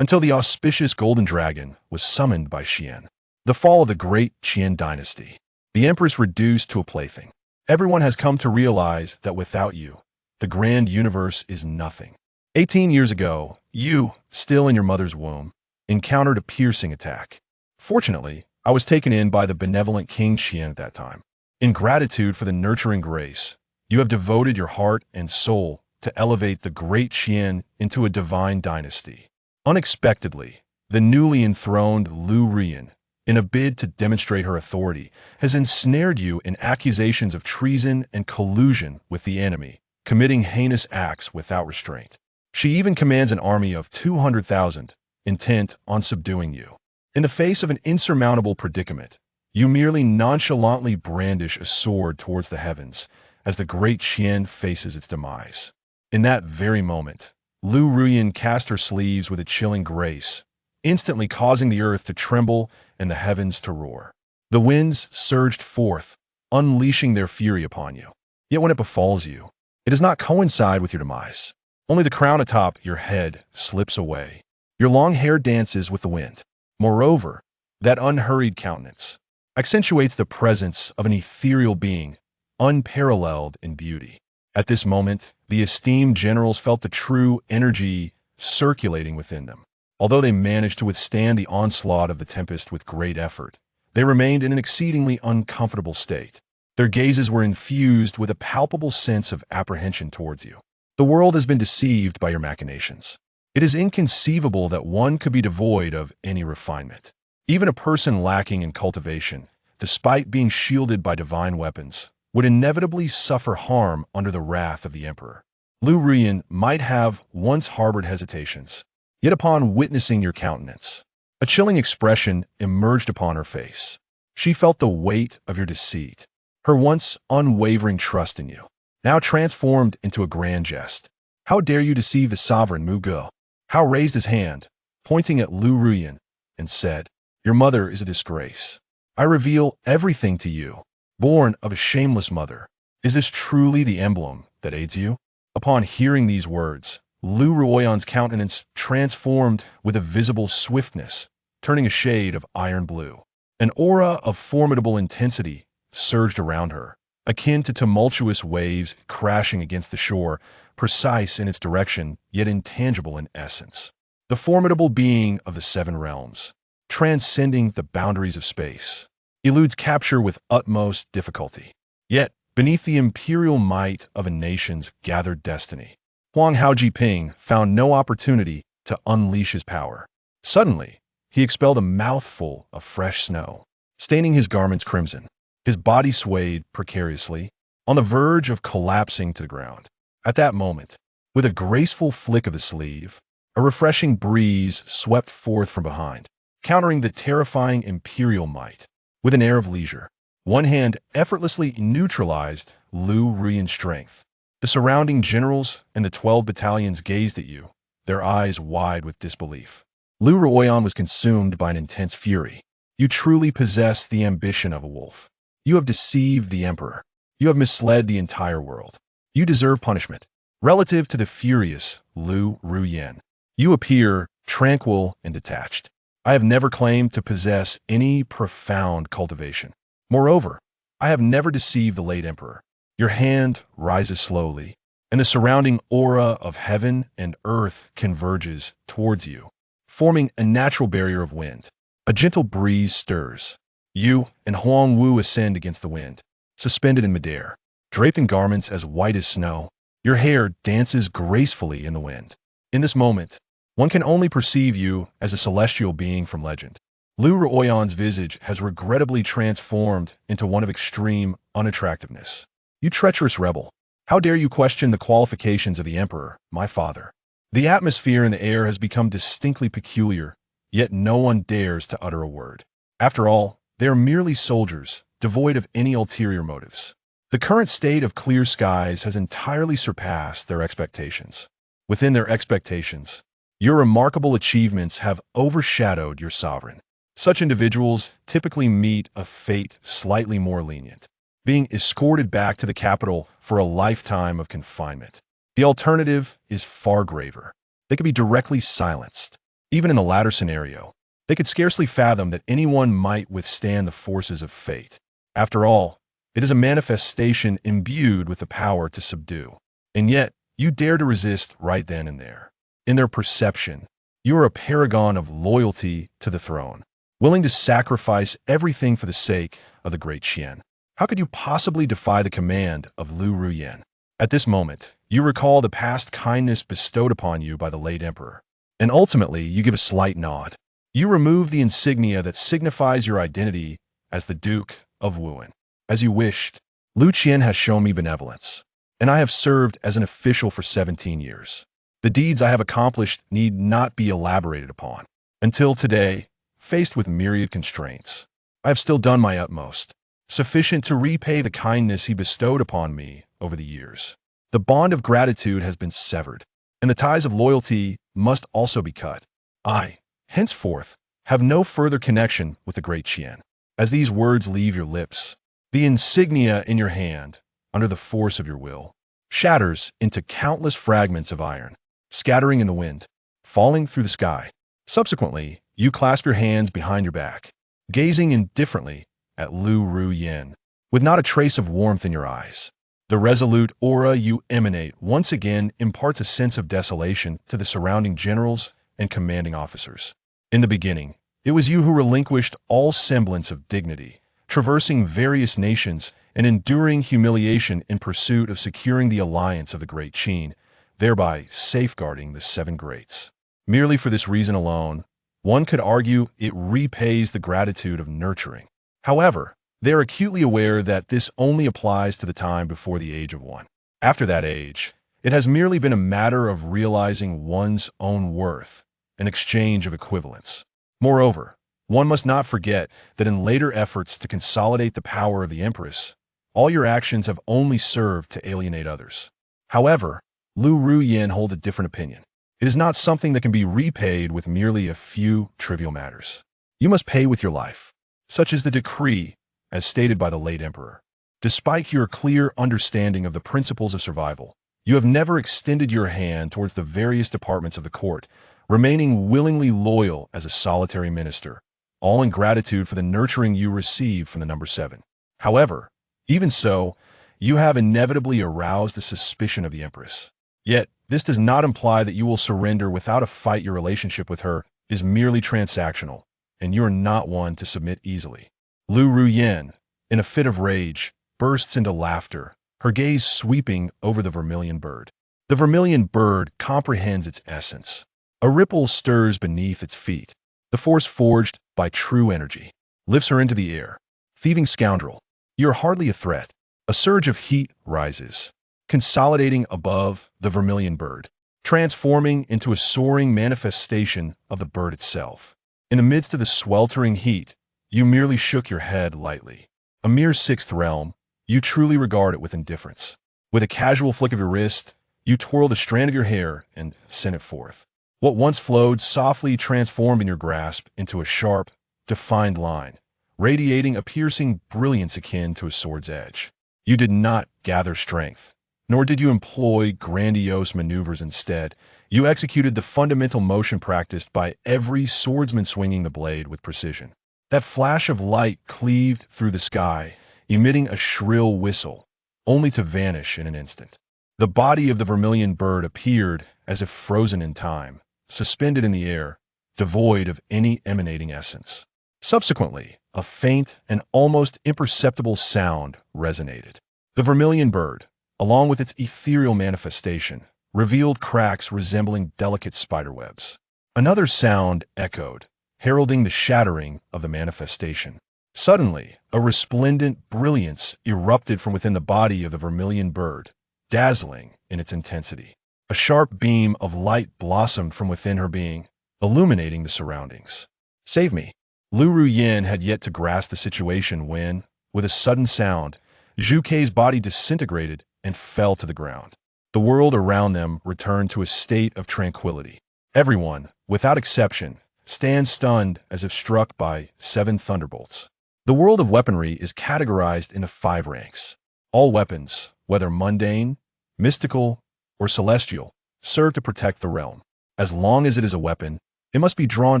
until the auspicious Golden Dragon was summoned by Qian. The fall of the Great Qin dynasty. The Empress reduced to a plaything. Everyone has come to realize that without you, the grand universe is nothing. 18 years ago, you, still in your mother's womb, encountered a piercing attack. Fortunately, I was taken in by the benevolent King Qian at that time. In gratitude for the nurturing grace, you have devoted your heart and soul to elevate the Great Qin into a divine dynasty. Unexpectedly, the newly enthroned Lu Ruyan, in a bid to demonstrate her authority, has ensnared you in accusations of treason and collusion with the enemy, committing heinous acts without restraint. She even commands an army of 200,000, intent on subduing you. In the face of an insurmountable predicament, you merely nonchalantly brandish a sword towards the heavens as the Great Qin faces its demise. In that very moment, Lu Ruyan cast her sleeves with a chilling grace, instantly causing the earth to tremble and the heavens to roar. The winds surged forth, unleashing their fury upon you. Yet when it befalls you, it does not coincide with your demise. Only the crown atop your head slips away. Your long hair dances with the wind. Moreover, that unhurried countenance accentuates the presence of an ethereal being, unparalleled in beauty. At this moment, the esteemed generals felt the true energy circulating within them. Although they managed to withstand the onslaught of the tempest with great effort, they remained in an exceedingly uncomfortable state. Their gazes were infused with a palpable sense of apprehension towards you. The world has been deceived by your machinations. It is inconceivable that one could be devoid of any refinement. Even a person lacking in cultivation, despite being shielded by divine weapons, would inevitably suffer harm under the wrath of the emperor. Lu Ruyan might have once harbored hesitations, yet upon witnessing your countenance, a chilling expression emerged upon her face. She felt the weight of your deceit, her once unwavering trust in you, now transformed into a grand jest. How dare you deceive the sovereign Mughal? Hao raised his hand, pointing at Lu Ruyan, and said, "Your mother is a disgrace. I reveal everything to you, born of a shameless mother. Is this truly the emblem that aids you?" Upon hearing these words, Lu Ruyan's countenance transformed with a visible swiftness, turning a shade of iron blue. An aura of formidable intensity surged around her, akin to tumultuous waves crashing against the shore, precise in its direction, yet intangible in essence. The formidable being of the seven realms, transcending the boundaries of space, eludes capture with utmost difficulty. Yet, beneath the imperial might of a nation's gathered destiny, Huang Haojiping found no opportunity to unleash his power. Suddenly, he expelled a mouthful of fresh snow, staining his garments crimson. His body swayed precariously, on the verge of collapsing to the ground. At that moment, with a graceful flick of the sleeve, a refreshing breeze swept forth from behind, countering the terrifying imperial might. With an air of leisure, one hand effortlessly neutralized Lu Ruyan's strength. The surrounding generals and the 12 battalions gazed at you, their eyes wide with disbelief. Lu Ruyan was consumed by an intense fury. You truly possess the ambition of a wolf. You have deceived the emperor. You have misled the entire world. You deserve punishment. Relative to the furious Lu Ruyan, you appear tranquil and detached. I have never claimed to possess any profound cultivation. Moreover, I have never deceived the late emperor. Your hand rises slowly, and the surrounding aura of heaven and earth converges towards you, forming a natural barrier of wind. A gentle breeze stirs. You and Huang Wu ascend against the wind, suspended in midair. Draped in garments as white as snow, your hair dances gracefully in the wind. In this moment, one can only perceive you as a celestial being from legend. Lu Ruyan's visage has regrettably transformed into one of extreme unattractiveness. You treacherous rebel, how dare you question the qualifications of the emperor, my father? The atmosphere in the air has become distinctly peculiar, yet no one dares to utter a word. After all, they are merely soldiers, devoid of any ulterior motives. The current state of clear skies has entirely surpassed their expectations. Within their expectations, your remarkable achievements have overshadowed your sovereign. Such individuals typically meet a fate slightly more lenient, being escorted back to the capital for a lifetime of confinement. The alternative is far graver. They could be directly silenced. Even in the latter scenario, they could scarcely fathom that anyone might withstand the forces of fate. After all, it is a manifestation imbued with the power to subdue. And yet, you dare to resist right then and there. In their perception, you are a paragon of loyalty to the throne, willing to sacrifice everything for the sake of the Great Qin. How could you possibly defy the command of Lu Ruyan? At this moment, you recall the past kindness bestowed upon you by the late emperor, and ultimately you give a slight nod. You remove the insignia that signifies your identity as the Duke of Wu'an. As you wished, Lu Qian has shown me benevolence, and I have served as an official for 17 years. The deeds I have accomplished need not be elaborated upon. Until today, faced with myriad constraints, I have still done my utmost, sufficient to repay the kindness he bestowed upon me over the years. The bond of gratitude has been severed, and the ties of loyalty must also be cut. I, henceforth, have no further connection with the Great Qin. As these words leave your lips, the insignia in your hand, under the force of your will, shatters into countless fragments of iron, scattering in the wind, falling through the sky. Subsequently, you clasp your hands behind your back, gazing indifferently at Lu Ruyan, with not a trace of warmth in your eyes. The resolute aura you emanate once again imparts a sense of desolation to the surrounding generals and commanding officers. In the beginning, it was you who relinquished all semblance of dignity, traversing various nations and enduring humiliation in pursuit of securing the alliance of the Great Qin, thereby safeguarding the Seven Greats. Merely for this reason alone, one could argue it repays the gratitude of nurturing. However, they are acutely aware that this only applies to the time before the age of one. After that age, it has merely been a matter of realizing one's own worth, an exchange of equivalence. Moreover, one must not forget that in later efforts to consolidate the power of the Empress, all your actions have only served to alienate others. However, Lu Ruyan holds a different opinion. It is not something that can be repaid with merely a few trivial matters. You must pay with your life. Such is the decree, as stated by the late emperor. Despite your clear understanding of the principles of survival, you have never extended your hand towards the various departments of the court, remaining willingly loyal as a solitary minister, all in gratitude for the nurturing you receive from the number 7. However, even so, you have inevitably aroused the suspicion of the Empress. Yet, this does not imply that you will surrender without a fight. Your relationship with her is merely transactional, and you are not one to submit easily. Lu Ruyan, in a fit of rage, bursts into laughter, her gaze sweeping over the vermilion bird. The vermilion bird comprehends its essence. A ripple stirs beneath its feet. The force forged by true energy lifts her into the air. Thieving scoundrel, you are hardly a threat. A surge of heat rises, consolidating above the vermilion bird, transforming into a soaring manifestation of the bird itself. In the midst of the sweltering heat, you merely shook your head lightly. A mere 6th realm, you truly regard it with indifference. With a casual flick of your wrist, you twirled a strand of your hair and sent it forth. What once flowed softly transformed in your grasp into a sharp, defined line, radiating a piercing brilliance akin to a sword's edge. You did not gather strength, nor did you employ grandiose maneuvers. Instead, you executed the fundamental motion practiced by every swordsman, swinging the blade with precision. That flash of light cleaved through the sky, emitting a shrill whistle, only to vanish in an instant. The body of the vermilion bird appeared as if frozen in time, suspended in the air, devoid of any emanating essence. Subsequently, a faint and almost imperceptible sound resonated. The vermilion bird, along with its ethereal manifestation, revealed cracks resembling delicate spiderwebs. Another sound echoed, heralding the shattering of the manifestation. Suddenly, a resplendent brilliance erupted from within the body of the vermilion bird, dazzling in its intensity. A sharp beam of light blossomed from within her being, illuminating the surroundings. Save me. Lu Ruyan had yet to grasp the situation when, with a sudden sound, Zhu Kei's body disintegrated and fell to the ground. The world around them returned to a state of tranquility. Everyone, without exception, stands stunned as if struck by 7 thunderbolts. The world of weaponry is categorized into 5 ranks. All weapons, whether mundane, mystical, or celestial, serve to protect the realm. As long as it is a weapon, It must be drawn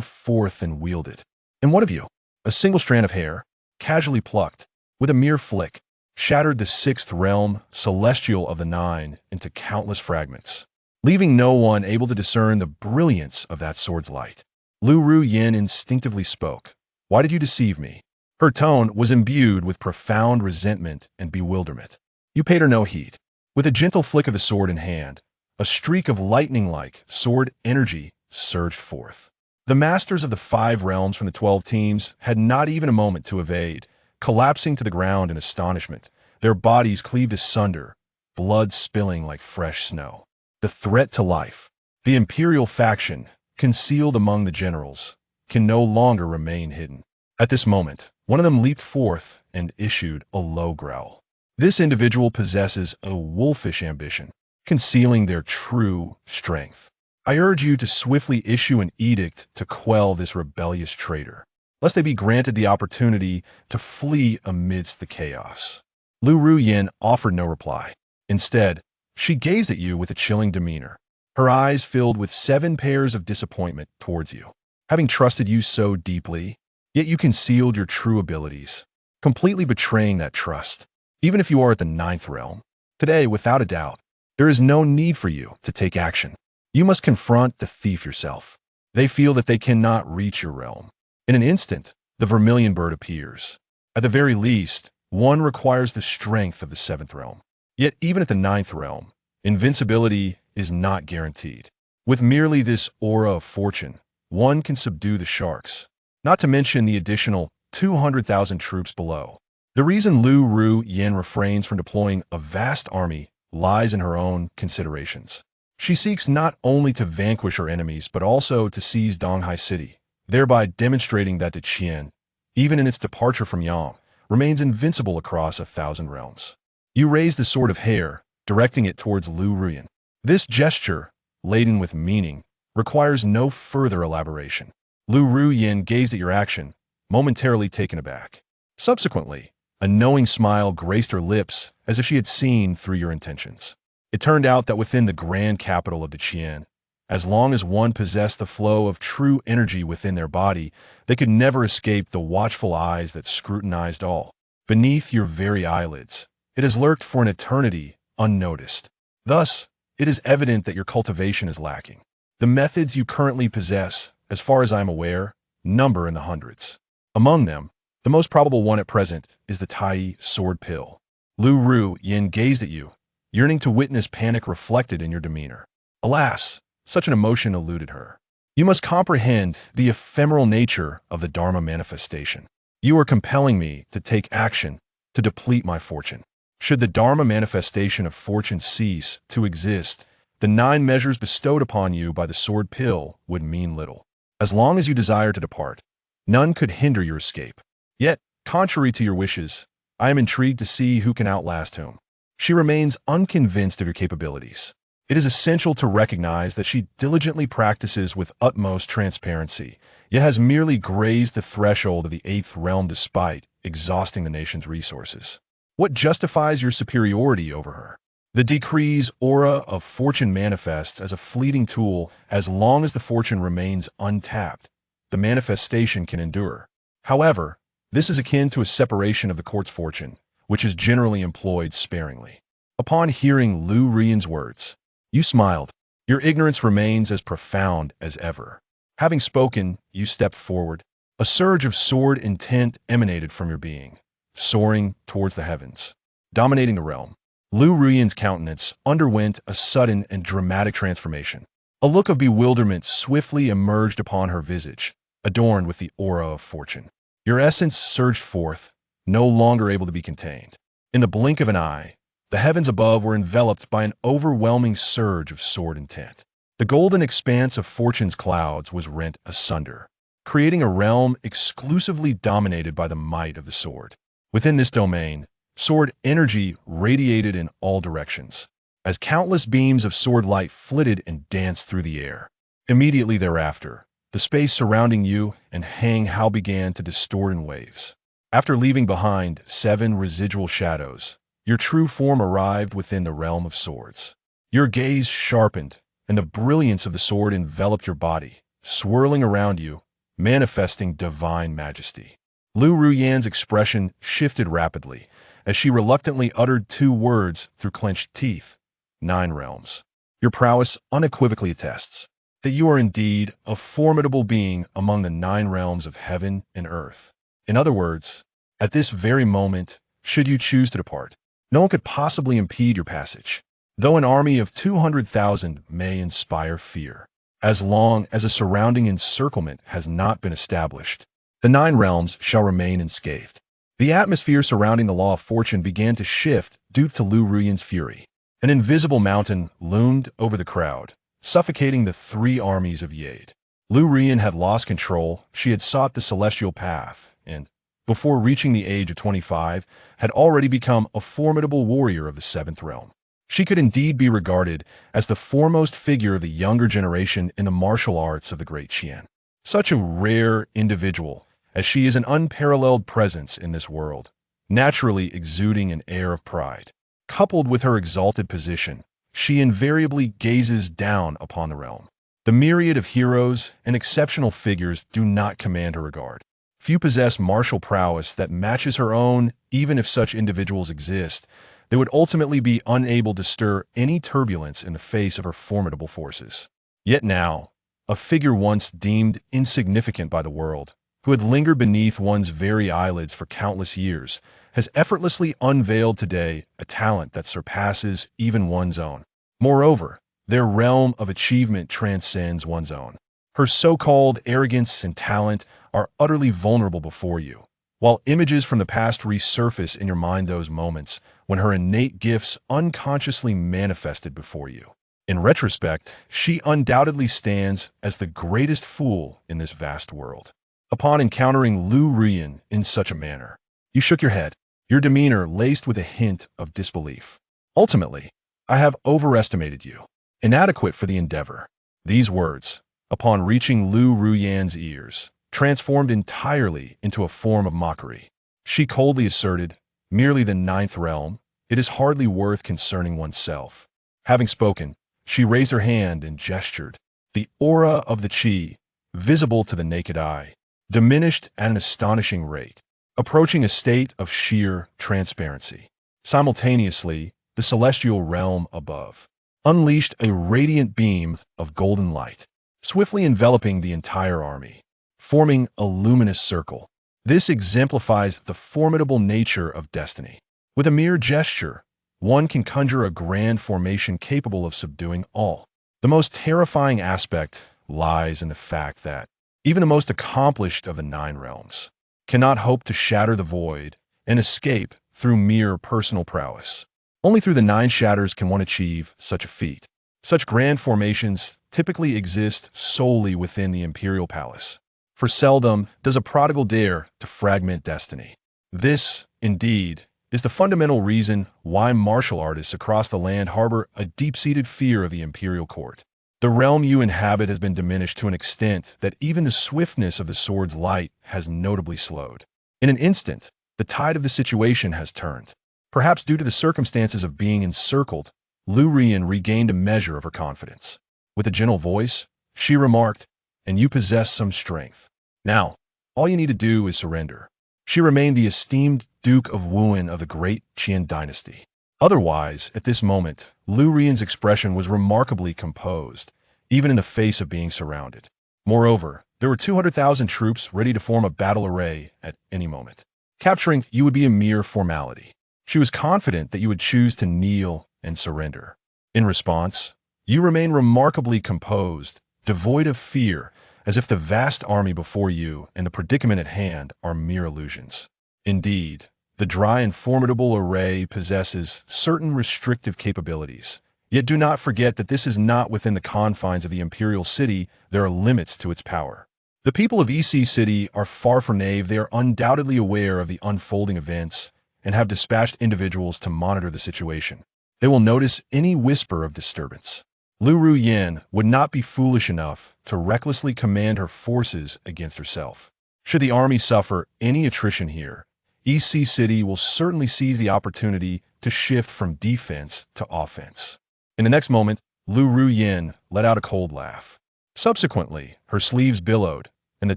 forth and wielded. And what of you? A single strand of hair, casually plucked, with a mere flick, shattered the sixth realm, celestial of the nine, into countless fragments, leaving no one able to discern the brilliance of that sword's light. Lu Ruyin instinctively spoke. Why did you deceive me? Her tone was imbued with profound resentment and bewilderment. You paid her no heed. With a gentle flick of the sword in hand, a streak of lightning-like sword energy surged forth. The masters of the 5 realms from the 12 teams had not even a moment to evade, collapsing to the ground in astonishment, their bodies cleaved asunder, blood spilling like fresh snow. The threat to life, the imperial faction, concealed among the generals, can no longer remain hidden. At this moment, one of them leaped forth and issued a low growl. This individual possesses a wolfish ambition, concealing their true strength. I urge you to swiftly issue an edict to quell this rebellious traitor, lest they be granted the opportunity to flee amidst the chaos. Lu Ruyin offered no reply. Instead, she gazed at you with a chilling demeanor, her eyes filled with 7 pairs of disappointment towards you. Having trusted you so deeply, yet you concealed your true abilities, completely betraying that trust. Even if you are at the 9th realm, today, without a doubt, there is no need for you to take action. You must confront the thief yourself. They feel that they cannot reach your realm. In an instant, the vermilion bird appears. At the very least, one requires the strength of the 7th realm. Yet even at the 9th realm, invincibility is not guaranteed. With merely this aura of fortune, one can subdue the sharks, not to mention the additional 200,000 troops below. The reason Lu Ruyin refrains from deploying a vast army lies in her own considerations. She seeks not only to vanquish her enemies, but also to seize Donghai City, thereby demonstrating that the Qin, even in its departure from Yang, remains invincible across 1,000 realms. You raise the sword of hair, directing it towards Lu Ruyin. This gesture, laden with meaning, requires no further elaboration. Lu Ruyin gazed at your action, momentarily taken aback. Subsequently, a knowing smile graced her lips as if she had seen through your intentions. It turned out that within the grand capital of the Qian, as long as one possessed the flow of true energy within their body, they could never escape the watchful eyes that scrutinized all. Beneath your very eyelids, it has lurked for an eternity unnoticed. Thus, it is evident that your cultivation is lacking. The methods you currently possess, as far as I am aware, number in the hundreds. Among them, the most probable one at present is the Tai sword pill. Lu Ruyin gazed at you, yearning to witness panic reflected in your demeanor. Alas, such an emotion eluded her. You must comprehend the ephemeral nature of the Dharma manifestation. You are compelling me to take action to deplete my fortune. Should the Dharma manifestation of fortune cease to exist, the 9 measures bestowed upon you by the sword pill would mean little. As long as you desire to depart, none could hinder your escape. Yet, contrary to your wishes, I am intrigued to see who can outlast whom. She remains unconvinced of your capabilities. It is essential to recognize that she diligently practices with utmost transparency, yet has merely grazed the threshold of the 8th realm despite exhausting the nation's resources. What justifies your superiority over her? The decree's aura of fortune manifests as a fleeting tool. As long as the fortune remains untapped, the manifestation can endure. However, this is akin to a separation of the court's fortune, which is generally employed sparingly. Upon hearing Lu Ruyin's words, you smiled. Your ignorance remains as profound as ever. Having spoken, you stepped forward. A surge of sword intent emanated from your being, soaring towards the heavens, dominating the realm. Lu Ruyin's countenance underwent a sudden and dramatic transformation. A look of bewilderment swiftly emerged upon her visage, adorned with the aura of fortune. Your essence surged forth, no longer able to be contained. In the blink of an eye, the heavens above were enveloped by an overwhelming surge of sword intent. The golden expanse of fortune's clouds was rent asunder, creating a realm exclusively dominated by the might of the sword. Within this domain, sword energy radiated in all directions, as countless beams of sword light flitted and danced through the air. Immediately thereafter, the space surrounding you and Hang Hao began to distort in waves. After leaving behind 7 residual shadows, your true form arrived within the realm of swords. Your gaze sharpened, and the brilliance of the sword enveloped your body, swirling around you, manifesting divine majesty. Lu Ruyan's expression shifted rapidly as she reluctantly uttered two words through clenched teeth. 9 realms. Your prowess unequivocally attests that you are indeed a formidable being among the 9 realms of heaven and earth. In other words, at this very moment, should you choose to depart, no one could possibly impede your passage, though an army of 200,000 may inspire fear. As long as a surrounding encirclement has not been established, the 9 realms shall remain unscathed. The atmosphere surrounding the law of fortune began to shift due to Lu Ruyan's fury. An invisible mountain loomed over the crowd, suffocating the 3 armies of Yade. Lu Ruyan had lost control. She had sought the celestial path, and, before reaching the age of 25, had already become a formidable warrior of the 7th realm. She could indeed be regarded as the foremost figure of the younger generation in the martial arts of the Great Qin. Such a rare individual, as she is an unparalleled presence in this world, naturally exuding an air of pride. Coupled with her exalted position, she invariably gazes down upon the realm. The myriad of heroes and exceptional figures do not command her regard. Few possess martial prowess that matches her own. Even if such individuals exist, they would ultimately be unable to stir any turbulence in the face of her formidable forces. Yet now, a figure once deemed insignificant by the world, who had lingered beneath one's very eyelids for countless years, has effortlessly unveiled today a talent that surpasses even one's own. Moreover, their realm of achievement transcends one's own. Her so-called arrogance and talent are utterly vulnerable before you, while images from the past resurface in your mind those moments when her innate gifts unconsciously manifested before you. In retrospect, she undoubtedly stands as the greatest fool in this vast world. Upon encountering Lu Ruyan in such a manner, you shook your head, your demeanor laced with a hint of disbelief. Ultimately, I have overestimated you, inadequate for the endeavor. These words, upon reaching Lu Ruyan's ears, transformed entirely into a form of mockery. She coldly asserted, merely the 9th realm, it is hardly worth concerning oneself. Having spoken, she raised her hand and gestured. The aura of the qi, visible to the naked eye, diminished at an astonishing rate, approaching a state of sheer transparency. Simultaneously, the celestial realm above unleashed a radiant beam of golden light, swiftly enveloping the entire army, forming a luminous circle. This exemplifies the formidable nature of destiny. With a mere gesture, one can conjure a grand formation capable of subduing all. The most terrifying aspect lies in the fact that even the most accomplished of the 9 realms cannot hope to shatter the void and escape through mere personal prowess. Only through the 9 shatters can one achieve such a feat. Such grand formations typically exist solely within the imperial palace, for seldom does a prodigal dare to fragment destiny. This, indeed, is the fundamental reason why martial artists across the land harbor a deep-seated fear of the imperial court. The realm you inhabit has been diminished to an extent that even the swiftness of the sword's light has notably slowed. In an instant, the tide of the situation has turned. Perhaps due to the circumstances of being encircled, Lu Ruyan regained a measure of her confidence. With a gentle voice, she remarked, "And you possess some strength. Now, all you need to do is surrender." She remained the esteemed Duke of Wu'an of the Great Qin dynasty. Otherwise, at this moment, Lu Ruyan's expression was remarkably composed, even in the face of being surrounded. Moreover, there were 200,000 troops ready to form a battle array at any moment. Capturing you would be a mere formality. She was confident that you would choose to kneel and surrender. In response, you remain remarkably composed, devoid of fear, as if the vast army before you and the predicament at hand are mere illusions. Indeed, the dry and formidable array possesses certain restrictive capabilities. Yet do not forget that this is not within the confines of the imperial city. There are limits to its power. The people of EC City are far from naive. They are undoubtedly aware of the unfolding events and have dispatched individuals to monitor the situation. They will notice any whisper of disturbance. Lu Ruyan would not be foolish enough to recklessly command her forces against herself. Should the army suffer any attrition here, EC City will certainly seize the opportunity to shift from defense to offense. In the next moment, Lu Ruyan let out a cold laugh. Subsequently, her sleeves billowed, and the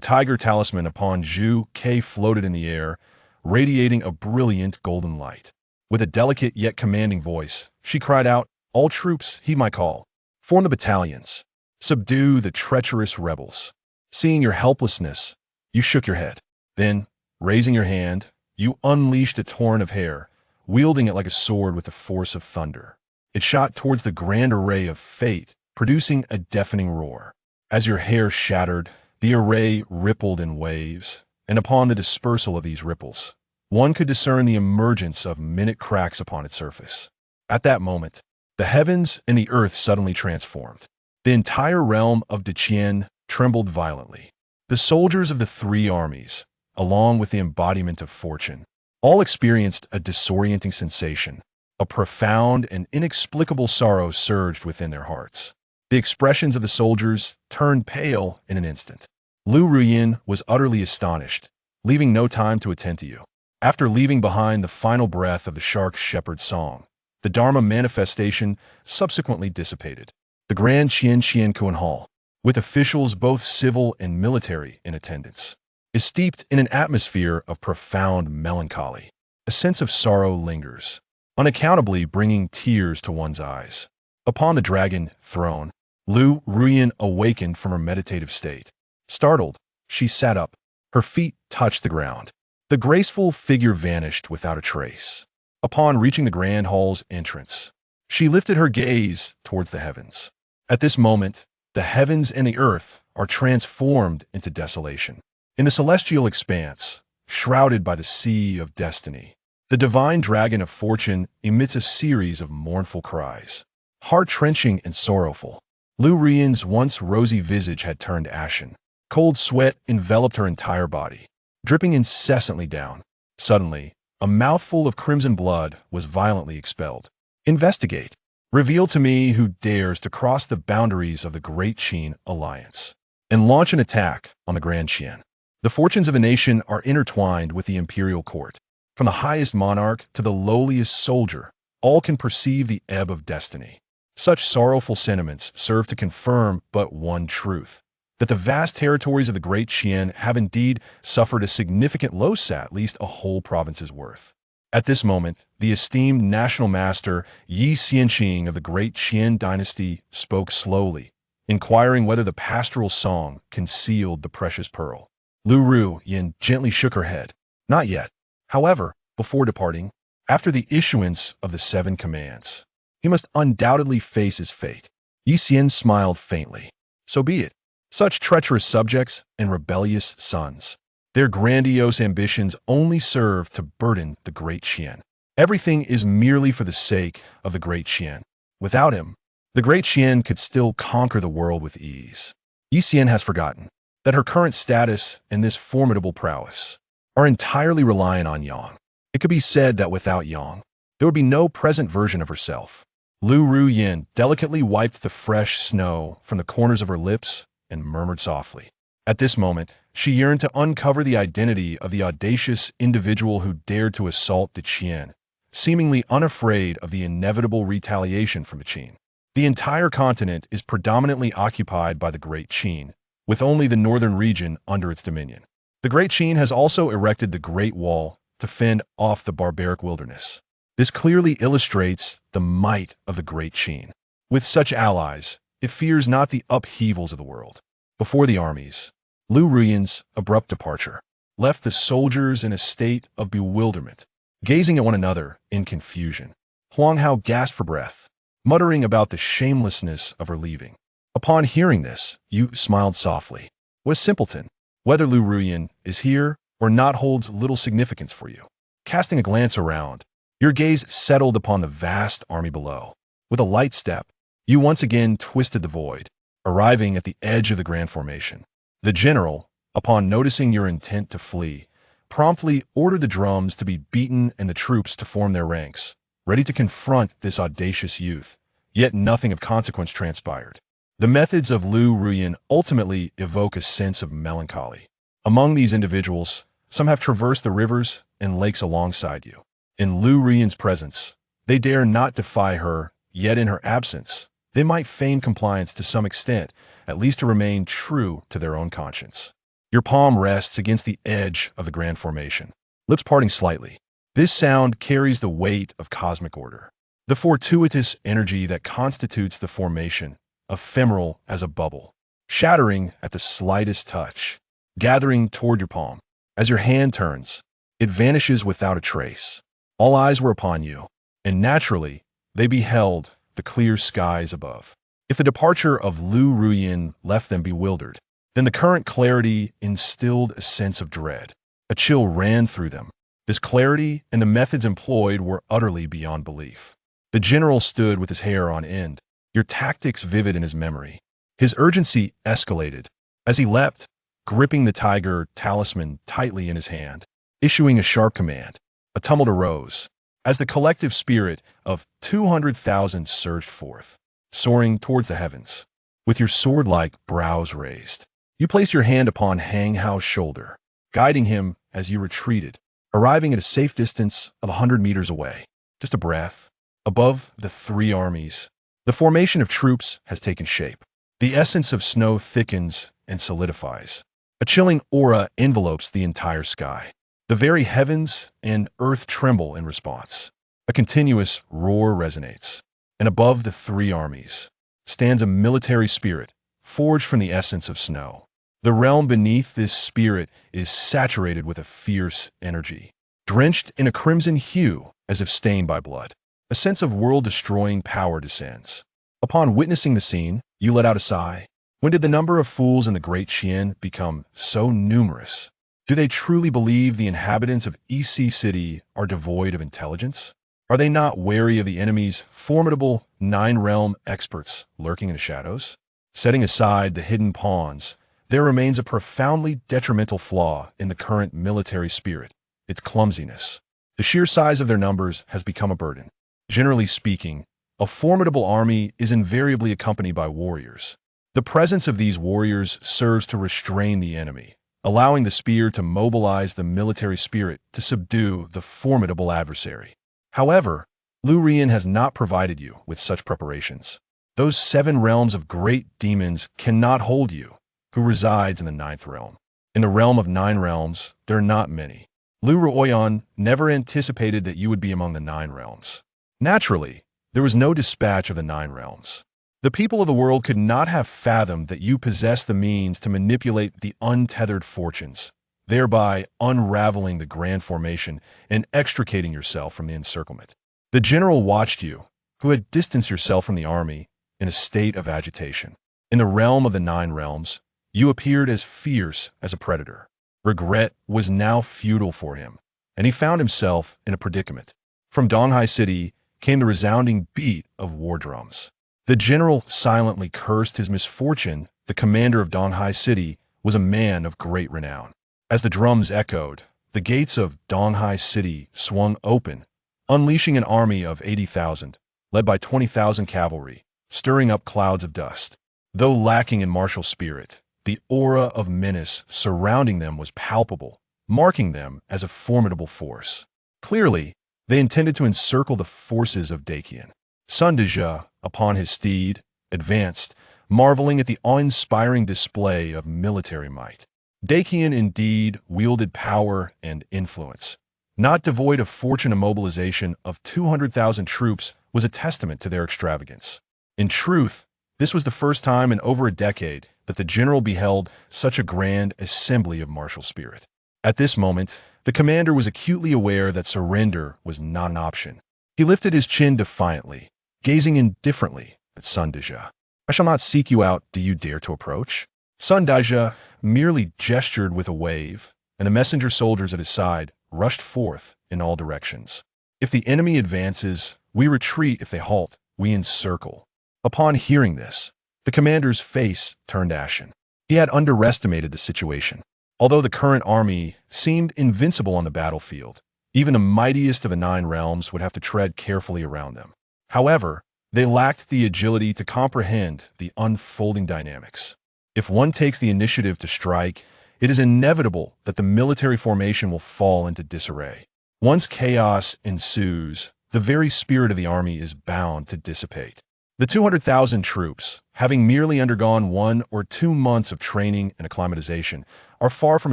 tiger talisman upon Zhou floated in the air, radiating a brilliant golden light. With a delicate yet commanding voice, she cried out, "All troops, heed my call. Form the battalions. Subdue the treacherous rebels." Seeing your helplessness, you shook your head. Then, raising your hand, you unleashed a torrent of hair, wielding it like a sword with the force of thunder. It shot towards the grand array of fate, producing a deafening roar. As your hair shattered, the array rippled in waves, and upon the dispersal of these ripples, one could discern the emergence of minute cracks upon its surface. At that moment, the heavens and the earth suddenly transformed. The entire realm of Qin trembled violently. The soldiers of the three armies, along with the embodiment of fortune, all experienced a disorienting sensation. A profound and inexplicable sorrow surged within their hearts. The expressions of the soldiers turned pale in an instant. Lu Ruyin was utterly astonished, leaving no time to attend to you. After leaving behind the final breath of the shark shepherd's song, the Dharma manifestation subsequently dissipated. The Grand Xunxian Hall, with officials both civil and military in attendance, is steeped in an atmosphere of profound melancholy. A sense of sorrow lingers, unaccountably bringing tears to one's eyes. Upon the dragon throne, Lu Ruyin awakened from her meditative state. Startled, she sat up. Her feet touched the ground. The graceful figure vanished without a trace. Upon reaching the grand hall's entrance, she lifted her gaze towards the heavens. At this moment, the heavens and the earth are transformed into desolation. In the celestial expanse, shrouded by the sea of destiny, the divine dragon of fortune emits a series of mournful cries. Heart-wrenching and sorrowful, Lu Ruyin's once rosy visage had turned ashen. Cold sweat enveloped her entire body, dripping incessantly down. Suddenly, a mouthful of crimson blood was violently expelled. "Investigate. Reveal to me who dares to cross the boundaries of the Great Qin alliance and launch an attack on the Grand Qin." The fortunes of a nation are intertwined with the imperial court. From the highest monarch to the lowliest soldier, all can perceive the ebb of destiny. Such sorrowful sentiments serve to confirm but one truth: that the vast territories of the Great Qin have indeed suffered a significant loss, at least a whole province's worth. At this moment, the esteemed national master Yi Xianqing of the Great Qin dynasty spoke slowly, inquiring whether the pastoral song concealed the precious pearl. Lu Ruyin gently shook her head. Not yet. However, before departing, after the issuance of the 7 commands, he must undoubtedly face his fate. Yi Xian smiled faintly. So be it. Such treacherous subjects and rebellious sons, their grandiose ambitions only serve to burden the Great Qin. Everything is merely for the sake of the Great Qin. Without him, the Great Qin could still conquer the world with ease. Yi Xian has forgotten that her current status and this formidable prowess are entirely reliant on Yang. It could be said that without Yang, there would be no present version of herself. Lu Ruyin delicately wiped the fresh snow from the corners of her lips and murmured softly. At this moment, she yearned to uncover the identity of the audacious individual who dared to assault the Qin, seemingly unafraid of the inevitable retaliation from the Qin. The entire continent is predominantly occupied by the Great Qin, with only the northern region under its dominion. The Great Qin has also erected the Great Wall to fend off the barbaric wilderness. This clearly illustrates the might of the Great Qin. With such allies, it fears not the upheavals of the world. Before the armies, Lu Ruyin's abrupt departure left the soldiers in a state of bewilderment, gazing at one another in confusion. Huang Hao gasped for breath, muttering about the shamelessness of her leaving. Upon hearing this, Yu smiled softly. "Was simpleton. Whether Lu Ruyin is here or not holds little significance for you." Casting a glance around, your gaze settled upon the vast army below. With a light step, you once again twisted the void, arriving at the edge of the grand formation. The general, upon noticing your intent to flee, promptly ordered the drums to be beaten and the troops to form their ranks, ready to confront this audacious youth. Yet nothing of consequence transpired. The methods of Lu Ruyin ultimately evoke a sense of melancholy. Among these individuals, some have traversed the rivers and lakes alongside you. In Lu Ruyin's presence, they dare not defy her, yet in her absence, they might feign compliance to some extent, at least to remain true to their own conscience. Your palm rests against the edge of the grand formation, lips parting slightly. This sound carries the weight of cosmic order, the fortuitous energy that constitutes the formation, ephemeral as a bubble, shattering at the slightest touch, gathering toward your palm. As your hand turns, it vanishes without a trace. All eyes were upon you, and naturally, they beheld the clear skies above. If the departure of Lu Ruyin left them bewildered, then the current clarity instilled a sense of dread. A chill ran through them. This clarity and the methods employed were utterly beyond belief. The general stood with his hair on end, your tactics vivid in his memory. His urgency escalated as he leapt, gripping the tiger talisman tightly in his hand, issuing a sharp command. A tumult arose as the collective spirit of 200,000 surged forth, soaring towards the heavens. With your sword-like brows raised, you placed your hand upon Hang Hao's shoulder, guiding him as you retreated, arriving at a safe distance of 100 meters away. Just a breath. Above the three armies, the formation of troops has taken shape. The essence of snow thickens and solidifies. A chilling aura envelopes the entire sky. The very heavens and earth tremble in response. A continuous roar resonates. And above the three armies stands a military spirit, forged from the essence of snow. The realm beneath this spirit is saturated with a fierce energy, drenched in a crimson hue as if stained by blood. A sense of world-destroying power descends. Upon witnessing the scene, you let out a sigh. When did the number of fools in the Great Qin become so numerous? Do they truly believe the inhabitants of EC City are devoid of intelligence? Are they not wary of the enemy's formidable nine-realm experts lurking in the shadows? Setting aside the hidden pawns, there remains a profoundly detrimental flaw in the current military spirit, its clumsiness. The sheer size of their numbers has become a burden. Generally speaking, a formidable army is invariably accompanied by warriors. The presence of these warriors serves to restrain the enemy, allowing the spear to mobilize the military spirit to subdue the formidable adversary. However, Lu Ruyin has not provided you with such preparations. Those 7 realms of great demons cannot hold you, who resides in the 9th realm. In the realm of 9 realms, there are not many. Lu Ruyin never anticipated that you would be among the 9 realms. Naturally, there was no dispatch of the 9 realms. The people of the world could not have fathomed that you possessed the means to manipulate the untethered fortunes, thereby unraveling the grand formation and extricating yourself from the encirclement. The general watched you, who had distanced yourself from the army, in a state of agitation. In the realm of the 9 realms, you appeared as fierce as a predator. Regret was now futile for him, and he found himself in a predicament. From Donghai City came the resounding beat of war drums. The general silently cursed his misfortune. The commander of Donghai City was a man of great renown. As the drums echoed, the gates of Donghai City swung open, unleashing an army of 80,000, led by 20,000 cavalry, stirring up clouds of dust. Though lacking in martial spirit, the aura of menace surrounding them was palpable, marking them as a formidable force. Clearly, they intended to encircle the forces of Qin. Sun Dezhe, upon his steed, advanced, marveling at the awe-inspiring display of military might. Qin indeed wielded power and influence. Not devoid of fortune, a mobilization of 200,000 troops was a testament to their extravagance. In truth, this was the first time in over a decade that the general beheld such a grand assembly of martial spirit. At this moment, the commander was acutely aware that surrender was not an option. He lifted his chin defiantly, gazing indifferently at Sun Dezhe. "I shall not seek you out. Do you dare to approach?" Sun Dezhe merely gestured with a wave, and the messenger soldiers at his side rushed forth in all directions. "If the enemy advances, we retreat. If they halt, we encircle." Upon hearing this, the commander's face turned ashen. He had underestimated the situation. Although the current army seemed invincible on the battlefield, even the mightiest of the 9 realms would have to tread carefully around them. However, they lacked the agility to comprehend the unfolding dynamics. If one takes the initiative to strike, it is inevitable that the military formation will fall into disarray. Once chaos ensues, the very spirit of the army is bound to dissipate. The 200,000 troops, having merely undergone 1 or 2 months of training and acclimatization, are far from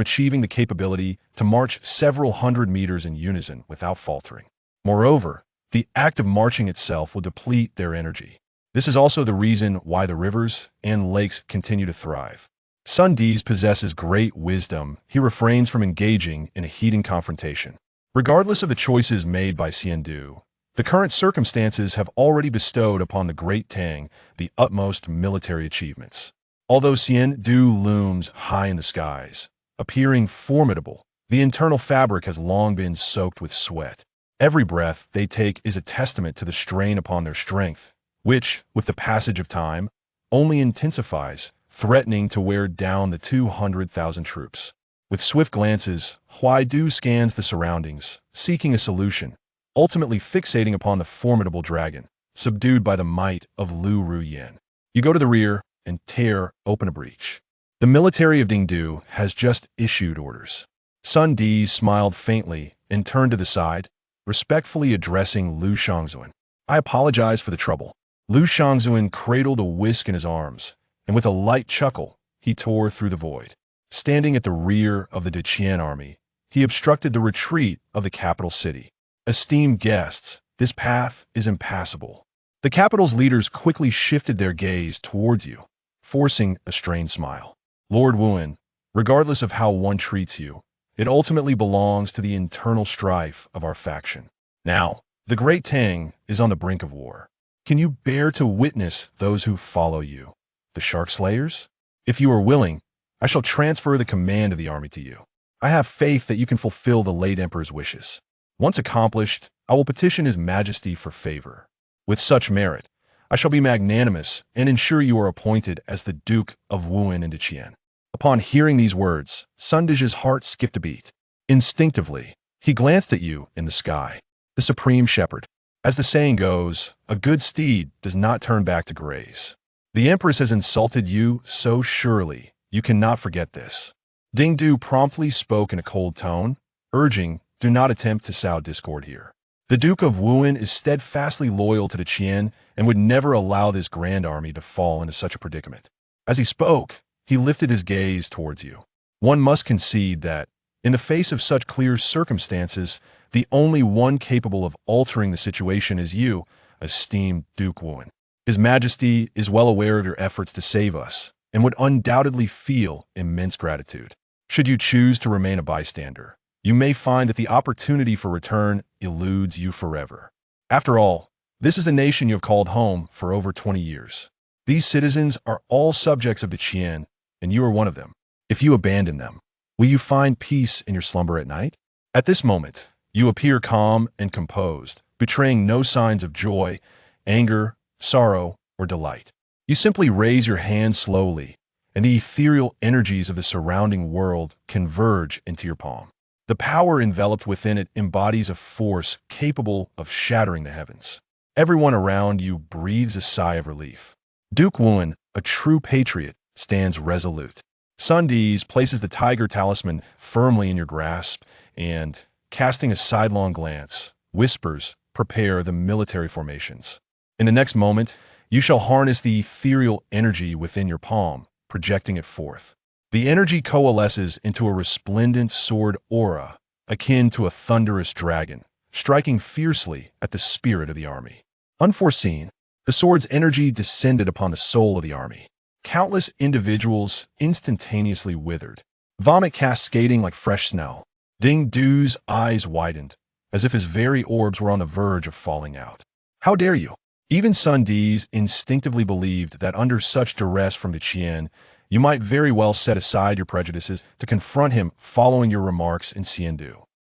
achieving the capability to march several hundred meters in unison without faltering. Moreover, the act of marching itself will deplete their energy. This is also the reason why the rivers and lakes continue to thrive. Sun Dees possesses great wisdom. He refrains from engaging in a heated confrontation. Regardless of the choices made by Qian II, the current circumstances have already bestowed upon the Great Tang the utmost military achievements. Although Qian II looms high in the skies, appearing formidable, the internal fabric has long been soaked with sweat. Every breath they take is a testament to the strain upon their strength, which, with the passage of time, only intensifies, threatening to wear down the 200,000 troops. With swift glances, Huaidu scans the surroundings, seeking a solution, ultimately fixating upon the formidable dragon, subdued by the might of Lu Ruyan. You go to the rear and tear open a breach. The military of Dingdu has just issued orders. Sun Dees smiled faintly and turned to the side, respectfully addressing Lu Shangzuan. I apologize for the trouble. Lu Shangzuan cradled a whisk in his arms, and with a light chuckle, he tore through the void. Standing at the rear of the Qian army, he obstructed the retreat of the capital city. Esteemed guests, this path is impassable. The capital's leaders quickly shifted their gaze towards you, forcing a strained smile. Lord Wu'an, regardless of how one treats you, it ultimately belongs to the internal strife of our faction. Now, the Great Tang is on the brink of war. Can you bear to witness those who follow you, the Shark Slayers? If you are willing, I shall transfer the command of the army to you. I have faith that you can fulfill the late Emperor's wishes. Once accomplished, I will petition His Majesty for favor. With such merit, I shall be magnanimous and ensure you are appointed as the Duke of Wu'an and Qian. Upon hearing these words, Sun Dee's heart skipped a beat. Instinctively, he glanced at you in the sky, the supreme shepherd. As the saying goes, a good steed does not turn back to graze. The Empress has insulted you so surely, you cannot forget this. Dingdu promptly spoke in a cold tone, urging, do not attempt to sow discord here. The Duke of Wu'an is steadfastly loyal to the Qian and would never allow this grand army to fall into such a predicament. As he spoke, he lifted his gaze towards you. One must concede that, in the face of such clear circumstances, the only one capable of altering the situation is you, esteemed Duke Wu'an. His Majesty is well aware of your efforts to save us, and would undoubtedly feel immense gratitude. Should you choose to remain a bystander, you may find that the opportunity for return eludes you forever. After all, this is the nation you have called home for over 20 years. These citizens are all subjects of the Qian, and you are one of them. If you abandon them, will you find peace in your slumber at night? At this moment, you appear calm and composed, betraying no signs of joy, anger, sorrow, or delight. You simply raise your hand slowly, and the ethereal energies of the surrounding world converge into your palm. The power enveloped within it embodies a force capable of shattering the heavens. Everyone around you breathes a sigh of relief. Duke Wu'an, a true patriot, stands resolute. Sun Dees places the tiger talisman firmly in your grasp and, casting a sidelong glance, whispers, prepare the military formations. In the next moment, you shall harness the ethereal energy within your palm, projecting it forth. The energy coalesces into a resplendent sword aura, akin to a thunderous dragon, striking fiercely at the spirit of the army. Unforeseen, the sword's energy descended upon the soul of the army. Countless individuals instantaneously withered, vomit cascading like fresh snow. Dingdu's eyes widened, as if his very orbs were on the verge of falling out. How dare you? Even Sun Dees instinctively believed that under such duress from the Qian, you might very well set aside your prejudices to confront him following your remarks in Qian II.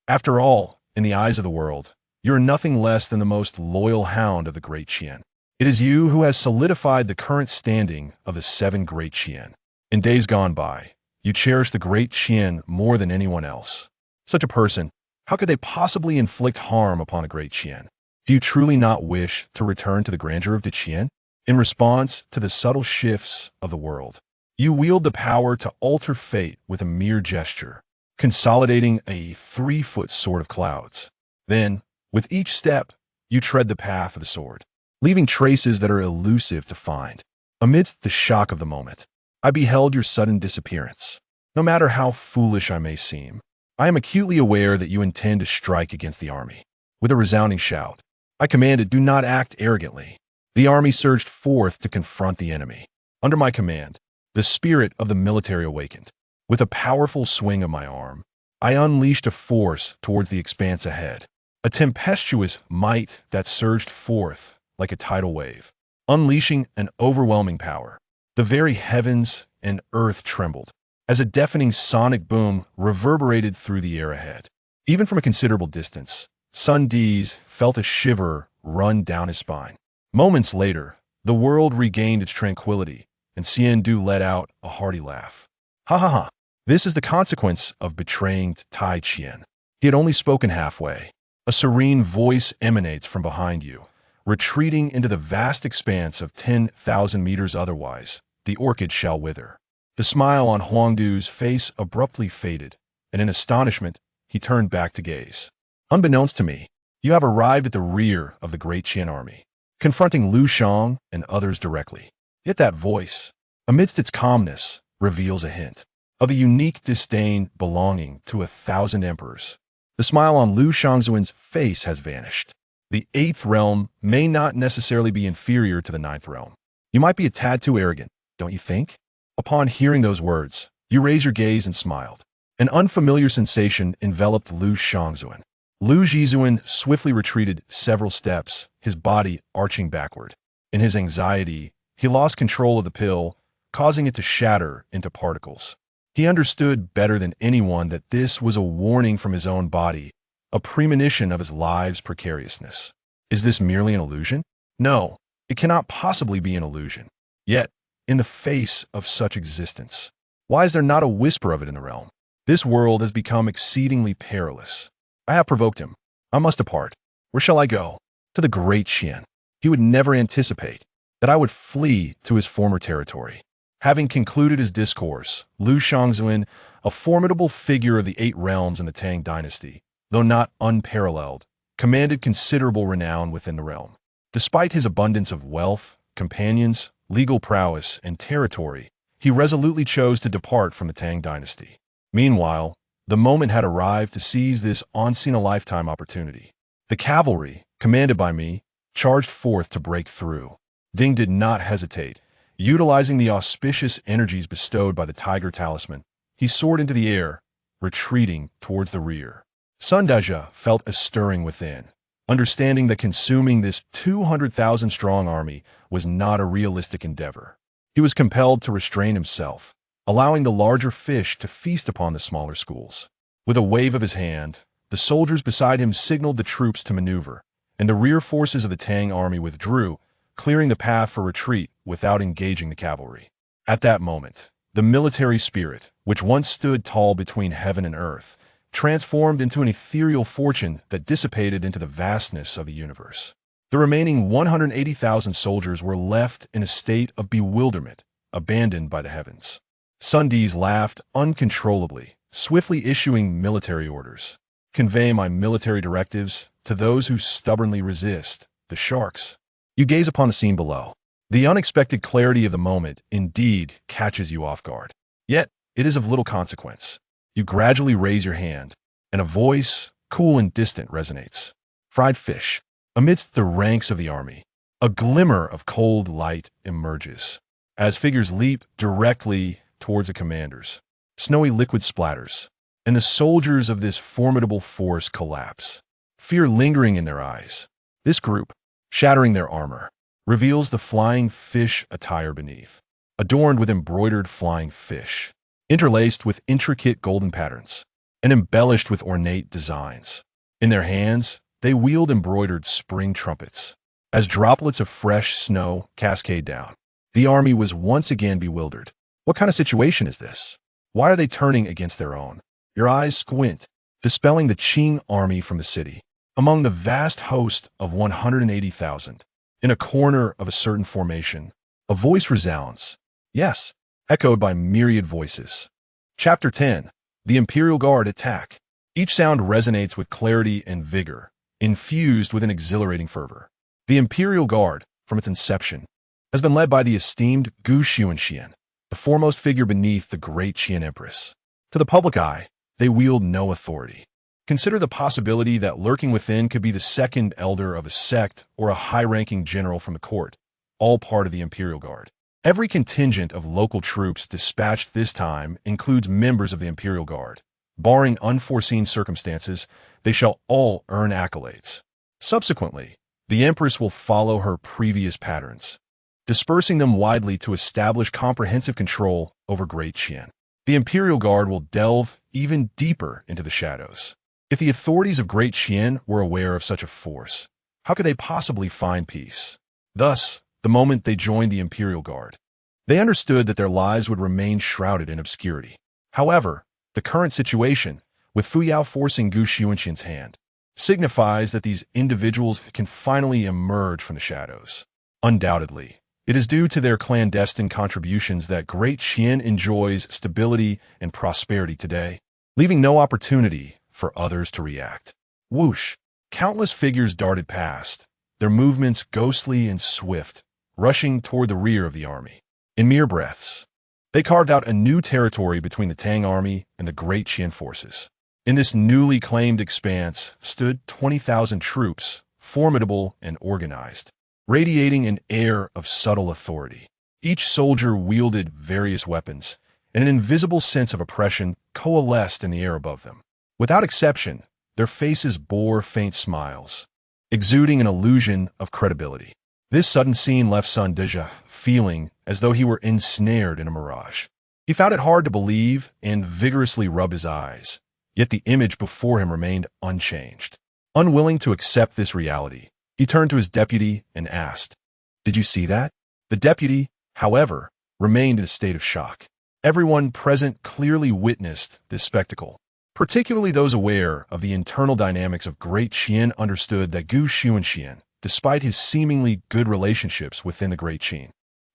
After all, in the eyes of the world, you are nothing less than the most loyal hound of the Great Qin. It is you who has solidified the current standing of the 7 Great Qin. In days gone by, you cherish the Great Qin more than anyone else. Such a person, how could they possibly inflict harm upon a Great Qin? Do you truly not wish to return to the grandeur of the Qian? In response to the subtle shifts of the world, you wield the power to alter fate with a mere gesture, consolidating a 3-foot sword of clouds. Then, with each step, you tread the path of the sword. leaving traces that are elusive to find. Amidst the shock of the moment, I beheld your sudden disappearance. No matter how foolish I may seem, I am acutely aware that you intend to strike against the army. With a resounding shout, I commanded, "Do not act arrogantly." The army surged forth to confront the enemy. Under my command, the spirit of the military awakened. With a powerful swing of my arm, I unleashed a force towards the expanse ahead, a tempestuous might that surged forth like a tidal wave, unleashing an overwhelming power. The very heavens and earth trembled as a deafening sonic boom reverberated through the air ahead. Even from a considerable distance, Sun Di's felt a shiver run down his spine. Moments later, the world regained its tranquility, and Qian Du let out a hearty laugh. Ha ha ha! This is the consequence of betraying Tai Qian. He had only spoken halfway. A serene voice emanates from behind you, retreating into the vast expanse of 10,000 meters otherwise. The orchid shall wither. The smile on Huangdu's face abruptly faded, and in astonishment, he turned back to gaze. Unbeknownst to me, you have arrived at the rear of the Great Qin army, confronting Lu Shang and others directly. Yet that voice, amidst its calmness, reveals a hint of a unique disdain belonging to 1,000 emperors. The smile on Lu Shangzuan's face has vanished. The 8th realm may not necessarily be inferior to the 9th realm. You might be a tad too arrogant, don't you think? Upon hearing those words, you raised your gaze and smiled. An unfamiliar sensation enveloped Lu Shangzuan. Lu Zhizuan swiftly retreated several steps, his body arching backward. In his anxiety, he lost control of the pill, causing it to shatter into particles. He understood better than anyone that this was a warning from his own body, a premonition of his life's precariousness. Is this merely an illusion? No, it cannot possibly be an illusion. Yet, in the face of such existence, why is there not a whisper of it in the realm? This world has become exceedingly perilous. I have provoked him. I must depart. Where shall I go? To the Great Qin. He would never anticipate that I would flee to his former territory. Having concluded his discourse, Lu Shangzuan, a formidable figure of the 8 realms in the Tang dynasty, though not unparalleled, commanded considerable renown within the realm. Despite his abundance of wealth, companions, legal prowess, and territory, he resolutely chose to depart from the Tang dynasty. Meanwhile, the moment had arrived to seize this once-in-a-lifetime opportunity. The cavalry, commanded by me, charged forth to break through. Ding did not hesitate. Utilizing the auspicious energies bestowed by the Tiger Talisman, he soared into the air, retreating towards the rear. Sun Daja felt a stirring within, understanding that consuming this 200,000-strong army was not a realistic endeavor. He was compelled to restrain himself, allowing the larger fish to feast upon the smaller schools. With a wave of his hand, the soldiers beside him signaled the troops to maneuver, and the rear forces of the Tang army withdrew, clearing the path for retreat without engaging the cavalry. At that moment, the military spirit, which once stood tall between heaven and earth, transformed into an ethereal fortune that dissipated into the vastness of the universe. The remaining 180,000 soldiers were left in a state of bewilderment, abandoned by the heavens. Sun Di's laughed uncontrollably, swiftly issuing military orders. Convey my military directives to those who stubbornly resist, the sharks. You gaze upon the scene below. The unexpected clarity of the moment indeed catches you off guard. Yet, it is of little consequence. You gradually raise your hand, and a voice, cool and distant, resonates. Fried fish. Amidst the ranks of the army, a glimmer of cold light emerges. As figures leap directly towards the commanders, snowy liquid splatters, and the soldiers of this formidable force collapse, fear lingering in their eyes. This group, shattering their armor, reveals the flying fish attire beneath, adorned with embroidered flying fish, interlaced with intricate golden patterns, and embellished with ornate designs. In their hands, they wield embroidered spring trumpets. As droplets of fresh snow cascade down, the army was once again bewildered. What kind of situation is this? Why are they turning against their own? Your eyes squint, dispelling the Qin army from the city. Among the vast host of 180,000, in a corner of a certain formation, a voice resounds. Yes, echoed by myriad voices. Chapter 10. The Imperial Guard Attack. Each sound resonates with clarity and vigor, infused with an exhilarating fervor. The Imperial Guard, from its inception, has been led by the esteemed Xunxian, the foremost figure beneath the Great Qin Empress. To the public eye, they wield no authority. Consider the possibility that lurking within could be the second elder of a sect or a high-ranking general from the court, all part of the Imperial Guard. Every contingent of local troops dispatched this time includes members of the Imperial Guard. Barring unforeseen circumstances, they shall all earn accolades. Subsequently, the Empress will follow her previous patterns, dispersing them widely to establish comprehensive control over Great Qin. The Imperial Guard will delve even deeper into the shadows. If the authorities of Great Qin were aware of such a force, how could they possibly find peace? Thus, the moment they joined the Imperial Guard, they understood that their lives would remain shrouded in obscurity. However, the current situation, with Fuyao forcing Gu Xuanxian's hand, signifies that these individuals can finally emerge from the shadows. Undoubtedly, it is due to their clandestine contributions that Great Qin enjoys stability and prosperity today, leaving no opportunity for others to react. Whoosh! Countless figures darted past, their movements ghostly and swift, rushing toward the rear of the army. In mere breaths, they carved out a new territory between the Tang army and the Great Qin forces. In this newly claimed expanse stood 20,000 troops, formidable and organized, radiating an air of subtle authority. Each soldier wielded various weapons, and an invisible sense of oppression coalesced in the air above them. Without exception, their faces bore faint smiles, exuding an illusion of credibility. This sudden scene left Zhou feeling as though he were ensnared in a mirage. He found it hard to believe and vigorously rubbed his eyes, yet the image before him remained unchanged. Unwilling to accept this reality, he turned to his deputy and asked, "Did you see that?" The deputy, however, remained in a state of shock. Everyone present clearly witnessed this spectacle. Particularly those aware of the internal dynamics of Great Qin understood that Gu Xuanxian, despite his seemingly good relationships within the Great Qin,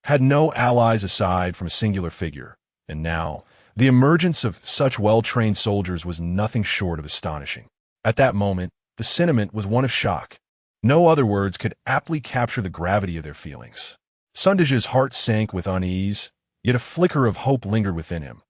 had no allies aside from a singular figure, and now, the emergence of such well-trained soldiers was nothing short of astonishing. At that moment, the sentiment was one of shock. No other words could aptly capture the gravity of their feelings. Zhou's heart sank with unease, yet a flicker of hope lingered within him.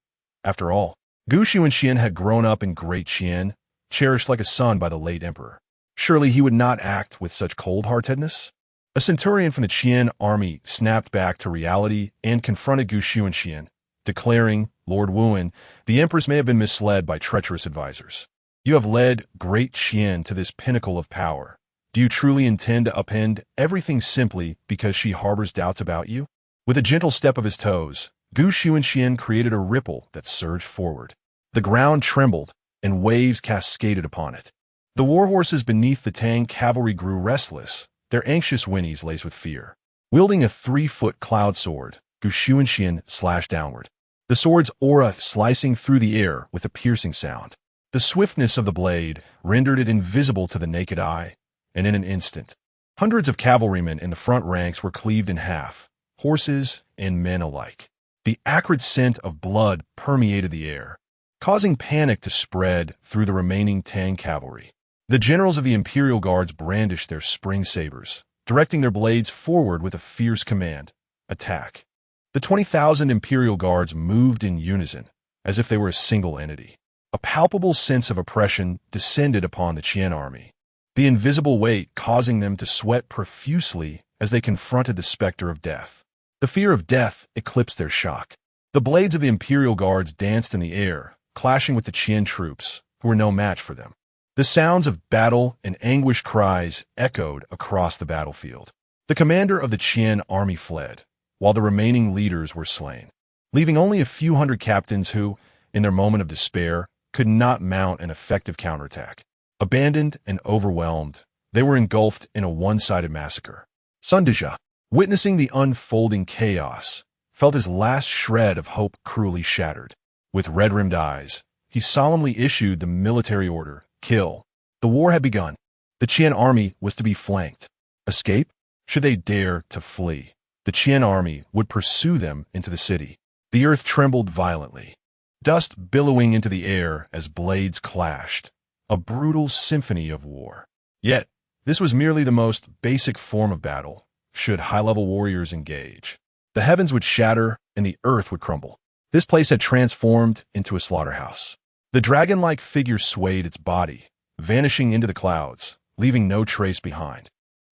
After all, Gu Xuanxian had grown up in Great Qin, cherished like a son by the late emperor. Surely he would not act with such cold-heartedness? A centurion from the Qian army snapped back to reality and confronted Gu Xuanxian, declaring, "Lord Wu'an, the empress may have been misled by treacherous advisors. You have led Great Qin to this pinnacle of power. Do you truly intend to upend everything simply because she harbors doubts about you?" With a gentle step of his toes, Gu Xuanxian created a ripple that surged forward. The ground trembled, and waves cascaded upon it. The warhorses beneath the Tang cavalry grew restless, their anxious whinnies laced with fear. Wielding a 3-foot cloud sword, Gu Xuanxian slashed downward, the sword's aura slicing through the air with a piercing sound. The swiftness of the blade rendered it invisible to the naked eye, and in an instant, hundreds of cavalrymen in the front ranks were cleaved in half, horses and men alike. The acrid scent of blood permeated the air, causing panic to spread through the remaining Tang cavalry. The generals of the Imperial Guards brandished their spring sabers, directing their blades forward with a fierce command, "Attack." The 20,000 Imperial Guards moved in unison, as if they were a single entity. A palpable sense of oppression descended upon the Qian army, the invisible weight causing them to sweat profusely as they confronted the specter of death. The fear of death eclipsed their shock. The blades of the Imperial Guards danced in the air, clashing with the Qian troops, who were no match for them. The sounds of battle and anguished cries echoed across the battlefield. The commander of the Qian army fled, while the remaining leaders were slain, leaving only a few hundred captains who, in their moment of despair, could not mount an effective counterattack. Abandoned and overwhelmed, they were engulfed in a one-sided massacre. Zhou, witnessing the unfolding chaos, felt his last shred of hope cruelly shattered. With red-rimmed eyes, he solemnly issued the military order, "Kill." The war had begun. The Qian army was to be flanked. Escape? Should they dare to flee, the Qian army would pursue them into the city. The earth trembled violently, dust billowing into the air as blades clashed, a brutal symphony of war. Yet, this was merely the most basic form of battle, should high-level warriors engage. The heavens would shatter and the earth would crumble. This place had transformed into a slaughterhouse. The dragon-like figure swayed its body, vanishing into the clouds, leaving no trace behind.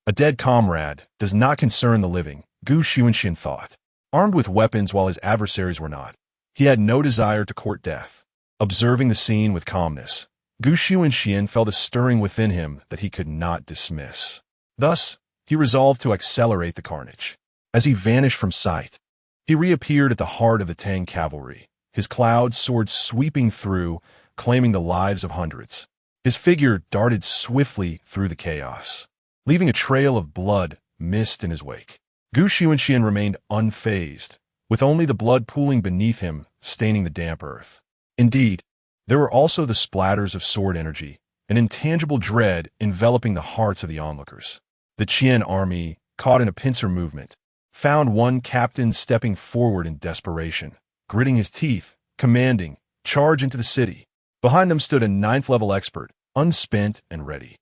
A dead comrade does not concern the living, Xunxian thought. Armed with weapons while his adversaries were not, he had no desire to court death. Observing the scene with calmness, Xunxian felt a stirring within him that he could not dismiss. Thus, he resolved to accelerate the carnage. As he vanished from sight, he reappeared at the heart of the Tang cavalry, his cloud sword sweeping through, claiming the lives of hundreds. His figure darted swiftly through the chaos, leaving a trail of blood mist in his wake. Xunxian remained unfazed, with only the blood pooling beneath him, staining the damp earth. Indeed, there were also the splatters of sword energy, an intangible dread enveloping the hearts of the onlookers. The Qian army, caught in a pincer movement, found one captain stepping forward in desperation, gritting his teeth, commanding, "Charge into the city." Behind them stood a ninth-level expert, unspent and ready,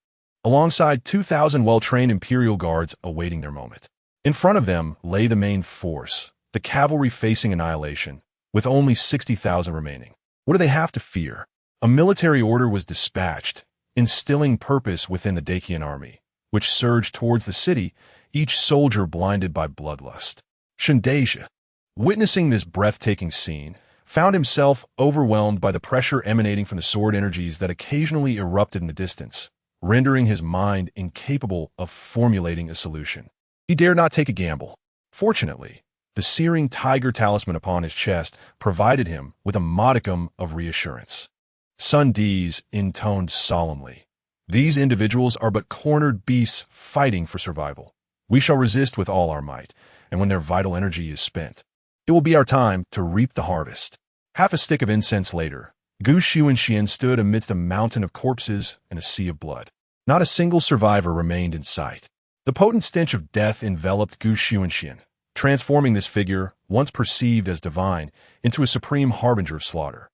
alongside 2,000 well-trained Imperial guards awaiting their moment. In front of them lay the main force, the cavalry facing annihilation, with only 60,000 remaining. What do they have to fear? A military order was dispatched, instilling purpose within the Qian army, which surged towards the city, each soldier blinded by bloodlust. Shengling, witnessing this breathtaking scene, found himself overwhelmed by the pressure emanating from the sword energies that occasionally erupted in the distance, rendering his mind incapable of formulating a solution. He dared not take a gamble. Fortunately, the searing tiger talisman upon his chest provided him with a modicum of reassurance. Sun Di's intoned solemnly. "These individuals are but cornered beasts fighting for survival. We shall resist with all our might, and when their vital energy is spent, it will be our time to reap the harvest." Half a stick of incense later, Xunxian stood amidst a mountain of corpses and a sea of blood. Not a single survivor remained in sight. The potent stench of death enveloped Xunxian, transforming this figure, once perceived as divine, into a supreme harbinger of slaughter.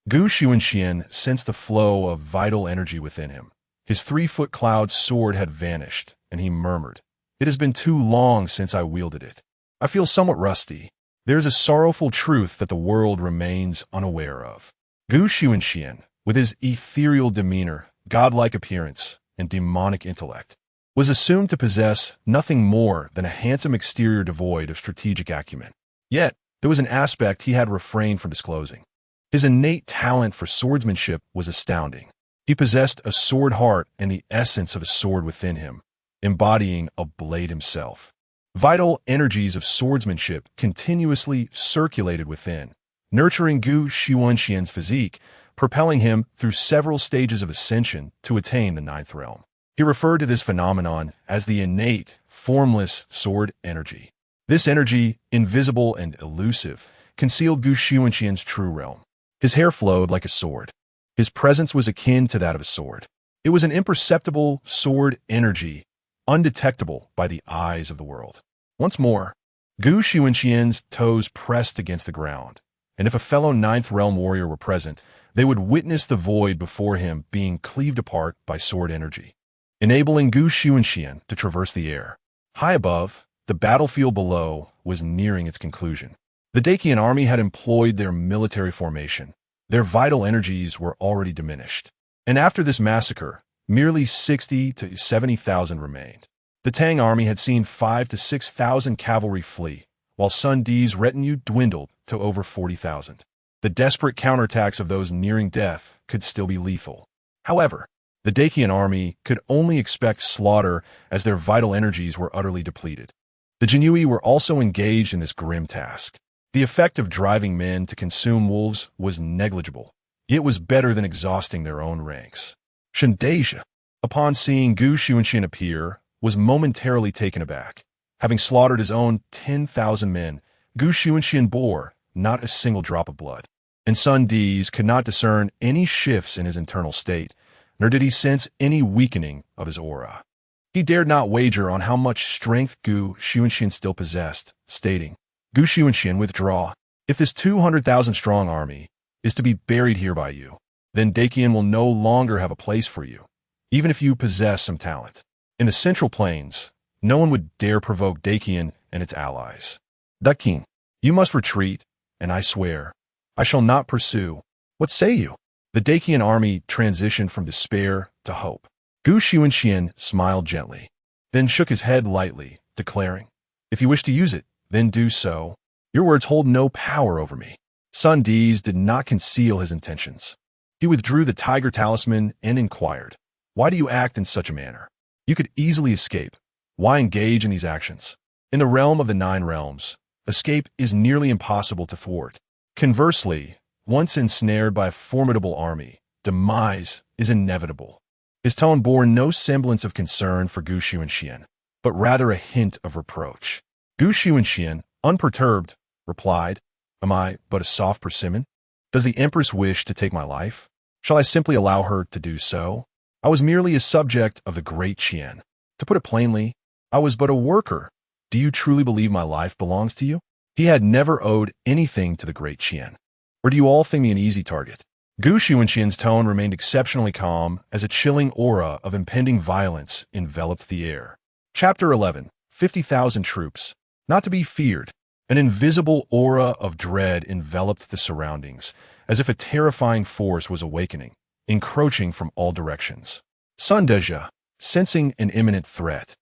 Xunxian sensed the flow of vital energy within him. His 3-foot cloud sword had vanished, and he murmured, "It has been too long since I wielded it. I feel somewhat rusty." There is a sorrowful truth that the world remains unaware of. Xunxian, with his ethereal demeanor, godlike appearance, and demonic intellect, was assumed to possess nothing more than a handsome exterior devoid of strategic acumen. Yet, there was an aspect he had refrained from disclosing. His innate talent for swordsmanship was astounding. He possessed a sword heart and the essence of a sword within him, embodying a blade himself. Vital energies of swordsmanship continuously circulated within, nurturing Xunxian's physique, propelling him through several stages of ascension to attain the 9th realm. He referred to this phenomenon as the innate, formless sword energy. This energy, invisible and elusive, concealed Xunxian's true realm. His hair flowed like a sword. His presence was akin to that of a sword. It was an imperceptible sword energy, undetectable by the eyes of the world. Once more, Xunxian's toes pressed against the ground, and if a fellow 9th realm warrior were present, they would witness the void before him being cleaved apart by sword energy, enabling Xunxian to traverse the air. High above, the battlefield below was nearing its conclusion. The Qian army had employed their military formation. Their vital energies were already diminished. And after this massacre, merely 60 to 70,000 remained. The Tang army had seen 5 to 6,000 cavalry flee, while Sun Di's retinue dwindled to over 40,000. The desperate counterattacks of those nearing death could still be lethal. However, the Qian army could only expect slaughter as their vital energies were utterly depleted. The Zhenwu were also engaged in this grim task. The effect of driving men to consume wolves was negligible. It was better than exhausting their own ranks. Shengling, upon seeing Xunxian appear, was momentarily taken aback. Having slaughtered his own 10,000 men, Xunxian bore not a single drop of blood. And Sun Di's could not discern any shifts in his internal state, nor did he sense any weakening of his aura. He dared not wager on how much strength Xunxian still possessed, stating, "Xunxian, withdraw. If this 200,000-strong army is to be buried here by you, then Qian will no longer have a place for you, even if you possess some talent." In the Central Plains, No one would dare provoke Dacian and its allies. The king, you must retreat, and I swear, I shall not pursue. What say you? The Dacian army transitioned from despair to hope. Xunxian smiled gently, then shook his head lightly, declaring, if you wish to use it, then do so. Your words hold no power over me. Sun Dees did not conceal his intentions. He withdrew the tiger talisman and inquired, why do you act in such a manner? You could easily escape. Why engage in these actions? In the realm of the 9 realms, escape is nearly impossible to thwart. Conversely, once ensnared by a formidable army, demise is inevitable. His tone bore no semblance of concern for Xunxian, but rather a hint of reproach. Xunxian, unperturbed, replied, am I but a soft persimmon? Does the Empress wish to take my life? Shall I simply allow her to do so? I was merely a subject of the Great Qin. To put it plainly, I was but a worker. Do you truly believe my life belongs to you? He had never owed anything to the Great Qin. Or do you all think me an easy target? Xunxian's tone remained exceptionally calm as a chilling aura of impending violence enveloped the air. Chapter 11. 50,000 troops. Not to be feared. An invisible aura of dread enveloped the surroundings, as if a terrifying force was awakening, encroaching from all directions. Sun Deja, sensing an imminent threat,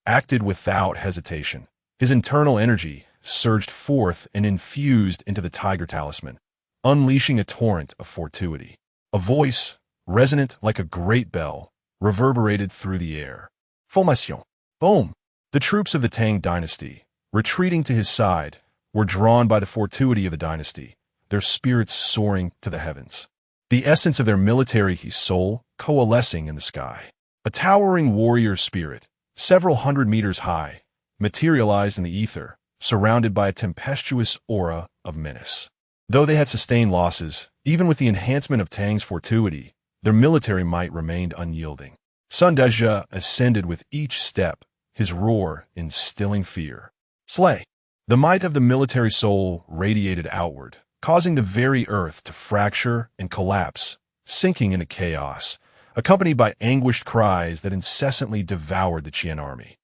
acted without hesitation. His internal energy surged forth and infused into the tiger talisman, unleashing a torrent of fortuity. A voice, resonant like a great bell, reverberated through the air. Formation. Boom! The troops of the Tang dynasty, retreating to his side, were drawn by the fortuity of the dynasty, their spirits soaring to the heavens. The essence of their military soul coalescing in the sky. A towering warrior spirit, several hundred meters high, materialized in the ether, surrounded by a tempestuous aura of menace. Though they had sustained losses, even with the enhancement of Tang's fortuity, their military might remained unyielding. Sun Deja ascended with each step, his roar instilling fear. Slay! The might of the military soul radiated outward, causing the very earth to fracture and collapse, sinking into chaos, accompanied by anguished cries that incessantly devoured the Qian army.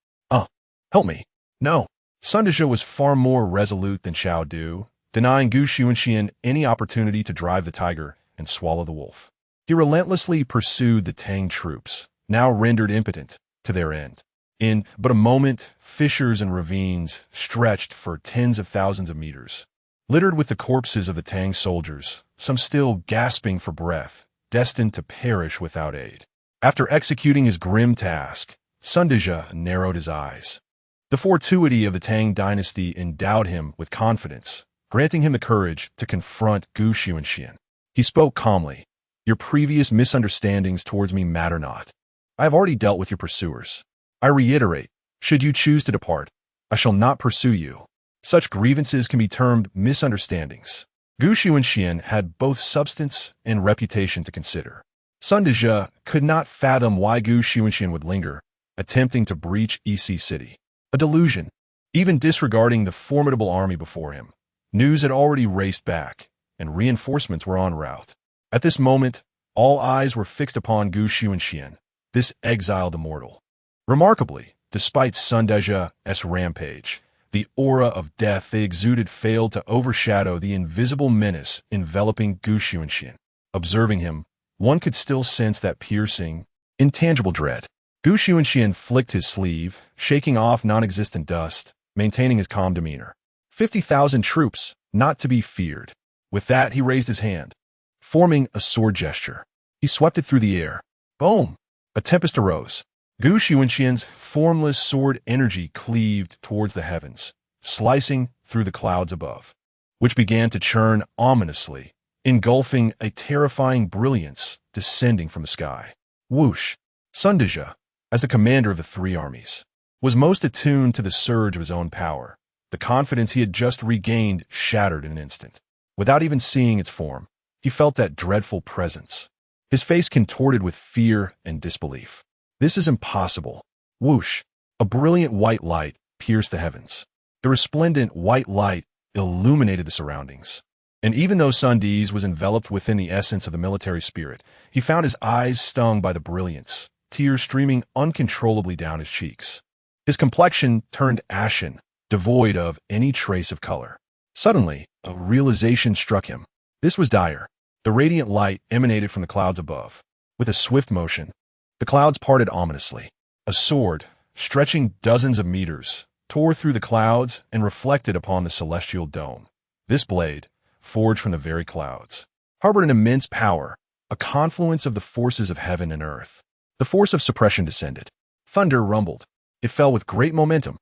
Help me. No. Sun Deja was far more resolute than Xiao Du, denying Xunxian any opportunity to drive the tiger and swallow the wolf. He relentlessly pursued the Tang troops, now rendered impotent, to their end. In but a moment, fissures and ravines stretched for tens of thousands of meters, littered with the corpses of the Tang soldiers, some still gasping for breath, destined to perish without aid. After executing his grim task, Sun Deja narrowed his eyes. The fortuity of the Tang dynasty endowed him with confidence, granting him the courage to confront Xunxian. He spoke calmly. Your previous misunderstandings towards me matter not. I have already dealt with your pursuers. I reiterate, should you choose to depart, I shall not pursue you. Such grievances can be termed misunderstandings. Xunxian had both substance and reputation to consider. Sun Deja could not fathom why Xunxian would linger, attempting to breach EC City. A delusion. Even disregarding the formidable army before him, news had already raced back, and reinforcements were en route. At this moment, all eyes were fixed upon Xunxian, this exiled immortal. Remarkably, despite Sun Deja's rampage, the aura of death they exuded failed to overshadow the invisible menace enveloping Xunxian. Observing him, one could still sense that piercing, intangible dread. Xunxian flicked his sleeve, shaking off non-existent dust, maintaining his calm demeanor. 50,000 troops, not to be feared. With that, he raised his hand, forming a sword gesture. He swept it through the air. Boom! A tempest arose. Xunxian's formless sword energy cleaved towards the heavens, slicing through the clouds above, which began to churn ominously, engulfing a terrifying brilliance descending from the sky. Whoosh! Sun Deja, as the commander of the 3 armies, was most attuned to the surge of his own power. The confidence he had just regained shattered in an instant. Without even seeing its form, he felt that dreadful presence. His face contorted with fear and disbelief. This is impossible. Whoosh! A brilliant white light pierced the heavens. The resplendent white light illuminated the surroundings. And even though Sun Dees was enveloped within the essence of the military spirit, he found his eyes stung by the brilliance, tears streaming uncontrollably down his cheeks. His complexion turned ashen, devoid of any trace of color. Suddenly, a realization struck him. This was dire. The radiant light emanated from the clouds above. With a swift motion, the clouds parted ominously. A sword, stretching dozens of meters, tore through the clouds and reflected upon the celestial dome. This blade, forged from the very clouds, harbored an immense power, a confluence of the forces of heaven and earth. The force of suppression descended. Thunder rumbled. It fell with great momentum.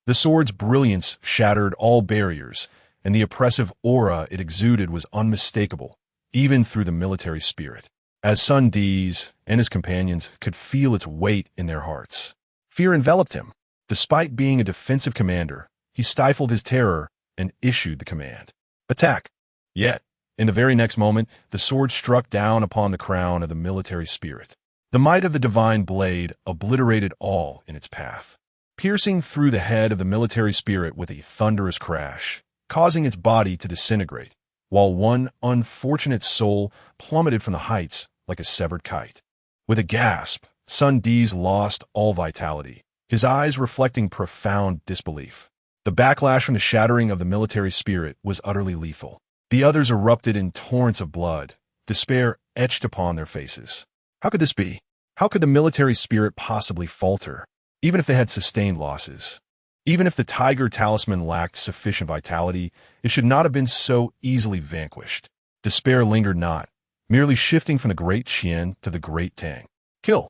The sword's brilliance shattered all barriers, and the oppressive aura it exuded was unmistakable, even through the military spirit. As Sun Dees and his companions could feel its weight in their hearts. Fear enveloped him. Despite being a defensive commander, he stifled his terror and issued the command. Attack! Yet, in the very next moment, the sword struck down upon the crown of the military spirit. The might of the divine blade obliterated all in its path, piercing through the head of the military spirit with a thunderous crash, causing its body to disintegrate, while one unfortunate soul plummeted from the heights like a severed kite. With a gasp, Sun Dees lost all vitality, his eyes reflecting profound disbelief. The backlash from the shattering of the military spirit was utterly lethal. The others erupted in torrents of blood, despair etched upon their faces. How could this be? How could the military spirit possibly falter, even if they had sustained losses? Even if the tiger talisman lacked sufficient vitality, it should not have been so easily vanquished. Despair lingered not, merely shifting from the Great Qin to the Great Tang. Kill!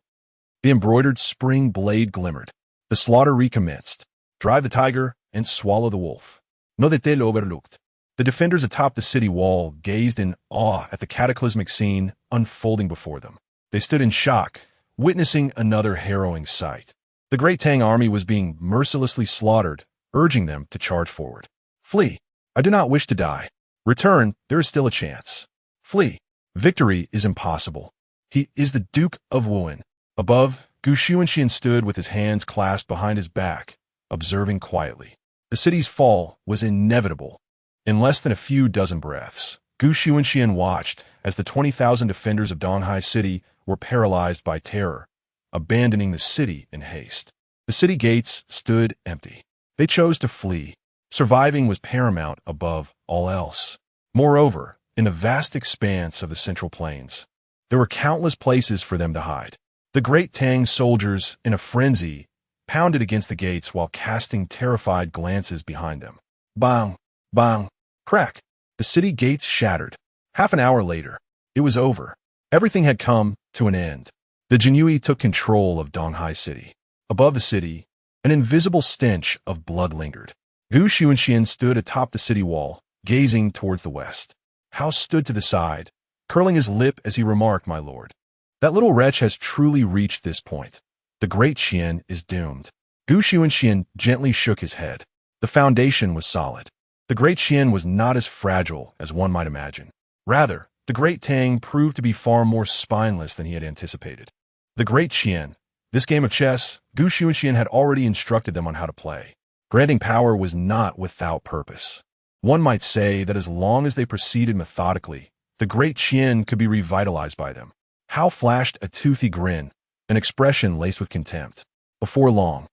The embroidered spring blade glimmered. The slaughter recommenced. Drive the tiger and swallow the wolf. No detail overlooked. The defenders atop the city wall gazed in awe at the cataclysmic scene unfolding before them. They stood in shock, witnessing another harrowing sight. The Great Tang army was being mercilessly slaughtered, urging them to charge forward. Flee! I do not wish to die. Return, there is still a chance. Flee! Victory is impossible. He is the Duke of Wu'an. Above, Xunxian stood with his hands clasped behind his back, observing quietly. The city's fall was inevitable. In less than a few dozen breaths, Xunxian watched as the 20,000 defenders of Donghai City were paralyzed by terror, abandoning the city in haste. The city gates stood empty. They chose to flee. Surviving was paramount above all else. Moreover, in the vast expanse of the Central Plains, there were countless places for them to hide. The Great Tang soldiers, in a frenzy, pounded against the gates while casting terrified glances behind them. Bang! Bang! Crack! The city gates shattered. Half an hour later, it was over. Everything had come to an end. The Zhenwu took control of Donghai City. Above the city, an invisible stench of blood lingered. Xunxian stood atop the city wall, gazing towards the west. Hao stood to the side, curling his lip as he remarked, "My lord, that little wretch has truly reached this point. The Great Qin is doomed." Xunxian gently shook his head. The foundation was solid. The Great Qin was not as fragile as one might imagine. Rather, the Great Tang proved to be far more spineless than he had anticipated. The Great Qin, this game of chess, Xunxian had already instructed them on how to play. Granting power was not without purpose. One might say that as long as they proceeded methodically, the Great Qin could be revitalized by them. Hao flashed a toothy grin, an expression laced with contempt. Before long,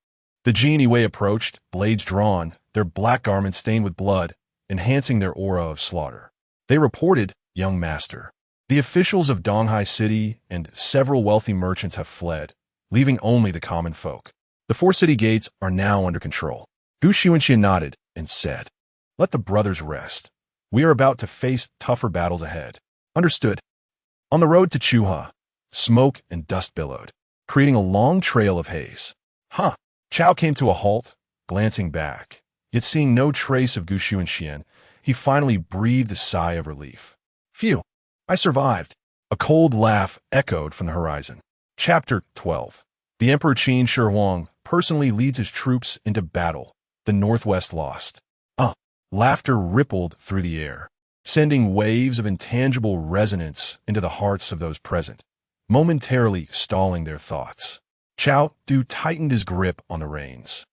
the Genie Wei approached, blades drawn, their black garments stained with blood, enhancing their aura of slaughter. They reported, "Young master, the officials of Donghai City and several wealthy merchants have fled, leaving only the common folk. The 4 city gates are now under control." Xunxian nodded and said, "Let the brothers rest. We are about to face tougher battles ahead." Understood. On the road to Chuha, smoke and dust billowed, creating a long trail of haze. Huh! Chao came to a halt, glancing back. Yet seeing no trace of Xunxian, he finally breathed a sigh of relief. Phew! I survived. A cold laugh echoed from the horizon. Chapter 12. The Emperor Qin Shi personally leads his troops into battle. The Northwest lost. Laughter rippled through the air, sending waves of intangible resonance into the hearts of those present, momentarily stalling their thoughts. Chao Du tightened his grip on the reins,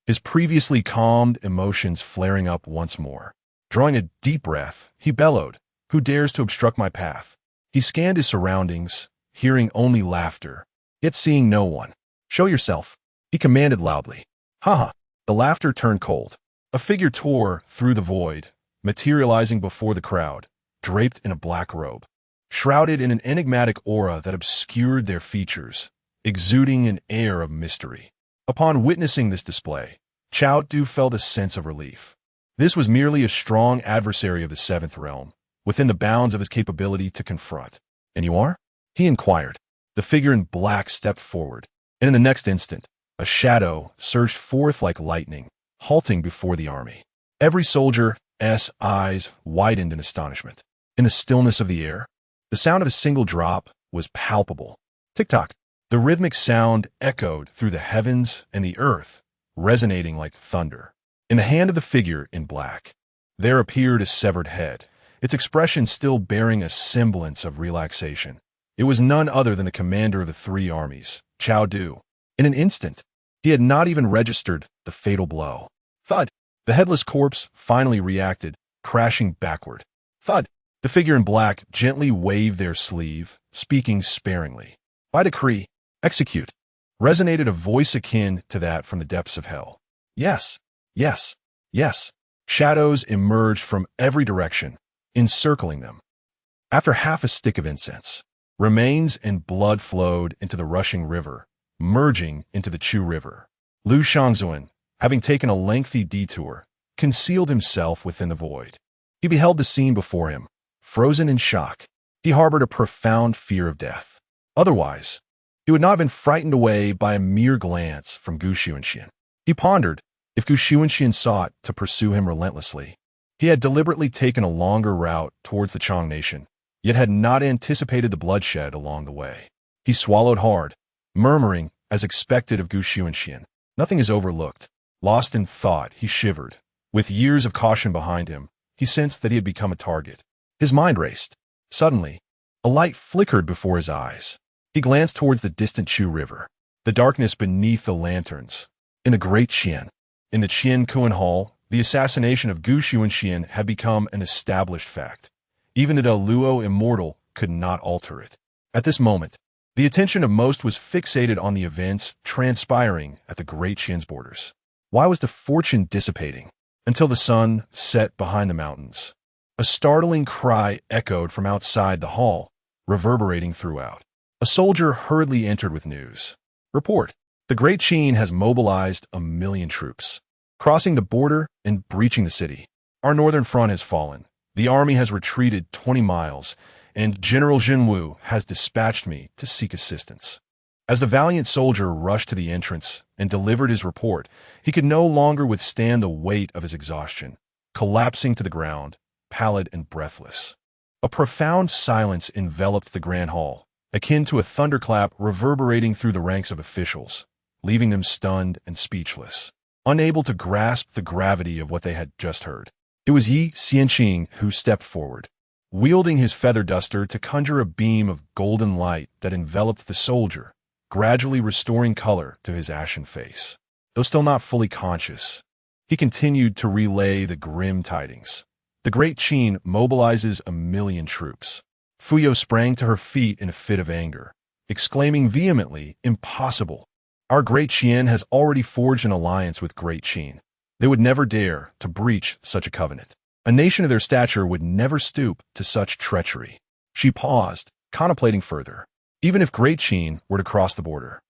his previously calmed emotions flaring up once more. Drawing a deep breath, he bellowed, "Who dares to obstruct my path?" He scanned his surroundings, hearing only laughter, yet seeing no one. "Show yourself," he commanded loudly. Haha. The laughter turned cold. A figure tore through the void, materializing before the crowd, draped in a black robe, shrouded in an enigmatic aura that obscured their features, exuding an air of mystery. Upon witnessing this display, Chayan Sect felt a sense of relief. This was merely a strong adversary of the seventh realm, within the bounds of his capability to confront. "And you are?" he inquired. The figure in black stepped forward, and in the next instant, a shadow surged forth like lightning, halting before the army. Every soldier's eyes widened in astonishment. In the stillness of the air, the sound of a single drop was palpable. Tick-tock. The rhythmic sound echoed through the heavens and the earth, resonating like thunder. In the hand of the figure in black, there appeared a severed head, its expression still bearing a semblance of relaxation. It was none other than the commander of the three armies, Chayan Sect. In an instant, he had not even registered the fatal blow. Thud! The headless corpse finally reacted, crashing backward. Thud! The figure in black gently waved their sleeve, speaking sparingly. "By decree, execute," resonated a voice akin to that from the depths of hell. Yes, yes, yes. Shadows emerged from every direction, encircling them. After half a stick of incense, remains and blood flowed into the rushing river, merging into the Chu River. Xunxian, having taken a lengthy detour, concealed himself within the void. He beheld the scene before him, frozen in shock. He harbored a profound fear of death. Otherwise, he would not have been frightened away by a mere glance from Xunxian. He pondered if Xunxian sought to pursue him relentlessly. He had deliberately taken a longer route towards the Chong nation, yet had not anticipated the bloodshed along the way. He swallowed hard, murmuring, as expected of Xunxian, "Nothing is overlooked." Lost in thought, he shivered. With years of caution behind him, he sensed that he had become a target. His mind raced. Suddenly, a light flickered before his eyes. He glanced towards the distant Chu River, the darkness beneath the lanterns. In the Great Qin, in the Qian Hall, the assassination of Xunxian had become an established fact. Even the Luo immortal could not alter it. At this moment, the attention of most was fixated on the events transpiring at the Great Qin's borders. Why was the fortune dissipating? Until the sun set behind the mountains. A startling cry echoed from outside the hall, reverberating throughout. A soldier hurriedly entered with news. "Report. The Great Qin has mobilized 1,000,000 troops, crossing the border and breaching the city. Our northern front has fallen. The army has retreated 20 miles, and General Zhenwu has dispatched me to seek assistance." As the valiant soldier rushed to the entrance and delivered his report, he could no longer withstand the weight of his exhaustion, collapsing to the ground, pallid and breathless. A profound silence enveloped the grand hall, akin to a thunderclap reverberating through the ranks of officials, leaving them stunned and speechless, unable to grasp the gravity of what they had just heard. It was Yi Xianqing who stepped forward, wielding his feather duster to conjure a beam of golden light that enveloped the soldier, gradually restoring color to his ashen face. Though still not fully conscious, he continued to relay the grim tidings. "The Great Qin mobilizes 1,000,000 troops." Fuyo sprang to her feet in a fit of anger, exclaiming vehemently, "Impossible! Our Great Qin has already forged an alliance with Great Qin. They would never dare to breach such a covenant. A nation of their stature would never stoop to such treachery." She paused, contemplating further. "Even if Great Qin were to cross the border,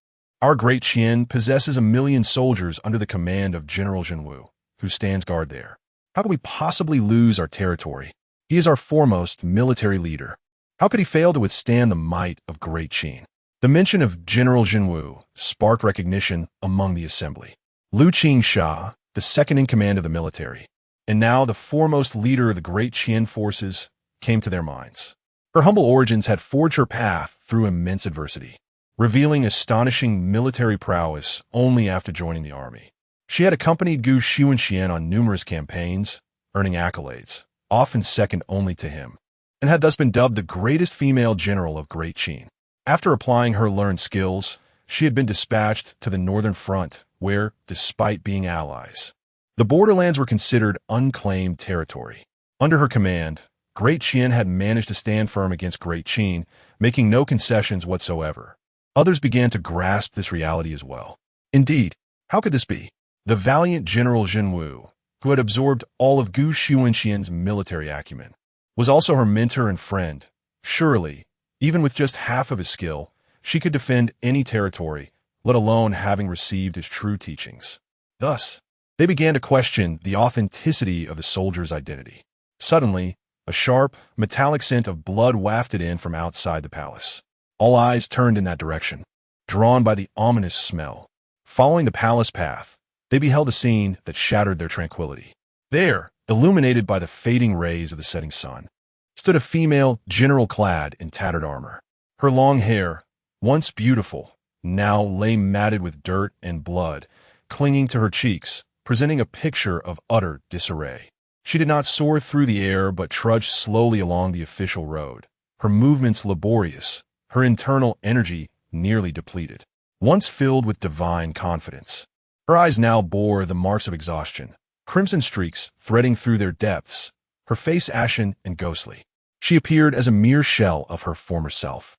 our Great Qin possesses 1,000,000 soldiers under the command of General Zhenwu, who stands guard there. How could we possibly lose our territory? He is our foremost military leader. How could he fail to withstand the might of Great Qin?" The mention of General Zhenwu sparked recognition among the assembly. Lu Qingsha, the second in command of the military, and now the foremost leader of the Great Qin forces, came to their minds. Her humble origins had forged her path through immense adversity, revealing astonishing military prowess only after joining the army. She had accompanied Xunxian on numerous campaigns, earning accolades, often second only to him, and had thus been dubbed the greatest female general of Great Qin. After applying her learned skills, she had been dispatched to the northern front, where, despite being allies, the borderlands were considered unclaimed territory. Under her command, Great Qin had managed to stand firm against Great Qin, making no concessions whatsoever. Others began to grasp this reality as well. Indeed, how could this be? The valiant General Zhenwu, who had absorbed all of Xunxian's military acumen, was also her mentor and friend. Surely, even with just half of his skill, she could defend any territory, let alone having received his true teachings. Thus, they began to question the authenticity of the soldier's identity. Suddenly, a sharp, metallic scent of blood wafted in from outside the palace. All eyes turned in that direction, drawn by the ominous smell. Following the palace path, they beheld a scene that shattered their tranquility. There, illuminated by the fading rays of the setting sun, stood a female general clad in tattered armor. Her long hair, once beautiful, now lay matted with dirt and blood, clinging to her cheeks, presenting a picture of utter disarray. She did not soar through the air but trudged slowly along the official road, her movements laborious, her internal energy nearly depleted. Once filled with divine confidence, her eyes now bore the marks of exhaustion, crimson streaks threading through their depths, her face ashen and ghostly. She appeared as a mere shell of her former self.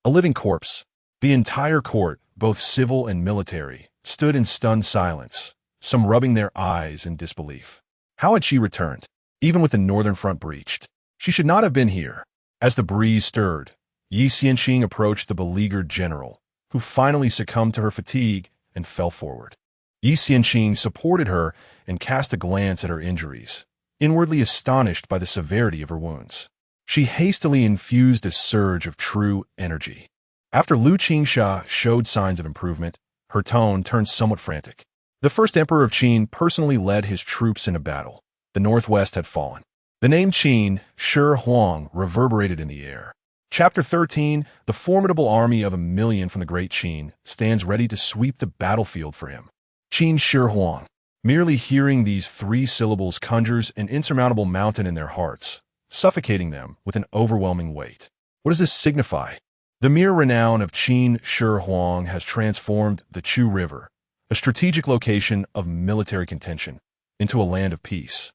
A living corpse. The entire court, both civil and military, stood in stunned silence, some rubbing their eyes in disbelief. How had she returned, even with the northern front breached? She should not have been here. As the breeze stirred, Yi Xianqing approached the beleaguered general, who finally succumbed to her fatigue and fell forward. Yi Xianqing supported her and cast a glance at her injuries, inwardly astonished by the severity of her wounds. She hastily infused a surge of true energy. After Lu Qingsha showed signs of improvement, her tone turned somewhat frantic. The first emperor of Qin personally led his troops into battle. The northwest had fallen. The name Qin, Shi Huang, reverberated in the air. Chapter 13, the formidable army of 1,000,000 from the Great Qin stands ready to sweep the battlefield for him. Qin Shi Huang. Merely hearing these 3 syllables conjures an insurmountable mountain in their hearts, suffocating them with an overwhelming weight. What does this signify? The mere renown of Qin Shi Huang has transformed the Chu River, a strategic location of military contention, into a land of peace,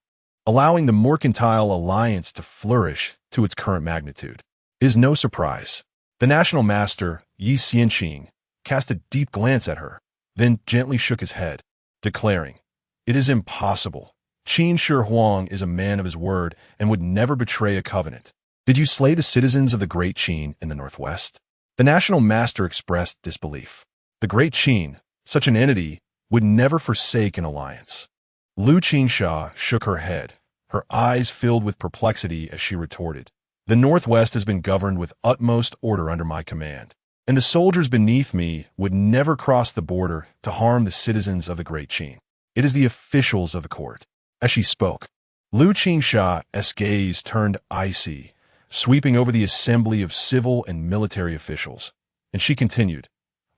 allowing the mercantile alliance to flourish to its current magnitude. It is no surprise. The national master, Yi Xianqing, cast a deep glance at her, then gently shook his head, declaring, "It is impossible. Qin Shi Huang is a man of his word and would never betray a covenant. Did you slay the citizens of the Great Qin in the northwest?" The national master expressed disbelief. The Great Qin, such an entity, would never forsake an alliance. Lu Qingsha shook her head, her eyes filled with perplexity as she retorted, "The northwest has been governed with utmost order under my command, and the soldiers beneath me would never cross the border to harm the citizens of the Great Qin. It is the officials of the court." As she spoke, Lu Qingsha's gaze turned icy, sweeping over the assembly of civil and military officials, and she continued,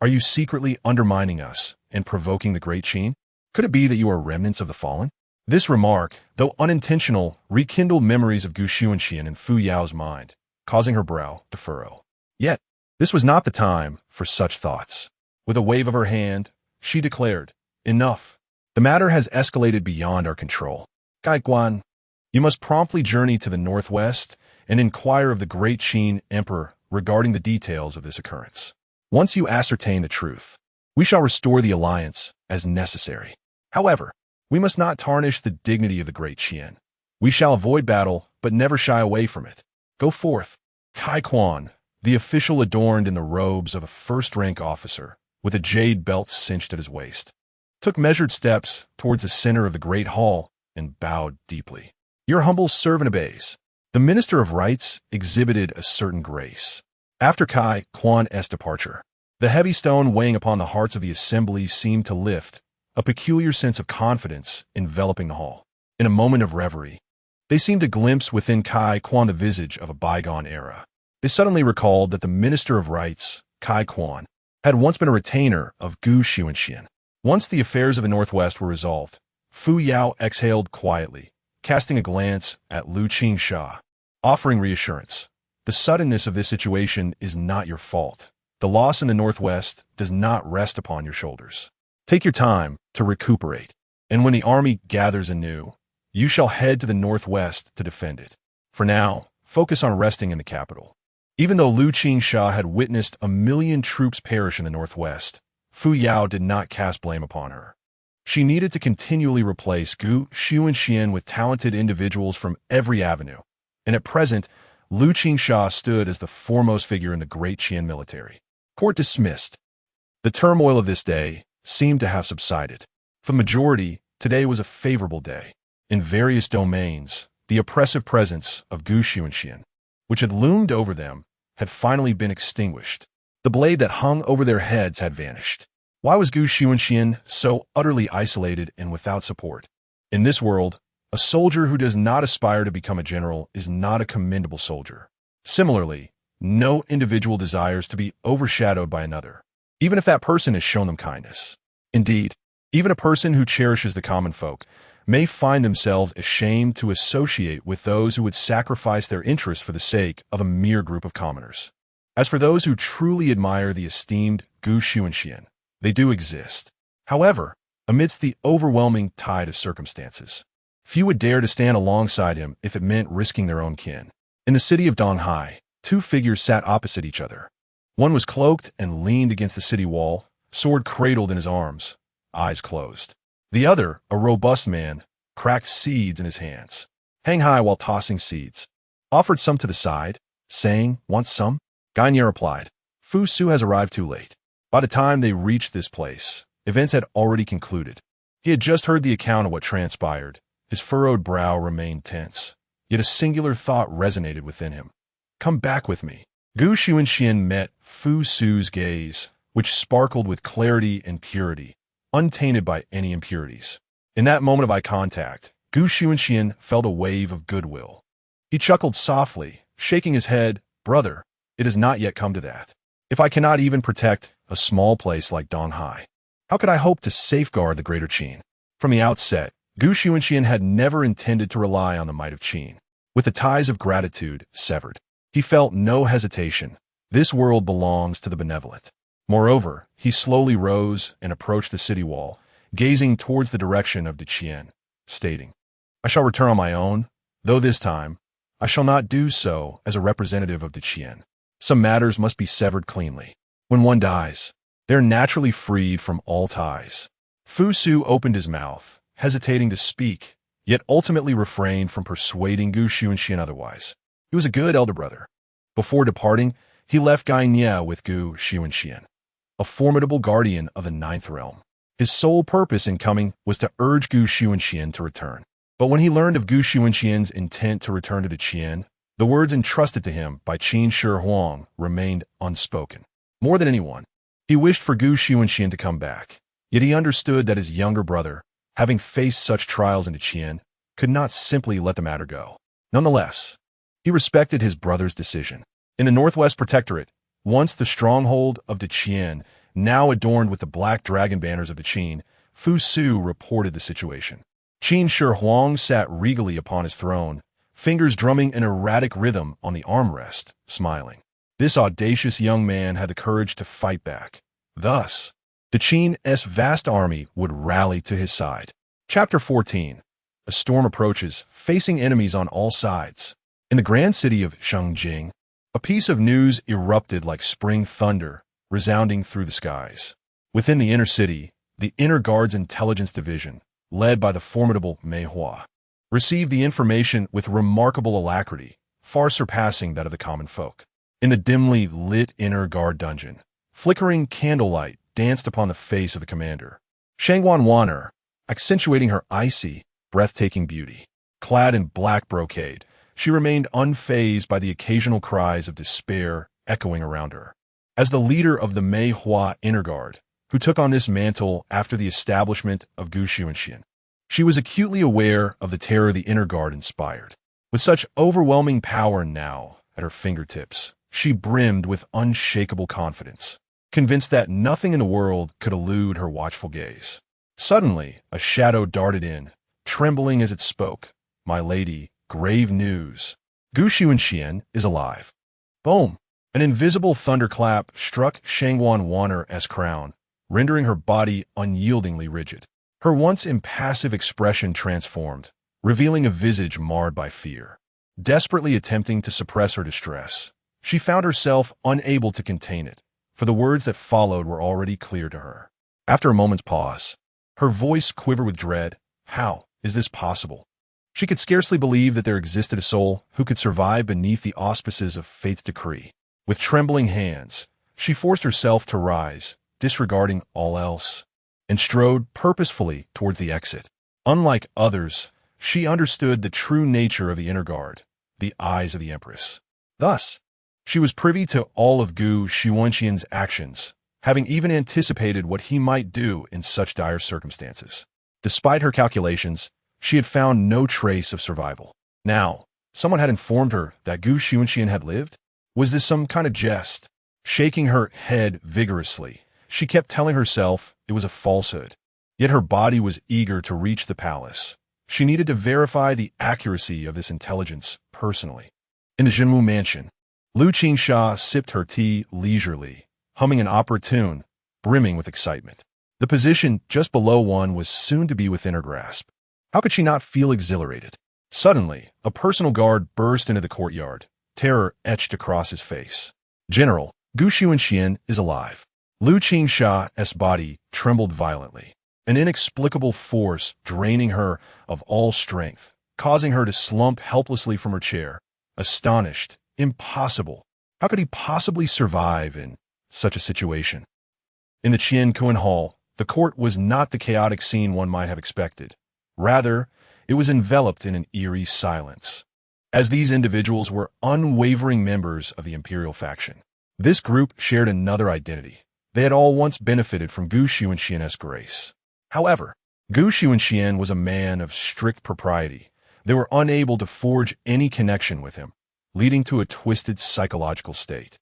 "Are you secretly undermining us and provoking the Great Qin? Could it be that you are remnants of the fallen?" This remark, though unintentional, rekindled memories of Xunxian in Fu Yao's mind, causing her brow to furrow. Yet, this was not the time for such thoughts. With a wave of her hand, she declared, "Enough. The matter has escalated beyond our control. Gaiguan, you must promptly journey to the northwest and inquire of the Great Qin Emperor regarding the details of this occurrence. Once you ascertain the truth, we shall restore the alliance as necessary. However, we must not tarnish the dignity of the Great Qin. We shall avoid battle, but never shy away from it. Go forth." Kai Quan, the official adorned in the robes of a first-rank officer, with a jade belt cinched at his waist, took measured steps towards the center of the great hall and bowed deeply. "Your humble servant obeys." The Minister of Rites exhibited a certain grace. After Kai Quan's departure, the heavy stone weighing upon the hearts of the assembly seemed to lift, a peculiar sense of confidence enveloping the hall. In a moment of reverie, they seemed to glimpse within Kai Quan the visage of a bygone era. They suddenly recalled that the Minister of Rites, Kai Quan, had once been a retainer of Xunxian. Once the affairs of the Northwest were resolved, Fu Yao exhaled quietly, casting a glance at Lu Qingsha, offering reassurance. "The suddenness of this situation is not your fault. The loss in the Northwest does not rest upon your shoulders. Take your time to recuperate, and when the army gathers anew, you shall head to the Northwest to defend it. For now, focus on resting in the capital." Even though Lu Qingsha had witnessed 1,000,000 troops perish in the Northwest, Fu Yao did not cast blame upon her. She needed to continually replace Xunxian with talented individuals from every avenue, and at present, Lu Qingsha stood as the foremost figure in the Great Qin military. Court dismissed. The turmoil of this day seemed to have subsided. For the majority, today was a favorable day. In various domains, the oppressive presence of Xunxian, which had loomed over them, had finally been extinguished. The blade that hung over their heads had vanished. Why was Xunxian so utterly isolated and without support? In this world, a soldier who does not aspire to become a general is not a commendable soldier. Similarly, no individual desires to be overshadowed by another, even if that person has shown them kindness. Indeed, even a person who cherishes the common folk may find themselves ashamed to associate with those who would sacrifice their interests for the sake of a mere group of commoners. As for those who truly admire the esteemed Xunxian, they do exist. However, amidst the overwhelming tide of circumstances, few would dare to stand alongside him if it meant risking their own kin. In the city of Donghai, two figures sat opposite each other. One was cloaked and leaned against the city wall, sword cradled in his arms, eyes closed. The other, a robust man, cracked seeds in his hands, hang high while tossing seeds, offered some to the side, saying, "Want some?" Gagne replied, "Fu Su has arrived too late." By the time they reached this place, events had already concluded. He had just heard the account of what transpired. His furrowed brow remained tense, yet a singular thought resonated within him. "Come back with me." Xunxian met Fu Su's gaze, which sparkled with clarity and purity, untainted by any impurities. In that moment of eye contact, Xunxian felt a wave of goodwill. He chuckled softly, shaking his head, "Brother, it has not yet come to that. If I cannot even protect a small place like Donghai, how could I hope to safeguard the Greater Qin?" From the outset, Xunxian had never intended to rely on the might of Qin. With the ties of gratitude severed, he felt no hesitation. This world belongs to the benevolent. Moreover, he slowly rose and approached the city wall, gazing towards the direction of Qian, stating, "I shall return on my own, though this time, I shall not do so as a representative of Qian. Some matters must be severed cleanly. When one dies, they are naturally freed from all ties." Fu Su opened his mouth, hesitating to speak, yet ultimately refrained from persuading Xunxian otherwise. He was a good elder brother. Before departing, he left Gagne with Xunxian, a formidable guardian of the Ninth Realm. His sole purpose in coming was to urge Xunxian to return. But when he learned of Xunxian's intent to return to Qian, the words entrusted to him by Qin Shi Huang remained unspoken. More than anyone, he wished for Xunxian to come back, yet he understood that his younger brother, having faced such trials in Qian, could not simply let the matter go. Nonetheless, he respected his brother's decision. In the Northwest Protectorate, once the stronghold of Qian, now adorned with the black dragon banners of Qin, Fu Su reported the situation. Qin Shi Huang sat regally upon his throne, fingers drumming an erratic rhythm on the armrest, smiling. This audacious young man had the courage to fight back. Thus, Qin's vast army would rally to his side. Chapter 14. A storm approaches, facing enemies on all sides. In the grand city of Shengling, a piece of news erupted like spring thunder, resounding through the skies. Within the inner city, the Inner Guard's intelligence division, led by the formidable Mei Hua, received the information with remarkable alacrity, far surpassing that of the common folk. In the dimly lit Inner Guard dungeon, flickering candlelight danced upon the face of the commander. Shengwan Wanner, accentuating her icy, breathtaking beauty. Clad in black brocade, she remained unfazed by the occasional cries of despair echoing around her. As the leader of the Mei Hua Inner Guard, who took on this mantle after the establishment of Xunxian, she was acutely aware of the terror the Inner Guard inspired. With such overwhelming power now at her fingertips, she brimmed with unshakable confidence, convinced that nothing in the world could elude her watchful gaze. Suddenly, a shadow darted in, trembling as it spoke. "My lady, grave news. Xunxian is alive." Boom! An invisible thunderclap struck Shengwan Wanner's crown, rendering her body unyieldingly rigid. Her once impassive expression transformed, revealing a visage marred by fear. Desperately attempting to suppress her distress, she found herself unable to contain it, for the words that followed were already clear to her. After a moment's pause, Her voice quivered with dread. How is this possible? She could scarcely believe that there existed a soul who could survive beneath the auspices of fate's decree. With trembling hands, she forced herself to rise, disregarding all else, and strode purposefully towards the exit. Unlike others, she understood the true nature of the inner guard, the eyes of the Empress. Thus, she was privy to all of Gu Xunxian's actions, having even anticipated what he might do in such dire circumstances. Despite her calculations, she had found no trace of survival. Now, someone had informed her that Gu Xunxian had lived? Was this some kind of jest? Shaking her head vigorously, she kept telling herself it was a falsehood. Yet her body was eager to reach the palace. She needed to verify the accuracy of this intelligence personally. In the Zhenwu mansion, Lu Qingsha sipped her tea leisurely, humming an opera tune, brimming with excitement. The position just below one was soon to be within her grasp. How could she not feel exhilarated? Suddenly, a personal guard burst into the courtyard, terror etched across his face. "General, Gu Xunxian is alive." Lu Qingsha's body trembled violently, an inexplicable force draining her of all strength, causing her to slump helplessly from her chair. Astonished, impossible. How could he possibly survive in such a situation? In the Qian Hall, the court was not the chaotic scene one might have expected. Rather, it was enveloped in an eerie silence, as these individuals were unwavering members of the imperial faction. This group shared another identity. They had all once benefited from Gu Xunxian's grace. However, Gu Xunxian was a man of strict propriety. They were unable to forge any connection with him, leading to a twisted psychological state.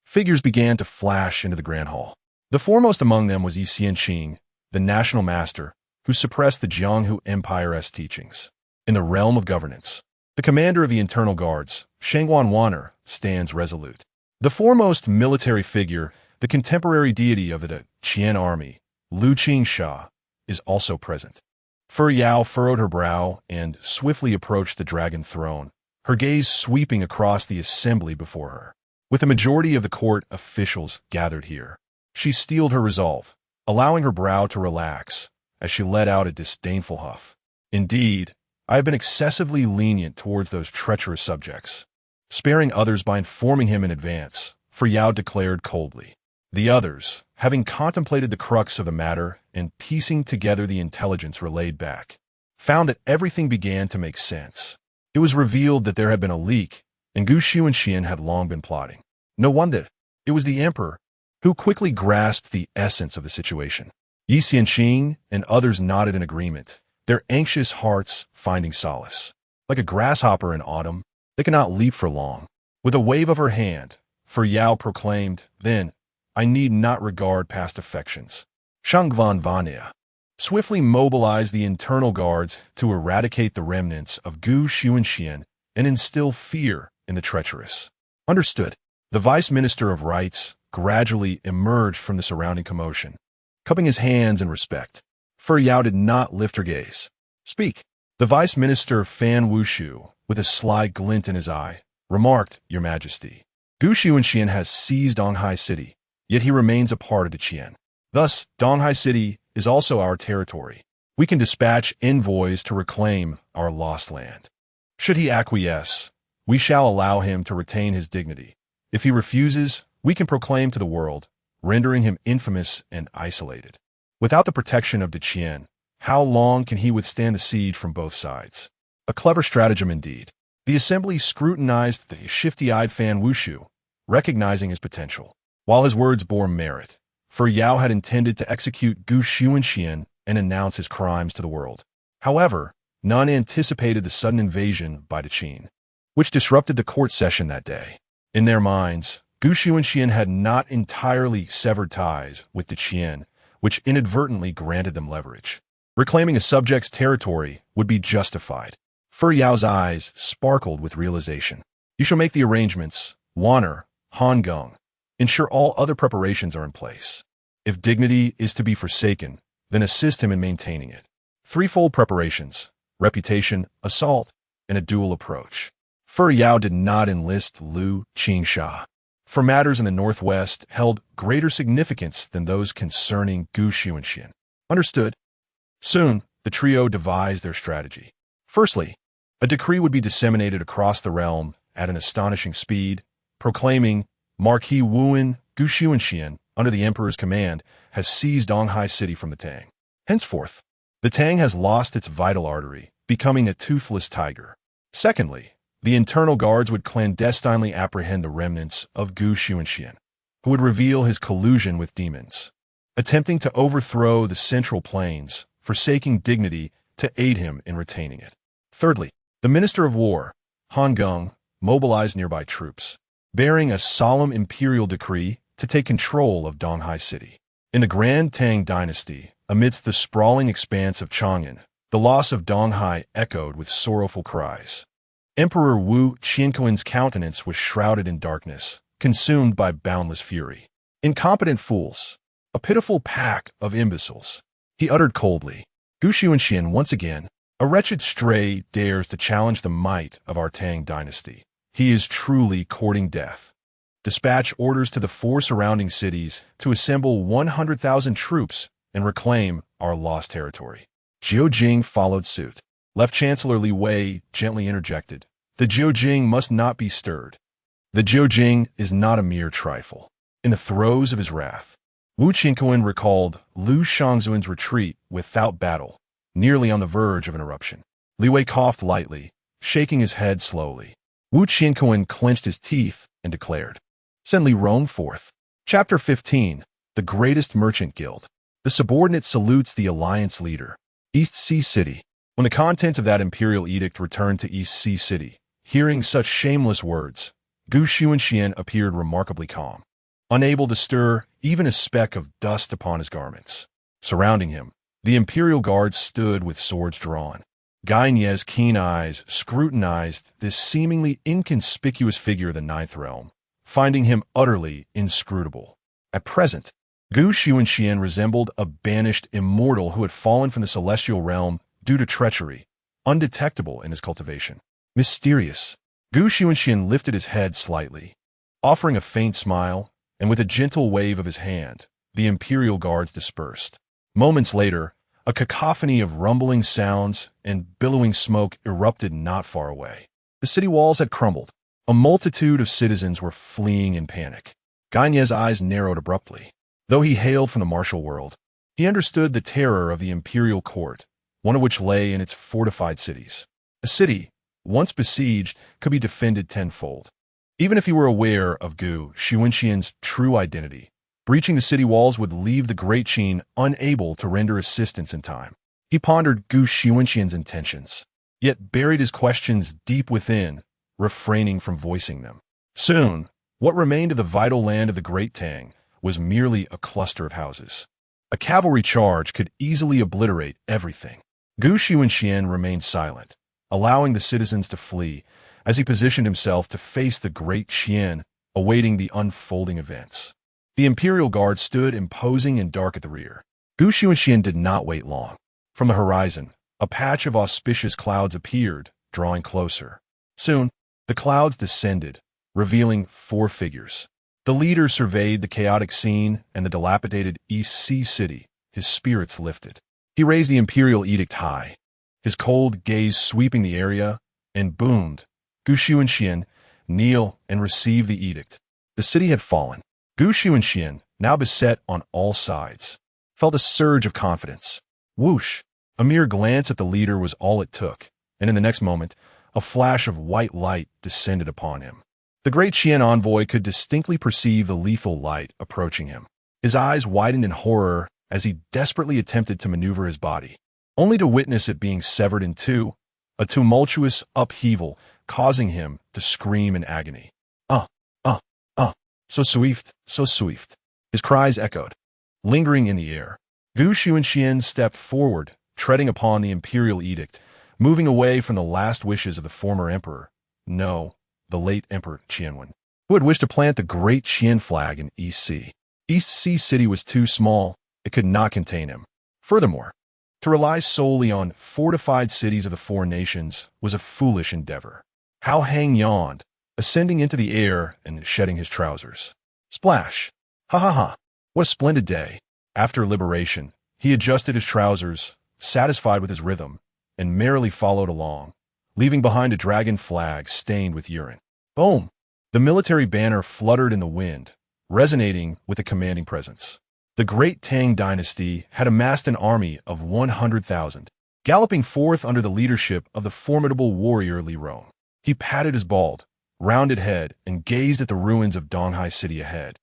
Figures began to flash into the Grand Hall. The foremost among them was Yi Xianqing, the national master, who suppressed the Jianghu Empire's teachings. In the realm of governance, the commander of the internal guards, Shengling, stands resolute. The foremost military figure, the contemporary deity of the Qian army, Lu Qingsha, is also present. Fu Yao furrowed her brow and swiftly approached the dragon throne, her gaze sweeping across the assembly before her. With the majority of the court officials gathered here, she steeled her resolve, allowing her brow to relax as she let out a disdainful huff. "Indeed, I have been excessively lenient towards those treacherous subjects, sparing others by informing him in advance," Fu Yao declared coldly. The others, having contemplated the crux of the matter and piecing together the intelligence relayed back, found that everything began to make sense. It was revealed that there had been a leak, and Gu Xunxian had long been plotting. No wonder. It was the emperor who quickly grasped the essence of the situation. Yi Xianqing and others nodded in agreement, their anxious hearts finding solace. Like a grasshopper in autumn, they cannot leap for long. With a wave of her hand, Fu Yao proclaimed, "Then, I need not regard past affections." Shangvan Vania swiftly mobilized the internal guards to eradicate the remnants of Gu Xunxian and instill fear in the treacherous. Understood. The vice minister of rights gradually emerged from the surrounding commotion, cupping his hands in respect. Fu Yao did not lift her gaze. "Speak." The vice minister Fan Wushu, with a sly glint in his eye, remarked, "Your Majesty, Gu Xunxian has seized Donghai City, yet he remains a part of the Qian. Thus, Donghai City is also our territory. We can dispatch envoys to reclaim our lost land. Should he acquiesce, we shall allow him to retain his dignity. If he refuses, we can proclaim to the world, rendering him infamous and isolated. Without the protection of the Qian, how long can he withstand the siege from both sides?" A clever stratagem indeed. The assembly scrutinized the shifty-eyed Fan Wushu, recognizing his potential. While his words bore merit, Fu Yao had intended to execute Gu Xunxian and announce his crimes to the world. However, none anticipated the sudden invasion by the Qin, which disrupted the court session that day. In their minds, Gu Xunxian had not entirely severed ties with the Qian, which inadvertently granted them leverage. Reclaiming a subject's territory would be justified. Fu Yao's eyes sparkled with realization. "You shall make the arrangements, Wanner, Han Geng. Ensure all other preparations are in place. If dignity is to be forsaken, then assist him in maintaining it. Threefold preparations: reputation, assault, and a dual approach." Fu Yao did not enlist Lu Qingsha, for matters in the northwest held greater significance than those concerning Gu Xunxian. Understood. Soon, the trio devised their strategy. Firstly, a decree would be disseminated across the realm at an astonishing speed, proclaiming Marquis Wu'an Xunxian, under the emperor's command, has seized Donghai City from the Tang. Henceforth, the Tang has lost its vital artery, becoming a toothless tiger. Secondly, the internal guards would clandestinely apprehend the remnants of Xunxian, who would reveal his collusion with demons, attempting to overthrow the central plains, forsaking dignity to aid him in retaining it. Thirdly, the Minister of War, Han Geng, mobilized nearby troops, bearing a solemn imperial decree to take control of Donghai City. In the Grand Tang dynasty, amidst the sprawling expanse of Chang'an, the loss of Donghai echoed with sorrowful cries. Emperor Wu Qianquan's countenance was shrouded in darkness, consumed by boundless fury. Incompetent fools, a pitiful pack of imbeciles, he uttered coldly. Xunxian once again, a wretched stray, dares to challenge the might of our Tang dynasty. He is truly courting death. Dispatch orders to the 4 surrounding cities to assemble 100,000 troops and reclaim our lost territory. Jiujing followed suit. Left Chancellor Li Wei gently interjected. The Jiujing must not be stirred. The Jiujing is not a mere trifle. In the throes of his wrath, Wu Qinquan recalled Lu Shangzuan's retreat without battle, nearly on the verge of an eruption. Li Wei coughed lightly, shaking his head slowly. Wu Qinquan clenched his teeth and declared, "Send Li Rong forth." Chapter 15. The Greatest Merchant Guild. The subordinate salutes the alliance leader. East Sea City. When the contents of that imperial edict returned to East Sea City, hearing such shameless words, Xunxian appeared remarkably calm, unable to stir even a speck of dust upon his garments. Surrounding him, the imperial guards stood with swords drawn. Gaine's keen eyes scrutinized this seemingly inconspicuous figure of the Ninth Realm, finding him utterly inscrutable. At present, Xunxian resembled a banished immortal who had fallen from the celestial realm due to treachery, undetectable in his cultivation. Mysterious. Xunxian lifted his head slightly, offering a faint smile, and with a gentle wave of his hand, the imperial guards dispersed. Moments later, a cacophony of rumbling sounds and billowing smoke erupted not far away. The city walls had crumbled. A multitude of citizens were fleeing in panic. Gaine's eyes narrowed abruptly. Though he hailed from the martial world, he understood the terror of the imperial court, one of which lay in its fortified cities. A city, once besieged, could be defended tenfold. Even if he were aware of Xunxian's true identity, breaching the city walls would leave the Great Qin unable to render assistance in time. He pondered Xunxian's intentions, yet buried his questions deep within, refraining from voicing them. Soon, what remained of the vital land of the Great Tang was merely a cluster of houses. A cavalry charge could easily obliterate everything. Xunxian remained silent, allowing the citizens to flee as he positioned himself to face the Great Qin, awaiting the unfolding events. The imperial guard stood imposing and dark at the rear. Xunxian did not wait long. From the horizon, a patch of auspicious clouds appeared, drawing closer. Soon, the clouds descended, revealing 4 figures. The leader surveyed the chaotic scene and the dilapidated East Sea City, his spirits lifted. He raised the imperial edict high, his cold gaze sweeping the area, and boomed, "Xunxian, kneel and receive the edict." The city had fallen. Xunxian, now beset on all sides, felt a surge of confidence. Whoosh! A mere glance at the leader was all it took, and in the next moment, a flash of white light descended upon him. The Great Qin envoy could distinctly perceive the lethal light approaching him. His eyes widened in horror as he desperately attempted to maneuver his body, only to witness it being severed in two, a tumultuous upheaval causing him to scream in agony. So swift, so swift. His cries echoed, lingering in the air. Xunxian stepped forward, treading upon the imperial edict, moving away from the last wishes of the former emperor. No, the late Emperor Qianwen, who had wished to plant the Great Qin flag in East Sea. East Sea City was too small, it could not contain him. Furthermore, to rely solely on fortified cities of the 4 nations was a foolish endeavor. Hao Hang yawned, ascending into the air and shedding his trousers. Splash! Ha ha ha! What a splendid day! After liberation, he adjusted his trousers, satisfied with his rhythm, and merrily followed along, leaving behind a dragon flag stained with urine. Boom! The military banner fluttered in the wind, resonating with a commanding presence. The Great Tang dynasty had amassed an army of 100,000, galloping forth under the leadership of the formidable warrior Li Rong. He patted his bald, rounded head and gazed at the ruins of Donghai City ahead,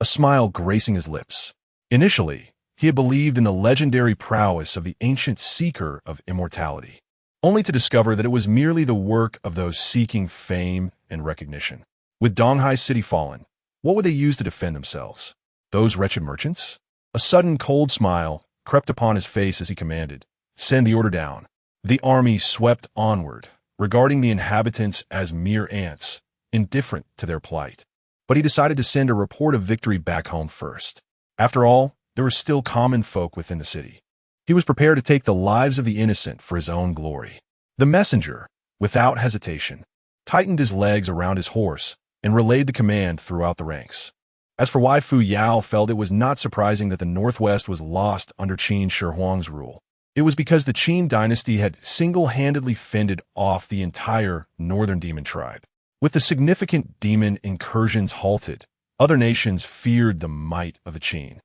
a smile gracing his lips. Initially, he had believed in the legendary prowess of the ancient seeker of immortality, only to discover that it was merely the work of those seeking fame and recognition. With Donghai City fallen, what would they use to defend themselves? Those wretched merchants? A sudden cold smile crept upon his face as he commanded, "Send the order down." The army swept onward, regarding the inhabitants as mere ants, indifferent to their plight. But he decided to send a report of victory back home first. After all, there were still common folk within the city. He was prepared to take the lives of the innocent for his own glory. The messenger, without hesitation, tightened his legs around his horse and relayed the command throughout the ranks. As for Wai Fu Yao, felt it was not surprising that the Northwest was lost under Qin Shi Huang's rule. It was because the Qin dynasty had single-handedly fended off the entire northern demon tribe. With the significant demon incursions halted, other nations feared the might of the Qin,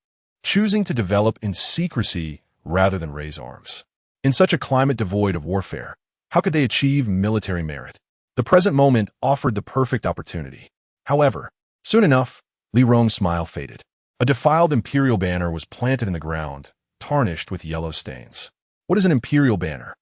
choosing to develop in secrecy rather than raise arms. In such a climate devoid of warfare, how could they achieve military merit? The present moment offered the perfect opportunity. However, soon enough, Li Rong's smile faded. A defiled imperial banner was planted in the ground, tarnished with yellow stains. What is an imperial banner?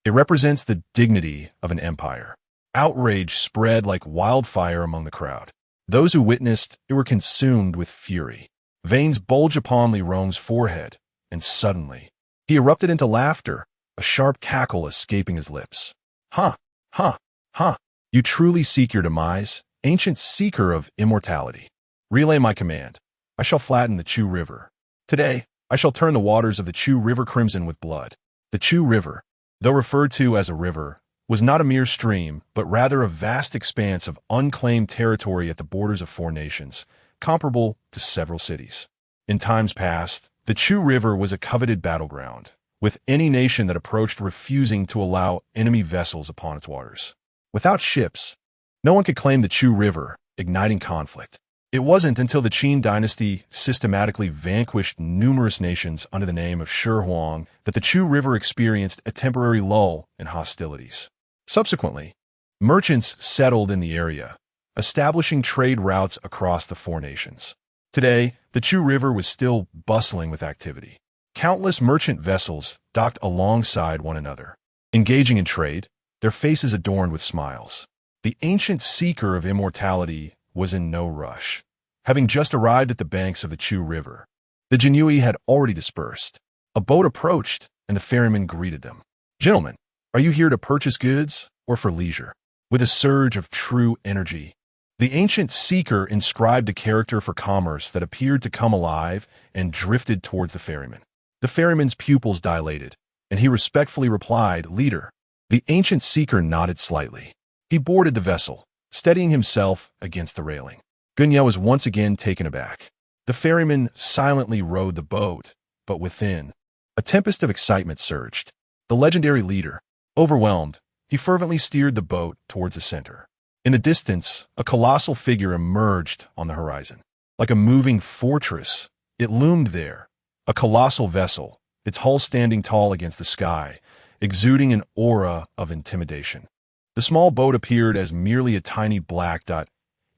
It represents the dignity of an empire. Outrage spread like wildfire among the crowd. Those who witnessed it were consumed with fury. Veins bulged upon Li Rong's forehead, and suddenly, he erupted into laughter, a sharp cackle escaping his lips. "Ha! Ha! Ha! You truly seek your demise, ancient seeker of immortality. Relay my command. I shall flatten the Chu River. Today, I shall turn the waters of the Chu River crimson with blood." The Chu River, though referred to as a river, was not a mere stream, but rather a vast expanse of unclaimed territory at the borders of 4 nations, comparable to several cities. In times past, the Chu River was a coveted battleground, with any nation that approached refusing to allow enemy vessels upon its waters. Without ships, no one could claim the Chu River, igniting conflict. It wasn't until the Qin dynasty systematically vanquished numerous nations under the name of Shi Huang that the Chu River experienced a temporary lull in hostilities. Subsequently, merchants settled in the area, establishing trade routes across the 4 nations. Today, the Chu River was still bustling with activity. Countless merchant vessels docked alongside one another, engaging in trade, their faces adorned with smiles. The ancient seeker of immortality was in no rush. Having just arrived at the banks of the Chu River, the Zhenwu had already dispersed. A boat approached, and the ferryman greeted them. "Gentlemen, are you here to purchase goods or for leisure?" With a surge of true energy, the ancient seeker inscribed a character for commerce that appeared to come alive and drifted towards the ferryman. The ferryman's pupils dilated, and he respectfully replied, "Leader." The ancient seeker nodded slightly. He boarded the vessel, steadying himself against the railing. Gunya was once again taken aback. The ferryman silently rowed the boat, but within, a tempest of excitement surged. The legendary leader, overwhelmed, he fervently steered the boat towards the center. In the distance, a colossal figure emerged on the horizon. Like a moving fortress, it loomed there, a colossal vessel, its hull standing tall against the sky, exuding an aura of intimidation. The small boat appeared as merely a tiny black dot,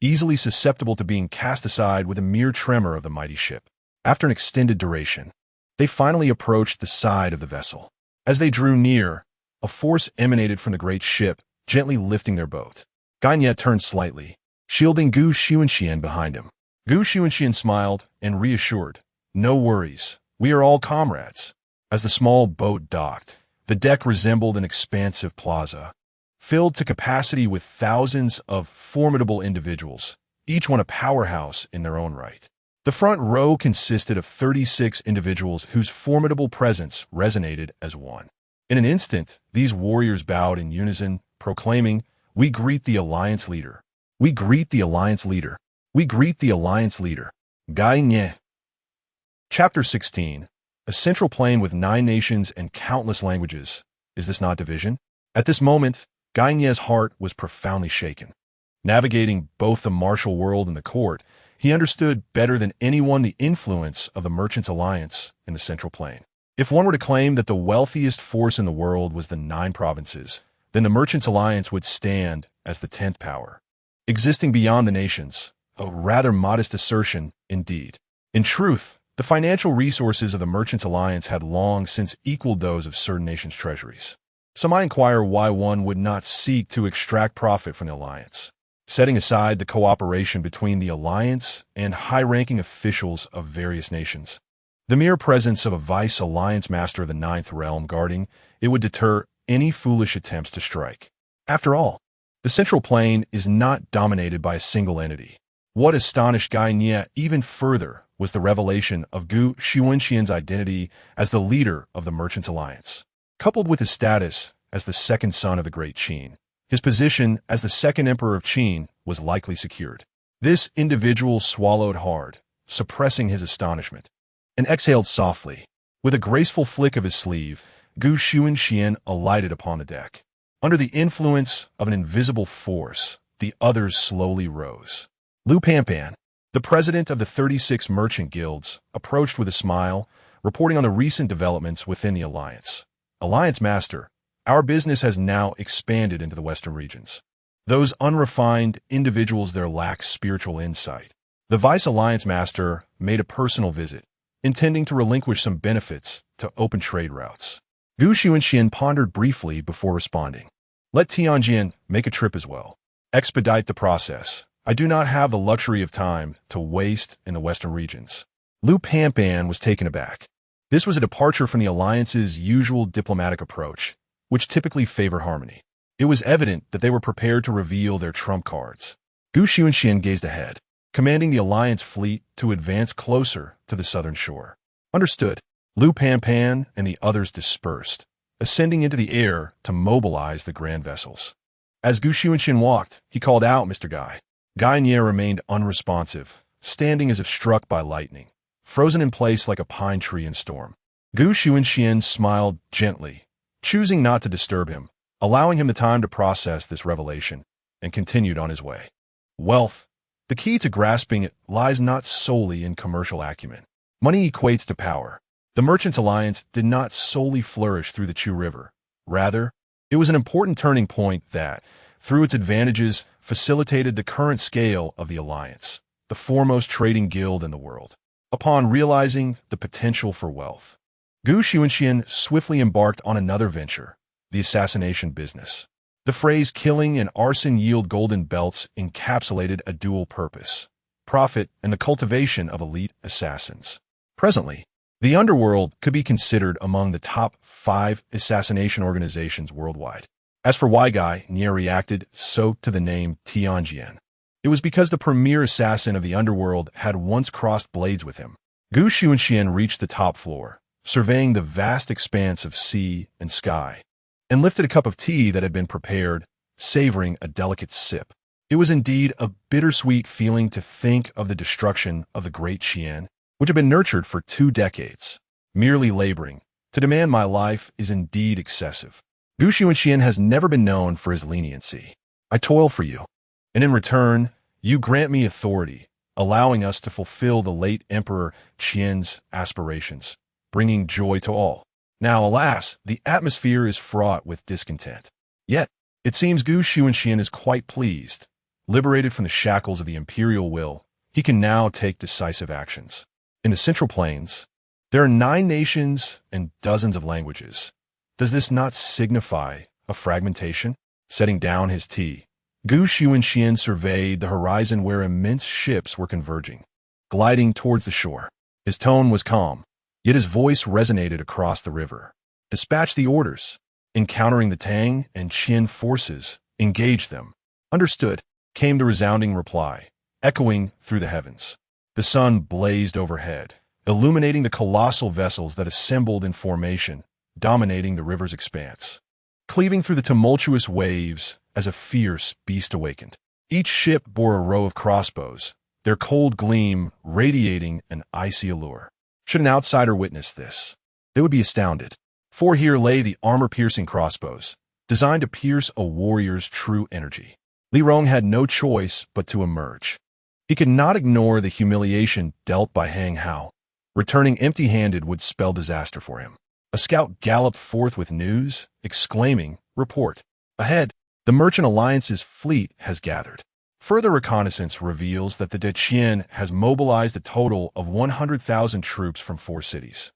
easily susceptible to being cast aside with a mere tremor of the mighty ship. After an extended duration, they finally approached the side of the vessel. As they drew near, a force emanated from the great ship, gently lifting their boat. Ganya turned slightly, shielding Gu Xunxian behind him. Gu Xunxian smiled and reassured, "No worries, we are all comrades." As the small boat docked, the deck resembled an expansive plaza, filled to capacity with thousands of formidable individuals, each one a powerhouse in their own right. The front row consisted of 36 individuals whose formidable presence resonated as one. In an instant, these warriors bowed in unison, proclaiming, "We greet the Alliance leader. We greet the Alliance leader. We greet the Alliance leader." Gai Nye. Chapter 16. A central plain with 9 nations and countless languages. Is this not division? At this moment, Guy Nie's heart was profoundly shaken. Navigating both the martial world and the court, he understood better than anyone the influence of the Merchants' Alliance in the Central Plain. If one were to claim that the wealthiest force in the world was the 9 provinces, then the Merchants' Alliance would stand as the 10th power, existing beyond the nations, a rather modest assertion indeed. In truth, the financial resources of the Merchants' Alliance had long since equaled those of certain nations' treasuries. So I inquire why one would not seek to extract profit from the alliance. Setting aside the cooperation between the alliance and high-ranking officials of various nations, the mere presence of a vice-alliance master of the 9th realm guarding it would deter any foolish attempts to strike. After all, the Central Plain is not dominated by a single entity. What astonished Guy Nie even further was the revelation of Xunxian's identity as the leader of the Merchants' Alliance. Coupled with his status as the second son of the Great Qin, his position as the second emperor of Qin was likely secured. This individual swallowed hard, suppressing his astonishment, and exhaled softly. With a graceful flick of his sleeve, Xunxian alighted upon the deck. Under the influence of an invisible force, the others slowly rose. Lu Panpan, the president of the 36 merchant guilds, approached with a smile, reporting on the recent developments within the alliance. Alliance Master, our business has now expanded into the western regions. Those unrefined individuals there lack spiritual insight. The Vice-Alliance Master made a personal visit, intending to relinquish some benefits to open trade routes. Xunxian pondered briefly before responding. Let Tianjin make a trip as well. Expedite the process. I do not have the luxury of time to waste in the western regions. Lu Panpan was taken aback. This was a departure from the alliance's usual diplomatic approach, which typically favor harmony. It was evident that they were prepared to reveal their trump cards. Xunxian gazed ahead, commanding the alliance fleet to advance closer to the southern shore. Understood. Lu Panpan and the others dispersed, ascending into the air to mobilize the grand vessels. As Xunxian walked, he called out, "Mr. Guy." Guy Nie remained unresponsive, standing as if struck by lightning, frozen in place like a pine tree in storm. Xunxian smiled gently, choosing not to disturb him, allowing him the time to process this revelation, and continued on his way. Wealth. The key to grasping it lies not solely in commercial acumen. Money equates to power. The Merchants' Alliance did not solely flourish through the Chu River. Rather, it was an important turning point that, through its advantages, facilitated the current scale of the alliance, the foremost trading guild in the world. Upon realizing the potential for wealth, Xunxian swiftly embarked on another venture, the assassination business. The phrase killing and arson yield golden belts encapsulated a dual purpose, profit and the cultivation of elite assassins. Presently, the underworld could be considered among the top 5 assassination organizations worldwide. As for why Guy Nie reacted so to the name Tianjin, it was because the premier assassin of the underworld had once crossed blades with him. Xunxian reached the top floor, surveying the vast expanse of sea and sky, and lifted a cup of tea that had been prepared, savoring a delicate sip. It was indeed a bittersweet feeling to think of the destruction of the Great Qin, which had been nurtured for 2 decades. Merely laboring to demand my life is indeed excessive. Xunxian has never been known for his leniency. I toil for you, and in return, you grant me authority, allowing us to fulfill the late Emperor Qian's aspirations, bringing joy to all. Now, alas, the atmosphere is fraught with discontent. Yet, it seems Xunxian is quite pleased. Liberated from the shackles of the imperial will, he can now take decisive actions. In the Central Plains, there are 9 nations and dozens of languages. Does this not signify a fragmentation? Setting down his tea, Xunxian surveyed the horizon where immense ships were converging, gliding towards the shore. His tone was calm, yet his voice resonated across the river. Dispatch the orders. Encountering the Tang and Qin forces, engage them. Understood, came the resounding reply, echoing through the heavens. The sun blazed overhead, illuminating the colossal vessels that assembled in formation, dominating the river's expanse. Cleaving through the tumultuous waves as a fierce beast awakened. Each ship bore a row of crossbows, their cold gleam radiating an icy allure. Should an outsider witness this, they would be astounded. For here lay the armor-piercing crossbows, designed to pierce a warrior's true energy. Li Rong had no choice but to emerge. He could not ignore the humiliation dealt by Hang Hao. Returning empty-handed would spell disaster for him. A scout galloped forth with news, exclaiming, "Report! Ahead, the Merchant Alliance's fleet has gathered." Further reconnaissance reveals that the De Qian has mobilized a total of 100,000 troops from 4 cities.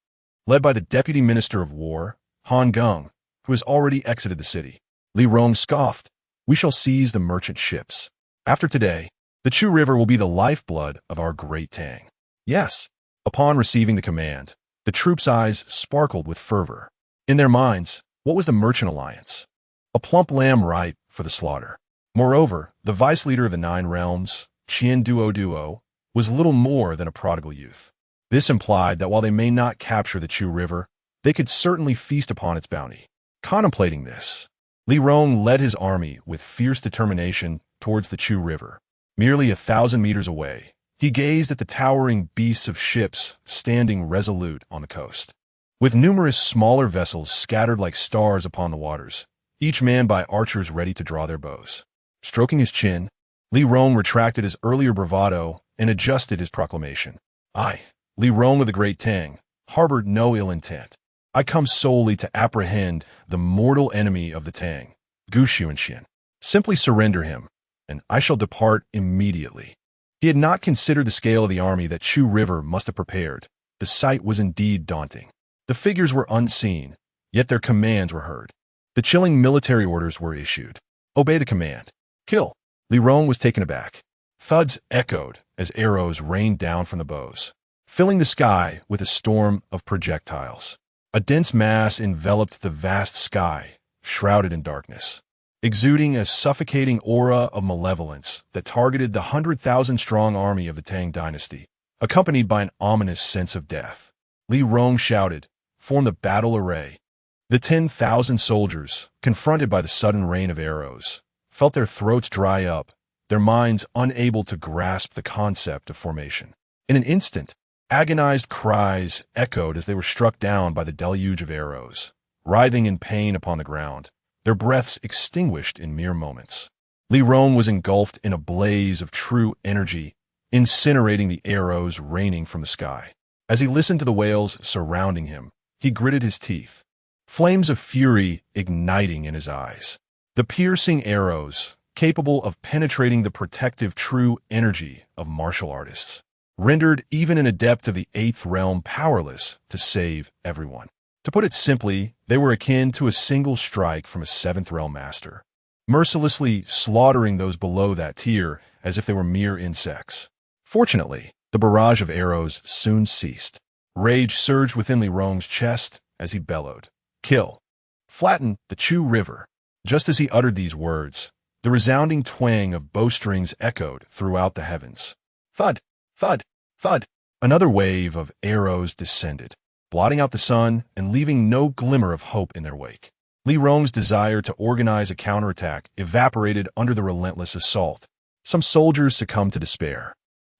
Led by the Deputy Minister of War, Han Geng, who has already exited the city. Li Rong scoffed, "We shall seize the merchant ships. After today, the Chu River will be the lifeblood of our great Tang." Yes. Upon receiving the command, the troops' eyes sparkled with fervor. In their minds, what was the Merchant Alliance? A plump lamb ripe for the slaughter. Moreover, the vice-leader of the 9 realms, Qian Duo, was little more than a prodigal youth. This implied that while they may not capture the Chu River, they could certainly feast upon its bounty. Contemplating this, Li Rong led his army with fierce determination towards the Chu River. Merely 1,000 meters away, he gazed at the towering beasts of ships standing resolute on the coast. With numerous smaller vessels scattered like stars upon the waters, each manned by archers ready to draw their bows. Stroking his chin, Li Rong retracted his earlier bravado and adjusted his proclamation. "I, Li Rong of the Great Tang, harbored no ill intent. I come solely to apprehend the mortal enemy of the Tang, Xunxian. Simply surrender him, and I shall depart immediately." He had not considered the scale of the army that Chu River must have prepared. The sight was indeed daunting. The figures were unseen, yet their commands were heard. The chilling military orders were issued. "Obey the command. Kill." Li Rong was taken aback. Thuds echoed as arrows rained down from the bows, filling the sky with a storm of projectiles. A dense mass enveloped the vast sky, shrouded in darkness, exuding a suffocating aura of malevolence that targeted the 100,000-strong army of the Tang dynasty, accompanied by an ominous sense of death. Li Rong shouted, "Form the battle array." The 10,000 soldiers, confronted by the sudden rain of arrows, felt their throats dry up, their minds unable to grasp the concept of formation. In an instant, agonized cries echoed as they were struck down by the deluge of arrows, writhing in pain upon the ground, their breaths extinguished in mere moments. Li Rong was engulfed in a blaze of true energy, incinerating the arrows raining from the sky. As he listened to the wails surrounding him, he gritted his teeth, flames of fury igniting in his eyes. The piercing arrows, capable of penetrating the protective true energy of martial artists, rendered even an adept of the 8th realm powerless to save everyone. To put it simply, they were akin to a single strike from a 7th realm master, mercilessly slaughtering those below that tier as if they were mere insects. Fortunately, the barrage of arrows soon ceased. Rage surged within Li Rong's chest as he bellowed, "Kill! Flatten the Chu River!" Just as he uttered these words, the resounding twang of bowstrings echoed throughout the heavens. Thud! Thud! Thud! Another wave of arrows descended, blotting out the sun and leaving no glimmer of hope in their wake. Li Rong's desire to organize a counterattack evaporated under the relentless assault. Some soldiers succumbed to despair.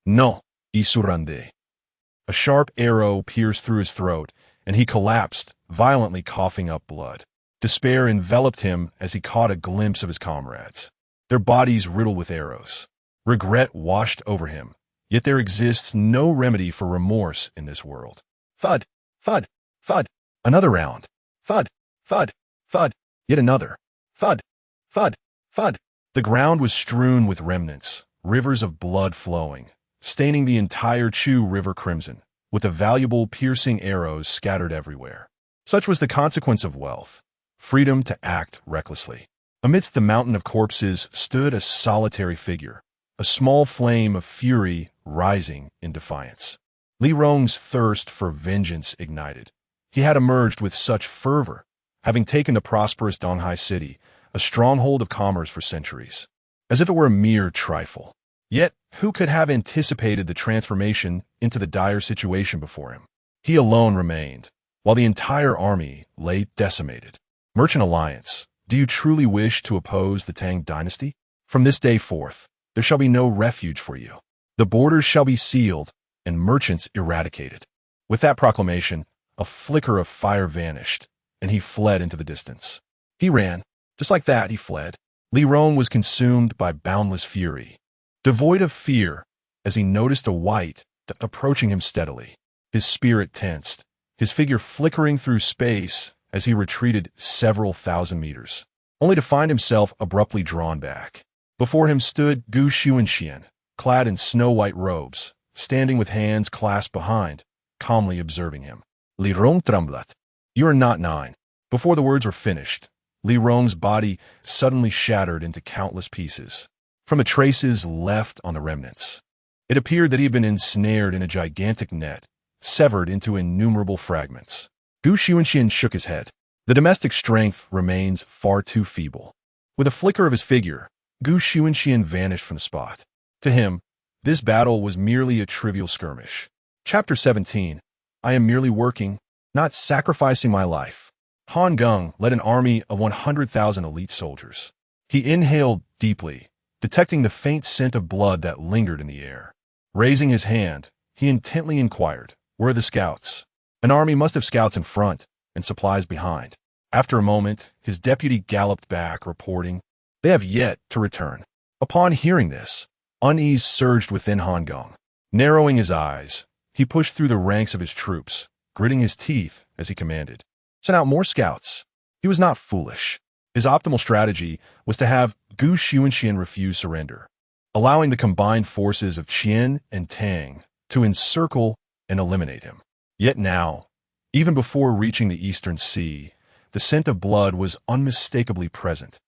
"No, Isurande." A sharp arrow pierced through his throat, and he collapsed, violently coughing up blood. Despair enveloped him as he caught a glimpse of his comrades, their bodies riddled with arrows. Regret washed over him, yet there exists no remedy for remorse in this world. Thud! Thud! Thud! Another round. Thud! Thud! Thud! Yet another. Thud! Thud! Thud! The ground was strewn with remnants, rivers of blood flowing, staining the entire Chu River crimson, with the valuable piercing arrows scattered everywhere. Such was the consequence of wealth, freedom to act recklessly. Amidst the mountain of corpses stood a solitary figure, a small flame of fury rising in defiance. Li Rong's thirst for vengeance ignited. He had emerged with such fervor, having taken the prosperous Donghai city, a stronghold of commerce for centuries, as if it were a mere trifle. Yet, who could have anticipated the transformation into the dire situation before him? He alone remained, while the entire army lay decimated. Merchant Alliance, do you truly wish to oppose the Tang dynasty? From this day forth, there shall be no refuge for you. The borders shall be sealed, and merchants eradicated. With that proclamation, a flicker of fire vanished, and he fled into the distance. He ran. Just like that, he fled. Li Rong was consumed by boundless fury, devoid of fear, as he noticed a white approaching him steadily. His spirit tensed, his figure flickering through space as he retreated several thousand meters, only to find himself abruptly drawn back. Before him stood Xunxian, clad in snow-white robes, standing with hands clasped behind, calmly observing him. Li Rong trembled. You are not 9. Before the words were finished, Li Rong's body suddenly shattered into countless pieces, from the traces left on the remnants. It appeared that he had been ensnared in a gigantic net, severed into innumerable fragments. Xunxian shook his head. The domestic strength remains far too feeble. With a flicker of his figure, Xunxian vanished from the spot. To him, this battle was merely a trivial skirmish. Chapter 17. I am merely working, not sacrificing my life. Han Geng led an army of 100,000 elite soldiers. He inhaled deeply, detecting the faint scent of blood that lingered in the air. Raising his hand, he intently inquired, "Where are the scouts?" An army must have scouts in front and supplies behind. After a moment, his deputy galloped back, reporting, "They have yet to return." Upon hearing this, unease surged within Han Geng. Narrowing his eyes, he pushed through the ranks of his troops, gritting his teeth as he commanded, "Send out more scouts." He was not foolish. His optimal strategy was to have Xunxian refuse surrender, allowing the combined forces of Qian and Tang to encircle and eliminate him. Yet now, even before reaching the Eastern Sea, the scent of blood was unmistakably present,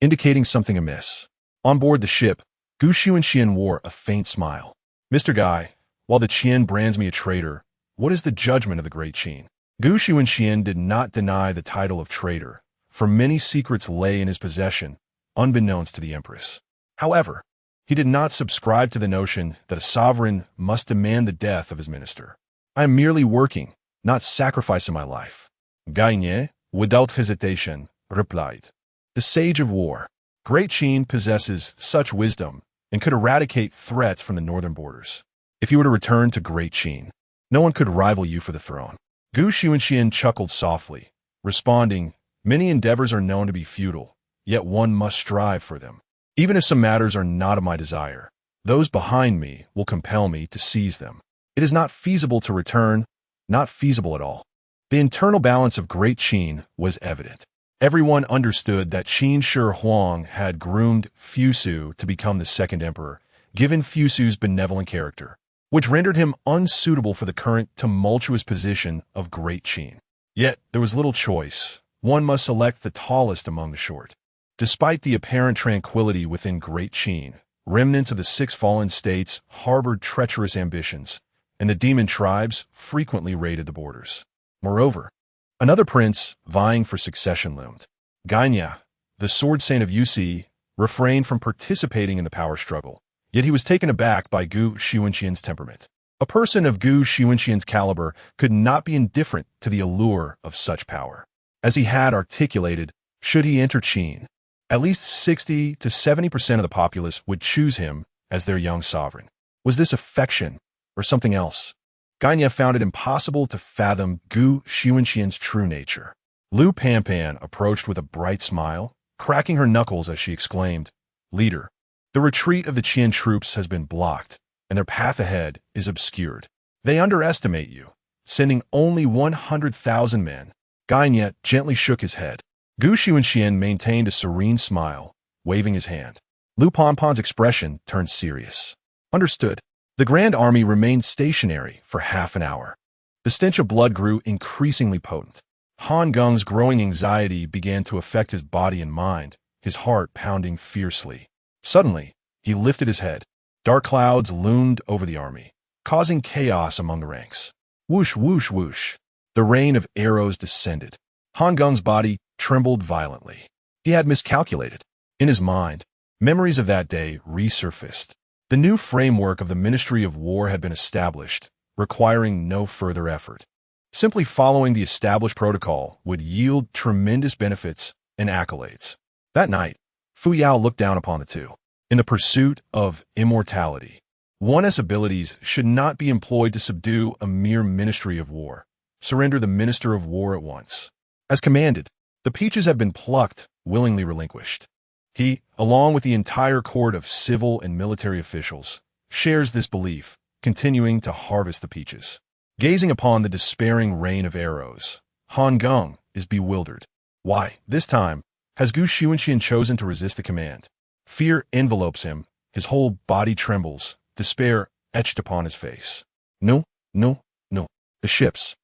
indicating something amiss. On board the ship, Xunxian wore a faint smile. "Mr. Guy, while the Qian brands me a traitor, what is the judgment of the Great Qin?" Xunxian did not deny the title of traitor, for many secrets lay in his possession, unbeknownst to the Empress. However, he did not subscribe to the notion that a sovereign must demand the death of his minister. "I am merely working, not sacrificing my life," Gagne, without hesitation, replied. The sage of war. Great Qin possesses such wisdom and could eradicate threats from the northern borders. If you were to return to Great Qin, no one could rival you for the throne. Xunxian chuckled softly, responding, "Many endeavors are known to be futile, yet one must strive for them. Even if some matters are not of my desire, those behind me will compel me to seize them. It is not feasible to return, not feasible at all." The internal balance of Great Qin was evident. Everyone understood that Qin Shi Huang had groomed Fusu to become the second emperor, given Fusu's benevolent character, which rendered him unsuitable for the current tumultuous position of Great Qin. Yet there was little choice. One must select the tallest among the short. Despite the apparent tranquility within Great Qin, remnants of the 6 fallen states harbored treacherous ambitions, and the demon tribes frequently raided the borders. Moreover, another prince vying for succession loomed. Gagne, the sword saint of Yusi, refrained from participating in the power struggle, yet he was taken aback by Xunxian's temperament. A person of Xunxian's caliber could not be indifferent to the allure of such power. As he had articulated, should he enter Qin, at least 60 to 70% of the populace would choose him as their young sovereign. Was this affection or something else? Gagne found it impossible to fathom Xunxian's true nature. Lu Panpan approached with a bright smile, cracking her knuckles as she exclaimed, "Leader, the retreat of the Qian troops has been blocked, and their path ahead is obscured. They underestimate you, sending only 100,000 men." Gagne gently shook his head. Xunxian maintained a serene smile, waving his hand. Lu Panpan's expression turned serious. "Understood." The grand army remained stationary for half an hour. The stench of blood grew increasingly potent. Han Geng's growing anxiety began to affect his body and mind, his heart pounding fiercely. Suddenly, he lifted his head. Dark clouds loomed over the army, causing chaos among the ranks. Whoosh, whoosh, whoosh. The rain of arrows descended. Han Geng's body trembled violently. He had miscalculated. In his mind, memories of that day resurfaced. The new framework of the Ministry of War had been established, requiring no further effort. Simply following the established protocol would yield tremendous benefits and accolades. That night, Fu Yao looked down upon the two. In the pursuit of immortality, One's abilities should not be employed to subdue a mere ministry of war. Surrender the minister of war at once. As commanded, the peaches have been plucked, willingly relinquished. He, along with the entire court of civil and military officials, shares this belief, continuing to harvest the peaches. Gazing upon the despairing rain of arrows, Han Geng is bewildered. Why, this time, has Xunxian chosen to resist the command? Fear envelopes him, his whole body trembles, despair etched upon his face. No, no, no. The ships.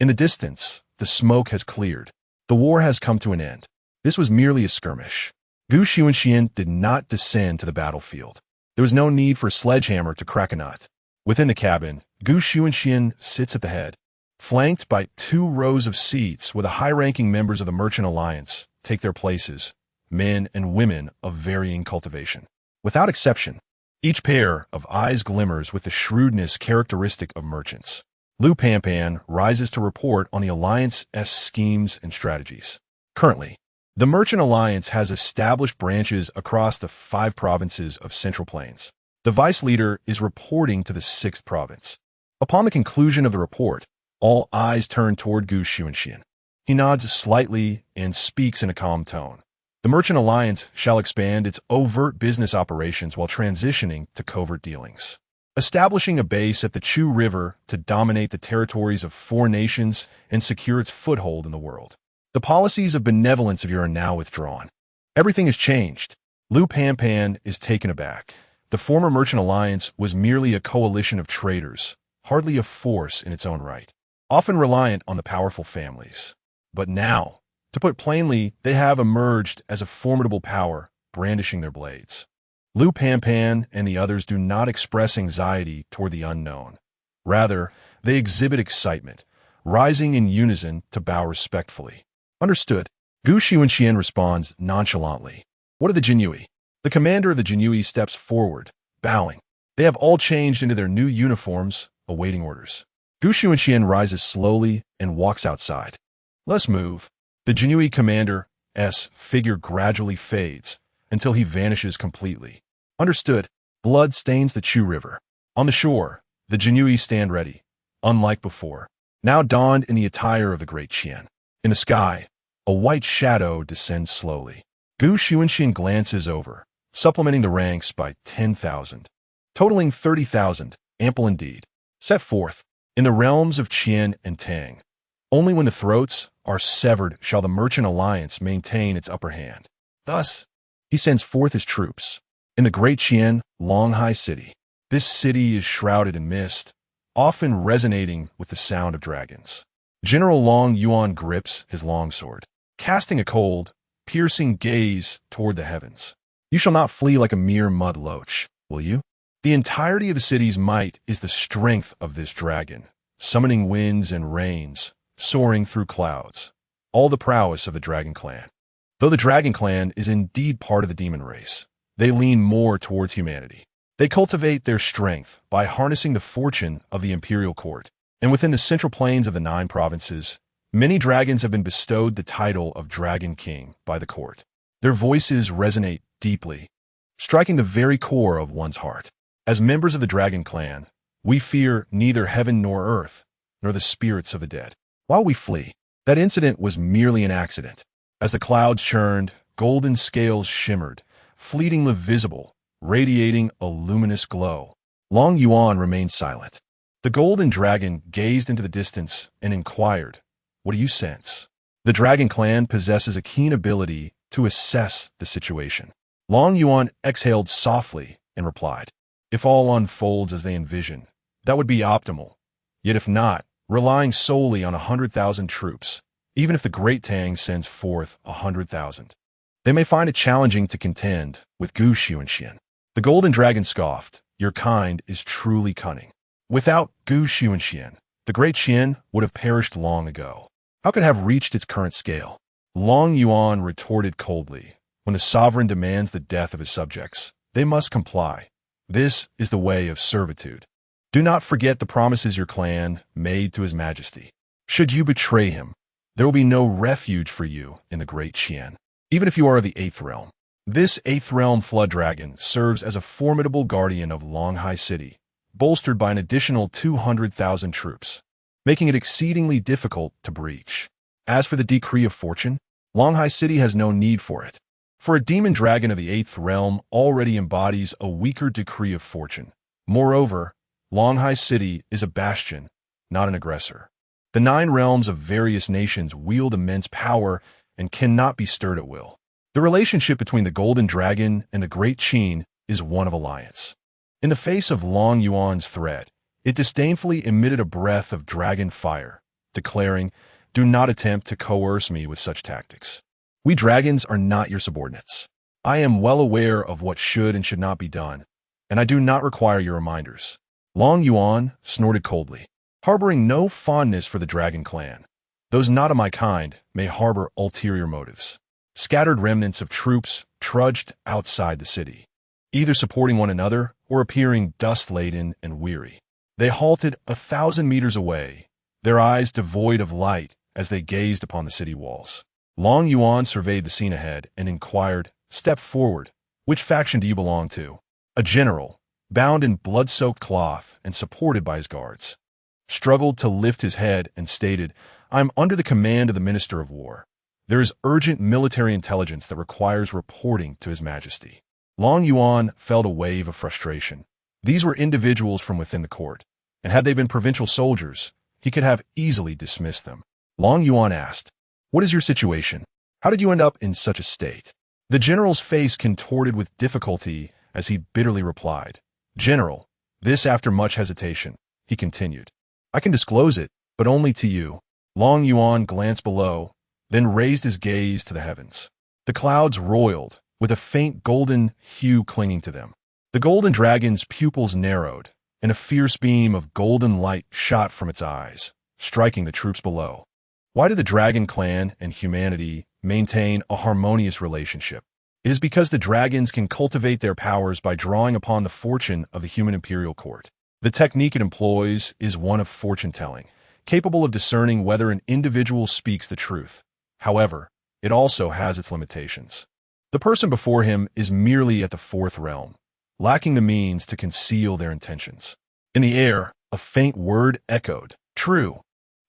In the distance, the smoke has cleared. The war has come to an end. This was merely a skirmish. Xunxian did not descend to the battlefield. There was no need for a sledgehammer to crack a nut. Within the cabin, Xunxian sits at the head, flanked by 2 rows of seats where the high-ranking members of the Merchant Alliance take their places, men and women of varying cultivation. Without exception, each pair of eyes glimmers with the shrewdness characteristic of merchants. Lu Panpan rises to report on the Alliance's schemes and strategies. Currently, the Merchant Alliance has established branches across the 5 provinces of Central Plains. The vice leader is reporting to the 6th province. Upon the conclusion of the report, all eyes turn toward Xunxian. He nods slightly and speaks in a calm tone. The Merchant Alliance shall expand its overt business operations while transitioning to covert dealings, establishing a base at the Chu River to dominate the territories of 4 nations and secure its foothold in the world. The policies of benevolence of you are now withdrawn. Everything has changed. Lu Panpan is taken aback. The former Merchant Alliance was merely a coalition of traders, hardly a force in its own right, often reliant on the powerful families. But now, to put plainly, they have emerged as a formidable power, brandishing their blades. Lu Panpan and the others do not express anxiety toward the unknown. Rather, they exhibit excitement, rising in unison to bow respectfully. Understood. Xunxian responds nonchalantly. What are the Zhenwu? The commander of the Zhenwu steps forward, bowing. They have all changed into their new uniforms, awaiting orders. Xunxian rises slowly and walks outside. Let's move. The Zhenwu commander's figure gradually fades until he vanishes completely. Understood. Blood stains the Chu River. On the shore, the Zhenwu stand ready, unlike before, now donned in the attire of the Great Qin. In the sky, a white shadow descends slowly. Xunxian glances over, supplementing the ranks by 10,000, totaling 30,000, ample indeed. Set forth, in the realms of Qian and Tang, only when the throats are severed shall the Merchant Alliance maintain its upper hand. Thus, he sends forth his troops. In the Great Qin, Longhai City, this city is shrouded in mist, often resonating with the sound of dragons. General Long Yuan grips his longsword, casting a cold, piercing gaze toward the heavens. You shall not flee like a mere mud loach, will you? The entirety of the city's might is the strength of this dragon, summoning winds and rains, soaring through clouds, all the prowess of the Dragon Clan. Though the Dragon Clan is indeed part of the demon race, they lean more towards humanity. They cultivate their strength by harnessing the fortune of the imperial court, and within the central plains of the 9 provinces, many dragons have been bestowed the title of Dragon King by the court. Their voices resonate deeply, striking the very core of one's heart. As members of the Dragon Clan, we fear neither heaven nor earth, nor the spirits of the dead. While we flee, that incident was merely an accident. As the clouds churned, golden scales shimmered, fleetingly visible, radiating a luminous glow. Long Yuan remained silent. The golden dragon gazed into the distance and inquired, "What do you sense?" The Dragon Clan possesses a keen ability to assess the situation. Long Yuan exhaled softly and replied, "If all unfolds as they envision, that would be optimal. Yet if not, relying solely on 100,000 troops, even if the Great Tang sends forth 100,000, they may find it challenging to contend with Xunxian." The golden dragon scoffed, "Your kind is truly cunning. Without Xunxian, the Great Qin would have perished long ago. How could it have reached its current scale?" Long Yuan retorted coldly, "When the sovereign demands the death of his subjects, they must comply. This is the way of servitude. Do not forget the promises your clan made to His Majesty. Should you betray him, there will be no refuge for you in the Great Qin, even if you are of the 8th realm. This 8th realm flood dragon serves as a formidable guardian of Longhai City, bolstered by an additional 200,000 troops, making it exceedingly difficult to breach. As for the decree of fortune, Longhai City has no need for it. For a demon dragon of the 8th realm already embodies a weaker decree of fortune. Moreover, Longhai City is a bastion, not an aggressor. The 9 realms of various nations wield immense power and cannot be stirred at will. The relationship between the Golden Dragon and the Great Qin is one of alliance. In the face of Long Yuan's threat, it disdainfully emitted a breath of dragon fire, declaring, "Do not attempt to coerce me with such tactics. We dragons are not your subordinates. I am well aware of what should and should not be done, and I do not require your reminders." Long Yuan snorted coldly, harboring no fondness for the dragon clan. Those not of my kind may harbor ulterior motives. Scattered remnants of troops trudged outside the city, either supporting one another or appearing dust-laden and weary. They halted 1,000 meters away, their eyes devoid of light as they gazed upon the city walls. Long Yuan surveyed the scene ahead and inquired, "Step forward. Which faction do you belong to?" A general, bound in blood-soaked cloth and supported by his guards, struggled to lift his head and stated, "I am under the command of the Minister of War. There is urgent military intelligence that requires reporting to His Majesty." Long Yuan felt a wave of frustration. These were individuals from within the court, and had they been provincial soldiers, he could have easily dismissed them. Long Yuan asked, "What is your situation? How did you end up in such a state?" The general's face contorted with difficulty as he bitterly replied, "General, this after much hesitation," he continued. "I can disclose it, but only to you." Long Yuan glanced below, then raised his gaze to the heavens. The clouds roiled, with a faint golden hue clinging to them. The golden dragon's pupils narrowed, and a fierce beam of golden light shot from its eyes, striking the troops below. Why do the dragon clan and humanity maintain a harmonious relationship? It is because the dragons can cultivate their powers by drawing upon the fortune of the human imperial court. The technique it employs is one of fortune-telling, capable of discerning whether an individual speaks the truth. However, it also has its limitations. The person before him is merely at the 4th realm, lacking the means to conceal their intentions. In the air, a faint word echoed, "True."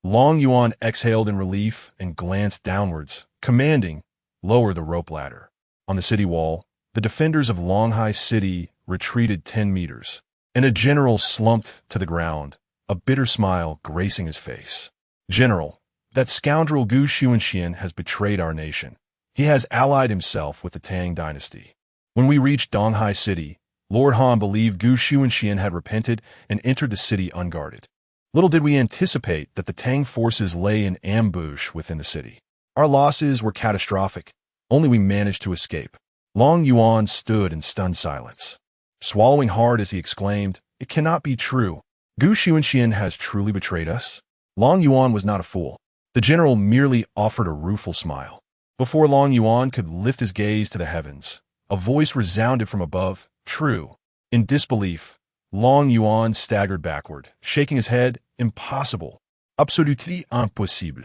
Long Yuan exhaled in relief and glanced downwards, commanding, "Lower the rope ladder." On the city wall, the defenders of Longhai City retreated 10 meters, and a general slumped to the ground, a bitter smile gracing his face. "General, that scoundrel Xunxian has betrayed our nation. He has allied himself with the Tang dynasty. When we reached Donghai City, Lord Han believed Xunxian had repented and entered the city unguarded. Little did we anticipate that the Tang forces lay in ambush within the city. Our losses were catastrophic, only we managed to escape." Long Yuan stood in stunned silence, swallowing hard as he exclaimed, "It cannot be true. Xunxian has truly betrayed us?" Long Yuan was not a fool. The general merely offered a rueful smile. Before Long Yuan could lift his gaze to the heavens, a voice resounded from above, "True." In disbelief, Long Yuan staggered backward, shaking his head, "Impossible. Absolutely impossible.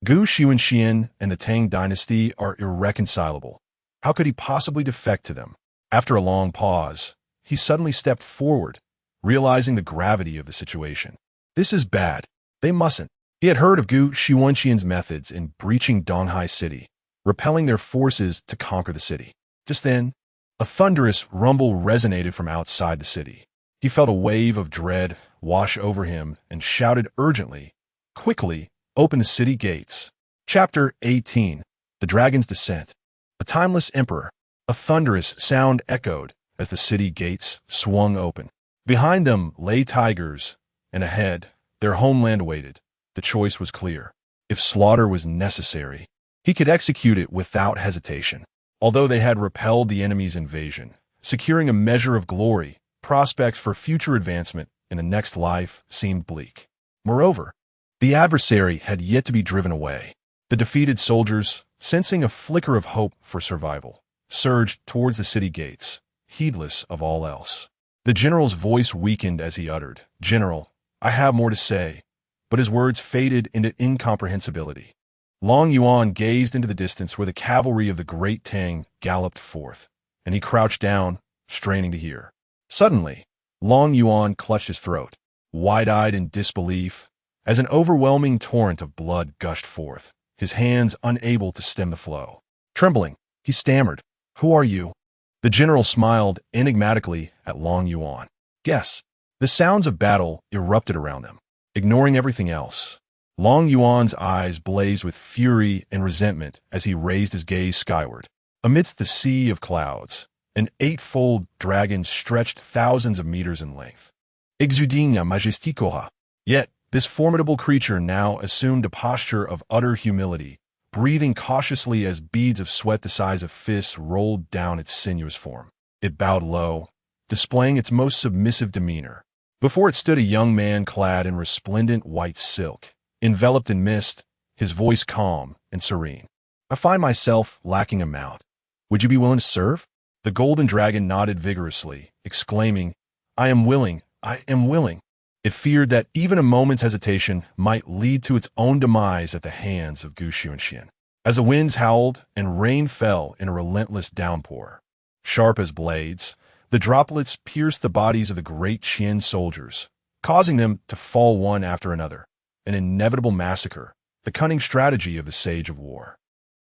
Xunxian and the Tang dynasty are irreconcilable. How could he possibly defect to them?" After a long pause, he suddenly stepped forward, realizing the gravity of the situation. "This is bad. They mustn't." He had heard of Xunxian's methods in breaching Donghai City, repelling their forces to conquer the city. Just then, a thunderous rumble resonated from outside the city. He felt a wave of dread wash over him and shouted urgently, "Quickly, open the city gates." Chapter 18. The Dragon's Descent. A timeless emperor. A thunderous sound echoed as the city gates swung open. Behind them lay tigers, and ahead, their homeland awaited. The choice was clear. If slaughter was necessary, he could execute it without hesitation. Although they had repelled the enemy's invasion, securing a measure of glory, prospects for future advancement in the next life seemed bleak. Moreover, the adversary had yet to be driven away. The defeated soldiers, sensing a flicker of hope for survival, surged towards the city gates, heedless of all else. The general's voice weakened as he uttered, "General, I have more to say," but his words faded into incomprehensibility. Long Yuan gazed into the distance where the cavalry of the Great Tang galloped forth, and he crouched down, straining to hear. Suddenly, Long Yuan clutched his throat, wide-eyed in disbelief, as an overwhelming torrent of blood gushed forth, his hands unable to stem the flow. Trembling, he stammered, "Who are you?" The general smiled enigmatically at Long Yuan. "Guess." The sounds of battle erupted around them, ignoring everything else. Long Yuan's eyes blazed with fury and resentment as he raised his gaze skyward. Amidst the sea of clouds, an eightfold dragon stretched thousands of meters in length. Exudinga majesticoha. Yet, this formidable creature now assumed a posture of utter humility, breathing cautiously as beads of sweat the size of fists rolled down its sinuous form. It bowed low, displaying its most submissive demeanor. Before it stood a young man clad in resplendent white silk, enveloped in mist, his voice calm and serene. "I find myself lacking a mount. Would you be willing to serve?" The golden dragon nodded vigorously, exclaiming, "I am willing, I am willing." It feared that even a moment's hesitation might lead to its own demise at the hands of Xunxian. As the winds howled and rain fell in a relentless downpour, sharp as blades, the droplets pierced the bodies of the great Qin soldiers, causing them to fall one after another, an inevitable massacre, the cunning strategy of the sage of war.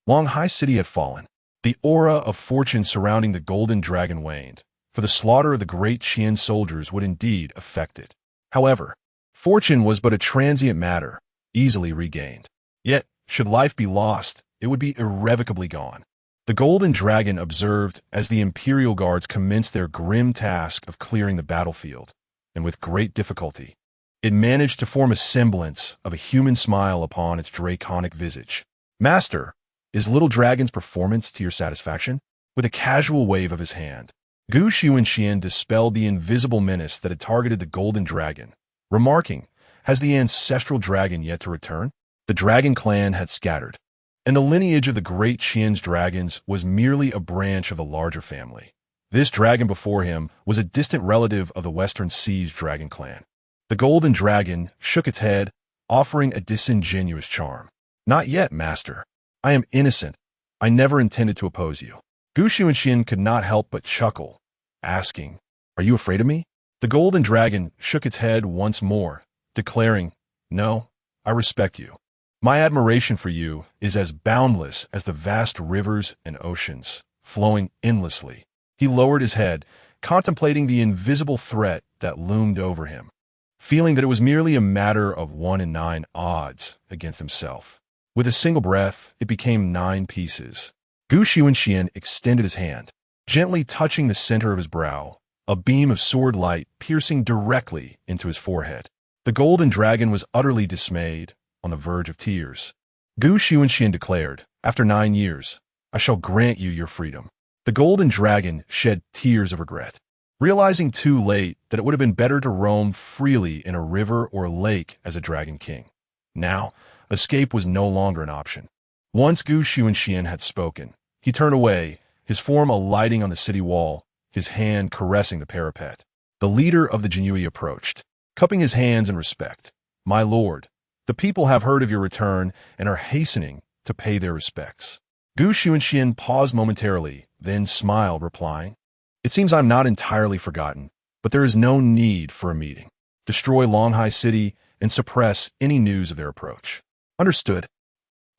Longhai City had fallen. The aura of fortune surrounding the golden dragon waned, for the slaughter of the great Qin soldiers would indeed affect it. However, fortune was but a transient matter, easily regained. Yet, should life be lost, it would be irrevocably gone. The golden dragon observed as the imperial guards commenced their grim task of clearing the battlefield, and with great difficulty, it managed to form a semblance of a human smile upon its draconic visage. "Master, is Little Dragon's performance to your satisfaction?" With a casual wave of his hand, Xunxian dispelled the invisible menace that had targeted the golden dragon, remarking, "Has the ancestral dragon yet to return?" The dragon clan had scattered, and the lineage of the great Qin's dragons was merely a branch of the larger family. This dragon before him was a distant relative of the Western Seas dragon clan. The golden dragon shook its head, offering a disingenuous charm. "Not yet, master. I am innocent. I never intended to oppose you." Xunxian could not help but chuckle, asking, "Are you afraid of me?" The golden dragon shook its head once more, declaring, "No, I respect you. My admiration for you is as boundless as the vast rivers and oceans, flowing endlessly." He lowered his head, contemplating the invisible threat that loomed over him, feeling that it was merely a matter of 1 in 9 odds against himself. With a single breath, it became 9 pieces. Xunxian extended his hand, gently touching the center of his brow, a beam of sword light piercing directly into his forehead. The golden dragon was utterly dismayed, on the verge of tears. Xunxian declared, "After 9 years, I shall grant you your freedom." The golden dragon shed tears of regret, realizing too late that it would have been better to roam freely in a river or lake as a dragon king. Now, escape was no longer an option. Once Xunxian had spoken, he turned away, his form alighting on the city wall, his hand caressing the parapet. The leader of the Zhenwu approached, cupping his hands in respect. "My lord, the people have heard of your return and are hastening to pay their respects." Xunxian paused momentarily, then smiled, replying, "It seems I'm not entirely forgotten, but there is no need for a meeting. Destroy Longhai City and suppress any news of their approach." Understood.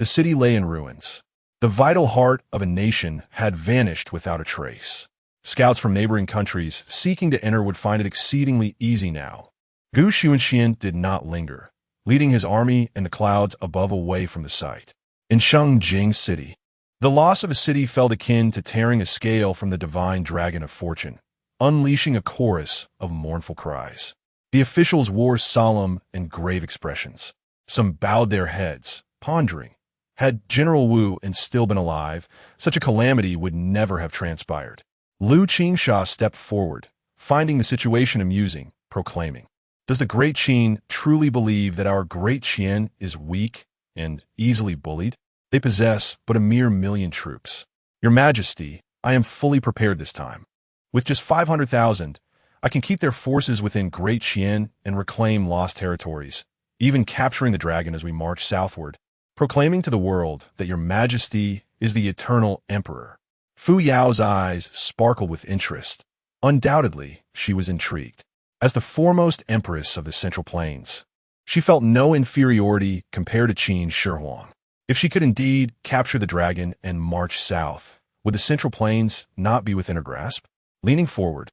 The city lay in ruins. The vital heart of a nation had vanished without a trace. Scouts from neighboring countries seeking to enter would find it exceedingly easy now. Xunxian did not linger, leading his army in the clouds above away from the site. In Shengling City, the loss of a city felt akin to tearing a scale from the divine dragon of fortune, unleashing a chorus of mournful cries. The officials wore solemn and grave expressions. Some bowed their heads, pondering. Had General Wu still been alive, such a calamity would never have transpired. Lu Qingsha stepped forward, finding the situation amusing, proclaiming, "Does the Great Qin truly believe that our Great Qin is weak and easily bullied? They possess but a mere 1,000,000 troops. Your Majesty, I am fully prepared this time. With just 500,000, I can keep their forces within Great Qin and reclaim lost territories, even capturing the dragon as we march southward, proclaiming to the world that your Majesty is the eternal emperor." Fu Yao's eyes sparkled with interest. Undoubtedly, she was intrigued. As the foremost empress of the Central Plains, she felt no inferiority compared to Qin Shi. If she could indeed capture the dragon and march south, would the Central Plains not be within her grasp? Leaning forward,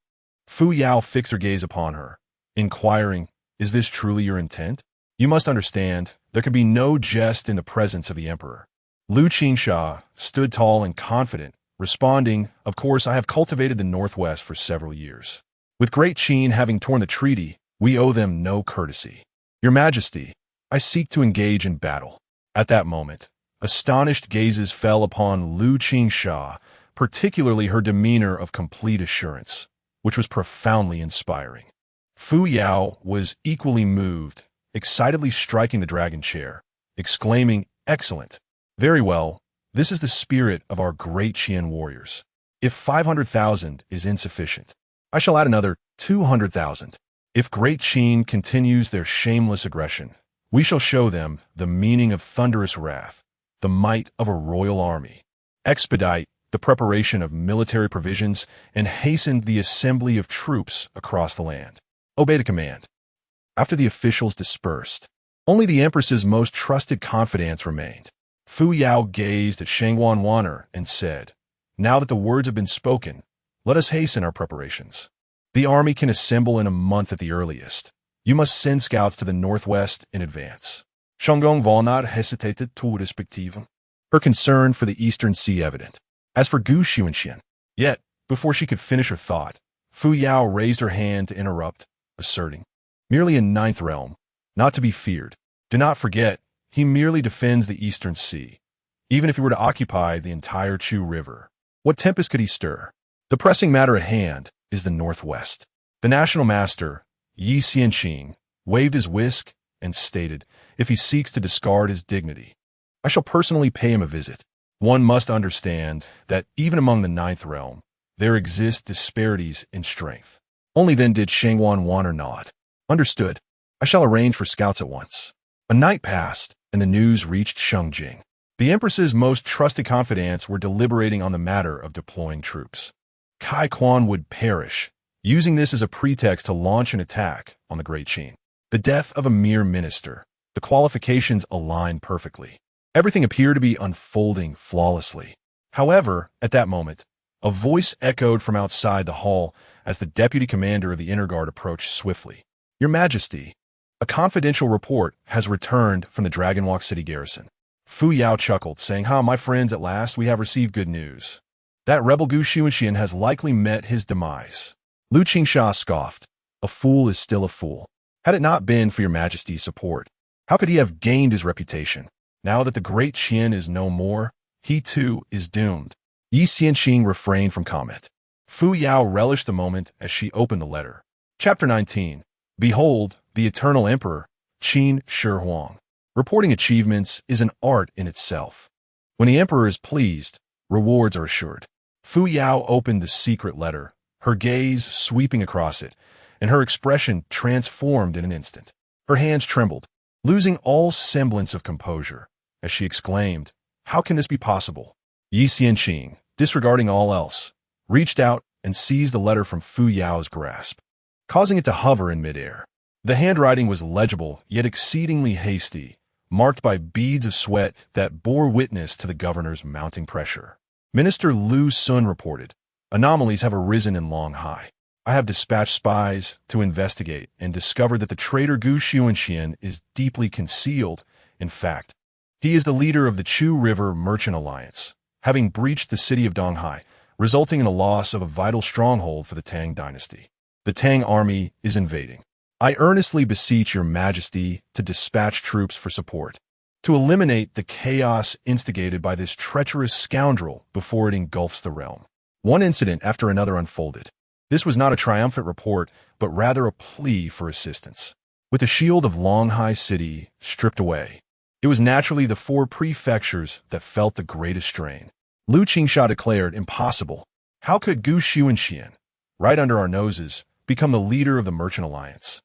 Fu Yao fixed her gaze upon her, inquiring, "Is this truly your intent? You must understand, there can be no jest in the presence of the emperor." Lu Qingsha stood tall and confident, responding, "Of course, I have cultivated the Northwest for several years. With Great Qin having torn the treaty, we owe them no courtesy. Your Majesty, I seek to engage in battle." At that moment, astonished gazes fell upon Lu Qingsha, particularly her demeanor of complete assurance, which was profoundly inspiring. Fu Yao was equally moved, excitedly striking the dragon chair, exclaiming, "Excellent! Very well, this is the spirit of our great Qian warriors. If 500,000 is insufficient, I shall add another 200,000. If Great Qin continues their shameless aggression, we shall show them the meaning of thunderous wrath, the might of a royal army. Expedite the preparation of military provisions and hasten the assembly of troops across the land. Obey the command." After the officials dispersed, only the Empress's most trusted confidants remained. Fu Yao gazed at Shengwan and said, "Now that the words have been spoken, let us hasten our preparations. The army can assemble in a month at the earliest. You must send scouts to the northwest in advance." Shengling will not hesitated to respective, her concern for the Eastern Sea evident. As for Xunxian, yet, before she could finish her thought, Fu Yao raised her hand to interrupt, asserting, "Merely a ninth realm, not to be feared. Do not forget, he merely defends the Eastern Sea. Even if he were to occupy the entire Chu River, what tempest could he stir? The pressing matter at hand is the Northwest." The national master, Yi Xianqing, waved his whisk and stated, "If he seeks to discard his dignity, I shall personally pay him a visit. One must understand that even among the Ninth Realm, there exist disparities in strength." Only then did Shengwan nod. "Understood. I shall arrange for scouts at once." A night passed, and the news reached Shengjing. The Empress's most trusted confidants were deliberating on the matter of deploying troops. Kai Quan would perish, using this as a pretext to launch an attack on the Great Qin. The death of a mere minister. The qualifications aligned perfectly. Everything appeared to be unfolding flawlessly. However, at that moment, a voice echoed from outside the hall as the deputy commander of the inner guard approached swiftly. "Your Majesty, a confidential report has returned from the Dragonwalk City garrison." Fu Yao chuckled, saying, "Ha, my friends, at last we have received good news. That rebel Xunxian has likely met his demise." Lu Qingsha scoffed, "A fool is still a fool. Had it not been for your Majesty's support, how could he have gained his reputation? Now that the Great Qin is no more, he too is doomed." Yi Xianqing refrained from comment. Fu Yao relished the moment as she opened the letter. Chapter 19. Behold, the Eternal Emperor, Qin Shi. Reporting achievements is an art in itself. When the Emperor is pleased, rewards are assured. Fu Yao opened the secret letter, her gaze sweeping across it, and her expression transformed in an instant. Her hands trembled, losing all semblance of composure, as she exclaimed, "How can this be possible?" Yi Xianqing, disregarding all else, reached out and seized the letter from Fu Yao's grasp, causing it to hover in midair. The handwriting was legible, yet exceedingly hasty, marked by beads of sweat that bore witness to the governor's mounting pressure. Minister Lu Sun reported, "Anomalies have arisen in Longhai. I have dispatched spies to investigate and discovered that the traitor Gu Xunxian is deeply concealed. In fact, he is the leader of the Chu River Merchant Alliance, having breached the city of Donghai, resulting in the loss of a vital stronghold for the Tang dynasty. The Tang army is invading. I earnestly beseech your Majesty to dispatch troops for support, to eliminate the chaos instigated by this treacherous scoundrel before it engulfs the realm." One incident after another unfolded. This was not a triumphant report, but rather a plea for assistance. With the shield of Longhai City stripped away, it was naturally the four prefectures that felt the greatest strain. Lu Qingsha declared, "Impossible. How could Gu Xunxian, right under our noses, become the leader of the Merchant Alliance?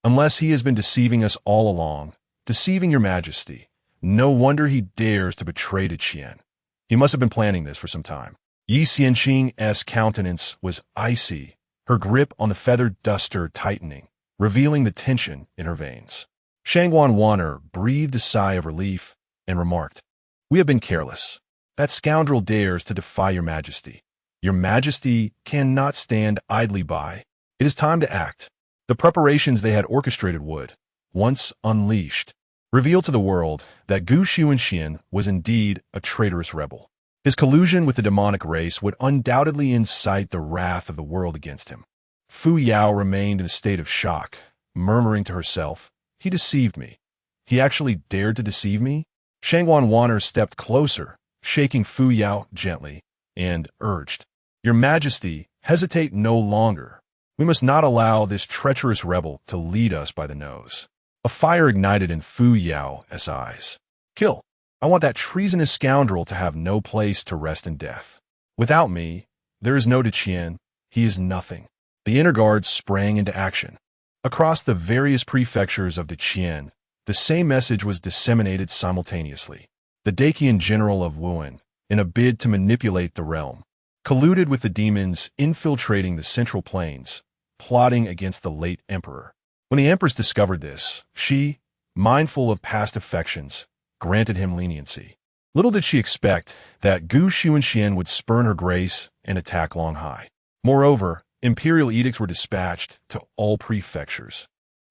Unless he has been deceiving us all along, deceiving your Majesty, no wonder he dares to betray to Qian. He must have been planning this for some time." Yi Xianqing's countenance was icy, her grip on the feathered duster tightening, revealing the tension in her veins. Shangwan Wanner breathed a sigh of relief and remarked, "We have been careless. That scoundrel dares to defy your majesty. Your majesty cannot stand idly by. It is time to act." The preparations they had orchestrated would, once unleashed, reveal to the world that Xunxian was indeed a traitorous rebel. His collusion with the demonic race would undoubtedly incite the wrath of the world against him. Fu Yao remained in a state of shock, murmuring to herself, "He deceived me. He actually dared to deceive me?" Shangwan Wanner stepped closer, shaking Fu Yao gently, and urged, "Your Majesty, hesitate no longer. We must not allow this treacherous rebel to lead us by the nose." A fire ignited in Fu Yao's eyes. "Kill! I want that treasonous scoundrel to have no place to rest in death. Without me, there is no Qian. He is nothing." The inner guards sprang into action. Across the various prefectures of Qian, the same message was disseminated simultaneously. The Dacian general of Wu'an, in a bid to manipulate the realm, colluded with the demons infiltrating the central plains, plotting against the late emperor. When the empress discovered this, she, mindful of past affections, granted him leniency. Little did she expect that Xunxian would spurn her grace and attack Long Hai. Moreover, imperial edicts were dispatched to all prefectures,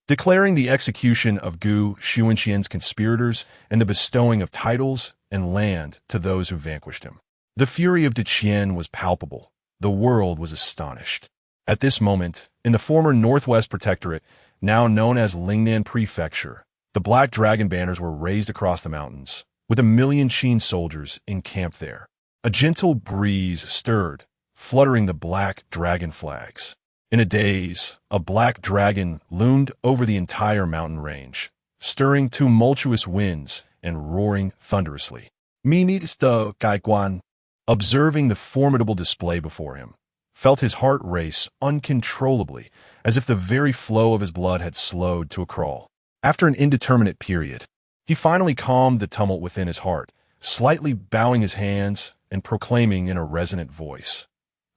declaring the execution of Xunxian's conspirators and the bestowing of titles and land to those who vanquished him. The fury of Qian was palpable. The world was astonished. At this moment, in the former Northwest Protectorate, now known as Lingnan Prefecture, the black dragon banners were raised across the mountains, with 1,000,000 Qin soldiers encamped there. A gentle breeze stirred, fluttering the black dragon flags. In a daze, a black dragon loomed over the entire mountain range, stirring tumultuous winds and roaring thunderously. Minister Gaiguan, observing the formidable display before him, felt his heart race uncontrollably, as if the very flow of his blood had slowed to a crawl. After an indeterminate period, he finally calmed the tumult within his heart, slightly bowing his hands and proclaiming in a resonant voice,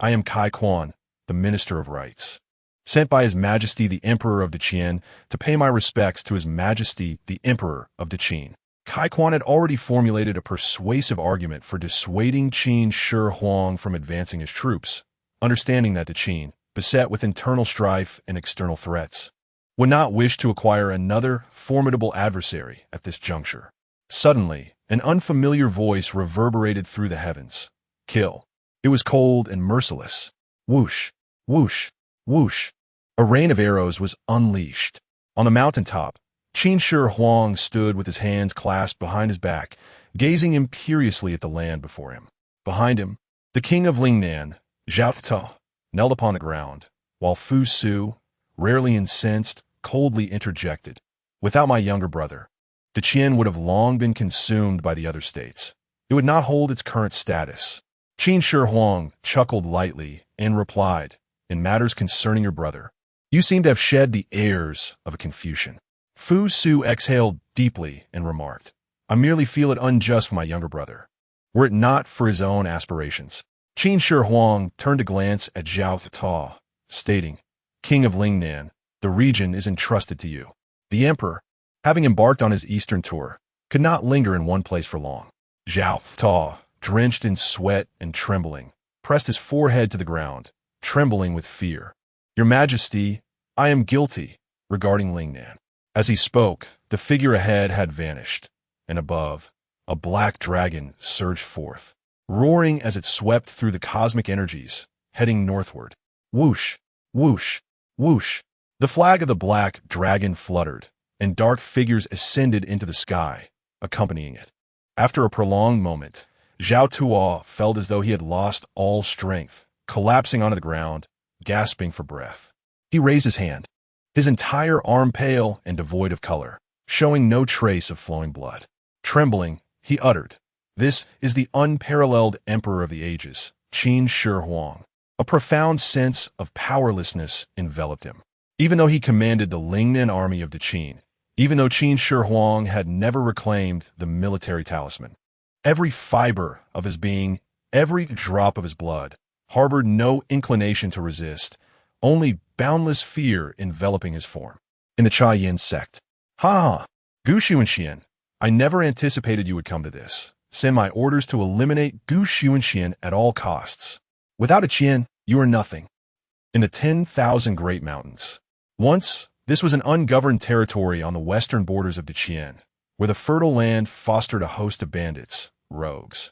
"I am Kai Quan, the Minister of Rights, sent by His Majesty the Emperor of Qian to pay my respects to His Majesty the Emperor of Qin." Kai Quan had already formulated a persuasive argument for dissuading Qin Shi Huang from advancing his troops, understanding that Qin, beset with internal strife and external threats, would not wish to acquire another formidable adversary at this juncture. Suddenly, an unfamiliar voice reverberated through the heavens. "Kill." It was cold and merciless. Whoosh, whoosh, whoosh. A rain of arrows was unleashed. On the mountaintop, Qin Shi Huang stood with his hands clasped behind his back, gazing imperiously at the land before him. Behind him, the king of Lingnan, Zhou Tu, knelt upon the ground, while Fu Su, rarely incensed, coldly interjected, "Without my younger brother, Qian would have long been consumed by the other states. It would not hold its current status." Qin Shi Huang chuckled lightly and replied, "In matters concerning your brother, you seem to have shed the airs of a Confucian." Fu Su exhaled deeply and remarked, "I merely feel it unjust for my younger brother, were it not for his own aspirations." Qin Shi Huang turned to glance at Zhou Tu, stating, "King of Lingnan, the region is entrusted to you." The emperor, having embarked on his eastern tour, could not linger in one place for long. Zhou Tu, drenched in sweat and trembling, pressed his forehead to the ground, trembling with fear. "Your Majesty, I am guilty regarding Lingnan." As he spoke, the figure ahead had vanished, and above, a black dragon surged forth, roaring as it swept through the cosmic energies, heading northward. Whoosh, whoosh, whoosh. The flag of the black dragon fluttered, and dark figures ascended into the sky, accompanying it. After a prolonged moment, Zhou Tu felt as though he had lost all strength, collapsing onto the ground, gasping for breath. He raised his hand, his entire arm pale and devoid of color, showing no trace of flowing blood. Trembling, he uttered, "This is the unparalleled Emperor of the Ages, Qin Shi Huang." A profound sense of powerlessness enveloped him. Even though he commanded the Lingnan army of Qin, even though Qin Shi Huang had never reclaimed the military talisman, every fiber of his being, every drop of his blood, harbored no inclination to resist, only boundless fear enveloping his form. in the Chayan Sect. Ha ha! Xunxian, I never anticipated you would come to this. Send my orders to eliminate Xunxian at all costs. Without a Qian, you are nothing. In the 10,000 Great Mountains. Once, this was an ungoverned territory on the western borders of the Qian, where the fertile land fostered a host of bandits, rogues,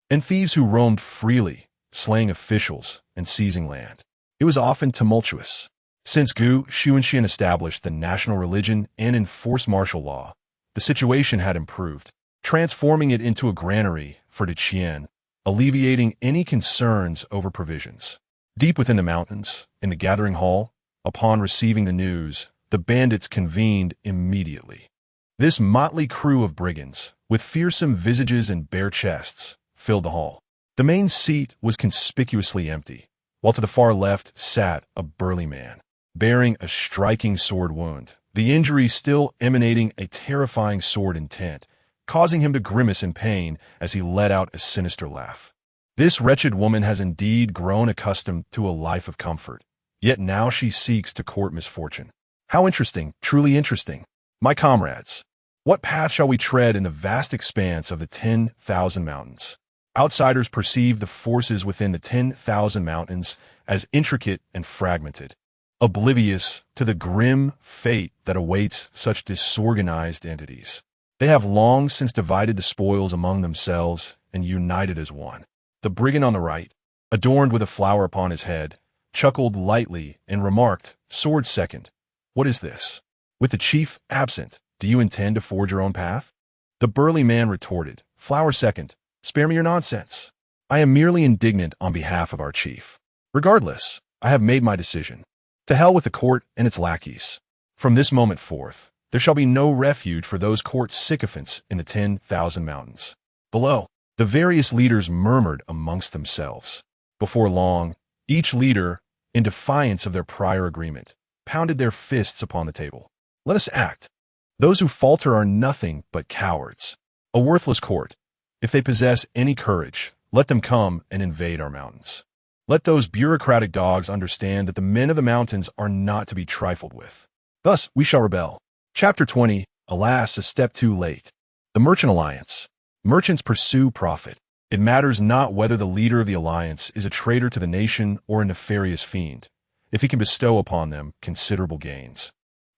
and thieves who roamed freely, slaying officials and seizing land. It was often tumultuous. Since Xunxian established the national religion and enforced martial law, the situation had improved, transforming it into a granary for the Qian, alleviating any concerns over provisions. Deep within the mountains, in the gathering hall, upon receiving the news, the bandits convened immediately. This motley crew of brigands, with fearsome visages and bare chests, filled the hall. The main seat was conspicuously empty, while to the far left sat a burly man, bearing a striking sword wound, the injury still emanating a terrifying sword intent, causing him to grimace in pain as he let out a sinister laugh. This wretched woman has indeed grown accustomed to a life of comfort, yet now she seeks to court misfortune. How interesting, truly interesting. My comrades, what path shall we tread in the vast expanse of the 10,000 mountains? Outsiders perceive the forces within the 10,000 mountains as intricate and fragmented, oblivious to the grim fate that awaits such disorganized entities. They have long since divided the spoils among themselves and united as one. The brigand on the right, adorned with a flower upon his head, chuckled lightly and remarked, "Sword second, what is this? With the chief absent, do you intend to forge your own path?" The burly man retorted, "Flower second, spare me your nonsense. I am merely indignant on behalf of our chief. Regardless, I have made my decision. To hell with the court and its lackeys. From this moment forth, there shall be no refuge for those court sycophants in the 10,000 mountains." Below, the various leaders murmured amongst themselves. Before long, each leader, in defiance of their prior agreement, pounded their fists upon the table. Let us act. Those who falter are nothing but cowards. A worthless court. If they possess any courage, let them come and invade our mountains. Let those bureaucratic dogs understand that the men of the mountains are not to be trifled with. Thus we shall rebel. Chapter 20. Alas, a step too late. The Merchant Alliance. Merchants pursue profit. It matters not whether the leader of the alliance is a traitor to the nation or a nefarious fiend, if he can bestow upon them considerable gains.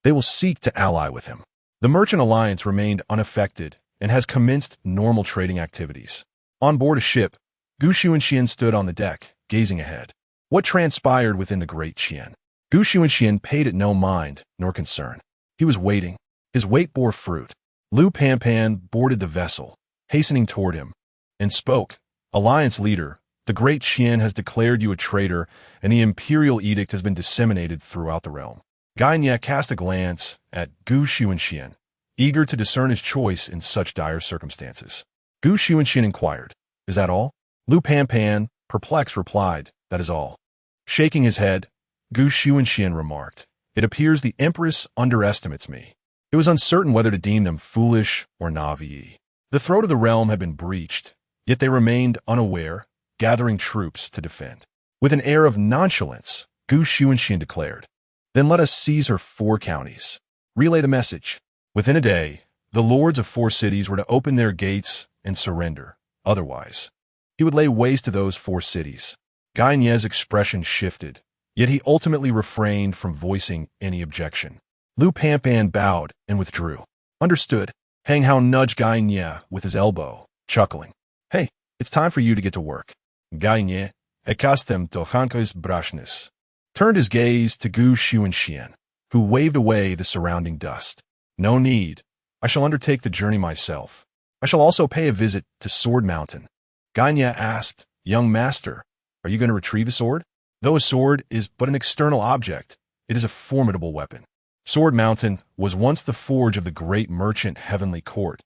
They will seek to ally with him. The Merchant Alliance remained unaffected and has commenced normal trading activities. On board a ship, Xunxian stood on the deck, gazing ahead. What transpired within the Great Qin? Xunxian paid it no mind nor concern. He was waiting. His wait bore fruit. Lu Panpan boarded the vessel, hastening toward him, and spoke. "Alliance leader, the Great Qin has declared you a traitor, and the imperial edict has been disseminated throughout the realm." Gainye cast a glance at Xunxian, eager to discern his choice in such dire circumstances. Xunxian inquired, "Is that all?" Lu Panpan, perplexed, replied, "That is all." Shaking his head, Xunxian remarked, "It appears the Empress underestimates me." It was uncertain whether to deem them foolish or naive. The throat of the realm had been breached, yet they remained unaware, gathering troops to defend. With an air of nonchalance, Xunxian declared, "Then let us seize her 4 counties. Relay the message." Within a day, the lords of 4 cities were to open their gates and surrender. Otherwise, he would lay waste to those 4 cities. Gainye's expression shifted, yet he ultimately refrained from voicing any objection. Lu Panpan bowed and withdrew. "Understood." Hang Hao nudged Gainye with his elbow, chuckling. "Hey, it's time for you to get to work." Gainye, accustomed to Hanka's brashness, turned his gaze to Xunxian, who waved away the surrounding dust. "No need. I shall undertake the journey myself. I shall also pay a visit to Sword Mountain." Gainye asked, "Young master, are you going to retrieve a sword?" Though a sword is but an external object, it is a formidable weapon. Sword Mountain was once the forge of the great merchant Heavenly Court,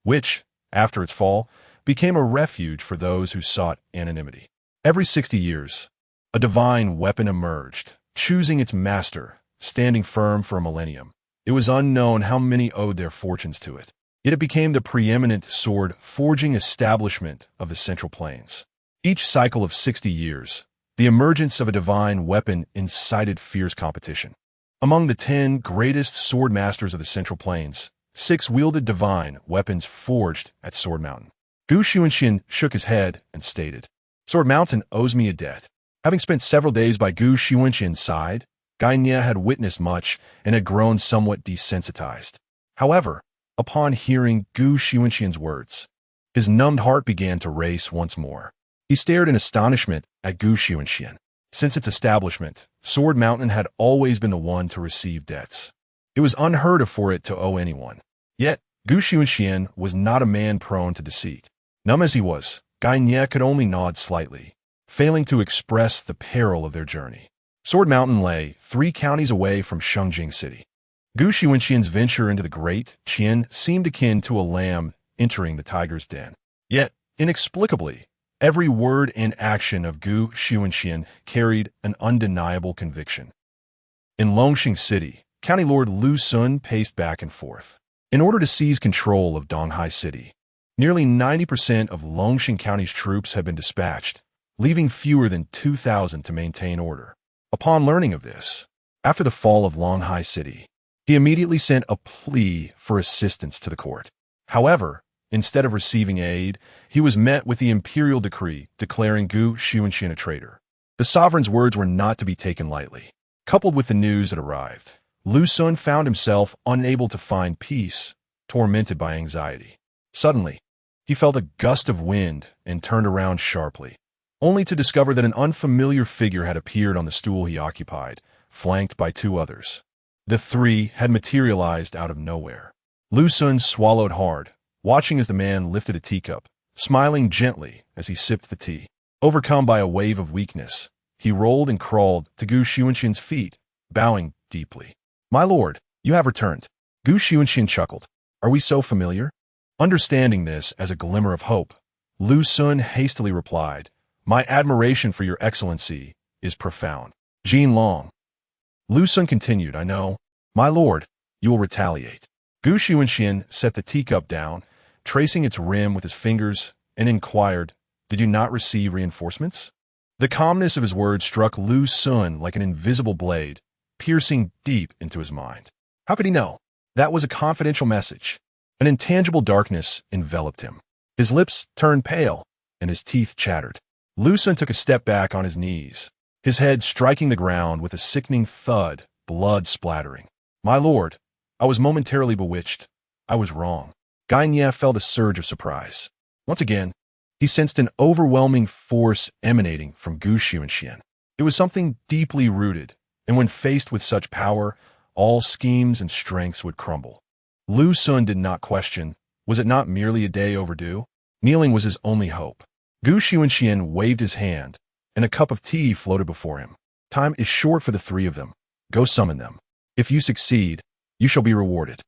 which, after its fall, became a refuge for those who sought anonymity. Every 60 years, a divine weapon emerged, choosing its master, standing firm for a millennium. It was unknown how many owed their fortunes to it. Yet it became the preeminent sword-forging establishment of the Central Plains. Each cycle of 60 years, the emergence of a divine weapon incited fierce competition. Among the 10 greatest sword masters of the Central Plains, 6 wielded divine weapons forged at Sword Mountain. Xunxian shook his head and stated, Sword Mountain owes me a debt. Having spent several days by Xunxian's side, Gainia had witnessed much and had grown somewhat desensitized. However, upon hearing Xunxian's words, his numbed heart began to race once more. He stared in astonishment at Xunxian. Since its establishment, Sword Mountain had always been the one to receive debts. It was unheard of for it to owe anyone. Yet, Xunxian was not a man prone to deceit. Numb as he was, Gainia could only nod slightly, failing to express the peril of their journey. Sword Mountain lay 3 counties away from Shengling City. Xunxian's venture into the Great Qin seemed akin to a lamb entering the tiger's den. Yet, inexplicably, every word and action of Xunxian carried an undeniable conviction. In Longxing City, County Lord Lu Sun paced back and forth. In order to seize control of Donghai City, nearly 90% of Longxing County's troops had been dispatched, leaving fewer than 2,000 to maintain order. Upon learning of this, after the fall of Longhai City, he immediately sent a plea for assistance to the court. However, instead of receiving aid, he was met with the imperial decree declaring Xunxian a traitor. The sovereign's words were not to be taken lightly. Coupled with the news that arrived, Lu Sun found himself unable to find peace, tormented by anxiety. Suddenly, he felt a gust of wind and turned around sharply, only to discover that an unfamiliar figure had appeared on the stool he occupied, flanked by 2 others. The 3 had materialized out of nowhere. Lu Sun swallowed hard, watching as the man lifted a teacup, smiling gently as he sipped the tea. Overcome by a wave of weakness, he rolled and crawled to Xunxian's feet, bowing deeply. My lord, you have returned. Xunxian chuckled. Are we so familiar? Understanding this as a glimmer of hope, Lu Sun hastily replied, My admiration for your excellency is profound. Jin Long. Lu Sun continued, I know. My lord, you will retaliate. Xunxian set the teacup down, tracing its rim with his fingers, and inquired, Did you not receive reinforcements? The calmness of his words struck Lu Sun like an invisible blade, piercing deep into his mind. How could he know? That was a confidential message. An intangible darkness enveloped him. His lips turned pale, and his teeth chattered. Lu Sun took a step back on his knees, his head striking the ground with a sickening thud, blood splattering. My lord, I was momentarily bewitched. I was wrong. Gainia felt a surge of surprise. Once again, he sensed an overwhelming force emanating from Xunxian. It was something deeply rooted, and when faced with such power, all schemes and strengths would crumble. Lu Sun did not question, was it not merely a day overdue? Kneeling was his only hope. Xunxian waved his hand, and a cup of tea floated before him. Time is short for the 3 of them. Go summon them. If you succeed, you shall be rewarded.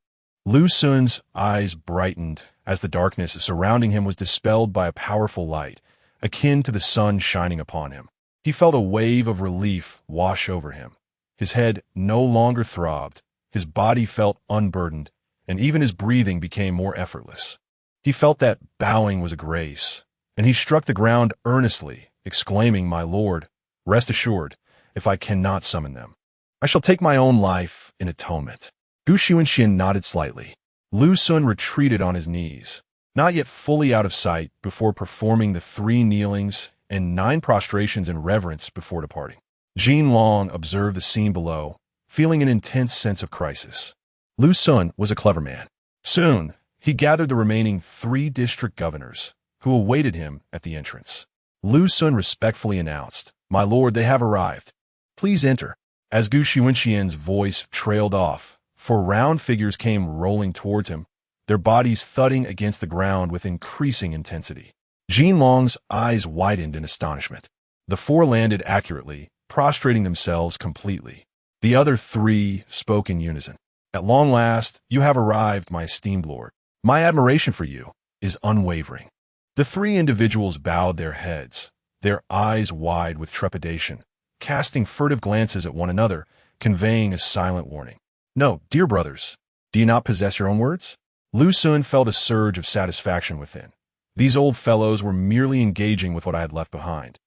Lu Sun's eyes brightened as the darkness surrounding him was dispelled by a powerful light, akin to the sun shining upon him. He felt a wave of relief wash over him. His head no longer throbbed, his body felt unburdened, and even his breathing became more effortless. He felt that bowing was a grace, and he struck the ground earnestly, exclaiming, My lord, rest assured, if I cannot summon them, I shall take my own life in atonement. Xunxian nodded slightly. Lu Sun retreated on his knees, not yet fully out of sight, before performing the 3 kneelings and 9 prostrations in reverence before departing. Jin Long observed the scene below, feeling an intense sense of crisis. Lu Sun was a clever man. Soon, he gathered the remaining 3 district governors, who awaited him at the entrance. Lu Sun respectfully announced, My lord, they have arrived. Please enter. As Xunxian's voice trailed off, 4 round figures came rolling towards him, their bodies thudding against the ground with increasing intensity. Jin Long's eyes widened in astonishment. The 4 landed accurately, prostrating themselves completely. The other 3 spoke in unison. At long last, you have arrived, my esteemed lord. My admiration for you is unwavering. The 3 individuals bowed their heads, their eyes wide with trepidation, casting furtive glances at one another, conveying a silent warning. No, dear brothers, do you not possess your own words? Lu Sun felt a surge of satisfaction within. These old fellows were merely engaging with what I had left behind.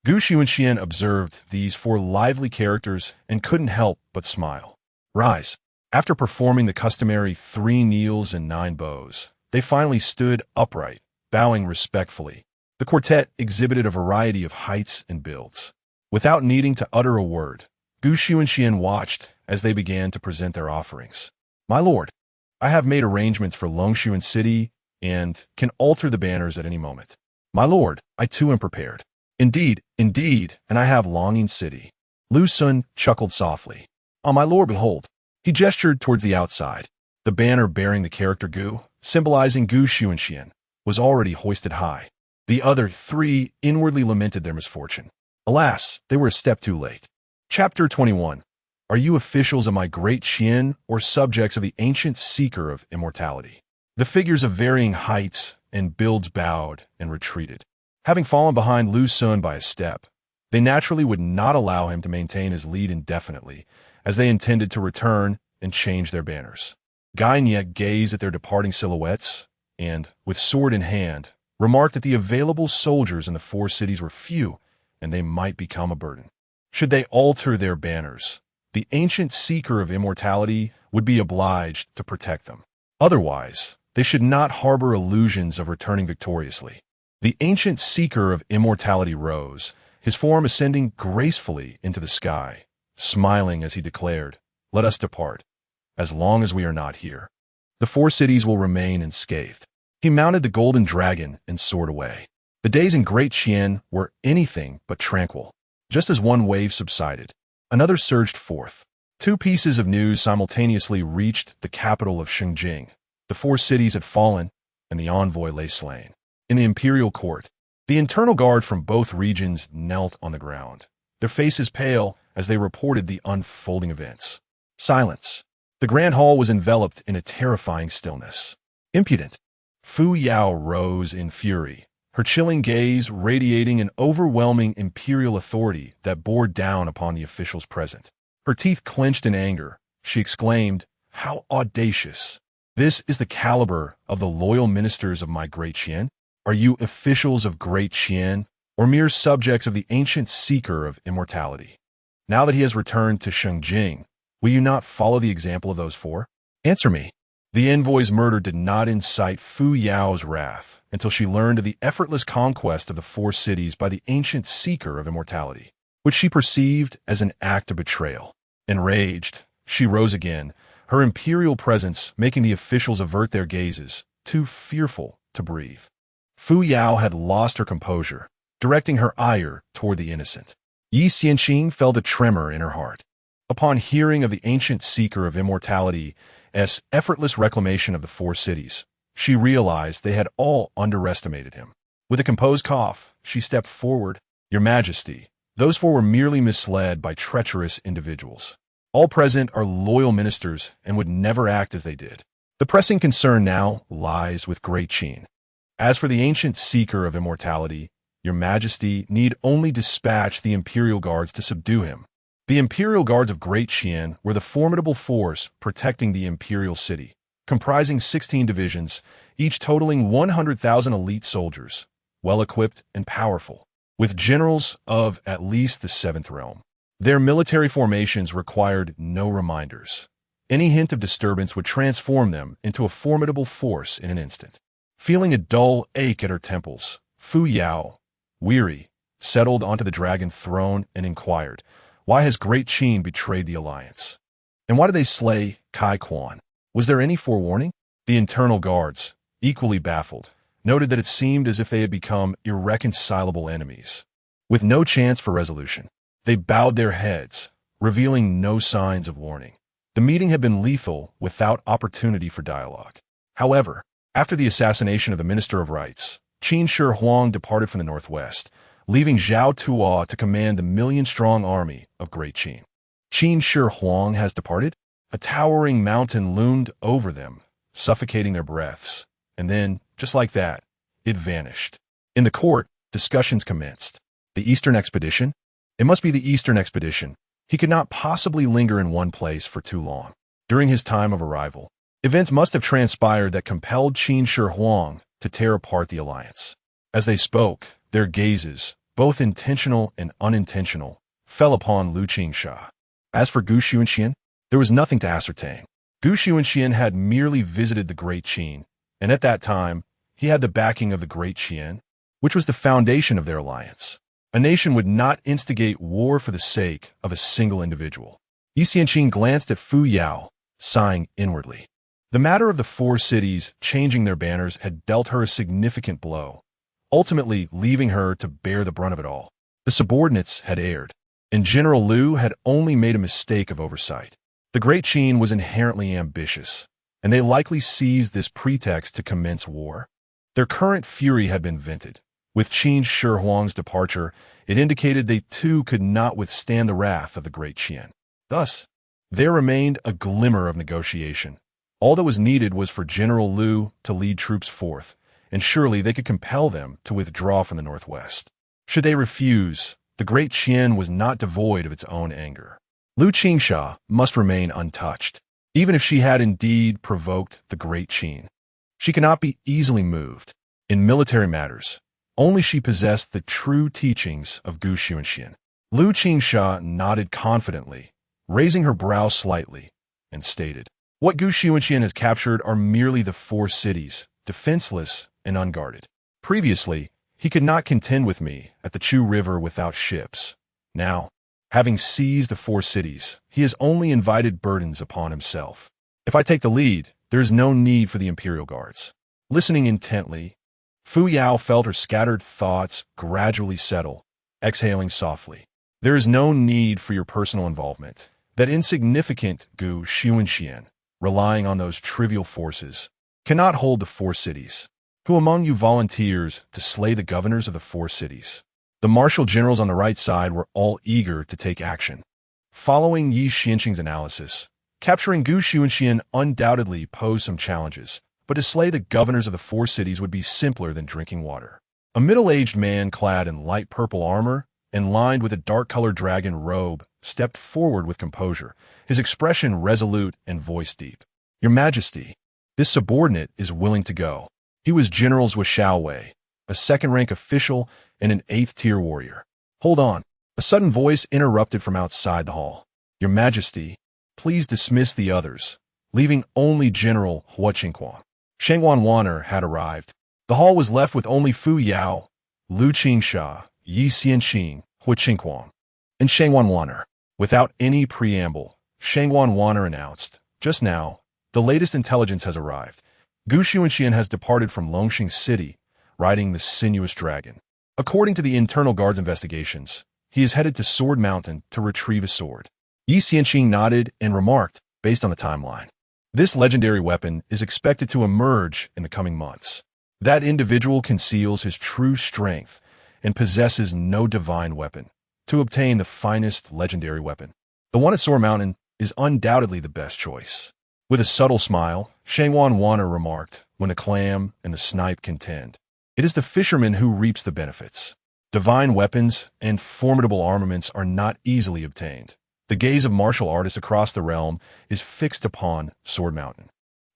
Xunxian observed these 4 lively characters and couldn't help but smile. Rise. After performing the customary 3 kneels and 9 bows, they finally stood upright, bowing respectfully. The quartet exhibited a variety of heights and builds. Without needing to utter a word, Xunxian watched as they began to present their offerings. My lord, I have made arrangements for Longshuan City and can alter the banners at any moment. My lord, I too am prepared. Indeed, and I have Longing City. Lu Sun chuckled softly. Oh, my lord, behold. He gestured towards the outside. The banner bearing the character Gu, symbolizing Gu Xunxian, was already hoisted high. The other 3 inwardly lamented their misfortune. Alas, they were a step too late. Chapter 21. Are you officials of my Great Qin or subjects of the ancient seeker of immortality? The figures of varying heights and builds bowed and retreated. Having fallen behind Lu Sun by a step, they naturally would not allow him to maintain his lead indefinitely, as they intended to return and change their banners. Gainia gazed at their departing silhouettes and, with sword in hand, remarked that the available soldiers in the 4 cities were few and they might become a burden. Should they alter their banners, the ancient seeker of immortality would be obliged to protect them. Otherwise, they should not harbor illusions of returning victoriously. The ancient seeker of immortality rose, his form ascending gracefully into the sky, smiling as he declared, "Let us depart. As long as we are not here, the 4 cities will remain unscathed." He mounted the golden dragon and soared away. The days in Great Qin were anything but tranquil. Just as one wave subsided, another surged forth. 2 pieces of news simultaneously reached the capital of Shengling. The 4 cities had fallen, and the envoy lay slain. In the imperial court, the internal guard from both regions knelt on the ground, their faces pale as they reported the unfolding events. Silence. The grand hall was enveloped in a terrifying stillness. Impudent. Fu Yao rose in fury, her chilling gaze radiating an overwhelming imperial authority that bore down upon the officials present. Her teeth clenched in anger. She exclaimed, "How audacious! This is the caliber of the loyal ministers of my Great Qin? Are you officials of Great Qin, or mere subjects of the ancient seeker of immortality? Now that he has returned to Shengling, will you not follow the example of those 4? Answer me." The envoy's murder did not incite Fu Yao's wrath until she learned of the effortless conquest of the 4 cities by the ancient seeker of immortality, which she perceived as an act of betrayal. Enraged, she rose again, her imperial presence making the officials avert their gazes, too fearful to breathe. Fu Yao had lost her composure, directing her ire toward the innocent. Yi Xianqing felt a tremor in her heart. Upon hearing of the ancient seeker of immortality's effortless reclamation of the 4 cities, she realized they had all underestimated him. With a composed cough, she stepped forward. "Your Majesty, those 4 were merely misled by treacherous individuals. All present are loyal ministers and would never act as they did. The pressing concern now lies with Great Qin. As for the ancient seeker of immortality, Your Majesty need only dispatch the imperial guards to subdue him." The imperial guards of Great Qin were the formidable force protecting the imperial city, comprising 16 divisions, each totaling 100,000 elite soldiers, well-equipped and powerful, with generals of at least the 7th realm. Their military formations required no reminders. Any hint of disturbance would transform them into a formidable force in an instant. Feeling a dull ache at her temples, Fu Yao, weary, settled onto the dragon throne and inquired, "Why has Great Qin betrayed the alliance? And why did they slay Kai Quan? Was there any forewarning?" The internal guards, equally baffled, noted that it seemed as if they had become irreconcilable enemies. With no chance for resolution, they bowed their heads, revealing no signs of warning. The meeting had been lethal without opportunity for dialogue. However, after the assassination of the Minister of Rights, Qin Shi Huang departed from the northwest, leaving Zhou Tuo to command the million-strong army of Great Qin. Qin Shi Huang has departed? A towering mountain loomed over them, suffocating their breaths, and then, just like that, it vanished. In the court, discussions commenced. The Eastern Expedition? It must be the Eastern Expedition. He could not possibly linger in one place for too long. During his time of arrival, events must have transpired that compelled Qin Shi Huang to tear apart the alliance. As they spoke, their gazes, both intentional and unintentional, fell upon Lu Qingsha. As for Gu Xunxian, There was nothing to ascertain. Xunxian had merely visited the Great Qin, and at that time, he had the backing of the Great Qin, which was the foundation of their alliance. A nation would not instigate war for the sake of a single individual. Xunxian glanced at Fu Yao, sighing inwardly. The matter of the four cities changing their banners had dealt her a significant blow, ultimately leaving her to bear the brunt of it all. The subordinates had erred, and General Liu had only made a mistake of oversight. The Great Qin was inherently ambitious, and they likely seized this pretext to commence war. Their current fury had been vented. With Qin Shi Huang's departure, it indicated they too could not withstand the wrath of the Great Qin. Thus, there remained a glimmer of negotiation. All that was needed was for General Liu to lead troops forth, and surely they could compel them to withdraw from the northwest. Should they refuse, the Great Qin was not devoid of its own anger. Liu Qingsha must remain untouched, even if she had indeed provoked the Great Qin. She cannot be easily moved. In military matters, only she possessed the true teachings of Xunxian. Liu Qingsha nodded confidently, raising her brow slightly, and stated, "What Xunxian has captured are merely the four cities, defenseless and unguarded. Previously, he could not contend with me at the Chu River without ships. Now, having seized the four cities, he has only invited burdens upon himself. If I take the lead, there is no need for the Imperial Guards." Listening intently, Fu Yao felt her scattered thoughts gradually settle, exhaling softly. "There is no need for your personal involvement. That insignificant Xunxian, relying on those trivial forces, cannot hold the four cities. Who among you volunteers to slay the governors of the four cities?" The martial generals on the right side were all eager to take action. Following Yi Xianqing's analysis, capturing Xunxian undoubtedly posed some challenges, but to slay the governors of the four cities would be simpler than drinking water. A middle-aged man clad in light purple armor and lined with a dark-colored dragon robe stepped forward with composure, his expression resolute and voice deep. "Your Majesty, this subordinate is willing to go." He was General Zhou Wei, a second-rank official and an 8th-tier warrior. "Hold on." A sudden voice interrupted from outside the hall. "Your Majesty, please dismiss the others," leaving only General Hua Qingquan. Shengwan Wanner had arrived. The hall was left with only Fu Yao, Liu Qingsha, Yi Xianqing, Hua Qingquan, and Shengwan Wanner. Without any preamble, Shengwan Wanner announced, "Just now, the latest intelligence has arrived. Xunxian has departed from Longxing City, riding the sinuous dragon. According to the internal guard's investigations, he is headed to Sword Mountain to retrieve a sword." Yi Xianqing nodded and remarked, based on the timeline, "This legendary weapon is expected to emerge in the coming months. That individual conceals his true strength and possesses no divine weapon. To obtain the finest legendary weapon, the one at Sword Mountain is undoubtedly the best choice." With a subtle smile, Shengwan Wanner remarked, "When the clam and the snipe contend, it is the fisherman who reaps the benefits. Divine weapons and formidable armaments are not easily obtained. The gaze of martial artists across the realm is fixed upon Sword Mountain.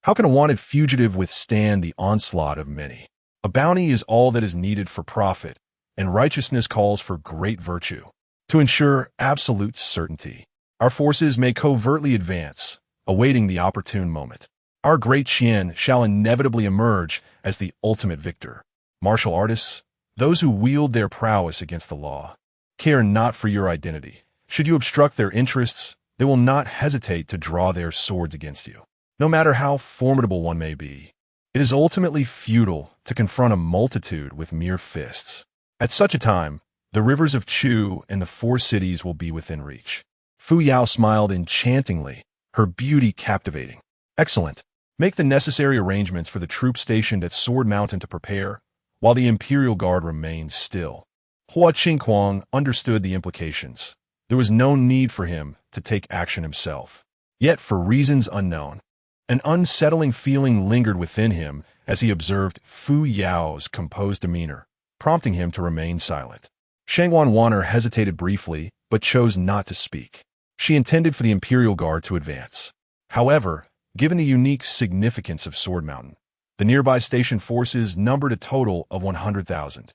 How can a wanted fugitive withstand the onslaught of many? A bounty is all that is needed for profit, and righteousness calls for great virtue. To ensure absolute certainty, our forces may covertly advance, awaiting the opportune moment. Our Great Qin shall inevitably emerge as the ultimate victor. Martial artists, those who wield their prowess against the law, care not for your identity. Should you obstruct their interests, they will not hesitate to draw their swords against you. No matter how formidable one may be, it is ultimately futile to confront a multitude with mere fists. At such a time, the rivers of Chu and the four cities will be within reach." Fu Yao smiled enchantingly, her beauty captivating. "Excellent. Make the necessary arrangements for the troops stationed at Sword Mountain to prepare, while the Imperial Guard remains still." Hua Qingquan understood the implications. There was no need for him to take action himself. Yet, for reasons unknown, an unsettling feeling lingered within him as he observed Fu Yao's composed demeanor, prompting him to remain silent. Shengwan Wanner hesitated briefly, but chose not to speak. She intended for the Imperial Guard to advance. However, given the unique significance of Sword Mountain, the nearby station forces numbered a total of 100,000.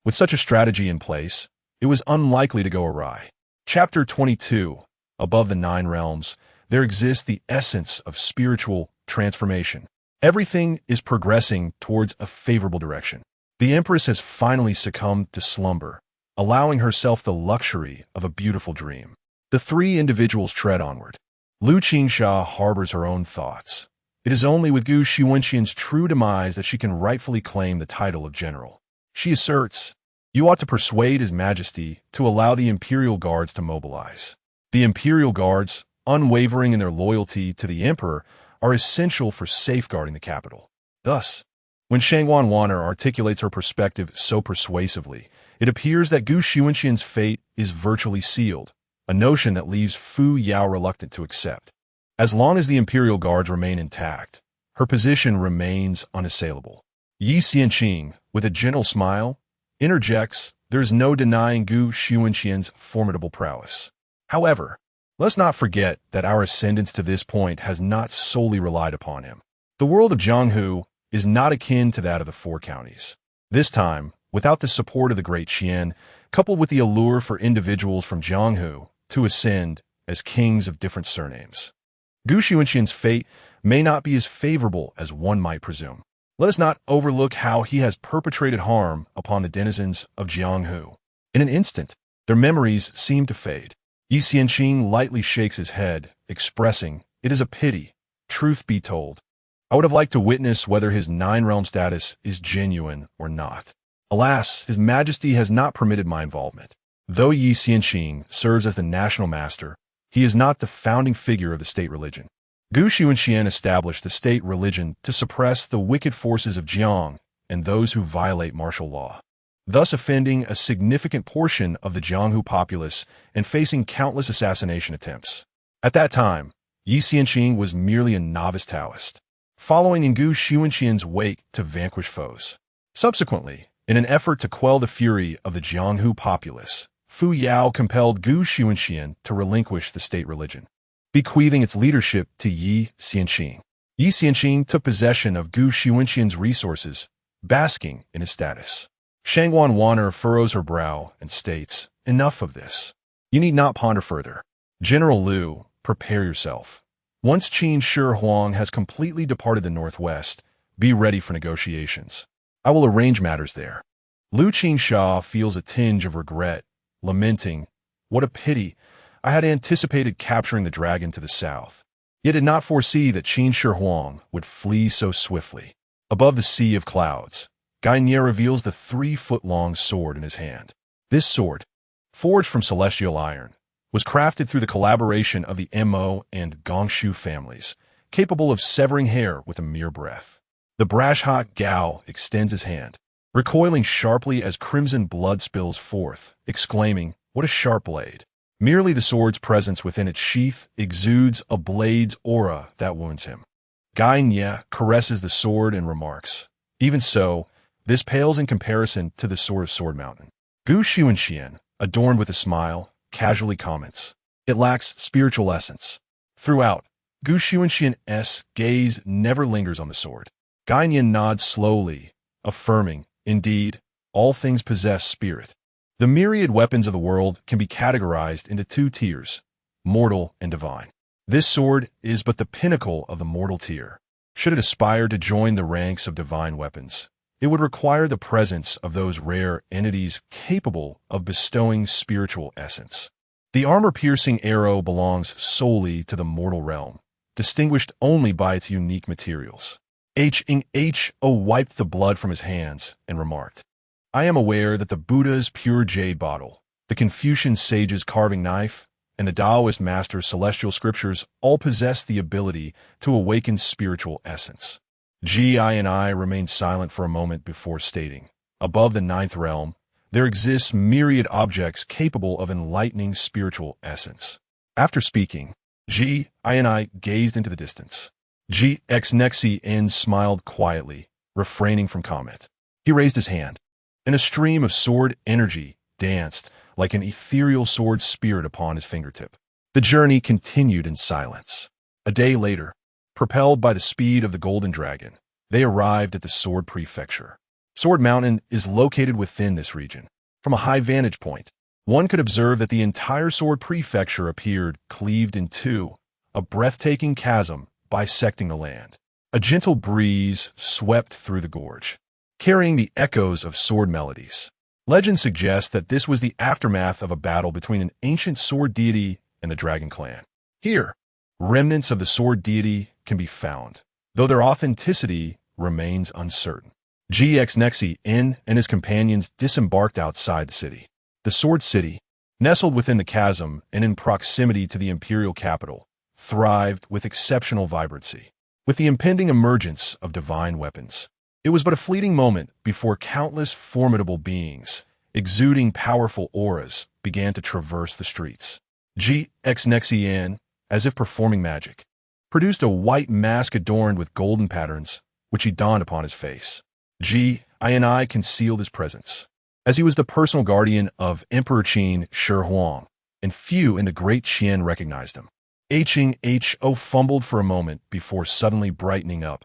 With such a strategy in place, it was unlikely to go awry. Chapter 22. Above the Nine Realms, there exists the essence of spiritual transformation. Everything is progressing towards a favorable direction. The Empress has finally succumbed to slumber, allowing herself the luxury of a beautiful dream. The three individuals tread onward. Lu Qingsha harbors her own thoughts. It is only with Gu Xuanxian's true demise that she can rightfully claim the title of general. She asserts, "You ought to persuade His Majesty to allow the Imperial Guards to mobilize." The Imperial Guards, unwavering in their loyalty to the Emperor, are essential for safeguarding the capital. Thus, when Shangwan Wanner articulates her perspective so persuasively, it appears that Gu Xuanxian's fate is virtually sealed, a notion that leaves Fu Yao reluctant to accept. As long as the Imperial Guards remain intact, her position remains unassailable. Yi Xianqing, with a gentle smile, interjects, "There is no denying Gu Xuanxian's formidable prowess. However, let's not forget that our ascendance to this point has not solely relied upon him. The world of Zhengwu is not akin to that of the Four Counties. This time, without the support of the Great Qin, coupled with the allure for individuals from Zhengwu to ascend as kings of different surnames, Gu Xuanxian's fate may not be as favorable as one might presume. Let us not overlook how he has perpetrated harm upon the denizens of Zhengwu. In an instant, their memories seem to fade. Yi Xianqing lightly shakes his head, expressing, "It is a pity. Truth be told, I would have liked to witness whether his nine-realm status is genuine or not. Alas, His Majesty has not permitted my involvement. Though Yi Xianqing serves as the national master, he is not the founding figure of the state religion. Gu Xuanxian established the state religion to suppress the wicked forces of Jiang and those who violate martial law, thus offending a significant portion of the Zhengwu populace and facing countless assassination attempts. At that time, Yi Xianqing was merely a novice Taoist, following in Gu Xuanxian's wake to vanquish foes. Subsequently, in an effort to quell the fury of the Zhengwu populace, Fu Yao compelled Gu Xuanxian to relinquish the state religion, bequeathing its leadership to Yi Xianqing. Yi Xianqing took possession of Gu Xuanxian's resources, basking in his status. Shangwan Wanner furrows her brow and states, "Enough of this. You need not ponder further. General Liu, prepare yourself. Once Qin Shi Huang has completely departed the northwest, be ready for negotiations. I will arrange matters there." Lu Qingsha feels a tinge of regret, lamenting, "What a pity. I had anticipated capturing the dragon to the south, yet did not foresee that Qin Shi Huang would flee so swiftly." Above the sea of clouds, Gainier reveals the 3-foot-long sword in his hand. This sword, forged from celestial iron, was crafted through the collaboration of the Mo and Gongshu families, capable of severing hair with a mere breath. The brash-hot Gao extends his hand, recoiling sharply as crimson blood spills forth, exclaiming, "What a sharp blade!" Merely the sword's presence within its sheath exudes a blade's aura that wounds him. Gainier caresses the sword and remarks, "Even so, this pales in comparison to the sword of Sword Mountain." Gu Xuanxian, adorned with a smile, casually comments, "It lacks spiritual essence." Throughout, Gu Xuanxian's gaze never lingers on the sword. Gainian nods slowly, affirming, "Indeed, all things possess spirit." The myriad weapons of the world can be categorized into 2 tiers, mortal and divine. This sword is but the pinnacle of the mortal tier. Should it aspire to join the ranks of divine weapons, it would require the presence of those rare entities capable of bestowing spiritual essence. The armor-piercing arrow belongs solely to the mortal realm, distinguished only by its unique materials. Ho wiped the blood from his hands and remarked, "I am aware that the Buddha's pure jade bottle, the Confucian sage's carving knife, and the Taoist master's celestial scriptures all possess the ability to awaken spiritual essence." I remained silent for a moment before stating, "Above the 9th realm, there exists myriad objects capable of enlightening spiritual essence." After speaking, I gazed into the distance. Xnexi smiled quietly, refraining from comment. He raised his hand, and a stream of sword energy danced like an ethereal sword spirit upon his fingertip. The journey continued in silence. A day later, propelled by the speed of the Golden Dragon, they arrived at the Sword Prefecture. Sword Mountain is located within this region. From a high vantage point, one could observe that the entire Sword Prefecture appeared cleaved in two, a breathtaking chasm bisecting the land. A gentle breeze swept through the gorge, carrying the echoes of sword melodies. Legend suggests that this was the aftermath of a battle between an ancient sword deity and the dragon clan. Here, remnants of the sword deity can be found, though their authenticity remains uncertain. Xunxian and his companions disembarked outside the city. The Sword City, nestled within the chasm and in proximity to the imperial capital, thrived with exceptional vibrancy. With the impending emergence of divine weapons, it was but a fleeting moment before countless formidable beings, exuding powerful auras, began to traverse the streets. Xunxian, as if performing magic, produced a white mask adorned with golden patterns, which he donned upon his face. Qian concealed his presence, as he was the personal guardian of Emperor Qin II, and few in the Great Qin recognized him. Ho fumbled for a moment before suddenly brightening up,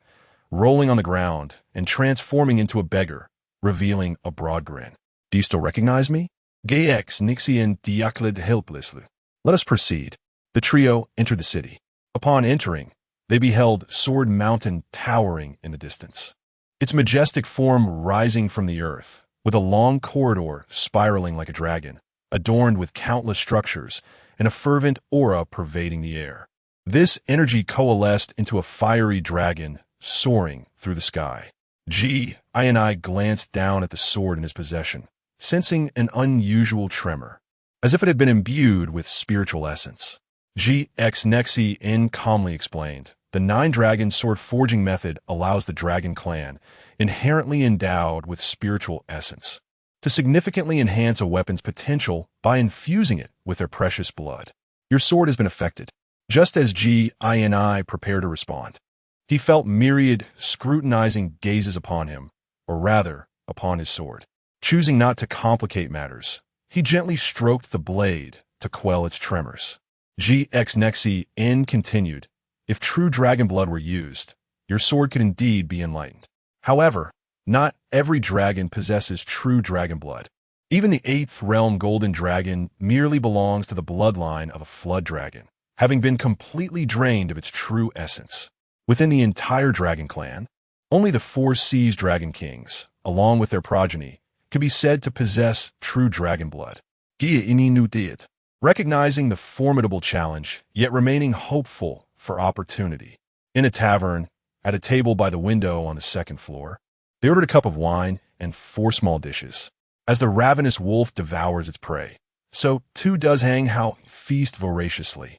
rolling on the ground and transforming into a beggar, revealing a broad grin. "Do you still recognize me?" Xunxian diacled helplessly. "Let us proceed." The trio entered the city. Upon entering, they beheld Sword Mountain towering in the distance, its majestic form rising from the earth, with a long corridor spiraling like a dragon, adorned with countless structures and a fervent aura pervading the air. This energy coalesced into a fiery dragon soaring through the sky. Qian glanced down at the sword in his possession, sensing an unusual tremor, as if it had been imbued with spiritual essence. Xunxian calmly explained, "The nine-dragon sword forging method allows the dragon clan, inherently endowed with spiritual essence, to significantly enhance a weapon's potential by infusing it with their precious blood. Your sword has been affected." Just as Qian prepared to respond, he felt myriad scrutinizing gazes upon him, or rather, upon his sword. Choosing not to complicate matters, he gently stroked the blade to quell its tremors. Xunxian continued, "If true dragon blood were used, your sword could indeed be enlightened. However, not every dragon possesses true dragon blood. Even the 8th realm golden dragon merely belongs to the bloodline of a flood dragon, having been completely drained of its true essence. Within the entire dragon clan, only the 4 seas dragon kings, along with their progeny, can be said to possess true dragon blood." Qian did, recognizing the formidable challenge, yet remaining hopeful for opportunity. In a tavern, at a table by the window on the 2nd floor, they ordered a cup of wine and 4 small dishes. As the ravenous wolf devours its prey, so too does Hang Hao feast voraciously,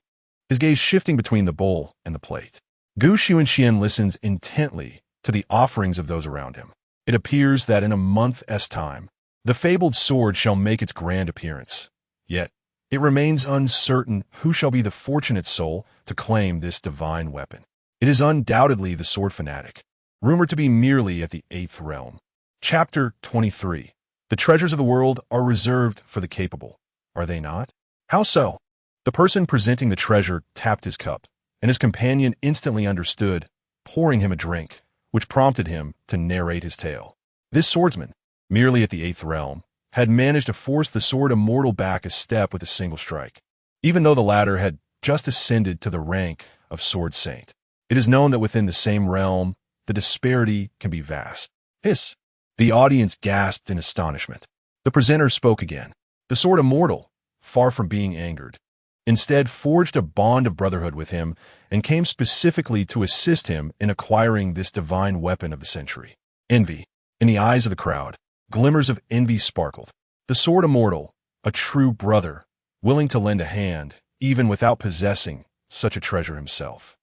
his gaze shifting between the bowl and the plate. Xunxian listens intently to the offerings of those around him. It appears that in a month's time, the fabled sword shall make its grand appearance. Yet, it remains uncertain who shall be the fortunate soul to claim this divine weapon. It is undoubtedly the sword fanatic, rumored to be merely at the 8th realm. Chapter 23. The treasures of the world are reserved for the capable, are they not? How so? The person presenting the treasure tapped his cup, and his companion instantly understood, pouring him a drink, which prompted him to narrate his tale. This swordsman, merely at the 8th realm, had managed to force the sword immortal back a step with a single strike, even though the latter had just ascended to the rank of sword saint. It is known that within the same realm, the disparity can be vast. Hiss! The audience gasped in astonishment. The presenter spoke again. The sword immortal, far from being angered, instead forged a bond of brotherhood with him and came specifically to assist him in acquiring this divine weapon of the century. Envy. In the eyes of the crowd, glimmers of envy sparkled. The sword immortal, a true brother, willing to lend a hand, even without possessing such a treasure himself.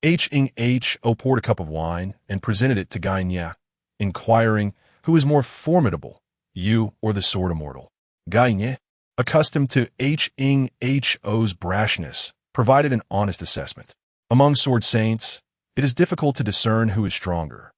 Ho poured a cup of wine and presented it to Qian, inquiring, "Who is more formidable, you or the sword immortal?" Qian, accustomed to Ho's brashness, provided an honest assessment. Among sword saints, it is difficult to discern who is stronger.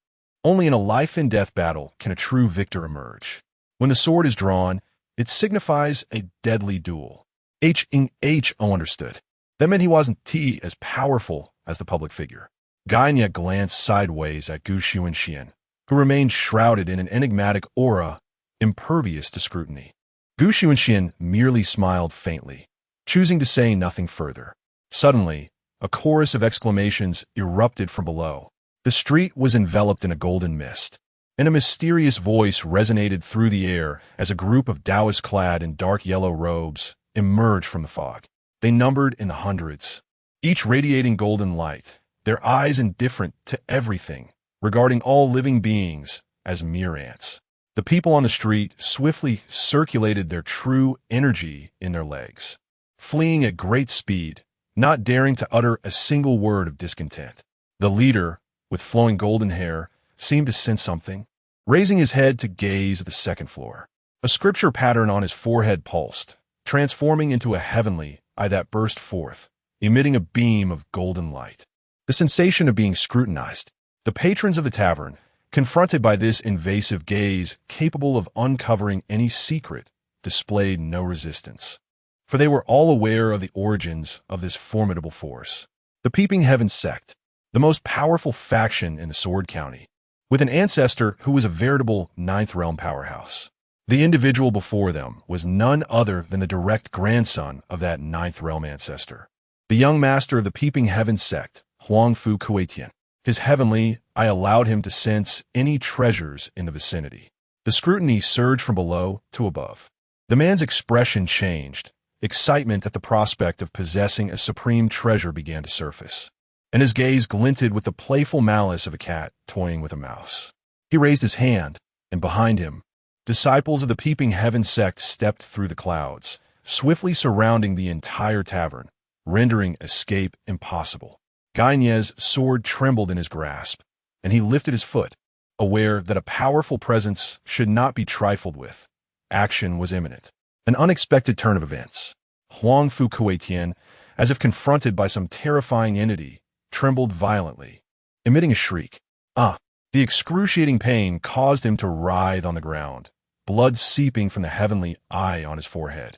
Only in a life-and-death battle can a true victor emerge. When the sword is drawn, it signifies a deadly duel. Ho understood. That meant he wasn't as powerful as the public figure. Qian glanced sideways at Xunxian, who remained shrouded in an enigmatic aura, impervious to scrutiny. Xunxian merely smiled faintly, choosing to say nothing further. Suddenly, a chorus of exclamations erupted from below. The street was enveloped in a golden mist, and a mysterious voice resonated through the air as a group of Taoists clad in dark yellow robes emerged from the fog. They numbered in the hundreds, each radiating golden light, their eyes indifferent to everything, regarding all living beings as mere ants. The people on the street swiftly circulated their true energy in their legs, fleeing at great speed, not daring to utter a single word of discontent. The leader, with flowing golden hair, seemed to sense something, raising his head to gaze at the second floor. A scripture pattern on his forehead pulsed, transforming into a heavenly eye that burst forth, emitting a beam of golden light. The sensation of being scrutinized. The patrons of the tavern, confronted by this invasive gaze capable of uncovering any secret, displayed no resistance, for they were all aware of the origins of this formidable force. The Peeping Heaven Sect, the most powerful faction in the Sword County, with an ancestor who was a veritable Ninth Realm powerhouse. The individual before them was none other than the direct grandson of that Ninth Realm ancestor, the young master of the Peeping Heaven Sect, Huangfu Kuetian. His heavenly eye allowed him to sense any treasures in the vicinity. The scrutiny surged from below to above. The man's expression changed. Excitement at the prospect of possessing a supreme treasure began to surface, and his gaze glinted with the playful malice of a cat toying with a mouse. He raised his hand, and behind him, disciples of the Peeping Heaven Sect stepped through the clouds, swiftly surrounding the entire tavern, rendering escape impossible. Gaine's sword trembled in his grasp, and he lifted his foot, aware that a powerful presence should not be trifled with. Action was imminent. An unexpected turn of events. Huangfu Kuetian, as if confronted by some terrifying entity, trembled violently, emitting a shriek. The excruciating pain caused him to writhe on the ground, blood seeping from the heavenly eye on his forehead.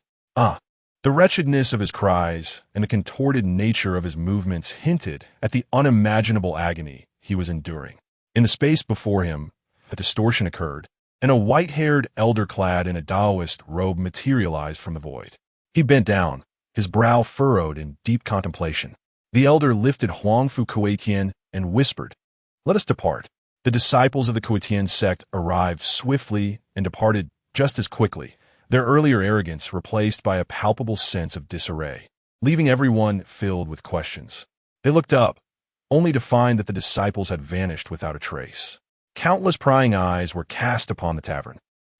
The wretchedness of his cries and the contorted nature of his movements hinted at the unimaginable agony he was enduring. In the space before him, a distortion occurred, and a white-haired elder clad in a Taoist robe materialized from the void. He bent down, his brow furrowed in deep contemplation. The elder lifted Huangfu Kuetian and whispered, "Let us depart." The disciples of the Qian sect arrived swiftly and departed just as quickly, their earlier arrogance replaced by a palpable sense of disarray, leaving everyone filled with questions. They looked up, only to find that the disciples had vanished without a trace. Countless prying eyes were cast upon the tavern.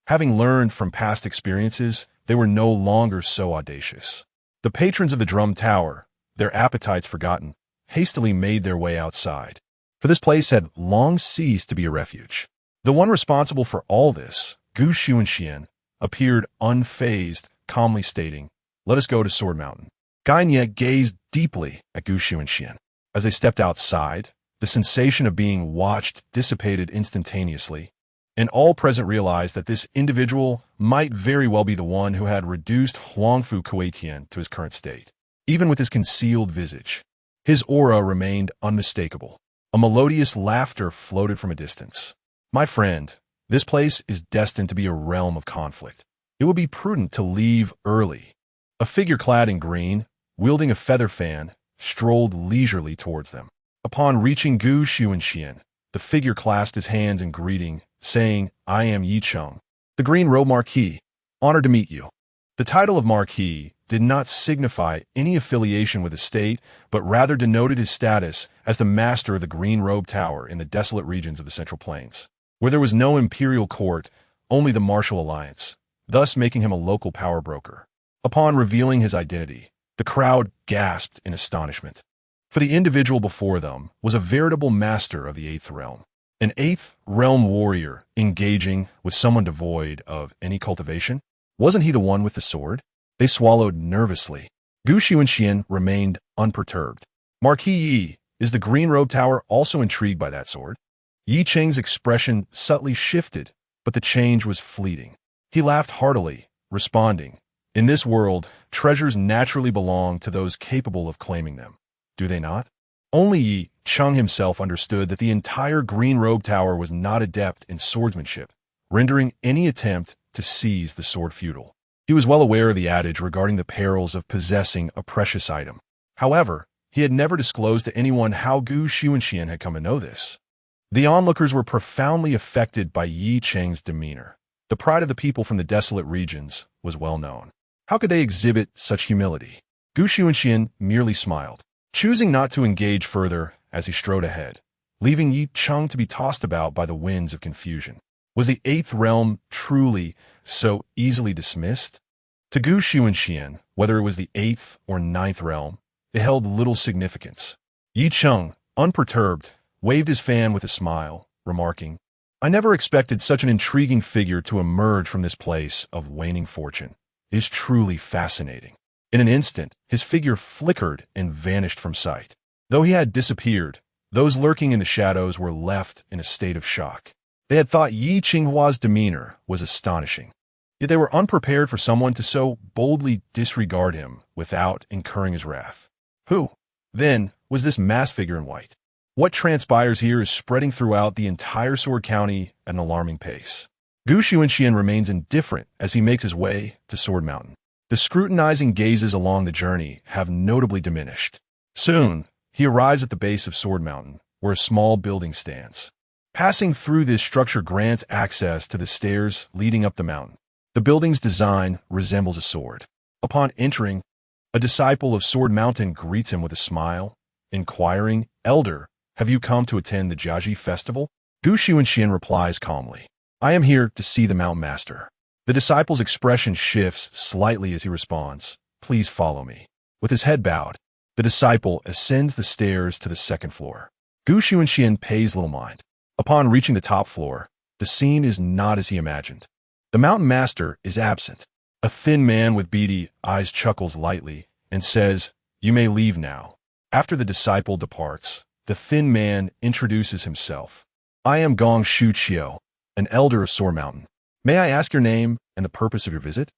Having learned from past experiences, they were no longer so audacious. The patrons of the Drum Tower, their appetites forgotten, hastily made their way outside, for this place had long ceased to be a refuge. The one responsible for all this, Xunxian, appeared unfazed, calmly stating, "Let us go to Sword Mountain." Gaine gazed deeply at Xunxian. As they stepped outside, the sensation of being watched dissipated instantaneously, and all present realized that this individual might very well be the one who had reduced Huangfu Kuetian to his current state. Even with his concealed visage, his aura remained unmistakable. A melodious laughter floated from a distance. "My friend, this place is destined to be a realm of conflict. It would be prudent to leave early." A figure clad in green, wielding a feather fan, strolled leisurely towards them. Upon reaching Xunxian, the figure clasped his hands in greeting, saying, "I am Yi Cheng, the Green Robe Marquis. Honored to meet you." The title of Marquis did not signify any affiliation with the state, but rather denoted his status as the master of the Green Robe Tower in the desolate regions of the Central Plains, where there was no imperial court, only the martial alliance, thus making him a local power broker. Upon revealing his identity, the crowd gasped in astonishment, for the individual before them was a veritable master of the Eighth Realm, an Eighth Realm warrior engaging with someone devoid of any cultivation. Wasn't he the one with the sword? They swallowed nervously. Xunxian remained unperturbed. "Marquis Yi, is the Green Robe Tower also intrigued by that sword?" Yi Cheng's expression subtly shifted, but the change was fleeting. He laughed heartily, responding, "In this world, treasures naturally belong to those capable of claiming them, do they not?" Only Yi Cheng himself understood that the entire Green Robe Tower was not adept in swordsmanship, rendering any attempt to seize the sword futile. He was well aware of the adage regarding the perils of possessing a precious item. However, He had never disclosed to anyone how Xunxian had come to know this. The onlookers were profoundly affected by Yi Cheng's demeanor. The pride of the people from the desolate regions was well known. How could they exhibit such humility? Xunxian merely smiled, choosing not to engage further as he strode ahead, leaving Yi Cheng to be tossed about by the winds of confusion. Was the Eighth Realm truly so easily dismissed? To Xunxian, whether it was the Eighth or Ninth Realm, it held little significance. Yi Cheng, unperturbed, waved his fan with a smile, remarking, "I never expected such an intriguing figure to emerge from this place of waning fortune. It is truly fascinating." In an instant, his figure flickered and vanished from sight. Though he had disappeared, those lurking in the shadows were left in a state of shock. They had thought Yi Qinghua's demeanor was astonishing, yet they were unprepared for someone to so boldly disregard him without incurring his wrath. Who, then, was this masked figure in white? What transpires here is spreading throughout the entire Sword County at an alarming pace. Xunxian remains indifferent as he makes his way to Sword Mountain. The scrutinizing gazes along the journey have notably diminished. Soon, he arrives at the base of Sword Mountain, where a small building stands. Passing through this structure grants access to the stairs leading up the mountain. The building's design resembles a sword. Upon entering, a disciple of Sword Mountain greets him with a smile, inquiring, "Elder, have you come to attend the Jiaji festival?" Xunxian replies calmly, "I am here to see the Mountain Master." The disciple's expression shifts slightly as he responds, "Please follow me." With his head bowed, the disciple ascends the stairs to the second floor. Xunxian pays little mind. Upon reaching the top floor, the scene is not as he imagined. The Mountain Master is absent. A thin man with beady eyes chuckles lightly and says, "You may leave now." After the disciple departs, the thin man introduces himself. "I am Gong Shuqiu, an elder of Sword Mountain. May I ask your name and the purpose of your visit?"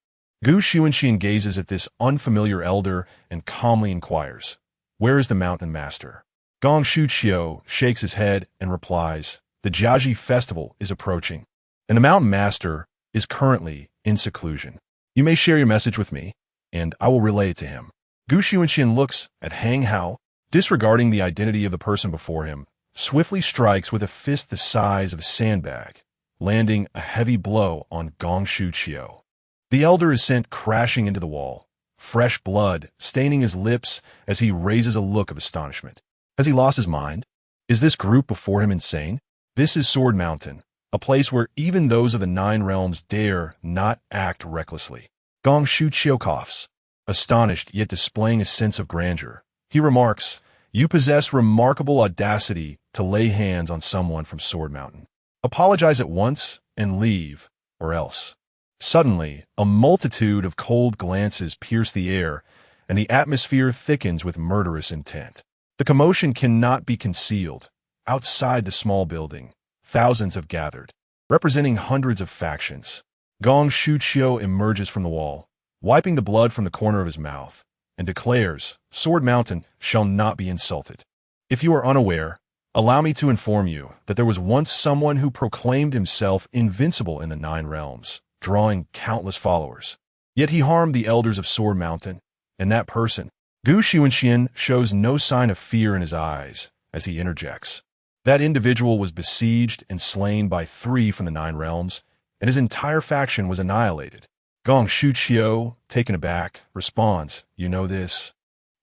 Xunxian gazes at this unfamiliar elder and calmly inquires, "Where is the Mountain Master?" Gong Shuqiu shakes his head and replies, "The Jiaji festival is approaching, and the Mountain Master is currently in seclusion. You may share your message with me, and I will relay it to him." Xunxian looks at Hang Hao, disregarding the identity of the person before him, swiftly strikes with a fist the size of a sandbag, landing a heavy blow on Gong Shuqiu. The elder is sent crashing into the wall, fresh blood staining his lips as he raises a look of astonishment. Has he lost his mind? Is this group before him insane? This is Sword Mountain, a place where even those of the Nine Realms dare not act recklessly. Gong Shuqiu coughs, astonished yet displaying a sense of grandeur. He remarks, "You possess remarkable audacity to lay hands on someone from Sword Mountain. Apologize at once and leave, or else." Suddenly, a multitude of cold glances pierce the air, and the atmosphere thickens with murderous intent. The commotion cannot be concealed. Outside the small building, thousands have gathered, representing hundreds of factions. Gong Shuqiu emerges from the wall, wiping the blood from the corner of his mouth, and declares, "Sword Mountain shall not be insulted. If you are unaware, allow me to inform you that there was once someone who proclaimed himself invincible in the Nine Realms, drawing countless followers. Yet he harmed the elders of Sword Mountain, and that person." Xunxian shows no sign of fear in his eyes as he interjects, "That individual was besieged and slain by 3 from the Nine Realms, and his entire faction was annihilated." Gong Shuqiu, taken aback, responds, "You know this?"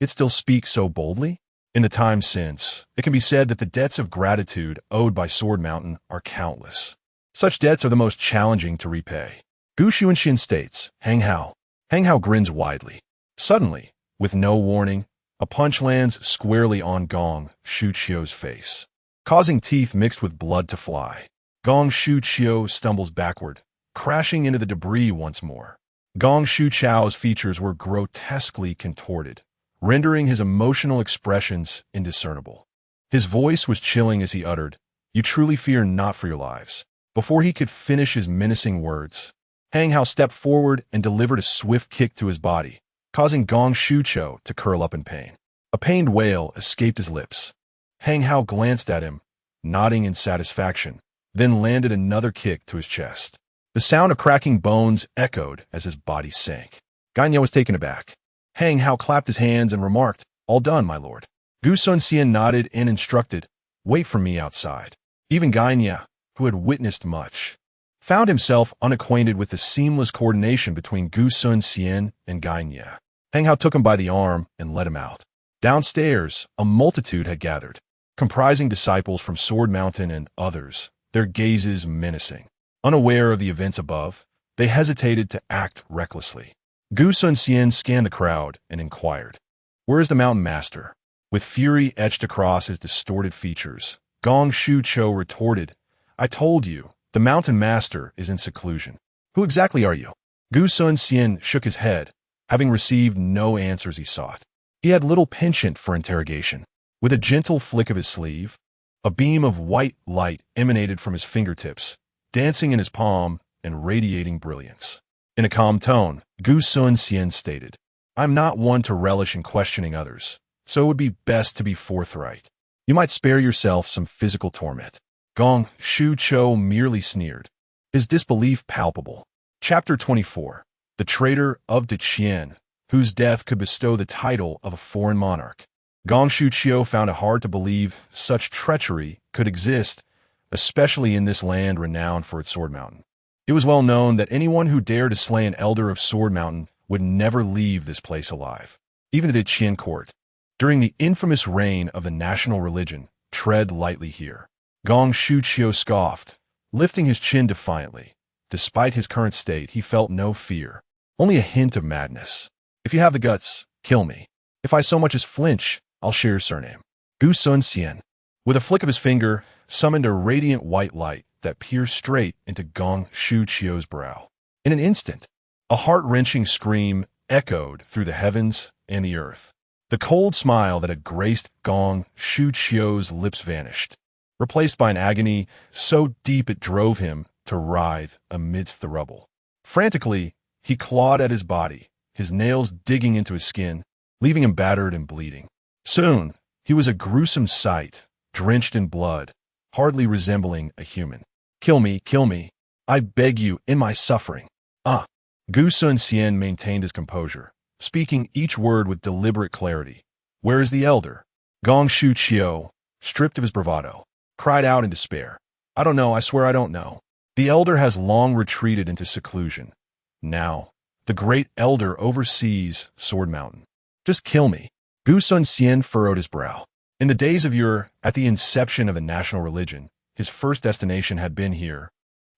It still speaks so boldly? In the time since, it can be said that the debts of gratitude owed by Sword Mountain are countless. Such debts are the most challenging to repay. Xunxian states, "Hang Hao." Hang Hao grins widely. Suddenly, with no warning, a punch lands squarely on Gong Shuqiu's face, causing teeth mixed with blood to fly. Gong Shuqiu stumbles backward, crashing into the debris once more. Gong Shuqiu's features were grotesquely contorted, rendering his emotional expressions indiscernible. His voice was chilling as he uttered, "You truly fear not for your lives." Before he could finish his menacing words, Hang Hao stepped forward and delivered a swift kick to his body, causing Gong Shuqiu to curl up in pain. A pained wail escaped his lips. Hang Hao glanced at him, nodding in satisfaction, then landed another kick to his chest. The sound of cracking bones echoed as his body sank. Ganyo was taken aback. Hang Hao clapped his hands and remarked, "All done, my lord." Xunxian nodded and instructed, "Wait for me outside." Even Gainia, who had witnessed much, found himself unacquainted with the seamless coordination between Xunxian and Gainia. Hang Hao took him by the arm and led him out. Downstairs, a multitude had gathered, comprising disciples from Sword Mountain and others, their gazes menacing. Unaware of the events above, they hesitated to act recklessly. Xunxian scanned the crowd and inquired, "Where is the mountain master?" With fury etched across his distorted features, Gong Shuqiu retorted, "I told you, the mountain master is in seclusion. Who exactly are you?" Xunxian shook his head, having received no answers he sought. He had little penchant for interrogation. With a gentle flick of his sleeve, a beam of white light emanated from his fingertips, dancing in his palm and radiating brilliance. In a calm tone, Xunxian stated, "I'm not one to relish in questioning others, so it would be best to be forthright. You might spare yourself some physical torment." Gong Shuqiu merely sneered, his disbelief palpable. Chapter 24. The Traitor of the Qian, whose death could bestow the title of a foreign monarch. Gong Shuqiu found it hard to believe such treachery could exist, especially in this land renowned for its Sword Mountain. It was well known that anyone who dared to slay an elder of Sword Mountain would never leave this place alive. Even the Qin court, during the infamous reign of the national religion, tread lightly here. Gong Shuqiu scoffed, lifting his chin defiantly. Despite his current state, he felt no fear, only a hint of madness. "If you have the guts, kill me. If I so much as flinch, I'll share your surname." Xunxian, with a flick of his finger, summoned a radiant white light that pierced straight into Gong Shuqiu's brow. In an instant, a heart-wrenching scream echoed through the heavens and the earth. The cold smile that had graced Gong Shuqiu's lips vanished, replaced by an agony so deep it drove him to writhe amidst the rubble. Frantically, he clawed at his body, his nails digging into his skin, leaving him battered and bleeding. Soon, he was a gruesome sight, drenched in blood, hardly resembling a human. Kill me, I beg you, in my suffering." Xunxian maintained his composure, speaking each word with deliberate clarity. "Where is the elder?" Gong Shuqiu, stripped of his bravado, cried out in despair. "I don't know, I swear I don't know. The elder has long retreated into seclusion. Now, the great elder oversees Sword Mountain. Just kill me." Xunxian furrowed his brow. In the days of yore, at the inception of the national religion, his first destination had been here,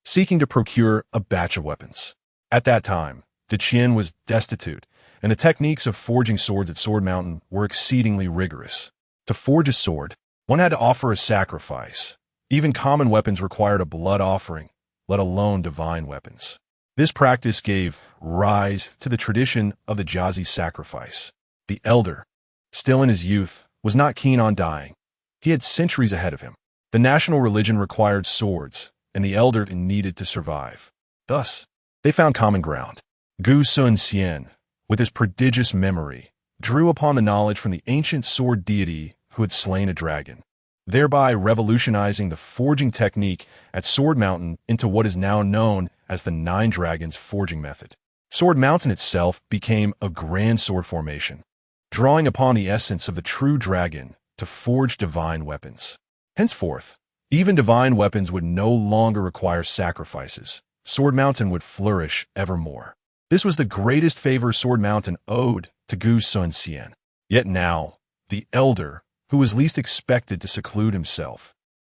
seeking to procure a batch of weapons. At that time, the Qin was destitute, and the techniques of forging swords at Sword Mountain were exceedingly rigorous. To forge a sword, one had to offer a sacrifice. Even common weapons required a blood offering, let alone divine weapons. This practice gave rise to the tradition of the Jiazi sacrifice. The elder, still in his youth, was not keen on dying. He had centuries ahead of him. The national religion required swords, and the elder needed to survive. Thus, they found common ground. Xunxian, with his prodigious memory, drew upon the knowledge from the ancient sword deity who had slain a dragon, thereby revolutionizing the forging technique at Sword Mountain into what is now known as the Nine Dragons forging method. Sword Mountain itself became a grand sword formation, drawing upon the essence of the true dragon to forge divine weapons. Henceforth, even divine weapons would no longer require sacrifices. Sword Mountain would flourish evermore. This was the greatest favor Sword Mountain owed to Xunxian. Yet now, the elder, who was least expected to seclude himself,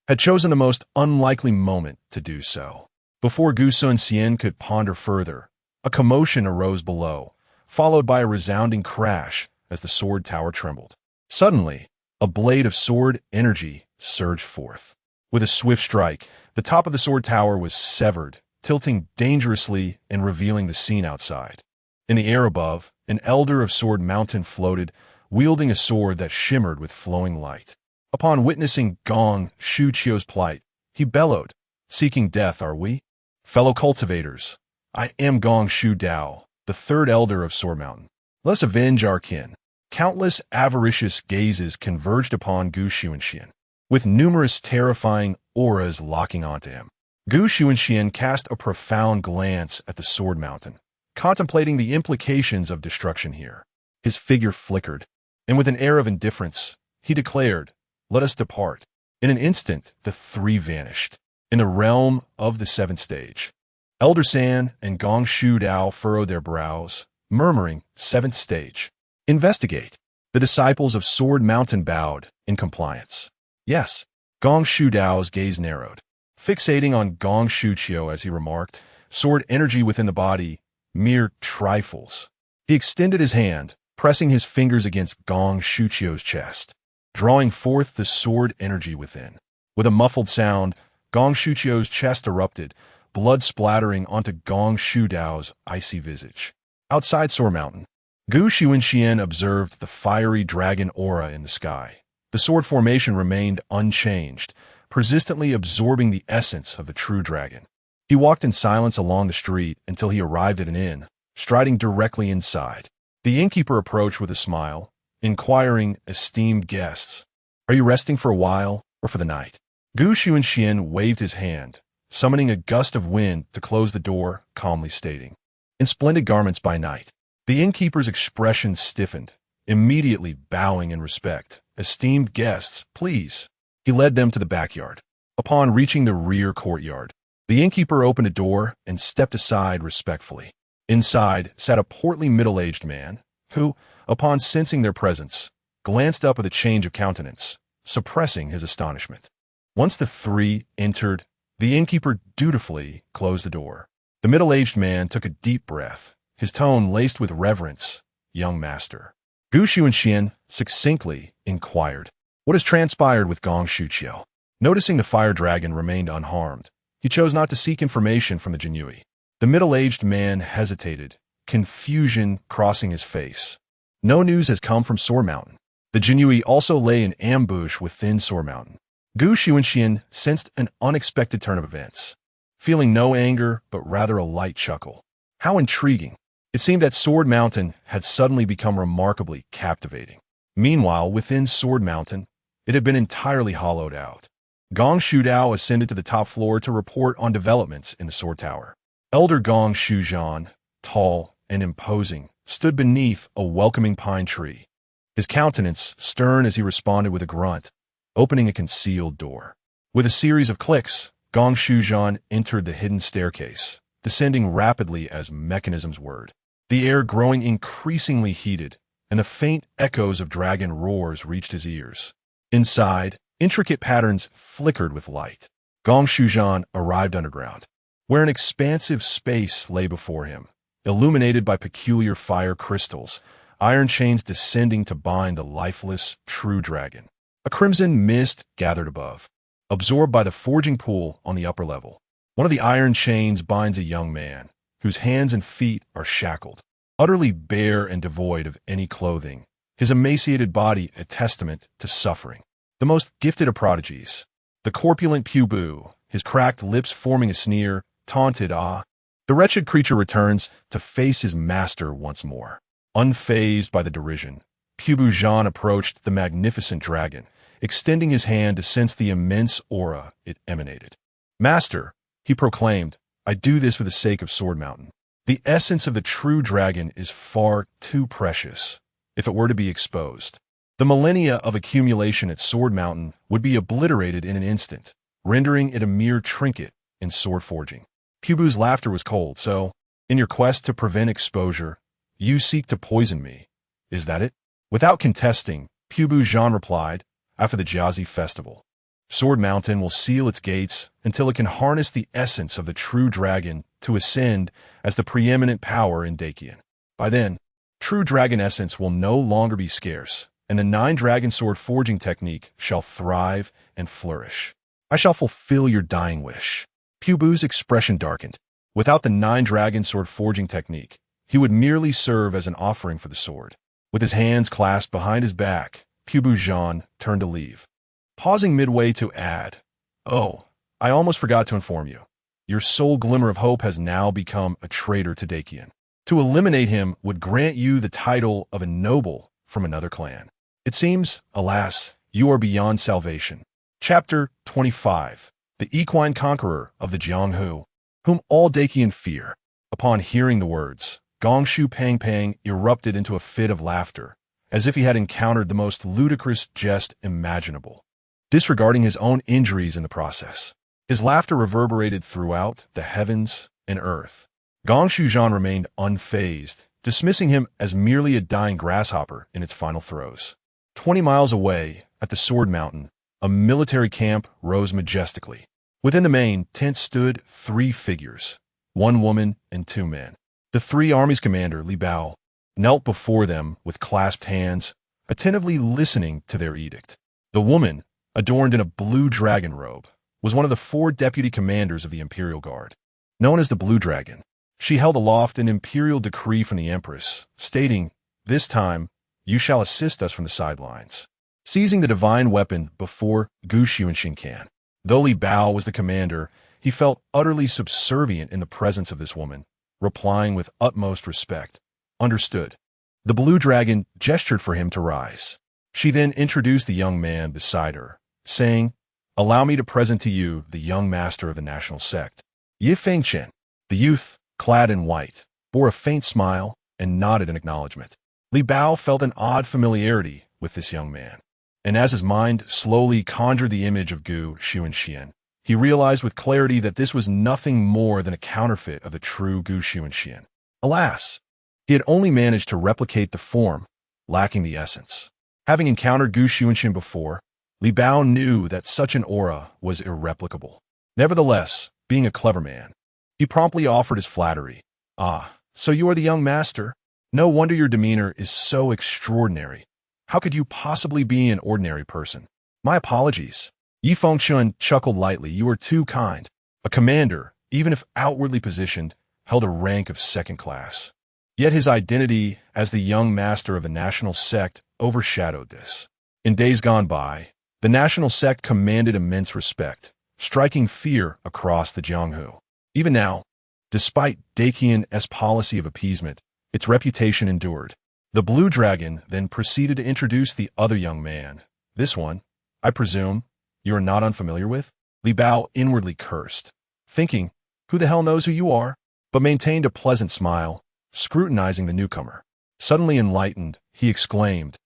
had chosen the most unlikely moment to do so. Before Xunxian could ponder further, a commotion arose below, followed by a resounding crash as the sword tower trembled. Suddenly, a blade of sword energy surged forth. With a swift strike, the top of the sword tower was severed, tilting dangerously and revealing the scene outside. In the air above, an elder of Sword Mountain floated, wielding a sword that shimmered with flowing light. Upon witnessing Gong Shuqiu's plight, he bellowed, "Seeking death, are we? Fellow cultivators, I am Gong Shu Dao, the third elder of Sword Mountain. Let us avenge our kin." Countless avaricious gazes converged upon Xunxian, with numerous terrifying auras locking onto him. Xunxian cast a profound glance at the Sword Mountain, contemplating the implications of destruction here. His figure flickered, and with an air of indifference, he declared, "Let us depart." In an instant, the three vanished. In the realm of the seventh stage, Elder San and Gong Shu Dao furrowed their brows, murmuring, "Seventh stage. Investigate." The disciples of Sword Mountain bowed in compliance. "Yes." Gong Shu Dao's gaze narrowed, fixating on Gong Shu Qiu as he remarked, "Sword energy within the body, mere trifles." He extended his hand, pressing his fingers against Gong Shu Qiu's chest, drawing forth the sword energy within. With a muffled sound, Gong Shu Qiu's chest erupted, blood splattering onto Gong Shu Dao's icy visage. Outside Sword Mountain, Gu Xunxian observed the fiery dragon aura in the sky. The sword formation remained unchanged, persistently absorbing the essence of the true dragon. He walked in silence along the street until he arrived at an inn, striding directly inside. The innkeeper approached with a smile, inquiring, "Esteemed guests, are you resting for a while or for the night?" Gu Xunxian waved his hand, summoning a gust of wind to close the door, calmly stating, "In splendid garments by night." The innkeeper's expression stiffened, immediately bowing in respect. "Esteemed guests, please." He led them to the backyard. Upon reaching the rear courtyard, the innkeeper opened a door and stepped aside respectfully. Inside sat a portly middle-aged man, who, upon sensing their presence, glanced up with a change of countenance, suppressing his astonishment. Once the three entered, the innkeeper dutifully closed the door. The middle-aged man took a deep breath, his tone laced with reverence. "Young master." Gu Xunxian succinctly inquired, "What has transpired with Gong Shu Qiu?" Noticing the fire dragon remained unharmed, he chose not to seek information from the Zhenwu. The middle-aged man hesitated, confusion crossing his face. No news has come from Sword Mountain. The Zhenwu also lay in ambush within Sword Mountain. Gu Xunxian sensed an unexpected turn of events, feeling no anger but rather a light chuckle. How intriguing! It seemed that Sword Mountain had suddenly become remarkably captivating. Meanwhile, within Sword Mountain, it had been entirely hollowed out. Gong Shu Dao ascended to the top floor to report on developments in the Sword Tower. Elder Gong Shu Zhan, tall and imposing, stood beneath a welcoming pine tree, his countenance stern as he responded with a grunt, opening a concealed door. With a series of clicks, Gong Shu Zhan entered the hidden staircase, descending rapidly as mechanisms whirred. The air growing increasingly heated, and the faint echoes of dragon roars reached his ears. Inside, intricate patterns flickered with light. Gong Shu Zhan arrived underground, where an expansive space lay before him, illuminated by peculiar fire crystals, iron chains descending to bind the lifeless, true dragon. A crimson mist gathered above, absorbed by the forging pool on the upper level. One of the iron chains binds a young man, whose hands and feet are shackled, utterly bare and devoid of any clothing, his emaciated body a testament to suffering. The most gifted of prodigies, the corpulent Pubu, his cracked lips forming a sneer, taunted, "Ah." The wretched creature returns to face his master once more. Unfazed by the derision, Pubu Zhan approached the magnificent dragon, extending his hand to sense the immense aura it emanated. "Master," he proclaimed, "I do this for the sake of Sword Mountain. The essence of the true dragon is far too precious if it were to be exposed. The millennia of accumulation at Sword Mountain would be obliterated in an instant, rendering it a mere trinket in sword forging." Pubu's laughter was cold. "So, in your quest to prevent exposure, you seek to poison me. Is that it?" Without contesting, Pubu Zhan replied, "After the Jiazi festival, Sword Mountain will seal its gates until it can harness the essence of the true dragon to ascend as the preeminent power in Dakian. By then, true dragon essence will no longer be scarce, and the 9-dragon sword forging technique shall thrive and flourish. I shall fulfill your dying wish." Pubu's expression darkened. Without the 9-dragon sword forging technique, he would merely serve as an offering for the sword. With his hands clasped behind his back, Pubu Zhan turned to leave, pausing midway to add, "Oh, I almost forgot to inform you. Your sole glimmer of hope has now become a traitor to Dakian. To eliminate him would grant you the title of a noble from another clan. It seems, alas, you are beyond salvation." Chapter 25. The Equine Conqueror of the Jianghu, whom all Dakian fear. Upon hearing the words, Gong Shu Pang erupted into a fit of laughter, as if he had encountered the most ludicrous jest imaginable, disregarding his own injuries in the process. His laughter reverberated throughout the heavens and earth. Xunxian remained unfazed, dismissing him as merely a dying grasshopper in its final throes. 20 miles away, at the Sword Mountain, a military camp rose majestically. Within the main tent stood 3 figures, 1 woman and 2 men. The 3 armies' commander, Li Bao, knelt before them with clasped hands, attentively listening to their edict. The woman, adorned in a blue dragon robe, was one of the 4 deputy commanders of the Imperial Guard. Known as the Blue Dragon, she held aloft an imperial decree from the Empress, stating, "This time, you shall assist us from the sidelines." Seizing the divine weapon before Xunxian can. Though Li Bao was the commander, he felt utterly subservient in the presence of this woman, replying with utmost respect, "Understood." The Blue Dragon gestured for him to rise. She then introduced the young man beside her, saying, "Allow me to present to you the young master of the National Sect, Yi Fengchen." The youth, clad in white, bore a faint smile and nodded in acknowledgement. Li Bao felt an odd familiarity with this young man, and as his mind slowly conjured the image of Xunxian, he realized with clarity that this was nothing more than a counterfeit of the true Xunxian. Alas, he had only managed to replicate the form, lacking the essence. Having encountered Xunxian before, Li Bao knew that such an aura was irreplicable. Nevertheless, being a clever man, he promptly offered his flattery. "Ah, so you are the young master? No wonder your demeanor is so extraordinary. How could you possibly be an ordinary person? My apologies." Yi Fengchen chuckled lightly. "You are too kind." A commander, even if outwardly positioned, held a rank of second class. Yet his identity as the young master of the National Sect overshadowed this. In days gone by, the National Sect commanded immense respect, striking fear across the Zhengwu. Even now, despite Qian's policy of appeasement, its reputation endured. The Blue Dragon then proceeded to introduce the other young man. "This one, I presume, you are not unfamiliar with?" Li Bao inwardly cursed, thinking, "Who the hell knows who you are?" but maintained a pleasant smile, scrutinizing the newcomer. Suddenly enlightened, he exclaimed,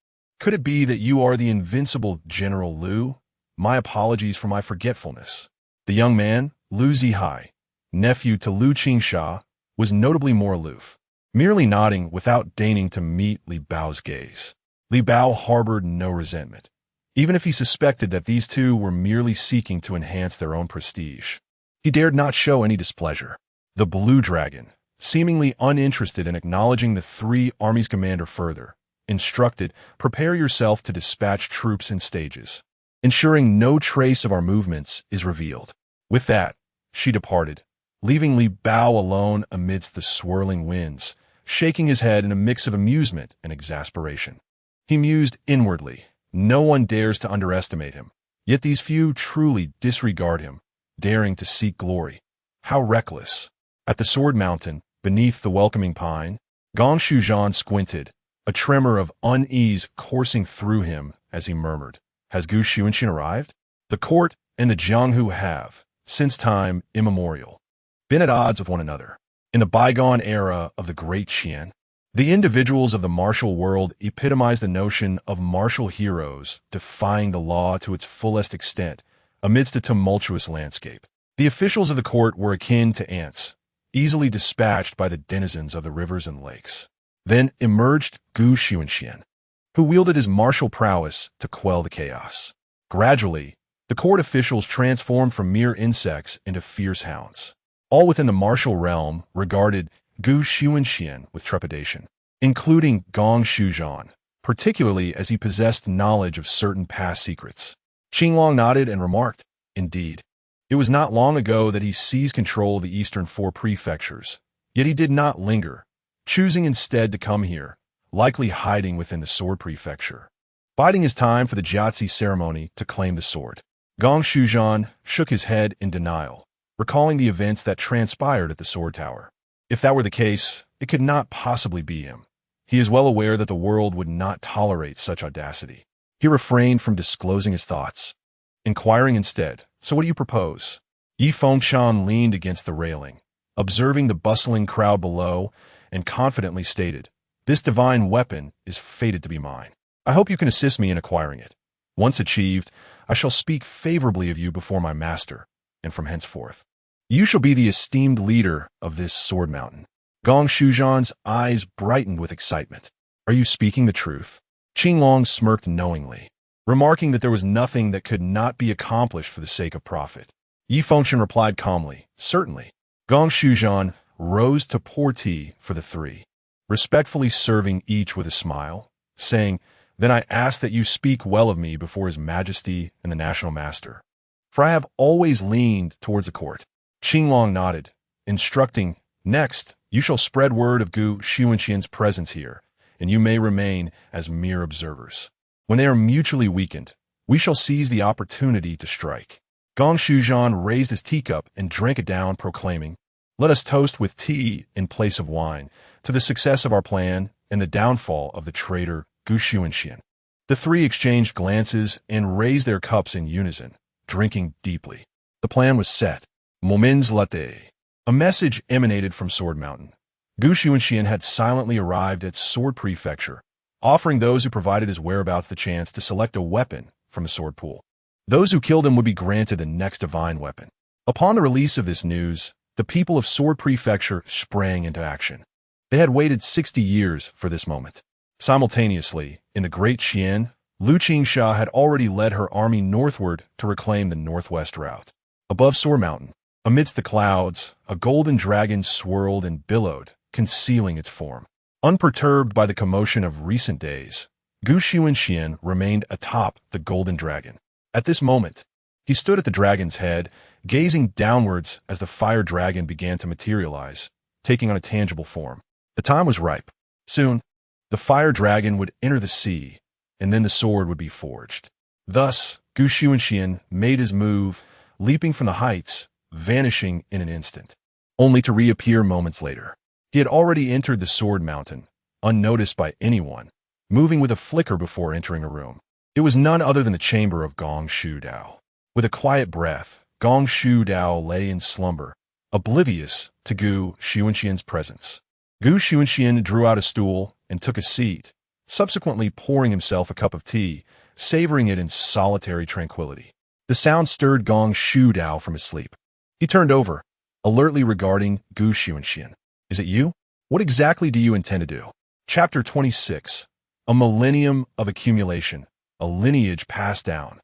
"Could it be that you are the invincible General Liu? My apologies for my forgetfulness." The young man, Liu Zihai, nephew to Liu Qingsha, was notably more aloof, merely nodding without deigning to meet Li Bao's gaze. Li Bao harbored no resentment, even if he suspected that these two were merely seeking to enhance their own prestige. He dared not show any displeasure. The Blue Dragon, seemingly uninterested in acknowledging the 3 armies' commander further, instructed, "Prepare yourself to dispatch troops in stages, ensuring no trace of our movements is revealed." With that, she departed, leaving Li Bao alone amidst the swirling winds, shaking his head in a mix of amusement and exasperation. He mused inwardly, "No one dares to underestimate him, yet these few truly disregard him, daring to seek glory. How reckless." At the Sword Mountain, beneath the welcoming pine, Xunxian squinted, a tremor of unease coursing through him as he murmured, "Has Xunxian arrived?" The court and the Zhengwu have, since time immemorial, been at odds with one another. In the bygone era of the Great Qin, the individuals of the martial world epitomized the notion of martial heroes defying the law to its fullest extent amidst a tumultuous landscape. The officials of the court were akin to ants, easily dispatched by the denizens of the rivers and lakes. Then emerged Xunxian, who wielded his martial prowess to quell the chaos. Gradually, the court officials transformed from mere insects into fierce hounds. All within the martial realm regarded Xunxian with trepidation, including Xunxian, particularly as he possessed knowledge of certain past secrets. Qinglong nodded and remarked, "Indeed, it was not long ago that he seized control of the eastern 4 prefectures, yet he did not linger, choosing instead to come here, likely hiding within the sword prefecture, biding his time for the Jiazi ceremony to claim the sword." Xunxian shook his head in denial, recalling the events that transpired at the sword tower. If that were the case, it could not possibly be him. He is well aware that the world would not tolerate such audacity. He refrained from disclosing his thoughts, inquiring instead, "So what do you propose?" Yi Fengchen leaned against the railing, observing the bustling crowd below, and confidently stated, "This divine weapon is fated to be mine." I hope you can assist me in acquiring it. Once achieved, I shall speak favorably of you before my master, and from henceforth, you shall be the esteemed leader of this sword mountain." Gong Shujian's eyes brightened with excitement. "Are you speaking the truth?" Qinglong smirked knowingly, remarking that there was nothing that could not be accomplished for the sake of profit. Yi Fengtian replied calmly, "Certainly." Gong Shujian rose to pour tea for the three, respectfully serving each with a smile, saying, "Then I ask that you speak well of me before His Majesty and the National Master, for I have always leaned towards the court." Qinglong nodded, instructing, "Next, you shall spread word of Gu Xunxian's presence here, and you may remain as mere observers. When they are mutually weakened, we shall seize the opportunity to strike." Gong Shujian raised his teacup and drank it down, proclaiming, "Let us toast with tea in place of wine to the success of our plan and the downfall of the traitor Gu Xunxian." The three exchanged glances and raised their cups in unison, drinking deeply. The plan was set. Moments latte. A message emanated from Sword Mountain. Gu Xunxian had silently arrived at Sword Prefecture, offering those who provided his whereabouts the chance to select a weapon from the sword pool. Those who killed him would be granted the next divine weapon. Upon the release of this news, the people of Sword Prefecture sprang into action. They had waited 60 years for this moment. Simultaneously, in the Great Qin, Lu Qingsha had already led her army northward to reclaim the northwest route. Above Sword Mountain, amidst the clouds, a golden dragon swirled and billowed, concealing its form. Unperturbed by the commotion of recent days, Gu Xunxian remained atop the golden dragon. At this moment, he stood at the dragon's head, gazing downwards as the fire dragon began to materialize, taking on a tangible form. The time was ripe. Soon, the fire dragon would enter the sea, and then the sword would be forged. Thus, Gu Xunxian made his move, leaping from the heights, vanishing in an instant, only to reappear moments later. He had already entered the Sword Mountain, unnoticed by anyone, moving with a flicker before entering a room. It was none other than the chamber of Gong Shu Dao. With a quiet breath, Gong Shu Dao lay in slumber, oblivious to Gu Xunxian's presence. Gu Xunxian drew out a stool and took a seat, subsequently pouring himself a cup of tea, savoring it in solitary tranquility. The sound stirred Gong Shu Dao from his sleep. He turned over, alertly regarding Gu Xunxian. "Is it you? What exactly do you intend to do?" Chapter 26. A millennium of accumulation, a lineage passed down.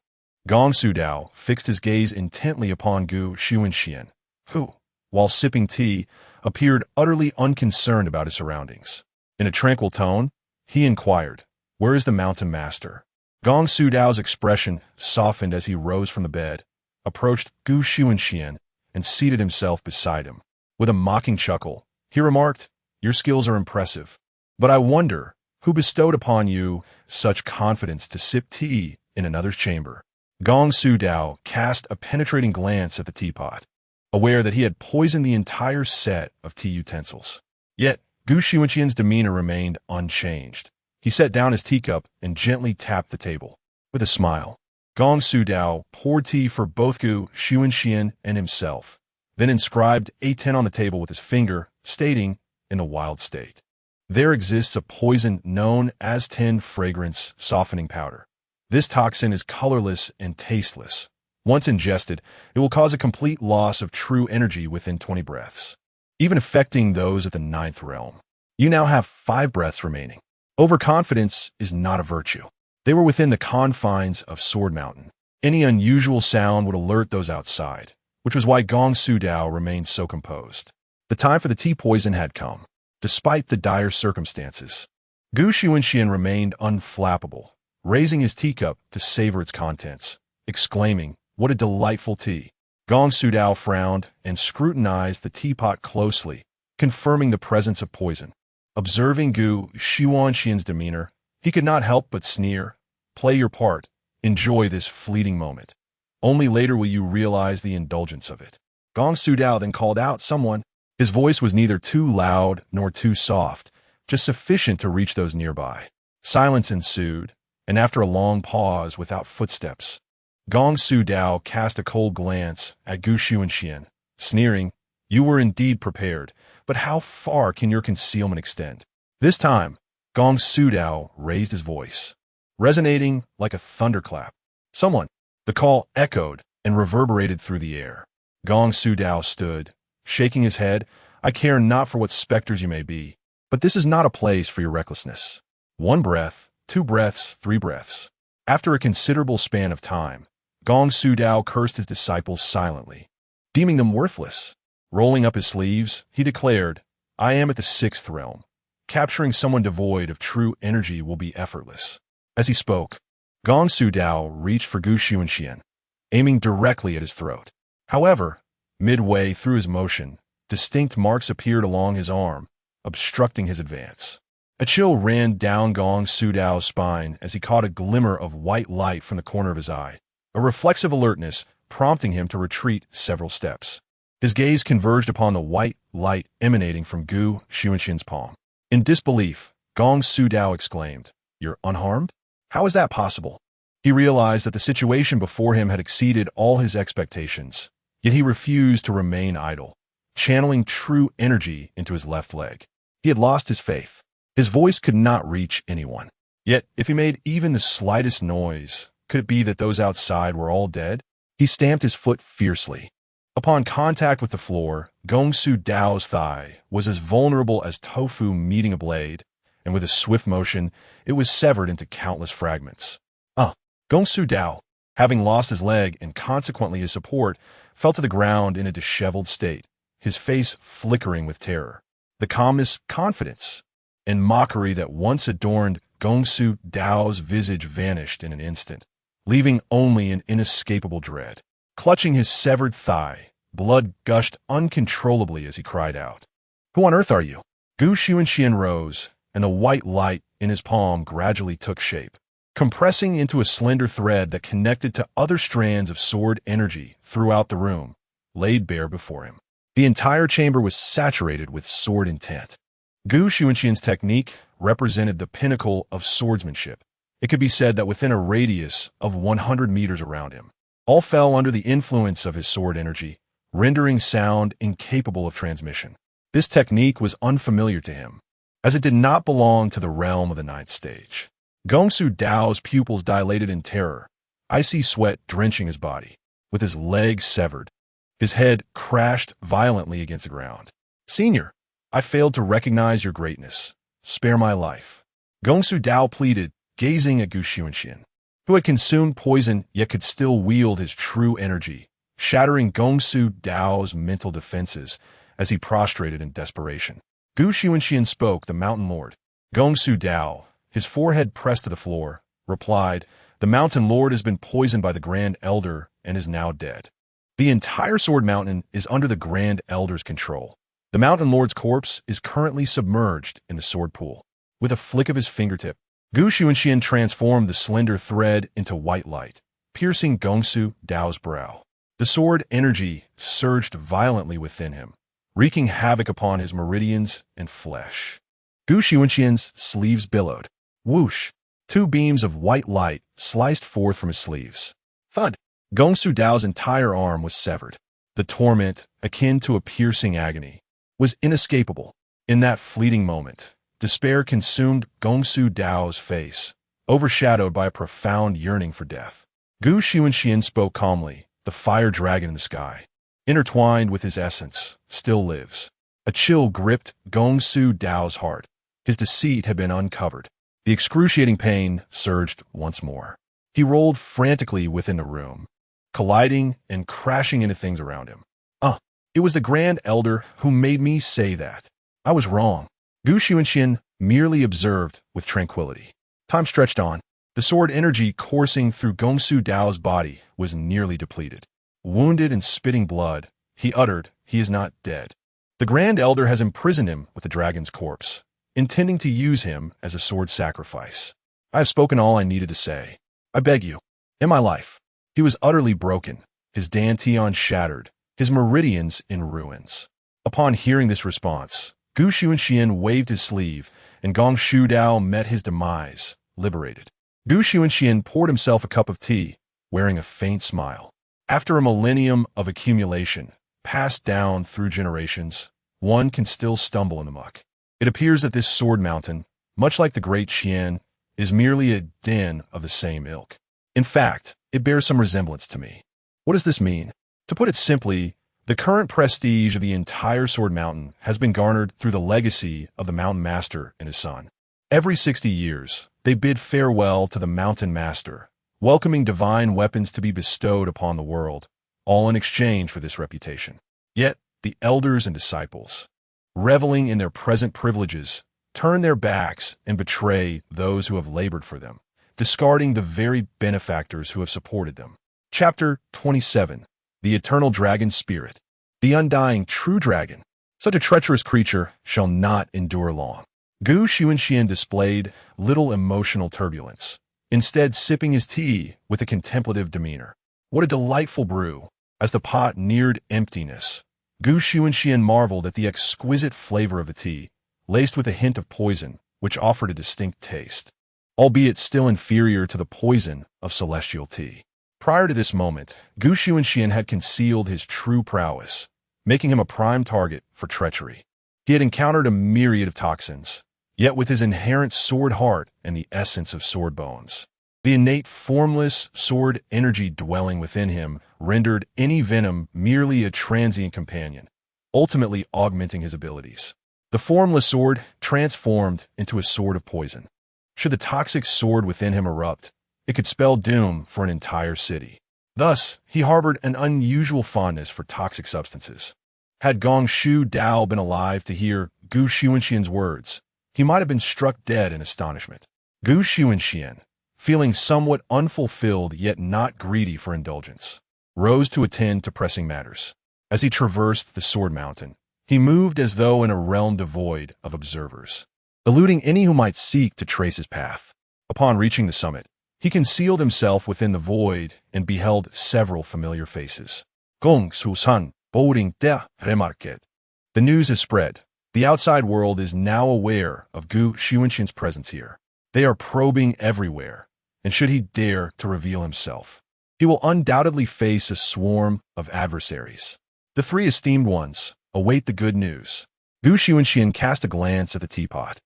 Gong Shu Dao fixed his gaze intently upon Gu Xunxian, who, while sipping tea, appeared utterly unconcerned about his surroundings. In a tranquil tone, he inquired, "Where is the mountain master?" Gong Shu Dao's expression softened as he rose from the bed, approached Gu Xunxian, and seated himself beside him. With a mocking chuckle, he remarked, "Your skills are impressive, but I wonder who bestowed upon you such confidence to sip tea in another's chamber." Gong Shu Dao cast a penetrating glance at the teapot, aware that he had poisoned the entire set of tea utensils. Yet, Gu Xunxian's demeanor remained unchanged. He set down his teacup and gently tapped the table. With a smile, Gong Shu Dao poured tea for both Gu Xunxian and himself, then inscribed A10 on the table with his finger, stating, in the wild state, "There exists a poison known as 10 fragrance softening powder. This toxin is colorless and tasteless. Once ingested, it will cause a complete loss of true energy within 20 breaths, even affecting those at the 9th realm. You now have 5 breaths remaining. Overconfidence is not a virtue." They were within the confines of Sword Mountain. Any unusual sound would alert those outside, which was why Gong Shu Dao remained so composed. The time for the tea poison had come, despite the dire circumstances. Gu Xunxian remained unflappable, raising his teacup to savor its contents, exclaiming, "What a delightful tea." Gong Shu Dao frowned and scrutinized the teapot closely, confirming the presence of poison. Observing Gu Xunxian's demeanor, he could not help but sneer. "Play your part. Enjoy this fleeting moment. Only later will you realize the indulgence of it." Gong Shu Dao then called out someone. His voice was neither too loud nor too soft, just sufficient to reach those nearby. Silence ensued, and after a long pause without footsteps, Gong Shu Dao cast a cold glance at Gu Xunxian, sneering, "You were indeed prepared, but how far can your concealment extend?" This time, Gong Shu Dao raised his voice. resonating like a thunderclap. Someone! The call echoed and reverberated through the air. Gong Sudao stood, shaking his head. I care not for what specters you may be, but this is not a place for your recklessness. 1 breath, 2 breaths, 3 breaths. After a considerable span of time, Gong Sudao cursed his disciples silently, deeming them worthless. Rolling up his sleeves, he declared, I am at the 6th realm. Capturing someone devoid of true energy will be effortless. As he spoke, Gong Sudao reached for Xunxian, aiming directly at his throat. However, midway through his motion, distinct marks appeared along his arm, obstructing his advance. A chill ran down Gong Sudao's spine as he caught a glimmer of white light from the corner of his eye, a reflexive alertness prompting him to retreat several steps. His gaze converged upon the white light emanating from Gu Xuanxian's palm. In disbelief, Gong Sudao exclaimed, You're unharmed? How is that possible? He realized that the situation before him had exceeded all his expectations, yet he refused to remain idle, channeling true energy into his left leg. He had lost his faith. His voice could not reach anyone. Yet, if he made even the slightest noise, could it be that those outside were all dead? He stamped his foot fiercely. Upon contact with the floor, Gong Sudao's thigh was as vulnerable as tofu meeting a blade, and with a swift motion, it was severed into countless fragments. Gong Sudao, having lost his leg and consequently his support, fell to the ground in a disheveled state, his face flickering with terror. The calmness, confidence, and mockery that once adorned Gong Sudao's visage vanished in an instant, leaving only an inescapable dread. Clutching his severed thigh, blood gushed uncontrollably as he cried out, Who on earth are you? Gu Xuanxian rose, and the white light in his palm gradually took shape, compressing into a slender thread that connected to other strands of sword energy throughout the room, laid bare before him. The entire chamber was saturated with sword intent. Gu Xuanxian's technique represented the pinnacle of swordsmanship. It could be said that within a radius of 100 meters around him, all fell under the influence of his sword energy, rendering sound incapable of transmission. This technique was unfamiliar to him, as it did not belong to the realm of the 9th stage. Gong Sudao's pupils dilated in terror, icy sweat drenching his body. With his legs severed, his head crashed violently against the ground. Senior, I failed to recognize your greatness. Spare my life. Gong Sudao pleaded, gazing at Gu Xuanxian, who had consumed poison yet could still wield his true energy, shattering Gong Sudao's mental defenses as he prostrated in desperation. Gu Xuanxian spoke, the Mountain Lord. Gong Sudao, his forehead pressed to the floor, replied, The Mountain Lord has been poisoned by the Grand Elder and is now dead. The entire Sword Mountain is under the Grand Elder's control. The Mountain Lord's corpse is currently submerged in the sword pool. With a flick of his fingertip, Gu Xuanxian transformed the slender thread into white light, piercing Gong Sudao's brow. The sword energy surged violently within him, wreaking havoc upon his meridians and flesh. Gu Xuanxian's sleeves billowed. Whoosh! 2 beams of white light sliced forth from his sleeves. Thud! Gong Sudao's entire arm was severed. The torment, akin to a piercing agony, was inescapable. In that fleeting moment, despair consumed Gong Sudao's face, overshadowed by a profound yearning for death. Gu Xuanxian spoke calmly, the fire dragon in the sky, intertwined with his essence, still lives. A chill gripped Gong Sudao's heart. His deceit had been uncovered. The excruciating pain surged once more. He rolled frantically within the room, colliding and crashing into things around him. It was the Grand Elder who made me say that. I was wrong. Gu Xuanxian merely observed with tranquility. Time stretched on. The sword energy coursing through Gong Sudao's body was nearly depleted. Wounded and spitting blood, he uttered, He is not dead. The Grand Elder has imprisoned him with the dragon's corpse, intending to use him as a sword sacrifice. I have spoken all I needed to say. I beg you, in my life. He was utterly broken, his dantian shattered, his meridians in ruins. Upon hearing this response, Gu Xuanxian waved his sleeve, and Gong Sudao met his demise, liberated. Gu Xuanxian poured himself a cup of tea, wearing a faint smile. After a millennium of accumulation, passed down through generations, one can still stumble in the muck. It appears that this sword mountain, much like the Great Qin, is merely a den of the same ilk. In fact, it bears some resemblance to me. What does this mean? To put it simply, the current prestige of the entire Sword Mountain has been garnered through the legacy of the Mountain Master and his son. Every 60 years, they bid farewell to the Mountain Master, welcoming divine weapons to be bestowed upon the world, all in exchange for this reputation. Yet, the elders and disciples, reveling in their present privileges, turn their backs and betray those who have labored for them, discarding the very benefactors who have supported them. Chapter 27. The Eternal Dragon Spirit. The undying true dragon. Such a treacherous creature shall not endure long. Xunxian displayed little emotional turbulence, instead sipping his tea with a contemplative demeanor. What a delightful brew! As the pot neared emptiness, Xunxian marveled at the exquisite flavor of the tea, laced with a hint of poison, which offered a distinct taste, albeit still inferior to the poison of celestial tea. Prior to this moment, Xunxian had concealed his true prowess, making him a prime target for treachery. He had encountered a myriad of toxins, yet with his inherent sword heart and the essence of sword bones, the innate formless sword energy dwelling within him rendered any venom merely a transient companion, ultimately augmenting his abilities. The formless sword transformed into a sword of poison. Should the toxic sword within him erupt, it could spell doom for an entire city. Thus, he harbored an unusual fondness for toxic substances. Had Gongshu Dao been alive to hear Xunxian's words, he might have been struck dead in astonishment. Xunxian, feeling somewhat unfulfilled yet not greedy for indulgence, rose to attend to pressing matters. As he traversed the Sword Mountain, he moved as though in a realm devoid of observers, eluding any who might seek to trace his path. Upon reaching the summit, he concealed himself within the void and beheld several familiar faces. Xunxian, boding de remarqued. The news has spread. The outside world is now aware of Xunxian's presence here. They are probing everywhere, and should he dare to reveal himself, he will undoubtedly face a swarm of adversaries. The three esteemed ones await the good news. Xunxian cast a glance at the teapot,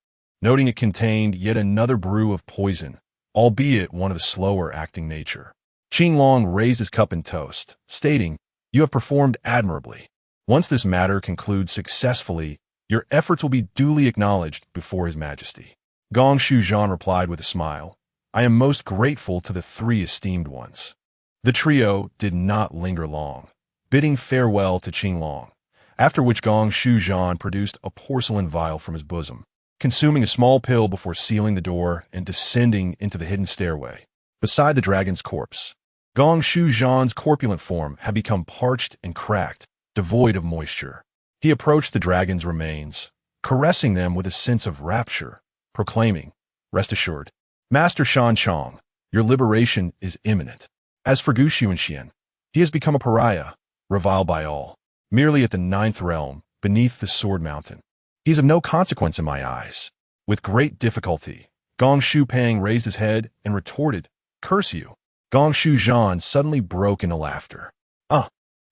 noting it contained yet another brew of poison, albeit one of a slower-acting nature. Qinglong raised his cup in toast, stating, "You have performed admirably. Once this matter concludes successfully, your efforts will be duly acknowledged before His Majesty." Gongshu Zhan replied with a smile, "I am most grateful to the three esteemed ones." The trio did not linger long, bidding farewell to Qinglong, after which Gongshu Zhan produced a porcelain vial from his bosom, consuming a small pill before sealing the door and descending into the hidden stairway. Beside the dragon's corpse, Gongshu Zhan's corpulent form had become parched and cracked, devoid of moisture. He approached the dragon's remains, caressing them with a sense of rapture, proclaiming, "Rest assured, Master Shan Chong, your liberation is imminent." As for Xunxian, he has become a pariah, reviled by all, merely at the 9th realm, beneath the Sword Mountain. He is of no consequence in my eyes. With great difficulty, Gongshu Pang raised his head and retorted, "Curse you." Gongshu Zhan suddenly broke into laughter.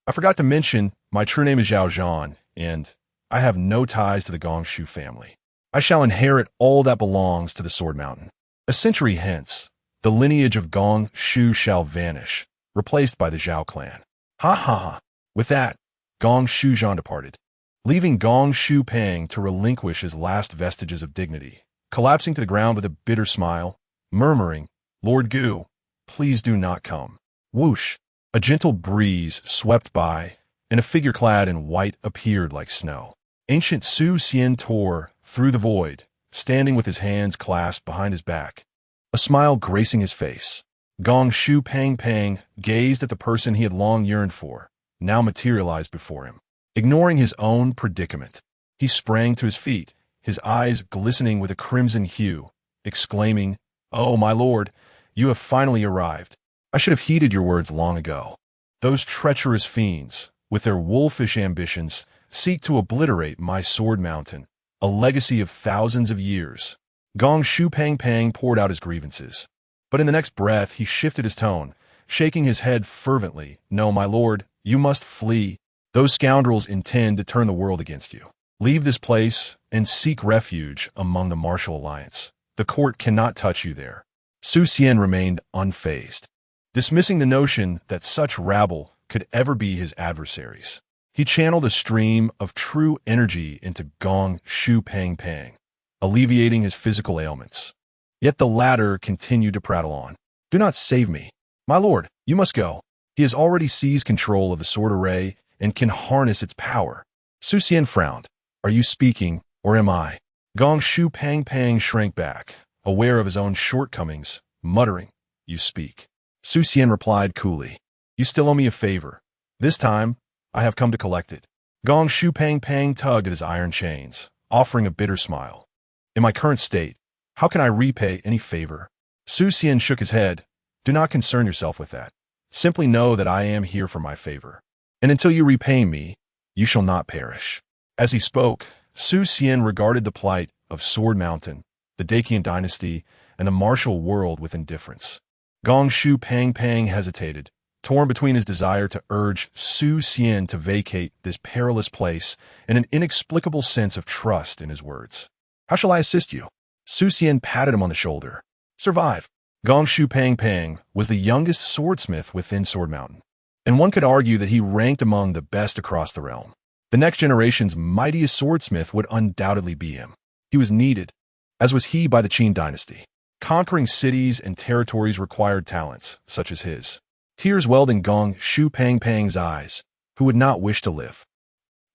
I forgot to mention, my true name is Zhao Zhan, and I have no ties to the Gongshu family. I shall inherit all that belongs to the Sword Mountain. A century hence, the lineage of Gongshu shall vanish, replaced by the Zhao clan. Ha ha ha. With that, Gongshu Zhan departed, leaving Gongshu Pang to relinquish his last vestiges of dignity, collapsing to the ground with a bitter smile, murmuring, "Lord Gu, please do not come." Whoosh! A gentle breeze swept by, and a figure clad in white appeared like snow. Ancient Su Xian tore through the void, standing with his hands clasped behind his back, a smile gracing his face. Gongshu Pang gazed at the person he had long yearned for, now materialized before him. Ignoring his own predicament, he sprang to his feet, his eyes glistening with a crimson hue, exclaiming, "Oh, my lord, you have finally arrived. I should have heeded your words long ago. Those treacherous fiends, with their wolfish ambitions, seek to obliterate my Sword Mountain, a legacy of thousands of years." Gongshu Pang poured out his grievances, but in the next breath he shifted his tone, shaking his head fervently. "No, my lord, you must flee. Those scoundrels intend to turn the world against you. Leave this place and seek refuge among the Martial Alliance. The court cannot touch you there. Xunxian remained unfazed, dismissing the notion that such rabble could ever be his adversaries. He channeled a stream of true energy into Gong Shu Pang Pang, alleviating his physical ailments. Yet the latter continued to prattle on. Do not save me. My lord, you must go. He has already seized control of the sword array and can harness its power. Xunxian frowned. Are you speaking, or am I? Gong Shu Pang Pang shrank back, aware of his own shortcomings, muttering, You speak. Xunxian replied coolly. You still owe me a favor. This time, I have come to collect it. Gong Shu Pang Pang tugged at his iron chains, offering a bitter smile. In my current state, how can I repay any favor? Xunxian shook his head. Do not concern yourself with that. Simply know that I am here for my favor. And until you repay me, you shall not perish. As he spoke, Xunxian regarded the plight of Sword Mountain, the Daqian dynasty, and the martial world with indifference. Gong Shu Pang Pang hesitated, torn between his desire to urge Xunxian to vacate this perilous place and an inexplicable sense of trust in his words. How shall I assist you? Xunxian patted him on the shoulder. Survive. Gong Shu Pang Pang was the youngest swordsmith within Sword Mountain, and one could argue that he ranked among the best across the realm. The next generation's mightiest swordsmith would undoubtedly be him. He was needed, as was he by the Qin dynasty. Conquering cities and territories required talents such as his. Tears welled in Gong Shu Pang Pang's eyes, who would not wish to live.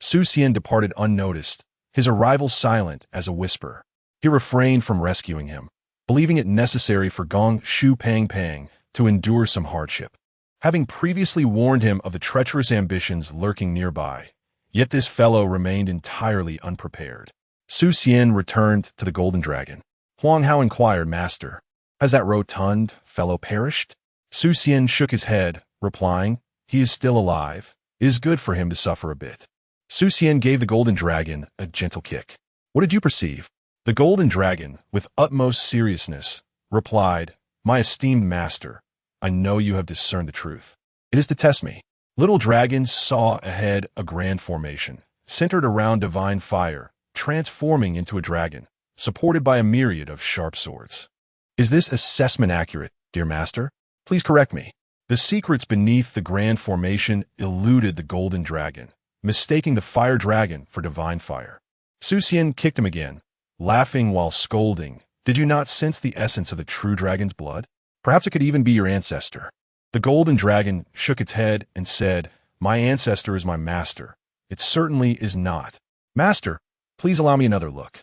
Xunxian departed unnoticed, his arrival silent as a whisper. He refrained from rescuing him, believing it necessary for Gong Shu Pang Pang to endure some hardship. Having previously warned him of the treacherous ambitions lurking nearby, yet this fellow remained entirely unprepared. Xunxian returned to the Golden Dragon. Huang Hao inquired, Master, has that rotund fellow perished? Xunxian shook his head, replying, He is still alive. It is good for him to suffer a bit. Xunxian gave the Golden Dragon a gentle kick. What did you perceive? The Golden Dragon, with utmost seriousness, replied, My esteemed master, I know you have discerned the truth. It is to test me. Little dragons saw ahead a grand formation, centered around divine fire, transforming into a dragon, supported by a myriad of sharp swords. Is this assessment accurate, dear master? Please correct me. The secrets beneath the grand formation eluded the Golden Dragon, mistaking the fire dragon for divine fire. Xunxian kicked him again, laughing while scolding. Did you not sense the essence of the true dragon's blood? Perhaps it could even be your ancestor. The Golden Dragon shook its head and said, My ancestor is my master. It certainly is not. Master, please allow me another look.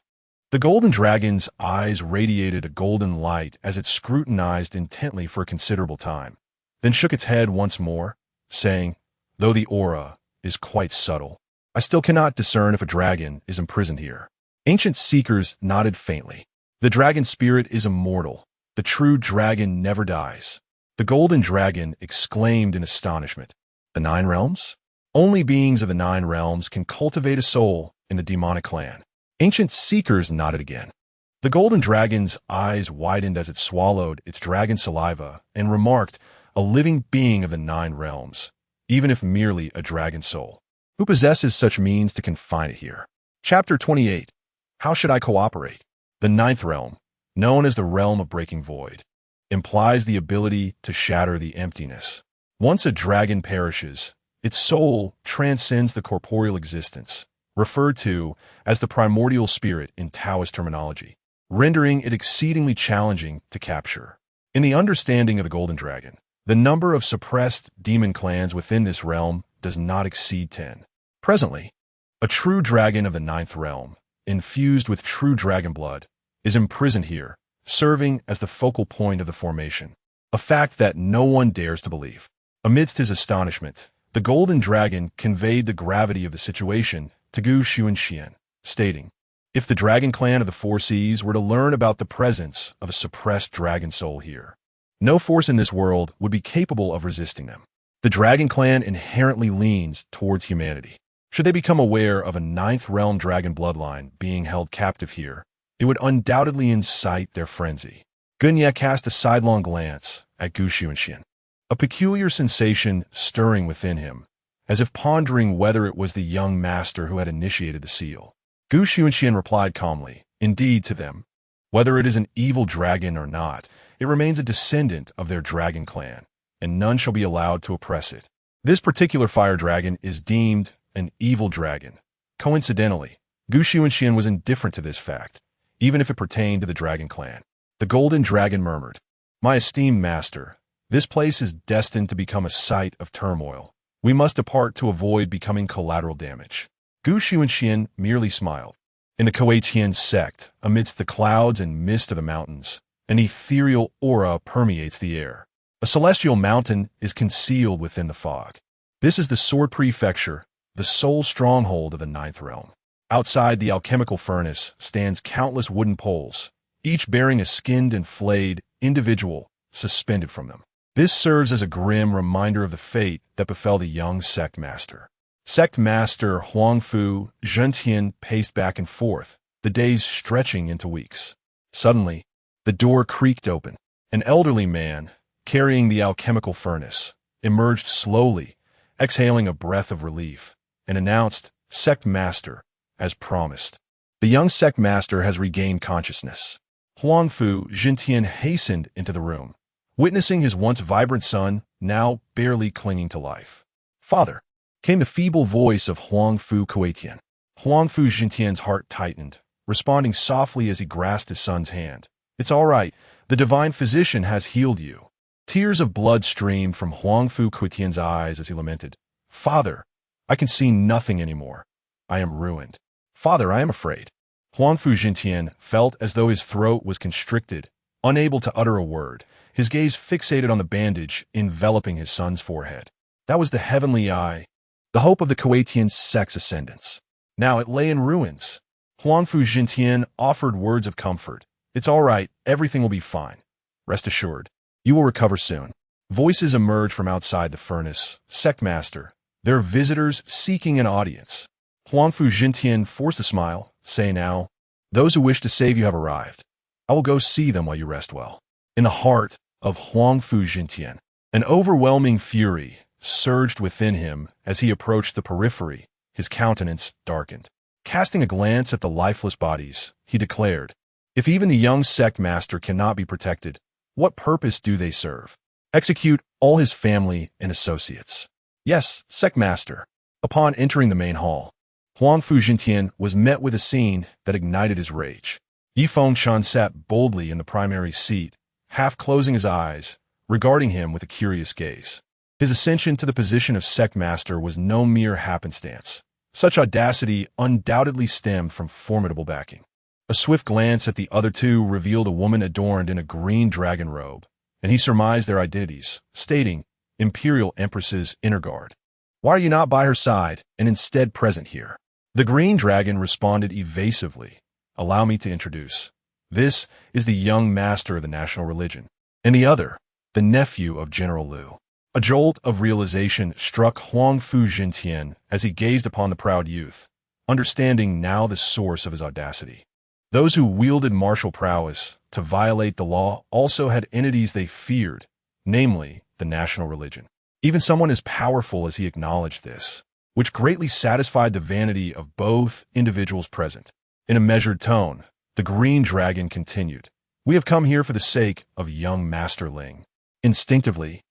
The Golden Dragon's eyes radiated a golden light as it scrutinized intently for a considerable time, then shook its head once more, saying, Though the aura is quite subtle, I still cannot discern if a dragon is imprisoned here. Ancient seekers nodded faintly. The dragon spirit is immortal. The true dragon never dies. The Golden Dragon exclaimed in astonishment. The 9 realms? Only beings of the 9 realms can cultivate a soul in the demonic clan. Ancient seekers nodded again. The Golden Dragon's eyes widened as it swallowed its dragon saliva and remarked, A living being of the 9 realms, even if merely a dragon soul. Who possesses such means to confine it here? Chapter 28. How should I cooperate? The 9th realm, known as the realm of breaking void, implies the ability to shatter the emptiness. Once a dragon perishes, its soul transcends the corporeal existence, referred to as the primordial spirit in Taoist terminology, rendering it exceedingly challenging to capture. In the understanding of the Golden Dragon, the number of suppressed demon clans within this realm does not exceed 10. Presently, a true dragon of the 9th realm, infused with true dragon blood, is imprisoned here, serving as the focal point of the formation, a fact that no one dares to believe. Amidst his astonishment, the Golden Dragon conveyed the gravity of the situation to Gu Xunxian, stating, If the Dragon Clan of the Four Seas were to learn about the presence of a suppressed dragon soul here, no force in this world would be capable of resisting them. The Dragon Clan inherently leans towards humanity. Should they become aware of a 9th realm dragon bloodline being held captive here, it would undoubtedly incite their frenzy. Gunya cast a sidelong glance at Gu Xunxian, a peculiar sensation stirring within him, as if pondering whether it was the young master who had initiated the seal. Gu Xunxian replied calmly, Indeed to them. Whether it is an evil dragon or not, it remains a descendant of their dragon clan, and none shall be allowed to oppress it. This particular fire dragon is deemed an evil dragon. Coincidentally, Xunxian was indifferent to this fact, even if it pertained to the dragon clan. The golden dragon murmured, "My esteemed master, this place is destined to become a site of turmoil. We must depart to avoid becoming collateral damage." Xunxian merely smiled. In the Chayan Sect, amidst the clouds and mist of the mountains, an ethereal aura permeates the air. A celestial mountain is concealed within the fog. This is the Sword Prefecture, the sole stronghold of the Ninth Realm. Outside the alchemical furnace stands countless wooden poles, each bearing a skinned and flayed individual suspended from them. This serves as a grim reminder of the fate that befell the young sect master. Sect Master Huangfu Zhentian paced back and forth, the days stretching into weeks. Suddenly, the door creaked open. An elderly man, carrying the alchemical furnace, emerged slowly, exhaling a breath of relief, and announced, "Sect Master," as promised. "The young sect master has regained consciousness." Huangfu Zhentian hastened into the room, witnessing his once vibrant son, now barely clinging to life. "Father," came the feeble voice of Huangfu Kuetian. Huangfu Zhentian's heart tightened, responding softly as he grasped his son's hand. "It's all right. The divine physician has healed you." Tears of blood streamed from Huangfu Kuetian's eyes as he lamented, "Father, I can see nothing anymore. I am ruined. Father, I am afraid." Huangfu Zhentian felt as though his throat was constricted, unable to utter a word, his gaze fixated on the bandage enveloping his son's forehead. That was the heavenly eye, the hope of the Kuetian sect's ascendance. Now it lay in ruins. Huangfu Zhentian offered words of comfort. "It's all right, everything will be fine. Rest assured, you will recover soon." Voices emerged from outside the furnace. "Sect Master, there are visitors seeking an audience." Huangfu Zhentian forced a smile, saying, "Now, those who wish to save you have arrived. I will go see them while you rest well." In the heart of Huangfu Zhentian, an overwhelming fury surged within him as he approached the periphery. His countenance darkened. Casting a glance at the lifeless bodies, he declared, "If even the young sect master cannot be protected, what purpose do they serve? Execute all his family and associates." "Yes, sect master." Upon entering the main hall, Huangfu Zhentian was met with a scene that ignited his rage. Yi Fengshan sat boldly in the primary seat, half closing his eyes, regarding him with a curious gaze. His ascension to the position of sect master was no mere happenstance. Such audacity undoubtedly stemmed from formidable backing. A swift glance at the other two revealed a woman adorned in a green dragon robe, and he surmised their identities, stating, "Imperial Empress's inner guard. Why are you not by her side and instead present here?" The green dragon responded evasively, "Allow me to introduce. This is the young master of the national religion, and the other, the nephew of General Liu." A jolt of realization struck Huangfu Zhentian as he gazed upon the proud youth, understanding now the source of his audacity. Those who wielded martial prowess to violate the law also had entities they feared, namely the national religion. Even someone as powerful as he acknowledged this, which greatly satisfied the vanity of both individuals present. In a measured tone, the green dragon continued, "We have come here for the sake of young Master Ling." Instinctively,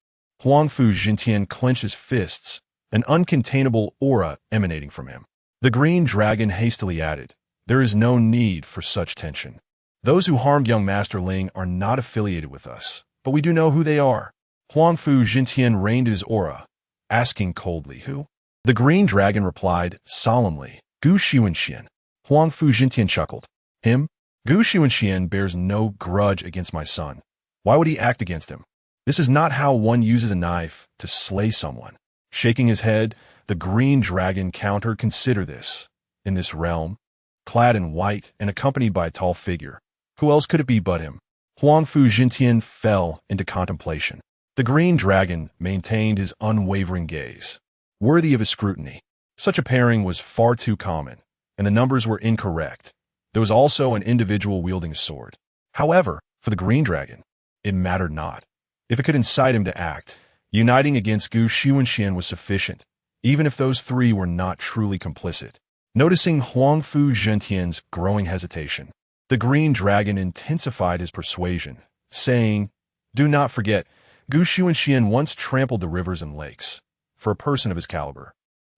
Huangfu Zhentian clenched his fists, an uncontainable aura emanating from him. The green dragon hastily added, "There is no need for such tension. Those who harmed young Master Ling are not affiliated with us, but we do know who they are." Huangfu Zhentian reined his aura, asking coldly, "Who?" The green dragon replied solemnly, "Xunxian." Huangfu Zhentian chuckled. "Him? Xunxian bears no grudge against my son. Why would he act against him? This is not how one uses a knife to slay someone." Shaking his head, the green dragon countered, "Consider this. In this realm, clad in white and accompanied by a tall figure, who else could it be but him?" Huangfu Zhentian fell into contemplation. The green dragon maintained his unwavering gaze, worthy of his scrutiny. Such a pairing was far too common, and the numbers were incorrect. There was also an individual wielding a sword. However, for the green dragon, it mattered not. If it could incite him to act, uniting against Xunxian was sufficient, even if those three were not truly complicit. Noticing Huangfu Zhentian's growing hesitation, The green dragon intensified his persuasion, saying, "Do not forget, Xunxian once trampled the rivers and lakes. For a person of his caliber,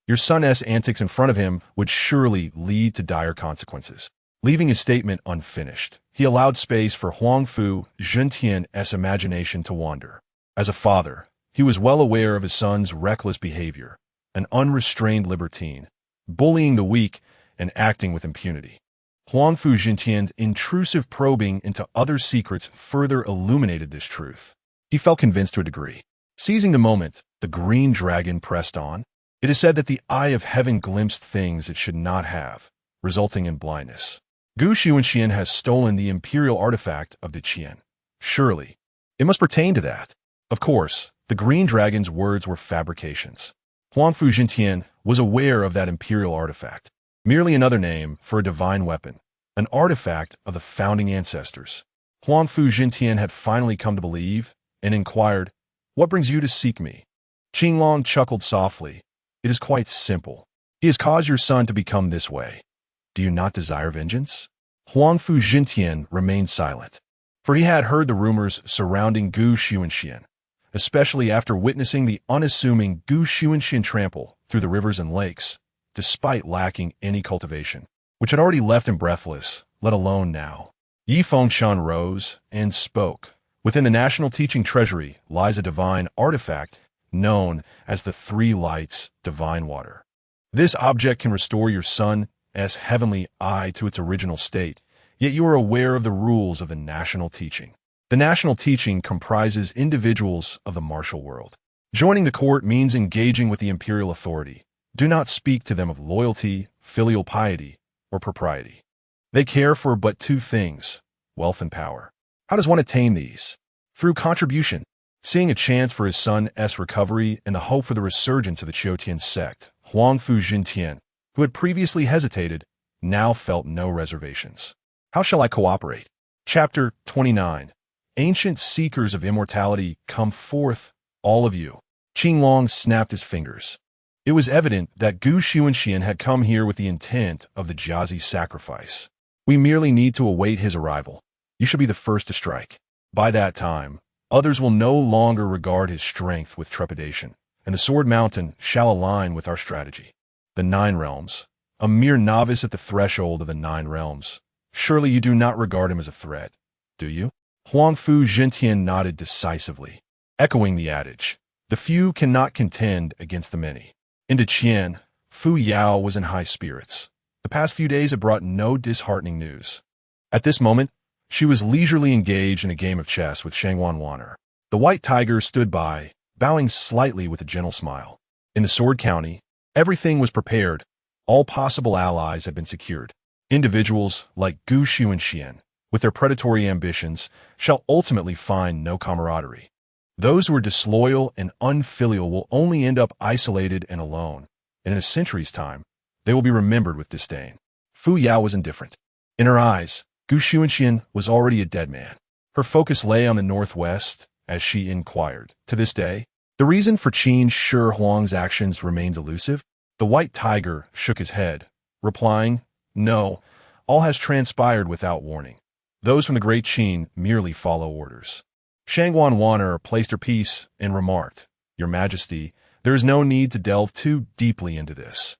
your son's antics in front of him would surely lead to dire consequences." Leaving his statement unfinished, he allowed space for Huangfu Zhentian's imagination to wander. As a father, he was well aware of his son's reckless behavior, an unrestrained libertine, bullying the weak and acting with impunity. Huangfu Zhentian's intrusive probing into other secrets further illuminated this truth. He felt convinced to a degree. Seizing the moment, the green dragon pressed on. It is said that the eye of heaven glimpsed things it should not have, resulting in blindness. Xunxian has stolen the imperial artifact of the Qian. Surely, it must pertain to that. Of course, the green dragon's words were fabrications. Huangfu Zhentian was aware of that imperial artifact, merely another name for a divine weapon, an artifact of the founding ancestors. Huangfu Zhentian had finally come to believe and inquired, "What brings you to seek me?" Qinglong chuckled softly. "It is quite simple. He has caused your son to become this way. Do you not desire vengeance?" Huangfu Zhentian remained silent, for he had heard the rumors surrounding Xunxian, especially after witnessing the unassuming Xunxian trample through the rivers and lakes, despite lacking any cultivation, which had already left him breathless, let alone now. Yi Fengshan rose and spoke. "Within the national teaching treasury lies a divine artifact known as the Three Lights Divine Water. This object can restore your son's heavenly eye to its original state, yet you are aware of the rules of the national teaching. The national teaching comprises individuals of the martial world. Joining the court means engaging with the imperial authority. Do not speak to them of loyalty, filial piety, or propriety. They care for but two things, wealth and power. How does one attain these? Through contribution. Seeing a chance for his son's recovery and the hope for the resurgence of the Chayan Sect, Huangfu Zhentian, who had previously hesitated, now felt no reservations. How shall I cooperate? Chapter 29. Ancient seekers of immortality, come forth, all of you. Qinglong snapped his fingers. It was evident that Xunxian had come here with the intent of the Jiazi sacrifice. We merely need to await his arrival. You shall be the first to strike. By that time, others will no longer regard his strength with trepidation, and the Sword Mountain shall align with our strategy. The Nine Realms, a mere novice at the threshold of the Nine Realms. Surely you do not regard him as a threat, do you? Huangfu Zhentian nodded decisively, echoing the adage, the few cannot contend against the many. Into Qian, Fu Yao was in high spirits. The past few days had brought no disheartening news. At this moment, she was leisurely engaged in a game of chess with Shengwan. The white tiger stood by, bowing slightly with a gentle smile. In the Sword County, everything was prepared. All possible allies had been secured. Individuals like Xunxian, with their predatory ambitions, shall ultimately find no camaraderie. Those who are disloyal and unfilial will only end up isolated and alone, and in a century's time, they will be remembered with disdain. Fu Yao was indifferent. In her eyes, Xunxian was already a dead man. Her focus lay on the northwest, as she inquired. To this day, the reason for Qin Shi Huang's actions remains elusive. The white tiger shook his head, replying, "No, all has transpired without warning. Those from the Great Qin merely follow orders." Shengwan placed her piece and remarked, "Your Majesty, there is no need to delve too deeply into this.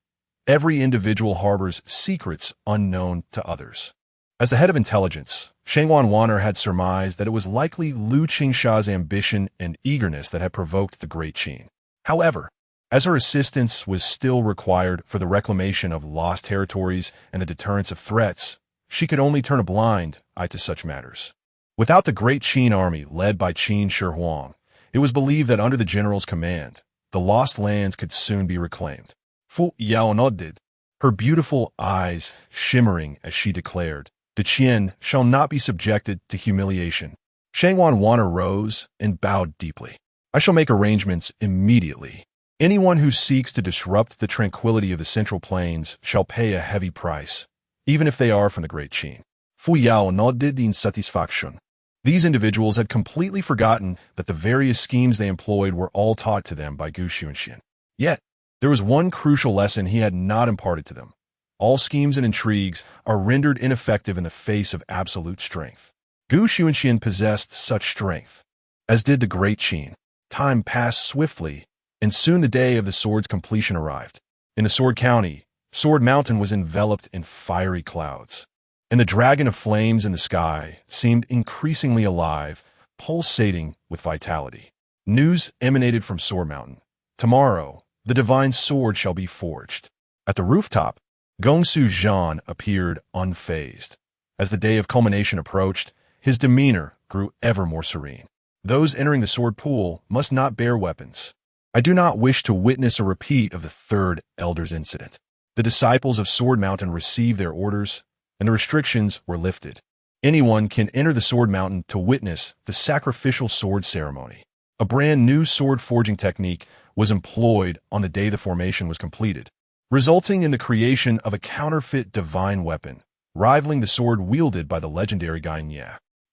Every individual harbors secrets unknown to others." As the head of intelligence, Shengwan had surmised that it was likely Lu Qingsha's ambition and eagerness that had provoked the Great Qin. However, as her assistance was still required for the reclamation of lost territories and the deterrence of threats, she could only turn a blind eye to such matters. Without the Great Qin army led by Qin Shi Huang, it was believed that under the general's command, the lost lands could soon be reclaimed. Fu Yao nodded, her beautiful eyes shimmering as she declared, "The Qian shall not be subjected to humiliation." Shengwan rose and bowed deeply. "I shall make arrangements immediately. Anyone who seeks to disrupt the tranquility of the Central Plains shall pay a heavy price, even if they are from the Great Qin." Fu Yao nodded in satisfaction. These individuals had completely forgotten that the various schemes they employed were all taught to them by Xunxian. Yet, there was one crucial lesson he had not imparted to them. All schemes and intrigues are rendered ineffective in the face of absolute strength. Xunxian possessed such strength, as did the Great Qin. Time passed swiftly, and soon the day of the sword's completion arrived. In the Sword County, Sword Mountain was enveloped in fiery clouds, and the dragon of flames in the sky seemed increasingly alive, pulsating with vitality. News emanated from Sword Mountain. Tomorrow, the divine sword shall be forged. At the rooftop, Xunxian appeared unfazed. As the day of culmination approached, his demeanor grew ever more serene. Those entering the sword pool must not bear weapons. I do not wish to witness a repeat of the third Elder's incident. The disciples of Sword Mountain received their orders, and the restrictions were lifted. Anyone can enter the Sword Mountain to witness the sacrificial sword ceremony. A brand new sword forging technique was employed on the day the formation was completed, resulting in the creation of a counterfeit divine weapon, rivaling the sword wielded by the legendary Qian Ye.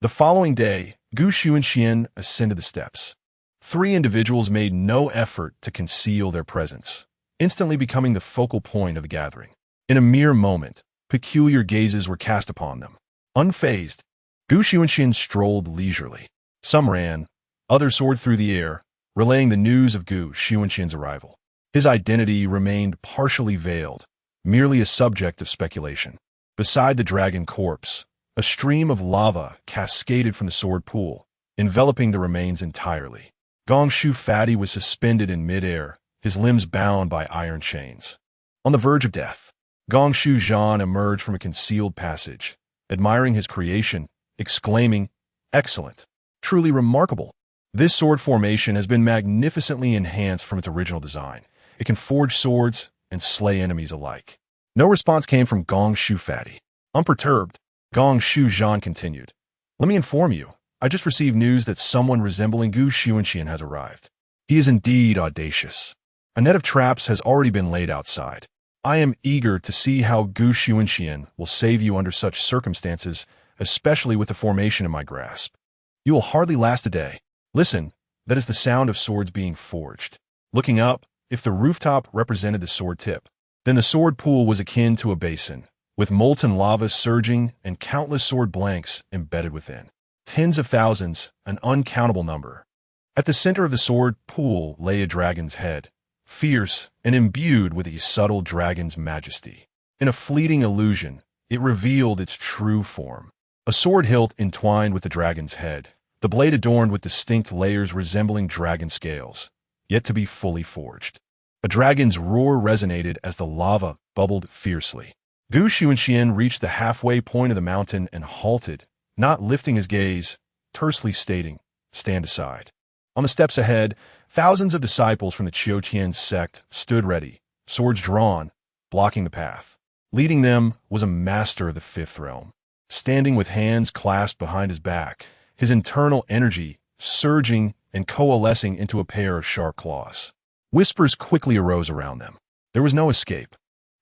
The following day, Xunxian ascended the steps. 3 individuals made no effort to conceal their presence, instantly becoming the focal point of the gathering. In a mere moment, peculiar gazes were cast upon them. Unfazed, Xunxian strolled leisurely. Some ran, others soared through the air, relaying the news of Xunxian's arrival. His identity remained partially veiled, merely a subject of speculation. Beside the dragon corpse, a stream of lava cascaded from the sword pool, enveloping the remains entirely. Gongshu Fatty was suspended in midair, his limbs bound by iron chains. On the verge of death, Gongshu Zhan emerged from a concealed passage, admiring his creation, exclaiming, "Excellent! Truly remarkable! This sword formation has been magnificently enhanced from its original design. It can forge swords and slay enemies alike." No response came from Gongshu Fatty. Unperturbed, Gongshu Zhan continued, "Let me inform you, I just received news that someone resembling Xunxian has arrived. He is indeed audacious. A net of traps has already been laid outside. I am eager to see how Xunxian will save you under such circumstances, especially with the formation in my grasp. You will hardly last a day. Listen, that is the sound of swords being forged." Looking up, if the rooftop represented the sword tip, then the sword pool was akin to a basin, with molten lava surging and countless sword blanks embedded within. Tens of thousands, an uncountable number. At the center of the sword pool lay a dragon's head, fierce and imbued with a subtle dragon's majesty. In a fleeting illusion, it revealed its true form. A sword hilt entwined with the dragon's head, the blade adorned with distinct layers resembling dragon scales, yet to be fully forged. A dragon's roar resonated as the lava bubbled fiercely. Xunxian reached the halfway point of the mountain and halted, not lifting his gaze, tersely stating, "Stand aside." On the steps ahead, thousands of disciples from the Chayan Sect stood ready, swords drawn, blocking the path. Leading them was a master of the Fifth Realm. Standing with hands clasped behind his back, his internal energy surging and coalescing into a pair of sharp claws. Whispers quickly arose around them. There was no escape.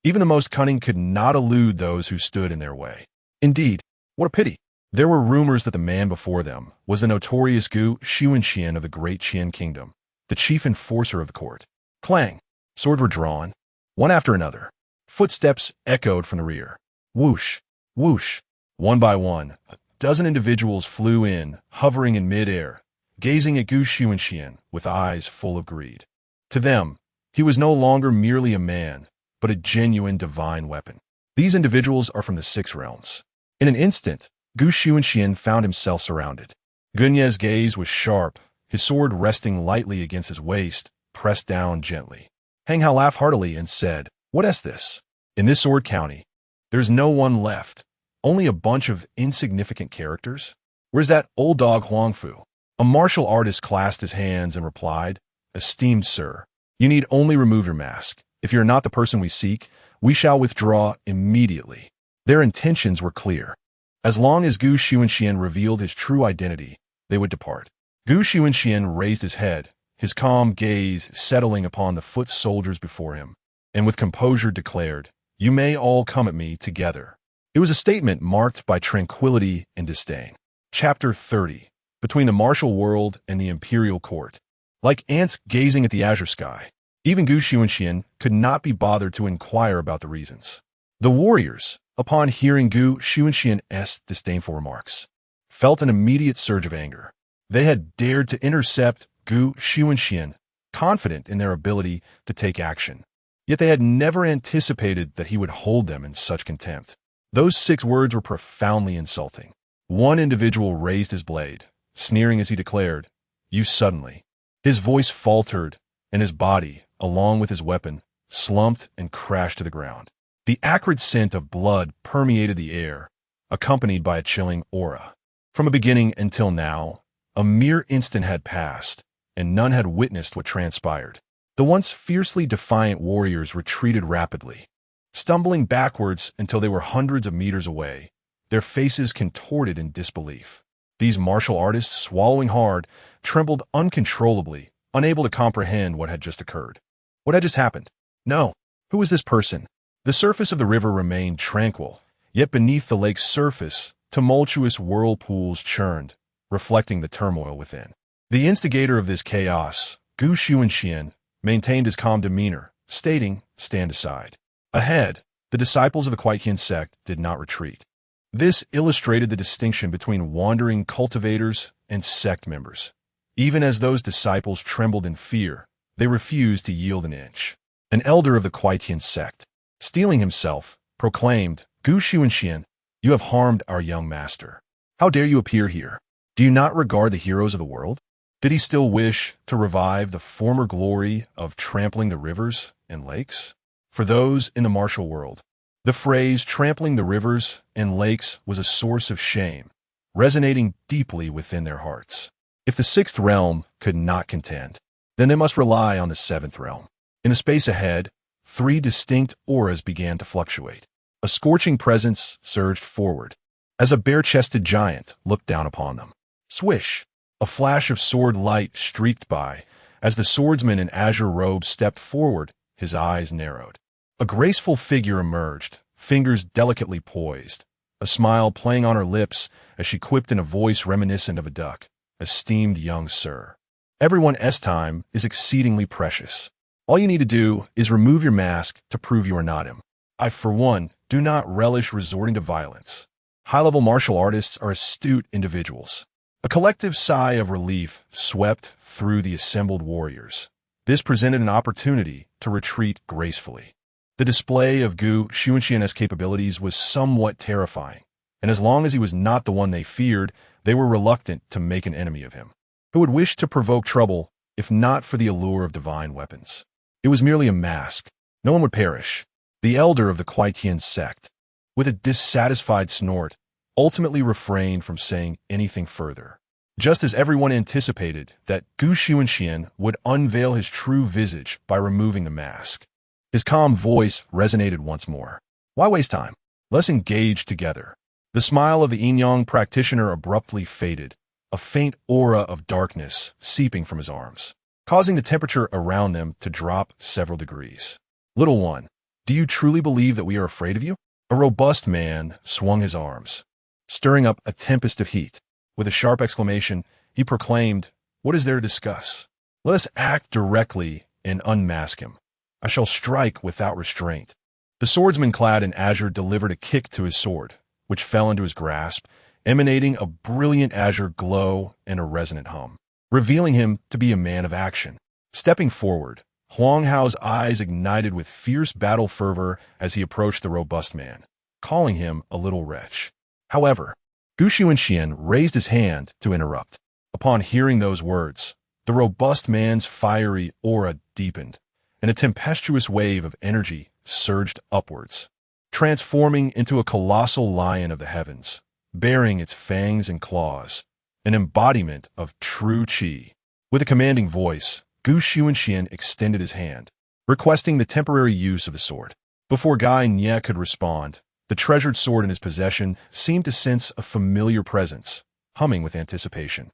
Even the most cunning could not elude those who stood in their way. Indeed, what a pity. There were rumors that the man before them was the notorious Xunxian of the Great Qin Kingdom, the chief enforcer of the court. Clang! Swords were drawn, one after another. Footsteps echoed from the rear. Whoosh! Whoosh! One by one, a dozen individuals flew in, hovering in midair, gazing at Xunxian with eyes full of greed. To them, he was no longer merely a man, but a genuine divine weapon. These individuals are from the 6 realms. In an instant, Xunxian found himself surrounded. Gunye's gaze was sharp, his sword resting lightly against his waist, pressed down gently. Hang Hao laughed heartily and said, "What is this? In this Sword County, there's no one left, only a bunch of insignificant characters. Where's that old dog Huangfu?" A martial artist clasped his hands and replied, "Esteemed sir, you need only remove your mask. If you're not the person we seek, we shall withdraw immediately." Their intentions were clear. As long as Xunxian revealed his true identity, they would depart. Xunxian raised his head, his calm gaze settling upon the foot soldiers before him, and with composure declared, "You may all come at me together." It was a statement marked by tranquility and disdain. Chapter 30. Between the martial world and the imperial court. Like ants gazing at the azure sky, even Xunxian could not be bothered to inquire about the reasons. The warriors, upon hearing Gu Xunxian's disdainful remarks, felt an immediate surge of anger. They had dared to intercept Gu Xunxian, confident in their ability to take action. Yet they had never anticipated that he would hold them in such contempt. Those 6 words were profoundly insulting. One individual raised his blade, sneering as he declared, "You suddenly." His voice faltered, and his body, along with his weapon, slumped and crashed to the ground. The acrid scent of blood permeated the air, accompanied by a chilling aura. From a beginning until now, a mere instant had passed, and none had witnessed what transpired. The once fiercely defiant warriors retreated rapidly, stumbling backwards until they were hundreds of meters away, their faces contorted in disbelief. These martial artists, swallowing hard, trembled uncontrollably, unable to comprehend what had just occurred. What had just happened? No. Who was this person? The surface of the river remained tranquil, yet beneath the lake's surface, tumultuous whirlpools churned, reflecting the turmoil within. The instigator of this chaos, Gu Xunxian, maintained his calm demeanor, stating, "Stand aside." Ahead, the disciples of the Qin sect did not retreat. This illustrated the distinction between wandering cultivators and sect members. Even as those disciples trembled in fear, they refused to yield an inch. An elder of the Qin sect, steeling himself, proclaimed, "Gu Xunxian, you have harmed our young master. How dare you appear here? Do you not regard the heroes of the world?" Did he still wish to revive the former glory of trampling the rivers and lakes? For those in the martial world, the phrase trampling the rivers and lakes was a source of shame, resonating deeply within their hearts. If the 6th realm could not contend, then they must rely on the 7th realm. In the space ahead, 3 distinct auras began to fluctuate. A scorching presence surged forward, as a bare-chested giant looked down upon them. Swish! A flash of sword light streaked by. As the swordsman in azure robes stepped forward, his eyes narrowed. A graceful figure emerged, fingers delicately poised, a smile playing on her lips as she quipped in a voice reminiscent of a duck, "Esteemed young sir, everyone's time is exceedingly precious. All you need to do is remove your mask to prove you are not him. I, for one, do not relish resorting to violence. High-level martial artists are astute individuals." A collective sigh of relief swept through the assembled warriors. This presented an opportunity to retreat gracefully. The display of Gu Xunxian's capabilities was somewhat terrifying, and as long as he was not the one they feared, they were reluctant to make an enemy of him. Who would wish to provoke trouble if not for the allure of divine weapons? It was merely a mask. No one would perish. The elder of the Qin sect, with a dissatisfied snort, ultimately refrained from saying anything further. Just as everyone anticipated that Gu Xunxian would unveil his true visage by removing the mask. His calm voice resonated once more. Why waste time? Let's engage together. The smile of the Yin-Yang practitioner abruptly faded, a faint aura of darkness seeping from his arms, causing the temperature around them to drop several degrees. "Little one, do you truly believe that we are afraid of you?" A robust man swung his arms, stirring up a tempest of heat. With a sharp exclamation, he proclaimed, "What is there to discuss? Let us act directly and unmask him. I shall strike without restraint." The swordsman clad in azure delivered a kick to his sword, which fell into his grasp, emanating a brilliant azure glow and a resonant hum, revealing him to be a man of action. Stepping forward, Huang Hao's eyes ignited with fierce battle fervor as he approached the robust man, calling him a little wretch. However, Gu Xunxian raised his hand to interrupt. Upon hearing those words, the robust man's fiery aura deepened, and a tempestuous wave of energy surged upwards, transforming into a colossal lion of the heavens, bearing its fangs and claws, an embodiment of true qi. With a commanding voice, Gu Xunxian extended his hand, requesting the temporary use of the sword. Before Guy Nye could respond, the treasured sword in his possession seemed to sense a familiar presence, humming with anticipation.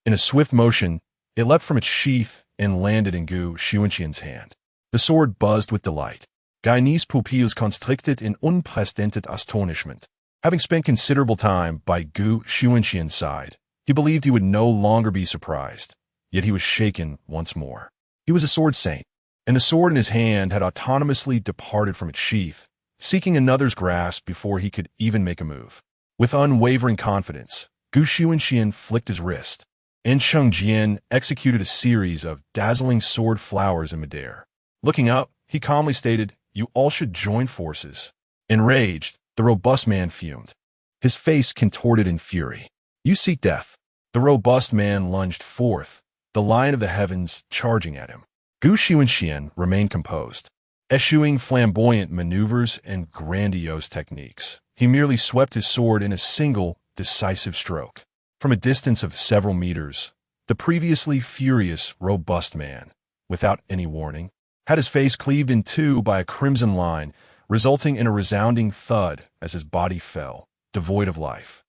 In a swift motion, it leapt from its sheath and landed in Gu Xunxian's hand. The sword buzzed with delight. Guy Nye's pupils constricted in unprecedented astonishment. Having spent considerable time by Gu Xunxian's side, he believed he would no longer be surprised, yet he was shaken once more. He was a sword saint, and the sword in his hand had autonomously departed from its sheath, seeking another's grasp before he could even make a move. With unwavering confidence, Xunxian flicked his wrist, and Shengling executed a series of dazzling sword flowers in midair. Looking up, he calmly stated, "You all should join forces." Enraged, the robust man fumed, his face contorted in fury. "You seek death." The robust man lunged forth, the lion of the heavens charging at him. Xunxian remained composed, eschewing flamboyant maneuvers and grandiose techniques. He merely swept his sword in a single, decisive stroke. From a distance of several meters, the previously furious, robust man, without any warning, had his face cleaved in two by a crimson line, resulting in a resounding thud as his body fell, devoid of life.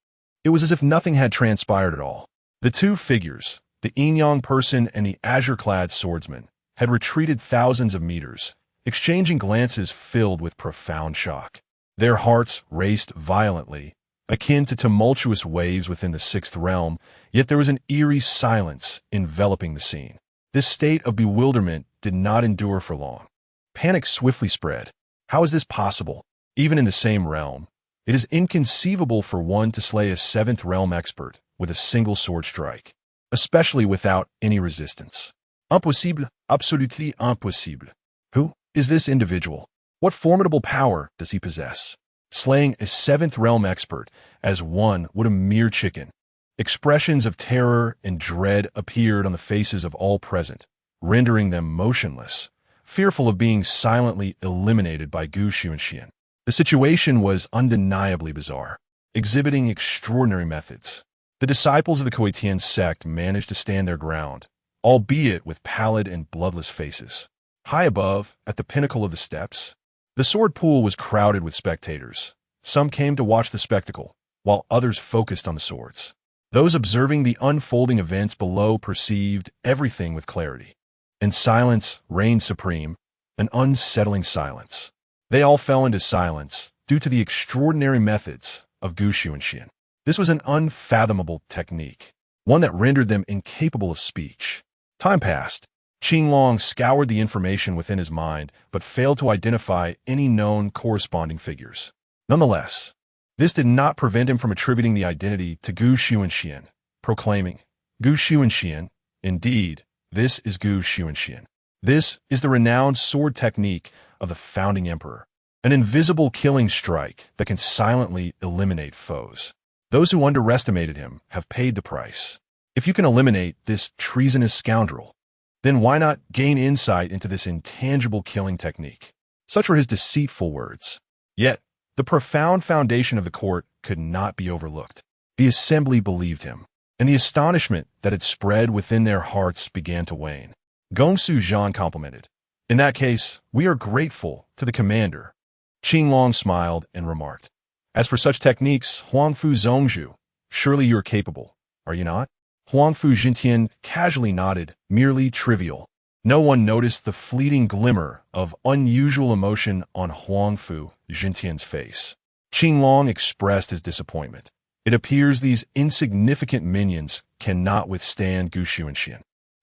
It was as if nothing had transpired at all. The two figures, the yin-yang person and the azure-clad swordsman, had retreated thousands of meters, exchanging glances filled with profound shock. Their hearts raced violently, akin to tumultuous waves within the sixth realm, yet there was an eerie silence enveloping the scene. This state of bewilderment did not endure for long. Panic swiftly spread. How is this possible? Even in the same realm, it is inconceivable for one to slay a seventh realm expert with a single sword strike, especially without any resistance. Impossible, absolutely impossible. Who is this individual? What formidable power does he possess? Slaying a seventh realm expert as one would a mere chicken. Expressions of terror and dread appeared on the faces of all present, rendering them motionless, fearful of being silently eliminated by Xunxian. The situation was undeniably bizarre, exhibiting extraordinary methods. The disciples of the Chayan Sect managed to stand their ground, albeit with pallid and bloodless faces. High above, at the pinnacle of the steps, the sword pool was crowded with spectators. Some came to watch the spectacle, while others focused on the swords. Those observing the unfolding events below perceived everything with clarity. And silence reigned supreme, an unsettling silence. They all fell into silence due to the extraordinary methods of Xunxian. This was an unfathomable technique, one that rendered them incapable of speech. Time passed. Qinglong scoured the information within his mind, but failed to identify any known corresponding figures. Nonetheless, this did not prevent him from attributing the identity to Xunxian, proclaiming, "Xunxian, indeed, this is Xunxian. This is the renowned sword technique of the founding emperor, an invisible killing strike that can silently eliminate foes. Those who underestimated him have paid the price. If you can eliminate this treasonous scoundrel, then why not gain insight into this intangible killing technique?" Such were his deceitful words. Yet, the profound foundation of the court could not be overlooked. The assembly believed him, and the astonishment that had spread within their hearts began to wane. Gongsu Zhan complimented. "In that case, we are grateful to the commander." Qinglong smiled and remarked, "As for such techniques, Huangfu Zhongzhu, surely you are capable, are you not?" Huangfu Jintian casually nodded, merely trivial. No one noticed the fleeting glimmer of unusual emotion on Huangfu Jintian's face. Qinglong expressed his disappointment. It appears these insignificant minions cannot withstand Xunxian.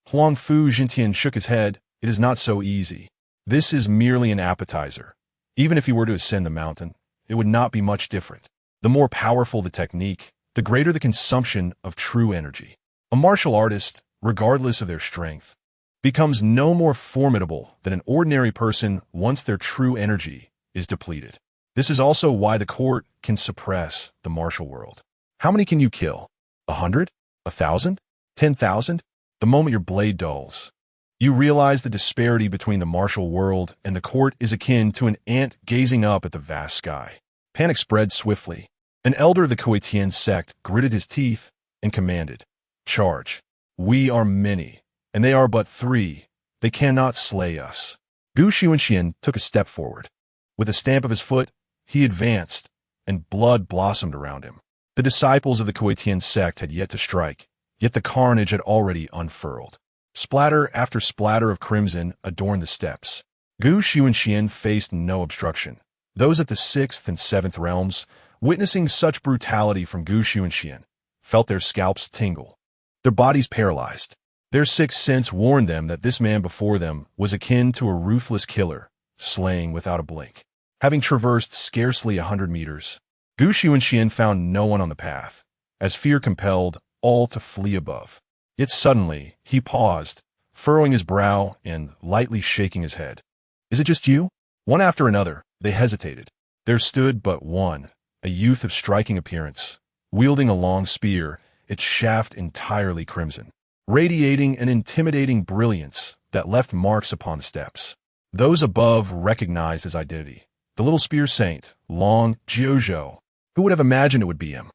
Huangfu Jintian shook his head. "It is not so easy. This is merely an appetizer. Even if he were to ascend the mountain, it would not be much different. The more powerful the technique, the greater the consumption of true energy. A martial artist, regardless of their strength, becomes no more formidable than an ordinary person once their true energy is depleted. This is also why the court can suppress the martial world. How many can you kill? 100? 1,000? 10,000? The moment your blade dulls, you realize the disparity between the martial world and the court is akin to an ant gazing up at the vast sky." Panic spread swiftly. An elder of the Qian Sect gritted his teeth and commanded, "Charge. We are many, and they are but 3. They cannot slay us." Xunxian took a step forward. With a stamp of his foot, he advanced, and blood blossomed around him. The disciples of the Qian Sect had yet to strike, yet the carnage had already unfurled. Splatter after splatter of crimson adorned the steps. Xunxian faced no obstruction. Those at the 6th and 7th realms, witnessing such brutality from Xunxian, felt their scalps tingle, their bodies paralyzed. Their sixth sense warned them that this man before them was akin to a ruthless killer, slaying without a blink. Having traversed scarcely 100 meters, Xunxian found no one on the path, as fear compelled all to flee above. Yet suddenly, he paused, furrowing his brow and lightly shaking his head. "Is it just you?" One after another, they hesitated. There stood but one, a youth of striking appearance, wielding a long spear, its shaft entirely crimson, radiating an intimidating brilliance that left marks upon the steps. Those above recognized his identity. The little spear saint, Long Zhou. Who would have imagined it would be him?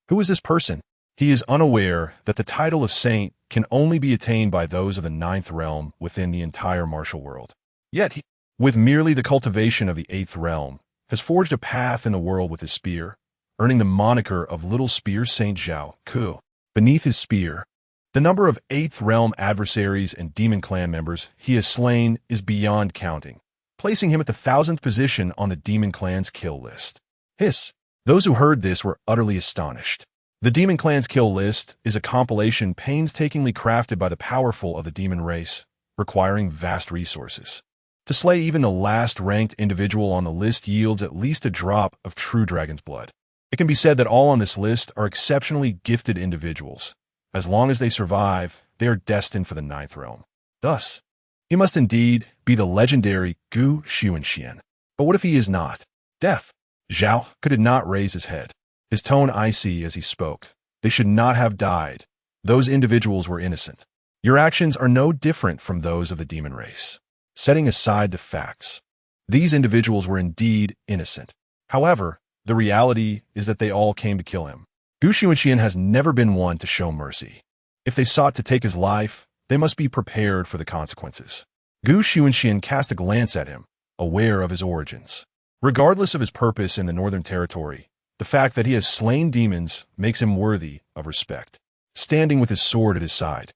Who is this person? He is unaware that the title of saint can only be attained by those of the ninth realm within the entire martial world. Yet he, with merely the cultivation of the eighth realm, has forged a path in the world with his spear, earning the moniker of Little Spear Saint Zhou Ku. Beneath his spear, the number of eighth realm adversaries and demon clan members he has slain is beyond counting, placing him at the 1,000th position on the demon clan's kill list. Hiss! Those who heard this were utterly astonished. The demon clan's kill list is a compilation painstakingly crafted by the powerful of the demon race, requiring vast resources. To slay even the last ranked individual on the list yields at least a drop of true dragon's blood. It can be said that all on this list are exceptionally gifted individuals. As long as they survive, they are destined for the ninth realm. Thus, he must indeed be the legendary Xunxian. But what if he is not? Death. Zhou could not raise his head, his tone icy as he spoke. They should not have died. Those individuals were innocent. Your actions are no different from those of the demon race. Setting aside the facts, these individuals were indeed innocent. However, the reality is that they all came to kill him. Xunxian has never been one to show mercy. If they sought to take his life, they must be prepared for the consequences. Xunxian cast a glance at him, aware of his origins. Regardless of his purpose in the Northern Territory, the fact that he has slain demons makes him worthy of respect. Standing with his sword at his side,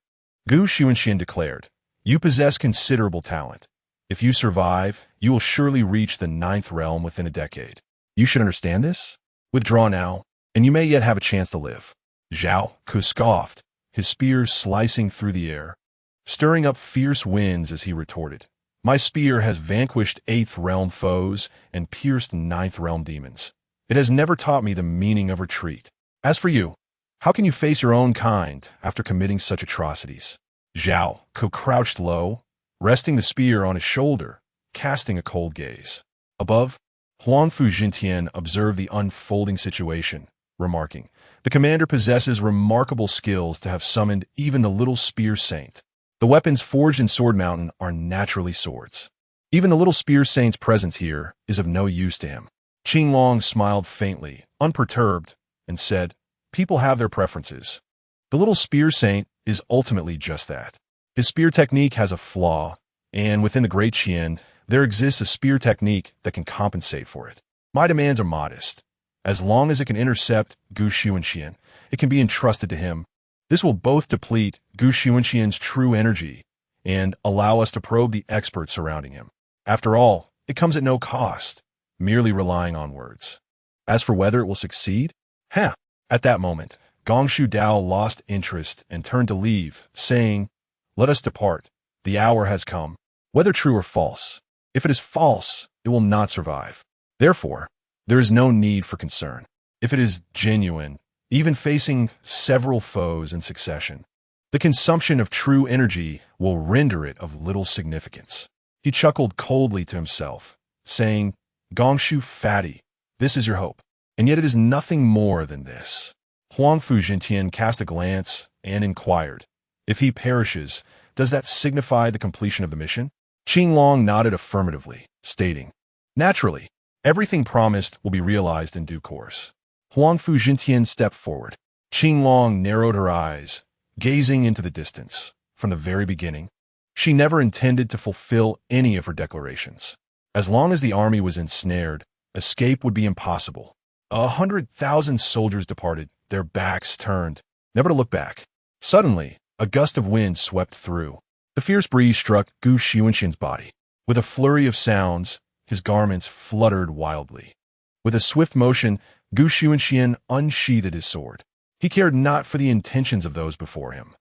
Xunxian declared, "You possess considerable talent. If you survive, you will surely reach the ninth realm within a decade. You should understand this. Withdraw now, and you may yet have a chance to live." Zhou scoffed, his spear slicing through the air, stirring up fierce winds as he retorted, "My spear has vanquished eighth realm foes and pierced ninth realm demons. It has never taught me the meaning of retreat. As for you, how can you face your own kind after committing such atrocities?" Zhou crouched low, resting the spear on his shoulder, casting a cold gaze. Above, Huangfu Jintian observed the unfolding situation, remarking, "The commander possesses remarkable skills to have summoned even the little spear saint. The weapons forged in Sword Mountain are naturally swords. Even the little spear saint's presence here is of no use to him." Qinglong smiled faintly, unperturbed, and said, "People have their preferences. The little spear saint is ultimately just that. His spear technique has a flaw, and within the Great Qin, there exists a spear technique that can compensate for it. My demands are modest. As long as it can intercept Xunxian, it can be entrusted to him. This will both deplete Xunxian's true energy and allow us to probe the experts surrounding him. After all, it comes at no cost, merely relying on words. As for whether it will succeed, At that moment, Gongshu Dao lost interest and turned to leave, saying, "Let us depart. The hour has come. Whether true or false. If it is false, it will not survive. Therefore, there is no need for concern. If it is genuine, even facing several foes in succession, the consumption of true energy will render it of little significance." He chuckled coldly to himself, saying, "Gongshu fatty, this is your hope. And yet it is nothing more than this." Huangfu Jintian cast a glance and inquired, "If he perishes, does that signify the completion of the mission?" Qinglong nodded affirmatively, stating, "Naturally, everything promised will be realized in due course." Huangfu Jintian stepped forward. Qinglong narrowed her eyes, gazing into the distance. From the very beginning, she never intended to fulfill any of her declarations. As long as the army was ensnared, escape would be impossible. 100,000 soldiers departed, their backs turned, never to look back. Suddenly, a gust of wind swept through. The fierce breeze struck Xunxian's body. With a flurry of sounds, his garments fluttered wildly. With a swift motion, Xunxian unsheathed his sword. He cared not for the intentions of those before him.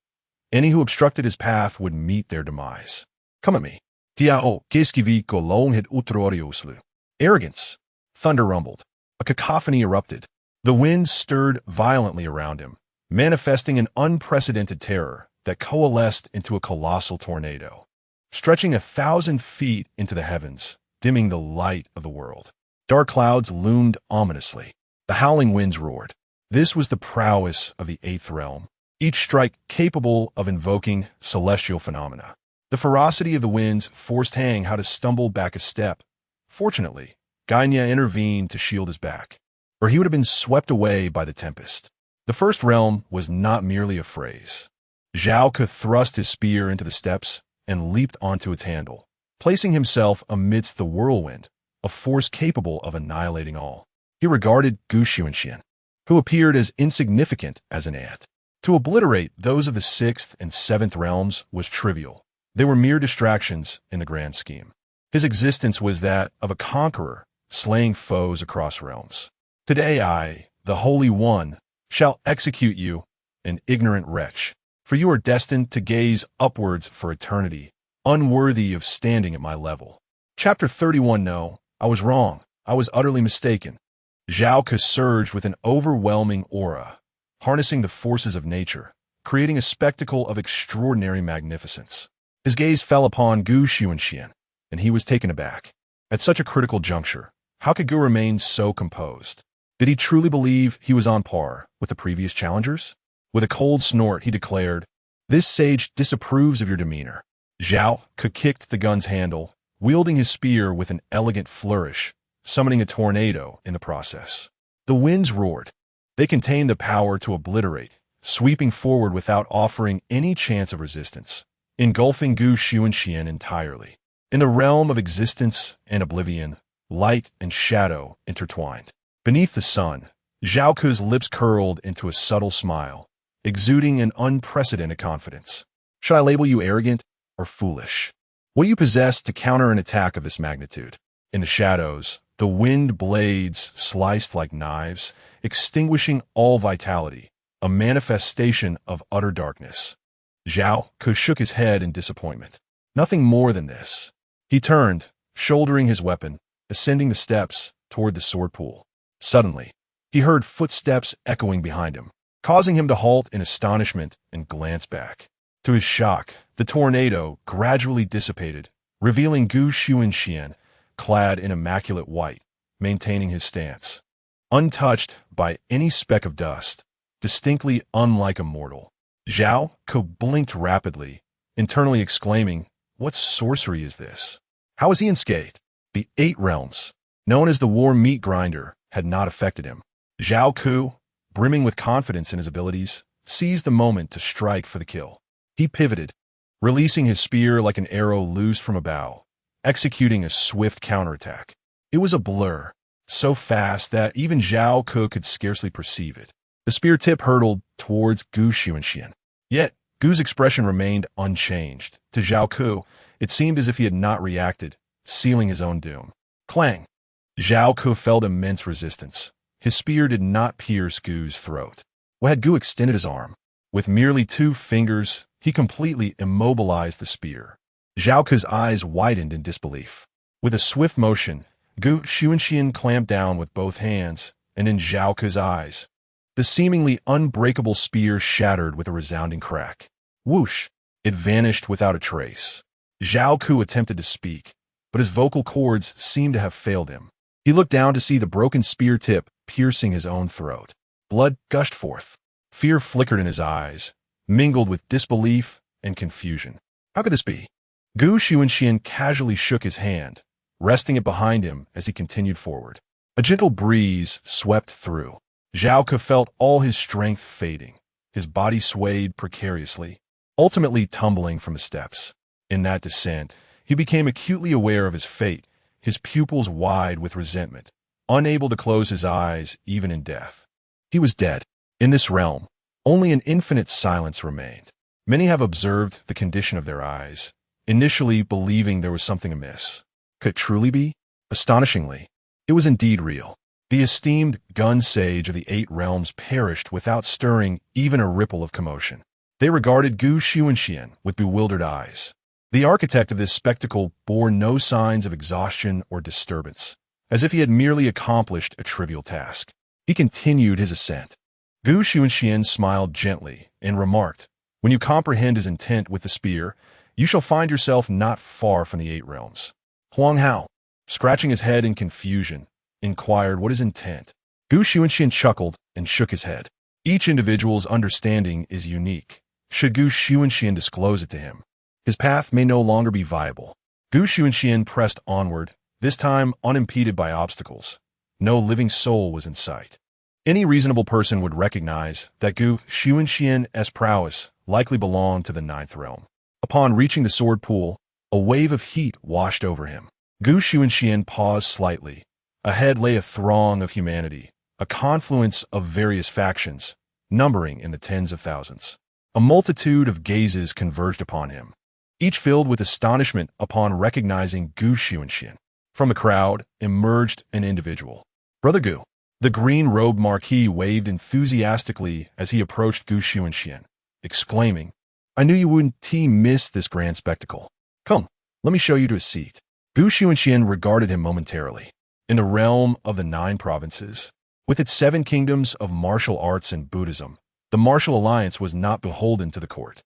Any who obstructed his path would meet their demise. "Come at me. Tiao, qu'est-ce qui vit que l'on het utrorioslu?" Arrogance. Thunder rumbled. A cacophony erupted. The wind stirred violently around him, manifesting an unprecedented terror that coalesced into a colossal tornado, stretching 1,000 feet into the heavens, dimming the light of the world. Dark clouds loomed ominously. The howling winds roared. This was the prowess of the Eighth Realm, each strike capable of invoking celestial phenomena. The ferocity of the winds forced Hang Hao to stumble back a step. Fortunately, Gainia intervened to shield his back, or he would have been swept away by the tempest. The First Realm was not merely a phrase. Zhou could thrust his spear into the steps and leaped onto its handle, placing himself amidst the whirlwind, a force capable of annihilating all. He regarded Xunxian, who appeared as insignificant as an ant. To obliterate those of the Sixth and Seventh Realms was trivial. They were mere distractions in the grand scheme. His existence was that of a conqueror, slaying foes across realms. Today I, the Holy One, shall execute you, an ignorant wretch, for you are destined to gaze upwards for eternity, unworthy of standing at my level. Chapter 31. No, I was wrong. I was utterly mistaken. Zhou surged with an overwhelming aura, harnessing the forces of nature, creating a spectacle of extraordinary magnificence. His gaze fell upon Xunxian, and he was taken aback. At such a critical juncture, how could Gu remain so composed? Did he truly believe he was on par with the previous challengers? With a cold snort, he declared, "This sage disapproves of your demeanor." Zhou kicked the gun's handle, wielding his spear with an elegant flourish, summoning a tornado in the process. The winds roared. They contained the power to obliterate, sweeping forward without offering any chance of resistance, engulfing Xunxian entirely. In the realm of existence and oblivion, light and shadow intertwined. Beneath the sun, Zhou's lips curled into a subtle smile, exuding an unprecedented confidence. Should I label you arrogant or foolish? What do you possess to counter an attack of this magnitude? In the shadows, the wind blades sliced like knives, extinguishing all vitality, a manifestation of utter darkness. Zhou shook his head in disappointment. Nothing more than this. He turned, shouldering his weapon, ascending the steps toward the sword pool. Suddenly, he heard footsteps echoing behind him, causing him to halt in astonishment and glance back. To his shock, the tornado gradually dissipated, revealing Xunxian, clad in immaculate white, maintaining his stance, untouched by any speck of dust, distinctly unlike a mortal. Zhou blinked rapidly, internally exclaiming, "What sorcery is this? How is he unscathed?" The Eight Realms, known as the War Meat Grinder, had not affected him. Zhou, brimming with confidence in his abilities, seized the moment to strike for the kill. He pivoted, releasing his spear like an arrow loosed from a bow, executing a swift counterattack. It was a blur, so fast that even Zhou could scarcely perceive it. The spear tip hurtled towards Xunxian. Yet, Gu's expression remained unchanged. To Zhou, it seemed as if he had not reacted, sealing his own doom. Clang! Zhou felt immense resistance. His spear did not pierce Gu's throat. What had Gu extended his arm? With merely 2 fingers, he completely immobilized the spear. Zhou's eyes widened in disbelief. With a swift motion, Xunxian clamped down with both hands, and in Zhou's eyes, the seemingly unbreakable spear shattered with a resounding crack. Whoosh! It vanished without a trace. Zhou attempted to speak, but his vocal cords seemed to have failed him. He looked down to see the broken spear tip piercing his own throat. Blood gushed forth. Fear flickered in his eyes, mingled with disbelief and confusion. How could this be? Xunxian casually shook his hand, resting it behind him as he continued forward. A gentle breeze swept through. Zhou felt all his strength fading. His body swayed precariously, ultimately tumbling from the steps. In that descent, he became acutely aware of his fate, his pupils wide with resentment, unable to close his eyes even in death. He was dead. In this realm, only an infinite silence remained. Many have observed the condition of their eyes, initially believing there was something amiss. Could it truly be? Astonishingly, it was indeed real. The esteemed gun sage of the Eight Realms perished without stirring even a ripple of commotion. They regarded Xunxian with bewildered eyes. The architect of this spectacle bore no signs of exhaustion or disturbance, as if he had merely accomplished a trivial task. He continued his ascent. Gu Xunxian smiled gently and remarked, "When you comprehend his intent with the spear, you shall find yourself not far from the 8 realms." Huang Hao, scratching his head in confusion, inquired what his intent. Gu Xunxian chuckled and shook his head. Each individual's understanding is unique. Should Gu Xunxian disclose it to him, his path may no longer be viable. Gu Xunxian pressed onward, this time unimpeded by obstacles. No living soul was in sight. Any reasonable person would recognize that Gu Xunxian's prowess likely belonged to the 9th realm. Upon reaching the sword pool, a wave of heat washed over him. Gu Xunxian paused slightly. Ahead lay a throng of humanity, a confluence of various factions, numbering in the tens of thousands. A multitude of gazes converged upon him, each filled with astonishment upon recognizing Gu Xunxian. From the crowd emerged an individual. Brother Gu. The green-robed marquis waved enthusiastically as he approached Gu Xunxian, exclaiming, "I knew you wouldn't miss this grand spectacle. Come, let me show you to a seat." Gu Xunxian regarded him momentarily. In the realm of the 9 provinces, with its 7 kingdoms of martial arts and Buddhism, the martial alliance was not beholden to the court.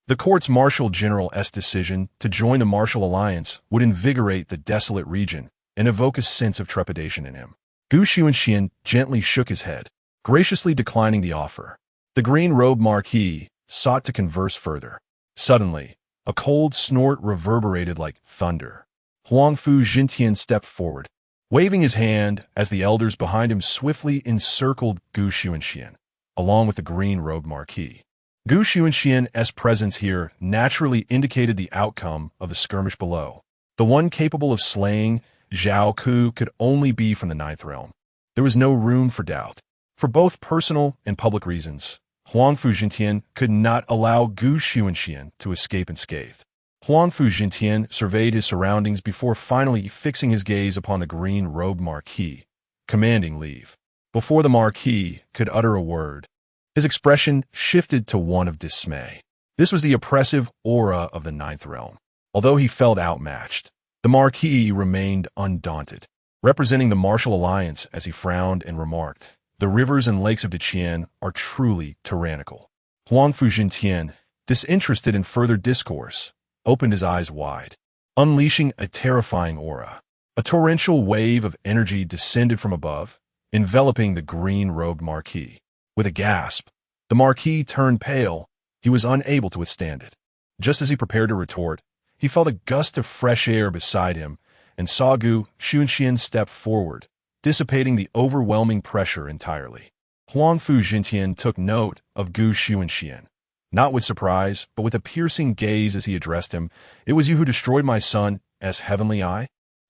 The court's marshal general's decision to join the martial alliance would invigorate the desolate region and evoke a sense of trepidation in him. Gu Xunxian gently shook his head, graciously declining the offer. The green-robed marquis sought to converse further. Suddenly, a cold snort reverberated like thunder. Huangfu Jintian stepped forward, waving his hand as the elders behind him swiftly encircled Gu Xunxian, along with the green-robed marquis. Gu Xunxian's presence here naturally indicated the outcome of the skirmish below. The one capable of slaying Zhou could only be from the 9th realm. There was no room for doubt. For both personal and public reasons, Huangfu Jintian could not allow Gu Xunxian to escape unscathed. Huangfu Jintian surveyed his surroundings before finally fixing his gaze upon the green-robed marquis, commanding leave. Before the marquis could utter a word, his expression shifted to one of dismay. This was the oppressive aura of the 9th realm. Although he felt outmatched, the marquis remained undaunted, representing the martial alliance as he frowned and remarked, "The rivers and lakes of Qian are truly tyrannical." Huangfu Jintian, disinterested in further discourse, opened his eyes wide, unleashing a terrifying aura. A torrential wave of energy descended from above, enveloping the green-robed marquis. With a gasp, the marquis turned pale. He was unable to withstand it. Just as he prepared to retort, he felt a gust of fresh air beside him and saw Gu Xunxian step forward, dissipating the overwhelming pressure entirely. Huangfu Jintian took note of Gu Xunxian, not with surprise, but with a piercing gaze as he addressed him. "It was you who destroyed my son's heavenly eye?"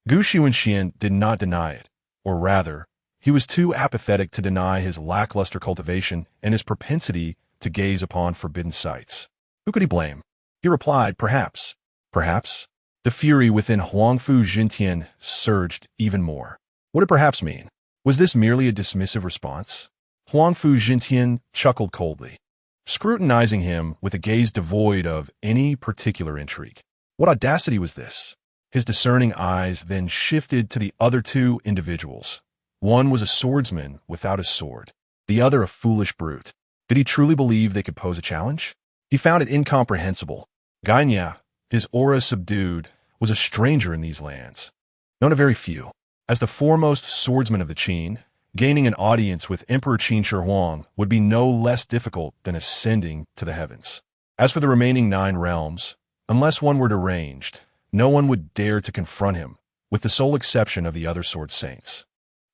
Gu Xunxian did not deny it, or rather, he was too apathetic to deny his lackluster cultivation and his propensity to gaze upon forbidden sights. Who could he blame? He replied, "Perhaps." Perhaps? The fury within Huangfu Jintian surged even more. What did perhaps mean? Was this merely a dismissive response? Huangfu Jintian chuckled coldly, scrutinizing him with a gaze devoid of any particular intrigue. What audacity was this? His discerning eyes then shifted to the other 2 individuals. One was a swordsman without a sword, the other a foolish brute. Did he truly believe they could pose a challenge? He found it incomprehensible. Ganya, his aura subdued, was a stranger in these lands, known to very few. As the foremost swordsman of the Qin, gaining an audience with Emperor Qin Shi would be no less difficult than ascending to the heavens. As for the remaining 9 realms, unless one were deranged, no one would dare to confront him, with the sole exception of the other sword saints.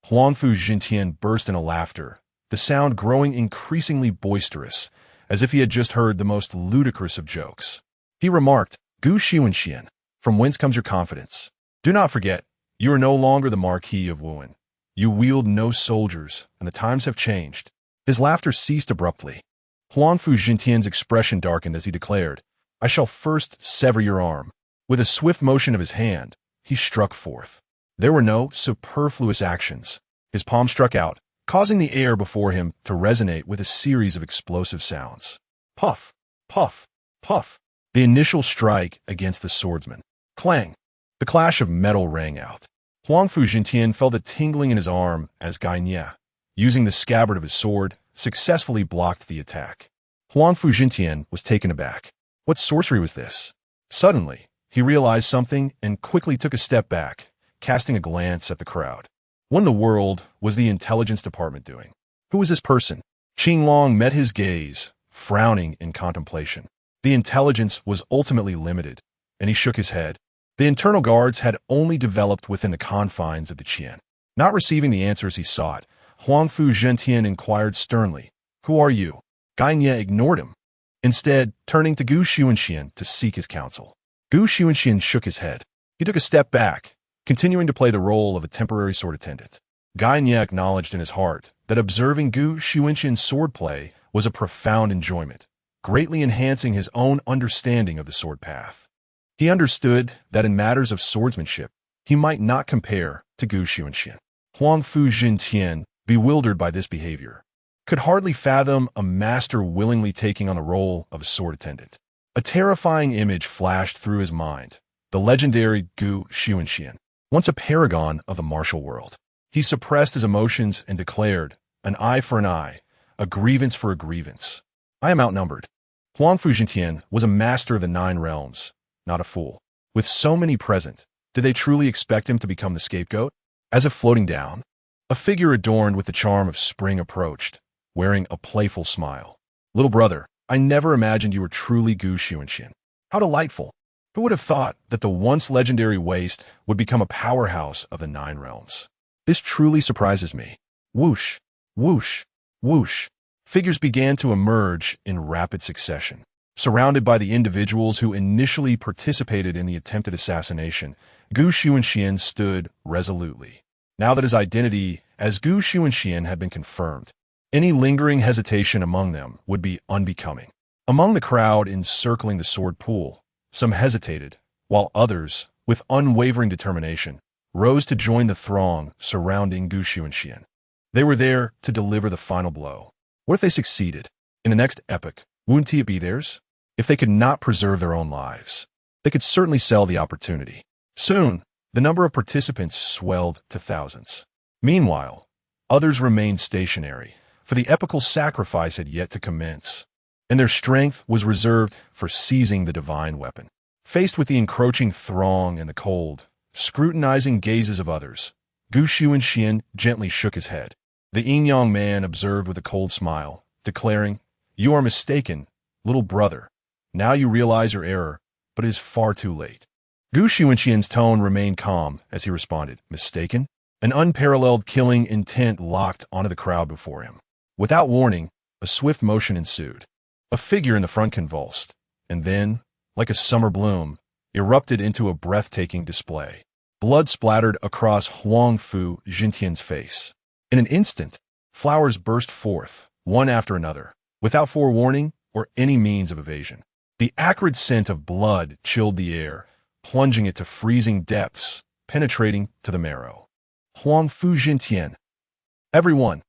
Huangfu Jintian burst into laughter, the sound growing increasingly boisterous, as if he had just heard the most ludicrous of jokes. He remarked, "Gu Xunxian, from whence comes your confidence? Do not forget, you are no longer the Marquis of Wu'an. You wield no soldiers, and the times have changed." His laughter ceased abruptly. Huangfu Jintian's expression darkened as he declared, "I shall first sever your arm." With a swift motion of his hand, he struck forth. There were no superfluous actions. His palm struck out, causing the air before him to resonate with a series of explosive sounds. Puff, puff, puff. The initial strike against the swordsman. Clang. The clash of metal rang out. Huangfu Jintian felt a tingling in his arm as Guy Nye, using the scabbard of his sword, successfully blocked the attack. Huangfu Jintian was taken aback. What sorcery was this? Suddenly, he realized something and quickly took a step back, casting a glance at the crowd. What in the world was the intelligence department doing? Who was this person? Qinglong met his gaze, frowning in contemplation. The intelligence was ultimately limited, and he shook his head. The internal guards had only developed within the confines of the Qian. Not receiving the answers he sought, Huangfu Zhentian inquired sternly, "Who are you?" Guy Nye ignored him, instead turning to Gu Xunxian to seek his counsel. Gu Xunxian shook his head. He took a step back, continuing to play the role of a temporary sword attendant. Guy Nye acknowledged in his heart that observing Gu Xunxian's swordplay was a profound enjoyment, greatly enhancing his own understanding of the sword path. He understood that in matters of swordsmanship, he might not compare to Gu Xunxian. Huangfu Jintian, bewildered by this behavior, could hardly fathom a master willingly taking on the role of a sword attendant. A terrifying image flashed through his mind, the legendary Gu Xunxian, once a paragon of the martial world. He suppressed his emotions and declared, "An eye for an eye, a grievance for a grievance. I am outnumbered." Huangfu Jintian was a master of the 9 realms, not a fool. With so many present, did they truly expect him to become the scapegoat? As if floating down, a figure adorned with the charm of spring approached, wearing a playful smile. "Little brother, I never imagined you were truly Gu Xunxian. How delightful! Who would have thought that the once legendary waste would become a powerhouse of the 9 realms? This truly surprises me." Whoosh, whoosh, whoosh. Figures began to emerge in rapid succession. Surrounded by the individuals who initially participated in the attempted assassination, Gu Xunxian stood resolutely. Now that his identity as Gu Xunxian had been confirmed, any lingering hesitation among them would be unbecoming. Among the crowd encircling the sword pool, some hesitated, while others, with unwavering determination, rose to join the throng surrounding Gu Xunxian. They were there to deliver the final blow. What if they succeeded? In the next epoch, wouldn't it be theirs? If they could not preserve their own lives, they could certainly sell the opportunity. Soon, the number of participants swelled to thousands. Meanwhile, others remained stationary, for the epical sacrifice had yet to commence, and their strength was reserved for seizing the divine weapon. Faced with the encroaching throng and the cold, scrutinizing gazes of others, Gu Xunxian gently shook his head. The yin-yang man observed with a cold smile, declaring, "You are mistaken, little brother. Now you realize your error, but it is far too late." Gu Xunxian's tone remained calm as he responded, "Mistaken?" An unparalleled killing intent locked onto the crowd before him. Without warning, a swift motion ensued. A figure in the front convulsed, and then, like a summer bloom, erupted into a breathtaking display. Blood splattered across Huangfu Jintian's face. In an instant, flowers burst forth, one after another, without forewarning or any means of evasion. The acrid scent of blood chilled the air, plunging it to freezing depths, penetrating to the marrow. Huangfu Jintian. Everyone.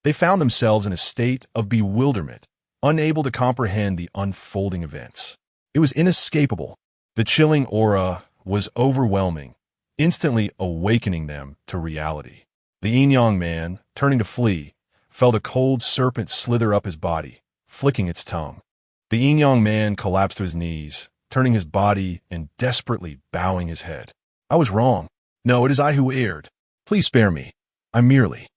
They found themselves in a state of bewilderment, unable to comprehend the unfolding events. It was inescapable. The chilling aura was overwhelming, instantly awakening them to reality. The yin-yang man, turning to flee, felt a cold serpent slither up his body, flicking its tongue. The yin-yang man collapsed to his knees, turning his body and desperately bowing his head. "I was wrong. No, it is I who erred. Please spare me. I merely..."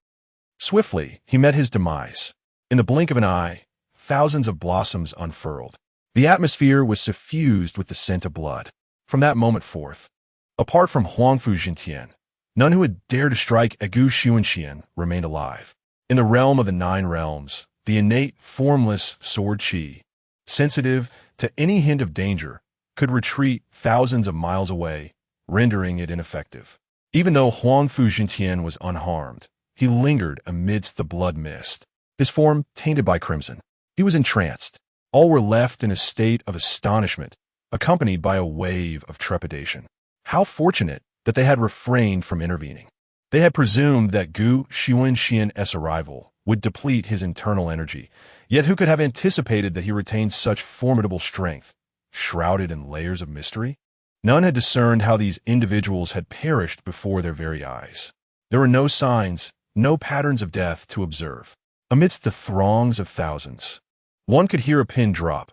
Swiftly, he met his demise. In the blink of an eye, thousands of blossoms unfurled. The atmosphere was suffused with the scent of blood. From that moment forth, apart from Huangfu Jintian, none who had dared to strike at Gu Xunxian remained alive. In the realm of the 9 realms, the innate, formless sword chi, sensitive to any hint of danger, could retreat thousands of miles away, rendering it ineffective. Even though Huangfu Jintian was unharmed, he lingered amidst the blood mist, his form tainted by crimson. He was entranced. All were left in a state of astonishment, accompanied by a wave of trepidation. How fortunate that they had refrained from intervening. They had presumed that Gu Xunxian's arrival would deplete his internal energy, yet who could have anticipated that he retained such formidable strength, shrouded in layers of mystery? None had discerned how these individuals had perished before their very eyes. There were no signs, no patterns of death to observe. Amidst the throngs of thousands, one could hear a pin drop.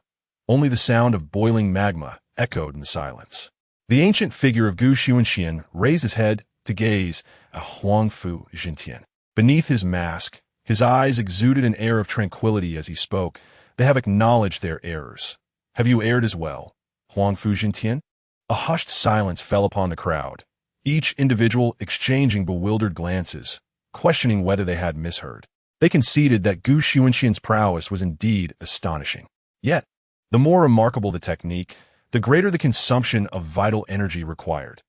Only the sound of boiling magma echoed in the silence. The ancient figure of Xunxian raised his head to gaze at Huangfu Jintian. Beneath his mask, his eyes exuded an air of tranquility as he spoke. They have acknowledged their errors. Have you erred as well, Huangfu Jintian? A hushed silence fell upon the crowd, each individual exchanging bewildered glances, questioning whether they had misheard. They conceded that Gu Xuanxian's prowess was indeed astonishing. Yet, the more remarkable the technique, the greater the consumption of vital energy required.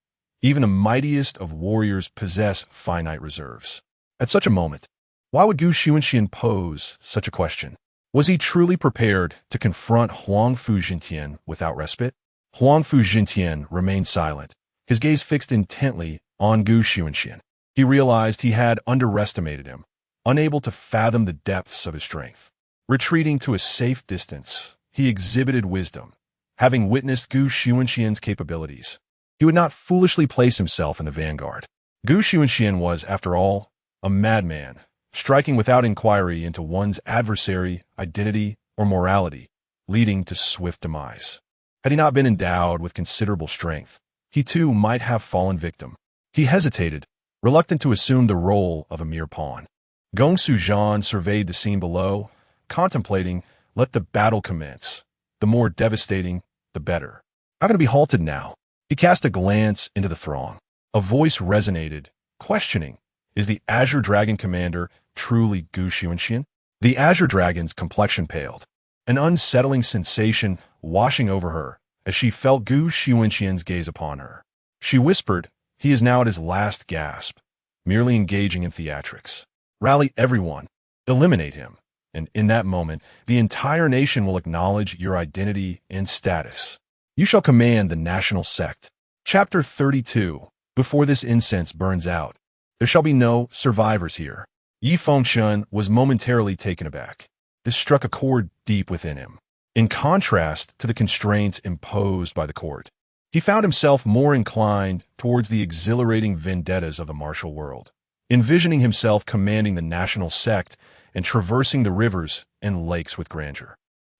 Even the mightiest of warriors possess finite reserves. At such a moment, why would Gu Xuanxian pose such a question? Was he truly prepared to confront Huangfu Jintian without respite? Huangfu Jintian remained silent, his gaze fixed intently on Gu Xuanxian. He realized he had underestimated him, unable to fathom the depths of his strength. Retreating to a safe distance, he exhibited wisdom. Having witnessed Gu Xuanxian's capabilities, he would not foolishly place himself in the vanguard. Gu Xuanxian was, after all, a madman, striking without inquiry into one's adversary, identity, or morality, leading to swift demise. Had he not been endowed with considerable strength, he too might have fallen victim. He hesitated, reluctant to assume the role of a mere pawn. Gongsu Zhan surveyed the scene below, contemplating, let the battle commence. The more devastating, the better. How can it be halted now? He cast a glance into the throng. A voice resonated, questioning, is the Azure Dragon commander truly Gu Xuanxian? The Azure Dragon's complexion paled, an unsettling sensation washing over her as she felt Gu Xuanxian's gaze upon her. She whispered, he is now at his last gasp, merely engaging in theatrics. Rally everyone, eliminate him, and in that moment, the entire nation will acknowledge your identity and status. You shall command the National Sect. Chapter 32. Before this incense burns out, there shall be no survivors here. Yi Fengshen was momentarily taken aback. This struck a chord deep within him. In contrast to the constraints imposed by the court, he found himself more inclined towards the exhilarating vendettas of the martial world, envisioning himself commanding the National Sect and traversing the rivers and lakes with grandeur.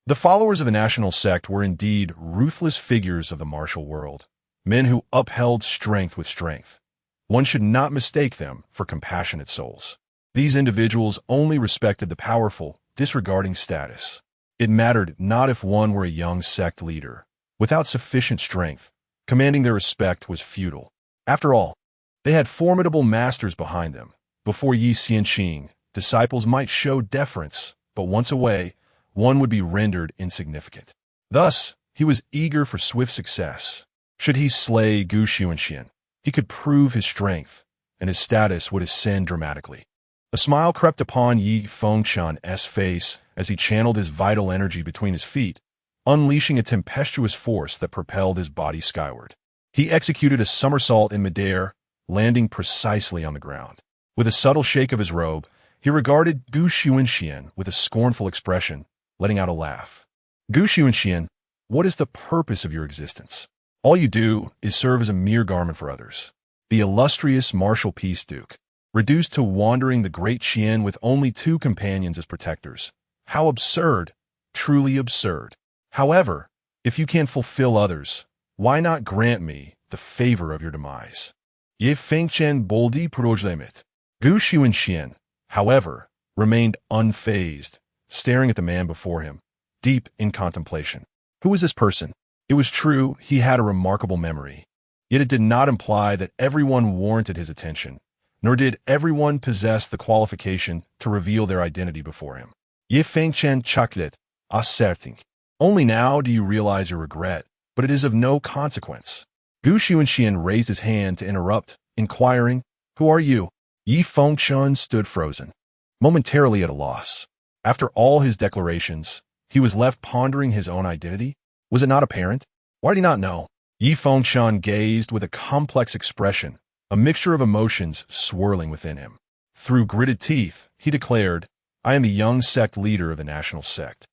The followers of the National Sect were indeed ruthless figures of the martial world, men who upheld strength with strength. One should not mistake them for compassionate souls. These individuals only respected the powerful, disregarding status. It mattered not if one were a young sect leader. Without sufficient strength, commanding their respect was futile. After all, they had formidable masters behind them. Before Yi Xianqing, disciples might show deference, but once away, one would be rendered insignificant. Thus, he was eager for swift success. Should he slay Gu Xuanxian, he could prove his strength, and his status would ascend dramatically. A smile crept upon Yi Fengshen's face as he channeled his vital energy between his feet, unleashing a tempestuous force that propelled his body skyward. He executed a somersault in midair, landing precisely on the ground. With a subtle shake of his robe, he regarded Gu Xuanxian with a scornful expression, letting out a laugh. Gu Xuanxian, what is the purpose of your existence? All you do is serve as a mere garment for others. The illustrious martial peace duke, reduced to wandering the Great Qin with only 2 companions as protectors. How absurd, truly absurd. However, if you can fulfill others, why not grant me the favor of your demise? Ye Fengshen boldi projlemet. Gu Xuanxian, however, remained unfazed, staring at the man before him, deep in contemplation. Who was this person? It was true he had a remarkable memory, yet it did not imply that everyone warranted his attention, nor did everyone possess the qualification to reveal their identity before him. Ye Fengshen chaklet, asserting. Only now do you realize your regret, but it is of no consequence. Gu Xuanxian raised his hand to interrupt, inquiring, who are you? Yi Fengshen stood frozen, momentarily at a loss. After all his declarations, he was left pondering his own identity. Was it not apparent? Why did he not know? Yi Fengshen gazed with a complex expression, a mixture of emotions swirling within him. Through gritted teeth, he declared, I am the young sect leader of the National Sect.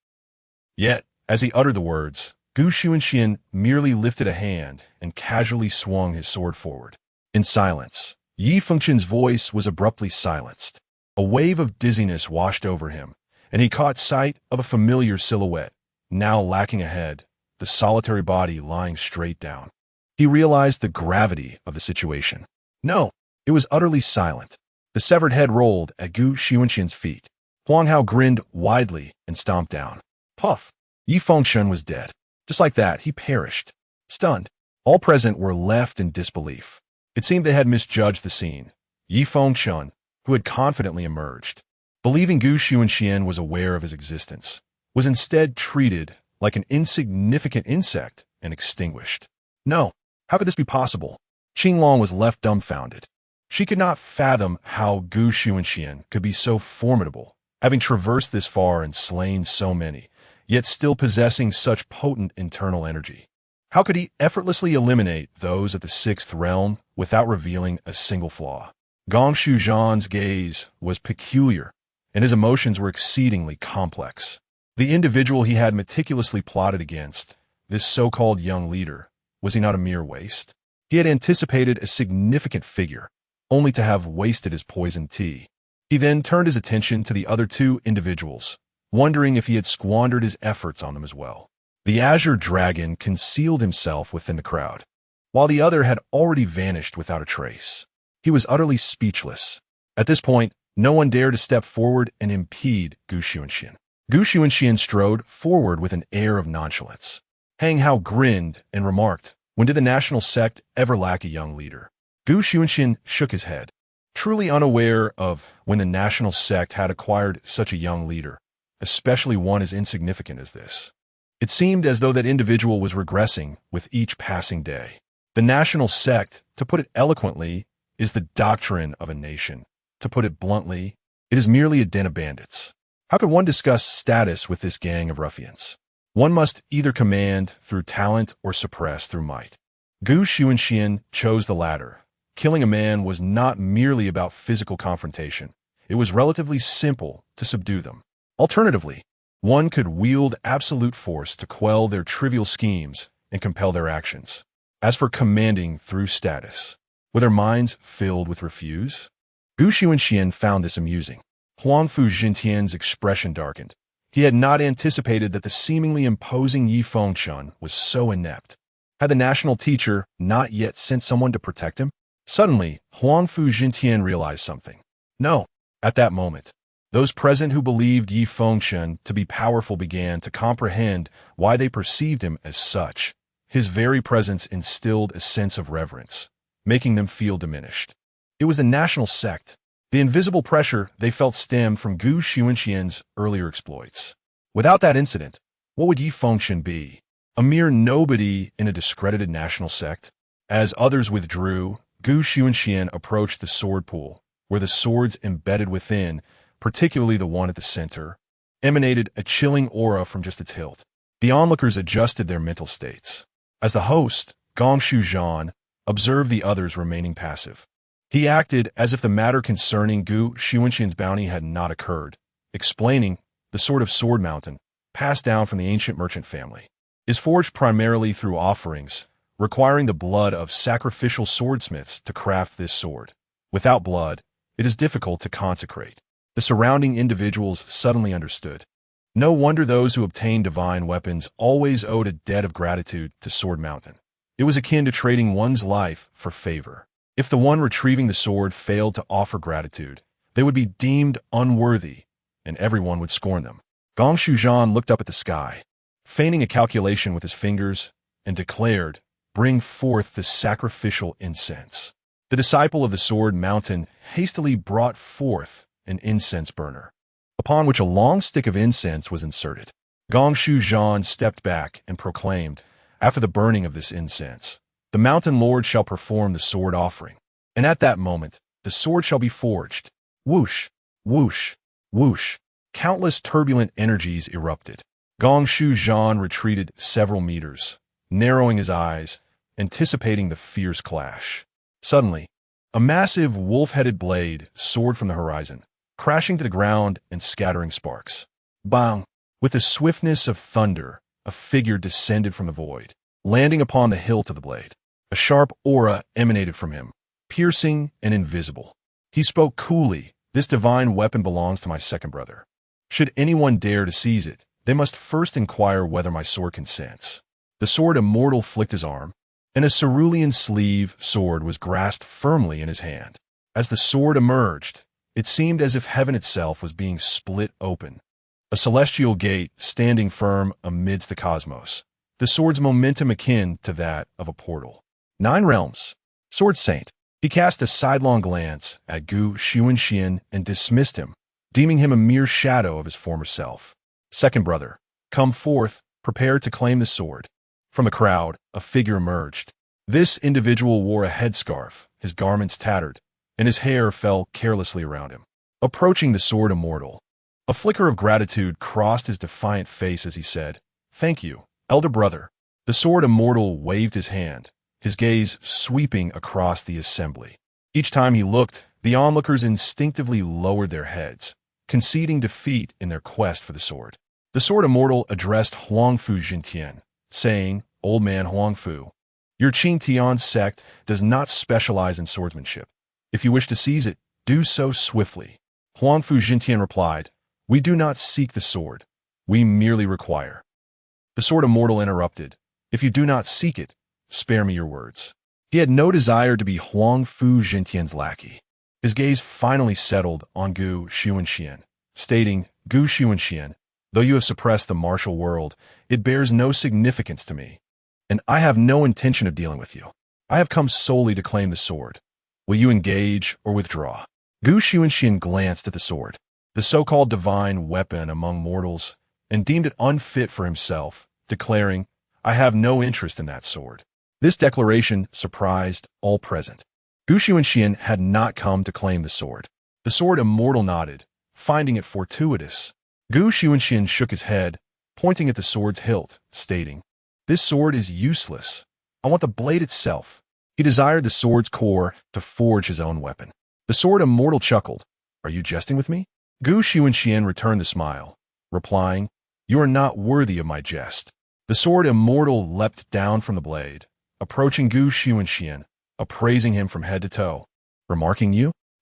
Yet, as he uttered the words, Xunxian merely lifted a hand and casually swung his sword forward. In silence, Yi Fengqian's voice was abruptly silenced. A wave of dizziness washed over him, and he caught sight of a familiar silhouette, now lacking a head, the solitary body lying straight down. He realized the gravity of the situation. No, it was utterly silent. The severed head rolled at Xunxian's feet. Huang Hao grinned widely and stomped down. Puff! Yi Fengqian was dead. Just like that, he perished. Stunned, all present were left in disbelief. It seemed they had misjudged the scene. Yi Fengqian, who had confidently emerged, believing Xunxian was aware of his existence, was instead treated like an insignificant insect and extinguished. No, how could this be possible? Qinglong was left dumbfounded. She could not fathom how Xunxian could be so formidable, having traversed this far and slain so many, yet still possessing such potent internal energy. How could he effortlessly eliminate those at the sixth realm without revealing a single flaw? Gong Shuzhan's gaze was peculiar, and his emotions were exceedingly complex. The individual he had meticulously plotted against, this so-called young leader, was he not a mere waste? He had anticipated a significant figure, only to have wasted his poisoned tea. He then turned his attention to the other two individuals, wondering if he had squandered his efforts on them as well. The azure dragon concealed himself within the crowd, while the other had already vanished without a trace. He was utterly speechless. At this point, no one dared to step forward and impede Xunxian. Xunxian strode forward with an air of nonchalance. Hang Hao grinned and remarked, "When did the national sect ever lack a young leader?" Xunxian shook his head, truly unaware of when the national sect had acquired such a young leader, especially one as insignificant as this. It seemed as though that individual was regressing with each passing day. The national sect, to put it eloquently, is the doctrine of a nation. To put it bluntly, it is merely a den of bandits. How could one discuss status with this gang of ruffians? One must either command through talent or suppress through might. Xunxian chose the latter. Killing a man was not merely about physical confrontation. It was relatively simple to subdue them. Alternatively, one could wield absolute force to quell their trivial schemes and compel their actions. As for commanding through status, were their minds filled with refuse? Xunxian found this amusing. Huangfu Jintian's expression darkened. He had not anticipated that the seemingly imposing Yi Fengqian was so inept. Had the national teacher not yet sent someone to protect him? Suddenly, Huangfu Jintian realized something. No, at that moment, those present who believed Yi Fengqian to be powerful began to comprehend why they perceived him as such. His very presence instilled a sense of reverence, making them feel diminished. It was the national sect. The invisible pressure they felt stemmed from Xunxian's earlier exploits. Without that incident, what would Yi Fengqian be? A mere nobody in a discredited national sect? As others withdrew, Xunxian approached the sword pool, where the swords embedded within, particularly the one at the center, emanated a chilling aura from just its hilt. The onlookers adjusted their mental states. As the host, Gong Shuzhan, observed the others remaining passive. He acted as if the matter concerning Xunxian's bounty had not occurred, explaining the sort of sword mountain, passed down from the ancient merchant family, is forged primarily through offerings, requiring the blood of sacrificial swordsmiths to craft this sword. Without blood, it is difficult to consecrate. The surrounding individuals suddenly understood. No wonder those who obtained divine weapons always owed a debt of gratitude to Sword Mountain. It was akin to trading one's life for favor. If the one retrieving the sword failed to offer gratitude, they would be deemed unworthy, and everyone would scorn them. Gong Shuzhan looked up at the sky, feigning a calculation with his fingers, and declared, "Bring forth the sacrificial incense." The disciple of the Sword Mountain hastily brought forth an incense burner, upon which a long stick of incense was inserted. Gong Shuzhan stepped back and proclaimed, "After the burning of this incense, the Mountain Lord shall perform the sword offering, and at that moment, the sword shall be forged." Whoosh, whoosh, whoosh. Countless turbulent energies erupted. Gong Shuzhan retreated several meters, narrowing his eyes, anticipating the fierce clash. Suddenly, a massive wolf-headed blade soared from the horizon, crashing to the ground and scattering sparks. Bang! With the swiftness of thunder, a figure descended from the void, landing upon the hilt of the blade. A sharp aura emanated from him, piercing and invisible. He spoke coolly, "This divine weapon belongs to my second brother. Should anyone dare to seize it, they must first inquire whether my sword consents." The sword immortal flicked his arm, and a cerulean sleeve sword was grasped firmly in his hand. As the sword emerged, it seemed as if heaven itself was being split open. A celestial gate standing firm amidst the cosmos, the sword's momentum akin to that of a portal. 9 realms. Sword Saint. He cast a sidelong glance at Xunxian and dismissed him, deeming him a mere shadow of his former self. Second brother, come forth, prepared to claim the sword. From the crowd, a figure emerged. This individual wore a headscarf, his garments tattered, and his hair fell carelessly around him. Approaching the sword immortal, a flicker of gratitude crossed his defiant face as he said, "Thank you, elder brother." The sword immortal waved his hand, his gaze sweeping across the assembly. Each time he looked, the onlookers instinctively lowered their heads, conceding defeat in their quest for the sword. The sword immortal addressed Huangfu Jintian, saying, "Old man Huangfu, your Chayan Sect does not specialize in swordsmanship. If you wish to seize it, do so swiftly." Huangfu Jintian replied, "We do not seek the sword. We merely require." The sword immortal interrupted, "If you do not seek it, spare me your words." He had no desire to be Huangfu Jintian's lackey. His gaze finally settled on Xunxian, stating, "Xunxian, though you have suppressed the martial world, it bears no significance to me, and I have no intention of dealing with you. I have come solely to claim the sword. Will you engage or withdraw?" Xunxian glanced at the sword, the so-called divine weapon among mortals, and deemed it unfit for himself, declaring, "I have no interest in that sword." This declaration surprised all present. Xunxian had not come to claim the sword. The sword immortal nodded, finding it fortuitous. Xunxian shook his head, pointing at the sword's hilt, stating, "This sword is useless. I want the blade itself." He desired the sword's core to forge his own weapon. The sword immortal chuckled, "Are you jesting with me?" Xunxian returned the smile, replying, "You are not worthy of my jest." The sword immortal leapt down from the blade, approaching Xunxian, appraising him from head to toe, remarking,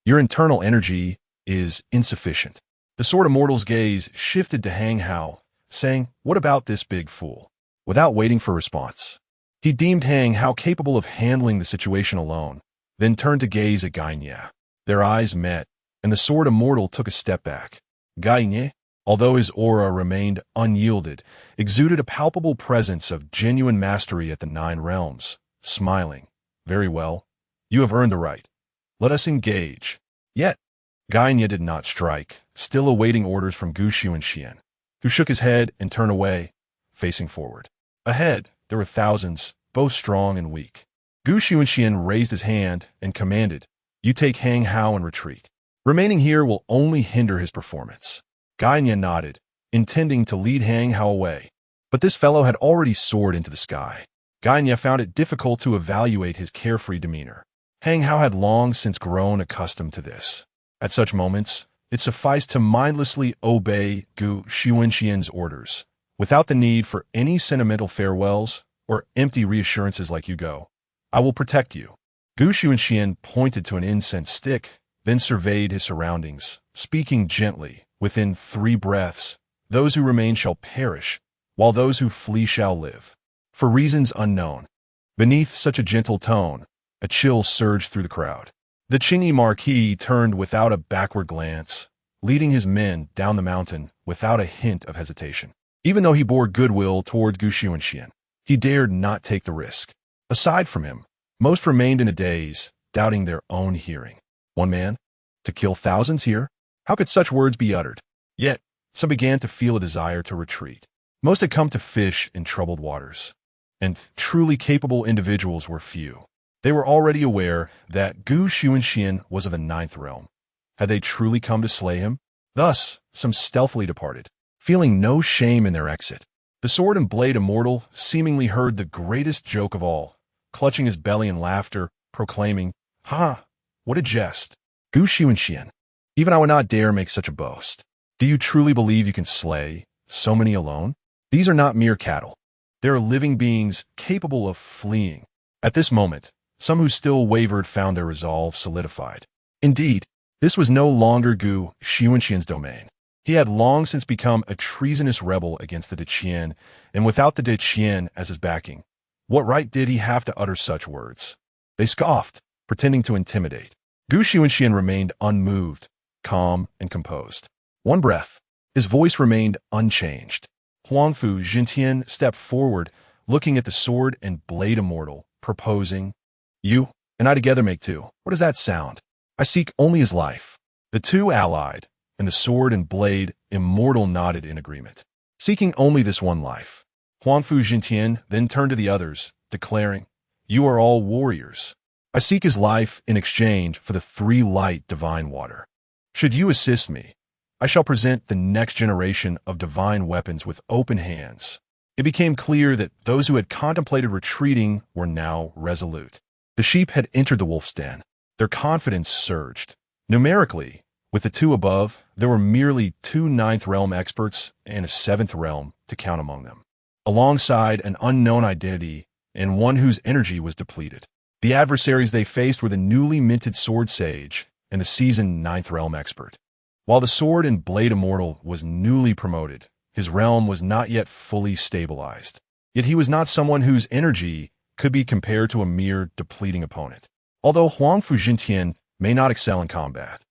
Your internal energy is insufficient." The sword immortal's gaze shifted to Hang Hao, saying, "What about this big fool?" Without waiting for response, he deemed Hang Hao capable of handling the situation alone, then turned to gaze at Gainye. Their eyes met, and the sword immortal took a step back. Gainye, although his aura remained unyielded, exuded a palpable presence of genuine mastery at the 9 realms, smiling. "Very well. You have earned the right. Let us engage." Yet, Gainye did not strike, still awaiting orders from Xunxian, who shook his head and turned away, facing forward. Ahead, there were thousands, both strong and weak. Xunxian raised his hand and commanded, "You take Hang Hao and retreat. Remaining here will only hinder his performance." Gainye nodded, intending to lead Hang Hao away, but this fellow had already soared into the sky. Gainye found it difficult to evaluate his carefree demeanor. Hang Hao had long since grown accustomed to this. At such moments, it sufficed to mindlessly obey Xunxian's orders, without the need for any sentimental farewells or empty reassurances like "You go. I will protect you." Xunxian pointed to an incense stick, then surveyed his surroundings, speaking gently, "Within 3 breaths, those who remain shall perish, while those who flee shall live." For reasons unknown, beneath such a gentle tone, a chill surged through the crowd. The Qingyi Marquis turned without a backward glance, leading his men down the mountain without a hint of hesitation. Even though he bore goodwill towards Xunxian, he dared not take the risk. Aside from him, most remained in a daze, doubting their own hearing. One man? To kill thousands here? How could such words be uttered? Yet, some began to feel a desire to retreat. Most had come to fish in troubled waters, and truly capable individuals were few. They were already aware that Xunxian was of the 9th realm. Had they truly come to slay him? Thus, some stealthily departed, feeling no shame in their exit. The sword and blade immortal seemingly heard the greatest joke of all, clutching his belly in laughter, proclaiming, "Ha! What a jest! Xunxian, even I would not dare make such a boast. Do you truly believe you can slay so many alone?" These are not mere cattle. They are living beings capable of fleeing. At this moment, some who still wavered found their resolve solidified. Indeed, this was no longer Gu Xunxian's domain. He had long since become a treasonous rebel against the De Qian, and without the De Qian as his backing, what right did he have to utter such words? They scoffed, pretending to intimidate. Gu Xunxian remained unmoved, calm, and composed. One breath, his voice remained unchanged. Huangfu Jintian stepped forward, looking at the sword and blade immortal, proposing, "You and I together make two. What does that sound? I seek only his life." The two allied, and the sword and blade immortal nodded in agreement. Seeking only this one life. Huangfu Jintian then turned to the others, declaring, "You are all warriors. I seek his life in exchange for the 3 light divine water. Should you assist me, I shall present the next generation of divine weapons with open hands." It became clear that those who had contemplated retreating were now resolute. The sheep had entered the wolf's den. Their confidence surged. Numerically, with the 2 above, there were merely 2 ninth realm experts and a 7th realm to count among them, alongside an unknown identity and one whose energy was depleted. The adversaries they faced were the newly minted sword sage and the seasoned 9th realm expert. While the sword and blade immortal was newly promoted, his realm was not yet fully stabilized. Yet he was not someone whose energy could be compared to a mere depleting opponent. Although Huangfu Jintian may not excel in combat,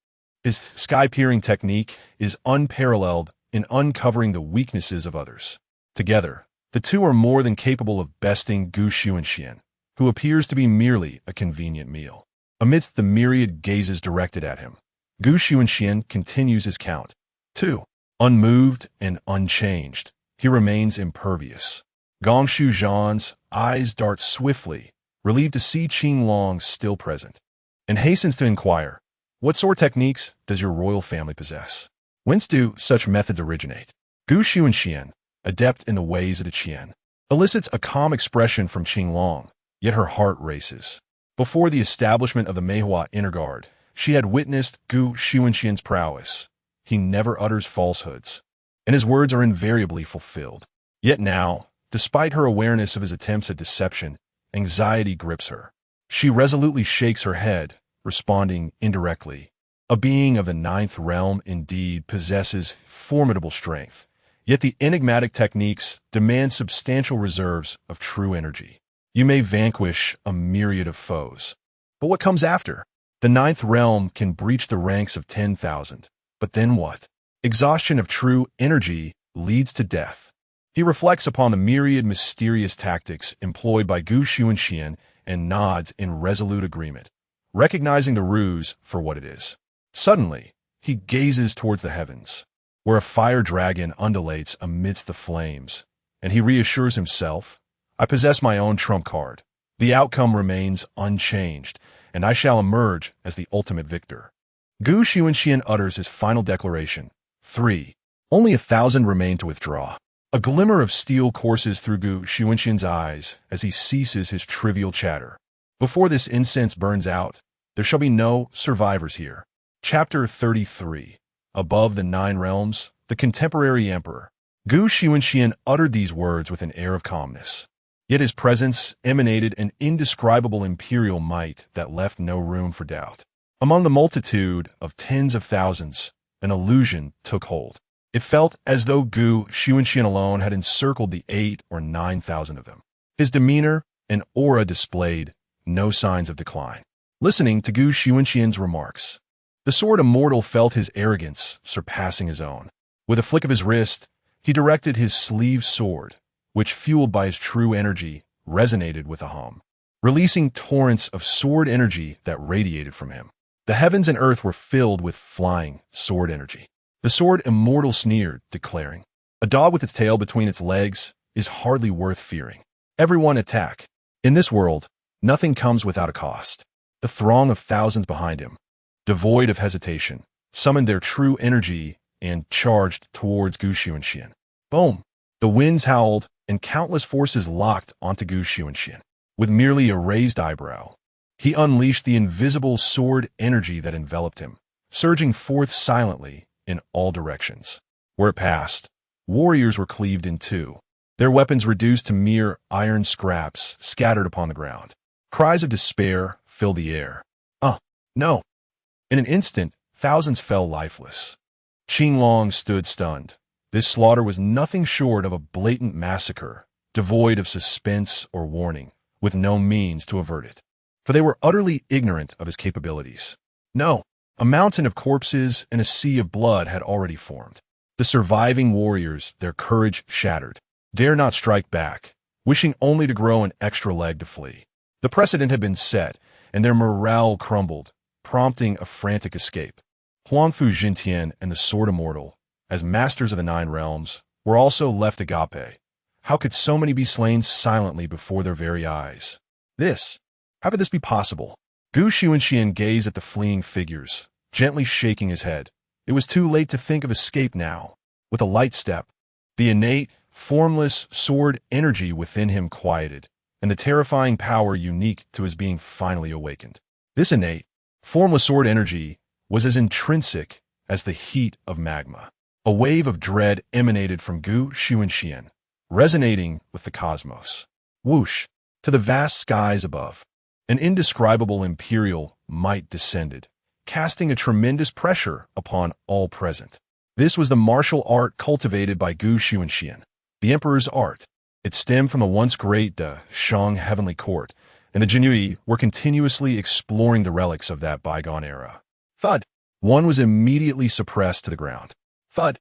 his sky-peering technique is unparalleled in uncovering the weaknesses of others. Together, the 2 are more than capable of besting Gu Xunxian, who appears to be merely a convenient meal. Amidst the myriad gazes directed at him, Gu Xunxian continues his count. 2. Unmoved and unchanged, he remains impervious. Gongshu Zhan's eyes dart swiftly, relieved to see Qing Long still present, and hastens to inquire, "What sword techniques does your royal family possess? Whence do such methods originate?" Gu Xunxian, adept in the ways of the Qian, elicits a calm expression from Qing Long, yet her heart races. Before the establishment of the Meihua Inner Guard, she had witnessed Gu Xunxian's prowess. He never utters falsehoods, and his words are invariably fulfilled. Yet now, despite her awareness of his attempts at deception, anxiety grips her. She resolutely shakes her head, responding indirectly. A being of the 9th realm indeed possesses formidable strength, yet the enigmatic techniques demand substantial reserves of true energy. You may vanquish a myriad of foes, but what comes after? The 9th realm can breach the ranks of 10,000, but then what? Exhaustion of true energy leads to death. He reflects upon the myriad mysterious tactics employed by Gu Xunxian and nods in resolute agreement, recognizing the ruse for what it is. Suddenly, he gazes towards the heavens, where a fire dragon undulates amidst the flames, and he reassures himself, "I possess my own trump card. The outcome remains unchanged, and I shall emerge as the ultimate victor." Gu Xunxian utters his final declaration. 3. Only 1,000 remain to withdraw. A glimmer of steel courses through Gu Xunxian's eyes as he ceases his trivial chatter. Before this incense burns out, there shall be no survivors here. Chapter 33. Above the 9 realms, the contemporary emperor. Gu Xunxian uttered these words with an air of calmness. Yet his presence emanated an indescribable imperial might that left no room for doubt. Among the multitude of tens of thousands, an illusion took hold. It felt as though Gu Xunxian alone had encircled the 8 or 9,000 of them. His demeanor and aura displayed no signs of decline. Listening to Gu Xunxian's remarks, the sword immortal felt his arrogance surpassing his own. With a flick of his wrist, he directed his sleeve sword, which, fueled by his true energy, resonated with a hum, releasing torrents of sword energy that radiated from him. The heavens and earth were filled with flying sword energy. The sword immortal sneered, declaring, "A dog with its tail between its legs is hardly worth fearing. Everyone attack. In this world, nothing comes without a cost." The throng of thousands behind him, devoid of hesitation, summoned their true energy and charged towards Gu Xunxian. Boom! The winds howled, and countless forces locked onto Gu Xunxian. With merely a raised eyebrow, he unleashed the invisible sword energy that enveloped him, surging forth silently in all directions. Where it passed, warriors were cleaved in two. their weapons reduced to mere iron scraps scattered upon the ground. Cries of despair filled the air. No! In an instant, thousands fell lifeless. Qinglong stood stunned. This slaughter was nothing short of a blatant massacre, devoid of suspense or warning, with no means to avert it. For they were utterly ignorant of his capabilities. No, a mountain of corpses and a sea of blood had already formed. The surviving warriors, their courage shattered, dare not strike back, wishing only to grow an extra leg to flee. The precedent had been set, and their morale crumbled, prompting a frantic escape. Huangfu Jintian and the Sword Immortal, as masters of the Nine Realms, were also left agape. How could so many be slain silently before their very eyes? How could this be possible? Xunxian gazed at the fleeing figures, gently shaking his head. It was too late to think of escape now. With a light step, the innate, formless sword energy within him quieted, and the terrifying power unique to his being finally awakened. This innate, formless sword energy was as intrinsic as the heat of magma. A wave of dread emanated from Xunxian, resonating with the cosmos. Whoosh! To the vast skies above, an indescribable imperial might descended, casting a tremendous pressure upon all present. This was the martial art cultivated by Xunxian, the emperor's art. It stemmed from the once great Shang heavenly court, and the Zhenwu were continuously exploring the relics of that bygone era. Thud! One was immediately suppressed to the ground. Thud!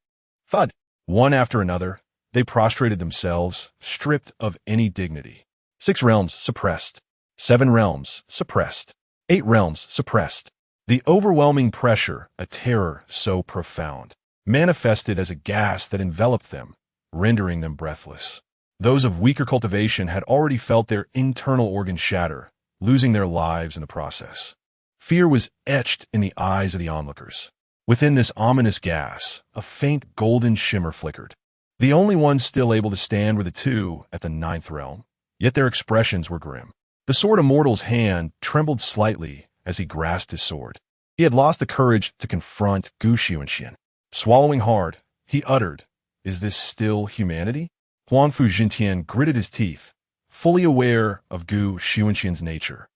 Thud! One after another, they prostrated themselves, stripped of any dignity. 6 realms suppressed. 7 realms suppressed. 8 realms suppressed. The overwhelming pressure, a terror so profound, manifested as a gas that enveloped them, rendering them breathless. Those of weaker cultivation had already felt their internal organs shatter, losing their lives in the process. Fear was etched in the eyes of the onlookers. Within this ominous gas, a faint golden shimmer flickered. The only ones still able to stand were the 2 at the 9th realm, yet their expressions were grim. The Sword Immortal's hand trembled slightly as he grasped his sword. He had lost the courage to confront Xunxian. Swallowing hard, he uttered, "Is this still humanity?" Huangfu Jintian gritted his teeth, fully aware of Xunxian's nature,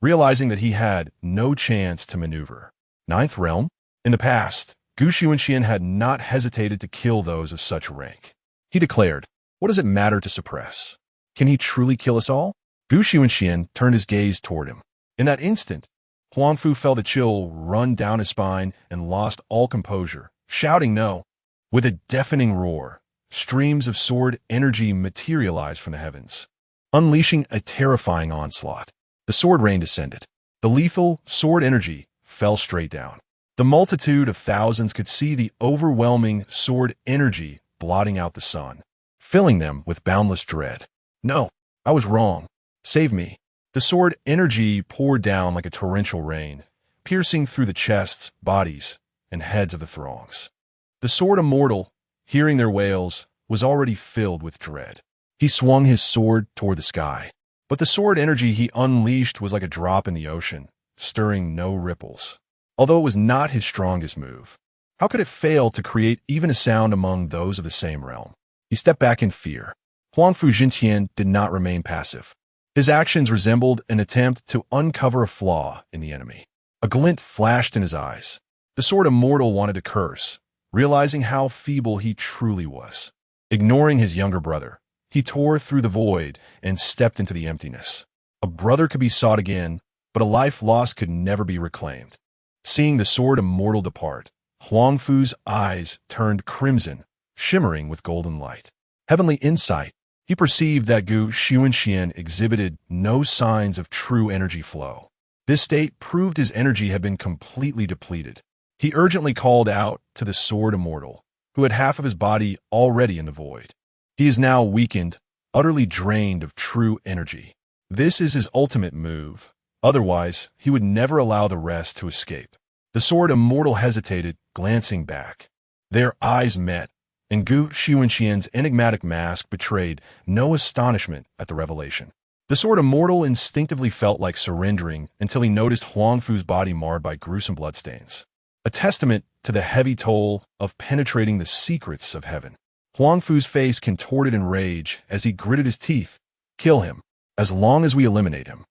realizing that he had no chance to maneuver. 9th realm? In the past, Xunxian had not hesitated to kill those of such rank. He declared, "What does it matter to suppress? Can he truly kill us all?" Xunxian turned his gaze toward him. In that instant, Huangfu felt a chill run down his spine and lost all composure, shouting no. With a deafening roar, streams of sword energy materialized from the heavens, unleashing a terrifying onslaught. The sword rain descended. The lethal sword energy fell straight down. The multitude of thousands could see the overwhelming sword energy blotting out the sun, filling them with boundless dread. No, I was wrong. Save me. The sword energy poured down like a torrential rain, piercing through the chests, bodies, and heads of the throngs. The Sword Immortal, hearing their wails, was already filled with dread. He swung his sword toward the sky, but the sword energy he unleashed was like a drop in the ocean, stirring no ripples. Although it was not his strongest move, how could it fail to create even a sound among those of the same realm? He stepped back in fear. Huangfu Jintian did not remain passive. His actions resembled an attempt to uncover a flaw in the enemy. A glint flashed in his eyes. The Sword Immortal wanted to curse, realizing how feeble he truly was. Ignoring his younger brother, he tore through the void and stepped into the emptiness. A brother could be sought again, but a life lost could never be reclaimed. Seeing the Sword Immortal depart, Huangfu's eyes turned crimson, shimmering with golden light. Heavenly insight, he perceived that Xunxian exhibited no signs of true energy flow. This state proved his energy had been completely depleted. He urgently called out to the Sword Immortal, who had half of his body already in the void. He is now weakened, utterly drained of true energy. This is his ultimate move. Otherwise, he would never allow the rest to escape. The Sword Immortal hesitated, glancing back. Their eyes met, and Xunxian's enigmatic mask betrayed no astonishment at the revelation. The Sword Immortal instinctively felt like surrendering until he noticed Huangfu's body marred by gruesome bloodstains, a testament to the heavy toll of penetrating the secrets of heaven. Huangfu's face contorted in rage as he gritted his teeth. Kill him. As long as we eliminate him,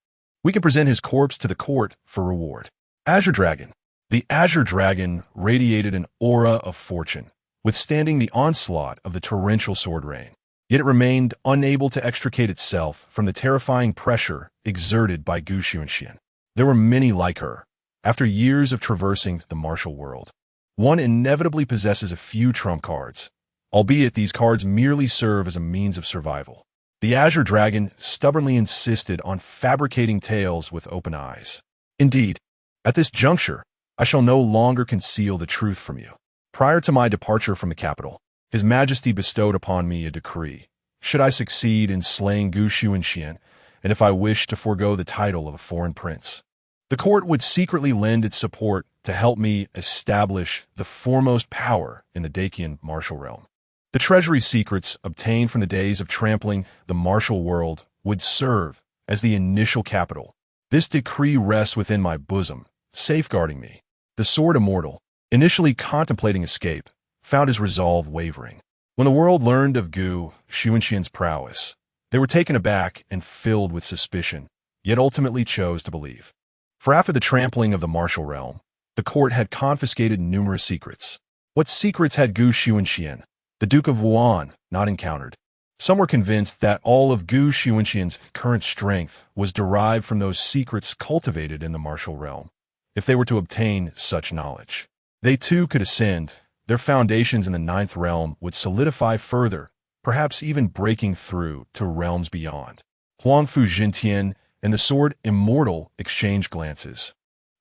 we can present his corpse to the court for reward. Azure Dragon. The Azure Dragon radiated an aura of fortune, withstanding the onslaught of the torrential sword rain. Yet it remained unable to extricate itself from the terrifying pressure exerted by Xunxian. There were many like her. After years of traversing the martial world, one inevitably possesses a few trump cards, albeit these cards merely serve as a means of survival. The Azure Dragon stubbornly insisted on fabricating tales with open eyes. Indeed, at this juncture, I shall no longer conceal the truth from you. Prior to my departure from the capital, His Majesty bestowed upon me a decree. Should I succeed in slaying Xunxian, and if I wished to forego the title of a foreign prince, the court would secretly lend its support to help me establish the foremost power in the Dacian martial realm. The treasury secrets obtained from the days of trampling the martial world would serve as the initial capital. This decree rests within my bosom, safeguarding me. The sword immortal, initially contemplating escape, found his resolve wavering. When the world learned of Xunxian's prowess, they were taken aback and filled with suspicion, yet ultimately chose to believe. For after the trampling of the martial realm, the court had confiscated numerous secrets. What secrets had Xunxian, the Duke of Wu'an, not encountered? Some were convinced that all of Xunxian's current strength was derived from those secrets cultivated in the martial realm. If they were to obtain such knowledge, they too could ascend. Their foundations in the ninth realm would solidify further, perhaps even breaking through to realms beyond. Huangfu Jintian and the sword Immortal exchanged glances.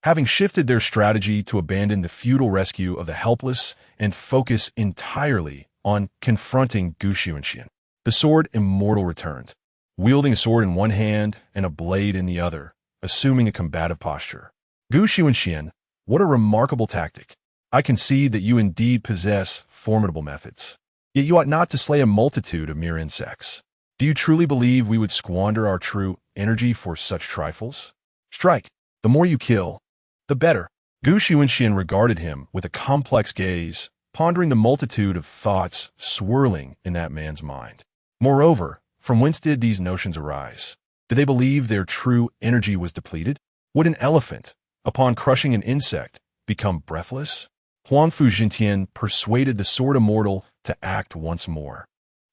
Having shifted their strategy to abandon the futile rescue of the helpless and focus entirely on confronting Xunxian, the sword Immortal returned, wielding a sword in one hand and a blade in the other, assuming a combative posture. Xunxian, what a remarkable tactic. I concede that you indeed possess formidable methods. Yet you ought not to slay a multitude of mere insects. Do you truly believe we would squander our true energy for such trifles? Strike. The more you kill, the better. Xunxian regarded him with a complex gaze, pondering the multitude of thoughts swirling in that man's mind. Moreover, from whence did these notions arise? Did they believe their true energy was depleted? Would an elephant, upon crushing an insect, become breathless? Huangfu Jintian persuaded the sword immortal to act once more,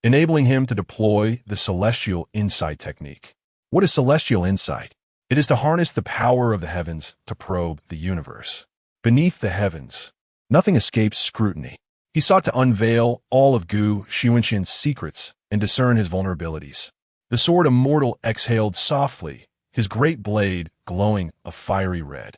enabling him to deploy the celestial insight technique. What is celestial insight? It is to harness the power of the heavens to probe the universe. Beneath the heavens, nothing escapes scrutiny. He sought to unveil all of Xunxian's secrets and discern his vulnerabilities. The sword immortal exhaled softly, his great blade glowing a fiery red.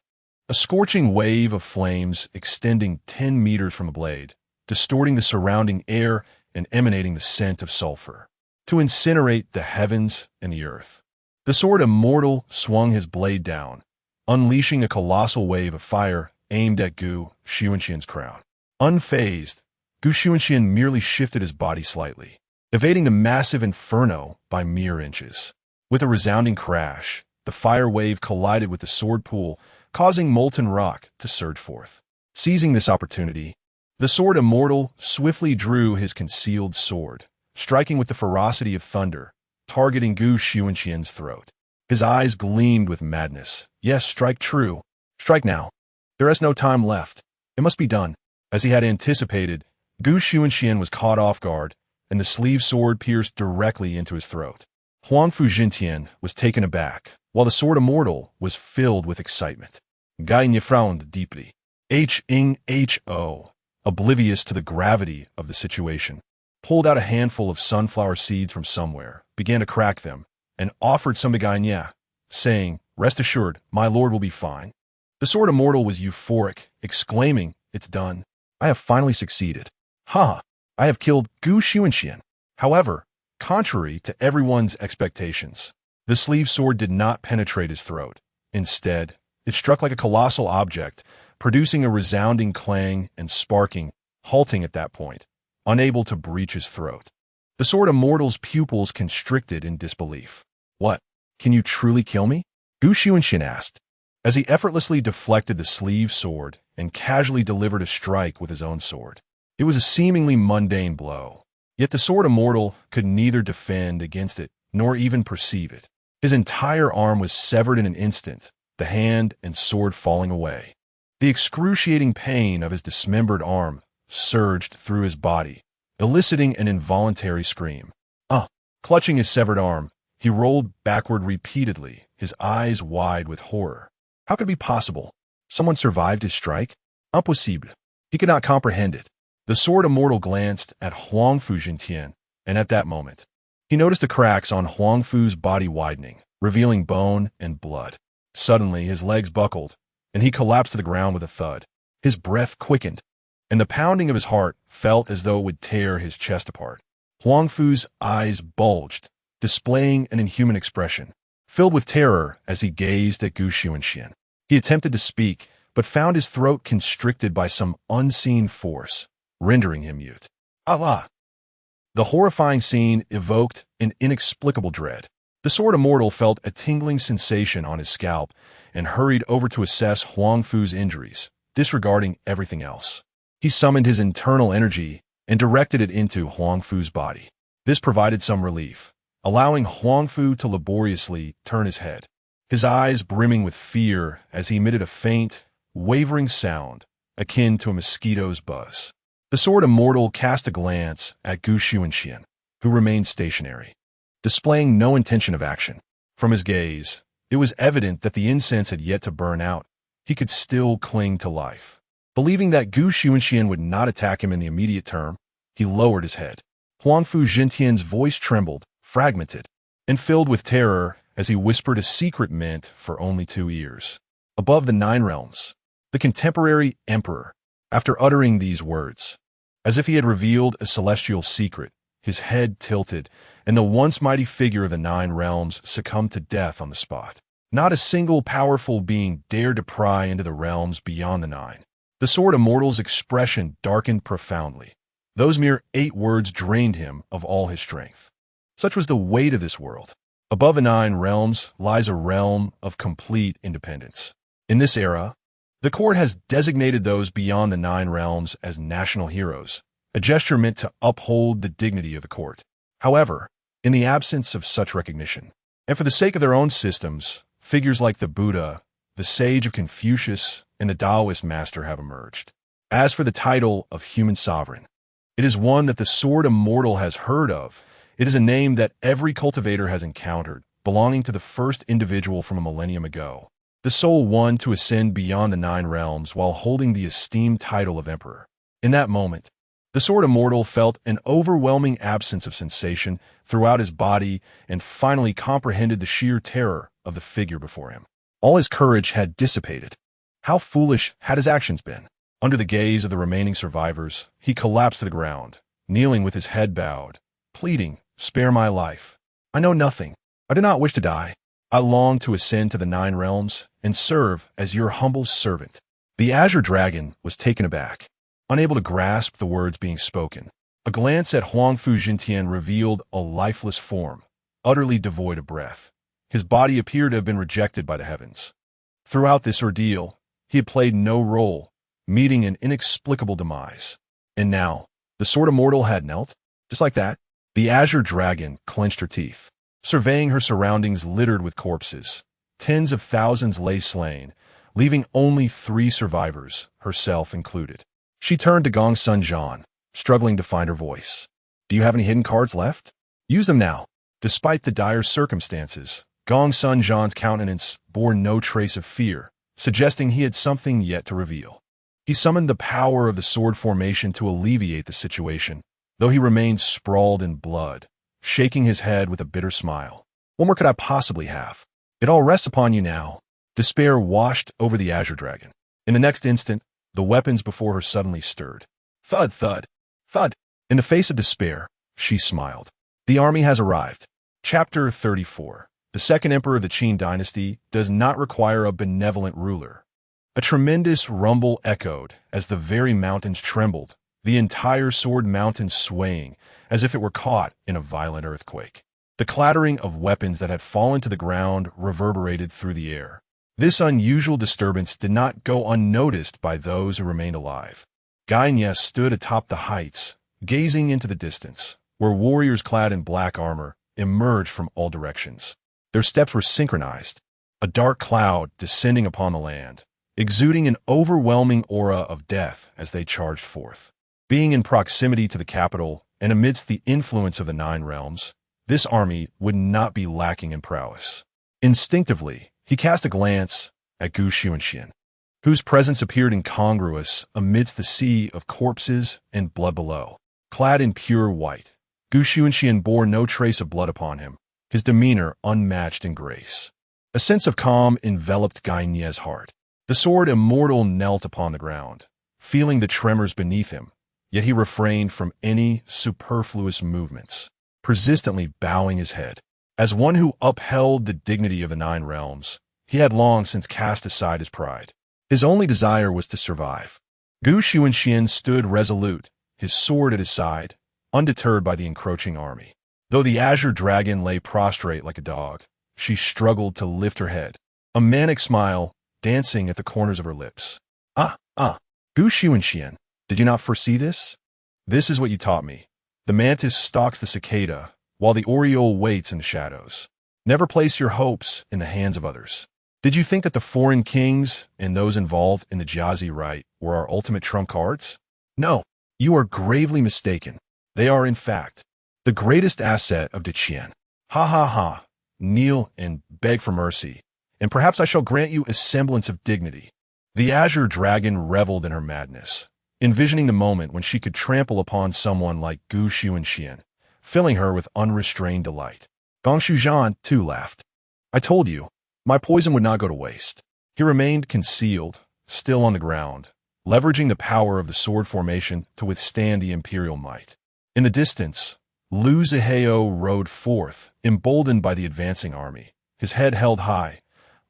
A scorching wave of flames extending 10 meters from the blade, distorting the surrounding air and emanating the scent of sulfur, to incinerate the heavens and the earth. The sword immortal swung his blade down, unleashing a colossal wave of fire aimed at Xunxian's crown. Unfazed, Xunxian merely shifted his body slightly, evading the massive inferno by mere inches. With a resounding crash, the fire wave collided with the sword pool, causing molten rock to surge forth. Seizing this opportunity, the sword immortal swiftly drew his concealed sword, striking with the ferocity of thunder, targeting Xunxian's throat. His eyes gleamed with madness. Yes, strike true. Strike now. There is no time left. It must be done. As he had anticipated, Xunxian was caught off guard, and the sleeve sword pierced directly into his throat. Huangfu Jintian was taken aback, while the sword immortal was filled with excitement. Gainye frowned deeply. Ho, oblivious to the gravity of the situation, pulled out a handful of sunflower seeds from somewhere, began to crack them, and offered some to Gainye, saying, "Rest assured, my lord will be fine." The sword immortal was euphoric, exclaiming, "It's done. I have finally succeeded. Ha! I have killed Xunxian." However, contrary to everyone's expectations, the sleeve sword did not penetrate his throat. Instead, it struck like a colossal object, producing a resounding clang and sparking, halting at that point, unable to breach his throat. The sword immortal's pupils constricted in disbelief. "What? Can you truly kill me?" Xunxian asked, as he effortlessly deflected the sleeve sword and casually delivered a strike with his own sword. It was a seemingly mundane blow, Yet the sword immortal could neither defend against it nor even perceive it. His entire arm was severed in an instant, the hand and sword falling away. The excruciating pain of his dismembered arm surged through his body, eliciting an involuntary scream. Clutching his severed arm, he rolled backward repeatedly, his eyes wide with horror. How could it be possible? Someone survived his strike? Impossible. He could not comprehend it. The sword immortal glanced at Huangfu Jintian, and at that moment, he noticed the cracks on Huangfu's body widening, revealing bone and blood. Suddenly, his legs buckled, and he collapsed to the ground with a thud. His breath quickened, and the pounding of his heart felt as though it would tear his chest apart. Huangfu's eyes bulged, displaying an inhuman expression, filled with terror as he gazed at Xunxian. He attempted to speak, but found his throat constricted by some unseen force, rendering him mute. Allah! The horrifying scene evoked an inexplicable dread. The sword immortal felt a tingling sensation on his scalp and hurried over to assess Huangfu's injuries, disregarding everything else. He summoned his internal energy and directed it into Huangfu's body. This provided some relief, allowing Huangfu to laboriously turn his head, his eyes brimming with fear as he emitted a faint, wavering sound akin to a mosquito's buzz. The sword immortal cast a glance at Xunxian, who remained stationary, displaying no intention of action. From his gaze, it was evident that the incense had yet to burn out. He could still cling to life. Believing that Xunxian would not attack him in the immediate term, he lowered his head. Huangfu Jintian's voice trembled, fragmented, and filled with terror as he whispered a secret meant for only 2 ears. Above the 9 realms, the contemporary emperor, after uttering these words, as if he had revealed a celestial secret, his head tilted, and the once mighty figure of the 9 realms succumbed to death on the spot. Not a single powerful being dared to pry into the realms beyond the 9. The sword immortal's expression darkened profoundly. Those mere 8 words drained him of all his strength. Such was the weight of this world. Above the 9 realms lies a realm of complete independence. In this era, the court has designated those beyond the 9 realms as national heroes, a gesture meant to uphold the dignity of the court. However, in the absence of such recognition, and for the sake of their own systems, figures like the Buddha, the sage of Confucius, and the Taoist master have emerged. As for the title of human sovereign, it is one that the sword immortal has heard of. It is a name that every cultivator has encountered, belonging to the first individual from a millennium ago, the sole one to ascend beyond the 9 realms while holding the esteemed title of emperor. In that moment, the sword immortal felt an overwhelming absence of sensation throughout his body and finally comprehended the sheer terror of the figure before him. All his courage had dissipated. How foolish had his actions been? Under the gaze of the remaining survivors, he collapsed to the ground, kneeling with his head bowed, pleading, "Spare my life. I know nothing. I do not wish to die. I long to ascend to the 9 realms and serve as your humble servant." The azure dragon was taken aback, unable to grasp the words being spoken. A glance at Huangfu Jintian revealed a lifeless form, utterly devoid of breath. His body appeared to have been rejected by the heavens. Throughout this ordeal, he had played no role, meeting an inexplicable demise. And now, the sword immortal had knelt, just like that. The azure dragon clenched her teeth, surveying her surroundings littered with corpses. Tens of thousands lay slain, leaving only 3 survivors, herself included. She turned to Gong Sun Zhan, struggling to find her voice. "Do you have any hidden cards left? Use them now." Despite the dire circumstances, Gong Sun Zhan's countenance bore no trace of fear, suggesting he had something yet to reveal. He summoned the power of the sword formation to alleviate the situation, though he remained sprawled in blood, shaking his head with a bitter smile. "What more could I possibly have? It all rests upon you now." Despair washed over the azure dragon. In the next instant, the weapons before her suddenly stirred. Thud, thud, thud. In the face of despair, she smiled. The army has arrived. Chapter 34. The second emperor of the Qin dynasty does not require a benevolent ruler. A tremendous rumble echoed as the very mountains trembled, the entire sword mountain swaying as if it were caught in a violent earthquake. The clattering of weapons that had fallen to the ground reverberated through the air. This unusual disturbance did not go unnoticed by those who remained alive. Gaines stood atop the heights, gazing into the distance, where warriors clad in black armor emerged from all directions. Their steps were synchronized, a dark cloud descending upon the land, exuding an overwhelming aura of death as they charged forth. Being in proximity to the capital and amidst the influence of the Nine Realms, this army would not be lacking in prowess. Instinctively, he cast a glance at Xunxian, whose presence appeared incongruous amidst the sea of corpses and blood below. Clad in pure white, Xunxian bore no trace of blood upon him, his demeanor unmatched in grace. A sense of calm enveloped Gainie's heart. The sword immortal knelt upon the ground, feeling the tremors beneath him, yet he refrained from any superfluous movements, persistently bowing his head. As one who upheld the dignity of the Nine Realms, he had long since cast aside his pride. His only desire was to survive. Xunxian stood resolute, his sword at his side, undeterred by the encroaching army. Though the azure dragon lay prostrate like a dog, she struggled to lift her head, a manic smile dancing at the corners of her lips. Xunxian, did you not foresee this? This is what you taught me. The mantis stalks the cicada, while the oriole waits in the shadows. Never place your hopes in the hands of others. Did you think that the foreign kings and those involved in the Jiazi rite were our ultimate trump cards? No, you are gravely mistaken. They are, in fact, the greatest asset of the Qian. Ha ha ha. Kneel and beg for mercy, and perhaps I shall grant you a semblance of dignity. The azure dragon reveled in her madness, envisioning the moment when she could trample upon someone like Xunxian, filling her with unrestrained delight. Xunxian, too, laughed. I told you, my poison would not go to waste. He remained concealed, still on the ground, leveraging the power of the sword formation to withstand the imperial might. In the distance, Lu Zihao rode forth, emboldened by the advancing army, his head held high,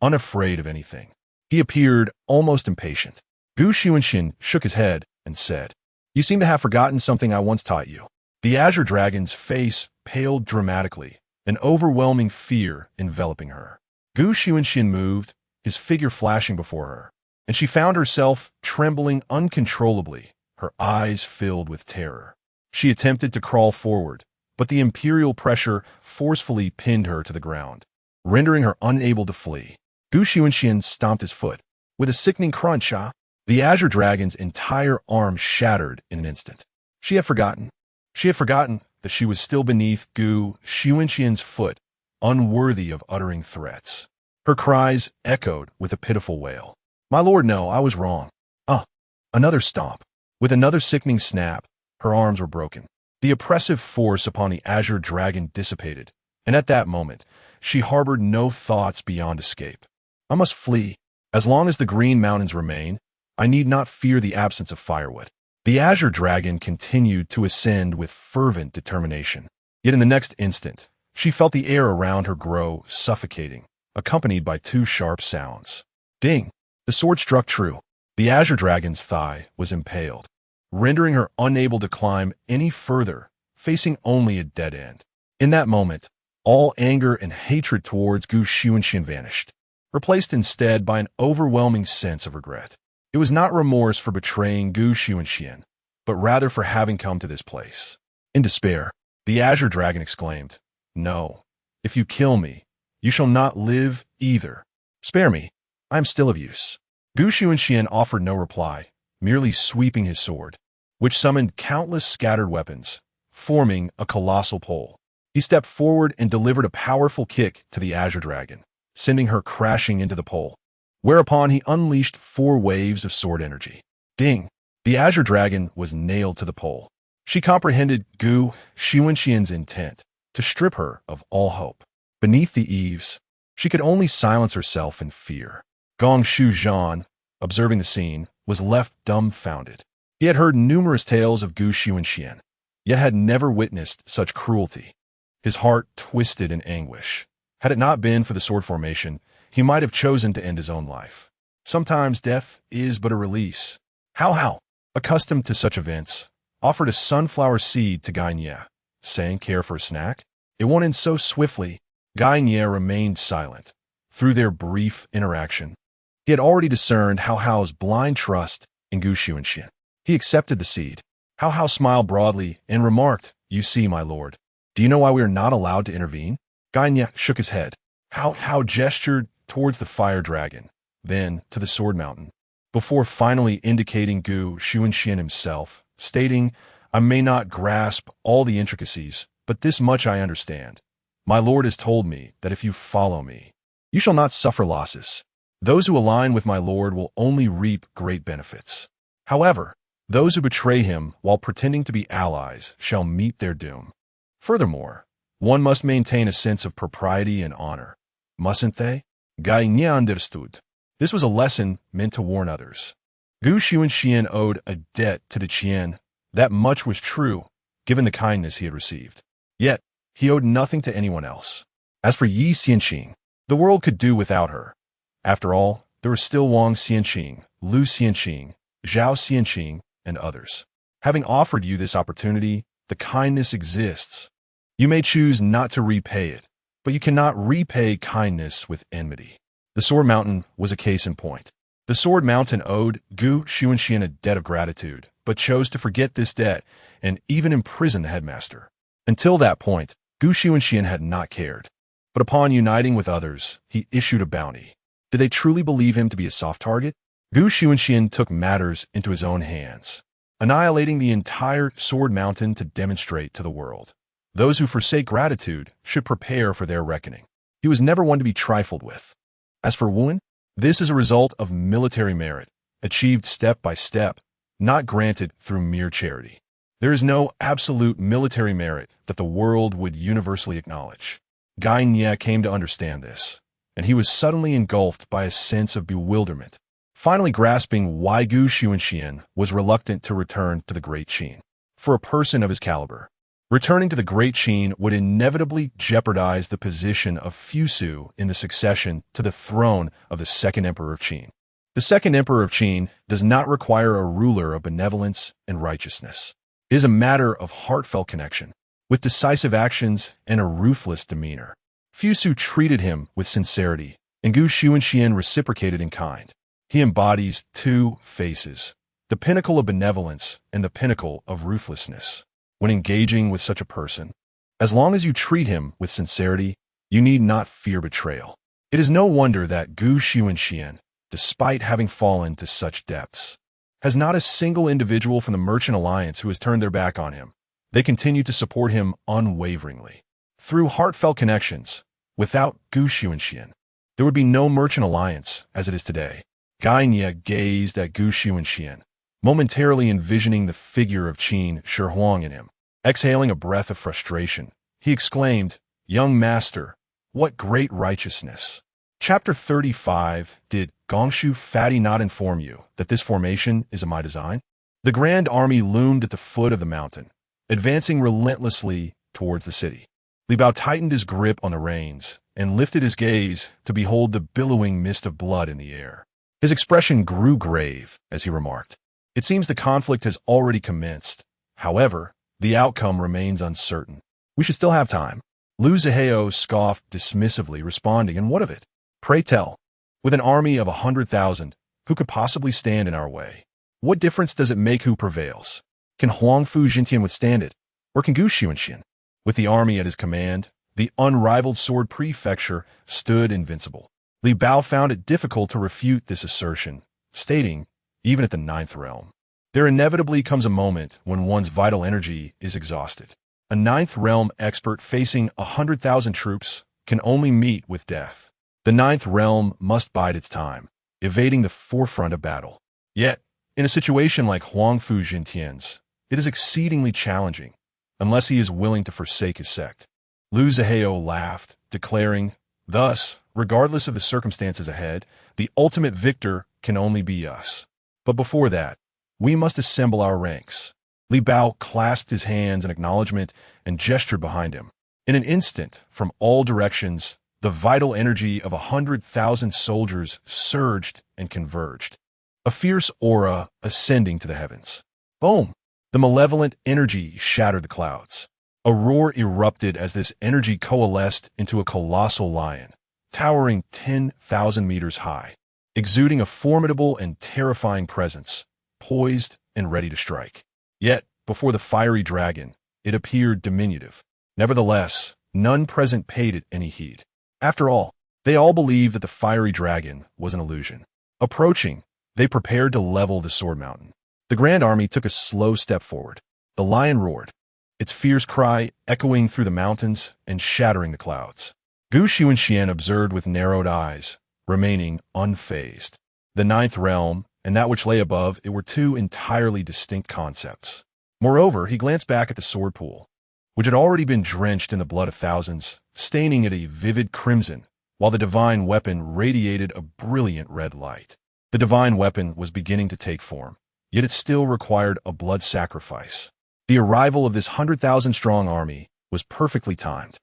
unafraid of anything. He appeared almost impatient. Xunxian shook his head and said, You seem to have forgotten something I once taught you. The azure dragon's face paled dramatically, an overwhelming fear enveloping her. Xunxian moved, his figure flashing before her, and she found herself trembling uncontrollably, her eyes filled with terror. She attempted to crawl forward, but the imperial pressure forcefully pinned her to the ground, rendering her unable to flee. Xunxian stomped his foot. With a sickening crunch, the azure dragon's entire arm shattered in an instant. She had forgotten that she was still beneath Xunxian's foot, unworthy of uttering threats. Her cries echoed with a pitiful wail. My lord, no, I was wrong. Another stomp. With another sickening snap, her arms were broken. The oppressive force upon the azure dragon dissipated, and at that moment, she harbored no thoughts beyond escape. I must flee. As long as the Green Mountains remain, I need not fear the absence of firewood. The azure dragon continued to ascend with fervent determination. Yet in the next instant, she felt the air around her grow suffocating, accompanied by two sharp sounds. Ding! The sword struck true. The azure dragon's thigh was impaled, rendering her unable to climb any further, facing only a dead end. In that moment, all anger and hatred towards Xunxian vanished, replaced instead by an overwhelming sense of regret. It was not remorse for betraying Xunxian, but rather for having come to this place. In despair, the azure dragon exclaimed, No, if you kill me, you shall not live either. Spare me, I am still of use. Xunxian offered no reply, merely sweeping his sword, which summoned countless scattered weapons, forming a colossal pole. He stepped forward and delivered a powerful kick to the azure dragon, sending her crashing into the pole, whereupon he unleashed 4 waves of sword energy. Ding! The azure dragon was nailed to the pole. She comprehended Xunxian's intent to strip her of all hope. Beneath the eaves, she could only silence herself in fear. Xunxian, observing the scene, was left dumbfounded. He had heard numerous tales of Xunxian, yet had never witnessed such cruelty. His heart twisted in anguish. Had it not been for the sword formation, he might have chosen to end his own life. Sometimes death is but a release. How, accustomed to such events, offered a sunflower seed to Gainie, saying, Care for a snack? It went in so swiftly, Gainie remained silent. Through their brief interaction, he had already discerned Hao's blind trust in Xunxian. He accepted the seed. Hao smiled broadly and remarked, You see, my lord. Do you know why we are not allowed to intervene? Gainya shook his head. How gestured towards the fire dragon, then to the sword mountain, before finally indicating Xunxian himself, stating, I may not grasp all the intricacies, but this much I understand. My lord has told me that if you follow me, you shall not suffer losses. Those who align with my lord will only reap great benefits. However, those who betray him while pretending to be allies shall meet their doom. Furthermore, one must maintain a sense of propriety and honor, mustn't they? Gai Nye understood. This was a lesson meant to warn others. Xunxian owed a debt to the Qian. That much was true, given the kindness he had received. Yet, he owed nothing to anyone else. As for Yi Xianqing, the world could do without her. After all, there was still Wang Xianqing, Lu Xianqing, Zhou Xianqing, and others. Having offered you this opportunity, the kindness exists. You may choose not to repay it, but you cannot repay kindness with enmity. The Sword Mountain was a case in point. The Sword Mountain owed Xunxian a debt of gratitude, but chose to forget this debt and even imprison the headmaster. Until that point, Xunxian had not cared. But upon uniting with others, he issued a bounty. Did they truly believe him to be a soft target? Xunxian took matters into his own hands, annihilating the entire Sword Mountain to demonstrate to the world. Those who forsake gratitude should prepare for their reckoning. He was never one to be trifled with. As for Wu'an, this is a result of military merit, achieved step by step, not granted through mere charity. There is no absolute military merit that the world would universally acknowledge. Gai Nye came to understand this, and he was suddenly engulfed by a sense of bewilderment, finally grasping why Xunxian was reluctant to return to the Great Qin. For a person of his caliber, returning to the Great Qin would inevitably jeopardize the position of Fusu in the succession to the throne of the second emperor of Qin. The second emperor of Qin does not require a ruler of benevolence and righteousness. It is a matter of heartfelt connection, with decisive actions and a ruthless demeanor. Fusu treated him with sincerity, and Xunxian reciprocated in kind. He embodies two faces, the pinnacle of benevolence and the pinnacle of ruthlessness. When engaging with such a person, as long as you treat him with sincerity, you need not fear betrayal. It is no wonder that Xunxian, despite having fallen to such depths, has not a single individual from the Merchant Alliance who has turned their back on him. They continue to support him unwaveringly. Through heartfelt connections, without Xunxian, there would be no Merchant Alliance as it is today. Gai Nye gazed at Xunxian, momentarily envisioning the figure of Qin Shi Huang in him. Exhaling a breath of frustration, he exclaimed, Young master, what great righteousness! Chapter 35. Did Gongshu Fatty not inform you that this formation is of my design? The grand army loomed at the foot of the mountain, advancing relentlessly towards the city. Li Bao tightened his grip on the reins and lifted his gaze to behold the billowing mist of blood in the air. His expression grew grave as he remarked, It seems the conflict has already commenced. However, the outcome remains uncertain. We should still have time. Lu Zihao scoffed dismissively, responding, And what of it? Pray tell. With an army of 100,000, who could possibly stand in our way? What difference does it make who prevails? Can Huangfu Jintian withstand it? Or can Xunxian? With the army at his command, the unrivaled sword prefecture stood invincible. Li Bao found it difficult to refute this assertion, stating, even at the 9th realm, there inevitably comes a moment when one's vital energy is exhausted. A 9th realm expert facing 100,000 troops can only meet with death. The 9th realm must bide its time, evading the forefront of battle. Yet, in a situation like Huangfu Jintian's, it is exceedingly challenging, unless he is willing to forsake his sect. Lu Zihao laughed, declaring, Thus, regardless of the circumstances ahead, the ultimate victor can only be us. But before that, we must assemble our ranks. Li Bao clasped his hands in acknowledgement and gestured behind him. In an instant, from all directions, the vital energy of 100,000 soldiers surged and converged, a fierce aura ascending to the heavens. Boom! The malevolent energy shattered the clouds. A roar erupted as this energy coalesced into a colossal lion, towering 10,000 meters high, exuding a formidable and terrifying presence, poised and ready to strike. Yet, before the fiery dragon, it appeared diminutive. Nevertheless, none present paid it any heed. After all, they all believed that the fiery dragon was an illusion. Approaching, they prepared to level the sword mountain. The grand army took a slow step forward. The lion roared, its fierce cry echoing through the mountains and shattering the clouds. Xunxian observed with narrowed eyes, remaining unfazed. The ninth realm and that which lay above it were two entirely distinct concepts. Moreover, he glanced back at the sword pool, which had already been drenched in the blood of thousands, staining it a vivid crimson, while the divine weapon radiated a brilliant red light. The divine weapon was beginning to take form, yet it still required a blood sacrifice. The arrival of this 100,000-strong army was perfectly timed.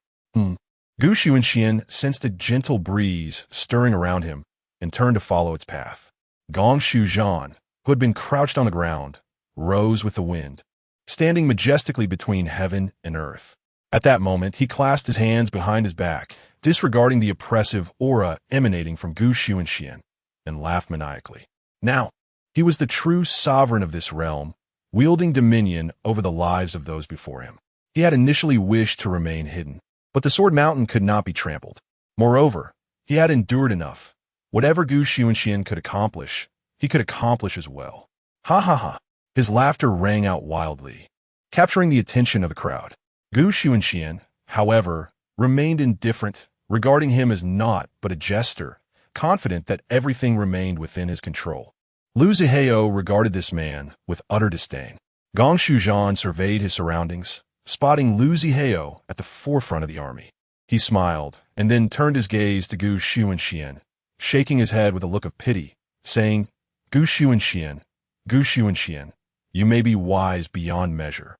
Xunxian sensed a gentle breeze stirring around him and turned to follow its path. Gong Shuzhan, who had been crouched on the ground, rose with the wind, standing majestically between heaven and earth. At that moment, he clasped his hands behind his back, disregarding the oppressive aura emanating from Xunxian, and laughed maniacally. Now, he was the true sovereign of this realm, wielding dominion over the lives of those before him. He had initially wished to remain hidden, but the Sword Mountain could not be trampled. Moreover, he had endured enough. Whatever Xunxian could accomplish, he could accomplish as well. Ha ha ha. His laughter rang out wildly, capturing the attention of the crowd. Xunxian, however, remained indifferent, regarding him as naught but a jester, confident that everything remained within his control. Lu Zihao regarded this man with utter disdain. Gong Shuzhan surveyed his surroundings, spotting Lu Zihao at the forefront of the army. He smiled, and then turned his gaze to Xunxian, shaking his head with a look of pity, saying, Xunxian, you may be wise beyond measure.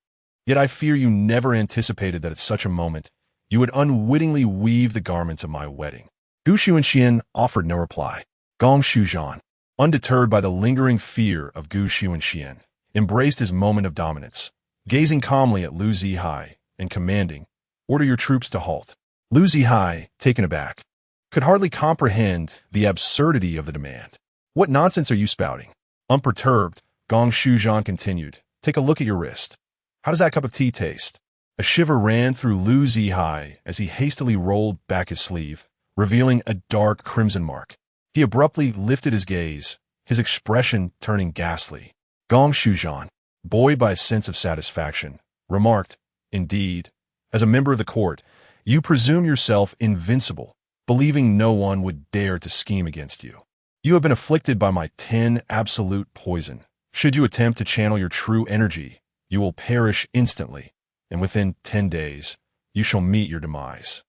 Yet I fear you never anticipated that at such a moment you would unwittingly weave the garments of my wedding. Xunxian offered no reply. Gong Shuzhan, undeterred by the lingering fear of Xunxian, embraced his moment of dominance, gazing calmly at Lu Zihai and commanding, "Order your troops to halt." Lu Zihai, taken aback, could hardly comprehend the absurdity of the demand. "What nonsense are you spouting?" Unperturbed, Gong Shuzhan continued, "Take a look at your wrist. How does that cup of tea taste?" A shiver ran through Lu Zihai as he hastily rolled back his sleeve, revealing a dark crimson mark. He abruptly lifted his gaze, his expression turning ghastly. Gong Shuzhan, buoyed by a sense of satisfaction, remarked, "Indeed, as a member of the court, you presume yourself invincible, believing no one would dare to scheme against you. You have been afflicted by my 10 absolute poison. Should you attempt to channel your true energy, you will perish instantly, and within 10 days, you shall meet your demise."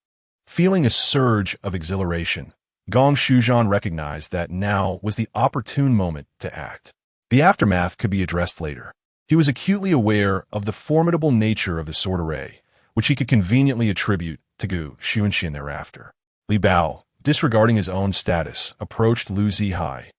Feeling a surge of exhilaration, Gong Shuzhan recognized that now was the opportune moment to act. The aftermath could be addressed later. He was acutely aware of the formidable nature of the sword array, which he could conveniently attribute to Xunxian thereafter. Li Bao, disregarding his own status, approached Lu Zihai,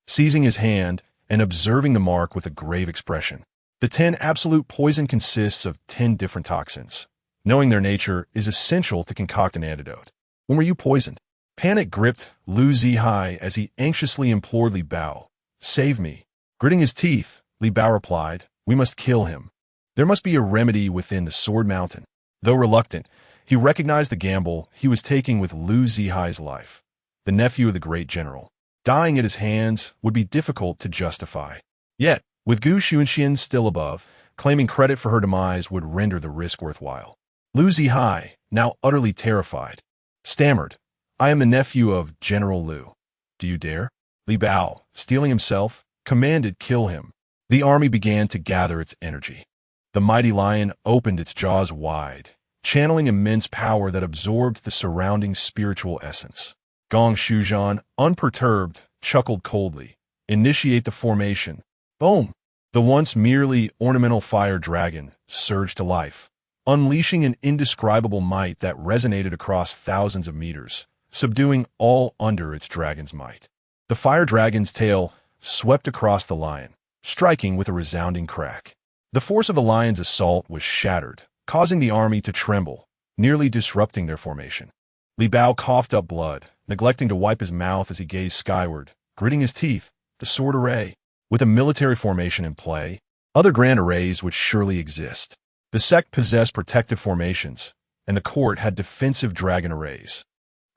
seizing his hand and observing the mark with a grave expression. The 10 absolute poison consists of 10 different toxins. Knowing their nature is essential to concoct an antidote. When were you poisoned? Panic gripped Lu Zihai as he anxiously implored Li Bao, "Save me." Gritting his teeth, Li Bao replied, "We must kill him. There must be a remedy within the Sword Mountain." Though reluctant, he recognized the gamble he was taking with Lu Zihai's life. The nephew of the great general, dying at his hands would be difficult to justify. Yet, with Xunxian still above, claiming credit for her demise would render the risk worthwhile. Lu Zihai, now utterly terrified, stammered, "I am the nephew of General Lu. Do you dare?" Li Bao, steeling himself, commanded, "Kill him." The army began to gather its energy. The mighty lion opened its jaws wide, channeling immense power that absorbed the surrounding spiritual essence. Gong Shuzhan, unperturbed, chuckled coldly. "Initiate the formation." Boom! The once merely ornamental fire dragon surged to life, unleashing an indescribable might that resonated across thousands of meters, subduing all under its dragon's might. The fire dragon's tail swept across the lion, striking with a resounding crack. The force of the lion's assault was shattered, causing the army to tremble, nearly disrupting their formation. Li Bao coughed up blood, neglecting to wipe his mouth as he gazed skyward, gritting his teeth. The sword array. With a military formation in play, other grand arrays would surely exist. The sect possessed protective formations, and the court had defensive dragon arrays.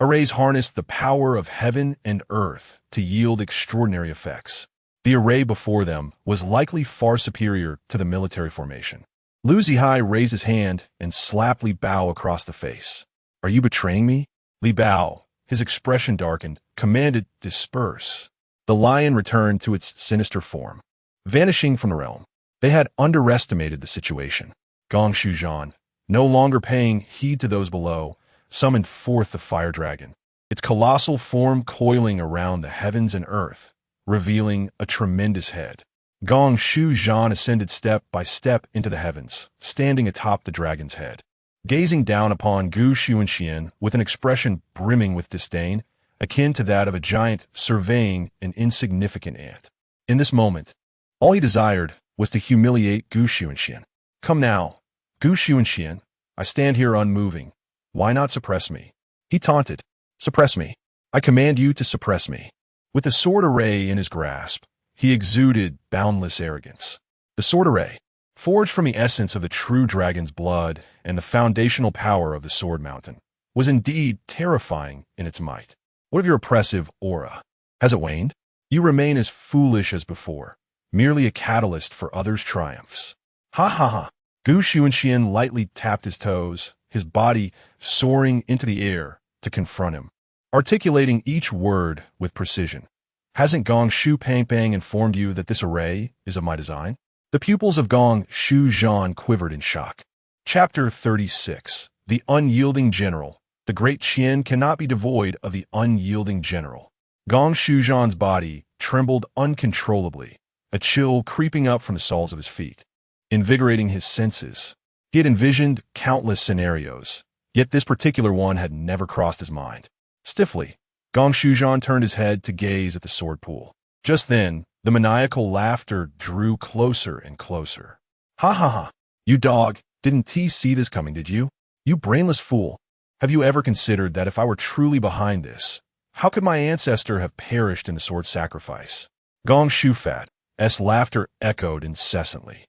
Arrays harnessed the power of heaven and earth to yield extraordinary effects. The array before them was likely far superior to the military formation. Lu Zihai raised his hand and slapped Li Bao across the face. "Are you betraying me?" Li Bao, his expression darkened, commanded, "Disperse." The lion returned to its sinister form, vanishing from the realm. They had underestimated the situation. Gong Shuzhan, no longer paying heed to those below, summoned forth the fire dragon, its colossal form coiling around the heavens and earth, revealing a tremendous head. Gong Shuzhan ascended step by step into the heavens, standing atop the dragon's head. Gazing down upon Gu Xunxian with an expression brimming with disdain, akin to that of a giant surveying an insignificant ant. In this moment, all he desired was to humiliate Gu Xunxian. "Come now, Gu Xunxian, I stand here unmoving. Why not suppress me?" He taunted. "Suppress me. I command you to suppress me." With the sword array in his grasp, he exuded boundless arrogance. The sword array, forged from the essence of the true dragon's blood and the foundational power of the sword mountain, was indeed terrifying in its might. What of your oppressive aura? Has it waned? You remain as foolish as before, merely a catalyst for others' triumphs. Ha ha ha. Gu Xunxian lightly tapped his toes, his body soaring into the air to confront him, articulating each word with precision. "Hasn't Gong Shu Pangpang informed you that this array is of my design?" The pupils of Gong Shuzhan quivered in shock. Chapter 36. The Unyielding General. The Great Qin cannot be devoid of the unyielding general. Gong Shuzhan's body trembled uncontrollably, a chill creeping up from the soles of his feet, invigorating his senses. He had envisioned countless scenarios, yet this particular one had never crossed his mind. Stiffly, Gong Shuzhan turned his head to gaze at the sword pool. Just then, the maniacal laughter drew closer and closer. "Ha ha ha! You dog, didn't see this coming, did you? You brainless fool! Have you ever considered that if I were truly behind this, how could my ancestor have perished in the sword sacrifice?" Gong Shufat's laughter echoed incessantly.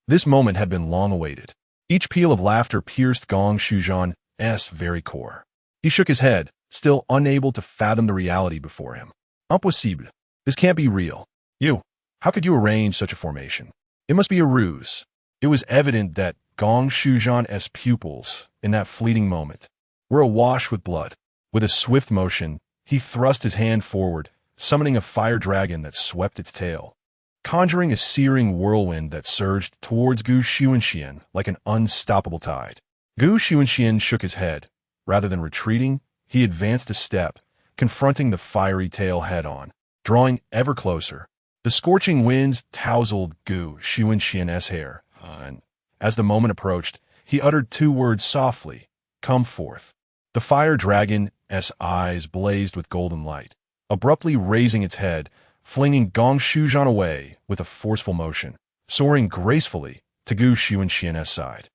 This moment had been long awaited. Each peal of laughter pierced Gong Shuzhan's very core. He shook his head, still unable to fathom the reality before him. "Impossible. This can't be real. How could you arrange such a formation? It must be a ruse." It was evident that Gong Shuzhan's pupils, in that fleeting moment, were awash with blood. With a swift motion, he thrust his hand forward, summoning a fire dragon that swept its tail, conjuring a searing whirlwind that surged towards Gu Xunxian like an unstoppable tide. Gu Xunxian shook his head. Rather than retreating, he advanced a step, confronting the fiery tail head-on, drawing ever closer. The scorching winds tousled Gu Xunxian's hair, and as the moment approached, he uttered two words softly, "Come forth." The fire dragon's eyes blazed with golden light, abruptly raising its head, flinging Gong Shuzhan away with a forceful motion, soaring gracefully to Gu Xunxian's side.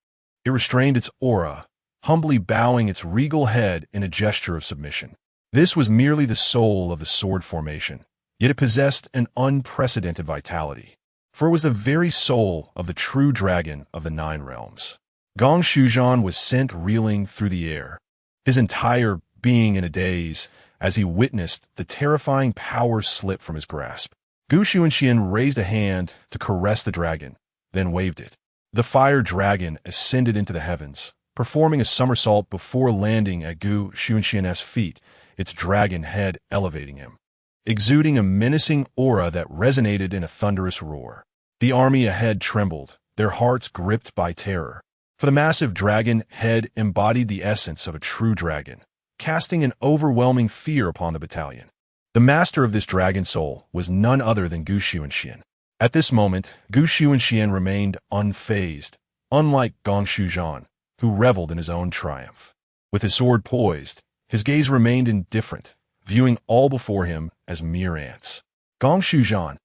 It restrained its aura, humbly bowing its regal head in a gesture of submission. This was merely the soul of the sword formation, yet it possessed an unprecedented vitality, for it was the very soul of the true dragon of the Nine Realms. Gong Shuzhan was sent reeling through the air, his entire being in a daze as he witnessed the terrifying power slip from his grasp. Gu Xunxian raised a hand to caress the dragon, then waved it. The fire dragon ascended into the heavens, performing a somersault before landing at Gu Xunxian's feet, its dragon head elevating him, exuding a menacing aura that resonated in a thunderous roar. The army ahead trembled, their hearts gripped by terror, for the massive dragon head embodied the essence of a true dragon, casting an overwhelming fear upon the battalion. The master of this dragon soul was none other than Gu Xunxian. At this moment, Gu Xunxian remained unfazed, unlike Gong Shuzhan, who reveled in his own triumph. With his sword poised, his gaze remained indifferent, viewing all before him as mere ants. Gong Shuzhan,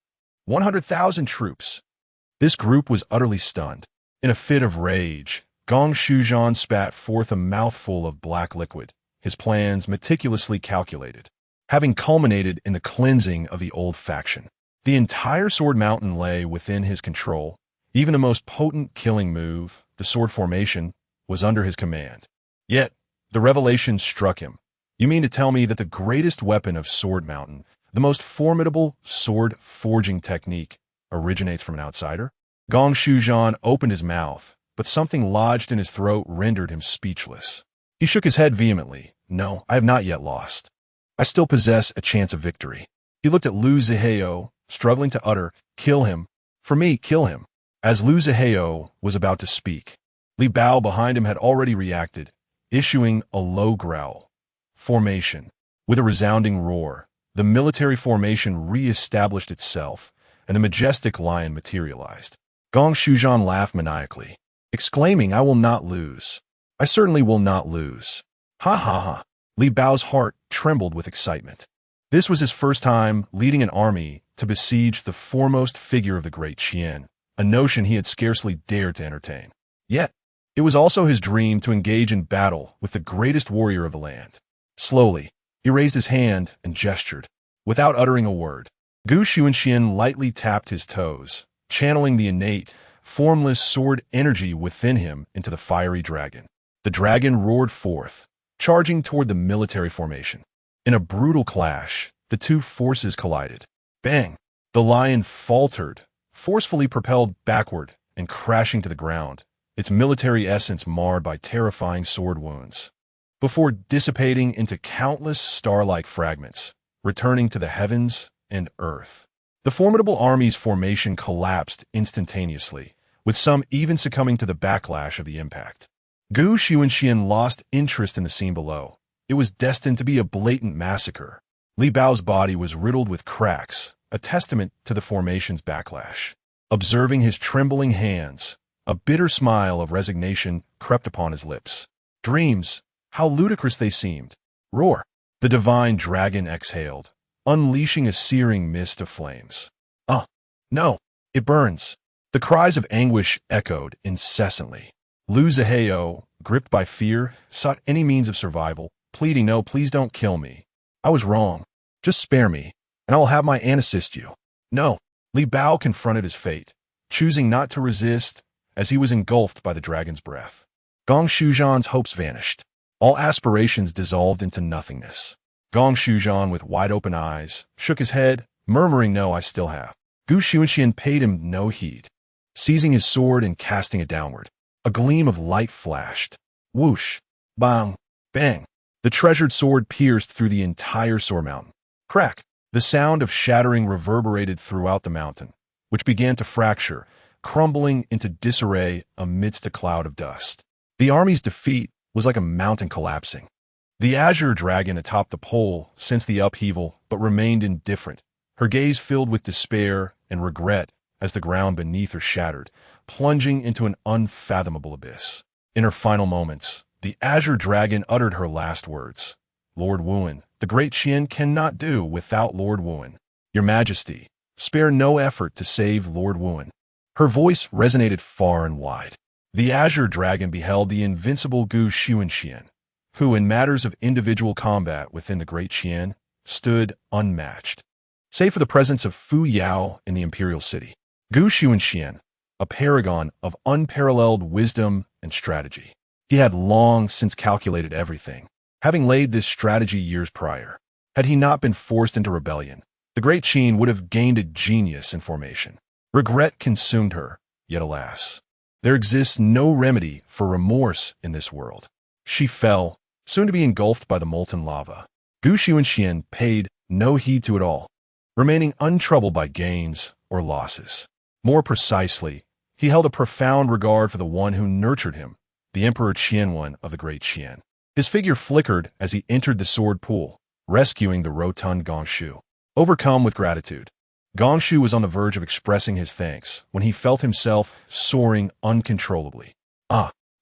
100,000 troops. This group was utterly stunned. In a fit of rage, Gong Shuzhan spat forth a mouthful of black liquid, his plans meticulously calculated, having culminated in the cleansing of the old faction. The entire Sword Mountain lay within his control, even the most potent killing move, the the sword formation, was under his command. Yet, the revelation struck him. You mean to tell me that the greatest weapon of Sword Mountain, the most formidable sword forging technique, originates from an outsider? Gong Shujian opened his mouth, but something lodged in his throat rendered him speechless. He shook his head vehemently. No, I have not yet lost. I still possess a chance of victory. He looked at Lu Zihao, struggling to utter, kill him. For me, kill him. As Lu Zihao was about to speak, Li Bao behind him had already reacted, issuing a low growl. Formation. With a resounding roar, the military formation re-established itself, and the majestic lion materialized. Gong Shujian laughed maniacally, exclaiming, I will not lose. I certainly will not lose. Ha ha ha. Li Bao's heart trembled with excitement. This was his first time leading an army to besiege the foremost figure of the Great Qin, a notion he had scarcely dared to entertain. Yet, it was also his dream to engage in battle with the greatest warrior of the land. Slowly, he raised his hand and gestured. Without uttering a word, Xunxian lightly tapped his toes, channeling the innate, formless sword energy within him into the fiery dragon. The dragon roared forth, charging toward the military formation. In a brutal clash, the two forces collided. Bang! The lion faltered, forcefully propelled backward and crashing to the ground, its military essence marred by terrifying sword wounds, before dissipating into countless star-like fragments, returning to the heavens and earth. The formidable army's formation collapsed instantaneously, with some even succumbing to the backlash of the impact. Xunxian lost interest in the scene below. It was destined to be a blatant massacre. Li Bao's body was riddled with cracks, a testament to the formation's backlash. Observing his trembling hands, a bitter smile of resignation crept upon his lips. Dreams, how ludicrous they seemed. Roar! The divine dragon exhaled, unleashing a searing mist of flames. No, it burns. The cries of anguish echoed incessantly. Lu Zihao, gripped by fear, sought any means of survival, pleading, no, please don't kill me. I was wrong. Just spare me, and I will have my aunt assist you. No. Li Bao confronted his fate, choosing not to resist as he was engulfed by the dragon's breath. Gong Shujian's hopes vanished. All aspirations dissolved into nothingness. Gong Shujian, with wide-open eyes, shook his head, murmuring, no, I still have. Xunxian paid him no heed. Seizing his sword and casting it downward, a gleam of light flashed. Whoosh! Bang! Bang! The treasured sword pierced through the entire sword mountain. Crack! The sound of shattering reverberated throughout the mountain, which began to fracture, crumbling into disarray amidst a cloud of dust. The army's defeat was like a mountain collapsing. The azure dragon atop the pole sensed the upheaval but remained indifferent, her gaze filled with despair and regret as the ground beneath her shattered, plunging into an unfathomable abyss. In her final moments, the azure dragon uttered her last words. Lord Wu'an, the Great Qin cannot do without Lord Wu'an. Your Majesty, spare no effort to save Lord Wu'an. Her voice resonated far and wide. The azure dragon beheld the invincible Xunxian, who, in matters of individual combat within the Great Qin, stood unmatched. Save for the presence of Fu Yao in the imperial city. Xunxian, a paragon of unparalleled wisdom and strategy. He had long since calculated everything, having laid this strategy years prior. Had he not been forced into rebellion, the Great Qin would have gained a genius in formation. Regret consumed her, yet alas, there exists no remedy for remorse in this world. She fell, soon to be engulfed by the molten lava. Xunxian paid no heed to it all, remaining untroubled by gains or losses. More precisely, he held a profound regard for the one who nurtured him, the Emperor Qian I of the Great Qin. His figure flickered as he entered the sword pool, rescuing the rotund Gongshu. Overcome with gratitude, Gongshu was on the verge of expressing his thanks when he felt himself soaring uncontrollably.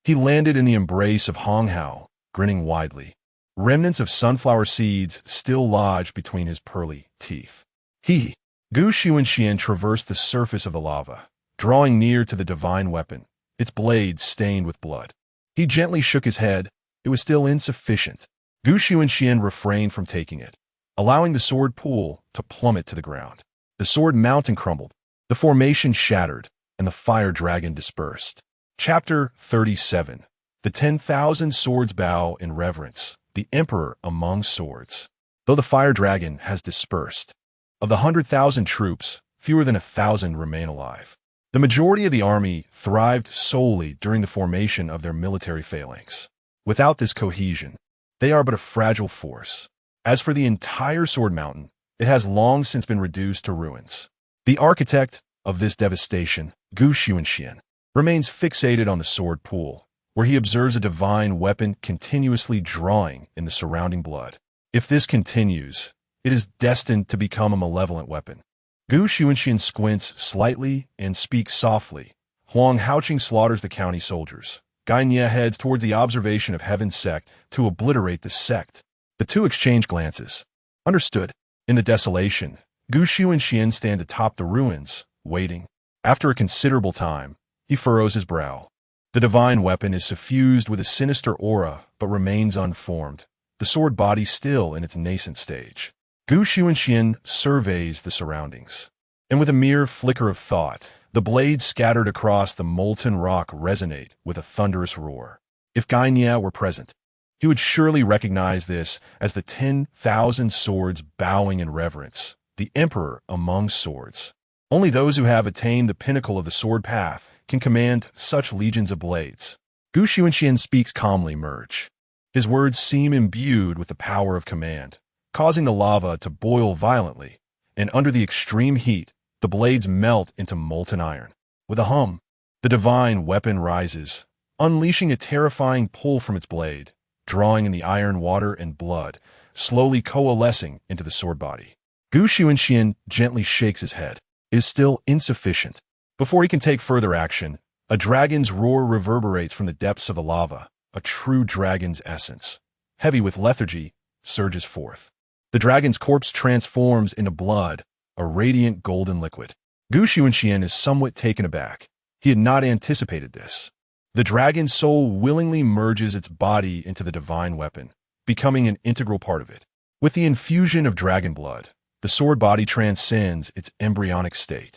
He landed in the embrace of Hong Hao, grinning widely. Remnants of sunflower seeds still lodged between his pearly teeth. Xunxian traversed the surface of the lava, drawing near to the divine weapon, its blades stained with blood. He gently shook his head. It was still insufficient. Xunxian refrained from taking it, allowing the sword pool to plummet to the ground. The sword mountain crumbled, the formation shattered, and the fire dragon dispersed. Chapter 37. The 10,000 Swords Bow in Reverence, the Emperor Among Swords. Though the fire dragon has dispersed, of the 100,000 troops, fewer than 1,000 remain alive. The majority of the army thrived solely during the formation of their military phalanx. Without this cohesion, they are but a fragile force. As for the entire Sword Mountain, it has long since been reduced to ruins. The architect of this devastation, Xunxian, remains fixated on the sword pool, where he observes a divine weapon continuously drawing in the surrounding blood. If this continues, it is destined to become a malevolent weapon. Xunxian squints slightly and speaks softly. Huang Haoqing slaughters the county soldiers. Gainye heads towards the observation of Heaven's sect to obliterate the sect. The two exchange glances. Understood. In the desolation, Xunxian stand atop the ruins, waiting. After a considerable time, he furrows his brow. The divine weapon is suffused with a sinister aura, but remains unformed, the sword body still in its nascent stage. Xunxian surveys the surroundings, and with a mere flicker of thought, the blades scattered across the molten rock resonate with a thunderous roar. If Gainye were present, he would surely recognize this as the 10,000 swords bowing in reverence, the Emperor Among Swords. Only those who have attained the pinnacle of the sword path can command such legions of blades. Xunxian speaks calmly, merge. His words seem imbued with the power of command, causing the lava to boil violently, and under the extreme heat, the blades melt into molten iron. With a hum, the divine weapon rises, unleashing a terrifying pull from its blade, drawing in the iron water and blood, slowly coalescing into the sword body. Xunxian gently shakes his head. It is still insufficient. Before he can take further action, a dragon's roar reverberates from the depths of the lava. A true dragon's essence, heavy with lethargy, surges forth. The dragon's corpse transforms into blood, a radiant golden liquid. Xunxian is somewhat taken aback. He had not anticipated this. The dragon's soul willingly merges its body into the divine weapon, becoming an integral part of it. With the infusion of dragon blood, the sword body transcends its embryonic state.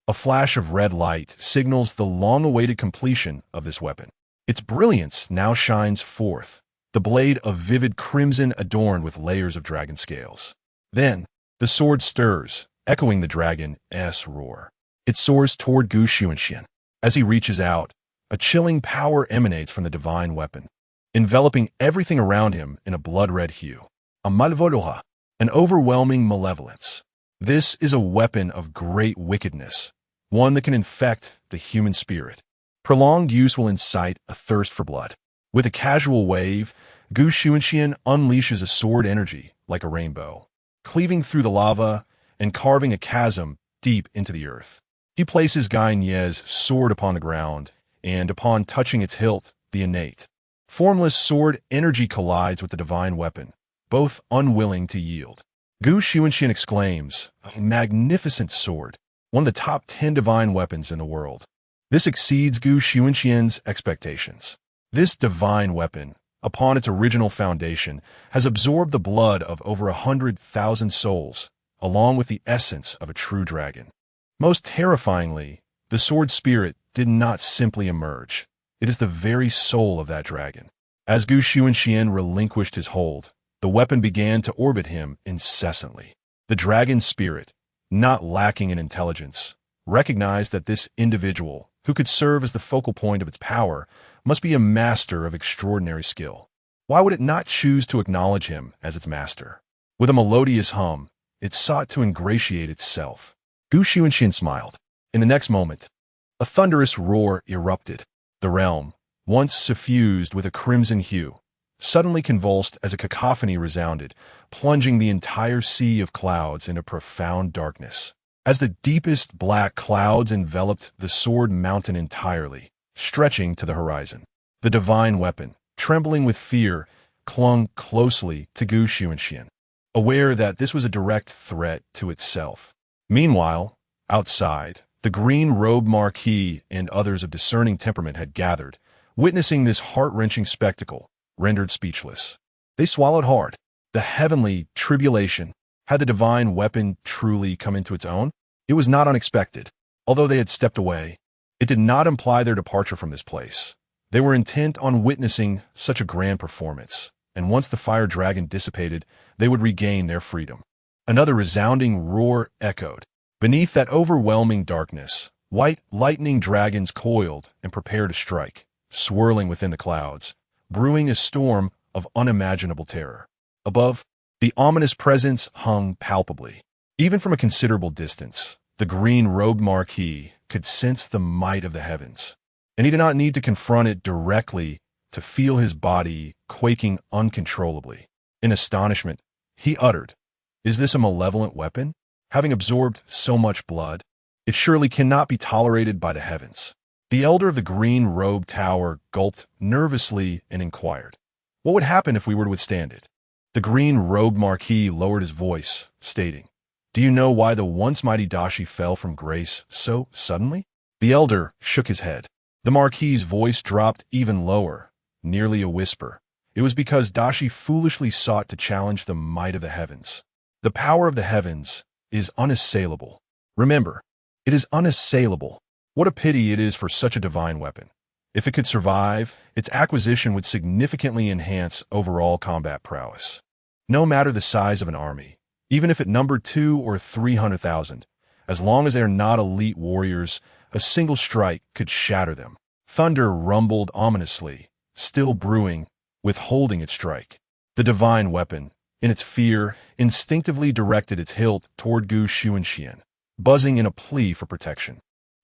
A flash of red light signals the long-awaited completion of this weapon. Its brilliance now shines forth, the blade of vivid crimson adorned with layers of dragon scales. Then, the sword stirs, echoing the dragon's roar. It soars toward Xunxian. As he reaches out, a chilling power emanates from the divine weapon, enveloping everything around him in a blood-red hue. A malvodoha, an overwhelming malevolence. This is a weapon of great wickedness, one that can infect the human spirit. Prolonged use will incite a thirst for blood. With a casual wave, Xunxian unleashes a sword energy like a rainbow, cleaving through the lava and carving a chasm deep into the earth. He places Gainye's sword upon the ground, and upon touching its hilt, the innate, formless sword energy collides with the divine weapon, both unwilling to yield. Xunxian exclaims, "A magnificent sword, one of the top 10 divine weapons in the world." This exceeds Xunxian's expectations. This divine weapon, upon its original foundation, has absorbed the blood of over 100,000 souls, along with the essence of a true dragon. Most terrifyingly, the sword spirit did not simply emerge. It is the very soul of that dragon. As Xunxian relinquished his hold, the weapon began to orbit him incessantly. The dragon spirit, not lacking in intelligence, recognized that this individual, who could serve as the focal point of its power, must be a master of extraordinary skill. Why would it not choose to acknowledge him as its master? With a melodious hum, it sought to ingratiate itself. Xunxian smiled. In the next moment, a thunderous roar erupted. The realm, once suffused with a crimson hue, suddenly convulsed as a cacophony resounded, plunging the entire sea of clouds into profound darkness. As the deepest black clouds enveloped the sword mountain entirely, stretching to the horizon, the divine weapon, trembling with fear, clung closely to Xunxian, aware that this was a direct threat to itself. Meanwhile, outside, the green-robed marquis and others of discerning temperament had gathered, witnessing this heart-wrenching spectacle, rendered speechless. They swallowed hard. The heavenly tribulation. Had the divine weapon truly come into its own? It was not unexpected. Although they had stepped away, It did not imply their departure from this place. They were intent on witnessing such a grand performance, and once the fire dragon dissipated, they would regain their freedom. Another resounding roar echoed. Beneath that overwhelming darkness, white lightning dragons coiled and prepared to strike, swirling within the clouds, brewing a storm of unimaginable terror. Above, the ominous presence hung palpably. Even from a considerable distance, the green-robed marquis could sense the might of the heavens, and he did not need to confront it directly to feel his body quaking uncontrollably. In astonishment, he uttered, "Is this a malevolent weapon? Having absorbed so much blood, it surely cannot be tolerated by the heavens." The elder of the green-robed tower gulped nervously and inquired, "What would happen if we were to withstand it?" The green-robed marquis lowered his voice, stating, "Do you know why the once mighty Dashi fell from grace so suddenly?" The elder shook his head. The marquis's voice dropped even lower, nearly a whisper. It was because Dashi foolishly sought to challenge the might of the heavens. The power of the heavens is unassailable. Remember, it is unassailable. What a pity it is for such a divine weapon. If it could survive, its acquisition would significantly enhance overall combat prowess. No matter the size of an army, even if it numbered 200,000 or 300,000, as long as they are not elite warriors, a single strike could shatter them. Thunder rumbled ominously, still brewing, withholding its strike. The divine weapon, in its fear, instinctively directed its hilt toward Xunxian, buzzing in a plea for protection.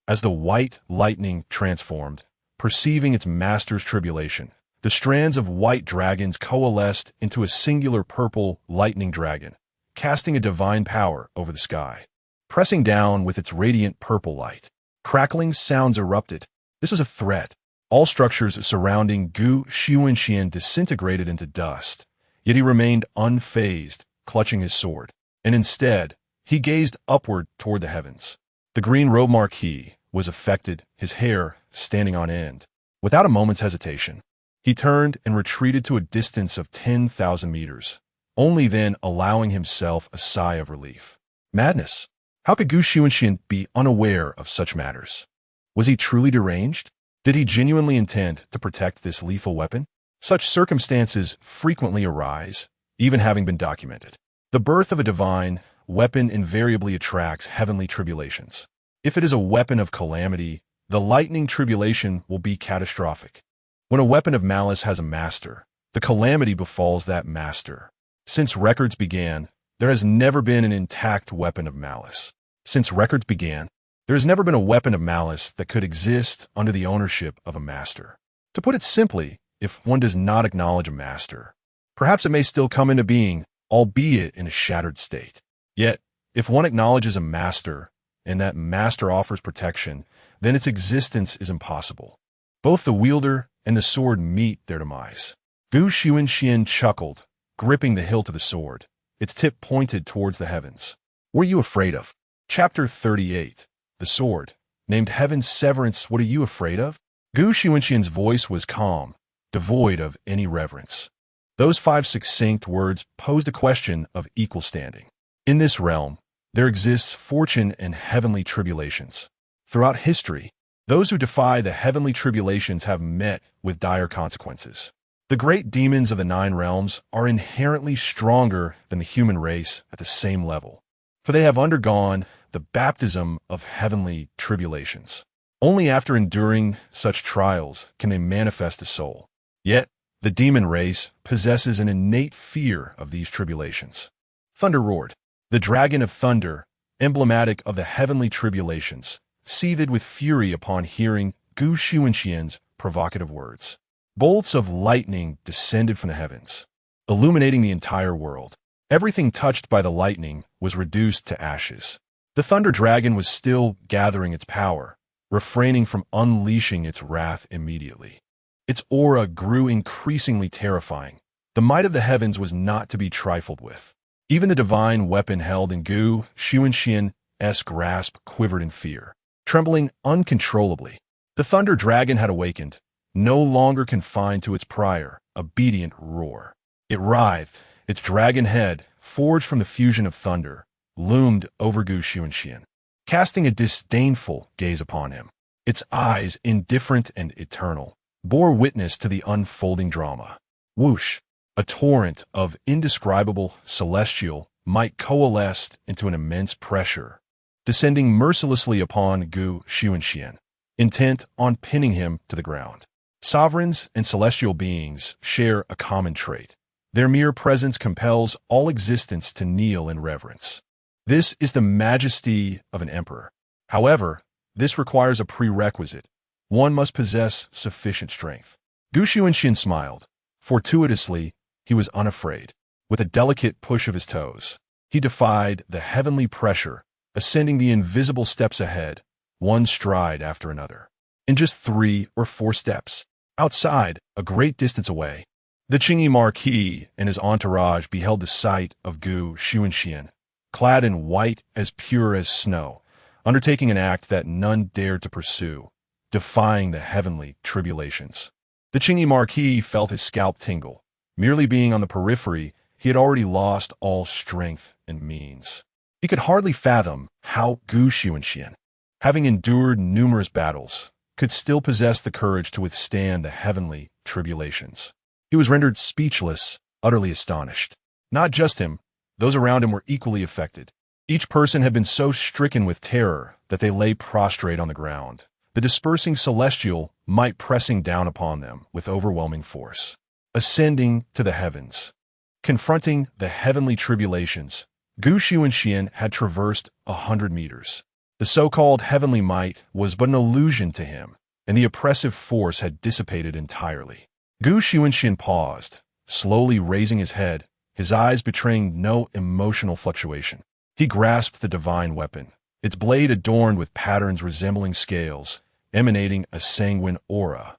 As the white lightning transformed, perceiving its master's tribulation, the strands of white dragons coalesced into a singular purple lightning dragon, casting a divine power over the sky. Pressing down with its radiant purple light, crackling sounds erupted. This was a threat. All structures surrounding Xunxian disintegrated into dust, yet he remained unfazed, clutching his sword. And instead, he gazed upward toward the heavens. The green-robed marquis was affected, his hair standing on end. Without a moment's hesitation, he turned and retreated to a distance of 10,000 meters, only then allowing himself a sigh of relief. Madness! How could Xunxian be unaware of such matters? Was he truly deranged? Did he genuinely intend to protect this lethal weapon? Such circumstances frequently arise, even having been documented. The birth of a divine weapon invariably attracts heavenly tribulations. If it is a weapon of calamity, the lightning tribulation will be catastrophic. When a weapon of malice has a master, the calamity befalls that master. Since records began, there has never been an intact weapon of malice. Since records began, there has never been a weapon of malice that could exist under the ownership of a master. To put it simply, if one does not acknowledge a master, perhaps it may still come into being, albeit in a shattered state. Yet, if one acknowledges a master, and that master offers protection, then its existence is impossible. Both the wielder and the sword meet their demise. Xunxian chuckled, gripping the hilt of the sword, its tip pointed towards the heavens. What are you afraid of? Chapter 38. The Sword. Named Heaven's Severance, what are you afraid of? Xunxian's voice was calm, devoid of any reverence. Those 5 succinct words posed a question of equal standing. In this realm, there exists fortune and heavenly tribulations. Throughout history, those who defy the heavenly tribulations have met with dire consequences. The great demons of the 9 realms are inherently stronger than the human race at the same level, for they have undergone the baptism of heavenly tribulations. Only after enduring such trials can they manifest a soul. Yet, the demon race possesses an innate fear of these tribulations. Thunder roared. The dragon of thunder, emblematic of the heavenly tribulations, seethed with fury upon hearing Xunxian's provocative words. Bolts of lightning descended from the heavens, illuminating the entire world. Everything touched by the lightning was reduced to ashes. The thunder dragon was still gathering its power, refraining from unleashing its wrath immediately. Its aura grew increasingly terrifying. The might of the heavens was not to be trifled with. Even the divine weapon held in Xunxian's grasp quivered in fear, trembling uncontrollably. The thunder dragon had awakened, no longer confined to its prior, obedient roar. It writhed, its dragon head, forged from the fusion of thunder, loomed over Xunxian, casting a disdainful gaze upon him. Its eyes, indifferent and eternal, bore witness to the unfolding drama. Whoosh! A torrent of indescribable celestial might coalesced into an immense pressure, descending mercilessly upon Xunxian, intent on pinning him to the ground. Sovereigns and celestial beings share a common trait. Their mere presence compels all existence to kneel in reverence. This is the majesty of an emperor. However, this requires a prerequisite. One must possess sufficient strength. Xunxian smiled. Fortuitously, he was unafraid. With a delicate push of his toes, he defied the heavenly pressure, ascending the invisible steps ahead, one stride after another. In just 3 or 4 steps, outside, a great distance away, the Qing Marquis and his entourage beheld the sight of Xunxian, clad in white as pure as snow, undertaking an act that none dared to pursue, defying the heavenly tribulations. The Qing Marquis felt his scalp tingle. Merely being on the periphery, he had already lost all strength and means. He could hardly fathom how Xunxian, having endured numerous battles, could still possess the courage to withstand the heavenly tribulations. He was rendered speechless, utterly astonished. Not just him, those around him were equally affected. Each person had been so stricken with terror that they lay prostrate on the ground, the dispersing celestial might pressing down upon them with overwhelming force. Ascending to the heavens, confronting the heavenly tribulations, Xunxian had traversed 100 meters. The so-called heavenly might was but an illusion to him, and the oppressive force had dissipated entirely. Xunxian paused, slowly raising his head, his eyes betraying no emotional fluctuation. He grasped the divine weapon, its blade adorned with patterns resembling scales, emanating a sanguine aura,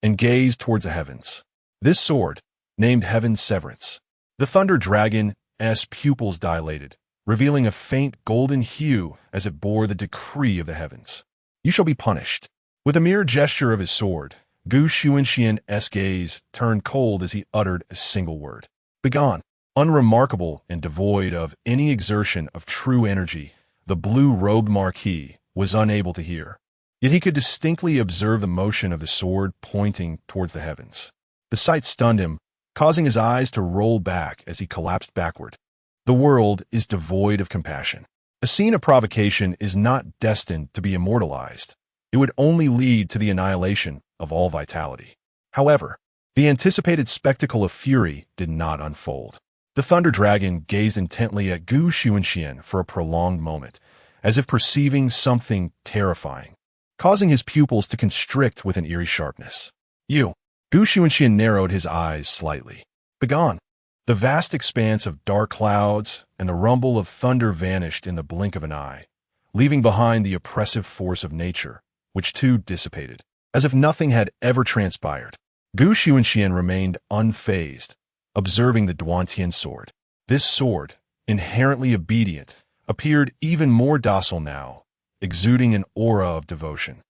and gazed towards the heavens. This sword, named Heaven's Severance, the thunder dragon's pupils dilated, revealing a faint golden hue as it bore the decree of the heavens. You shall be punished. With a mere gesture of his sword, Xunxian's gaze turned cold as he uttered a single word. Begone. Unremarkable and devoid of any exertion of true energy, the blue-robed Marquis was unable to hear. Yet he could distinctly observe the motion of the sword pointing towards the heavens. The sight stunned him, causing his eyes to roll back as he collapsed backward. The world is devoid of compassion. A scene of provocation is not destined to be immortalized. It would only lead to the annihilation of all vitality. However, the anticipated spectacle of fury did not unfold. The thunder dragon gazed intently at Xunxian for a prolonged moment, as if perceiving something terrifying, causing his pupils to constrict with an eerie sharpness. Xunxian narrowed his eyes slightly. Begone. The vast expanse of dark clouds and the rumble of thunder vanished in the blink of an eye, leaving behind the oppressive force of nature, which too dissipated. As if nothing had ever transpired, Xunxian remained unfazed, observing the Duantian sword. This sword, inherently obedient, appeared even more docile now, exuding an aura of devotion.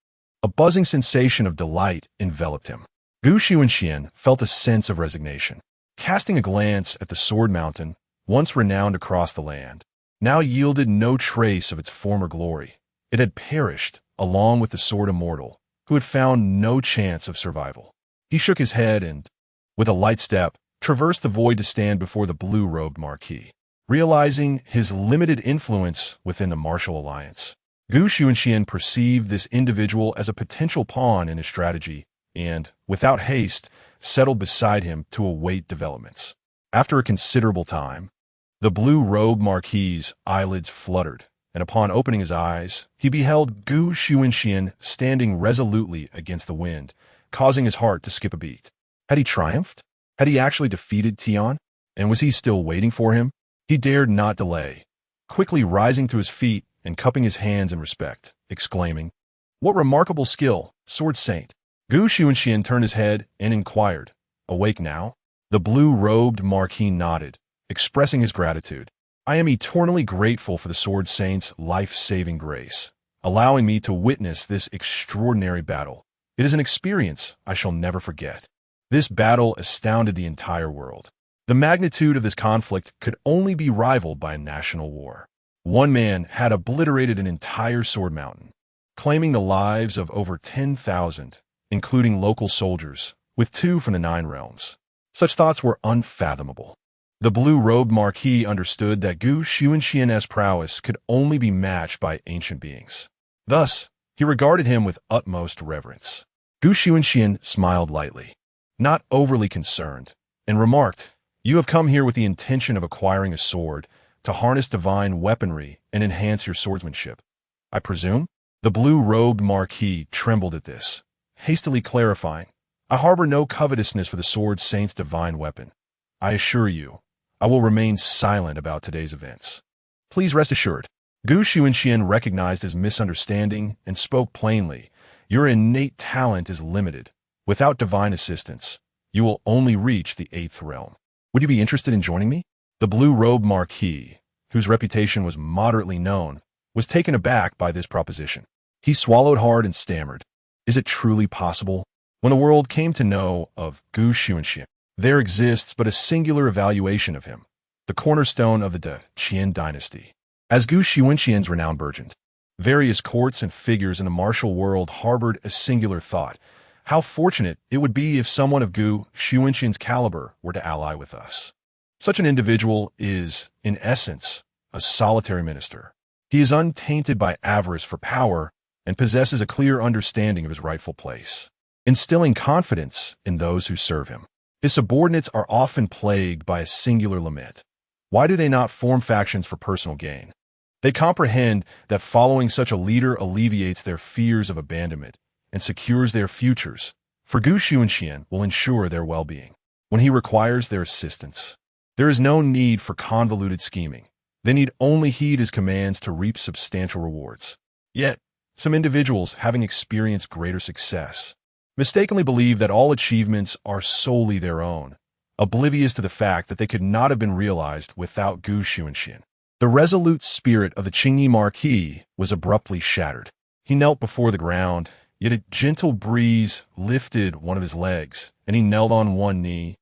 A buzzing sensation of delight enveloped him. Xunxian felt a sense of resignation. Casting a glance at the sword mountain, once renowned across the land, now yielded no trace of its former glory. It had perished, along with the sword immortal, who had found no chance of survival. He shook his head and, with a light step, traversed the void to stand before the blue-robed Marquis. Realizing his limited influence within the martial alliance, Xunxian perceived this individual as a potential pawn in his strategy and, without haste, settled beside him to await developments. After a considerable time, the blue-robed Marquis's eyelids fluttered, and upon opening his eyes, he beheld Xunxian standing resolutely against the wind, causing his heart to skip a beat. Had he triumphed? Had he actually defeated Tian? And was he still waiting for him? He dared not delay, quickly rising to his feet and cupping his hands in respect, exclaiming, "What remarkable skill, Sword Saint!" Xunxian turned his head and inquired, "Awake now?" The blue-robed Marquis nodded, expressing his gratitude. "I am eternally grateful for the Sword Saint's life-saving grace, allowing me to witness this extraordinary battle. It is an experience I shall never forget." This battle astounded the entire world. The magnitude of this conflict could only be rivaled by a national war. One man had obliterated an entire sword mountain. claiming the lives of over 10,000, including local soldiers, with 2 from the 9 realms. Such thoughts were unfathomable. The blue-robed marquis understood that Xunxian's prowess could only be matched by ancient beings. Thus, he regarded him with utmost reverence. Xunxian smiled lightly, not overly concerned, and remarked, "You have come here with the intention of acquiring a sword to harness divine weaponry and enhance your swordsmanship, I presume?" The blue-robed marquis trembled at this, hastily clarifying, "I harbor no covetousness for the sword saint's divine weapon. I assure you, I will remain silent about today's events. Please rest assured." Xunxian recognized his misunderstanding and spoke plainly. "Your innate talent is limited. Without divine assistance, you will only reach the 8th realm. Would you be interested in joining me?" The blue-robed marquis, whose reputation was moderately known, was taken aback by this proposition. He swallowed hard and stammered, "Is it truly possible?" When the world came to know of Xunxian, there exists but a singular evaluation of him, the cornerstone of the Qin dynasty. As Xunxian's renown burgeoned, various courts and figures in the martial world harbored a singular thought: how fortunate it would be if someone of Xunxian's caliber were to ally with us. Such an individual is, in essence, a solitary minister. He is untainted by avarice for power and possesses a clear understanding of his rightful place, instilling confidence in those who serve him. His subordinates are often plagued by a singular lament: why do they not form factions for personal gain? They comprehend that following such a leader alleviates their fears of abandonment and secures their futures, for Xunxian will ensure their well-being. When he requires their assistance, there is no need for convoluted scheming. They need only heed his commands to reap substantial rewards. Yet, some individuals, having experienced greater success, mistakenly believe that all achievements are solely their own, oblivious to the fact that they could not have been realized without Xunxian. The resolute spirit of the Qingyi marquis was abruptly shattered. He knelt before the ground, yet a gentle breeze lifted one of his legs, and he knelt on one knee,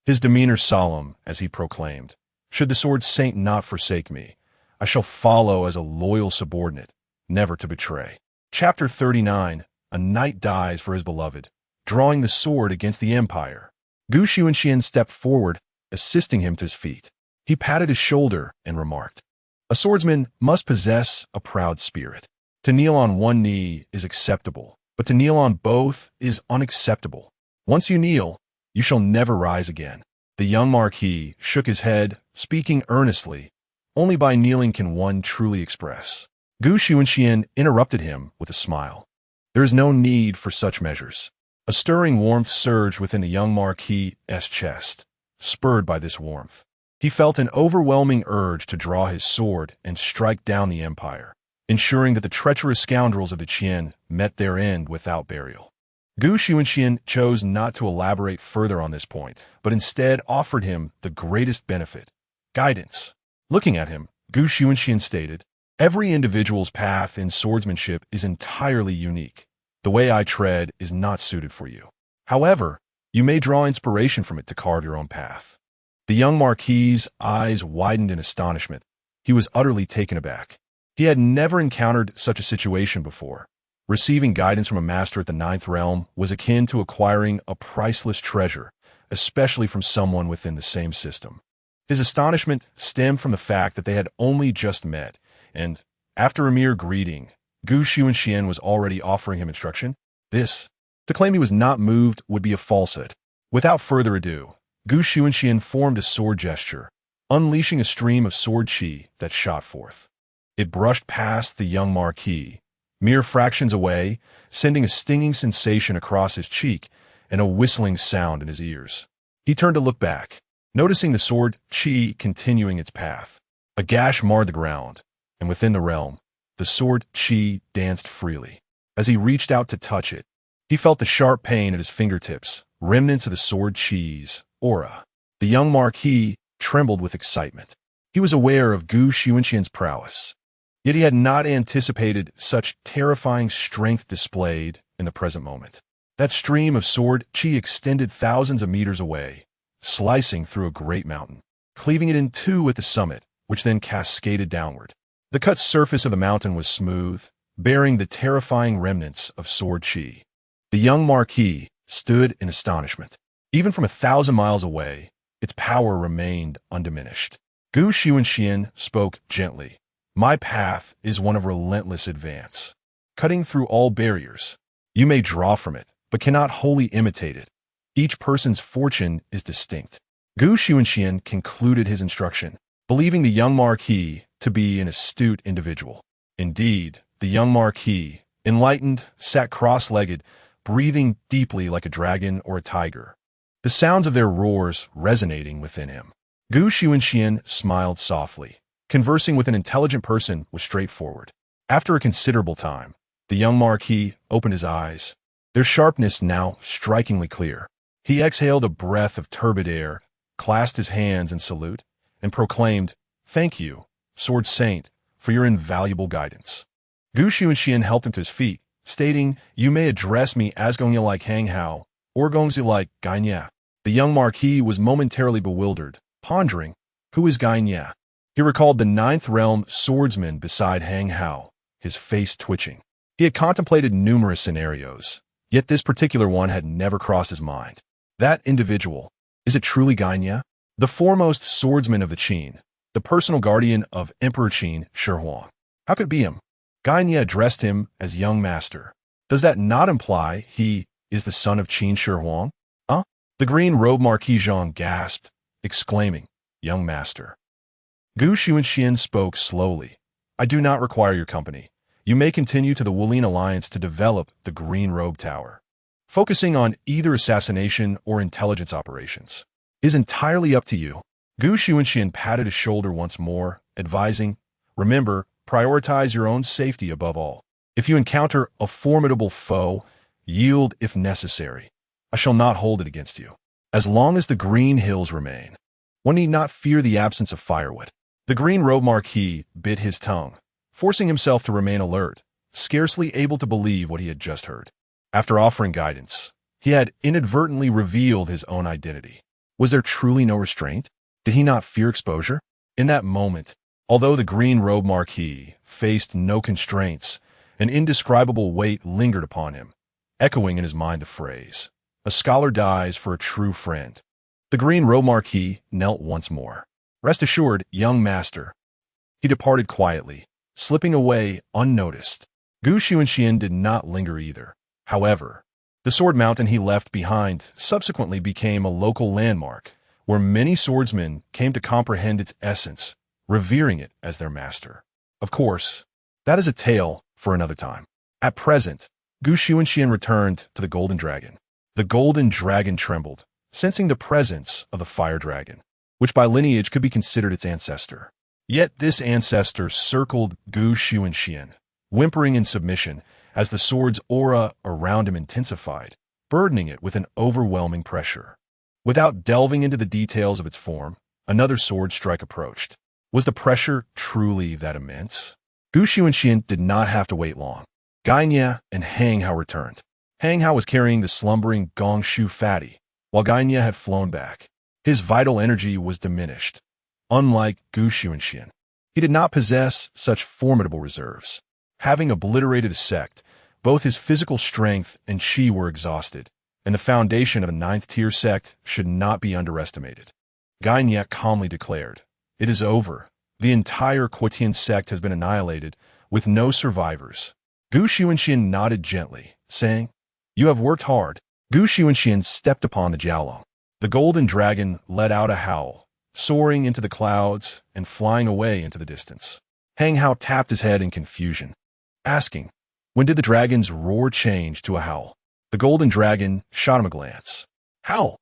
his demeanor solemn as he proclaimed, "Should the sword saint not forsake me, I shall follow as a loyal subordinate, never to betray." Chapter 39. A knight dies for his beloved, drawing the sword against the empire. Xunxian stepped forward, assisting him to his feet. He patted his shoulder and remarked, "A swordsman must possess a proud spirit. To kneel on one knee is acceptable, but to kneel on both is unacceptable. Once you kneel, you shall never rise again." The young marquis shook his head, speaking earnestly. Only by kneeling can one truly express. Xunxian interrupted him with a smile. "There is no need for such measures." A stirring warmth surged within the young marquis's chest. Spurred by this warmth, he felt an overwhelming urge to draw his sword and strike down the empire, ensuring that the treacherous scoundrels of the Qian met their end without burial. Xunxian chose not to elaborate further on this point, but instead offered him the greatest benefit: guidance. Looking at him, Xunxian stated, "Every individual's path in swordsmanship is entirely unique. The way I tread is not suited for you. However, you may draw inspiration from it to carve your own path." The young marquis's eyes widened in astonishment. He was utterly taken aback. He had never encountered such a situation before. Receiving guidance from a master at the 9th realm was akin to acquiring a priceless treasure, especially from someone within the same system. His astonishment stemmed from the fact that they had only just met, and, after a mere greeting, Xunxian was already offering him instruction. To claim he was not moved would be a falsehood. Without further ado, Xunxian formed a sword gesture, unleashing a stream of sword qi that shot forth. It brushed past the young marquis, mere fractions away, sending a stinging sensation across his cheek and a whistling sound in his ears. He turned to look back, noticing the sword qi continuing its path. A gash marred the ground, and within the realm, the sword qi danced freely. As he reached out to touch it, he felt the sharp pain at his fingertips, remnants of the sword qi's aura. The young marquis trembled with excitement. He was aware of Xunxian's prowess, yet he had not anticipated such terrifying strength displayed in the present moment. That stream of sword qi extended thousands of meters away, slicing through a great mountain, cleaving it in two at the summit, which then cascaded downward. The cut surface of the mountain was smooth, bearing the terrifying remnants of Sword Qi. The young marquis stood in astonishment. Even from 1,000 miles away, its power remained undiminished. Xunxian spoke gently. My path is one of relentless advance, cutting through all barriers. You may draw from it, but cannot wholly imitate it. Each person's fortune is distinct. Xunxian concluded his instruction, believing the young marquis to be an astute individual. Indeed, the young marquis, enlightened, sat cross-legged, breathing deeply like a dragon or a tiger, the sounds of their roars resonating within him. Xunxian smiled softly. Conversing with an intelligent person was straightforward. After a considerable time, the young marquis opened his eyes, their sharpness now strikingly clear. He exhaled a breath of turbid air, clasped his hands in salute, and proclaimed, "Thank you, Sword Saint, for your invaluable guidance." Xunxian helped him to his feet, stating, "You may address me as Gongya like Hang Hao, or Gongzi like Gainya." The young marquis was momentarily bewildered, pondering, who is Gainya? He recalled the 9th Realm swordsman beside Hang Hao, his face twitching. He had contemplated numerous scenarios, yet this particular one had never crossed his mind. That individual, is it truly Gainya? The foremost swordsman of the Qin, the personal guardian of Emperor Qin Shi. How could it be him? Gainya addressed him as young master. Does that not imply he is the son of Qin Shi? Huh? The green-robed Marquis Zhang gasped, exclaiming, "Young master." Xunxian spoke slowly. "I do not require your company. You may continue to the Wu'an alliance to develop the Green Robe Tower. Focusing on either assassination or intelligence operations is entirely up to you." Xunxian patted his shoulder once more, advising, "Remember, prioritize your own safety above all. If you encounter a formidable foe, yield if necessary. I shall not hold it against you. As long as the green hills remain, one need not fear the absence of firewood." The green-robed marquis bit his tongue, forcing himself to remain alert, scarcely able to believe what he had just heard. After offering guidance, he had inadvertently revealed his own identity. Was there truly no restraint? Did he not fear exposure? In that moment, although the green-robed marquis faced no constraints, an indescribable weight lingered upon him, echoing in his mind the phrase, "A scholar dies for a true friend." The green-robed marquis knelt once more. "Rest assured, young master." He departed quietly, slipping away unnoticed. Xunxian did not linger either. However, the sword mountain he left behind subsequently became a local landmark where many swordsmen came to comprehend its essence, revering it as their master. Of course, that is a tale for another time. At present, Xunxian returned to the Golden Dragon. The Golden Dragon trembled, sensing the presence of the Fire Dragon, which by lineage could be considered its ancestor. Yet this ancestor circled Xunxian, whimpering in submission as the sword's aura around him intensified, burdening it with an overwhelming pressure. Without delving into the details of its form, another sword strike approached. Was the pressure truly that immense? Xunxian did not have to wait long. Gainya and Hang Hao returned. Hang Hao was carrying the slumbering Gongshu fatty, while Gainya had flown back. His vital energy was diminished. Unlike Xunxian, he did not possess such formidable reserves. Having obliterated a sect, both his physical strength and qi were exhausted, and the foundation of a 9th-tier sect should not be underestimated. Gainya calmly declared, "It is over. The entire Chayan Sect has been annihilated, with no survivors." Xunxian nodded gently, saying, "You have worked hard." Xunxian stepped upon the Jiaolong. The golden dragon let out a howl, soaring into the clouds and flying away into the distance. Hang Hao tapped his head in confusion, asking, when did the dragon's roar change to a howl? The golden dragon shot him a glance. "Howl!"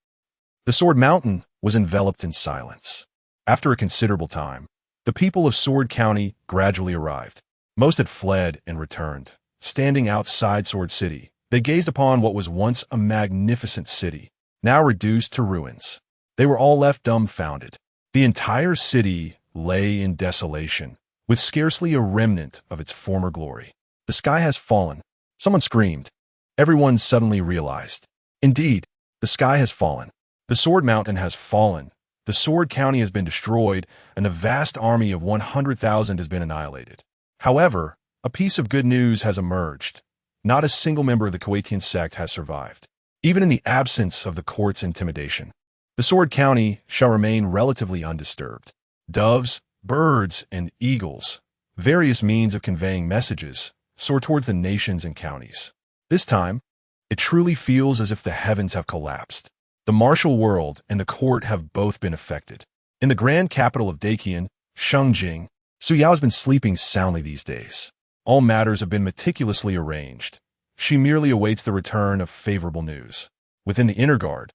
The Sword Mountain was enveloped in silence. After a considerable time, the people of Sword County gradually arrived. Most had fled and returned. Standing outside Sword City, they gazed upon what was once a magnificent city, now reduced to ruins. They were all left dumbfounded. The entire city lay in desolation, with scarcely a remnant of its former glory. "The sky has fallen," someone screamed. Everyone suddenly realized. Indeed, the sky has fallen. The Sword Mountain has fallen. The Sword County has been destroyed, and the vast army of 100,000 has been annihilated. However, A piece of good news has emerged. Not a single member of the Qian sect has survived. Even in the absence of the court's intimidation, the Sword County shall remain relatively undisturbed. Doves, birds, and eagles, various means of conveying messages, soar towards the nations and counties. This time, it truly feels as if the heavens have collapsed. The martial world and the court have both been affected. In the grand capital of Qin, Shengling, Su Yao has been sleeping soundly these days. All matters have been meticulously arranged. She merely awaits the return of favorable news. Within the inner guard,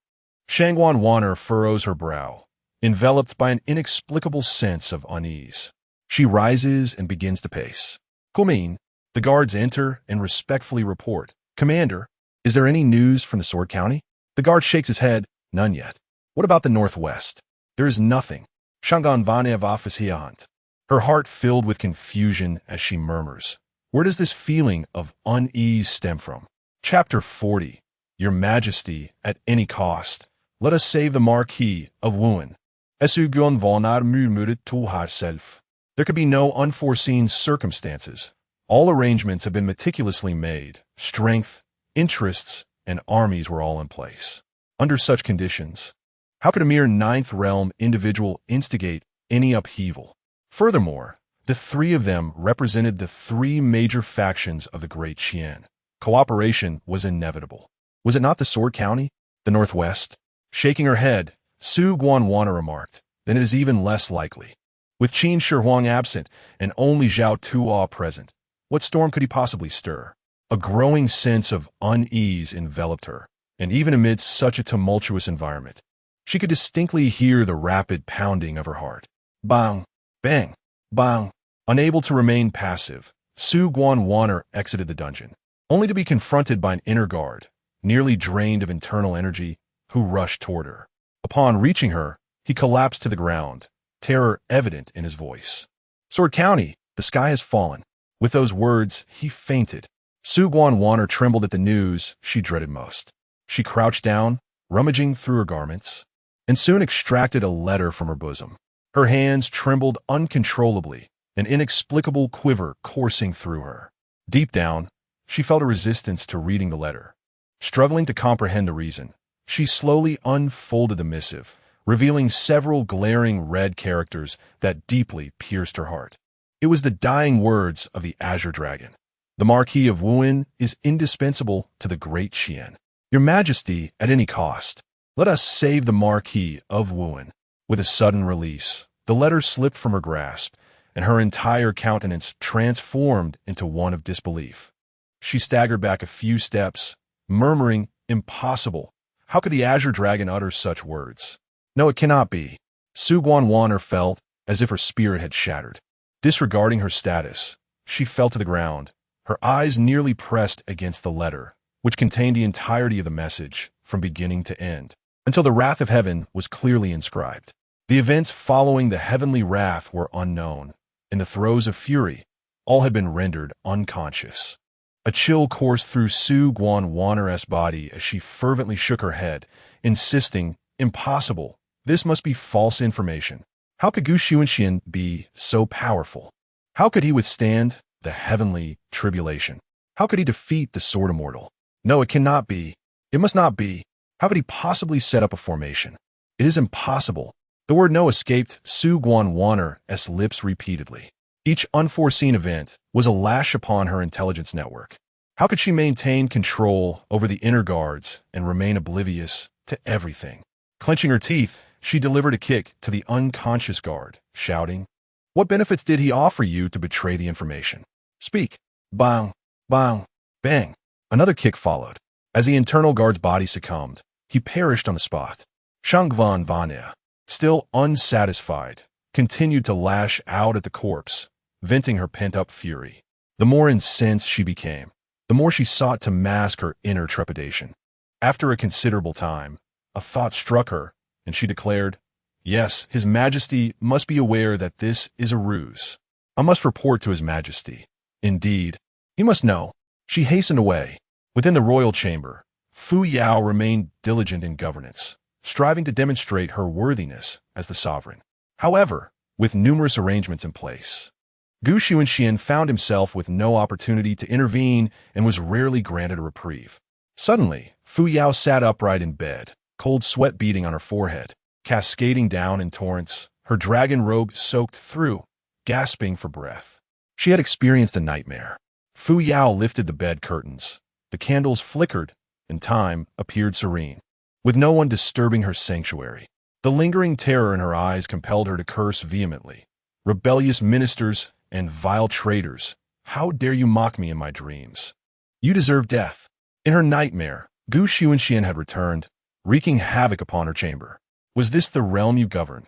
Shangwan Wanner furrows her brow, enveloped by an inexplicable sense of unease. She rises and begins to pace. Kumin, the guards enter and respectfully report. Commander, is there any news from the Sword County? The guard shakes his head. None yet. What about the northwest? There is nothing. Shangan Vanev Officiant. Her heart filled with confusion as she murmurs. Where does this feeling of unease stem from? Chapter 40. Your Majesty, at any cost, let us save the Marquis of Wu'an. There could be no unforeseen circumstances. All arrangements have been meticulously made. Strength, interests, and armies were all in place. Under such conditions, how could a mere ninth realm individual instigate any upheaval? Furthermore, the three of them represented the three major factions of the Great Qin. Cooperation was inevitable. Was it not the Sword County? The Northwest? Shaking her head, Su Guanwana remarked, then it is even less likely. With Qin Shi Huang absent and only Zhou Tuo present, what storm could he possibly stir? A growing sense of unease enveloped her, and even amidst such a tumultuous environment, she could distinctly hear the rapid pounding of her heart. Bang! Bang! Bang! Unable to remain passive, Su Guanwana exited the dungeon, only to be confronted by an inner guard, nearly drained of internal energy, who rushed toward her. Upon reaching her, he collapsed to the ground, terror evident in his voice. Sword County, the sky has fallen. With those words, he fainted. Su Guanwana trembled at the news she dreaded most. She crouched down, rummaging through her garments, and soon extracted a letter from her bosom. Her hands trembled uncontrollably, an inexplicable quiver coursing through her. Deep down, she felt a resistance to reading the letter. Struggling to comprehend the reason, she slowly unfolded the missive, revealing several glaring red characters that deeply pierced her heart. It was the dying words of the Azure Dragon. The Marquis of Wu'an is indispensable to the Great Qin. Your Majesty, at any cost, let us save the Marquis of Wu'an. With a sudden release, the letter slipped from her grasp, and her entire countenance transformed into one of disbelief. She staggered back a few steps, murmuring, "Impossible. How could the Azure Dragon utter such words? No, it cannot be." Su Guanwana felt as if her spirit had shattered. Disregarding her status, she fell to the ground, her eyes nearly pressed against the letter, which contained the entirety of the message from beginning to end, until the wrath of heaven was clearly inscribed. The events following the heavenly wrath were unknown. In the throes of fury, all had been rendered unconscious. A chill coursed through Su Guanwana's body as she fervently shook her head, insisting, "Impossible. This must be false information. How could Xunxian be so powerful? How could he withstand the heavenly tribulation? How could he defeat the sword immortal? No, it cannot be. It must not be. How could he possibly set up a formation? It is impossible." The word "no" escaped Su Guanwana's lips repeatedly. Each unforeseen event was a lash upon her intelligence network. How could she maintain control over the inner guards and remain oblivious to everything? Clenching her teeth, she delivered a kick to the unconscious guard, shouting, "What benefits did he offer you to betray the information? Speak." Bang, bang, bang. Another kick followed. As the internal guard's body succumbed, he perished on the spot. Shangvan Vanya, still unsatisfied, continued to lash out at the corpse, venting her pent-up fury. The more incensed she became, the more she sought to mask her inner trepidation. After a considerable time, a thought struck her, and she declared, "Yes, His Majesty must be aware that this is a ruse. I must report to His Majesty. Indeed, he must know." She hastened away. Within the royal chamber, Fu Yao remained diligent in governance, striving to demonstrate her worthiness as the sovereign. However, with numerous arrangements in place, Gu Xunxian found himself with no opportunity to intervene and was rarely granted a reprieve. Suddenly, Fu Yao sat upright in bed, cold sweat beading on her forehead, cascading down in torrents, her dragon robe soaked through, gasping for breath. She had experienced a nightmare. Fu Yao lifted the bed curtains. The candles flickered, and time appeared serene, with no one disturbing her sanctuary. The lingering terror in her eyes compelled her to curse vehemently. Rebellious ministers and vile traitors, how dare you mock me in my dreams? You deserve death. In her nightmare, Gu Xunxian had returned, wreaking havoc upon her chamber. Was this the realm you govern,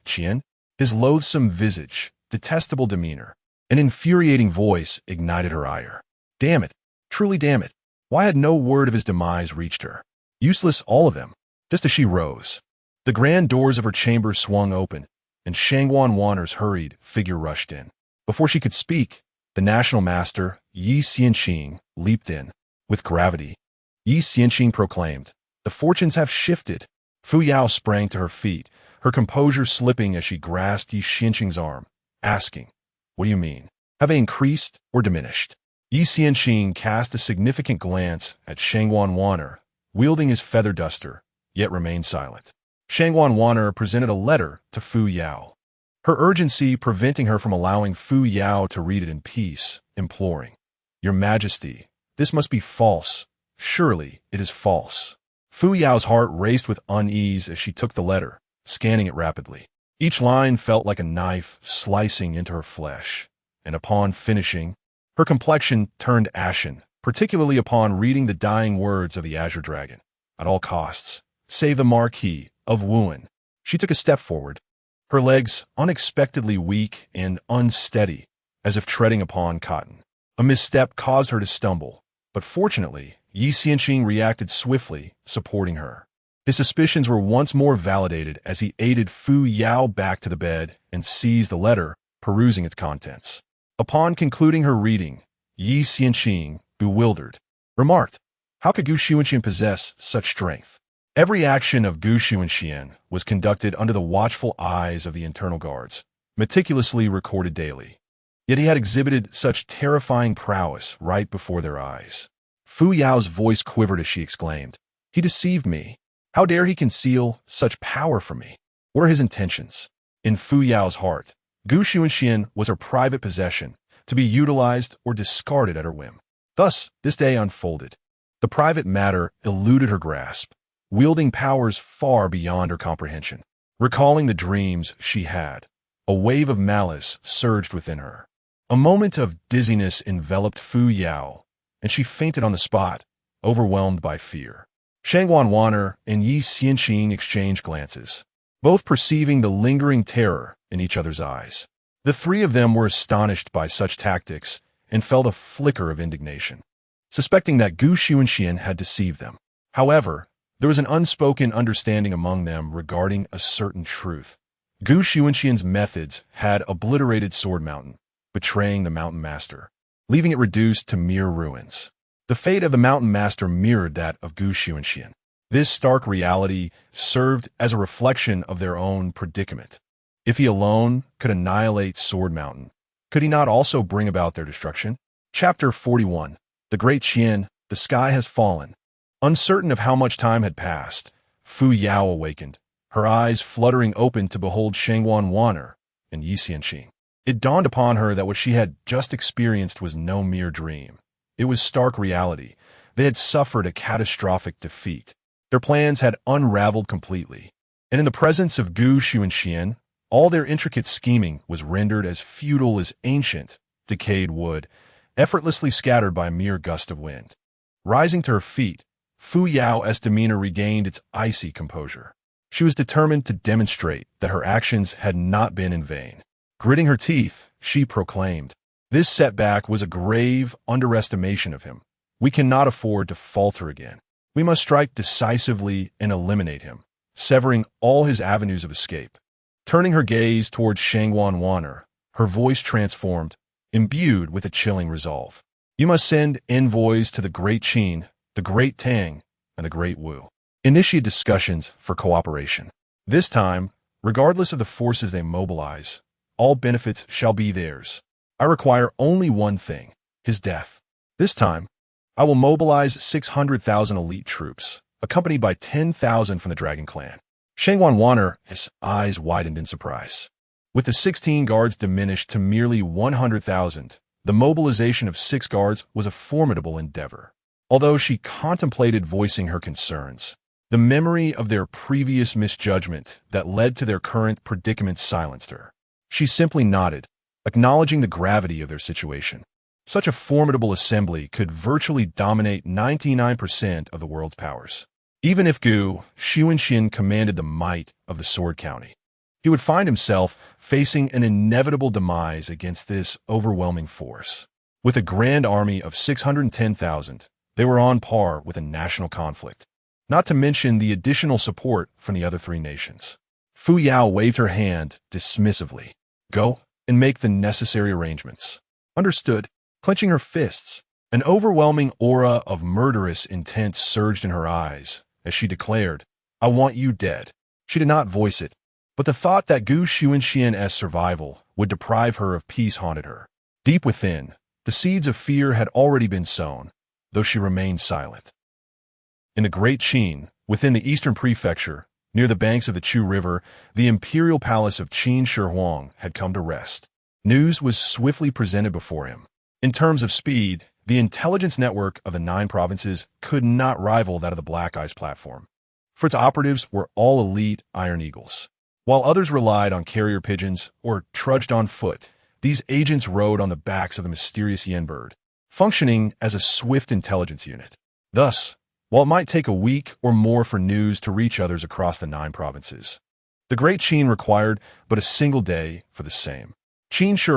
Qian? His loathsome visage, detestable demeanor, an infuriating voice ignited her ire. Damn it, truly damn it. Why had no word of his demise reached her? Useless all of them. Just as she rose, the grand doors of her chamber swung open, and Shangwan Wanner's hurried figure rushed in. Before she could speak, the national master, Yi Xianqing, leaped in. With gravity, Yi Xianqing proclaimed, "The fortunes have shifted." Fu Yao sprang to her feet, her composure slipping as she grasped Yi Xianqing's arm, asking, "What do you mean? Have they increased or diminished?" Yi Xianqing cast a significant glance at Shangwan Wanner, wielding his feather duster, yet remained silent. Shangwan Wanner presented a letter to Fu Yao, her urgency preventing her from allowing Fu Yao to read it in peace, imploring, "Your Majesty, this must be false. Surely it is false." Fu Yao's heart raced with unease as she took the letter, scanning it rapidly. Each line felt like a knife slicing into her flesh, and upon finishing, her complexion turned ashen, particularly upon reading the dying words of the Azure Dragon. At all costs, save the Marquis of Wu'an. She took a step forward, her legs unexpectedly weak and unsteady, as if treading upon cotton. A misstep caused her to stumble, but fortunately, Yi Xianqing reacted swiftly, supporting her. His suspicions were once more validated as he aided Fu Yao back to the bed and seized the letter, perusing its contents. Upon concluding her reading, Yi Xianqing, bewildered, remarked, "How could Gu Xunxian possess such strength?" Every action of Gu Xunxian was conducted under the watchful eyes of the internal guards, meticulously recorded daily. Yet he had exhibited such terrifying prowess right before their eyes. Fu Yao's voice quivered as she exclaimed, "He deceived me. How dare he conceal such power from me? What are his intentions?" In Fu Yao's heart, Gu Xunxian was her private possession, to be utilized or discarded at her whim. Thus, this day unfolded. The private matter eluded her grasp, wielding powers far beyond her comprehension. Recalling the dreams she had, a wave of malice surged within her. A moment of dizziness enveloped Fu Yao, and she fainted on the spot, overwhelmed by fear. Shangwan Wanner and Yi Xianqing exchanged glances, both perceiving the lingering terror in each other's eyes. The three of them were astonished by such tactics and felt a flicker of indignation, suspecting that Gu Xunxian had deceived them. However, there was an unspoken understanding among them regarding a certain truth. Gu Xunxian's methods had obliterated Sword Mountain, betraying the Mountain Master, leaving it reduced to mere ruins. The fate of the Mountain Master mirrored that of Gu Xunxian. This stark reality served as a reflection of their own predicament. If he alone could annihilate Sword Mountain, could he not also bring about their destruction? Chapter 41. The Great Qin, the sky has fallen. Uncertain of how much time had passed, Fu Yao awakened, her eyes fluttering open to behold Shangwan Wanner and Yi Xianqing. It dawned upon her that what she had just experienced was no mere dream. It was stark reality. They had suffered a catastrophic defeat. Their plans had unraveled completely, and in the presence of Gu Xunxian, all their intricate scheming was rendered as futile as ancient, decayed wood, effortlessly scattered by a mere gust of wind. Rising to her feet, Fu Yao's demeanor regained its icy composure. She was determined to demonstrate that her actions had not been in vain. Gritting her teeth, she proclaimed, "This setback was a grave underestimation of him. We cannot afford to falter again. We must strike decisively and eliminate him, severing all his avenues of escape." Turning her gaze towards Shangwan Wanner, her voice transformed, imbued with a chilling resolve. "You must send envoys to the Great Qin, the Great Tang, and the Great Wu. Initiate discussions for cooperation. This time, regardless of the forces they mobilize, all benefits shall be theirs. I I require only one thing, his death. This time, I will mobilize 600,000 elite troops, accompanied by 10,000 from the Dragon Clan. Shengwan Wanner, his eyes widened in surprise. With the 16 guards diminished to merely 100,000, the mobilization of 6 guards was a formidable endeavor. Although she contemplated voicing her concerns, the memory of their previous misjudgment that led to their current predicament silenced her. She simply nodded, acknowledging the gravity of their situation. Such a formidable assembly could virtually dominate 99% of the world's powers. Even if Xunxian commanded the might of the Sword County, he would find himself facing an inevitable demise against this overwhelming force. With a grand army of 610,000, they were on par with a national conflict, not to mention the additional support from the other 3 nations. Fu Yao waved her hand dismissively. Go and make the necessary arrangements. Understood. Clenching her fists, an overwhelming aura of murderous intent surged in her eyes as she declared, I want you dead. She did not voice it, but the thought that Xunxian's survival would deprive her of peace haunted her. Deep within, the seeds of fear had already been sown, though she remained silent. In the Great Qin, within the eastern prefecture, near the banks of the Chu River, the imperial palace of Qin Shi had come to rest. News was swiftly presented before him. In terms of speed, the intelligence network of the 9 provinces could not rival that of the Black Ice platform, for its operatives were all elite Iron Eagles. While others relied on carrier pigeons or trudged on foot, these agents rode on the backs of the mysterious Yen bird, functioning as a swift intelligence unit. Thus, while it might take a week or more for news to reach others across the 9 provinces, the Great Qin required but a single day for the same. Qin Shi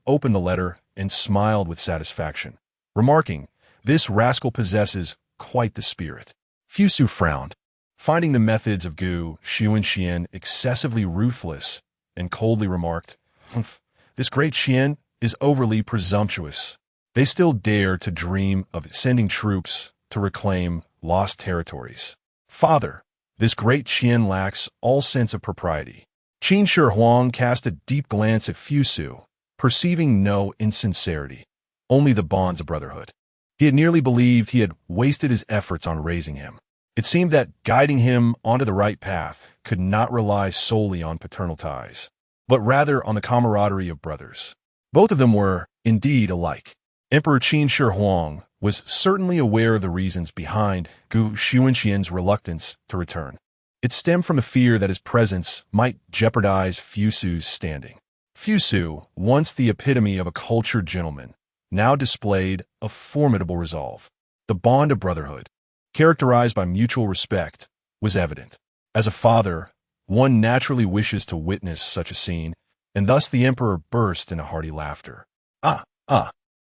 opened the letter and smiled with satisfaction, remarking, this rascal possesses quite the spirit. Fusu frowned, finding the methods of Xunxian excessively ruthless, and coldly remarked, Humph, this Great Qin is overly presumptuous. They still dare to dream of sending troops to reclaim lost territories. Father, this Great Qin lacks all sense of propriety. Qin Shi cast a deep glance at Fusu, perceiving no insincerity, only the bonds of brotherhood. He had nearly believed he had wasted his efforts on raising him. It seemed that guiding him onto the right path could not rely solely on paternal ties, but rather on the camaraderie of brothers. Both of them were, indeed, alike. Emperor Qin Shi was certainly aware of the reasons behind Xunxian's reluctance to return. It stemmed from the fear that his presence might jeopardize Fusu's standing. Fusu, once the epitome of a cultured gentleman, now displayed a formidable resolve. The bond of brotherhood, characterized by mutual respect, was evident. As a father, one naturally wishes to witness such a scene, and thus the emperor burst into hearty laughter.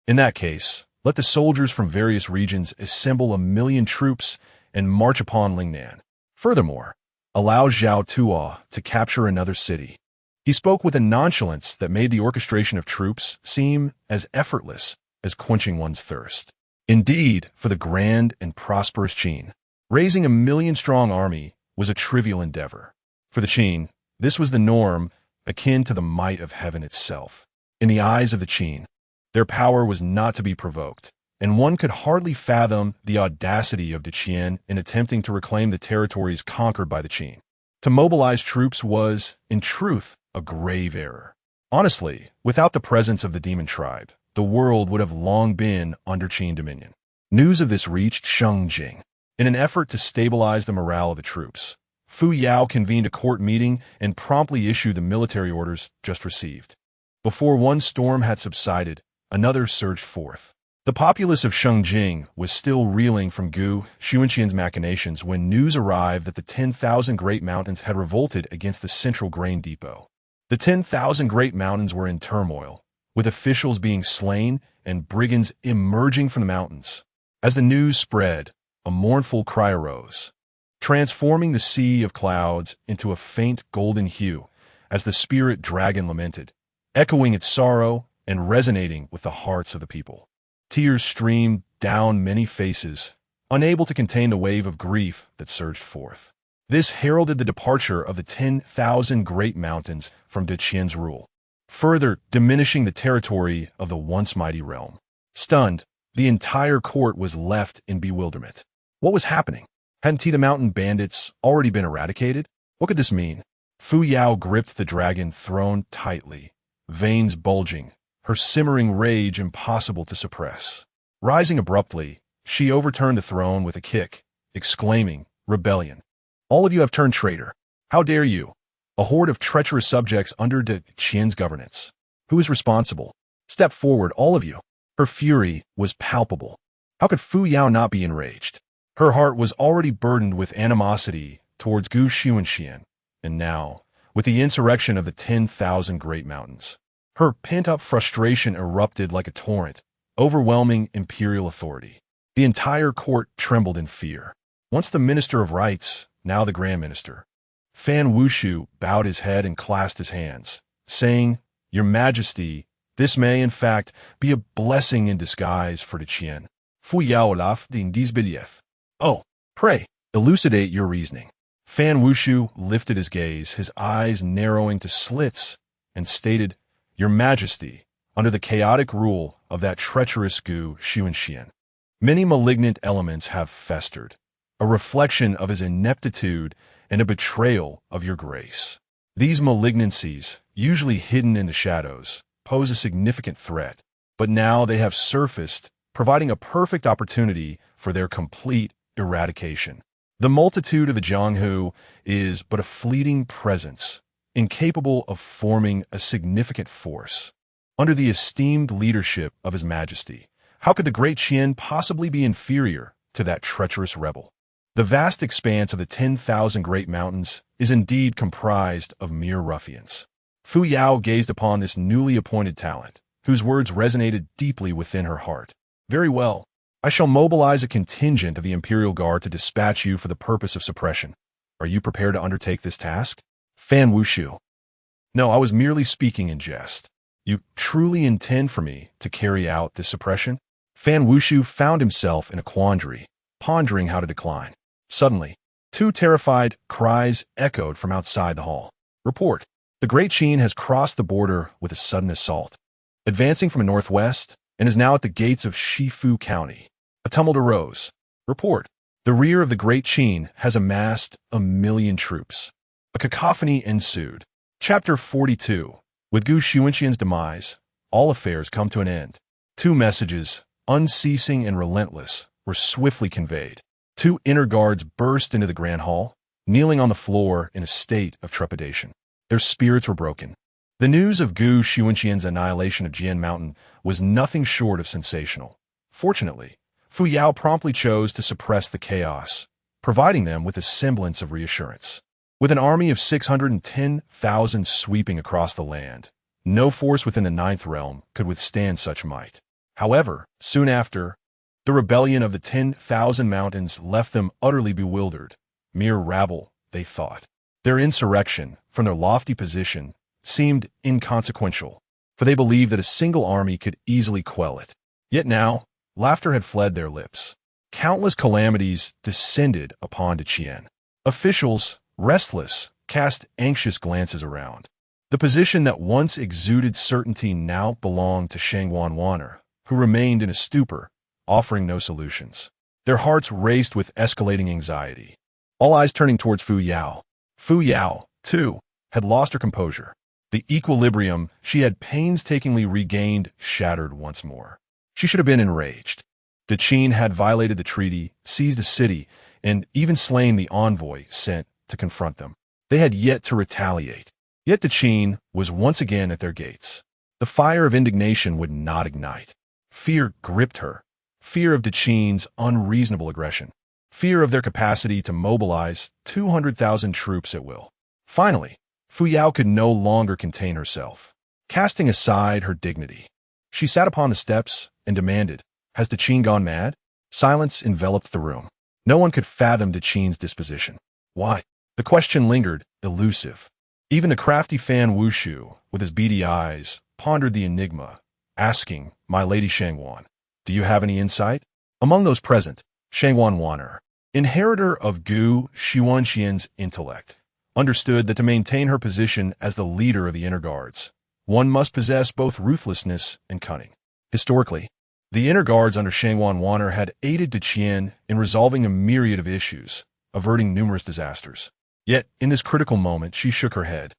In that case, let the soldiers from various regions assemble 1,000,000 troops and march upon Lingnan. Furthermore, allow Zhou Tuo to capture another city. He spoke with a nonchalance that made the orchestration of troops seem as effortless as quenching one's thirst. Indeed, for the grand and prosperous Qin, raising a 1,000,000-strong army was a trivial endeavor. For the Qin, this was the norm, akin to the might of heaven itself. In the eyes of the Qin, their power was not to be provoked, and one could hardly fathom the audacity of the Qian in attempting to reclaim the territories conquered by the Qin. To mobilize troops was, in truth, a grave error. Honestly, without the presence of the demon tribe, the world would have long been under Qin dominion. News of this reached Shengling. In an effort to stabilize the morale of the troops, Fu Yao convened a court meeting and promptly issued the military orders just received. Before one storm had subsided, another surged forth. The populace of Shengling was still reeling from Xunxian's machinations when news arrived that the 10,000 Great Mountains had revolted against the central grain depot. The 10,000 Great Mountains were in turmoil, with officials being slain and brigands emerging from the mountains. As the news spread, a mournful cry arose, transforming the sea of clouds into a faint golden hue as the spirit dragon lamented, echoing its sorrow and resonating with the hearts of the people. Tears streamed down many faces, unable to contain the wave of grief that surged forth. This heralded the departure of the 10,000 Great Mountains from De Qian's rule. further diminishing the territory of the once mighty realm. Stunned, the entire court was left in bewilderment. What was happening? Hadn't the mountain bandits already been eradicated? What could this mean? Fu Yao gripped the dragon throne tightly, veins bulging, her simmering rage impossible to suppress. Rising abruptly, she overturned the throne with a kick, exclaiming, "Rebellion! All of you have turned traitor. How dare you? A horde of treacherous subjects under the Qin's governance. Who is responsible? Step forward, all of you." Her fury was palpable. How could Fu Yao not be enraged? Her heart was already burdened with animosity towards Xunxian, and now, with the insurrection of the 10,000 Great Mountains, her pent-up frustration erupted like a torrent, overwhelming imperial authority. The entire court trembled in fear. Once the Minister of Rights, now the Grand Minister, Fan Wushu bowed his head and clasped his hands, saying, "Your Majesty, this may, in fact, be a blessing in disguise for the Qian." Fu Yao laughed in disbelief. "Oh, pray, elucidate your reasoning." Fan Wushu lifted his gaze, his eyes narrowing to slits, and stated, "Your Majesty, under the chaotic rule of that treacherous Xunxian, many malignant elements have festered, a reflection of his ineptitude and a betrayal of your grace. These malignancies, usually hidden in the shadows, pose a significant threat, but now they have surfaced, providing a perfect opportunity for their complete eradication. The multitude of the Zhengwu is but a fleeting presence, incapable of forming a significant force. Under the esteemed leadership of His Majesty, how could the Great Qin possibly be inferior to that treacherous rebel? The vast expanse of the 10,000 Great Mountains is indeed comprised of mere ruffians." Fu Yao gazed upon this newly appointed talent, whose words resonated deeply within her heart. "Very well. I shall mobilize a contingent of the Imperial Guard to dispatch you for the purpose of suppression. Are you prepared to undertake this task?" Fan Wushu. "No, I was merely speaking in jest. You truly intend for me to carry out this suppression?" Fan Wushu found himself in a quandary, pondering how to decline. Suddenly, two terrified cries echoed from outside the hall. "Report! The Great Qin has crossed the border with a sudden assault, advancing from the northwest, and is now at the gates of Shifu County." A tumult arose. "Report! The rear of the Great Qin has amassed 1,000,000 troops." A cacophony ensued. Chapter 42. With Xunxian's demise, all affairs come to an end. Two messages, unceasing and relentless, were swiftly conveyed. Two inner guards burst into the grand hall, kneeling on the floor in a state of trepidation. Their spirits were broken. The news of Xunxian's annihilation of Jian Mountain was nothing short of sensational. Fortunately, Fu Yao promptly chose to suppress the chaos, providing them with a semblance of reassurance. With an army of 610,000 sweeping across the land, no force within the Ninth Realm could withstand such might. However, soon after, the rebellion of the 10,000 mountains left them utterly bewildered. Mere rabble, they thought. Their insurrection, from their lofty position, seemed inconsequential, for they believed that a single army could easily quell it. Yet now, laughter had fled their lips. Countless calamities descended upon the Qian. Officials, restless, cast anxious glances around. The position that once exuded certainty now belonged to Shengling, who remained in a stupor, offering no solutions. Their hearts raced with escalating anxiety, all eyes turning towards Fu Yao. Fu Yao, too, had lost her composure. The equilibrium she had painstakingly regained shattered once more. She should have been enraged. The Qin had violated the treaty, seized a city, and even slain the envoy sent to confront them. They had yet to retaliate. Yet the Qin was once again at their gates. The fire of indignation would not ignite. Fear gripped her. Fear of the Qin's unreasonable aggression. Fear of their capacity to mobilize 200,000 troops at will. Finally, Fu Yao could no longer contain herself. Casting aside her dignity, she sat upon the steps and demanded, "Has the Qin gone mad?" Silence enveloped the room. No one could fathom the Qin's disposition. Why? The question lingered, elusive. Even the crafty Fan Wushu, with his beady eyes, pondered the enigma, asking, "My Lady Shengling, do you have any insight?" Among those present, Shengling, inheritor of Xunxian's intellect, understood that to maintain her position as the leader of the inner guards, one must possess both ruthlessness and cunning. Historically, the inner guards under Shengwan had aided Qin in resolving a myriad of issues, averting numerous disasters. Yet, in this critical moment, she shook her head.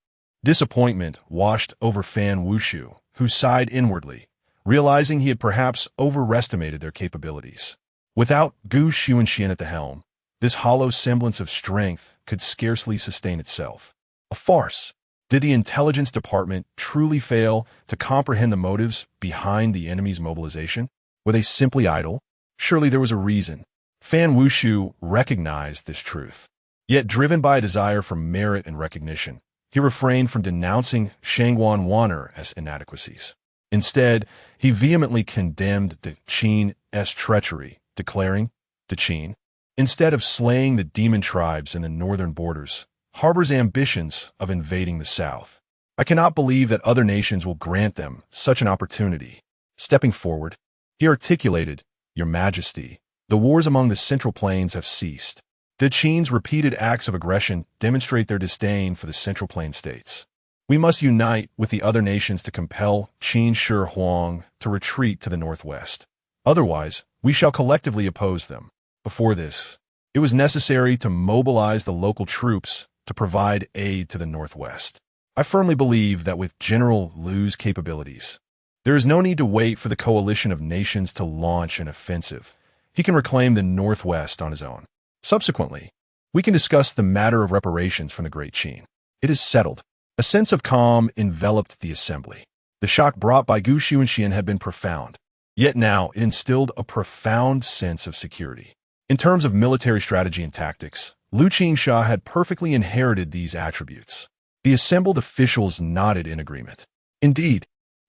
Disappointment washed over Fan Wushu, who sighed inwardly, realizing he had perhaps overestimated their capabilities. Without Xunxian at the helm, this hollow semblance of strength could scarcely sustain itself. A farce. Did the intelligence department truly fail to comprehend the motives behind the enemy's mobilization? Were they simply idle? Surely there was a reason. Fan Wushu recognized this truth. Yet, driven by a desire for merit and recognition, he refrained from denouncing Shengwan as inadequacies. Instead, he vehemently condemned the Qin's treachery, declaring, the Qin, instead of slaying the demon tribes in the northern borders, harbors ambitions of invading the south. I cannot believe that other nations will grant them such an opportunity. Stepping forward, he articulated, Your Majesty, the wars among the Central Plains have ceased. The Qin's repeated acts of aggression demonstrate their disdain for the Central Plain states. We must unite with the other nations to compel Qin Shi Huang to retreat to the northwest. Otherwise, we shall collectively oppose them. Before this, it was necessary to mobilize the local troops to provide aid to the northwest. I firmly believe that with General Lu's capabilities, there is no need to wait for the coalition of nations to launch an offensive. He can reclaim the northwest on his own. Subsequently, we can discuss the matter of reparations from the Great Qin. It is settled. A sense of calm enveloped the assembly. The shock brought by Xunxian had been profound. Yet now it instilled a profound sense of security. In terms of military strategy and tactics, Lu Qingsha had perfectly inherited these attributes. The assembled officials nodded in agreement. Indeed,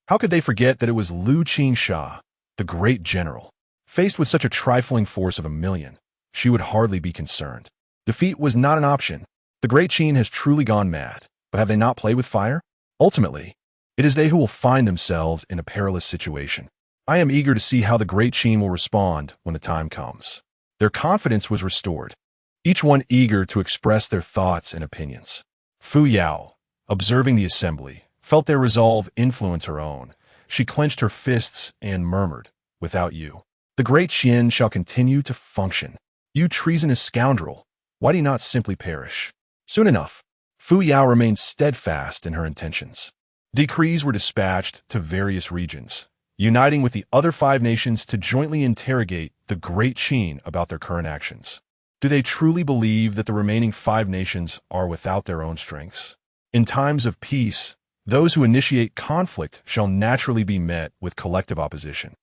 how could they forget that it was Lu Qingsha, the great general? Faced with such a trifling force of 1,000,000, she would hardly be concerned. Defeat was not an option. The Great Qin has truly gone mad, but have they not played with fire? Ultimately, it is they who will find themselves in a perilous situation. I am eager to see how the Great Qin will respond when the time comes. Their confidence was restored, each one eager to express their thoughts and opinions. Fu Yao, observing the assembly, felt their resolve influence her own. She clenched her fists and murmured, Without you, the Great Qin shall continue to function. You treasonous scoundrel, why do you not simply perish? Soon enough, Fu Yao remained steadfast in her intentions. Decrees were dispatched to various regions, uniting with the other 5 nations to jointly interrogate the Great Qin about their current actions. Do they truly believe that the remaining 5 nations are without their own strengths? In times of peace, those who initiate conflict shall naturally be met with collective opposition.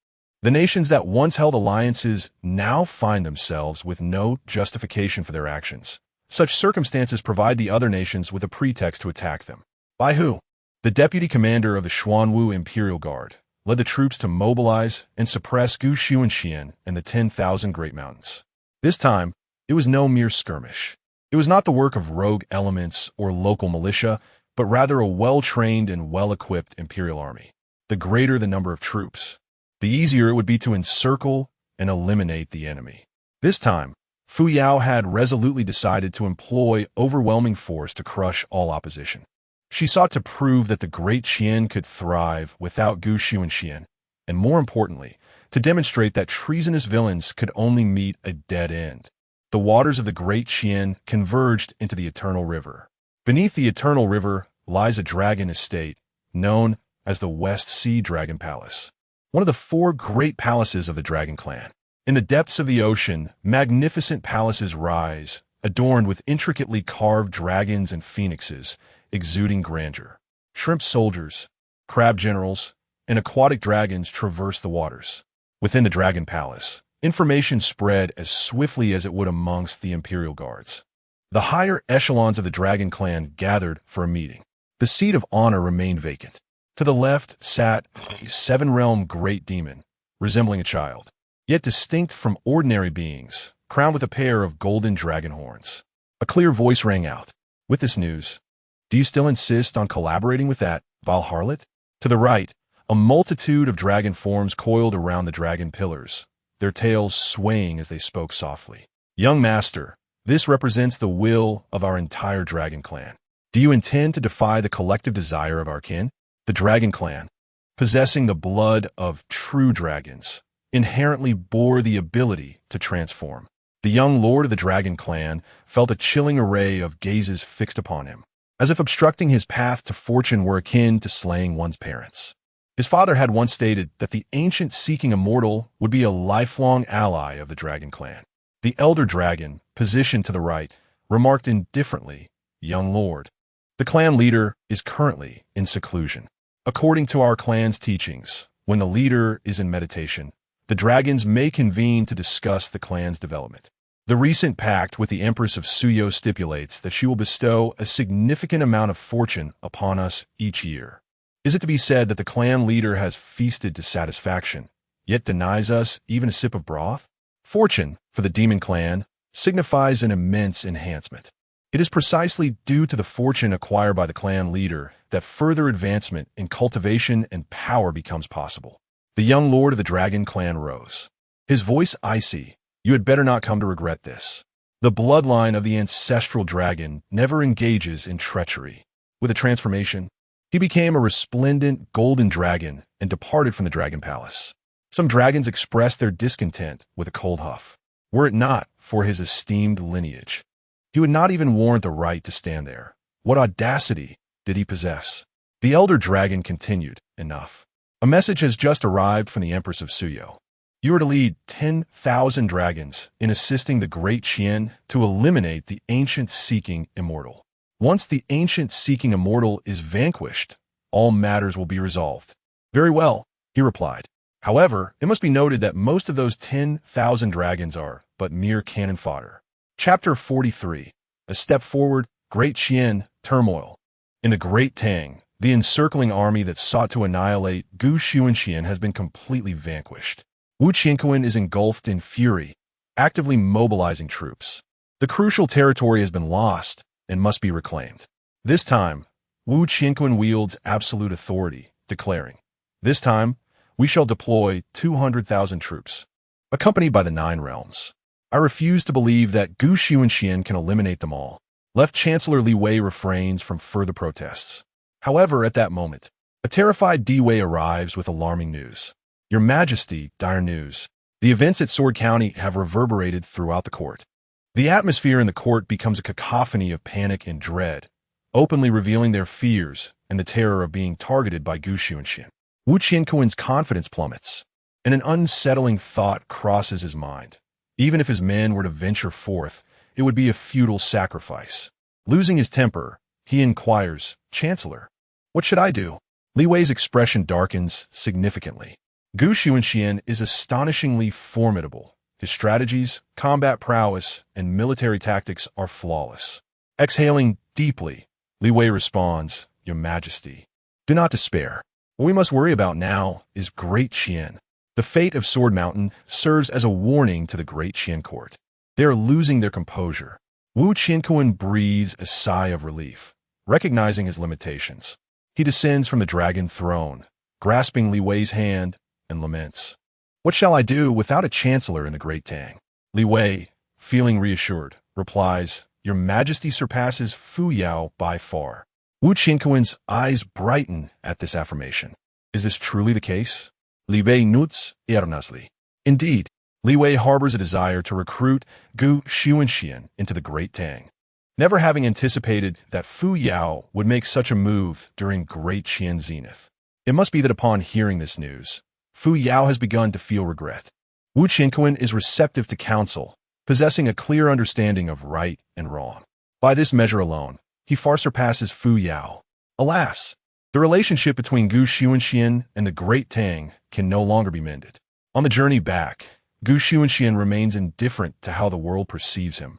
The nations that once held alliances now find themselves with no justification for their actions. Such circumstances provide the other nations with a pretext to attack them. By who? The deputy commander of the Zhenwu Imperial Guard led the troops to mobilize and suppress Xunxian and the 10,000 Great Mountains. This time, it was no mere skirmish. It was not the work of rogue elements or local militia, but rather a well-trained and well-equipped imperial army. The greater the number of troops, the easier it would be to encircle and eliminate the enemy. This time, Fu Yao had resolutely decided to employ overwhelming force to crush all opposition. She sought to prove that the Great Qin could thrive without Xunxian, and more importantly, to demonstrate that treasonous villains could only meet a dead end. The waters of the Great Qin converged into the Eternal River. Beneath the Eternal River lies a dragon estate, known as the West Sea Dragon Palace, one of the 4 great palaces of the Dragon Clan. In the depths of the ocean, magnificent palaces rise, adorned with intricately carved dragons and phoenixes, exuding grandeur. Shrimp soldiers, crab generals, and aquatic dragons traverse the waters. Within the Dragon Palace, information spread as swiftly as it would amongst the Imperial Guards. The higher echelons of the Dragon Clan gathered for a meeting. The seat of honor remained vacant. To the left sat a 7-realm great demon, resembling a child, yet distinct from ordinary beings, crowned with a pair of golden dragon horns. A clear voice rang out. With this news, do you still insist on collaborating with that vile harlot? To the right, a multitude of dragon forms coiled around the dragon pillars, their tails swaying as they spoke softly. Young master, this represents the will of our entire dragon clan. Do you intend to defy the collective desire of our kin? The dragon clan, possessing the blood of true dragons, inherently bore the ability to transform. The young lord of the dragon clan felt a chilling array of gazes fixed upon him, as if obstructing his path to fortune were akin to slaying one's parents. His father had once stated that the ancient seeking immortal would be a lifelong ally of the dragon clan. The elder dragon, positioned to the right, remarked indifferently, "Young lord, the clan leader is currently in seclusion. According to our clan's teachings, when the leader is in meditation, the dragons may convene to discuss the clan's development. The recent pact with the Empress of Zhou stipulates that she will bestow a significant amount of fortune upon us each year. Is it to be said that the clan leader has feasted to satisfaction, yet denies us even a sip of broth? Fortune, for the demon clan, signifies an immense enhancement. It is precisely due to the fortune acquired by the clan leader that further advancement in cultivation and power becomes possible." The young lord of the dragon clan rose, his voice icy. "You had better not come to regret this. The bloodline of the ancestral dragon never engages in treachery." With a transformation, he became a resplendent golden dragon and departed from the dragon palace. Some dragons expressed their discontent with a cold huff. Were it not for his esteemed lineage, he would not even warrant the right to stand there. What audacity did he possess? The elder dragon continued, "Enough. A message has just arrived from the Empress of Zhou. You are to lead 10,000 dragons in assisting the Great Qin to eliminate the ancient seeking immortal. Once the ancient seeking immortal is vanquished, all matters will be resolved." "Very well," he replied. "However, it must be noted that most of those 10,000 dragons are but mere cannon fodder." Chapter 43. A Step Forward, Great Qin, Turmoil. In the Great Tang, the encircling army that sought to annihilate Xunxian has been completely vanquished. Wu Qianquan is engulfed in fury, actively mobilizing troops. The crucial territory has been lost and must be reclaimed. This time, Wu Qianquan wields absolute authority, declaring, "This time, we shall deploy 200,000 troops, accompanied by the 9 realms. I refuse to believe that Xunxian can eliminate them all." Left Chancellor Li Wei refrains from further protests. However, at that moment, a terrified Di Wei arrives with alarming news. "Your Majesty, dire news. The events at Sword County have reverberated throughout the court." The atmosphere in the court becomes a cacophony of panic and dread, openly revealing their fears and the terror of being targeted by Xunxian. Wu Qianquan's confidence plummets, and an unsettling thought crosses his mind. Even if his men were to venture forth, it would be a futile sacrifice. Losing his temper, he inquires, "Chancellor, what should I do?" Li Wei's expression darkens significantly. Xunxian is astonishingly formidable. His strategies, combat prowess, and military tactics are flawless. Exhaling deeply, Li Wei responds, "Your Majesty, do not despair. What we must worry about now is Great Qin. The fate of Sword Mountain serves as a warning to the Great Qin court. They are losing their composure." Wu Qianquan breathes a sigh of relief, recognizing his limitations. He descends from the dragon throne, grasping Li Wei's hand, and laments, "What shall I do without a chancellor in the Great Tang?" Li Wei, feeling reassured, replies, "Your Majesty surpasses Fu Yao by far." Wu Qianquan's eyes brighten at this affirmation. Is this truly the case? Li Wei nods earnestly. Indeed, Li Wei harbors a desire to recruit Xunxian into the Great Tang. Never having anticipated that Fu Yao would make such a move during Great Qin's zenith. It must be that upon hearing this news, Fu Yao has begun to feel regret. Wu Qianquan is receptive to counsel, possessing a clear understanding of right and wrong. By this measure alone, he far surpasses Fu Yao. Alas, the relationship between Xunxian and the Great Tang can no longer be mended. On the journey back, Xunxian remains indifferent to how the world perceives him,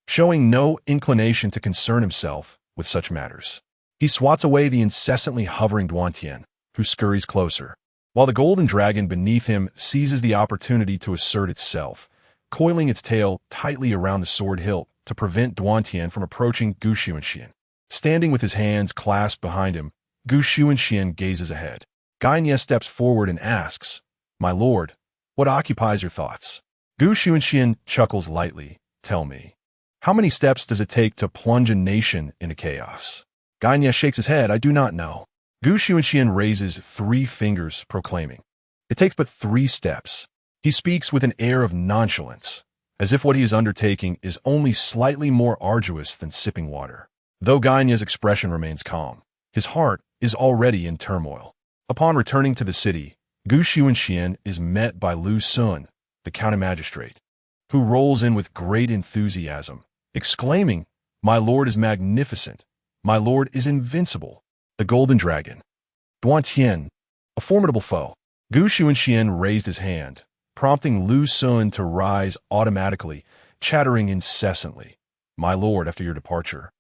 showing no inclination to concern himself with such matters. He swats away the incessantly hovering Duantian, who scurries closer, while the golden dragon beneath him seizes the opportunity to assert itself, coiling its tail tightly around the sword hilt to prevent Duantian from approaching Xunxian. Standing with his hands clasped behind him, Xunxian gazes ahead. Gainia steps forward and asks, "My lord, what occupies your thoughts?" Xunxian chuckles lightly. "Tell me, how many steps does it take to plunge a nation into chaos?" Gainia shakes his head. "I do not know." Gu Xunxian raises 3 fingers, proclaiming, "It takes but 3 steps." He speaks with an air of nonchalance, as if what he is undertaking is only slightly more arduous than sipping water. Though Ganya's expression remains calm, his heart is already in turmoil. Upon returning to the city, Gu Xunxian is met by Lu Sun, the county magistrate, who rolls in with great enthusiasm, exclaiming, "My lord is magnificent. My lord is invincible." The Golden Dragon. Duan Tian, a formidable foe. Gu Xunxian raised his hand, prompting Lu Sun to rise automatically, chattering incessantly, "My lord, after your departure,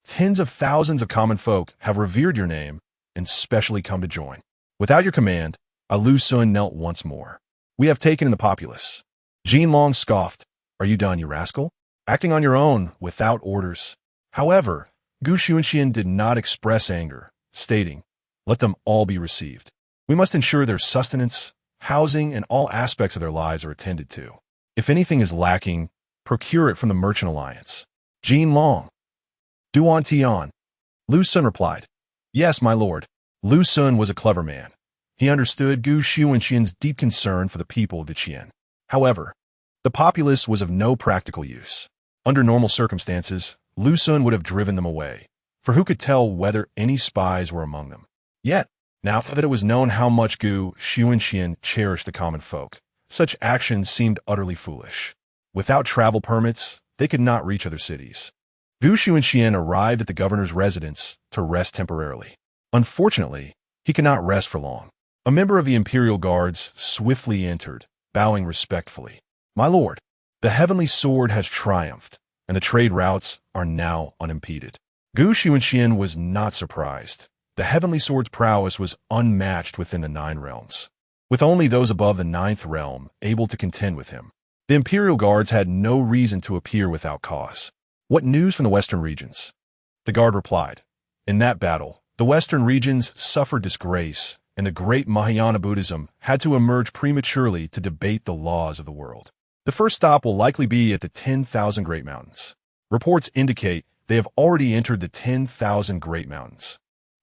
tens of thousands of common folk have revered your name and specially come to join. Without your command, Lu Sun knelt once more. We have taken in the populace." Jin Long scoffed, "Are you done, you rascal? Acting on your own, without orders." However, Gu Xunxian did not express anger, stating, "Let them all be received. We must ensure their sustenance, housing, and all aspects of their lives are attended to. If anything is lacking, procure it from the Merchant Alliance." Jin Long. Duan Tian. Lu Sun replied, "Yes, my lord." Lu Sun was a clever man. He understood Gu Xunxian's deep concern for the people of Qian. However, the populace was of no practical use. Under normal circumstances, Lu Sun would have driven them away, for who could tell whether any spies were among them? Yet, now that it was known how much Gu Xunxian cherished the common folk, such actions seemed utterly foolish. Without travel permits, they could not reach other cities. Gu Xunxian arrived at the governor's residence to rest temporarily. Unfortunately, he could not rest for long. A member of the Imperial Guards swiftly entered, bowing respectfully. "My lord, the heavenly sword has triumphed, and the trade routes are now unimpeded." Gu Xunxian was not surprised. The heavenly sword's prowess was unmatched within the 9 realms, with only those above the 9th realm able to contend with him. The Imperial Guards had no reason to appear without cause. "What news from the western regions?" The guard replied, "In that battle, the western regions suffered disgrace, and the great Mahayana Buddhism had to emerge prematurely to debate the laws of the world. The first stop will likely be at the 10,000 Great Mountains. Reports indicate they have already entered the 10,000 Great Mountains."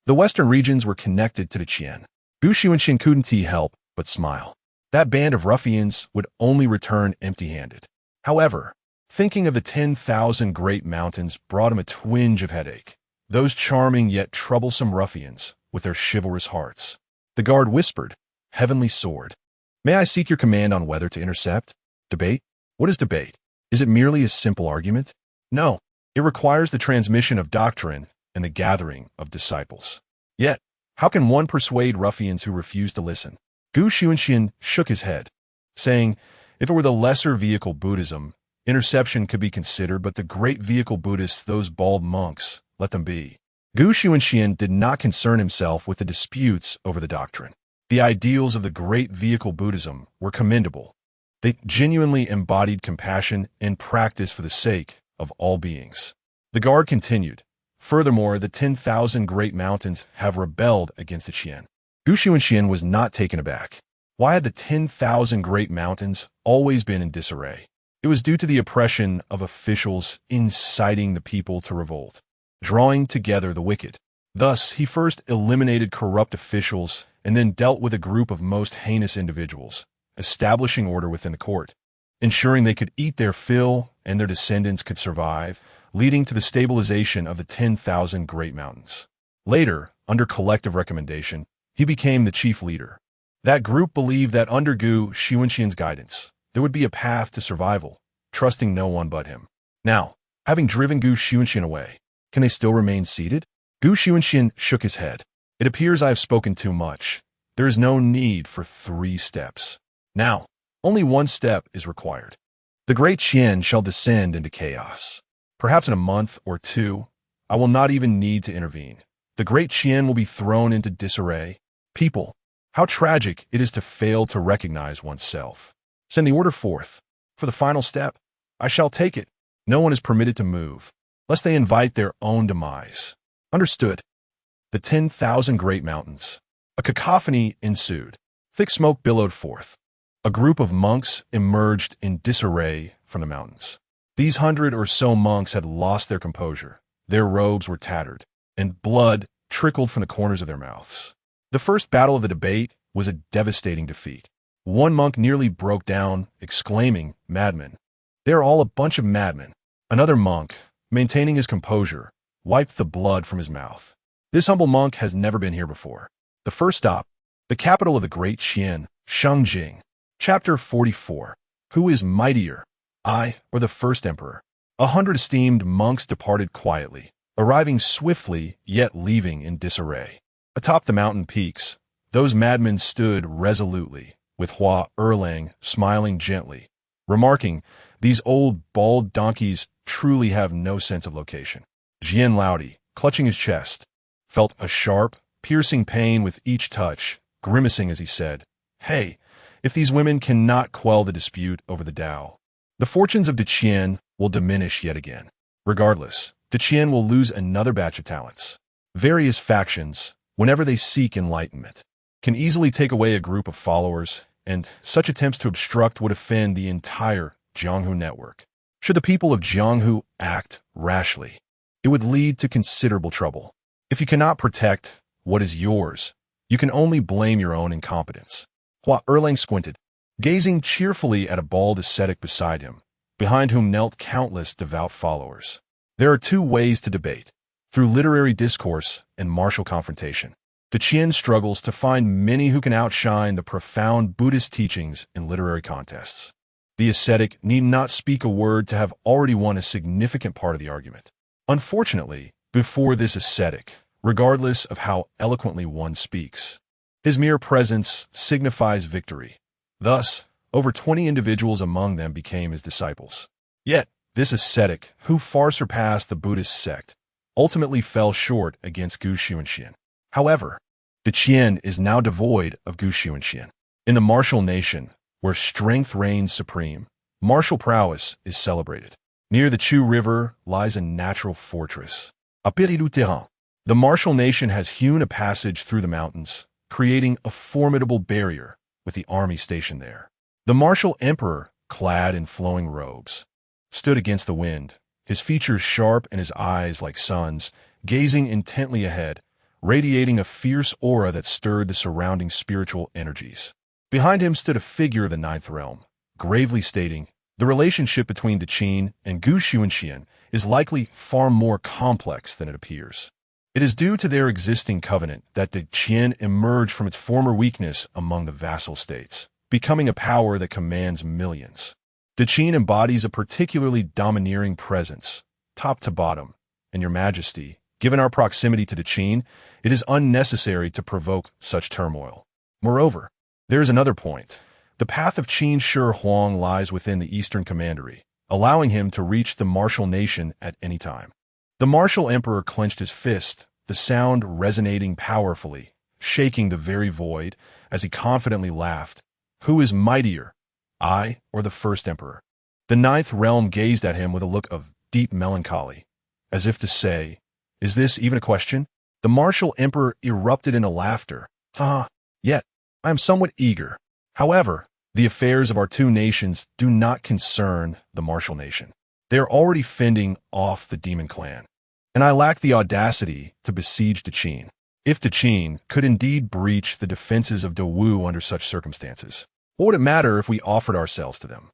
The western regions were connected to the Qian. Gu Xunxian couldn't help but smile. That band of ruffians would only return empty-handed. However, thinking of the 10,000 Great Mountains brought him a twinge of headache. Those charming yet troublesome ruffians with their chivalrous hearts. The guard whispered, "Heavenly sword. May I seek your command on whether to intercept? Debate? What is debate? Is it merely a simple argument? No, it requires the transmission of doctrine and the gathering of disciples. Yet, how can one persuade ruffians who refuse to listen?" Gu Xunxian shook his head, saying, "If it were the lesser vehicle Buddhism, interception could be considered, but the great vehicle Buddhists, those bald monks, let them be." Gu Xunxian did not concern himself with the disputes over the doctrine. The ideals of the great vehicle Buddhism were commendable. They genuinely embodied compassion and practice for the sake of all beings. The guard continued, "Furthermore, the 10,000 Great Mountains have rebelled against the Qian." Gu Xunxian was not taken aback. Why had the 10,000 Great Mountains always been in disarray? It was due to the oppression of officials inciting the people to revolt, drawing together the wicked. Thus, he first eliminated corrupt officials and then dealt with a group of most heinous individuals, establishing order within the court, ensuring they could eat their fill and their descendants could survive, leading to the stabilization of the 10,000 Great Mountains. Later, under collective recommendation, he became the chief leader. That group believed that under Gu Xunxian's guidance, there would be a path to survival, trusting no one but him. Now, having driven Gu Xunxian away, can they still remain seated? Gu Xunxian shook his head. "It appears I have spoken too much. There is no need for 3 steps. Now, only 1 step is required. The Great Qin shall descend into chaos. Perhaps in a month or 2, I will not even need to intervene. The Great Qin will be thrown into disarray. People, how tragic it is to fail to recognize oneself. Send the order forth. For the final step, I shall take it. No one is permitted to move, lest they invite their own demise." Understood. The 10,000 Great Mountains. A cacophony ensued. Thick smoke billowed forth. A group of monks emerged in disarray from the mountains. These 100 or so monks had lost their composure. Their robes were tattered, and blood trickled from the corners of their mouths. The first battle of the debate was a devastating defeat. One monk nearly broke down, exclaiming, "Madmen! They're all a bunch of madmen." Another monk, maintaining his composure, wiped the blood from his mouth. This humble monk has never been here before. The first stop, the capital of the Great Qin, Shengling. Chapter 44. Who is mightier, I or the first emperor? 100 esteemed monks departed quietly, arriving swiftly yet leaving in disarray. Atop the mountain peaks, those madmen stood resolutely, with Hua Erlang smiling gently, remarking, "These old bald donkeys truly have no sense of location." Jian Laodi, clutching his chest, felt a sharp, piercing pain with each touch, grimacing as he said, "Hey, if these women cannot quell the dispute over the Tao, the fortunes of Qin will diminish yet again. Regardless, Qin will lose another batch of talents. Various factions, whenever they seek enlightenment, can easily take away a group of followers, and such attempts to obstruct would offend the entire Zhengwu network. Should the people of Zhengwu act rashly, it would lead to considerable trouble. If you cannot protect what is yours, you can only blame your own incompetence." Hua Erlang squinted, gazing cheerfully at a bald ascetic beside him, behind whom knelt countless devout followers. There are two ways to debate, through literary discourse and martial confrontation. Qin struggles to find many who can outshine the profound Buddhist teachings in literary contests. The ascetic need not speak a word to have already won a significant part of the argument. Unfortunately, before this ascetic, regardless of how eloquently one speaks, his mere presence signifies victory. Thus, over 20 individuals among them became his disciples. Yet, this ascetic, who far surpassed the Buddhist sect, ultimately fell short against Xunxian. However, Qin is now devoid of Xunxian. In the martial nation, where strength reigns supreme, martial prowess is celebrated. Near the Chu River lies a natural fortress, Apiri du Terrain. The martial nation has hewn a passage through the mountains, creating a formidable barrier with the army stationed there. The martial emperor, clad in flowing robes, stood against the wind, his features sharp and his eyes like suns, gazing intently ahead, radiating a fierce aura that stirred the surrounding spiritual energies. Behind him stood a figure of the ninth realm, gravely stating, "The relationship between Qin and Xunxian is likely far more complex than it appears. It is due to their existing covenant that Qin emerged from its former weakness among the vassal states, becoming a power that commands millions. Qin embodies a particularly domineering presence, top to bottom, and your majesty, given our proximity to Qin, it is unnecessary to provoke such turmoil. Moreover, there is another point. The path of Qin Shi Huang lies within the Eastern Commandery, allowing him to reach the martial nation at any time." The martial emperor clenched his fist, the sound resonating powerfully, shaking the very void, as he confidently laughed. "Who is mightier, I or the first emperor?" The ninth realm gazed at him with a look of deep melancholy, as if to say, "Is this even a question?" The martial emperor erupted into laughter. "Ha! Yet, I am somewhat eager. However, the affairs of our two nations do not concern the martial nation. They are already fending off the demon clan, and I lack the audacity to besiege Qin. If Qin could indeed breach the defenses of Zhou under such circumstances, what would it matter if we offered ourselves to them?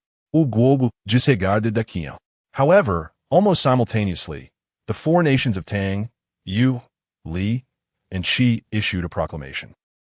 However, almost simultaneously, the four nations of Tang, Yu, Li, and Qi issued a proclamation.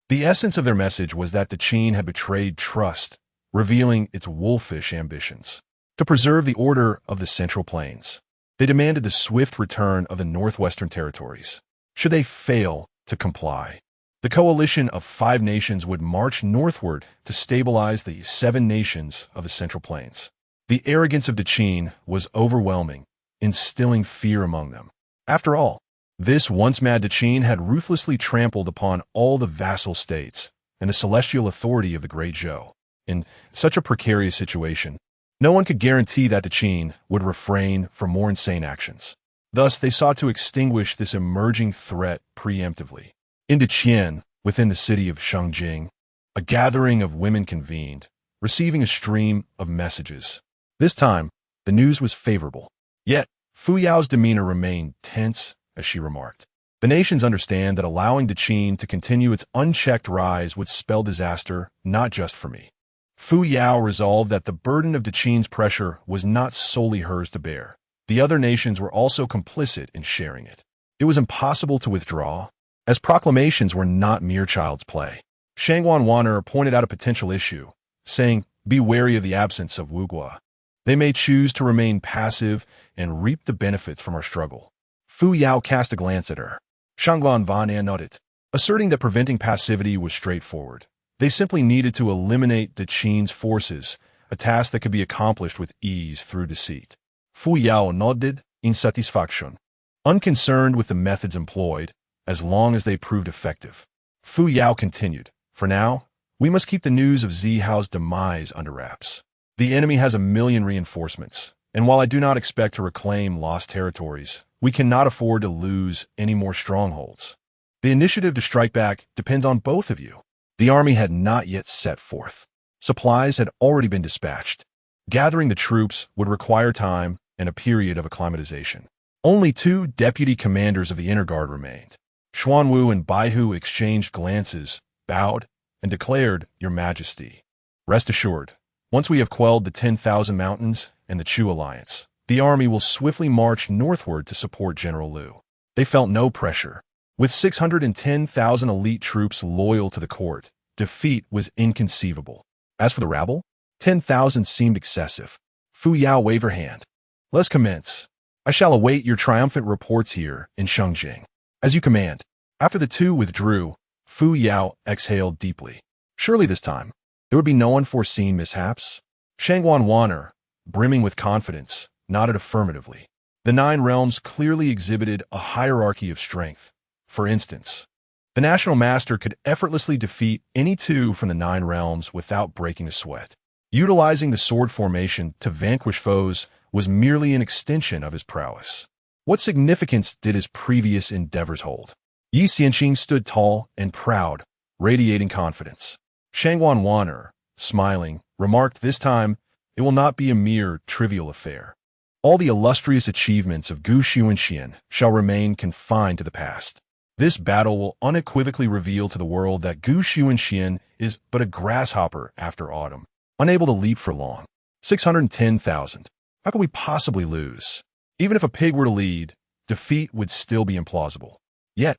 The essence of their message was that Qin had betrayed trust, revealing its wolfish ambitions. To preserve the order of the Central Plains, they demanded the swift return of the northwestern territories. Should they fail to comply, the coalition of 5 nations would march northward to stabilize the 7 nations of the Central Plains. The arrogance of Qin was overwhelming, instilling fear among them. After all, this once mad Qin had ruthlessly trampled upon all the vassal states and the celestial authority of the Great Zhou. In such a precarious situation, no one could guarantee that Qin would refrain from more insane actions. Thus, they sought to extinguish this emerging threat preemptively. In Qin, within the city of Shengling, a gathering of women convened, receiving a stream of messages. This time, the news was favorable. Yet, Fu Yao's demeanor remained tense as she remarked, The nations understand that allowing the Qin to continue its unchecked rise would spell disaster, not just for me. Fu Yao resolved that the burden of the Qin's pressure was not solely hers to bear. The other nations were also complicit in sharing it. It was impossible to withdraw, as proclamations were not mere child's play. Shangguan Wan'er pointed out a potential issue, saying, "Be wary of the absence of Wu'an. They may choose to remain passive and reap the benefits from our struggle." Fu Yao cast a glance at her. Shangguan Wan'er nodded, asserting that preventing passivity was straightforward. They simply needed to eliminate the Qin's forces, a task that could be accomplished with ease through deceit. Fu Yao nodded in satisfaction, unconcerned with the methods employed, as long as they proved effective. Fu Yao continued, "For now, we must keep the news of Zhihao's demise under wraps. The enemy has 1,000,000 reinforcements, and while I do not expect to reclaim lost territories, we cannot afford to lose any more strongholds. The initiative to strike back depends on both of you." The army had not yet set forth. Supplies had already been dispatched. Gathering the troops would require time and a period of acclimatization. Only 2 deputy commanders of the inner guard remained. Xuanwu and Baihu exchanged glances, bowed, and declared, "Your Majesty. Rest assured, once we have quelled the 10,000 mountains and the Chu alliance, the army will swiftly march northward to support General Liu." They felt no pressure. With 610,000 elite troops loyal to the court, defeat was inconceivable. As for the rabble, 10,000 seemed excessive. Fu Yao waved her hand. "Let's commence. I shall await your triumphant reports here in Xunxian." "As you command." After the 2 withdrew, Fu Yao exhaled deeply. Surely this time, there would be no unforeseen mishaps. Shangguan Wan'er, brimming with confidence, nodded affirmatively. The 9 realms clearly exhibited a hierarchy of strength. For instance, the National Master could effortlessly defeat any 2 from the 9 realms without breaking a sweat. Utilizing the sword formation to vanquish foes was merely an extension of his prowess. What significance did his previous endeavors hold? Yi Xianqing stood tall and proud, radiating confidence. Shangguan Wan'er, smiling, remarked, "This time, it will not be a mere trivial affair. All the illustrious achievements of Xunxian shall remain confined to the past. This battle will unequivocally reveal to the world that Xunxian is but a grasshopper after autumn, unable to leap for long. 610,000. How could we possibly lose? Even if a pig were to lead, defeat would still be implausible." Yet,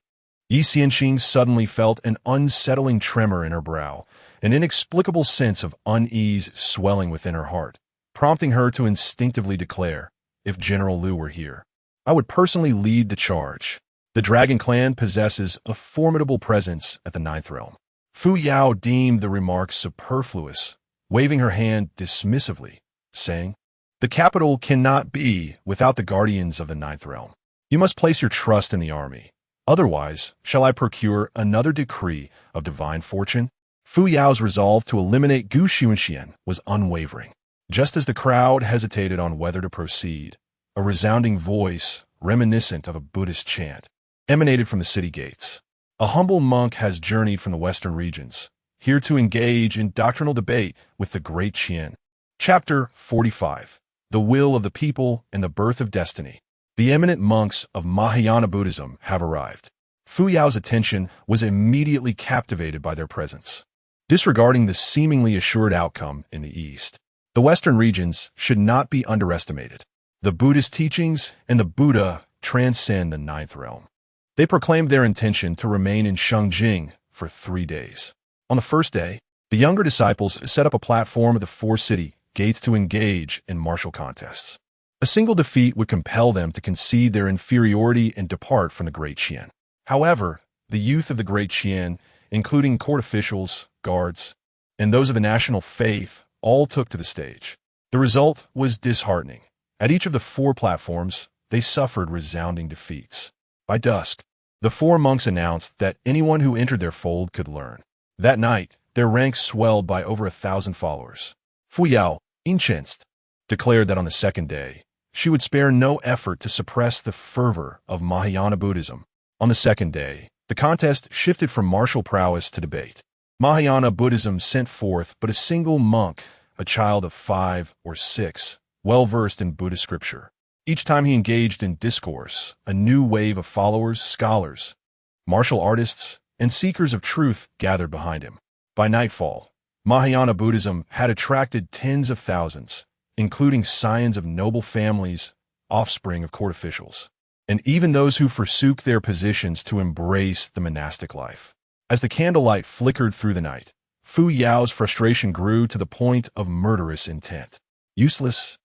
Yi Xianqing suddenly felt an unsettling tremor in her brow, an inexplicable sense of unease swelling within her heart, prompting her to instinctively declare, "If General Liu were here, I would personally lead the charge. The Dragon Clan possesses a formidable presence at the 9th realm." Fu Yao deemed the remark superfluous, waving her hand dismissively, saying, "The capital cannot be without the guardians of the 9th realm. You must place your trust in the army. Otherwise, shall I procure another decree of divine fortune?" Fu Yao's resolve to eliminate Xunxian was unwavering. Just as the crowd hesitated on whether to proceed, a resounding voice, reminiscent of a Buddhist chant, emanated from the city gates. "A humble monk has journeyed from the western regions, here to engage in doctrinal debate with the Great Qin." Chapter 45. The Will of the People and the Birth of Destiny. The eminent monks of Mahayana Buddhism have arrived. Fu Yao's attention was immediately captivated by their presence. Disregarding the seemingly assured outcome in the East, the western regions should not be underestimated. The Buddhist teachings and the Buddha transcend the 9th realm. They proclaimed their intention to remain in Shungjing for 3 days. On the first day, the younger disciples set up a platform at the 4 city gates to engage in martial contests. A single defeat would compel them to concede their inferiority and depart from the Great Qin. However, the youth of the Great Qin, including court officials, guards, and those of the national faith, all took to the stage. The result was disheartening. At each of the 4 platforms, they suffered resounding defeats. By dusk, the 4 monks announced that anyone who entered their fold could learn. That night, their ranks swelled by over 1,000 followers. Fu Yao, incensed, declared that on the second day, she would spare no effort to suppress the fervor of Mahayana Buddhism. On the second day, the contest shifted from martial prowess to debate. Mahayana Buddhism sent forth but a single monk, a child of 5 or 6, well-versed in Buddhist scripture. Each time he engaged in discourse, a new wave of followers, scholars, martial artists, and seekers of truth gathered behind him. By nightfall, Mahayana Buddhism had attracted tens of thousands, including scions of noble families, offspring of court officials, and even those who forsook their positions to embrace the monastic life. As the candlelight flickered through the night, Fu Yao's frustration grew to the point of murderous intent. Useless?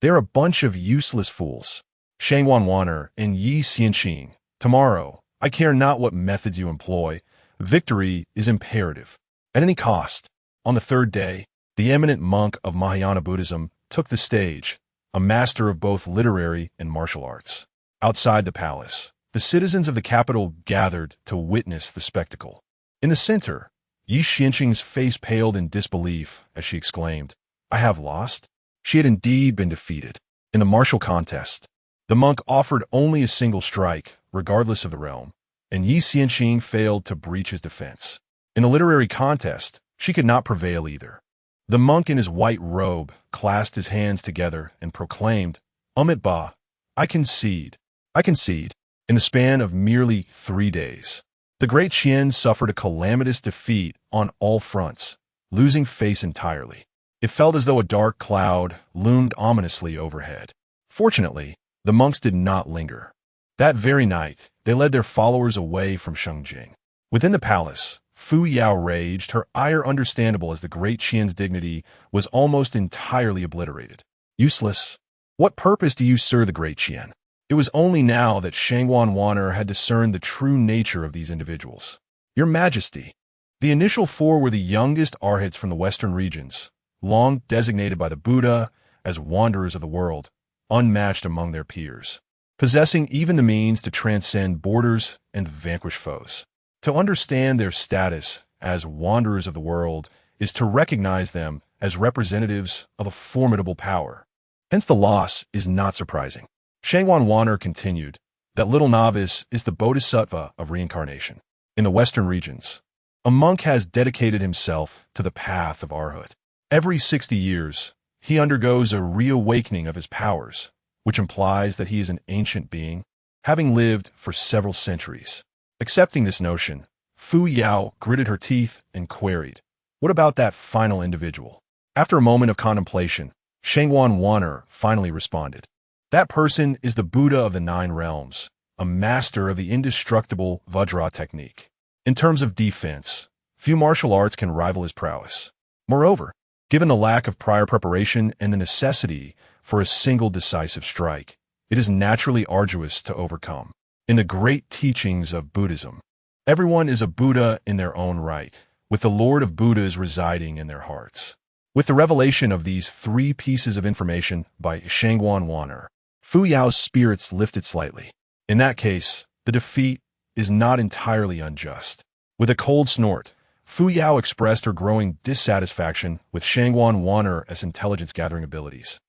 They're a bunch of useless fools. Shangwan Waner and Yi Xianqing. Tomorrow, I care not what methods you employ, victory is imperative. At any cost. On the third day, the eminent monk of Mahayana Buddhism took the stage, a master of both literary and martial arts. Outside the palace, the citizens of the capital gathered to witness the spectacle. In the center, Yi Xianqing's face paled in disbelief as she exclaimed, "I have lost?" She had indeed been defeated. In the martial contest, the monk offered only a single strike, regardless of the realm, and Yi Xianqing failed to breach his defense. In the literary contest, she could not prevail either. The monk in his white robe clasped his hands together and proclaimed, "Amit Ba, I concede. I concede." In the span of merely 3 days, the Great Qin suffered a calamitous defeat on all fronts, losing face entirely. It felt as though a dark cloud loomed ominously overhead. Fortunately, the monks did not linger. That very night, they led their followers away from Shengling. Within the palace, Fu Yao raged, her ire understandable as the Great Qin's dignity was almost entirely obliterated. Useless. What purpose do you serve the Great Qin? It was only now that Shangwan Waner had discerned the true nature of these individuals. Your Majesty. The initial 4 were the youngest arhats from the western regions, long designated by the Buddha as wanderers of the world, unmatched among their peers, possessing even the means to transcend borders and vanquish foes. To understand their status as wanderers of the world is to recognize them as representatives of a formidable power. Hence the loss is not surprising. Shangwan Waner continued, that little novice is the bodhisattva of reincarnation. In the western regions, a monk has dedicated himself to the path of arhat. Every 60 years, he undergoes a reawakening of his powers, which implies that he is an ancient being, having lived for several centuries. Accepting this notion, Fu Yao gritted her teeth and queried, "What about that final individual?" After a moment of contemplation, Shangwan Waner finally responded, "That person is the Buddha of the 9 realms, a master of the indestructible Vajra technique. In terms of defense, few martial arts can rival his prowess. Moreover, given the lack of prior preparation and the necessity for a single decisive strike, it is naturally arduous to overcome. In the great teachings of Buddhism, everyone is a Buddha in their own right, with the Lord of Buddhas residing in their hearts." With the revelation of these 3 pieces of information by Shangwan Waner, Fu Yao's spirits lifted slightly. In that case, the defeat is not entirely unjust. With a cold snort, Fu Yao expressed her growing dissatisfaction with Shangwan Waner's intelligence-gathering abilities.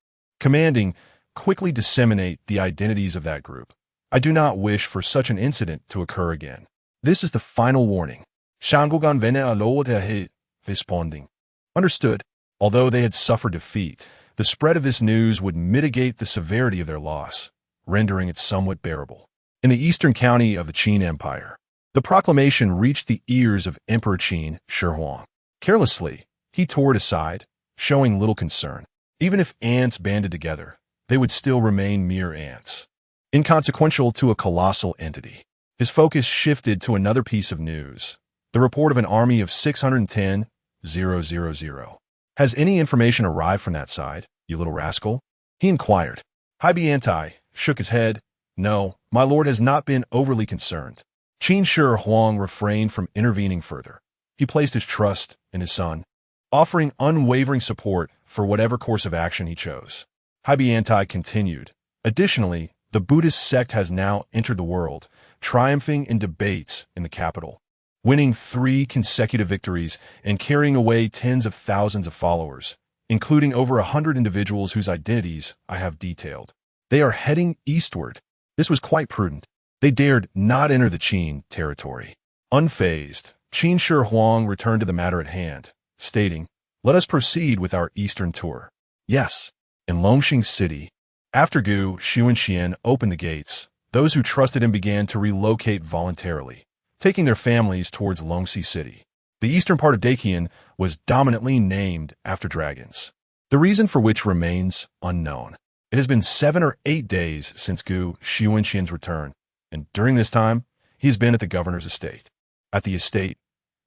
Commanding, "Quickly disseminate the identities of that group. I do not wish for such an incident to occur again. This is the final warning." Shanggugan vene alote responding. Understood. Although they had suffered defeat, the spread of this news would mitigate the severity of their loss, rendering it somewhat bearable. In the eastern county of the Qin Empire, the proclamation reached the ears of Emperor Qin Shi Huang. Carelessly, he tore it aside, showing little concern. Even if ants banded together, they would still remain mere ants, inconsequential to a colossal entity. His focus shifted to another piece of news, the report of an army of 610,000. "Has any information arrived from that side, you little rascal?" he inquired. Haibiantai shook his head. "No, my lord has not been overly concerned." Qin Shi Huang refrained from intervening further. He placed his trust in his son, offering unwavering support for whatever course of action he chose. Haibiantai continued, "Additionally, the Buddhist sect has now entered the world, triumphing in debates in the capital, winning 3 consecutive victories and carrying away tens of thousands of followers, including over 100 individuals whose identities I have detailed. They are heading eastward." This was quite prudent. They dared not enter the Qin territory. Unfazed, Qin Shi Huang returned to the matter at hand, stating, "Let us proceed with our eastern tour." Yes, in Longxing City, After Xunxian opened the gates, those who trusted him began to relocate voluntarily, taking their families towards Longxi City. The eastern part of Daqian was dominantly named after dragons, the reason for which remains unknown. It has been 7 or 8 days since Xunxian's return, and during this time, he has been at the governor's estate. At the estate,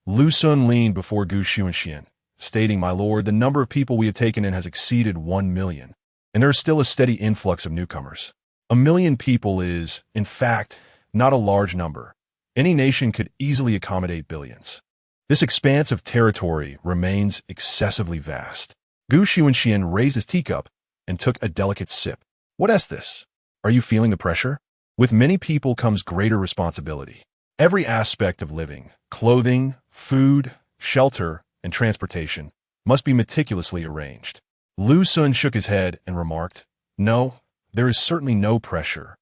Lu Sun leaned before Xunxian, stating, "My lord, the number of people we have taken in has exceeded 1 million, and there is still a steady influx of newcomers. 1 million people is, in fact, not a large number. Any nation could easily accommodate billions. This expanse of territory remains excessively vast." Xunxian raised his teacup and took a delicate sip. "What is this? Are you feeling the pressure? With many people comes greater responsibility. Every aspect of living, clothing, food, shelter, and transportation must be meticulously arranged." Lu Sun shook his head and remarked, "No, there is certainly no pressure.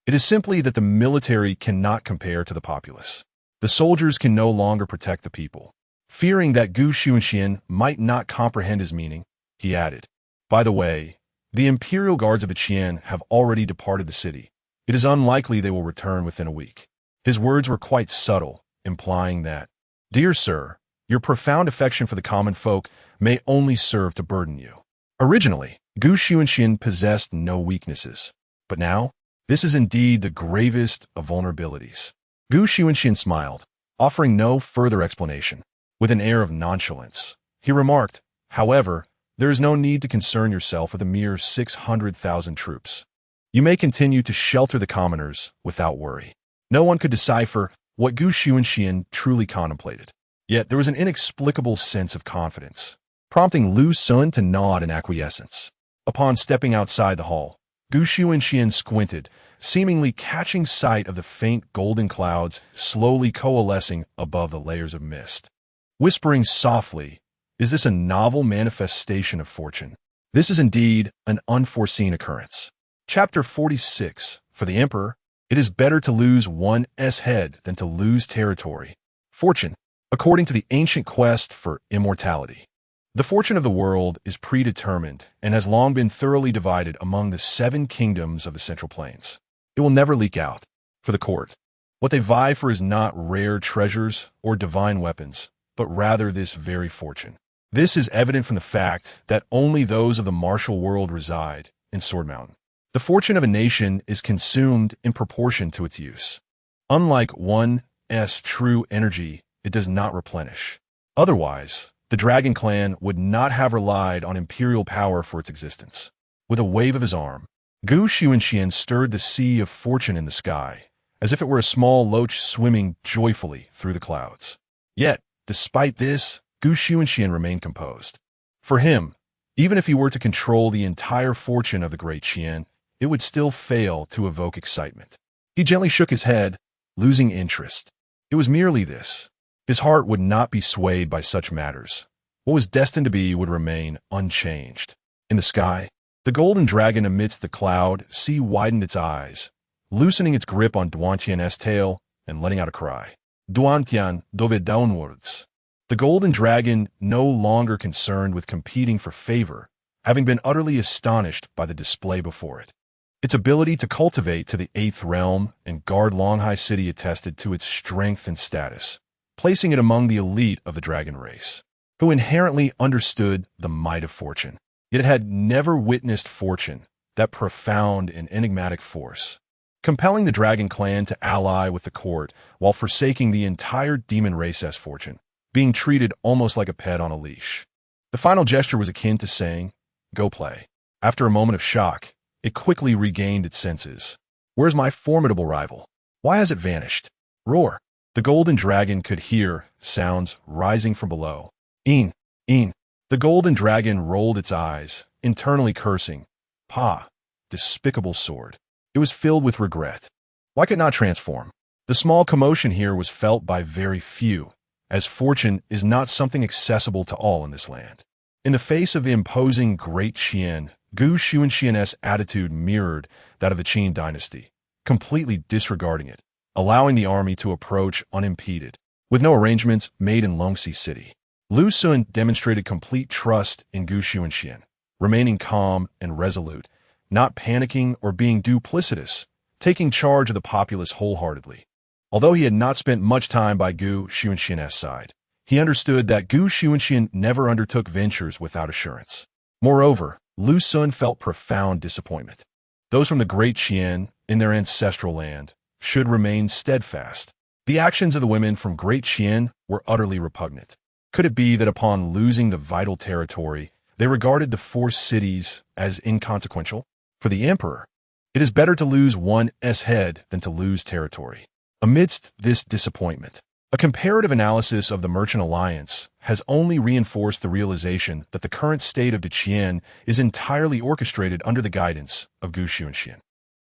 It is simply that the military cannot compare to the populace. The soldiers can no longer protect the people." Fearing that Xunxian might not comprehend his meaning, he added, "By the way, the imperial guards of Qian have already departed the city. It is unlikely they will return within a week." His words were quite subtle, implying that, "Dear sir, your profound affection for the common folk may only serve to burden you." Originally, Xunxian possessed no weaknesses, but now, this is indeed the gravest of vulnerabilities. Xunxian smiled, offering no further explanation. With an air of nonchalance, he remarked, "However, there is no need to concern yourself with a mere 600,000 troops. You may continue to shelter the commoners without worry." No one could decipher what Xunxian truly contemplated. Yet there was an inexplicable sense of confidence, prompting Lu Sun to nod in acquiescence. Upon stepping outside the hall, Xunxian squinted, seemingly catching sight of the faint golden clouds slowly coalescing above the layers of mist. Whispering softly, "Is this a novel manifestation of fortune? This is indeed an unforeseen occurrence." Chapter 46. For the Emperor, it is better to lose one's head than to lose territory. Fortune, according to the ancient quest for immortality. The fortune of the world is predetermined and has long been thoroughly divided among the 7 kingdoms of the Central Plains. It will never leak out. For the court, what they vie for is not rare treasures or divine weapons, but rather this very fortune. This is evident from the fact that only those of the martial world reside in Sword Mountain. The fortune of a nation is consumed in proportion to its use. Unlike one's true energy, it does not replenish. Otherwise, the Dragon Clan would not have relied on imperial power for its existence. With a wave of his arm, Xunxian stirred the sea of fortune in the sky, as if it were a small loach swimming joyfully through the clouds. Yet, despite this, Xunxian remained composed. For him, even if he were to control the entire fortune of the Great Qin, it would still fail to evoke excitement. He gently shook his head, losing interest. It was merely this. His heart would not be swayed by such matters. What was destined to be would remain unchanged. In the sky, the golden dragon amidst the cloud sea widened its eyes, loosening its grip on Duantian's tail and letting out a cry. Duantian dove downwards. The golden dragon, no longer concerned with competing for favor, having been utterly astonished by the display before it. Its ability to cultivate to the 8th realm and guard Longhai City attested to its strength and status, placing it among the elite of the dragon race, who inherently understood the might of fortune. Yet it had never witnessed fortune, that profound and enigmatic force, compelling the dragon clan to ally with the court while forsaking the entire demon race as fortune, being treated almost like a pet on a leash. The final gesture was akin to saying, "Go play." After a moment of shock, it quickly regained its senses. "Where's my formidable rival? Why has it vanished?" Roar. The golden dragon could hear sounds rising from below. "Een, een." The golden dragon rolled its eyes, internally cursing. "Pa, despicable sword." It was filled with regret. Why could it not transform? The small commotion here was felt by very few, as fortune is not something accessible to all in this land. In the face of the imposing Great Qin, Xunxian's attitude mirrored that of the Qin dynasty, completely disregarding it, allowing the army to approach unimpeded, with no arrangements made in Longxi City. Lu Sun demonstrated complete trust in Xunxian, remaining calm and resolute, not panicking or being duplicitous, taking charge of the populace wholeheartedly. Although he had not spent much time by Gu Xunxian's side, he understood that Gu Xunxian never undertook ventures without assurance. Moreover, Lu Sun felt profound disappointment. Those from the Great Qin, in their ancestral land, should remain steadfast. The actions of the women from Great Qin were utterly repugnant. Could it be that upon losing the vital territory, they regarded the 4 cities as inconsequential? For the emperor, it is better to lose one's head than to lose territory. Amidst this disappointment, a comparative analysis of the merchant alliance has only reinforced the realization that the current state of Qin is entirely orchestrated under the guidance of Gu Xunxian.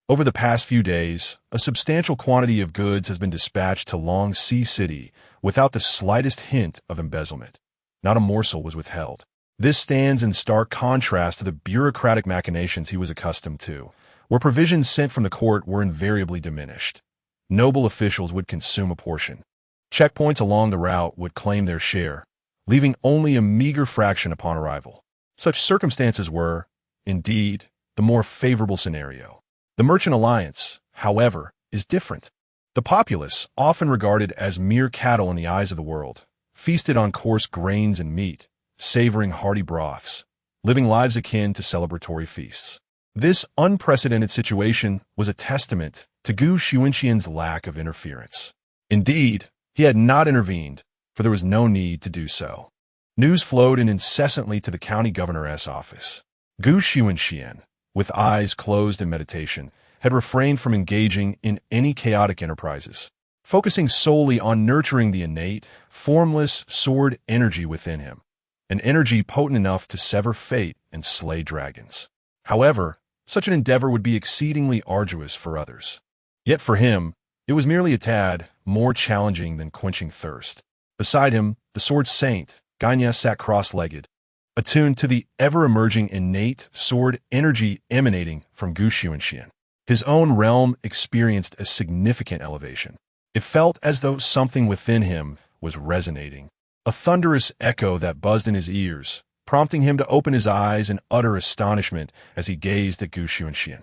Over the past few days, a substantial quantity of goods has been dispatched to Long Sea City without the slightest hint of embezzlement. Not a morsel was withheld. This stands in stark contrast to the bureaucratic machinations he was accustomed to, where provisions sent from the court were invariably diminished. Noble officials would consume a portion. Checkpoints along the route would claim their share, leaving only a meager fraction upon arrival. Such circumstances were, indeed, the more favorable scenario. The merchant alliance, however, is different. The populace, often regarded as mere cattle in the eyes of the world, feasted on coarse grains and meat, savoring hearty broths, living lives akin to celebratory feasts. This unprecedented situation was a testament to Gu Xunxian's lack of interference. Indeed, he had not intervened, for there was no need to do so. News flowed in incessantly to the county governor's office. Gu Xunxian, with eyes closed in meditation, had refrained from engaging in any chaotic enterprises, focusing solely on nurturing the innate, formless sword energy within him, an energy potent enough to sever fate and slay dragons. However, such an endeavor would be exceedingly arduous for others. Yet for him, it was merely a tad more challenging than quenching thirst. Beside him, the sword saint, Qian sat cross-legged, attuned to the ever-emerging innate sword energy emanating from Gu Xunxian. His own realm experienced a significant elevation. It felt as though something within him was resonating, a thunderous echo that buzzed in his ears, prompting him to open his eyes in utter astonishment as he gazed at Gu Xunxian.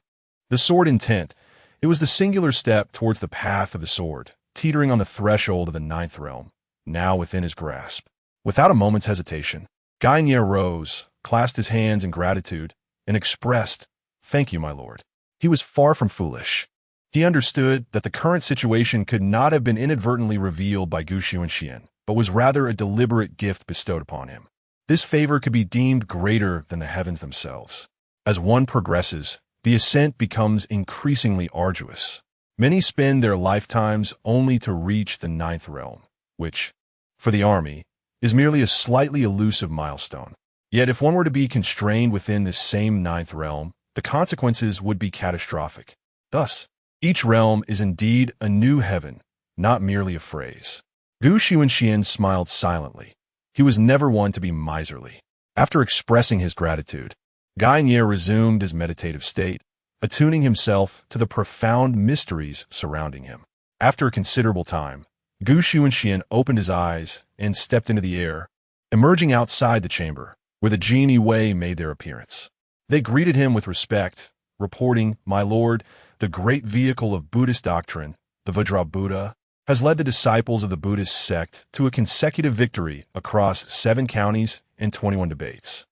The sword intent, it was the singular step towards the path of the sword, teetering on the threshold of the 9th realm, now within his grasp. Without a moment's hesitation, Qian rose, clasped his hands in gratitude, and expressed, "Thank you, my lord." He was far from foolish. He understood that the current situation could not have been inadvertently revealed by Gu Xunxian, but was rather a deliberate gift bestowed upon him. This favor could be deemed greater than the heavens themselves. As one progresses, the ascent becomes increasingly arduous. Many spend their lifetimes only to reach the 9th realm, which, for the army, is merely a slightly elusive milestone. Yet if one were to be constrained within this same 9th realm, the consequences would be catastrophic. Thus, each realm is indeed a new heaven, not merely a phrase. Gu Xunxian smiled silently. He was never one to be miserly. After expressing his gratitude, Qian resumed his meditative state, attuning himself to the profound mysteries surrounding him. After a considerable time, Gu Xunxian opened his eyes and stepped into the air, emerging outside the chamber, where the Qin Wei made their appearance. They greeted him with respect, reporting, "My lord, the great vehicle of Buddhist doctrine, the Vajra Buddha, has led the disciples of the Buddhist sect to a consecutive victory across 7 counties and 21 debates.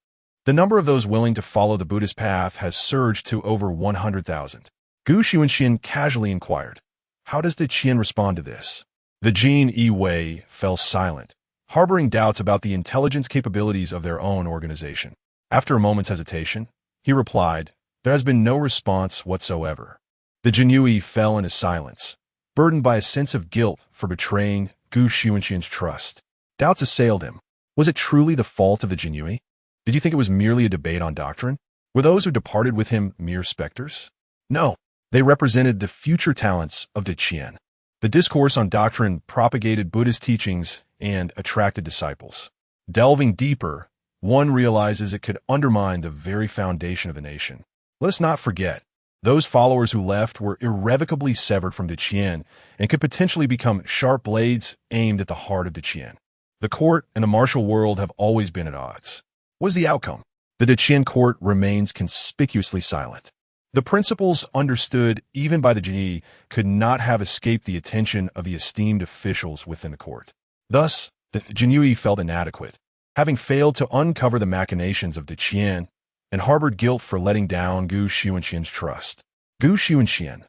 The number of those willing to follow the Buddhist path has surged to over 100,000. Gu Xunxian casually inquired, "How does the Qin respond to this?" The Qin Wei fell silent, harboring doubts about the intelligence capabilities of their own organization. After a moment's hesitation, he replied, "There has been no response whatsoever." The Zhenwu fell into silence, burdened by a sense of guilt for betraying Gu Xunxian's trust. Doubts assailed him. Was it truly the fault of the Zhenwu? Did he think it was merely a debate on doctrine? Were those who departed with him mere specters? No, they represented the future talents of the Qin. The discourse on doctrine propagated Buddhist teachings and attracted disciples. Delving deeper, one realizes it could undermine the very foundation of the nation. Let us not forget, those followers who left were irrevocably severed from the Qin and could potentially become sharp blades aimed at the heart of the Qin. The court and the martial world have always been at odds. What is the outcome? The Qin court remains conspicuously silent. The principles understood even by the Zhenwu could not have escaped the attention of the esteemed officials within the court. Thus, the Zhenwu felt inadequate, having failed to uncover the machinations of the Qian and harbored guilt for letting down Gu Xunxian's trust. Gu Xunxian.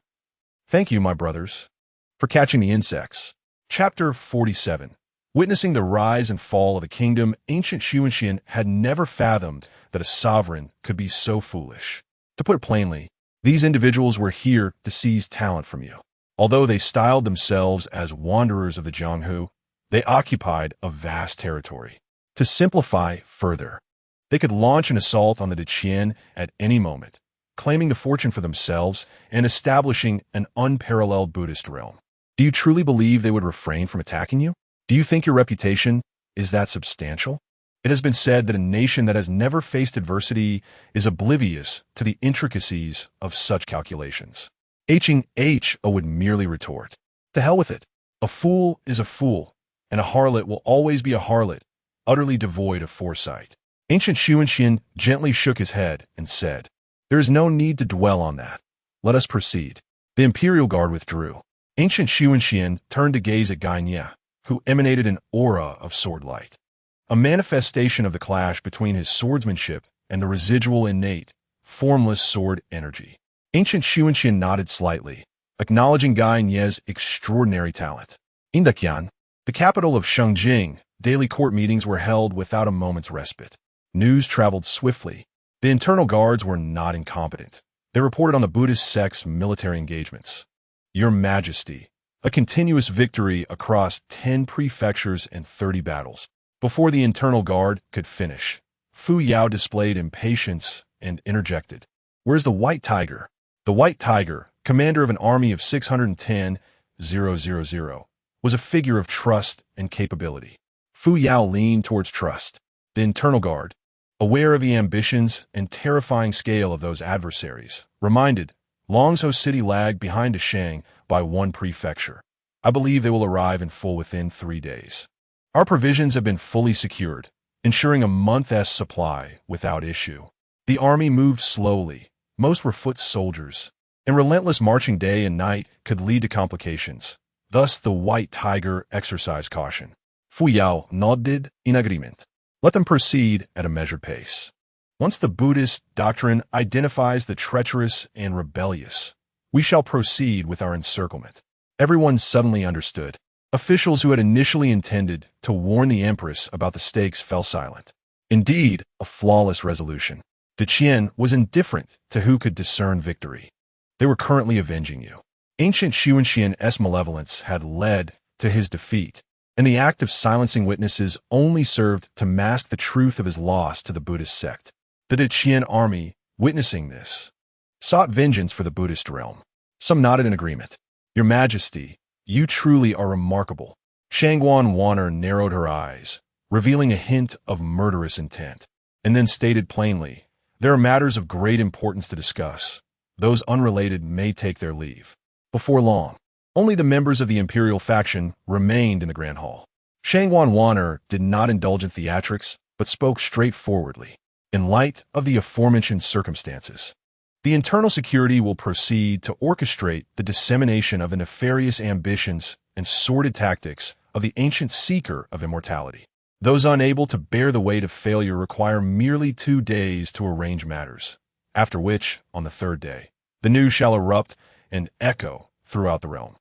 Thank you, my brothers, for catching the insects. Chapter 47. Witnessing the rise and fall of the kingdom, ancient Xunxian had never fathomed that a sovereign could be so foolish. To put it plainly, these individuals were here to seize talent from you. Although they styled themselves as wanderers of the Zhengwu, they occupied a vast territory. To simplify further, they could launch an assault on the Qian at any moment, claiming the fortune for themselves and establishing an unparalleled Buddhist realm. Do you truly believe they would refrain from attacking you? Do you think your reputation is that substantial? It has been said that a nation that has never faced adversity is oblivious to the intricacies of such calculations. H.O. would merely retort, "To hell with it. A fool is a fool, and a harlot will always be a harlot, utterly devoid of foresight." Ancient Xunxian gently shook his head and said, "There is no need to dwell on that. Let us proceed." The Imperial Guard withdrew. Ancient Xunxian turned to gaze at Guan, who emanated an aura of sword light, a manifestation of the clash between his swordsmanship and the residual innate, formless sword energy. Ancient Xunxian nodded slightly, acknowledging Guan's extraordinary talent. In Qian, the capital of Shengling, daily court meetings were held without a moment's respite. News traveled swiftly. The internal guards were not incompetent. They reported on the Buddhist sect's military engagements. Your Majesty, a continuous victory across 10 prefectures and 30 battles. Before the internal guard could finish, Fu Yao displayed impatience and interjected, "Where's the White Tiger?" The White Tiger, commander of an army of 610,000, was a figure of trust and capability. Fu Yao leaned towards trust. The internal guard, aware of the ambitions and terrifying scale of those adversaries, reminded, Longzhou City lagged behind Shang by 1 prefecture. I believe they will arrive in full within 3 days. Our provisions have been fully secured, ensuring a month's supply without issue. The army moved slowly. Most were foot soldiers, and relentless marching day and night could lead to complications. Thus, the White Tiger exercised caution. Fu Yao nodded in agreement. Let them proceed at a measured pace. Once the Buddhist doctrine identifies the treacherous and rebellious, we shall proceed with our encirclement. Everyone suddenly understood. Officials who had initially intended to warn the Empress about the stakes fell silent. Indeed, a flawless resolution. The Qian was indifferent to who could discern victory. They were currently avenging you. Ancient Xunxian's malevolence had led to his defeat, and the act of silencing witnesses only served to mask the truth of his loss to the Buddhist sect. The Qian army, witnessing this, sought vengeance for the Buddhist realm. Some nodded in agreement. Your Majesty, you truly are remarkable. Shangguan Wanner narrowed her eyes, revealing a hint of murderous intent, and then stated plainly, there are matters of great importance to discuss. Those unrelated may take their leave. Before long, only the members of the imperial faction remained in the Grand Hall. Shangguan Wanner did not indulge in theatrics, but spoke straightforwardly. In light of the aforementioned circumstances, the internal security will proceed to orchestrate the dissemination of the nefarious ambitions and sordid tactics of the ancient seeker of immortality. Those unable to bear the weight of failure require merely 2 days to arrange matters, after which, on the 3rd day, the news shall erupt and echo throughout the realm.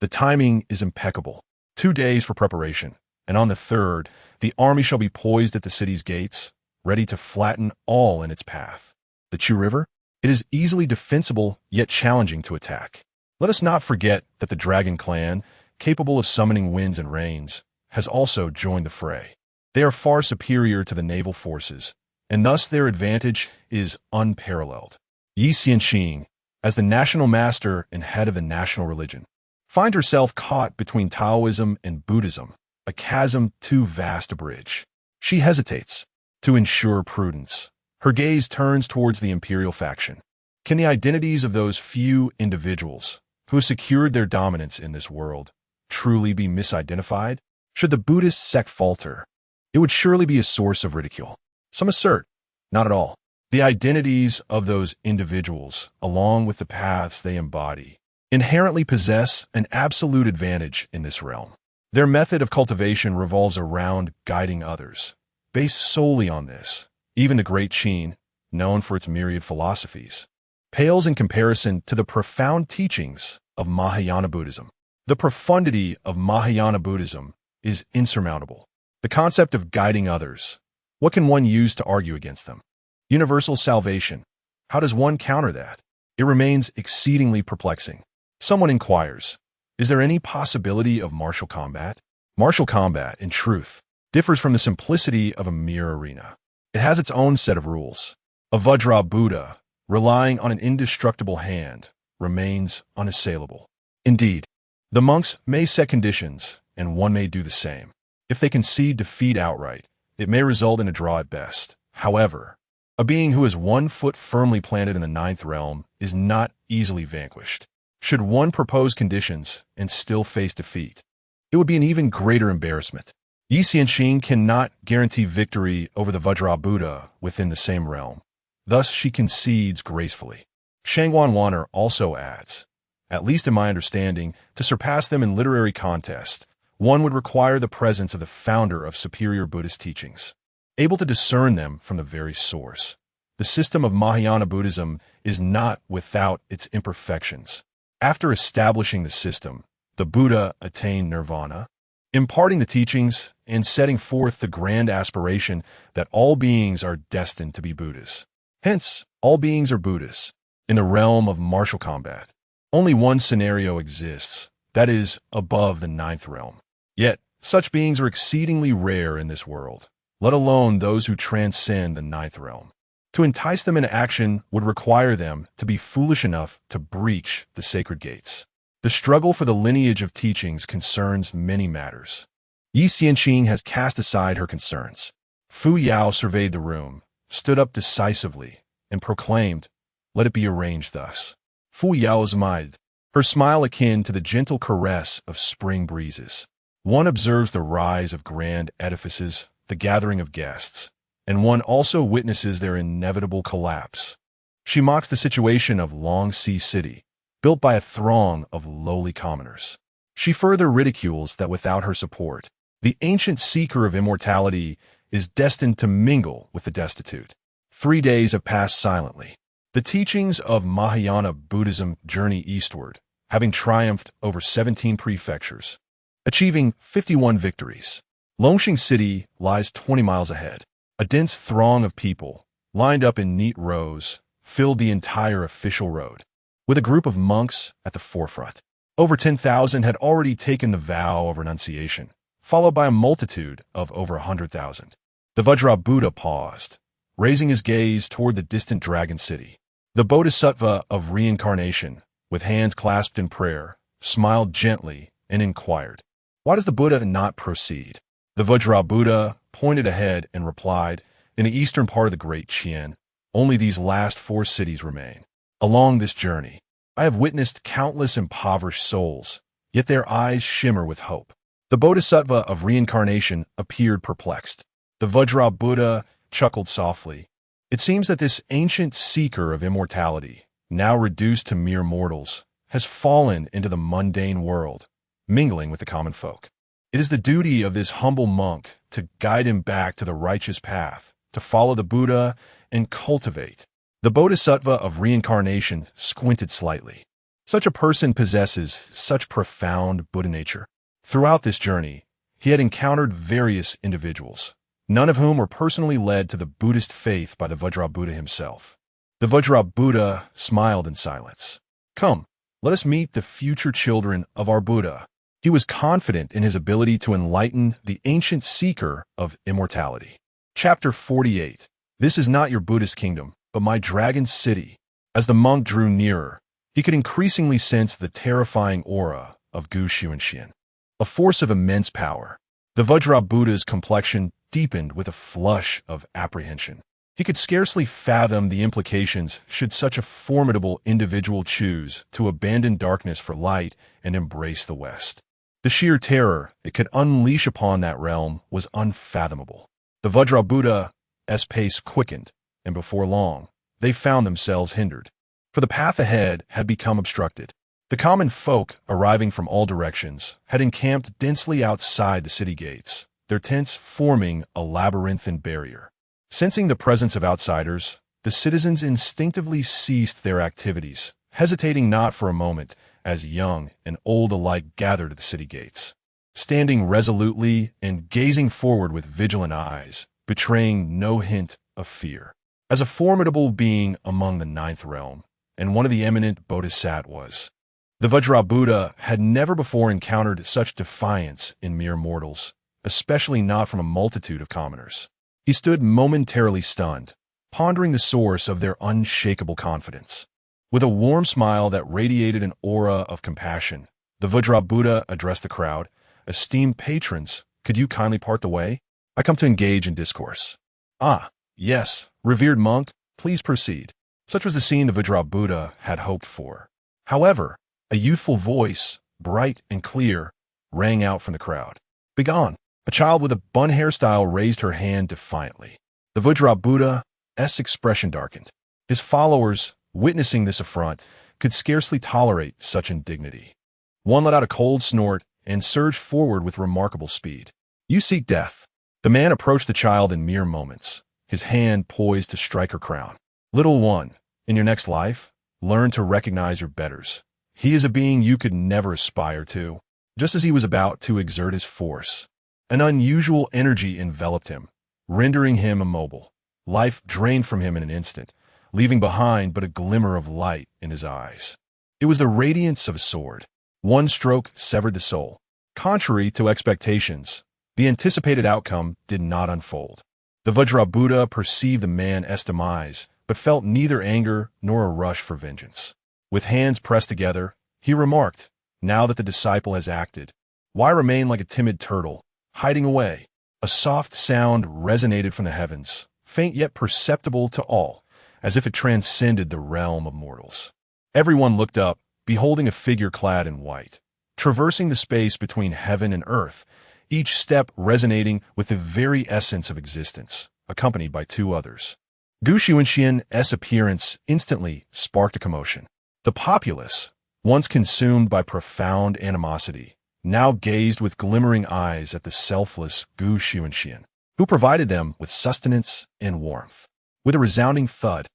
The timing is impeccable. 2 days for preparation, and on the 3rd, the army shall be poised at the city's gates, ready to flatten all in its path. The Chu River? It is easily defensible, yet challenging to attack. Let us not forget that the Dragon Clan, capable of summoning winds and rains, has also joined the fray. They are far superior to the naval forces, and thus their advantage is unparalleled. Yi Xianxing, as the national master and head of the national religion, find herself caught between Taoism and Buddhism, a chasm too vast to bridge. She hesitates. To ensure prudence, her gaze turns towards the imperial faction. Can the identities of those few individuals who have secured their dominance in this world truly be misidentified? Should the Buddhist sect falter, it would surely be a source of ridicule. Some assert, not at all. The identities of those individuals, along with the paths they embody, inherently possess an absolute advantage in this realm. Their method of cultivation revolves around guiding others. Based solely on this, even the Great Qin, known for its myriad philosophies, pales in comparison to the profound teachings of Mahayana Buddhism. The profundity of Mahayana Buddhism is insurmountable. The concept of guiding others, what can one use to argue against them? Universal salvation, how does one counter that? It remains exceedingly perplexing. Someone inquires, is there any possibility of martial combat? Martial combat, in truth, differs from the simplicity of a mere arena. It has its own set of rules. A Vajra Buddha, relying on an indestructible hand, remains unassailable. Indeed, the monks may set conditions, and one may do the same. If they concede defeat outright, it may result in a draw at best. However, a being who has one foot firmly planted in the ninth realm is not easily vanquished. Should one propose conditions and still face defeat, it would be an even greater embarrassment. Yi Xianxing cannot guarantee victory over the Vajra Buddha within the same realm. Thus, she concedes gracefully. Shengwan also adds, at least in my understanding, to surpass them in literary contest, one would require the presence of the founder of superior Buddhist teachings, able to discern them from the very source. The system of Mahayana Buddhism is not without its imperfections. After establishing the system, the Buddha attained nirvana, imparting the teachings and setting forth the grand aspiration that all beings are destined to be Buddhas. Hence, all beings are Buddhas. In the realm of martial combat, only one scenario exists, that is, above the ninth realm. Yet, such beings are exceedingly rare in this world, let alone those who transcend the ninth realm. To entice them into action would require them to be foolish enough to breach the sacred gates. The struggle for the lineage of teachings concerns many matters. Yi Xianxing has cast aside her concerns. Fu Yao surveyed the room, stood up decisively, and proclaimed, "Let it be arranged thus." Fu Yao smiled, her smile akin to the gentle caress of spring breezes. One observes the rise of grand edifices, the gathering of guests, and one also witnesses their inevitable collapse. She mocks the situation of Long Sea City, built by a throng of lowly commoners. She further ridicules that without her support, the ancient seeker of immortality is destined to mingle with the destitute. 3 days have passed silently. The teachings of Mahayana Buddhism journey eastward, having triumphed over 17 prefectures, achieving 51 victories. Longxing City lies 20 miles ahead. A dense throng of people, lined up in neat rows, filled the entire official road, with a group of monks at the forefront. Over 10,000 had already taken the vow of renunciation, followed by a multitude of over 100,000. The Vajra Buddha paused, raising his gaze toward the distant dragon city. The Bodhisattva of reincarnation, with hands clasped in prayer, smiled gently and inquired, "Why does the Buddha not proceed?" The Vajra Buddha pointed ahead and replied, "In the eastern part of the Great Qin, only these last 4 cities remain. Along this journey, I have witnessed countless impoverished souls, yet their eyes shimmer with hope." The Bodhisattva of reincarnation appeared perplexed. The Vajra Buddha chuckled softly. It seems that this ancient seeker of immortality, now reduced to mere mortals, has fallen into the mundane world, mingling with the common folk. It is the duty of this humble monk to guide him back to the righteous path, to follow the Buddha and cultivate. The Bodhisattva of reincarnation squinted slightly. Such a person possesses such profound Buddha nature. Throughout this journey, he had encountered various individuals, none of whom were personally led to the Buddhist faith by the Vajra Buddha himself. The Vajra Buddha smiled in silence. "Come, let us meet the future children of our Buddha." He was confident in his ability to enlighten the ancient seeker of immortality. Chapter 48. This is not your Buddhist kingdom, but my dragon city. As the monk drew nearer, he could increasingly sense the terrifying aura of Xunxian, a force of immense power. The Vajra Buddha's complexion deepened with a flush of apprehension. He could scarcely fathom the implications should such a formidable individual choose to abandon darkness for light and embrace the West. The sheer terror it could unleash upon that realm was unfathomable. The Vajra Buddha's pace quickened, and before long, they found themselves hindered. For the path ahead had become obstructed. The common folk, arriving from all directions, had encamped densely outside the city gates, their tents forming a labyrinthine barrier. Sensing the presence of outsiders, the citizens instinctively ceased their activities, hesitating not for a moment, as young and old alike gathered at the city gates, standing resolutely and gazing forward with vigilant eyes, betraying no hint of fear. As a formidable being among the ninth realm, and one of the eminent bodhisattvas, the Vajrabuddha had never before encountered such defiance in mere mortals, especially not from a multitude of commoners. He stood momentarily stunned, pondering the source of their unshakable confidence. With a warm smile that radiated an aura of compassion, the Vajrabuddha addressed the crowd. "Esteemed patrons, could you kindly part the way? I come to engage in discourse." "Ah, yes, revered monk, please proceed." Such was the scene the Vajrabuddha had hoped for. However, a youthful voice, bright and clear, rang out from the crowd. "Begone!" A child with a bun hairstyle raised her hand defiantly. The Vajrabuddha's expression darkened. His followers, witnessing this affront, could scarcely tolerate such indignity. One let out a cold snort and surged forward with remarkable speed. "You seek death." The man approached the child in mere moments, his hand poised to strike her crown. "Little one, in your next life, learn to recognize your betters. He is a being you could never aspire to." Just as he was about to exert his force, an unusual energy enveloped him, rendering him immobile. Life drained from him in an instant, leaving behind but a glimmer of light in his eyes. It was the radiance of a sword. One stroke severed the soul. Contrary to expectations, the anticipated outcome did not unfold. The Vajrabuddha perceived the man's demise, but felt neither anger nor a rush for vengeance. With hands pressed together, he remarked, "Now that the disciple has acted, why remain like a timid turtle, hiding away?" A soft sound resonated from the heavens, faint yet perceptible to all, as if it transcended the realm of mortals. Everyone looked up, beholding a figure clad in white, traversing the space between heaven and earth, each step resonating with the very essence of existence, accompanied by two others. Xunxian's appearance instantly sparked a commotion. The populace, once consumed by profound animosity, now gazed with glimmering eyes at the selfless Xunxian, who provided them with sustenance and warmth. With a resounding thud,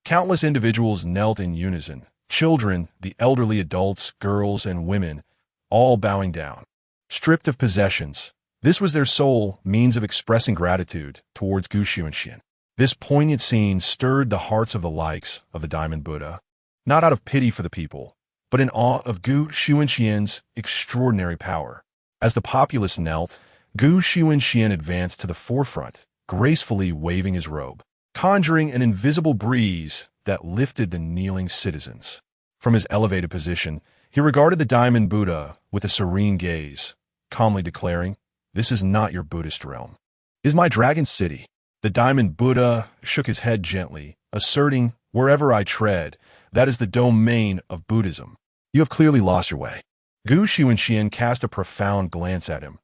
countless individuals knelt in unison, children, the elderly adults, girls, and women, all bowing down. Stripped of possessions, this was their sole means of expressing gratitude towards Xunxian. This poignant scene stirred the hearts of the likes of the Diamond Buddha, not out of pity for the people, but in awe of Xunxian's extraordinary power. As the populace knelt, Xunxian advanced to the forefront, gracefully waving his robe, conjuring an invisible breeze that lifted the kneeling citizens. From his elevated position, he regarded the Diamond Buddha with a serene gaze, calmly declaring, "This is not your Buddhist realm. It is my dragon city." The Diamond Buddha shook his head gently, asserting, "Wherever I tread, that is the domain of Buddhism. You have clearly lost your way." Xunxian cast a profound glance at him,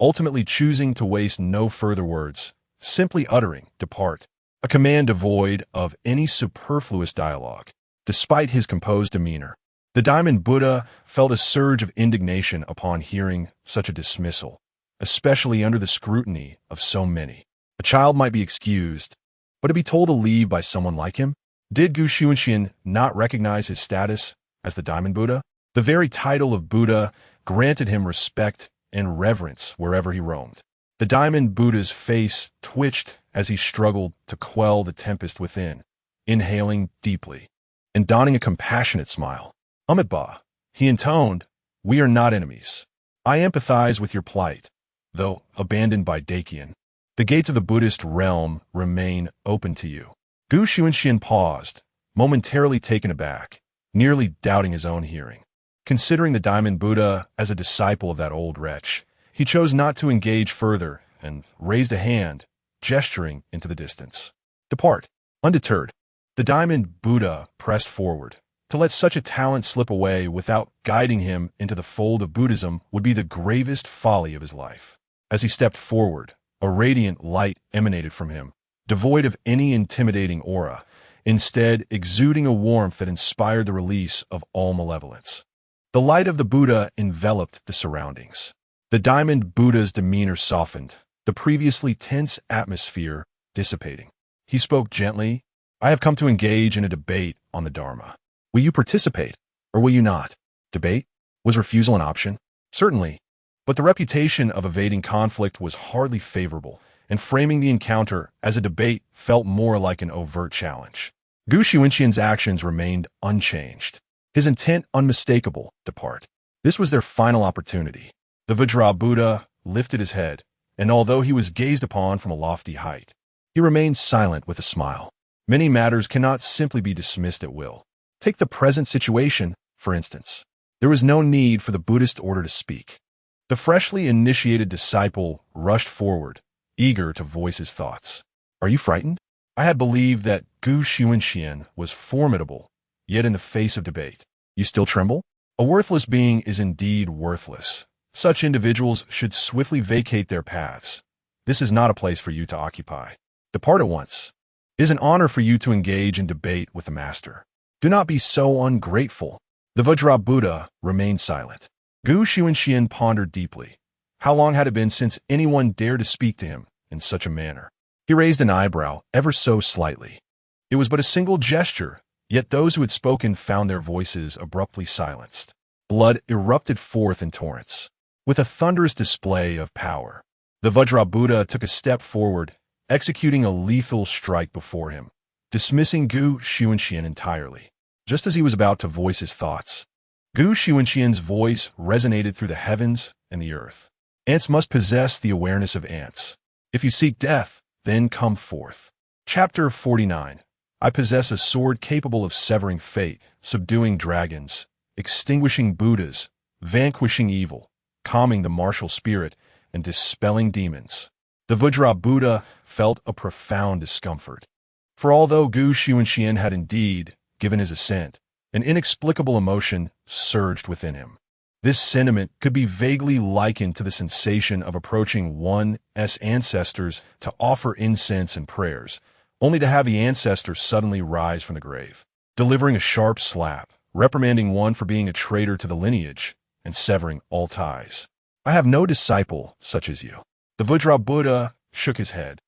ultimately choosing to waste no further words, simply uttering, "Depart," a command devoid of any superfluous dialogue. Despite his composed demeanor, the Diamond Buddha felt a surge of indignation upon hearing such a dismissal, especially under the scrutiny of so many. A child might be excused, but to be told to leave by someone like him? Did Xunxian not recognize his status as the Diamond Buddha? The very title of Buddha granted him respect and reverence wherever he roamed. The Diamond Buddha's face twitched as he struggled to quell the tempest within, inhaling deeply and donning a compassionate smile. "Amitabha," he intoned, "we are not enemies. I empathize with your plight, though abandoned by Dakian. The gates of the Buddhist realm remain open to you." Xunxian paused, momentarily taken aback, nearly doubting his own hearing. Considering the Diamond Buddha as a disciple of that old wretch, he chose not to engage further and raised a hand, gesturing into the distance. "Depart." Undeterred, the Diamond Buddha pressed forward. To let such a talent slip away without guiding him into the fold of Buddhism would be the gravest folly of his life. As he stepped forward, a radiant light emanated from him, devoid of any intimidating aura, instead exuding a warmth that inspired the release of all malevolence. The light of the Buddha enveloped the surroundings. The diamond Buddha's demeanor softened, the previously tense atmosphere dissipating. He spoke gently. I have come to engage in a debate on the Dharma. Will you participate, or will you not? Debate? Was refusal an option? Certainly. But the reputation of evading conflict was hardly favorable, and framing the encounter as a debate felt more like an overt challenge. Xunxian's actions remained unchanged. His intent unmistakable: depart. This was their final opportunity. The Vajra Buddha lifted his head, and although he was gazed upon from a lofty height, he remained silent with a smile. Many matters cannot simply be dismissed at will. Take the present situation, for instance. There was no need for the Buddhist order to speak. The freshly initiated disciple rushed forward, eager to voice his thoughts. Are you frightened? I had believed that Xunxian was formidable, yet in the face of debate, you still tremble? A worthless being is indeed worthless. Such individuals should swiftly vacate their paths. This is not a place for you to occupy. Depart at once. It is an honor for you to engage in debate with the master. Do not be so ungrateful. The Vajra Buddha remained silent. Xunxian pondered deeply. How long had it been since anyone dared to speak to him in such a manner? He raised an eyebrow ever so slightly. It was but a single gesture, yet those who had spoken found their voices abruptly silenced. Blood erupted forth in torrents. With a thunderous display of power, the Vajra Buddha took a step forward, executing a lethal strike before him, dismissing Xunxian entirely. Just as he was about to voice his thoughts, Xunxian's voice resonated through the heavens and the earth. Ants must possess the awareness of ants. If you seek death, then come forth. Chapter 49. I possess a sword capable of severing fate, subduing dragons, extinguishing Buddhas, vanquishing evil, calming the martial spirit, and dispelling demons. The Vajra Buddha felt a profound discomfort. For although Xunxian had indeed given his assent, an inexplicable emotion surged within him. This sentiment could be vaguely likened to the sensation of approaching one's ancestors to offer incense and prayers, only to have the ancestor suddenly rise from the grave, delivering a sharp slap, reprimanding one for being a traitor to the lineage, and severing all ties. I have no disciple such as you. The Vajra Buddha shook his head,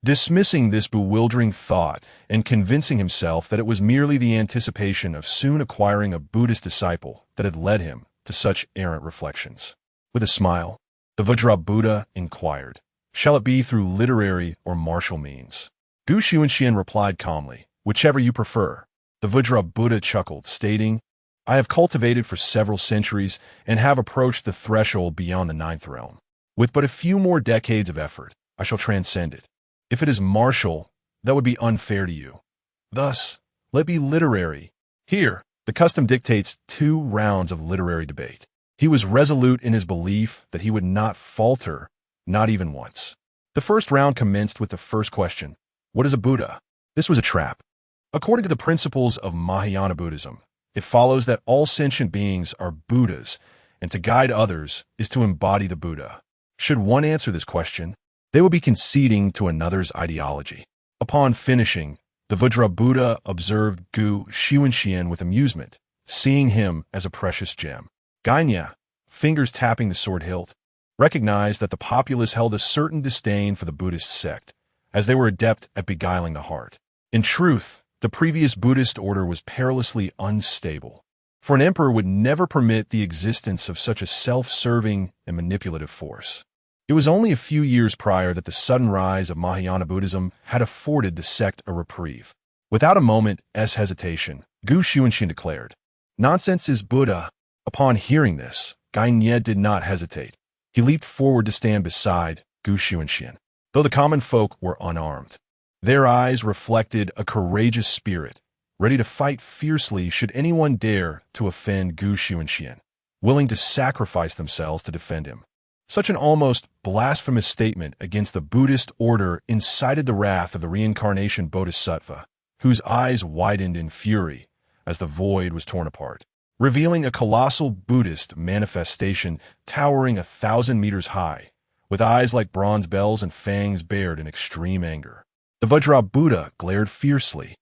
dismissing this bewildering thought and convincing himself that it was merely the anticipation of soon acquiring a Buddhist disciple that had led him to such errant reflections. With a smile, the Vajra Buddha inquired, shall it be through literary or martial means? Xunxian replied calmly, whichever you prefer. The Vajra Buddha chuckled, stating, I have cultivated for several centuries and have approached the threshold beyond the ninth realm. With but a few more decades of effort, I shall transcend it. If it is martial, that would be unfair to you. Thus, let it be literary. Here, the custom dictates 2 rounds of literary debate. He was resolute in his belief that he would not falter, not even once. The first round commenced with the first question, what is a Buddha? This was a trap. According to the principles of Mahayana Buddhism, it follows that all sentient beings are Buddhas, and to guide others is to embody the Buddha. Should one answer this question, they would be conceding to another's ideology. Upon finishing, the Vajra Buddha observed Xunxian with amusement, seeing him as a precious gem. Gainya, fingers tapping the sword hilt, recognized that the populace held a certain disdain for the Buddhist sect, as they were adept at beguiling the heart. In truth, the previous Buddhist order was perilously unstable, for an emperor would never permit the existence of such a self-serving and manipulative force. It was only a few years prior that the sudden rise of Mahayana Buddhism had afforded the sect a reprieve. Without a moment's hesitation, Xunxian declared, nonsense is Buddha. Upon hearing this, Gainya did not hesitate. He leaped forward to stand beside Xunxian. Though the common folk were unarmed, their eyes reflected a courageous spirit, ready to fight fiercely should anyone dare to offend Xunxian, willing to sacrifice themselves to defend him. Such an almost blasphemous statement against the Buddhist order incited the wrath of the reincarnation bodhisattva, whose eyes widened in fury as the void was torn apart, revealing a colossal Buddhist manifestation towering 1,000 meters high, with eyes like bronze bells and fangs bared in extreme anger. The Vajra Buddha glared fiercely.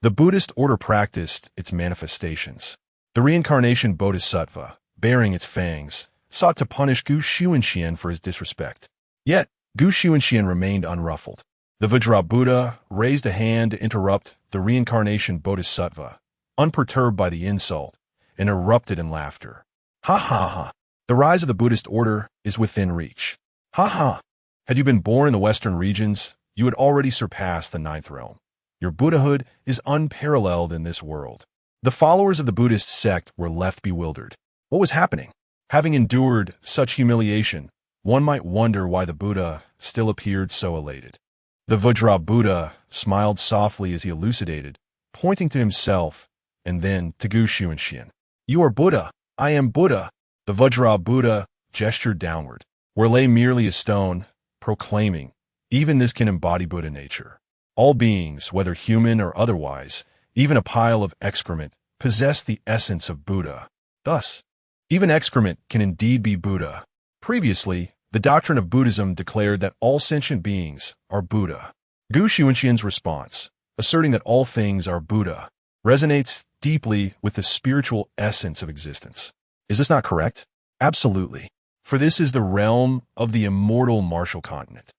The Buddhist order practiced its manifestations. The reincarnation bodhisattva, baring its fangs, sought to punish Xunxian for his disrespect. Yet, Xunxian remained unruffled. The Vajra Buddha raised a hand to interrupt the reincarnation bodhisattva, unperturbed by the insult, and erupted in laughter. Ha ha ha. The rise of the Buddhist order is within reach. Ha ha. Had you been born in the western regions, you had already surpassed the ninth realm. Your Buddhahood is unparalleled in this world. The followers of the Buddhist sect were left bewildered. What was happening? Having endured such humiliation, one might wonder why the Buddha still appeared so elated. The Vajra Buddha smiled softly as he elucidated, pointing to himself and then to Xunxian. You are Buddha. I am Buddha. The Vajra Buddha gestured downward, where lay merely a stone, proclaiming, even this can embody Buddha nature. All beings, whether human or otherwise, even a pile of excrement, possess the essence of Buddha. Thus, even excrement can indeed be Buddha. Previously, the doctrine of Buddhism declared that all sentient beings are Buddha. Xunxian's response, asserting that all things are Buddha, resonates deeply with the spiritual essence of existence. Is this not correct? Absolutely. For this is the realm of the immortal martial continent.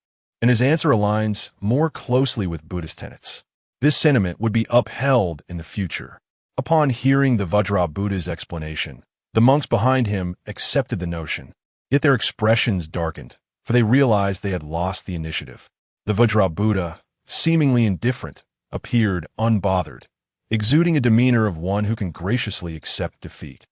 And his answer aligns more closely with Buddhist tenets. This sentiment would be upheld in the future. Upon hearing the Vajra Buddha's explanation, the monks behind him accepted the notion. Yet their expressions darkened, for they realized they had lost the initiative. The Vajra Buddha, seemingly indifferent, appeared unbothered, exuding a demeanor of one who can graciously accept defeat.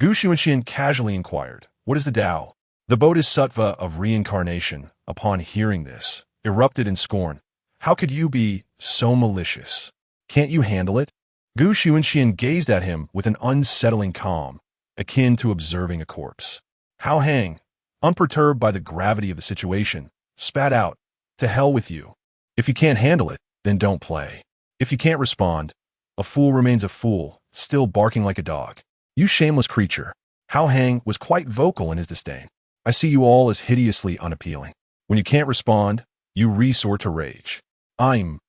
Xunxian casually inquired, "What is the Tao?" The bodhisattva of reincarnation, upon hearing this, erupted in scorn. "How could you be so malicious? Can't you handle it?" Xunxian gazed at him with an unsettling calm, akin to observing a corpse. Hao Hang, unperturbed by the gravity of the situation, spat out, "To hell with you. If you can't handle it, then don't play. If you can't respond, a fool remains a fool, still barking like a dog. You shameless creature." Hao Hang was quite vocal in his disdain. "I see you all as hideously unappealing. When you can't respond, you resort to rage." I'm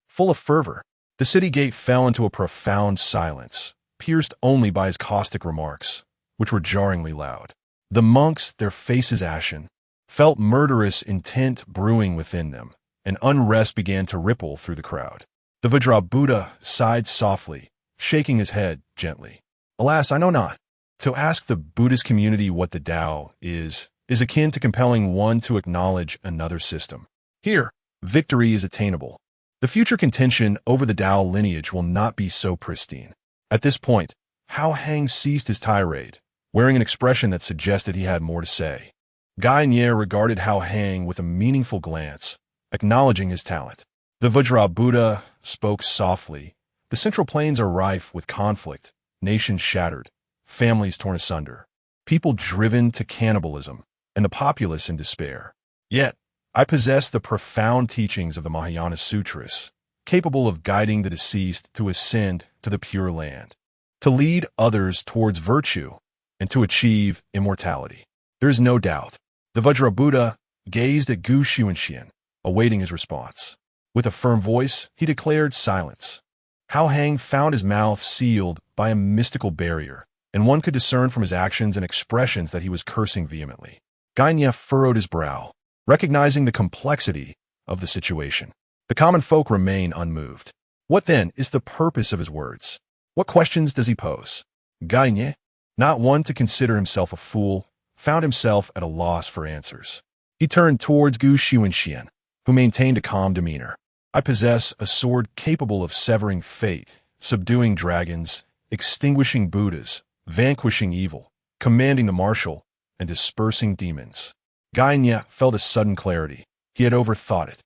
full of fervor. The city gate fell into a profound silence, pierced only by his caustic remarks, which were jarringly loud. The monks, their faces ashen, felt murderous intent brewing within them, and unrest began to ripple through the crowd. The Vajra Buddha sighed softly, shaking his head gently. "Alas, I know not. To ask the Buddhist community what the Tao is akin to compelling one to acknowledge another system. Here, victory is attainable. The future contention over the Tao lineage will not be so pristine." At this point, Hao Hang ceased his tirade, wearing an expression that suggested he had more to say. Guy Nye regarded Hao Hang with a meaningful glance, acknowledging his talent. The Vajra Buddha spoke softly. "The Central Plains are rife with conflict, nations shattered, families torn asunder, people driven to cannibalism, and the populace in despair. Yet, I possess the profound teachings of the Mahayana Sutras, capable of guiding the deceased to ascend to the Pure Land, to lead others towards virtue, and to achieve immortality." There is no doubt. The Vajra Buddha gazed at Xunxian, awaiting his response. With a firm voice, he declared silence. Hao Hang found his mouth sealed by a mystical barrier, and one could discern from his actions and expressions that he was cursing vehemently. Guy Nye furrowed his brow, recognizing the complexity of the situation. The common folk remain unmoved. What then is the purpose of his words? What questions does he pose? Guy Nye, not one to consider himself a fool, found himself at a loss for answers. He turned towards Xunxian, who maintained a calm demeanor. "I possess a sword capable of severing fate, subduing dragons, extinguishing Buddhas, vanquishing evil, commanding the martial, and dispersing demons." Guy Nye felt a sudden clarity. He had overthought it.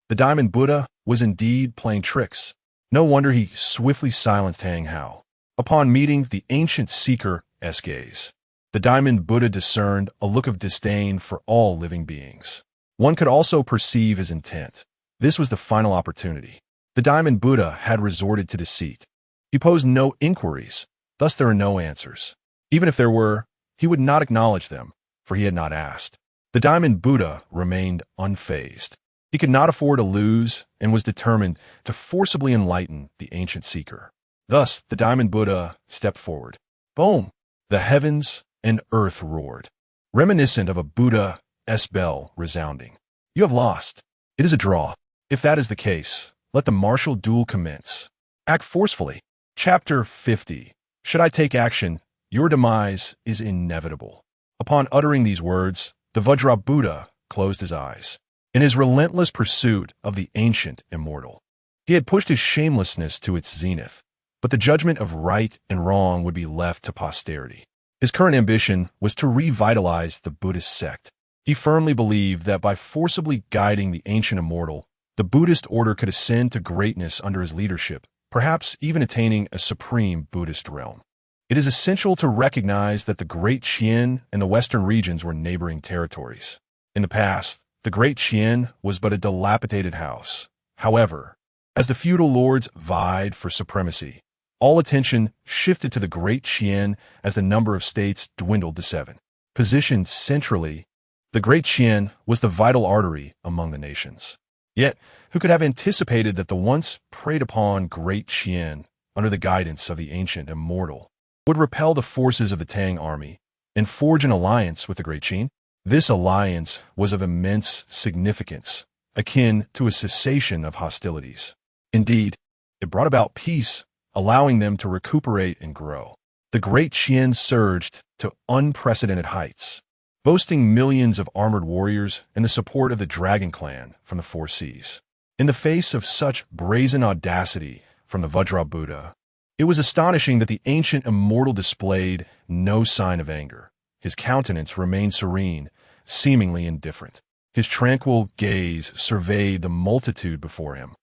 The Diamond Buddha was indeed playing tricks. No wonder he swiftly silenced Hang Hao. Upon meeting the ancient seeker's gaze, the Diamond Buddha discerned a look of disdain for all living beings. One could also perceive his intent. This was the final opportunity. The Diamond Buddha had resorted to deceit. He posed no inquiries, thus there are no answers. Even if there were, he would not acknowledge them, for he had not asked. The Diamond Buddha remained unfazed. He could not afford to lose and was determined to forcibly enlighten the ancient seeker. Thus, the Diamond Buddha stepped forward. Boom! The heavens and earth roared, reminiscent of a Buddha's bell resounding. You have lost. It is a draw. If that is the case, let the martial duel commence. Act forcefully. Chapter 50. Should I take action? Your demise is inevitable. Upon uttering these words, the Vajra Buddha closed his eyes. In his relentless pursuit of the ancient immortal, he had pushed his shamelessness to its zenith, but the judgment of right and wrong would be left to posterity. His current ambition was to revitalize the Buddhist sect. He firmly believed that by forcibly guiding the ancient immortal, the Buddhist order could ascend to greatness under his leadership, perhaps even attaining a supreme Buddhist realm. It is essential to recognize that the Great Qin and the western regions were neighboring territories. In the past, the Great Qin was but a dilapidated house. However, as the feudal lords vied for supremacy, all attention shifted to the Great Qin as the number of states dwindled to 7. Positioned centrally, the Great Qin was the vital artery among the nations. Yet, who could have anticipated that the once preyed upon Great Qin, under the guidance of the ancient immortal, would repel the forces of the Tang army and forge an alliance with the Great Qin? This alliance was of immense significance, akin to a cessation of hostilities. Indeed, it brought about peace, allowing them to recuperate and grow. The Great Qin surged to unprecedented heights, boasting millions of armored warriors and the support of the Dragon Clan from the 4 seas. In the face of such brazen audacity from the Vajra Buddha, it was astonishing that the ancient immortal displayed no sign of anger. His countenance remained serene, seemingly indifferent. His tranquil gaze surveyed the multitude before him.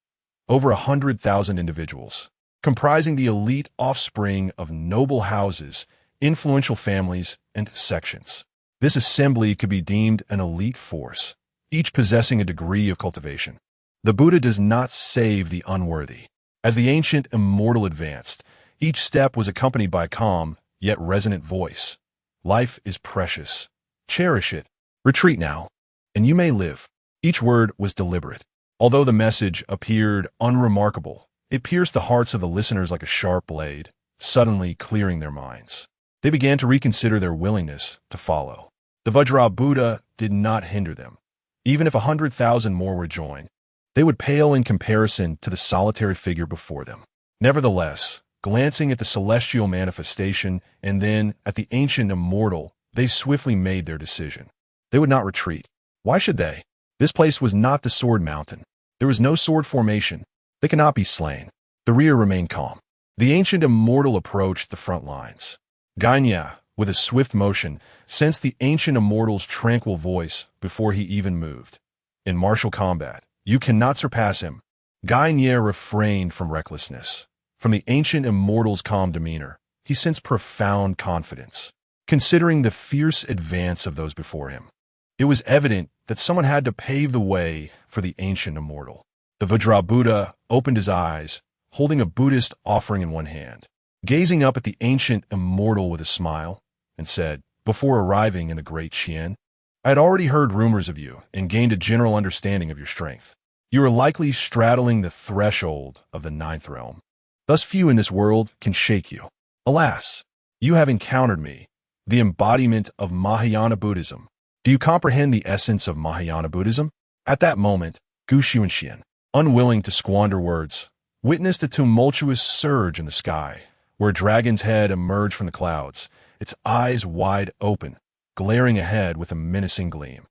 Over 100,000 individuals, comprising the elite offspring of noble houses, influential families, and sections. This assembly could be deemed an elite force, each possessing a degree of cultivation. The Buddha does not save the unworthy. As the ancient immortal advanced, each step was accompanied by a calm, yet resonant voice. Life is precious. Cherish it. Retreat now, and you may live. Each word was deliberate. Although the message appeared unremarkable, it pierced the hearts of the listeners like a sharp blade, suddenly clearing their minds. They began to reconsider their willingness to follow. The Vajra Buddha did not hinder them. Even if 100,000 more were joined, they would pale in comparison to the solitary figure before them. Nevertheless, glancing at the celestial manifestation and then at the ancient immortal, they swiftly made their decision. They would not retreat. Why should they? This place was not the Sword Mountain. There was no sword formation. They cannot be slain. The rear remained calm. The ancient immortal approached the front lines. Ganya, with a swift motion, sensed the ancient immortal's tranquil voice before he even moved. In martial combat, you cannot surpass him. Ganya refrained from recklessness. From the ancient immortal's calm demeanor, he sensed profound confidence. Considering the fierce advance of those before him, it was evident that someone had to pave the way for the ancient immortal. The Vajra Buddha opened his eyes, holding a Buddhist offering in one hand, gazing up at the ancient immortal with a smile, and said, "Before arriving in the Great Qin, I had already heard rumors of you and gained a general understanding of your strength. You are likely straddling the threshold of the 9th realm. Thus few in this world can shake you. Alas, you have encountered me, the embodiment of Mahayana Buddhism. Do you comprehend the essence of Mahayana Buddhism?" At that moment, Xunxian, unwilling to squander words, witnessed a tumultuous surge in the sky, where a dragon's head emerged from the clouds, its eyes wide open, glaring ahead with a menacing gleam.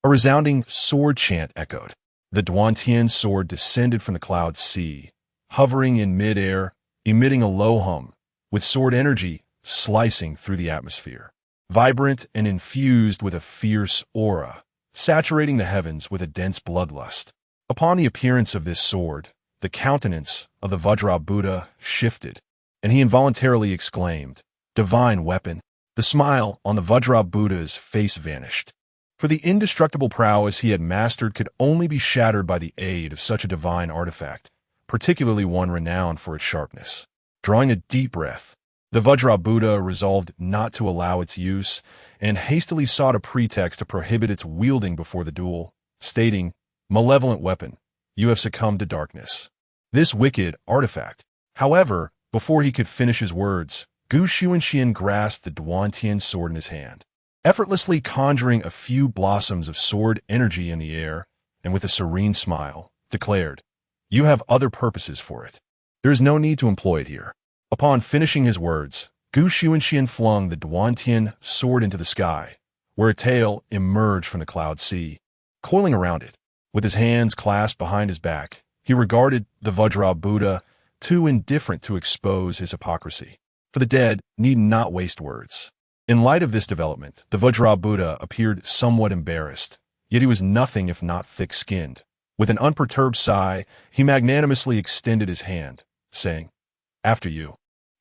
A resounding sword chant echoed. The Duantian sword descended from the cloud sea, hovering in mid-air, emitting a low hum, with sword energy slicing through the atmosphere. Vibrant and infused with a fierce aura, saturating the heavens with a dense bloodlust. Upon the appearance of this sword, the countenance of the Vajra Buddha shifted, and he involuntarily exclaimed, "Divine weapon!" The smile on the Vajra Buddha's face vanished, for the indestructible prowess he had mastered could only be shattered by the aid of such a divine artifact, particularly one renowned for its sharpness. Drawing a deep breath, the Vajra Buddha resolved not to allow its use and hastily sought a pretext to prohibit its wielding before the duel, stating, Malevolent weapon, you have succumbed to darkness. This wicked artifact. However, before he could finish his words, Xunxian grasped the Duantian sword in his hand, effortlessly conjuring a few blossoms of sword energy in the air, and with a serene smile, declared, "You have other purposes for it. There is no need to employ it here." Upon finishing his words, Xunxian flung the Duantian sword into the sky, where a tail emerged from the cloud sea, coiling around it. With his hands clasped behind his back, he regarded the Vajra Buddha, too indifferent to expose his hypocrisy. For the dead need not waste words. In light of this development, the Vajra Buddha appeared somewhat embarrassed, yet he was nothing if not thick-skinned. With an unperturbed sigh, he magnanimously extended his hand, saying, "After you."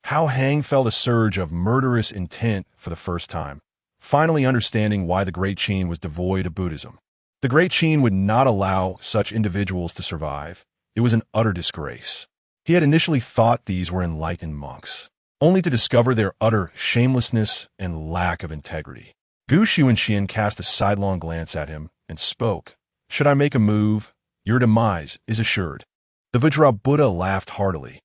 How Hang felt a surge of murderous intent for the first time, finally understanding why the Great Qin was devoid of Buddhism. The Great Qin would not allow such individuals to survive. It was an utter disgrace. He had initially thought these were enlightened monks, only to discover their utter shamelessness and lack of integrity. Xunxian cast a sidelong glance at him and spoke, "Should I make a move, your demise is assured." The Vajra Buddha laughed heartily.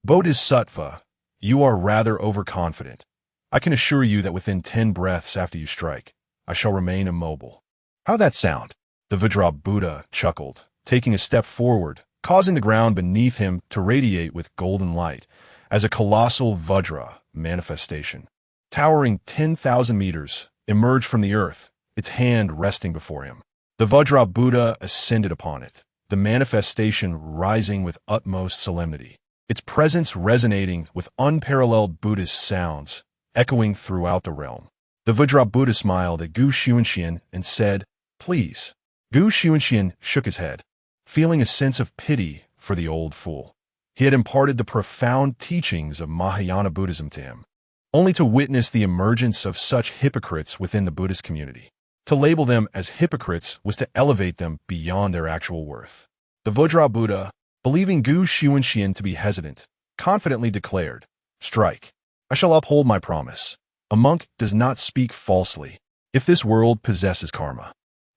Bodhisattva, you are rather overconfident. I can assure you that within 10 breaths after you strike, I shall remain immobile." "How'd that sound?" The Vajra Buddha chuckled, taking a step forward, causing the ground beneath him to radiate with golden light as a colossal Vajra manifestation, towering 10,000 meters, emerged from the earth, its hand resting before him. The Vajra Buddha ascended upon it, the manifestation rising with utmost solemnity, its presence resonating with unparalleled Buddhist sounds, echoing throughout the realm. The Vajra Buddha smiled at Xunxian and said, "Please." Xunxian shook his head, feeling a sense of pity for the old fool. He had imparted the profound teachings of Mahayana Buddhism to him, only to witness the emergence of such hypocrites within the Buddhist community. To label them as hypocrites was to elevate them beyond their actual worth. The Vajra Buddha, believing Xunxian to be hesitant, confidently declared, "Strike. I shall uphold my promise. A monk does not speak falsely. If this world possesses karma,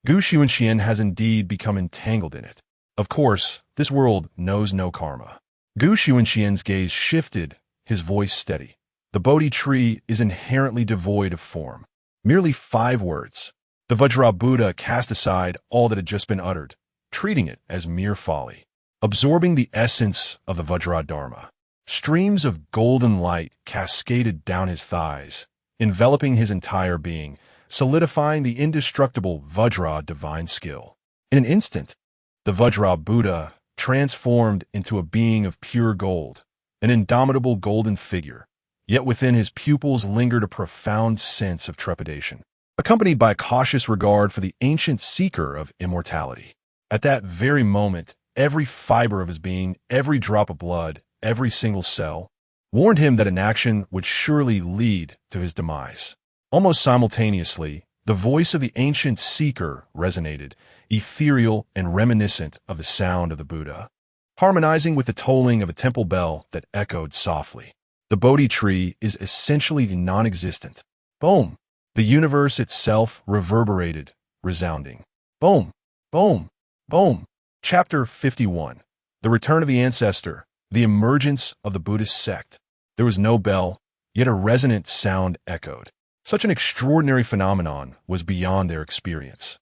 Xunxian has indeed become entangled in it. Of course, this world knows no karma." Xunxian's gaze shifted, his voice steady. "The Bodhi tree is inherently devoid of form." Merely 5 words. The Vajra Buddha cast aside all that had just been uttered, treating it as mere folly. Absorbing the essence of the Vajra Dharma, streams of golden light cascaded down his thighs, enveloping his entire being, solidifying the indestructible Vajra divine skill. In an instant, the Vajra Buddha transformed into a being of pure gold, an indomitable golden figure, yet within his pupils lingered a profound sense of trepidation, accompanied by a cautious regard for the ancient seeker of immortality. At that very moment, every fiber of his being, every drop of blood, every single cell, warned him that an action would surely lead to his demise. Almost simultaneously, the voice of the ancient seeker resonated, ethereal and reminiscent of the sound of the Buddha, harmonizing with the tolling of a temple bell that echoed softly. The Bodhi tree is essentially non-existent. Boom! The universe itself reverberated, resounding. Boom! Boom! Boom! Chapter 51. The Return of the Ancestor, the Emergence of the Buddhist Sect. There was no bell, yet a resonant sound echoed. Such an extraordinary phenomenon was beyond their experience,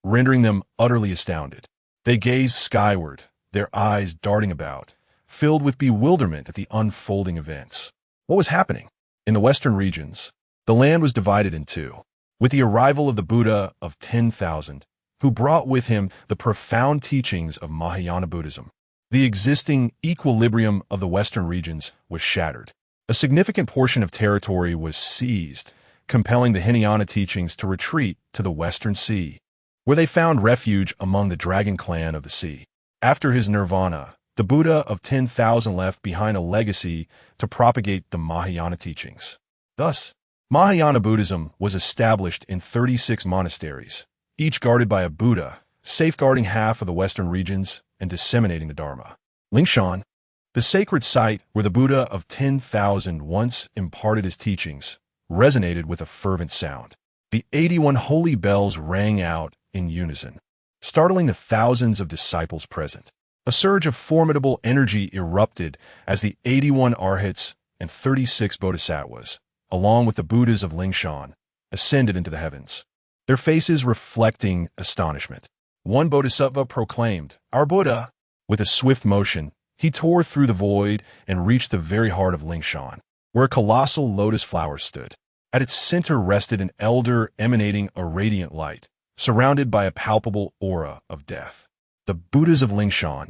rendering them utterly astounded. They gazed skyward, their eyes darting about, filled with bewilderment at the unfolding events. What was happening? In the western regions, the land was divided in two, with the arrival of the Buddha of 10,000, who brought with him the profound teachings of Mahayana Buddhism. The existing equilibrium of the western regions was shattered. A significant portion of territory was seized, compelling the Hinayana teachings to retreat to the Western Sea, where they found refuge among the dragon clan of the sea. After his nirvana, the Buddha of 10,000 left behind a legacy to propagate the Mahayana teachings. Thus, Mahayana Buddhism was established in 36 monasteries, each guarded by a Buddha, safeguarding half of the western regions and disseminating the Dharma. Lingshan, the sacred site where the Buddha of 10,000 once imparted his teachings, resonated with a fervent sound. The 81 holy bells rang out in unison, startling the thousands of disciples present. A surge of formidable energy erupted as the 81 arhats and 36 bodhisattvas, along with the Buddhas of Lingshan, ascended into the heavens, their faces reflecting astonishment. One bodhisattva proclaimed, "Our Buddha!" With a swift motion, he tore through the void and reached the very heart of Lingshan, where a colossal lotus flower stood. At its center rested an elder emanating a radiant light, surrounded by a palpable aura of death. The Buddhas of Lingshan,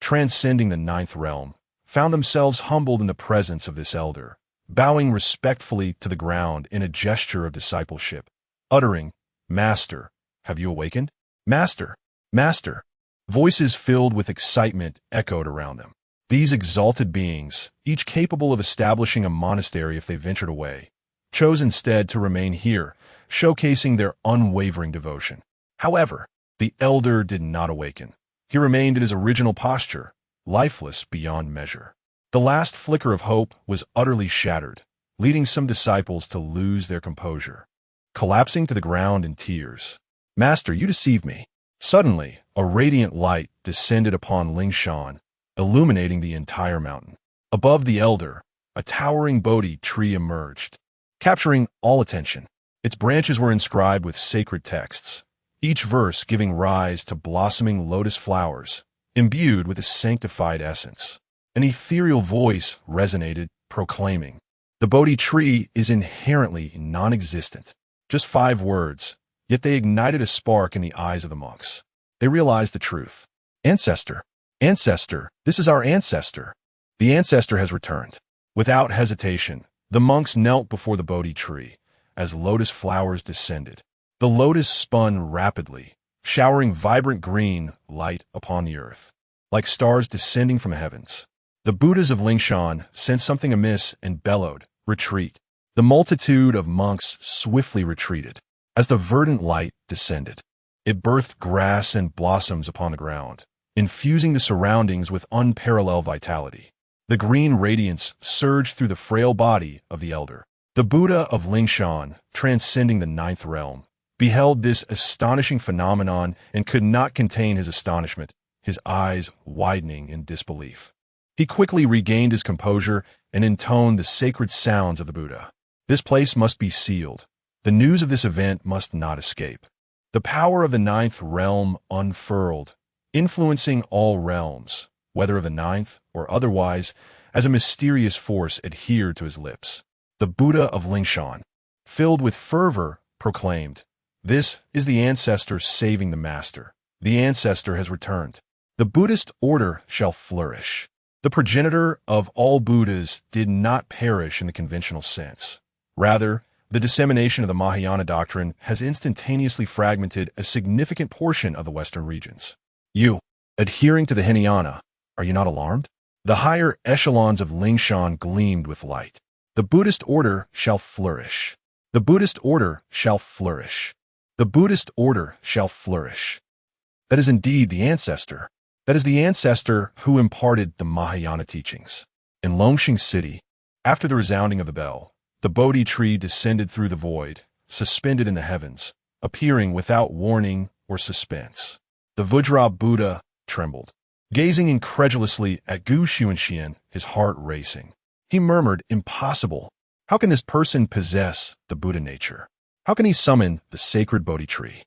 transcending the ninth realm, found themselves humbled in the presence of this elder, bowing respectfully to the ground in a gesture of discipleship, uttering, "Master, have you awakened? Master, Master." Voices filled with excitement echoed around them. These exalted beings, each capable of establishing a monastery if they ventured away, chose instead to remain here, showcasing their unwavering devotion. However, the elder did not awaken. He remained in his original posture, lifeless beyond measure. The last flicker of hope was utterly shattered, leading some disciples to lose their composure, collapsing to the ground in tears. "Master, you deceived me." Suddenly, a radiant light descended upon Lingshan, illuminating the entire mountain. Above the elder, a towering Bodhi tree emerged, capturing all attention. Its branches were inscribed with sacred texts, each verse giving rise to blossoming lotus flowers, imbued with a sanctified essence. An ethereal voice resonated, proclaiming, "The Bodhi tree is inherently non-existent." Just 5 words, yet they ignited a spark in the eyes of the monks. They realized the truth. "Ancestor! Ancestor! This is our ancestor! The ancestor has returned." Without hesitation, the monks knelt before the Bodhi tree as lotus flowers descended. The lotus spun rapidly, showering vibrant green light upon the earth, like stars descending from the heavens. The Buddhas of Lingshan sensed something amiss and bellowed, "Retreat." The multitude of monks swiftly retreated. As the verdant light descended, it birthed grass and blossoms upon the ground, infusing the surroundings with unparalleled vitality. The green radiance surged through the frail body of the elder. The Buddha of Lingshan, transcending the ninth realm, beheld this astonishing phenomenon and could not contain his astonishment, his eyes widening in disbelief. He quickly regained his composure and intoned the sacred sounds of the Buddha. "This place must be sealed. The news of this event must not escape." The power of the ninth realm unfurled, influencing all realms, whether of the ninth or otherwise, as a mysterious force adhered to his lips. The Buddha of Lingshan, filled with fervor, proclaimed, "This is the ancestor saving the master. The ancestor has returned. The Buddhist order shall flourish." The progenitor of all Buddhas did not perish in the conventional sense. Rather, the dissemination of the Mahayana doctrine has instantaneously fragmented a significant portion of the Western regions. You, adhering to the Hinayana, are you not alarmed? The higher echelons of Lingshan gleamed with light. "The Buddhist order shall flourish. The Buddhist order shall flourish. The Buddhist order shall flourish." That is indeed the ancestor. That is the ancestor who imparted the Mahayana teachings. In Longxing City, after the resounding of the bell, the Bodhi tree descended through the void, suspended in the heavens, appearing without warning or suspense. The Vajra Buddha trembled, gazing incredulously at Xunxian, his heart racing. He murmured, "Impossible! How can this person possess the Buddha nature? How can he summon the sacred Bodhi tree?"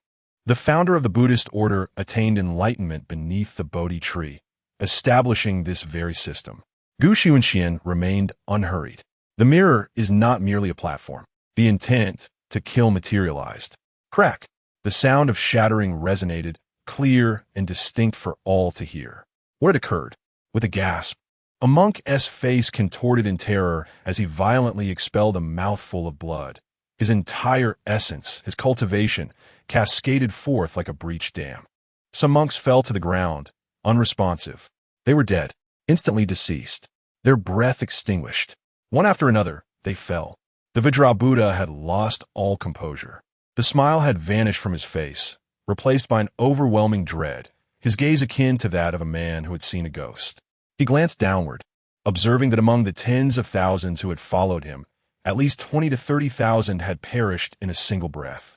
The founder of the Buddhist order attained enlightenment beneath the Bodhi tree, establishing this very system. Xunxian remained unhurried. The mirror is not merely a platform. The intent to kill materialized. Crack! The sound of shattering resonated, clear and distinct for all to hear. What had occurred? With a gasp, a monk's face contorted in terror as he violently expelled a mouthful of blood. His entire essence, his cultivation, cascaded forth like a breached dam. Some monks fell to the ground, unresponsive. They were dead, instantly deceased, their breath extinguished. One after another, they fell. The Vajra Buddha had lost all composure. The smile had vanished from his face, replaced by an overwhelming dread, his gaze akin to that of a man who had seen a ghost. He glanced downward, observing that among the tens of thousands who had followed him, at least 20 to 30,000 had perished in a single breath.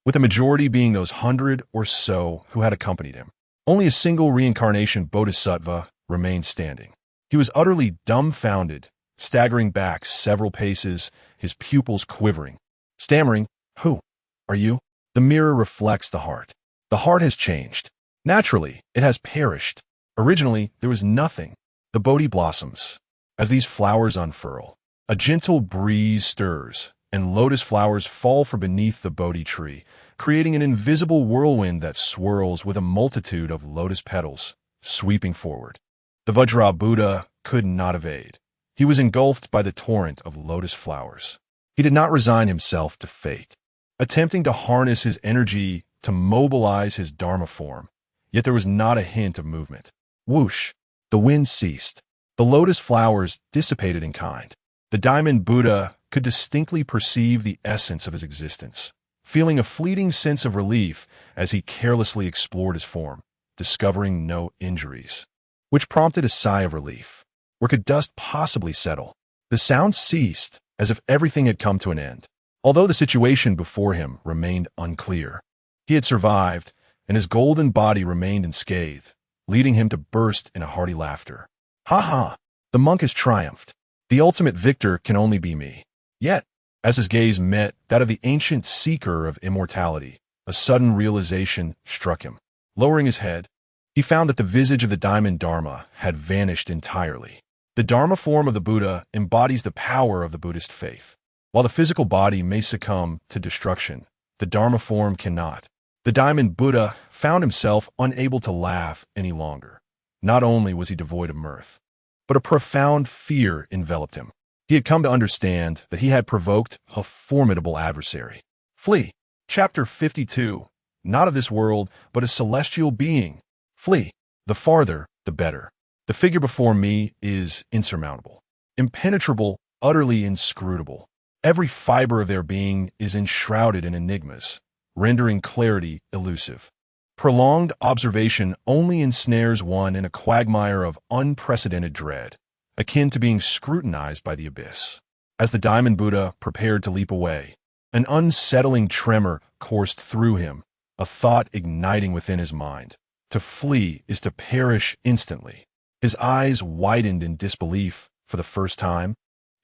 with the majority being those 100 or so who had accompanied him. Only a single reincarnation bodhisattva remained standing. He was utterly dumbfounded, staggering back several paces, his pupils quivering, stammering, "Who are you?" The mirror reflects the heart. The heart has changed. Naturally, it has perished. Originally, there was nothing. The Bodhi blossoms. As these flowers unfurl, a gentle breeze stirs, and lotus flowers fall from beneath the Bodhi tree, creating an invisible whirlwind that swirls with a multitude of lotus petals, sweeping forward. The Vajra Buddha could not evade. He was engulfed by the torrent of lotus flowers. He did not resign himself to fate, attempting to harness his energy to mobilize his Dharma form, yet there was not a hint of movement. Whoosh! The wind ceased. The lotus flowers dissipated in kind. The diamond Buddha could distinctly perceive the essence of his existence, feeling a fleeting sense of relief as he carelessly explored his form, discovering no injuries, which prompted a sigh of relief. Where could dust possibly settle? The sound ceased, as if everything had come to an end, although the situation before him remained unclear. He had survived, and his golden body remained unscathed, leading him to burst in a hearty laughter. "Ha ha! The monk has triumphed. The ultimate victor can only be me." Yet, as his gaze met that of the ancient seeker of immortality, a sudden realization struck him. Lowering his head, he found that the visage of the diamond Dharma had vanished entirely. The Dharma form of the Buddha embodies the power of the Buddhist faith. While the physical body may succumb to destruction, the Dharma form cannot. The diamond Buddha found himself unable to laugh any longer. Not only was he devoid of mirth, but a profound fear enveloped him. He had come to understand that he had provoked a formidable adversary. Flee. Chapter 52. Not of this world, but a celestial being. Flee. The farther, the better. The figure before me is insurmountable, impenetrable, utterly inscrutable. Every fiber of their being is enshrouded in enigmas, rendering clarity elusive. Prolonged observation only ensnares one in a quagmire of unprecedented dread, akin to being scrutinized by the abyss. As the diamond Buddha prepared to leap away, an unsettling tremor coursed through him, a thought igniting within his mind. To flee is to perish instantly. His eyes widened in disbelief for the first time.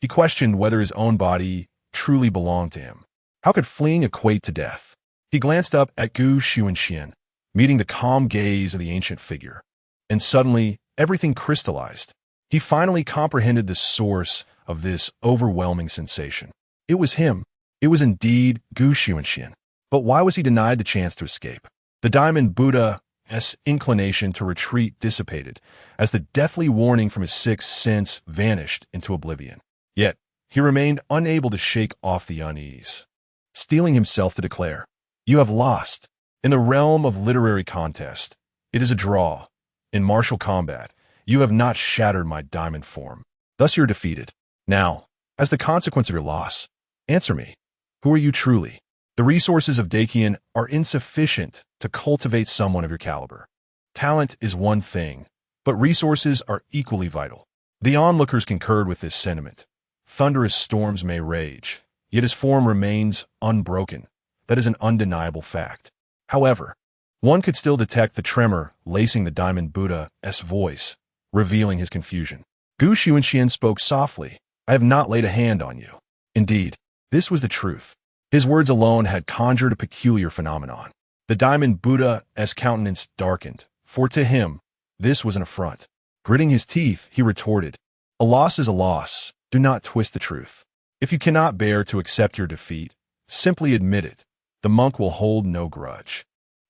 He questioned whether his own body truly belonged to him. How could fleeing equate to death? He glanced up at Xunxian, meeting the calm gaze of the ancient figure. And suddenly, everything crystallized. He finally comprehended the source of this overwhelming sensation. It was him. It was indeed Xunxian. But why was he denied the chance to escape? The diamond Buddha's inclination to retreat dissipated as the deathly warning from his sixth sense vanished into oblivion. Yet, he remained unable to shake off the unease, steeling himself to declare, "You have lost. In the realm of literary contest, it is a draw. In martial combat, you have not shattered my diamond form. Thus you're defeated. Now, as the consequence of your loss, answer me. Who are you truly? The resources of Qian are insufficient to cultivate someone of your caliber. Talent is one thing, but resources are equally vital." The onlookers concurred with this sentiment. Thunderous storms may rage, yet his form remains unbroken. That is an undeniable fact. However, one could still detect the tremor lacing the diamond Buddha's voice, revealing his confusion. Xunxian spoke softly. "I have not laid a hand on you." Indeed, this was the truth. His words alone had conjured a peculiar phenomenon. The diamond Buddha's countenance darkened, for to him, this was an affront. Gritting his teeth, he retorted, "A loss is a loss. Do not twist the truth. If you cannot bear to accept your defeat, simply admit it. The monk will hold no grudge."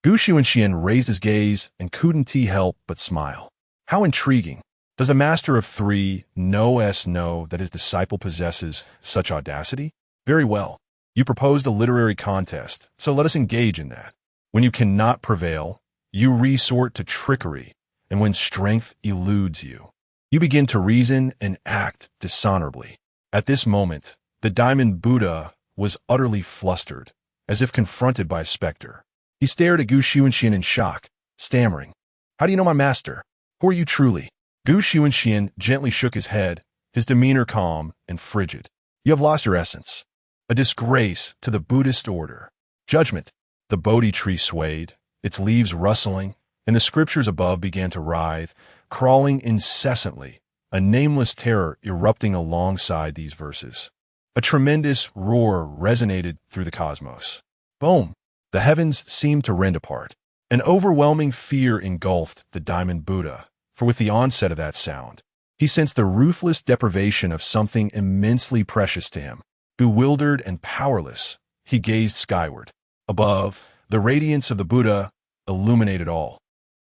Xunxian raised his gaze and couldn't help but smile. How intriguing. Does a master of three know that his disciple possesses such audacity? Very well. You proposed a literary contest, so let us engage in that. When you cannot prevail, you resort to trickery, and when strength eludes you, you begin to reason and act dishonorably. At this moment, the diamond Buddha was utterly flustered, as if confronted by a specter. He stared at Xunxian in shock, stammering, "How do you know my master? Who are you truly?" Xunxian gently shook his head, his demeanor calm and frigid. "You have lost your essence. A disgrace to the Buddhist order. Judgment. The Bodhi tree swayed, its leaves rustling, and the scriptures above began to writhe, crawling incessantly, a nameless terror erupting alongside these verses. A tremendous roar resonated through the cosmos. Boom! The heavens seemed to rend apart. An overwhelming fear engulfed the Diamond Buddha, for with the onset of that sound, he sensed the ruthless deprivation of something immensely precious to him. Bewildered and powerless, he gazed skyward. Above, the radiance of the Buddha illuminated all.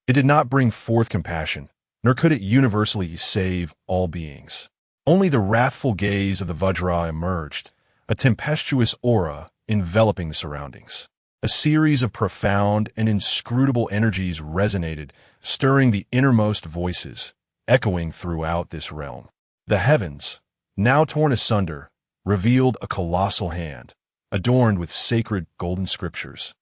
It did not bring forth compassion, nor could it universally save all beings. Only the wrathful gaze of the Vajra emerged, a tempestuous aura enveloping the surroundings. A series of profound and inscrutable energies resonated, stirring the innermost voices, echoing throughout this realm. The heavens, now torn asunder, revealed a colossal hand, adorned with sacred golden scriptures,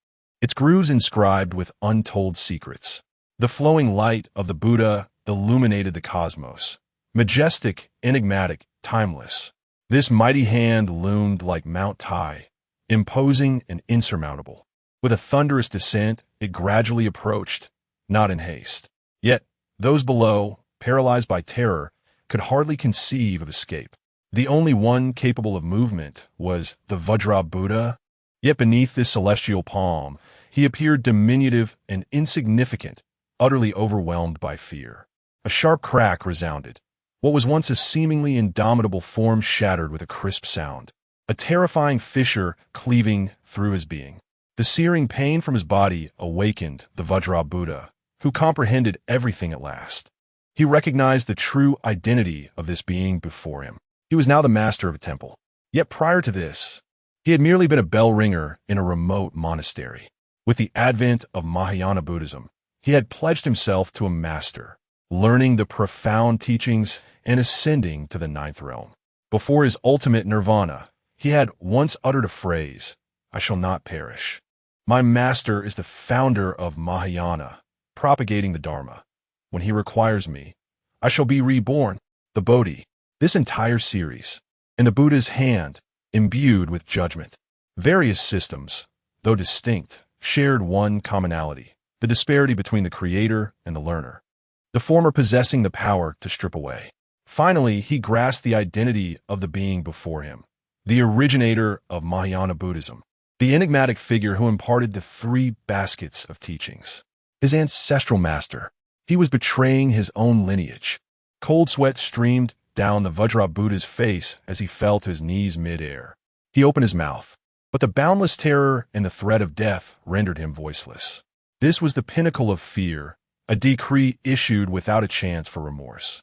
its grooves inscribed with untold secrets. The flowing light of the Buddha illuminated the cosmos, majestic, enigmatic, timeless. This mighty hand loomed like Mount Tai, imposing and insurmountable. With a thunderous descent, it gradually approached, not in haste. Yet, those below, paralyzed by terror, could hardly conceive of escape. The only one capable of movement was the Vajra Buddha. Yet beneath this celestial palm, he appeared diminutive and insignificant, utterly overwhelmed by fear. A sharp crack resounded. What was once a seemingly indomitable form shattered with a crisp sound, a terrifying fissure cleaving through his being. The searing pain from his body awakened the Vajra Buddha, who comprehended everything at last. He recognized the true identity of this being before him. He was now the master of a temple. Yet prior to this, he had merely been a bell ringer in a remote monastery. With the advent of Mahayana Buddhism, he had pledged himself to a master, learning the profound teachings and ascending to the ninth realm. Before his ultimate nirvana, he had once uttered a phrase, "I shall not perish." My master is the founder of Mahayana, propagating the Dharma. When he requires me, I shall be reborn. The Bodhi, this entire series, in the Buddha's hand, imbued with judgment. Various systems, though distinct, shared one commonality, the disparity between the creator and the learner, the former possessing the power to strip away. Finally, he grasped the identity of the being before him, the originator of Mahayana Buddhism, the enigmatic figure who imparted the 3 baskets of teachings. His ancestral master. He was betraying his own lineage. Cold sweat streamed down the Vajra Buddha's face as he fell to his knees mid-air. He opened his mouth, but the boundless terror and the threat of death rendered him voiceless. This was the pinnacle of fear, a decree issued without a chance for remorse.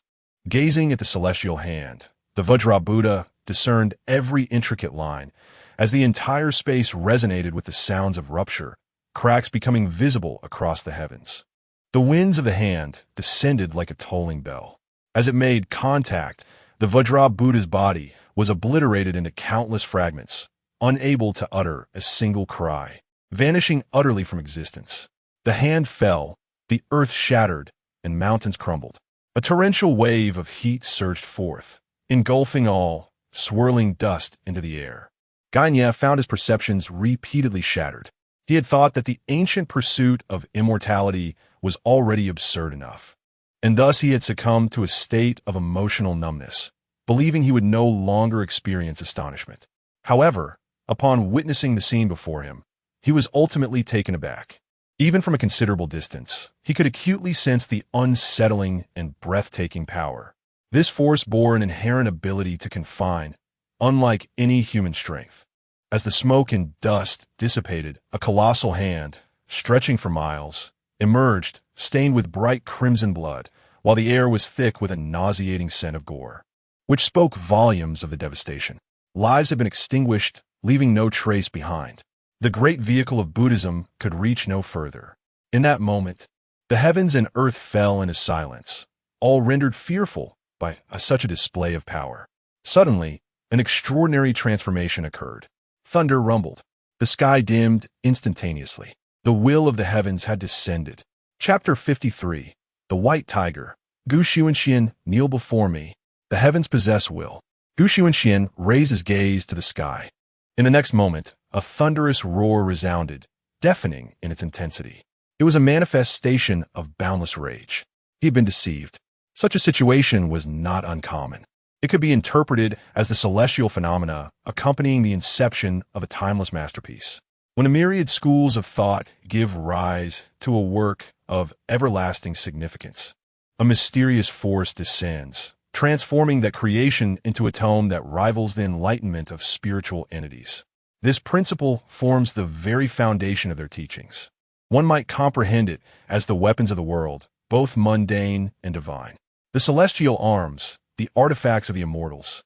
Gazing at the celestial hand, the Vajra Buddha discerned every intricate line, as the entire space resonated with the sounds of rupture, cracks becoming visible across the heavens. The winds of the hand descended like a tolling bell. As it made contact, the Vajra Buddha's body was obliterated into countless fragments, unable to utter a single cry, vanishing utterly from existence. The hand fell, the earth shattered, and mountains crumbled. A torrential wave of heat surged forth, engulfing all, swirling dust into the air. Gagne found his perceptions repeatedly shattered. He had thought that the ancient pursuit of immortality was already absurd enough, and thus he had succumbed to a state of emotional numbness, believing he would no longer experience astonishment. However, upon witnessing the scene before him, he was ultimately taken aback. Even from a considerable distance, he could acutely sense the unsettling and breathtaking power. This force bore an inherent ability to confine, unlike any human strength. As the smoke and dust dissipated, a colossal hand, stretching for miles, emerged, stained with bright crimson blood, while the air was thick with a nauseating scent of gore, which spoke volumes of the devastation. Lives had been extinguished, leaving no trace behind. The great vehicle of Buddhism could reach no further. In that moment, the heavens and earth fell into silence, all rendered fearful by such a display of power. Suddenly, an extraordinary transformation occurred. Thunder rumbled. The sky dimmed instantaneously. The will of the heavens had descended. Chapter 53. The White Tiger. Gu Xunxian, kneel before me. The heavens possess will. Gu Xunxian raised his gaze to the sky. In the next moment, a thunderous roar resounded, deafening in its intensity. It was a manifestation of boundless rage. He had been deceived. Such a situation was not uncommon. It could be interpreted as the celestial phenomena accompanying the inception of a timeless masterpiece. When a myriad schools of thought give rise to a work of everlasting significance, a mysterious force descends, transforming that creation into a tome that rivals the enlightenment of spiritual entities. This principle forms the very foundation of their teachings. One might comprehend it as the weapons of the world, both mundane and divine. The celestial arms, the artifacts of the immortals.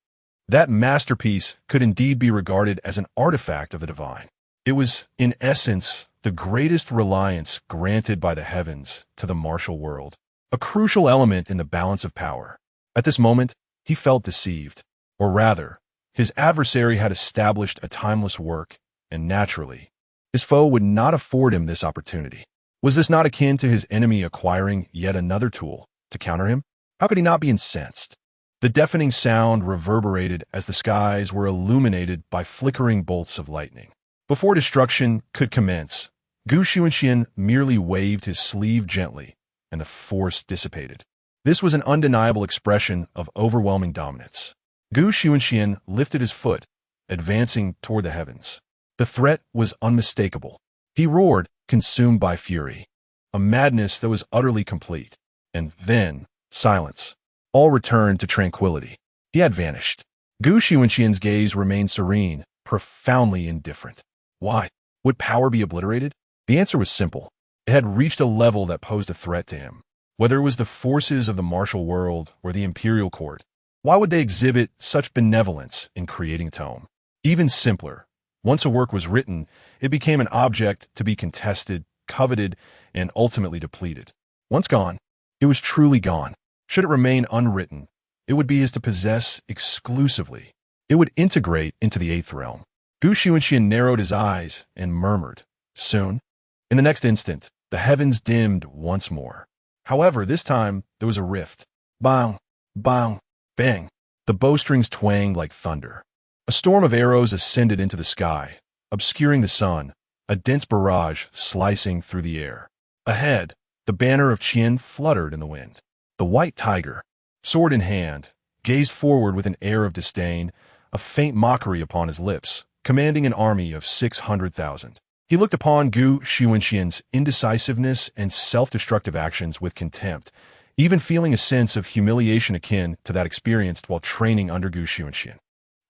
That masterpiece could indeed be regarded as an artifact of the divine. It was, in essence, the greatest reliance granted by the heavens to the martial world, a crucial element in the balance of power. At this moment, he felt deceived, or rather, his adversary had established a timeless work, and naturally, his foe would not afford him this opportunity. Was this not akin to his enemy acquiring yet another tool to counter him? How could he not be incensed? The deafening sound reverberated as the skies were illuminated by flickering bolts of lightning. Before destruction could commence, Xunxian merely waved his sleeve gently, and the force dissipated. This was an undeniable expression of overwhelming dominance. Xunxian lifted his foot, advancing toward the heavens. The threat was unmistakable. He roared, consumed by fury, a madness that was utterly complete. And then, silence. All returned to tranquility. He had vanished. Xunxian's gaze remained serene, profoundly indifferent. Why? Would power be obliterated? The answer was simple. It had reached a level that posed a threat to him. Whether it was the forces of the martial world or the imperial court, why would they exhibit such benevolence in creating a tome? Even simpler, once a work was written, it became an object to be contested, coveted, and ultimately depleted. Once gone, it was truly gone. Should it remain unwritten, it would be his to possess exclusively. It would integrate into the eighth realm. Xunxian narrowed his eyes and murmured, "Soon." In the next instant, the heavens dimmed once more. However, this time, there was a rift. Bang, bang, bang. The bowstrings twanged like thunder. A storm of arrows ascended into the sky, obscuring the sun, a dense barrage slicing through the air. Ahead, the banner of Qin fluttered in the wind. The white tiger, sword in hand, gazed forward with an air of disdain, a faint mockery upon his lips, commanding an army of 600,000. He looked upon Xunxian's indecisiveness and self-destructive actions with contempt, even feeling a sense of humiliation akin to that experienced while training under Xunxian.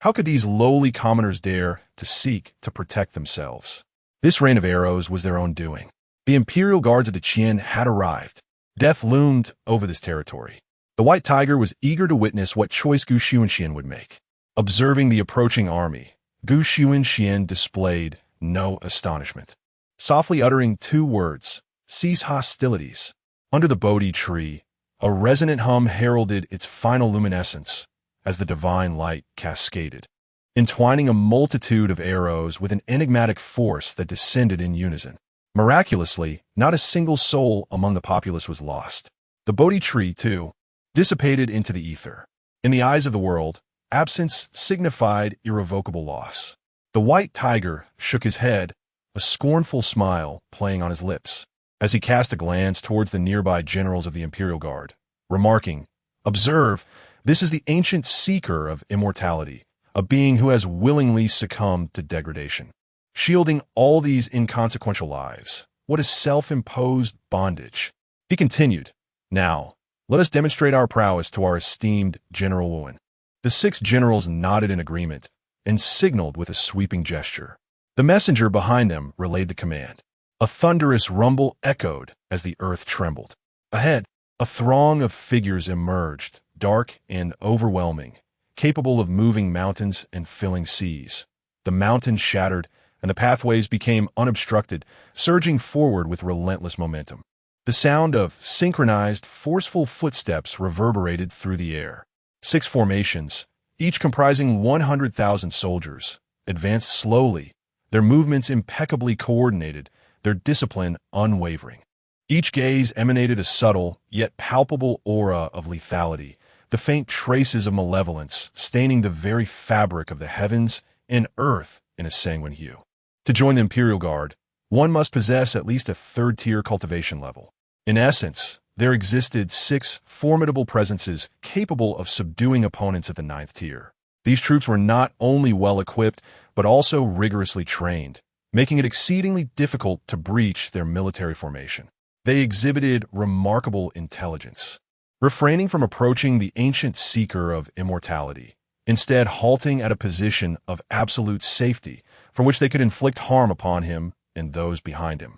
How could these lowly commoners dare to seek to protect themselves? This rain of arrows was their own doing. The imperial guards of the Qin had arrived. Death loomed over this territory. The white tiger was eager to witness what choice Xunxian would make. Observing the approaching army, Xunxian displayed no astonishment. Softly uttering two words, "Cease hostilities." Under the Bodhi tree, a resonant hum heralded its final luminescence as the divine light cascaded, entwining a multitude of arrows with an enigmatic force that descended in unison. Miraculously, not a single soul among the populace was lost. The Bodhi tree, too, dissipated into the ether. In the eyes of the world, absence signified irrevocable loss. The white tiger shook his head, a scornful smile playing on his lips, as he cast a glance towards the nearby generals of the Imperial Guard, remarking, "Observe, this is the ancient seeker of immortality, a being who has willingly succumbed to degradation. Shielding all these inconsequential lives, what a self-imposed bondage." He continued, "Now, let us demonstrate our prowess to our esteemed General Wu'an." The 6 generals nodded in agreement and signaled with a sweeping gesture. The messenger behind them relayed the command. A thunderous rumble echoed as the earth trembled. Ahead, a throng of figures emerged, dark and overwhelming, capable of moving mountains and filling seas. The mountains shattered, and the pathways became unobstructed, surging forward with relentless momentum. The sound of synchronized, forceful footsteps reverberated through the air. 6 formations, each comprising 100,000 soldiers, advanced slowly, their movements impeccably coordinated, their discipline unwavering. Each gaze emanated a subtle, yet palpable aura of lethality, the faint traces of malevolence staining the very fabric of the heavens and earth in a sanguine hue. To join the Imperial Guard, one must possess at least a third-tier cultivation level. In essence, there existed 6 formidable presences capable of subduing opponents at the 9th tier. These troops were not only well-equipped, but also rigorously trained, making it exceedingly difficult to breach their military formation. They exhibited remarkable intelligence, refraining from approaching the ancient seeker of immortality, instead halting at a position of absolute safety from which they could inflict harm upon him and those behind him,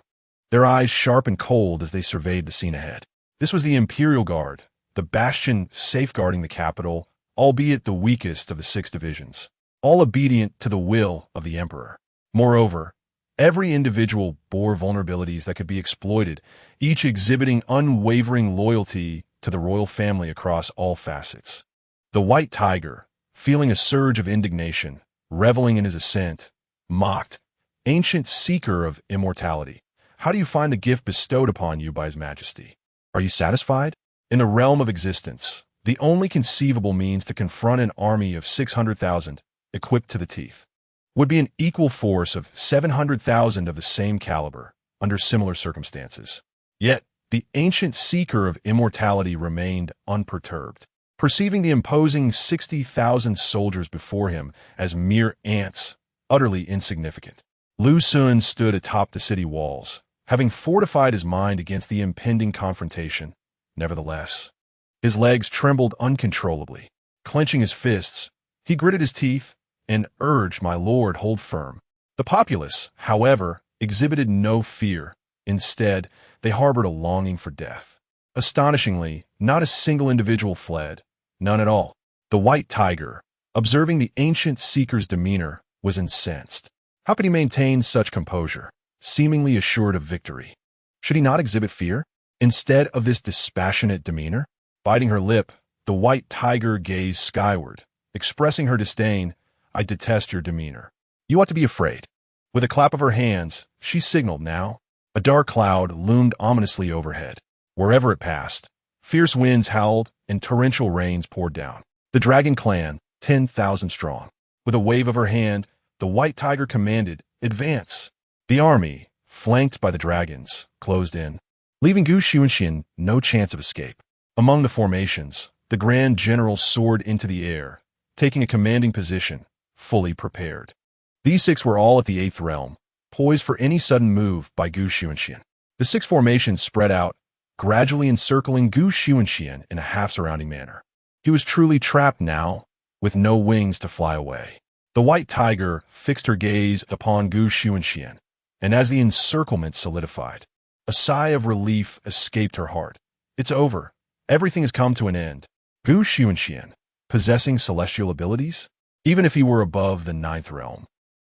their eyes sharp and cold as they surveyed the scene ahead. This was the Imperial Guard, the bastion safeguarding the capital, albeit the weakest of the 6 divisions, all obedient to the will of the Emperor. Moreover, every individual bore vulnerabilities that could be exploited, each exhibiting unwavering loyalty to the royal family across all facets. The White Tiger, feeling a surge of indignation, reveling in his ascent, mocked, "Ancient seeker of immortality, how do you find the gift bestowed upon you by His Majesty? Are you satisfied? In the realm of existence, the only conceivable means to confront an army of 600,000, equipped to the teeth, would be an equal force of 700,000 of the same caliber, under similar circumstances. Yet, the ancient seeker of immortality remained unperturbed, perceiving the imposing 60,000 soldiers before him as mere ants, utterly insignificant. Lu Xun stood atop the city walls, having fortified his mind against the impending confrontation. Nevertheless, his legs trembled uncontrollably. Clenching his fists, he gritted his teeth and urged, "My lord, hold firm." The populace, however, exhibited no fear. Instead, they harbored a longing for death. Astonishingly, not a single individual fled, none at all. The White Tiger, observing the ancient seeker's demeanor, was incensed. How could he maintain such composure, seemingly assured of victory? Should he not exhibit fear? Instead of this dispassionate demeanor, biting her lip, the White Tiger gazed skyward, expressing her disdain. "I detest your demeanor. You ought to be afraid." With a clap of her hands, she signaled now. A dark cloud loomed ominously overhead. Wherever it passed, fierce winds howled and torrential rains poured down. The dragon clan, 10,000 strong. With a wave of her hand, the White Tiger commanded, "Advance." The army, flanked by the dragons, closed in, leaving Xunxian no chance of escape. Among the formations, the Grand General soared into the air, taking a commanding position, fully prepared. These 6 were all at the 8th realm, poised for any sudden move by Xunxian. The 6 formations spread out, gradually encircling Xunxian in a half-surrounding manner. He was truly trapped now, with no wings to fly away. The White Tiger fixed her gaze upon Xunxian, and as the encirclement solidified, a sigh of relief escaped her heart. It's over. Everything has come to an end. Xunxian, possessing celestial abilities? Even if he were above the 9th realm,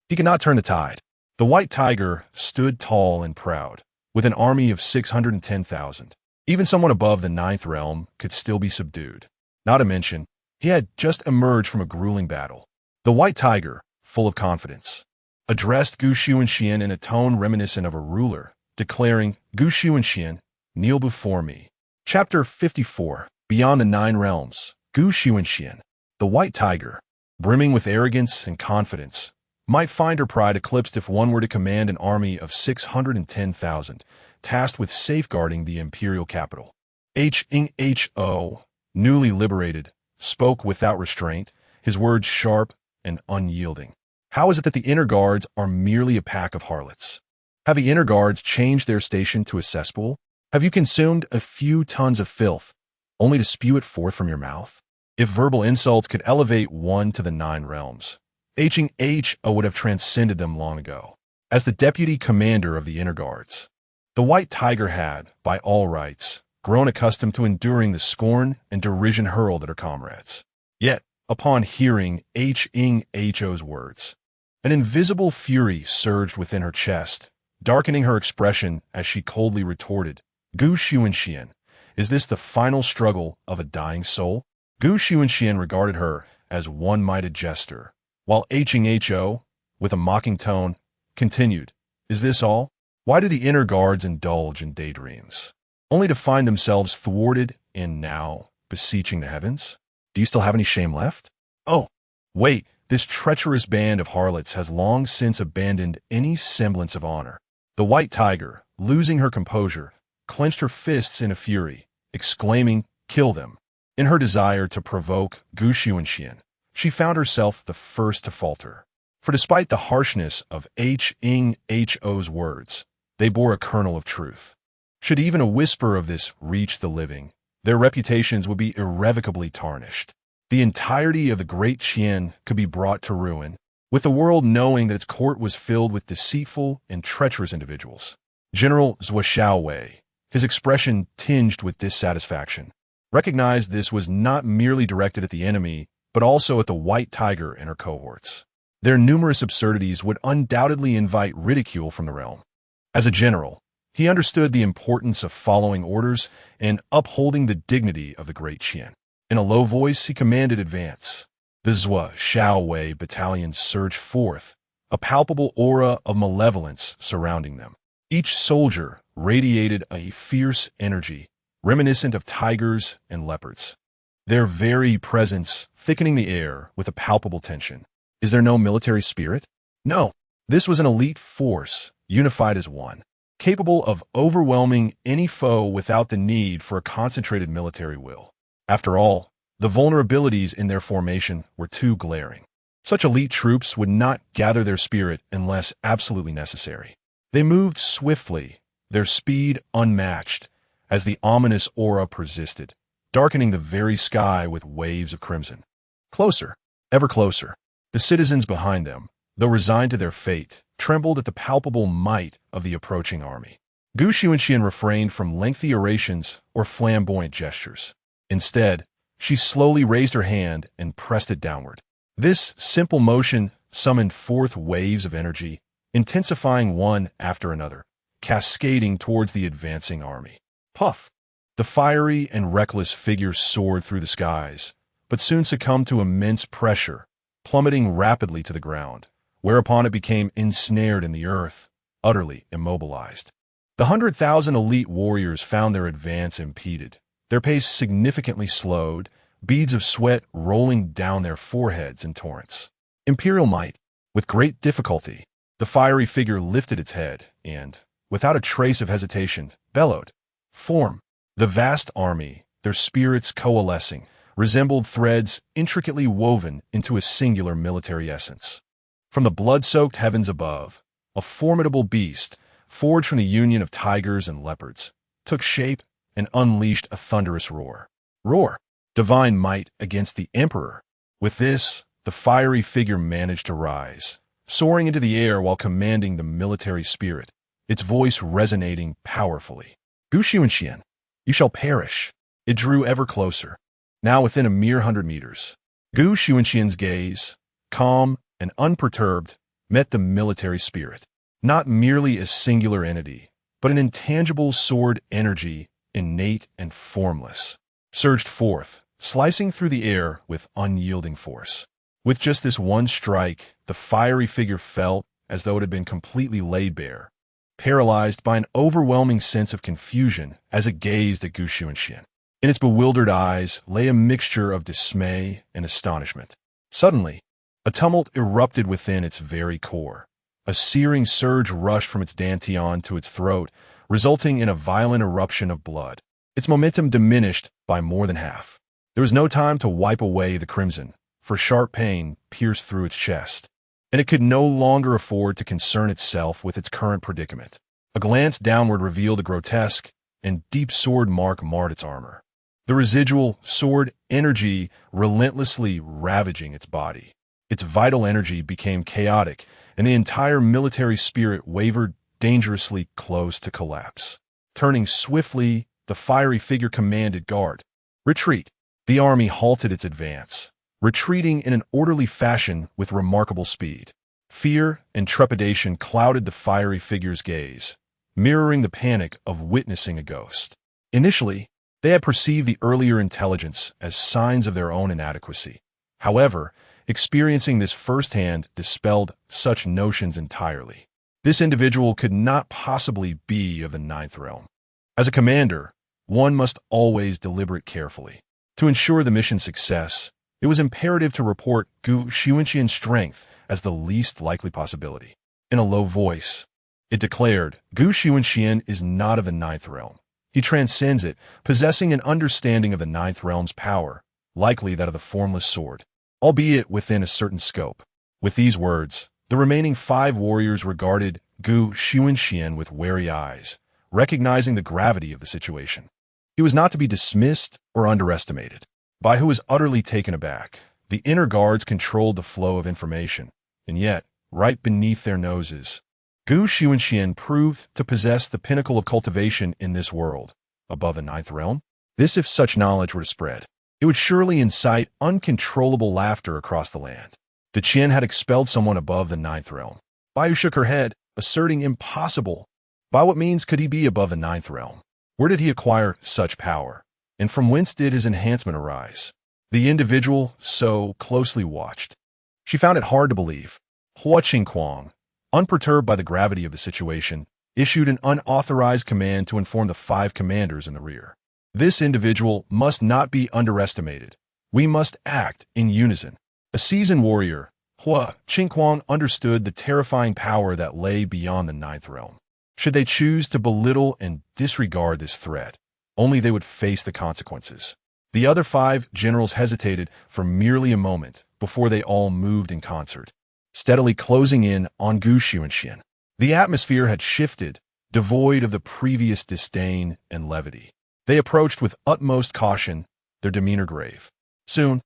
he could not turn the tide. The White Tiger stood tall and proud, with an army of 610,000. Even someone above the 9th realm could still be subdued. Not to mention, he had just emerged from a grueling battle. The White Tiger, full of confidence, addressed Xunxian in a tone reminiscent of a ruler, declaring, "Xunxian, kneel before me." Chapter 54. Beyond the 9 realms, Xunxian, the White Tiger, brimming with arrogance and confidence, might find her pride eclipsed if one were to command an army of 610,000, tasked with safeguarding the imperial capital. Ho, newly liberated, spoke without restraint, his words sharp and unyielding. How is it that the inner guards are merely a pack of harlots? Have the inner guards changed their station to a cesspool? Have you consumed a few tons of filth, only to spew it forth from your mouth? If verbal insults could elevate one to the 9 realms, Ho would have transcended them long ago. As the deputy commander of the inner guards, the White Tiger had, by all rights, grown accustomed to enduring the scorn and derision hurled at her comrades. Yet, upon hearing Ho's words, an invisible fury surged within her chest, darkening her expression as she coldly retorted, "Xunxian, is this the final struggle of a dying soul?" Xunxian regarded her as one might a jester, while Ho, with a mocking tone, continued, "Is this all? Why do the inner guards indulge in daydreams, only to find themselves thwarted and now beseeching the heavens? Do you still have any shame left? Oh, wait, this treacherous band of harlots has long since abandoned any semblance of honor. The white tiger, losing her composure, clenched her fists in a fury, exclaiming, "Kill them." In her desire to provoke Xunxian, she found herself the first to falter. For despite the harshness of H's words, they bore a kernel of truth. Should even a whisper of this reach the living, their reputations would be irrevocably tarnished. The entirety of the Great Qin could be brought to ruin, with the world knowing that its court was filled with deceitful and treacherous individuals. General Zhou, his expression tinged with dissatisfaction, recognized this was not merely directed at the enemy, but also at the white tiger and her cohorts. Their numerous absurdities would undoubtedly invite ridicule from the realm. As a general, he understood the importance of following orders and upholding the dignity of the Great Qin. In a low voice, he commanded advance. The Zhou battalion surged forth, a palpable aura of malevolence surrounding them. Each soldier radiated a fierce energy, reminiscent of tigers and leopards, their very presence thickening the air with a palpable tension. Is there no military spirit? No. This was an elite force, unified as one, capable of overwhelming any foe without the need for a concentrated military will. After all, the vulnerabilities in their formation were too glaring. Such elite troops would not gather their spirit unless absolutely necessary. They moved swiftly, their speed unmatched, as the ominous aura persisted, darkening the very sky with waves of crimson. Closer, ever closer. The citizens behind them, though resigned to their fate, trembled at the palpable might of the approaching army. Xunxian refrained from lengthy orations or flamboyant gestures. Instead, she slowly raised her hand and pressed it downward. This simple motion summoned forth waves of energy, intensifying one after another, cascading towards the advancing army. Puff! The fiery and reckless figure soared through the skies, but soon succumbed to immense pressure, plummeting rapidly to the ground, whereupon it became ensnared in the earth, utterly immobilized. The 100,000 elite warriors found their advance impeded, their pace significantly slowed, beads of sweat rolling down their foreheads in torrents. Imperial might. With great difficulty, the fiery figure lifted its head and, without a trace of hesitation, bellowed. Form. The vast army, their spirits coalescing, resembled threads intricately woven into a singular military essence. From the blood-soaked heavens above, a formidable beast, forged from the union of tigers and leopards, took shape and unleashed a thunderous roar. Roar! Divine might against the emperor. With this, the fiery figure managed to rise, soaring into the air while commanding the military spirit, its voice resonating powerfully. Xunxian, you shall perish. It drew ever closer, now within a mere 100 meters. Xunxian's gaze, calm and unperturbed, met the military spirit, not merely a singular entity, but an intangible sword energy, innate and formless, surged forth, slicing through the air with unyielding force. With just this one strike, the fiery figure felt as though it had been completely laid bare, paralyzed by an overwhelming sense of confusion as it gazed at Xunxian. In its bewildered eyes lay a mixture of dismay and astonishment. Suddenly, a tumult erupted within its very core. A searing surge rushed from its dantian to its throat, resulting in a violent eruption of blood. Its momentum diminished by more than half. There was no time to wipe away the crimson, for sharp pain pierced through its chest, and it could no longer afford to concern itself with its current predicament. A glance downward revealed a grotesque and deep sword mark marred its armor, the residual sword energy relentlessly ravaging its body. Its vital energy became chaotic, and the entire military spirit wavered dangerously close to collapse. Turning swiftly, the fiery figure commanded, "Guard! Retreat!" The army halted its advance, retreating in an orderly fashion with remarkable speed. Fear and trepidation clouded the fiery figure's gaze, mirroring the panic of witnessing a ghost. Initially, they had perceived the earlier intelligence as signs of their own inadequacy. However, experiencing this firsthand dispelled such notions entirely. This individual could not possibly be of the Ninth Realm. As a commander, one must always deliberate carefully. To ensure the mission's success, it was imperative to report Xunxian's strength as the least likely possibility. In a low voice, It declared, Gu Xunxian is not of the ninth realm. He transcends it, possessing an understanding of the ninth realm's power, likely that of the formless sword, albeit within a certain scope. With these words, the remaining 5 warriors regarded Gu Xunxian with wary eyes, recognizing the gravity of the situation. He was not to be dismissed or underestimated. Bai Hu was utterly taken aback. The inner guards controlled the flow of information, and yet, right beneath their noses, Gu Xunxian proved to possess the pinnacle of cultivation in this world, above the ninth realm. This, if such knowledge were to spread, it would surely incite uncontrollable laughter across the land. The Qin had expelled someone above the ninth realm. Bai Hu shook her head, asserting impossible. By what means could he be above the ninth realm? Where did he acquire such power? And from whence did his enhancement arise? The individual so closely watched. She found it hard to believe. Hua Qingquang, unperturbed by the gravity of the situation, issued an unauthorized command to inform the 5 commanders in the rear. This individual must not be underestimated. We must act in unison. A seasoned warrior, Hua Qingquang understood the terrifying power that lay beyond the ninth realm. Should they choose to belittle and disregard this threat, only they would face the consequences. The other 5 generals hesitated for merely a moment before they all moved in concert, steadily closing in on Gu Xunxian. The atmosphere had shifted, devoid of the previous disdain and levity. They approached with utmost caution, their demeanor grave. Soon,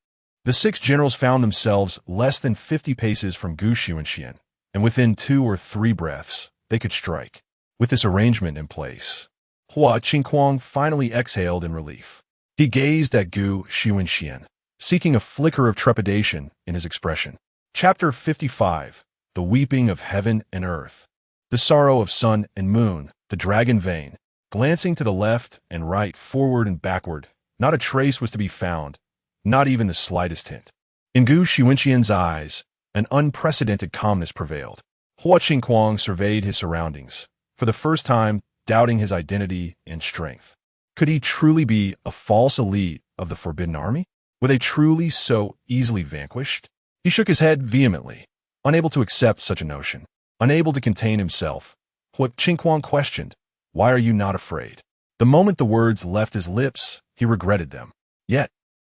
the 6 generals found themselves less than 50 paces from Gu Xunxian, and within 2 or 3 breaths, they could strike. With this arrangement in place, Hua Qingquang finally exhaled in relief. He gazed at Gu Xunxian, seeking a flicker of trepidation in his expression. Chapter 55, The Weeping of Heaven and Earth. The sorrow of sun and moon, the dragon vein. Glancing to the left and right, forward and backward, not a trace was to be found, not even the slightest hint. In Gu Xunxian's eyes, an unprecedented calmness prevailed. Hua Qingquang surveyed his surroundings, for the first time doubting his identity and strength. Could he truly be a false elite of the Forbidden Army? Were they truly so easily vanquished? He shook his head vehemently, unable to accept such a notion. Unable to contain himself, Hua Qingquang questioned, Why are you not afraid? The moment the words left his lips, he regretted them. Yet,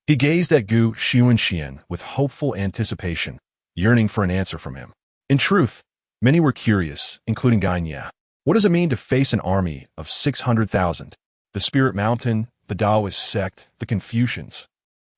he gazed at Gu Xunxian with hopeful anticipation, yearning for an answer from him. In truth, many were curious, including Gainye. What does it mean to face an army of 600,000? The Spirit Mountain, the Taoist sect, the Confucians.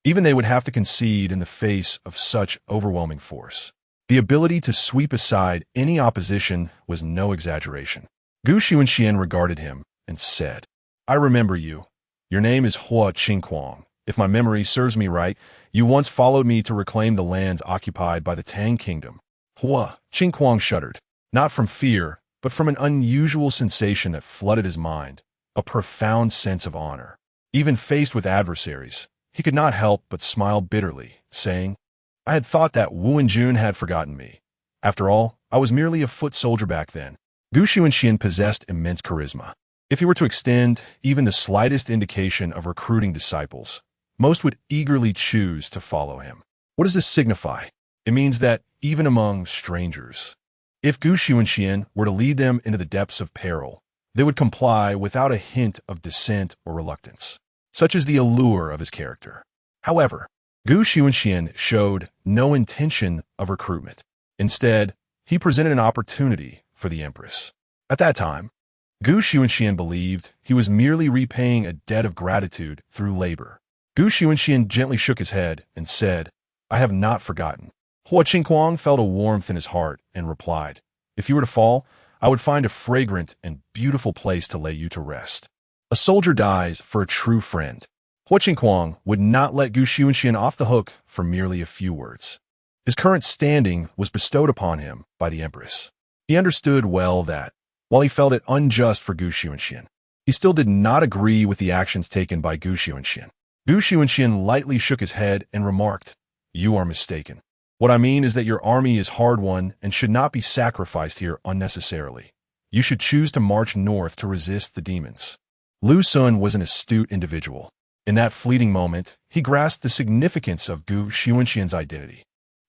Even they would have to concede in the face of such overwhelming force. The ability to sweep aside any opposition was no exaggeration. Gu Xunxian regarded him and said, I remember you. Your name is Hua Qingquang. If my memory serves me right, you once followed me to reclaim the lands occupied by the Tang Kingdom. Hua Qingquang shuddered, not from fear, but from an unusual sensation that flooded his mind, a profound sense of honor. Even faced with adversaries, he could not help but smile bitterly, saying, I had thought that Wu'an had forgotten me. After all, I was merely a foot soldier back then. Gu Xunxian possessed immense charisma. If he were to extend even the slightest indication of recruiting disciples, most would eagerly choose to follow him. What does this signify? It means that, even among strangers, if Gu Xunxian were to lead them into the depths of peril, they would comply without a hint of dissent or reluctance. Such is the allure of his character. However, Gu Xunxian showed no intention of recruitment. Instead, he presented an opportunity for the Empress. At that time, Gu Xunxian believed he was merely repaying a debt of gratitude through labor. Gu Xunxian gently shook his head and said, I have not forgotten. Hua Qingquang felt a warmth in his heart and replied, If you were to fall, I would find a fragrant and beautiful place to lay you to rest. A soldier dies for a true friend. Hua Qingquang would not let Gu Xunxian off the hook for merely a few words. His current standing was bestowed upon him by the Empress. He understood well that, while he felt it unjust for Gu Xunxian, he still did not agree with the actions taken by Gu Xunxian. Gu Xunxian lightly shook his head and remarked, You are mistaken. What I mean is that your army is hard-won and should not be sacrificed here unnecessarily. You should choose to march north to resist the demons. Lu Sun was an astute individual. In that fleeting moment, he grasped the significance of Gu Xunxian's identity.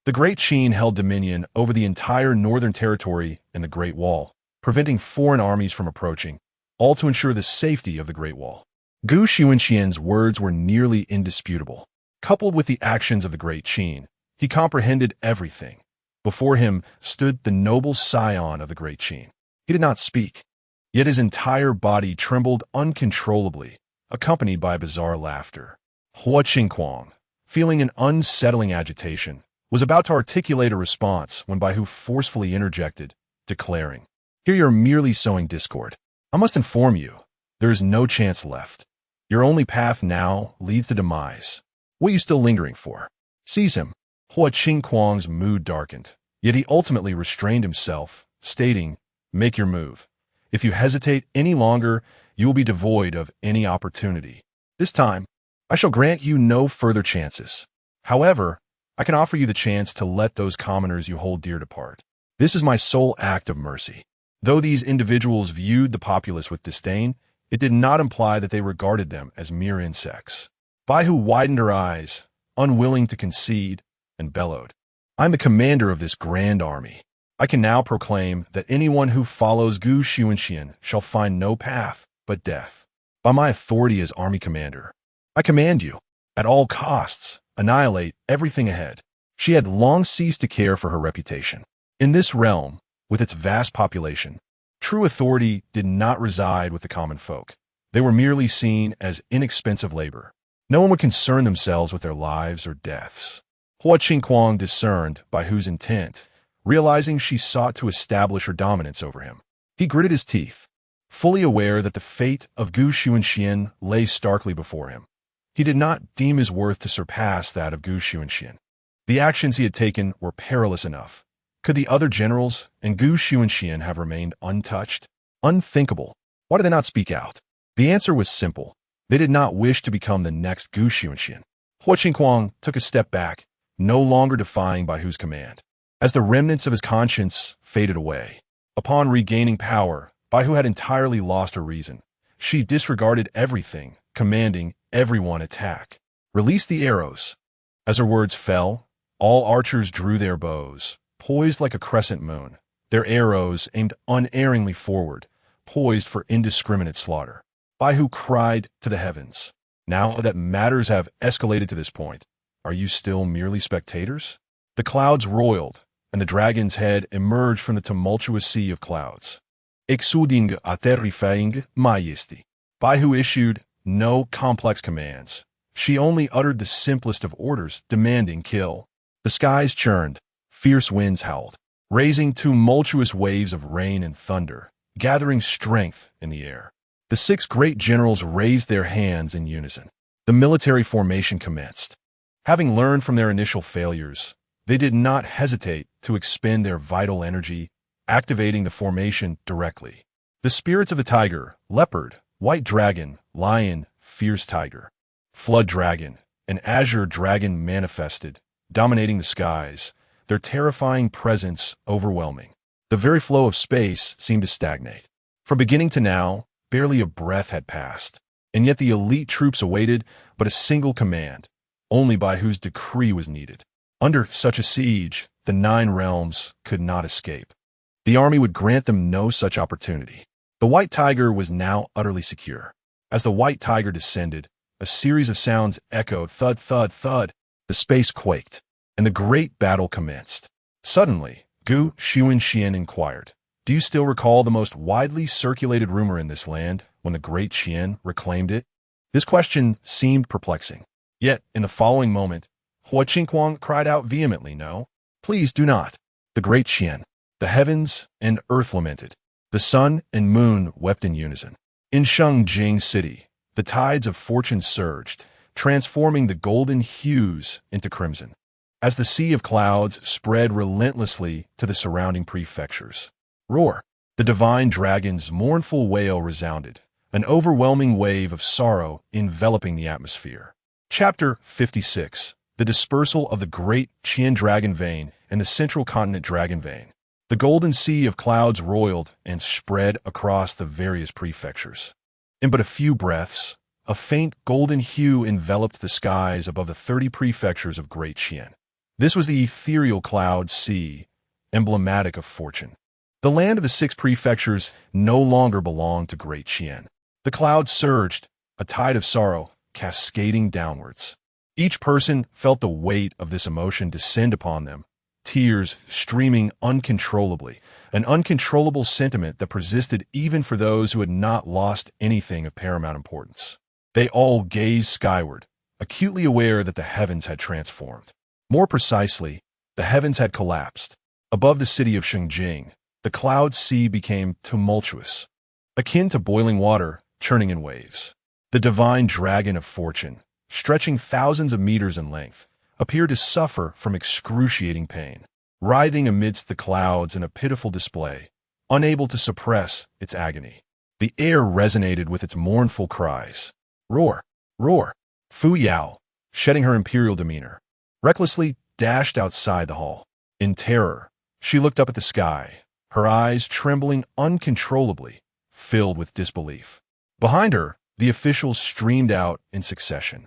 The Great Qin held dominion over the entire northern territory and the Great Wall, preventing foreign armies from approaching, all to ensure the safety of the Great Wall. Xunxian's words were nearly indisputable. Coupled with the actions of the Great Qin, he comprehended everything. Before him stood the noble scion of the Great Qin. He did not speak, yet his entire body trembled uncontrollably, accompanied by bizarre laughter. Hua Qingquang, feeling an unsettling agitation, was about to articulate a response when Baihu forcefully interjected, declaring, "Here you're merely sowing discord. I must inform you, there is no chance left. Your only path now leads to demise. What are you still lingering for? Seize him." Hua Qingquang's mood darkened, yet he ultimately restrained himself, stating, "Make your move. If you hesitate any longer, you will be devoid of any opportunity. This time, I shall grant you no further chances. However, I can offer you the chance to let those commoners you hold dear depart. This is my sole act of mercy." Though these individuals viewed the populace with disdain, it did not imply that they regarded them as mere insects. Baihu widened her eyes, unwilling to concede, and bellowed, "I'm the commander of this grand army. I can now proclaim that anyone who follows Xunxian shall find no path but death. By my authority as army commander, I command you, at all costs, annihilate everything ahead." She had long ceased to care for her reputation. In this realm, with its vast population, true authority did not reside with the common folk. They were merely seen as inexpensive labor. No one would concern themselves with their lives or deaths. Hua Qingquang discerned Baihu's intent, realizing she sought to establish her dominance over him. He gritted his teeth, fully aware that the fate of Xunxian lay starkly before him. He did not deem his worth to surpass that of Xunxian. The actions he had taken were perilous enough. Could the other generals and Xunxian have remained untouched? Unthinkable. Why did they not speak out? The answer was simple. They did not wish to become the next Xunxian. Hua Qingquang took a step back, no longer defying Baihu's command. As the remnants of his conscience faded away, upon regaining power, Baihu had entirely lost her reason. She disregarded everything, commanding everyone attack. "Release the arrows." As her words fell, all archers drew their bows, poised like a crescent moon, their arrows aimed unerringly forward, poised for indiscriminate slaughter. Baihu cried to the heavens, "Now that matters have escalated to this point, are you still merely spectators?" The clouds roiled, and the dragon's head emerged from the tumultuous sea of clouds. Exuding a terrifying majesty. Baihu issued no complex commands. She only uttered the simplest of orders, demanding kill. The skies churned, fierce winds howled, raising tumultuous waves of rain and thunder, gathering strength in the air. The 6 great generals raised their hands in unison. The military formation commenced. Having learned from their initial failures, they did not hesitate to expend their vital energy, activating the formation directly. The spirits of the tiger, leopard, white dragon, lion, fierce tiger, flood dragon, and azure dragon manifested, dominating the skies, their terrifying presence overwhelming. The very flow of space seemed to stagnate. From beginning to now, barely a breath had passed, and yet the elite troops awaited but a single command, only Baihu's decree was needed. Under such a siege, the 9 realms could not escape. The army would grant them no such opportunity. The white tiger was now utterly secure. As the white tiger descended, a series of sounds echoed, thud, thud, thud. The space quaked, and the great battle commenced. Suddenly, Xunxian inquired, "Do you still recall the most widely circulated rumor in this land when the Great Qin reclaimed it?" This question seemed perplexing. Yet, in the following moment, Hua Qingquang cried out vehemently, "No, please do not." The Great Qin, the heavens and earth lamented. The sun and moon wept in unison. In Shengling city, the tides of fortune surged, transforming the golden hues into crimson, as the sea of clouds spread relentlessly to the surrounding prefectures. Roar! The divine dragon's mournful wail resounded, an overwhelming wave of sorrow enveloping the atmosphere. Chapter 56. The dispersal of the Great Qin dragon vein and the central continent dragon vein. The golden sea of clouds roiled and spread across the various prefectures. In but a few breaths, a faint golden hue enveloped the skies above the 30 prefectures of Great Qin. This was the ethereal cloud sea, emblematic of fortune. The land of the six prefectures no longer belonged to Great Qin. The clouds surged, a tide of sorrow cascading downwards. Each person felt the weight of this emotion descend upon them, tears streaming uncontrollably, an uncontrollable sentiment that persisted even for those who had not lost anything of paramount importance. They all gazed skyward, acutely aware that the heavens had transformed. More precisely, the heavens had collapsed. Above the city of Shengling, the cloud sea became tumultuous, akin to boiling water churning in waves. The divine dragon of fortune, stretching thousands of meters in length, appeared to suffer from excruciating pain, writhing amidst the clouds in a pitiful display, unable to suppress its agony. The air resonated with its mournful cries. Roar! Roar! Fu Yao, shedding her imperial demeanor, recklessly dashed outside the hall. In terror, she looked up at the sky, her eyes trembling uncontrollably, filled with disbelief. Behind her, the officials streamed out in succession.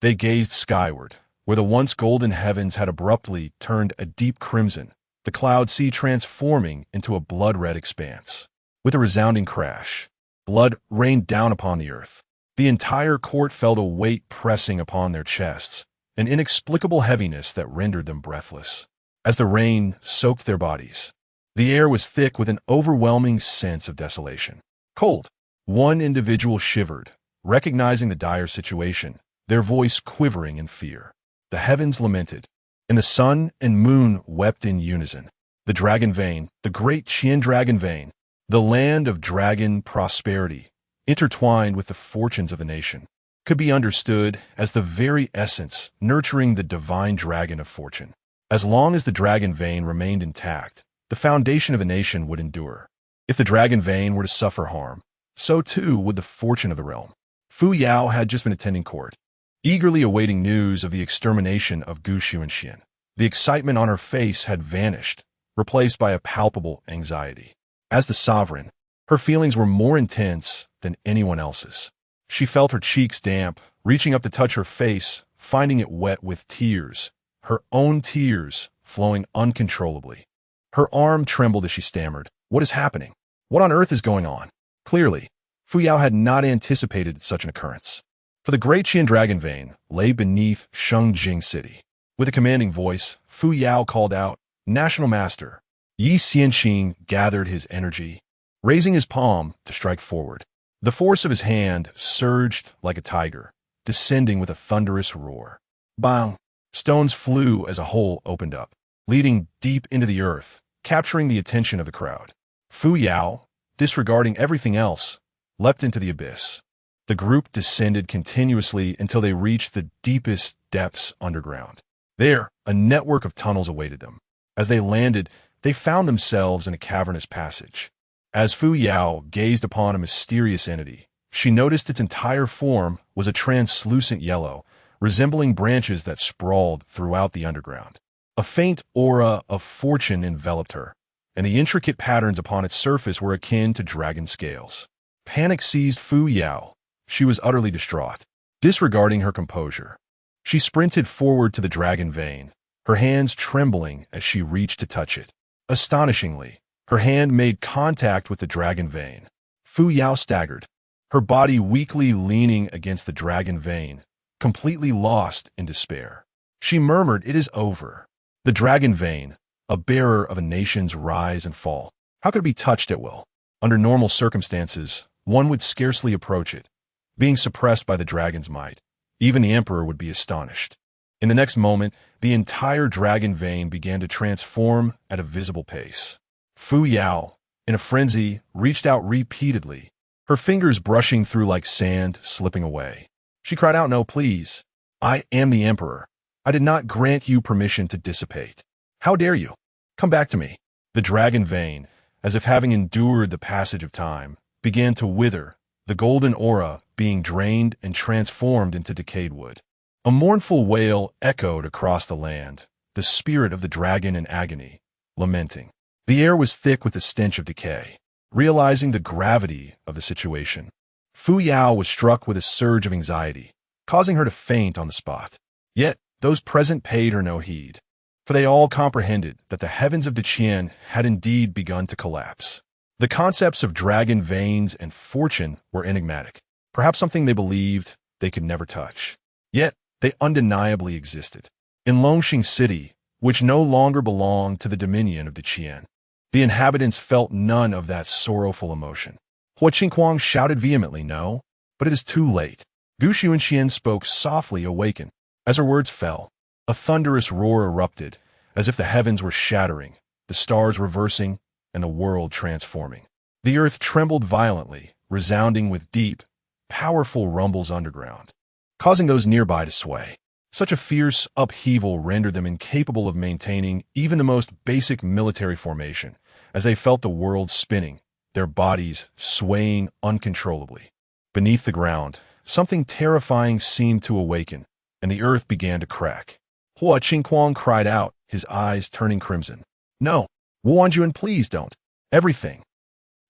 They gazed skyward, where the once golden heavens had abruptly turned a deep crimson, the cloud sea transforming into a blood-red expanse. With a resounding crash, blood rained down upon the earth. The entire court felt a weight pressing upon their chests, an inexplicable heaviness that rendered them breathless. As the rain soaked their bodies, the air was thick with an overwhelming sense of desolation. Cold. One individual shivered, recognizing the dire situation, their voice quivering in fear. The heavens lamented, and the sun and moon wept in unison. The dragon vein, the great Qian dragon vein, the land of dragon prosperity, intertwined with the fortunes of the nation, could be understood as the very essence nurturing the divine dragon of fortune. As long as the dragon vein remained intact, the foundation of a nation would endure. If the dragon vein were to suffer harm, so too would the fortune of the realm. Fu Yao had just been attending court, eagerly awaiting news of the extermination of Xunxian. The excitement on her face had vanished, replaced by a palpable anxiety. As the sovereign, her feelings were more intense than anyone else's. She felt her cheeks damp, reaching up to touch her face, finding it wet with tears, her own tears flowing uncontrollably. Her arm trembled as she stammered, "What is happening? What on earth is going on?" Clearly, Fu Yao had not anticipated such an occurrence. For the great Qian dragon vein lay beneath Shengling city. With a commanding voice, Fu Yao called out, "National Master." Yi Xianxing gathered his energy, raising his palm to strike forward. The force of his hand surged like a tiger, descending with a thunderous roar. Bang! Stones flew as a hole opened up, leading deep into the earth, capturing the attention of the crowd. Fu Yao, disregarding everything else, leapt into the abyss. The group descended continuously until they reached the deepest depths underground. There, a network of tunnels awaited them. As they landed, they found themselves in a cavernous passage. As Fu Yao gazed upon a mysterious entity, she noticed its entire form was a translucent yellow, resembling branches that sprawled throughout the underground. A faint aura of fortune enveloped her, and the intricate patterns upon its surface were akin to dragon scales. Panic seized Fu Yao. She was utterly distraught. Disregarding her composure, she sprinted forward to the dragon vein, her hands trembling as she reached to touch it. Astonishingly, her hand made contact with the dragon vein. Fu Yao staggered, her body weakly leaning against the dragon vein, completely lost in despair. She murmured, "It is over." The dragon vein, a bearer of a nation's rise and fall, how could it be touched at will? Under normal circumstances, one would scarcely approach it, being suppressed by the dragon's might. Even the emperor would be astonished. In the next moment, the entire dragon vein began to transform at a visible pace. Fu Yao, in a frenzy, reached out repeatedly, her fingers brushing through like sand slipping away. She cried out, "No, please. I am the emperor. I did not grant you permission to dissipate. How dare you? Come back to me." The dragon vein, as if having endured the passage of time, began to wither, the golden aura being drained and transformed into decayed wood. A mournful wail echoed across the land, the spirit of the dragon in agony, lamenting. The air was thick with the stench of decay. Realizing the gravity of the situation, Fu Yao was struck with a surge of anxiety, causing her to faint on the spot. Yet, those present paid her no heed. for they all comprehended that the heavens of Qian had indeed begun to collapse. The concepts of dragon veins and fortune were enigmatic, perhaps something they believed they could never touch. Yet, they undeniably existed. In Longxing City, which no longer belonged to the dominion of Qian, the inhabitants felt none of that sorrowful emotion. Hua Qingquang shouted vehemently, "No, but it is too late." Gu Xunxian spoke softly, awakened. As her words fell, a thunderous roar erupted, as if the heavens were shattering, the stars reversing, and the world transforming. The earth trembled violently, resounding with deep, powerful rumbles underground, causing those nearby to sway. Such a fierce upheaval rendered them incapable of maintaining even the most basic military formation, as they felt the world spinning, their bodies swaying uncontrollably. Beneath the ground, something terrifying seemed to awaken, and the earth began to crack. Hua Qingquang cried out, his eyes turning crimson. "No, Wu'an, please don't. Everything."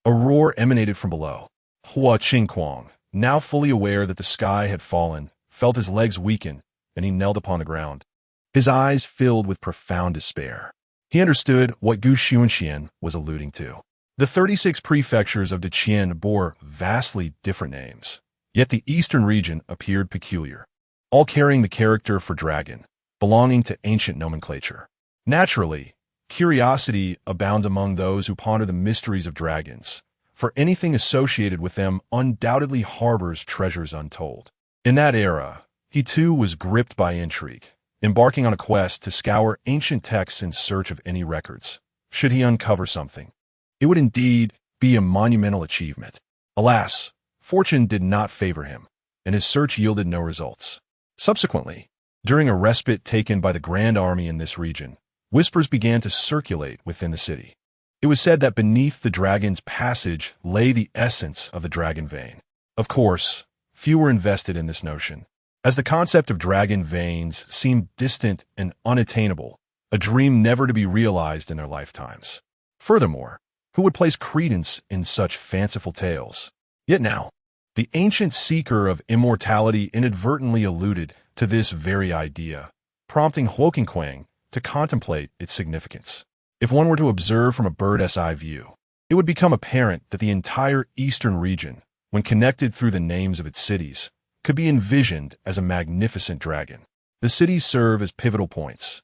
A roar emanated from below. Hua Qingquang, now fully aware that the sky had fallen, felt his legs weaken, and he knelt upon the ground. His eyes filled with profound despair. He understood what Gu Xunxian was alluding to. The 36 prefectures of Qian bore vastly different names, yet the eastern region appeared peculiar, all carrying the character for dragon, belonging to ancient nomenclature. Naturally, curiosity abounds among those who ponder the mysteries of dragons, for anything associated with them undoubtedly harbors treasures untold. In that era, he too was gripped by intrigue, embarking on a quest to scour ancient texts in search of any records. Should he uncover something, it would indeed be a monumental achievement. Alas, fortune did not favor him, and his search yielded no results. Subsequently, during a respite taken by the Grand Army in this region, whispers began to circulate within the city. It was said that beneath the dragon's passage lay the essence of the dragon vein. Of course, few were invested in this notion, as the concept of dragon veins seemed distant and unattainable, a dream never to be realized in their lifetimes. Furthermore, who would place credence in such fanciful tales? Yet now, the ancient seeker of immortality inadvertently alluded to this very idea, prompting Hua Qingquang to contemplate its significance. If one were to observe from a bird's eye view, it would become apparent that the entire eastern region, when connected through the names of its cities, could be envisioned as a magnificent dragon. The cities serve as pivotal points,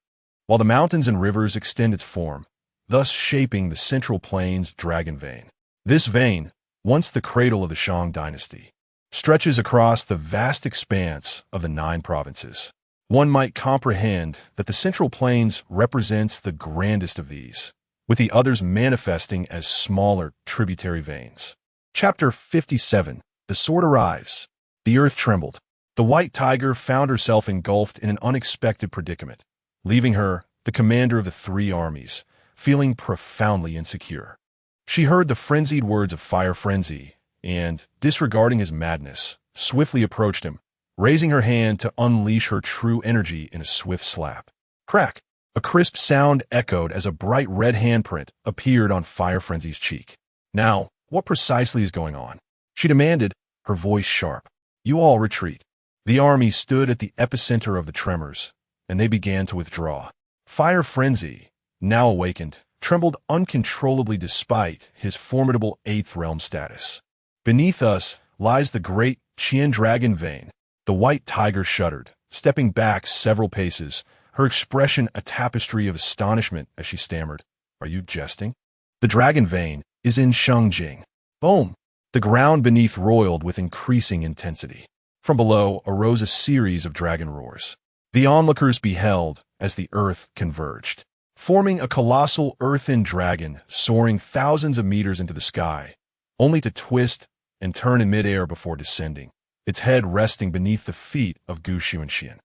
while the mountains and rivers extend its form, thus shaping the central plain's dragon vein. This vein, once the cradle of the Shang dynasty, stretches across the vast expanse of the 9 provinces. One might comprehend that the central plains represents the grandest of these, with the others manifesting as smaller tributary veins. Chapter 57. The sword arrives. The earth trembled. The white tiger found herself engulfed in an unexpected predicament, leaving her, the commander of the 3 armies, feeling profoundly insecure. She heard the frenzied words of Fire Frenzy, and, disregarding his madness, swiftly approached him, raising her hand to unleash her true energy in a swift slap. Crack! A crisp sound echoed as a bright red handprint appeared on Fire Frenzy's cheek. "Now, what precisely is going on?" she demanded, her voice sharp. "You all retreat." The army stood at the epicenter of the tremors, and they began to withdraw. Fire Frenzy, now awakened, trembled uncontrollably despite his formidable 8th realm status. "Beneath us lies the great Qin dragon vein." The white tiger shuddered, stepping back several paces, her expression a tapestry of astonishment as she stammered, "Are you jesting? The dragon vein is in Shengjing." Boom! The ground beneath roiled with increasing intensity. From below arose a series of dragon roars. The onlookers beheld as the earth converged, forming a colossal earthen dragon soaring thousands of meters into the sky, only to twist and turn in midair before descending, its head resting beneath the feet of Gu Xunxian.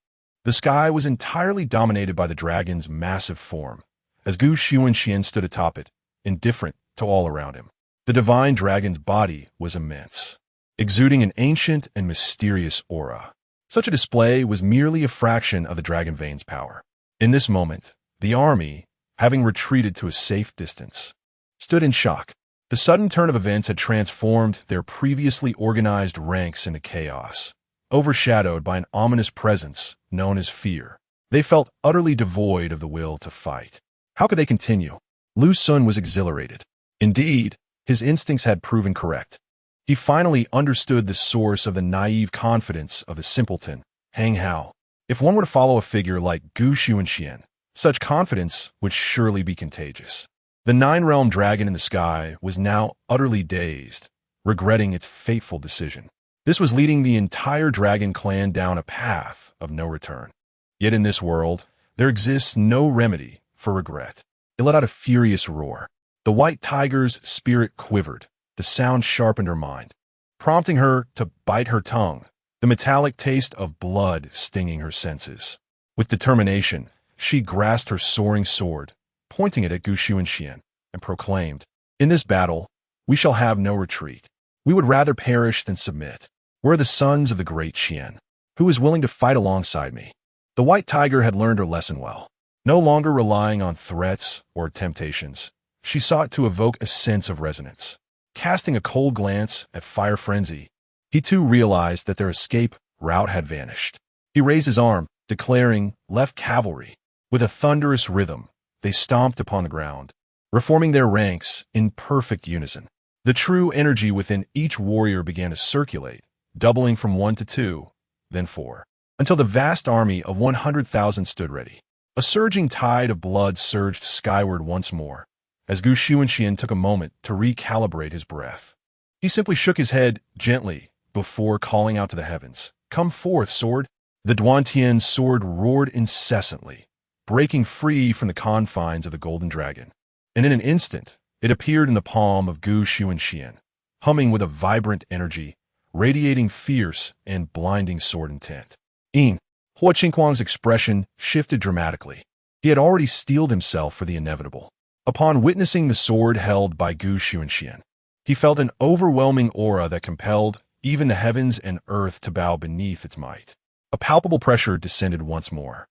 The sky was entirely dominated by the dragon's massive form, as Gu Xunxian stood atop it, indifferent to all around him. The divine dragon's body was immense, exuding an ancient and mysterious aura. Such a display was merely a fraction of the dragon vein's power. In this moment, the army, having retreated to a safe distance, stood in shock. The sudden turn of events had transformed their previously organized ranks into chaos, overshadowed by an ominous presence known as fear. They felt utterly devoid of the will to fight. How could they continue? Lu Sun was exhilarated. Indeed, his instincts had proven correct. He finally understood the source of the naive confidence of the simpleton, Hang Hao. If one were to follow a figure like Gu Xunxian, such confidence would surely be contagious. The nine-realm dragon in the sky was now utterly dazed, regretting its fateful decision. This was leading the entire dragon clan down a path of no return. Yet in this world, there exists no remedy for regret. It let out a furious roar. The white tiger's spirit quivered. The sound sharpened her mind, prompting her to bite her tongue, the metallic taste of blood stinging her senses. With determination, she grasped her soaring sword, pointing it at Gu Xunxian, and proclaimed, "In this battle, we shall have no retreat. We would rather perish than submit. We're the sons of the Great Qin. Who is willing to fight alongside me?" The white tiger had learned her lesson well. No longer relying on threats or temptations, she sought to evoke a sense of resonance. Casting a cold glance at Fire Frenzy, he too realized that their escape route had vanished. He raised his arm, declaring, "Left cavalry." With a thunderous rhythm, they stomped upon the ground, reforming their ranks in perfect unison. The true energy within each warrior began to circulate, doubling from 1 to 2, then 4, until the vast army of 100,000 stood ready. A surging tide of blood surged skyward once more, as Gu Xunxian took a moment to recalibrate his breath. He simply shook his head gently before calling out to the heavens, "Come forth, sword!" The Duantian's sword roared incessantly, breaking free from the confines of the golden dragon. And in an instant, it appeared in the palm of Gu Xunxian, humming with a vibrant energy, radiating fierce and blinding sword intent. Hua Qingquang's expression shifted dramatically. He had already steeled himself for the inevitable. Upon witnessing the sword held by Gu Xunxian, he felt an overwhelming aura that compelled even the heavens and earth to bow beneath its might. A palpable pressure descended once more.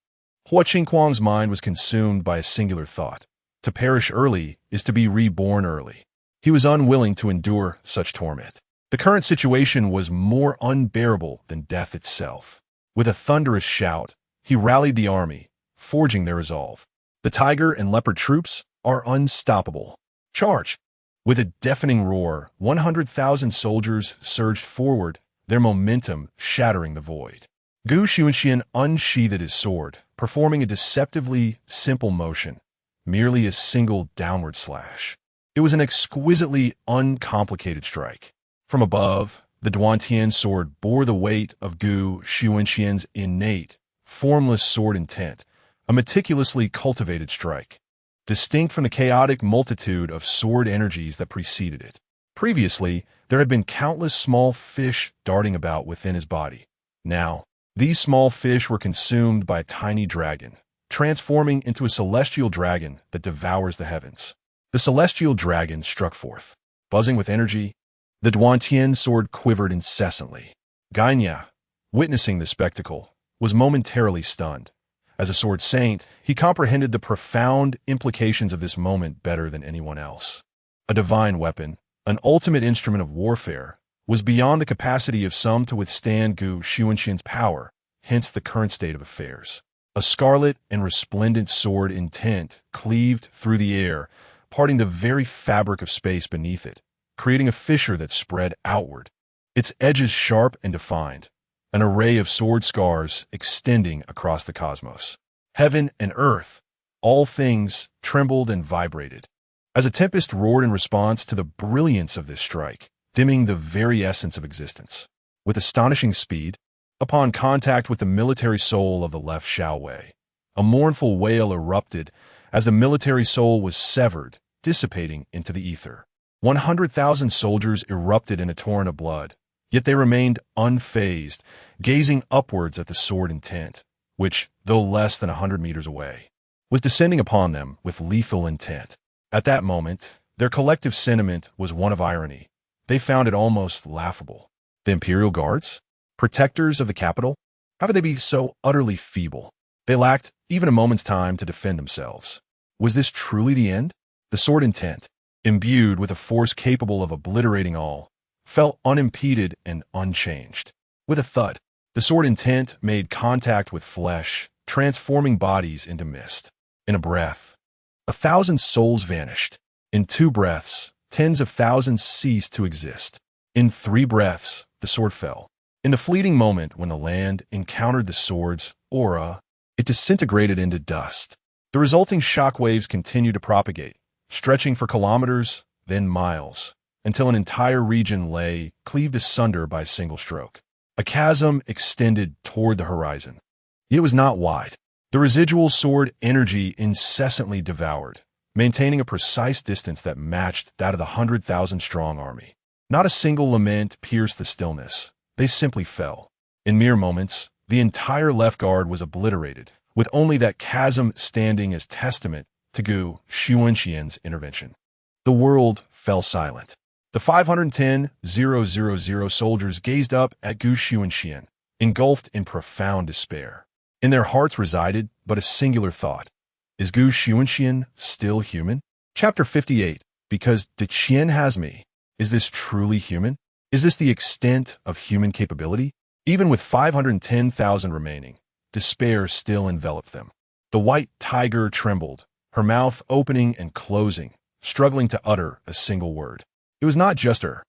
Hua Qingquang's mind was consumed by a singular thought. To perish early is to be reborn early. He was unwilling to endure such torment. The current situation was more unbearable than death itself. With a thunderous shout, he rallied the army, forging their resolve. The tiger and leopard troops are unstoppable. Charge! With a deafening roar, 100,000 soldiers surged forward, their momentum shattering the void. Gu Xunxian unsheathed his sword, performing a deceptively simple motion, merely a single downward slash. It was an exquisitely uncomplicated strike. From above, the Duantian sword bore the weight of Gu Xunxian's innate, formless sword intent, a meticulously cultivated strike, distinct from the chaotic multitude of sword energies that preceded it. Previously, there had been countless small fish darting about within his body. Now, these small fish were consumed by a tiny dragon, transforming into a celestial dragon that devours the heavens. The celestial dragon struck forth. Buzzing with energy, the Duantian sword quivered incessantly. Ganya, witnessing the spectacle, was momentarily stunned. As a sword saint, he comprehended the profound implications of this moment better than anyone else. A divine weapon, an ultimate instrument of warfare, was beyond the capacity of some to withstand Gu Xunxian's power, hence the current state of affairs. A scarlet and resplendent sword intent cleaved through the air, parting the very fabric of space beneath it, creating a fissure that spread outward, its edges sharp and defined, an array of sword scars extending across the cosmos. Heaven and earth, all things trembled and vibrated, as a tempest roared in response to the brilliance of this strike, dimming the very essence of existence. With astonishing speed, upon contact with the military soul of the left Shaowei, a mournful wail erupted as the military soul was severed, dissipating into the ether. 100,000 soldiers erupted in a torrent of blood, yet they remained unfazed, gazing upwards at the sword intent, which, though less than 100 meters away, was descending upon them with lethal intent. At that moment, their collective sentiment was one of irony. They found it almost laughable. The Imperial Guards? Protectors of the capital? How could they be so utterly feeble? They lacked even a moment's time to defend themselves. Was this truly the end? The sword intent, imbued with a force capable of obliterating all, fell unimpeded and unchanged. With a thud, the sword intent made contact with flesh, transforming bodies into mist. In a breath, 1,000 souls vanished. In 2 breaths, tens of thousands ceased to exist. In 3 breaths, the sword fell. In the fleeting moment when the land encountered the sword's aura, it disintegrated into dust. The resulting shockwaves continued to propagate, stretching for kilometers, then miles, until an entire region lay cleaved asunder by a single stroke. A chasm extended toward the horizon. It was not wide. The residual sword energy incessantly devoured, maintaining a precise distance that matched that of the 100,000-strong army. Not a single lament pierced the stillness. They simply fell. In mere moments, the entire left guard was obliterated, with only that chasm standing as testament to Xunxian's intervention. The world fell silent. The 510,000 soldiers gazed up at Xunxian, engulfed in profound despair. In their hearts resided but a singular thought. Is Xunxian still human? Chapter 58. Because the Qian has me. Is this truly human? Is this the extent of human capability? Even with 510,000 remaining, despair still enveloped them. The white tiger trembled, her mouth opening and closing, struggling to utter a single word. It was not just her.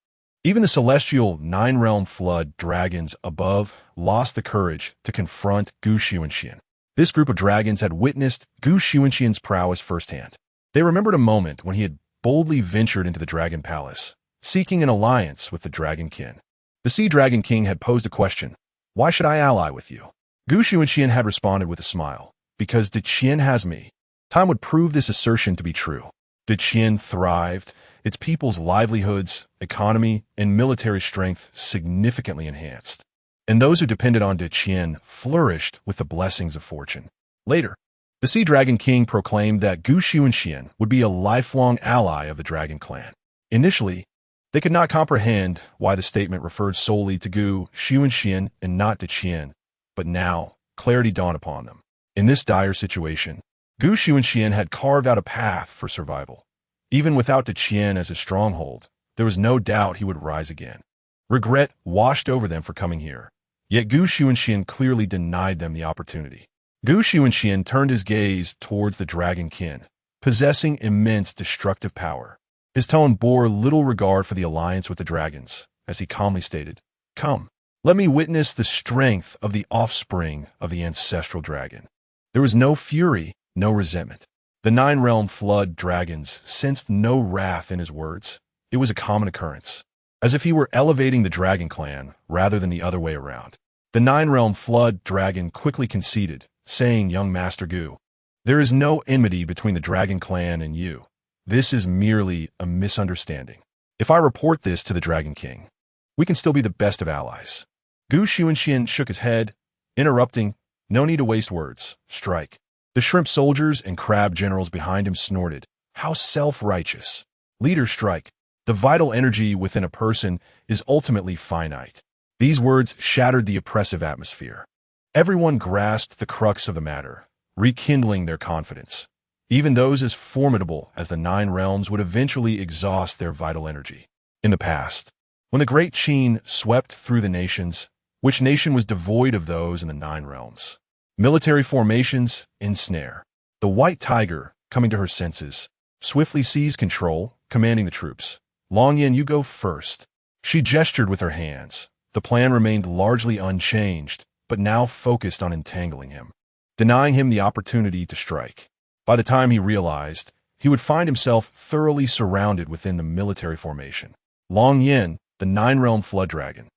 Even the celestial 9-realm flood dragons above lost the courage to confront Xunxian. This group of dragons had witnessed Xunxian's prowess firsthand. They remembered a moment when he had boldly ventured into the Dragon Palace, seeking an alliance with the Dragon Qin. The Sea Dragon King had posed a question: "Why should I ally with you?" Xunxian had responded with a smile: "Because the Qian has me." Time would prove this assertion to be true. The Qian thrived, its people's livelihoods, economy, and military strength significantly enhanced. And those who depended on the Qian flourished with the blessings of fortune. Later, the Sea Dragon King proclaimed that Xunxian would be a lifelong ally of the Dragon Clan. Initially, they could not comprehend why the statement referred solely to Xunxian and not to Qian, but now clarity dawned upon them. In this dire situation, Xunxian had carved out a path for survival. Even without the Qian as a stronghold, there was no doubt he would rise again. Regret washed over them for coming here, yet Xunxian clearly denied them the opportunity. Xunxian turned his gaze towards the Dragon Qin, possessing immense destructive power. His tone bore little regard for the alliance with the dragons, as he calmly stated, "Come, let me witness the strength of the offspring of the ancestral dragon." There was no fury, no resentment. The 9-realm flood dragons sensed no wrath in his words. It was a common occurrence, as if he were elevating the Dragon Clan rather than the other way around. The 9-realm flood dragon quickly conceded, saying, "Young Master Gu, there is no enmity between the Dragon Clan and you. This is merely a misunderstanding. If I report this to the Dragon King, we can still be the best of allies." Xunxian shook his head, interrupting, "No need to waste words. Strike." The shrimp soldiers and crab generals behind him snorted. How self-righteous. "Leader, strike. The vital energy within a person is ultimately finite." These words shattered the oppressive atmosphere. Everyone grasped the crux of the matter, rekindling their confidence. Even those as formidable as the 9 realms would eventually exhaust their vital energy. In the past, when the Great Qin swept through the nations, which nation was devoid of those in the 9 realms? Military formations ensnare. The white tiger, coming to her senses, swiftly seized control, commanding the troops. "Long Yin, you go first." She gestured with her hands. The plan remained largely unchanged, but now focused on entangling him, denying him the opportunity to strike. By the time he realized, he would find himself thoroughly surrounded within the military formation. Long Yin, the 9-realm flood dragon,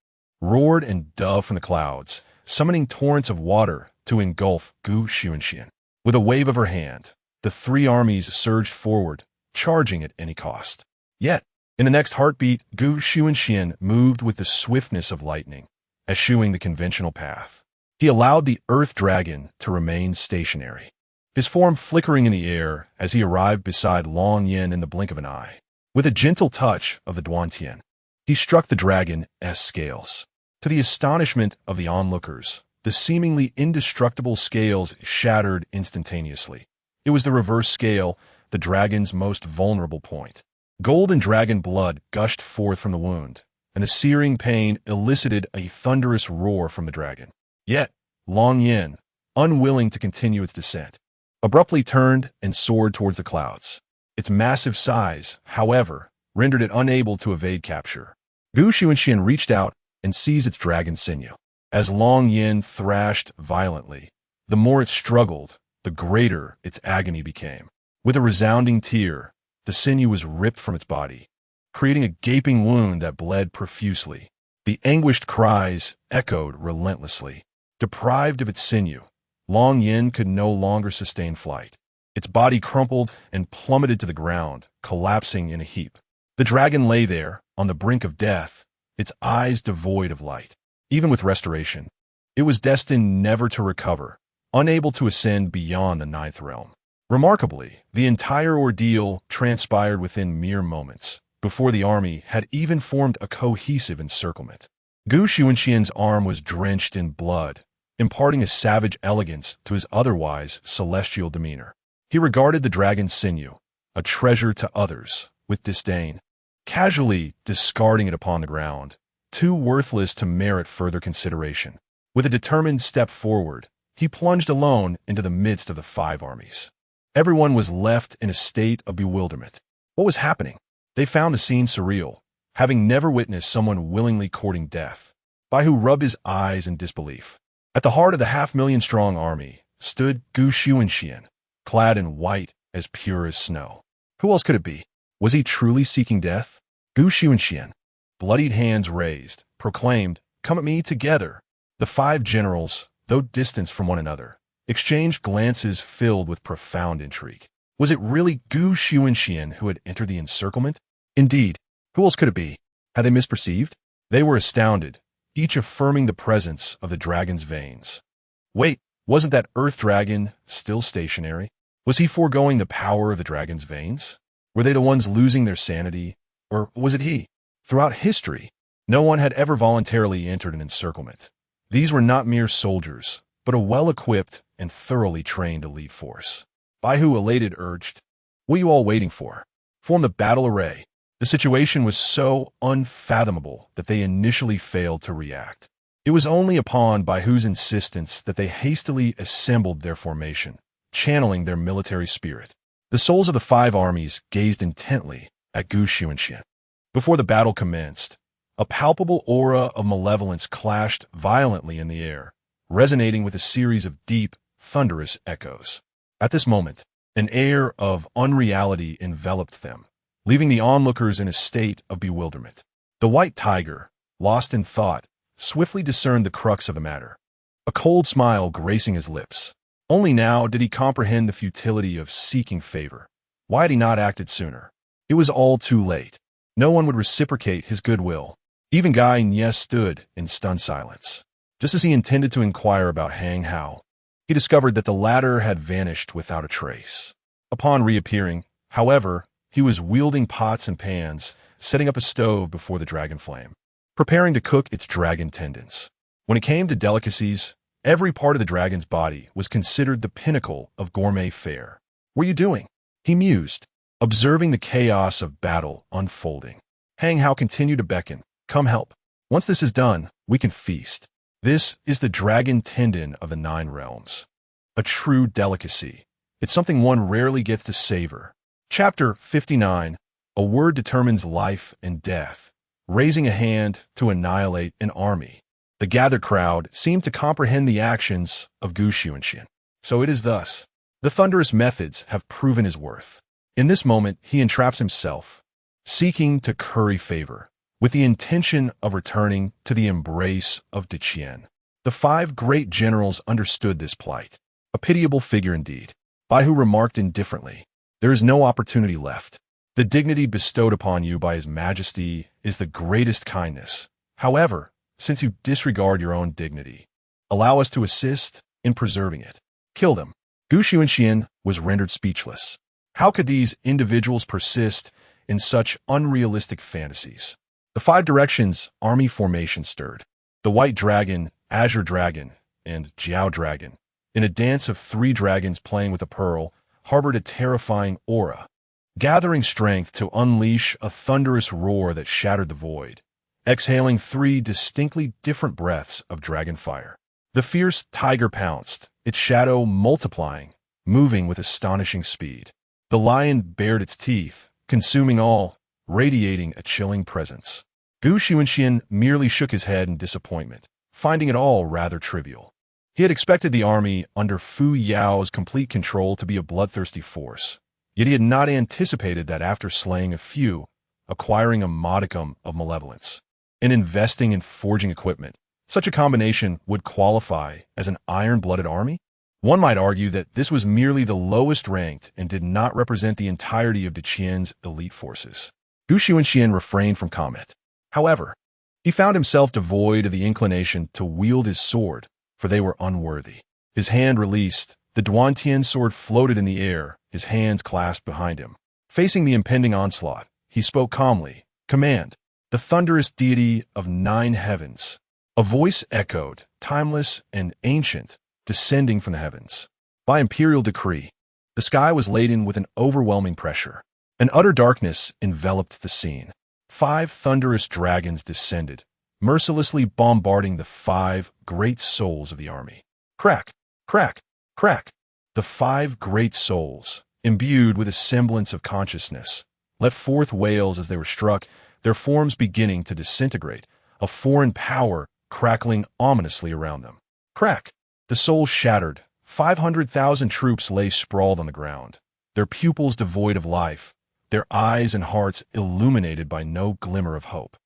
roared and dove from the clouds, summoning torrents of water to engulf Xunxian. With a wave of her hand, the 3 armies surged forward, charging at any cost. Yet, in the next heartbeat, Xunxian moved with the swiftness of lightning, eschewing the conventional path. He allowed the earth dragon to remain stationary, his form flickering in the air as he arrived beside Long Yin in the blink of an eye. With a gentle touch of the Duantian, he struck the dragon's scales. To the astonishment of the onlookers, the seemingly indestructible scales shattered instantaneously. It was the reverse scale, the dragon's most vulnerable point. Golden dragon blood gushed forth from the wound, and the searing pain elicited a thunderous roar from the dragon. Yet, Long Yin, unwilling to continue its descent, abruptly turned and soared towards the clouds. Its massive size, however, rendered it unable to evade capture. Xunxian reached out and seized its dragon sinew. As Long Yin thrashed violently, the more it struggled, the greater its agony became. With a resounding tear, the sinew was ripped from its body, creating a gaping wound that bled profusely. The anguished cries echoed relentlessly. Deprived of its sinew, Long Yin could no longer sustain flight. Its body crumpled and plummeted to the ground, collapsing in a heap. The dragon lay there, on the brink of death, its eyes devoid of light. Even with restoration, it was destined never to recover, unable to ascend beyond the ninth realm. Remarkably, the entire ordeal transpired within mere moments, before the army had even formed a cohesive encirclement. Xunxian's arm was drenched in blood, imparting a savage elegance to his otherwise celestial demeanor. He regarded the dragon's sinew, a treasure to others, with disdain, casually discarding it upon the ground, too worthless to merit further consideration. With a determined step forward, he plunged alone into the midst of the 5 armies. Everyone was left in a state of bewilderment. What was happening? They found the scene surreal, having never witnessed someone willingly courting death. Bai Hu rubbed his eyes in disbelief. At the heart of the 500,000-strong army stood Xunxian, clad in white as pure as snow. Who else could it be? Was he truly seeking death? Xunxian, bloodied hands raised, proclaimed, "Come at me together." The 5 generals, though distanced from one another, exchanged glances filled with profound intrigue. Was it really Xunxian who had entered the encirclement? Indeed, who else could it be? Had they misperceived? They were astounded, each affirming the presence of the dragon's veins. Wait, wasn't that earth dragon still stationary? Was he foregoing the power of the dragon's veins? Were they the ones losing their sanity? Or was it he? Throughout history, no one had ever voluntarily entered an encirclement. These were not mere soldiers, but a well-equipped and thoroughly trained elite force. Bai Hu, elated, urged, "What are you all waiting for? Form the battle array." The situation was so unfathomable that they initially failed to react. It was only upon Bai Hu's insistence that they hastily assembled their formation, channeling their military spirit. The souls of the 5 armies gazed intently at Xunxian. Before the battle commenced, a palpable aura of malevolence clashed violently in the air, resonating with a series of deep, thunderous echoes. At this moment, an air of unreality enveloped them, leaving the onlookers in a state of bewilderment. The white tiger, lost in thought, swiftly discerned the crux of the matter, a cold smile gracing his lips. Only now did he comprehend the futility of seeking favor. Why had he not acted sooner? It was all too late. No one would reciprocate his goodwill. Even Guy Nye stood in stunned silence. Just as he intended to inquire about Hang Hao, he discovered that the latter had vanished without a trace. Upon reappearing, however, he was wielding pots and pans, setting up a stove before the dragon flame, preparing to cook its dragon tendons. When it came to delicacies, every part of the dragon's body was considered the pinnacle of gourmet fare. "What are you doing?" he mused, observing the chaos of battle unfolding. Hang Hao continued to beckon. "Come help. Once this is done, we can feast." This is the dragon tendon of the 9 realms. A true delicacy. It's something one rarely gets to savor. Chapter 59. A word determines life and death. Raising a hand to annihilate an army. The gathered crowd seemed to comprehend the actions of Xunxian. So it is thus. The thunderous methods have proven his worth. In this moment, he entraps himself, seeking to curry favor, with the intention of returning to the embrace of Qian. The 5 great generals understood this plight. A pitiable figure indeed. Bai Hu remarked indifferently, "There is no opportunity left. The dignity bestowed upon you by His Majesty is the greatest kindness. However, since you disregard your own dignity, allow us to assist in preserving it. Kill them." Xunxian was rendered speechless. How could these individuals persist in such unrealistic fantasies? The 5 directions army formation stirred. The White Dragon, Azure Dragon, and Jiao Dragon, in a dance of 3 dragons playing with a pearl, harbored a terrifying aura, gathering strength to unleash a thunderous roar that shattered the void, exhaling 3 distinctly different breaths of dragon fire. The fierce tiger pounced, its shadow multiplying, moving with astonishing speed. The lion bared its teeth, consuming all, radiating a chilling presence. Xunxian merely shook his head in disappointment, finding it all rather trivial. He had expected the army under Fu Yao's complete control to be a bloodthirsty force, yet he had not anticipated that after slaying a few, acquiring a modicum of malevolence, and investing in forging equipment, such a combination would qualify as an iron-blooded army? One might argue that this was merely the lowest ranked and did not represent the entirety of Qian's elite forces. Xunxian refrained from comment. However, he found himself devoid of the inclination to wield his sword, for they were unworthy. His hand released, the Duantian sword floated in the air, his hands clasped behind him. Facing the impending onslaught, he spoke calmly, "Command, the thunderous deity of 9 heavens." A voice echoed, timeless and ancient, descending from the heavens. By imperial decree, the sky was laden with an overwhelming pressure. An utter darkness enveloped the scene. 5 thunderous dragons descended, mercilessly bombarding the 5 great souls of the army. Crack, crack, crack. The 5 great souls, imbued with a semblance of consciousness, let forth wails as they were struck, their forms beginning to disintegrate, a foreign power crackling ominously around them. Crack! The souls shattered. 500,000 troops lay sprawled on the ground, their pupils devoid of life, their eyes and hearts illuminated by no glimmer of hope.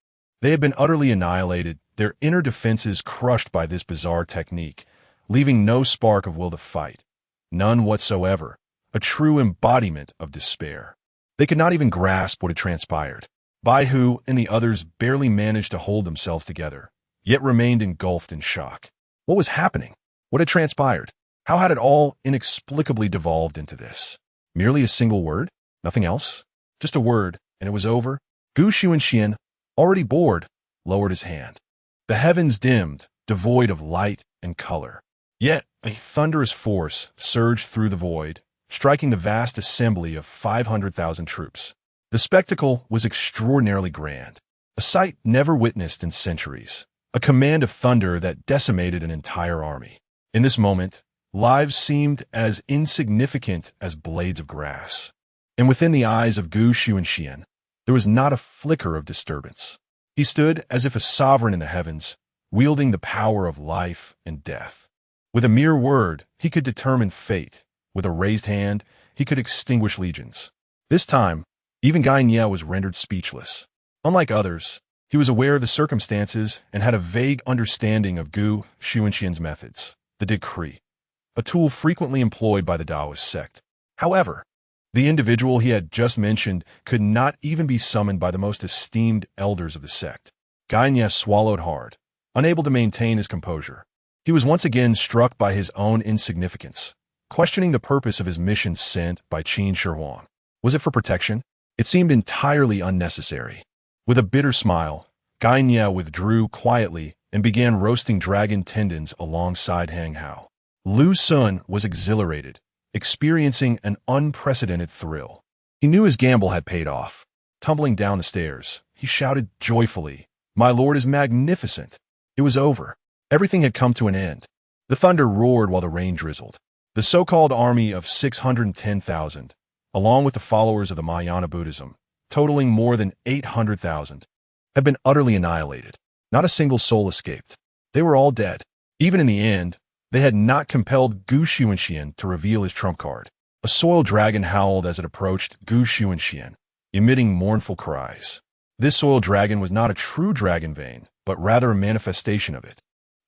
They had been utterly annihilated, their inner defenses crushed by this bizarre technique, leaving no spark of will to fight. None whatsoever, a true embodiment of despair. They could not even grasp what had transpired. Baihu and the others barely managed to hold themselves together, yet remained engulfed in shock. What was happening? What had transpired? How had it all inexplicably devolved into this? Merely a single word? Nothing else? Just a word, and it was over? Xunxian, already bored, lowered his hand. The heavens dimmed, devoid of light and color. Yet a thunderous force surged through the void, striking the vast assembly of 500,000 troops. The spectacle was extraordinarily grand, a sight never witnessed in centuries, a command of thunder that decimated an entire army. In this moment, lives seemed as insignificant as blades of grass. And within the eyes of Xunxian, there was not a flicker of disturbance. He stood as if a sovereign in the heavens, wielding the power of life and death. With a mere word, he could determine fate. With a raised hand, he could extinguish legions. This time, even Guan was rendered speechless. Unlike others, he was aware of the circumstances and had a vague understanding of Xunxian's methods, the decree, a tool frequently employed by the Taoist sect. However, the individual he had just mentioned could not even be summoned by the most esteemed elders of the sect. Guan swallowed hard, unable to maintain his composure. He was once again struck by his own insignificance, questioning the purpose of his mission sent by Qin II. Was it for protection? It seemed entirely unnecessary. With a bitter smile, Guan withdrew quietly and began roasting dragon tendons alongside Hang Hao. Lu Sun was exhilarated, experiencing an unprecedented thrill. He knew his gamble had paid off. Tumbling down the stairs, he shouted joyfully, "My lord is magnificent!" It was over. Everything had come to an end. The thunder roared while the rain drizzled. The so-called army of 610,000, along with the followers of the Mahayana Buddhism, totaling more than 800,000, had been utterly annihilated. Not a single soul escaped. They were all dead. Even in the end, they had not compelled Xunxian to reveal his trump card. A soil dragon howled as it approached Xunxian, emitting mournful cries. This soil dragon was not a true dragon vein, but rather a manifestation of it.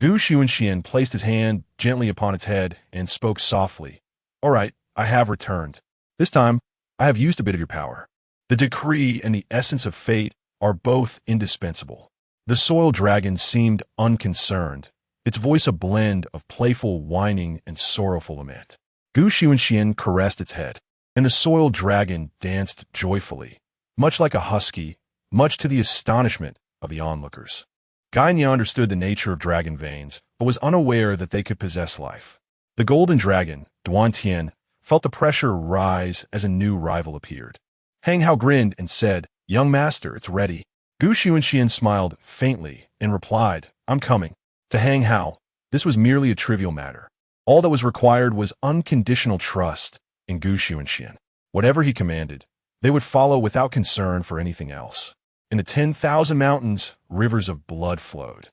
Xunxian placed his hand gently upon its head and spoke softly. "All right, I have returned. This time, I have used a bit of your power. The decree and the essence of fate are both indispensable." The soil dragon seemed unconcerned, its voice a blend of playful whining and sorrowful lament. Xunxian caressed its head, and the soil dragon danced joyfully, much like a husky, much to the astonishment of the onlookers. Guan understood the nature of dragon veins, but was unaware that they could possess life. The golden dragon, Duantian, felt the pressure rise as a new rival appeared. Hang Hao grinned and said, "Young master, it's ready." Xunxian smiled faintly and replied, "I'm coming." To Hang Hao, This was merely a trivial matter. All that was required was unconditional trust in Gu Xunxian. Whatever he commanded, they would follow without concern for anything else. In the 10,000 mountains, rivers of blood flowed.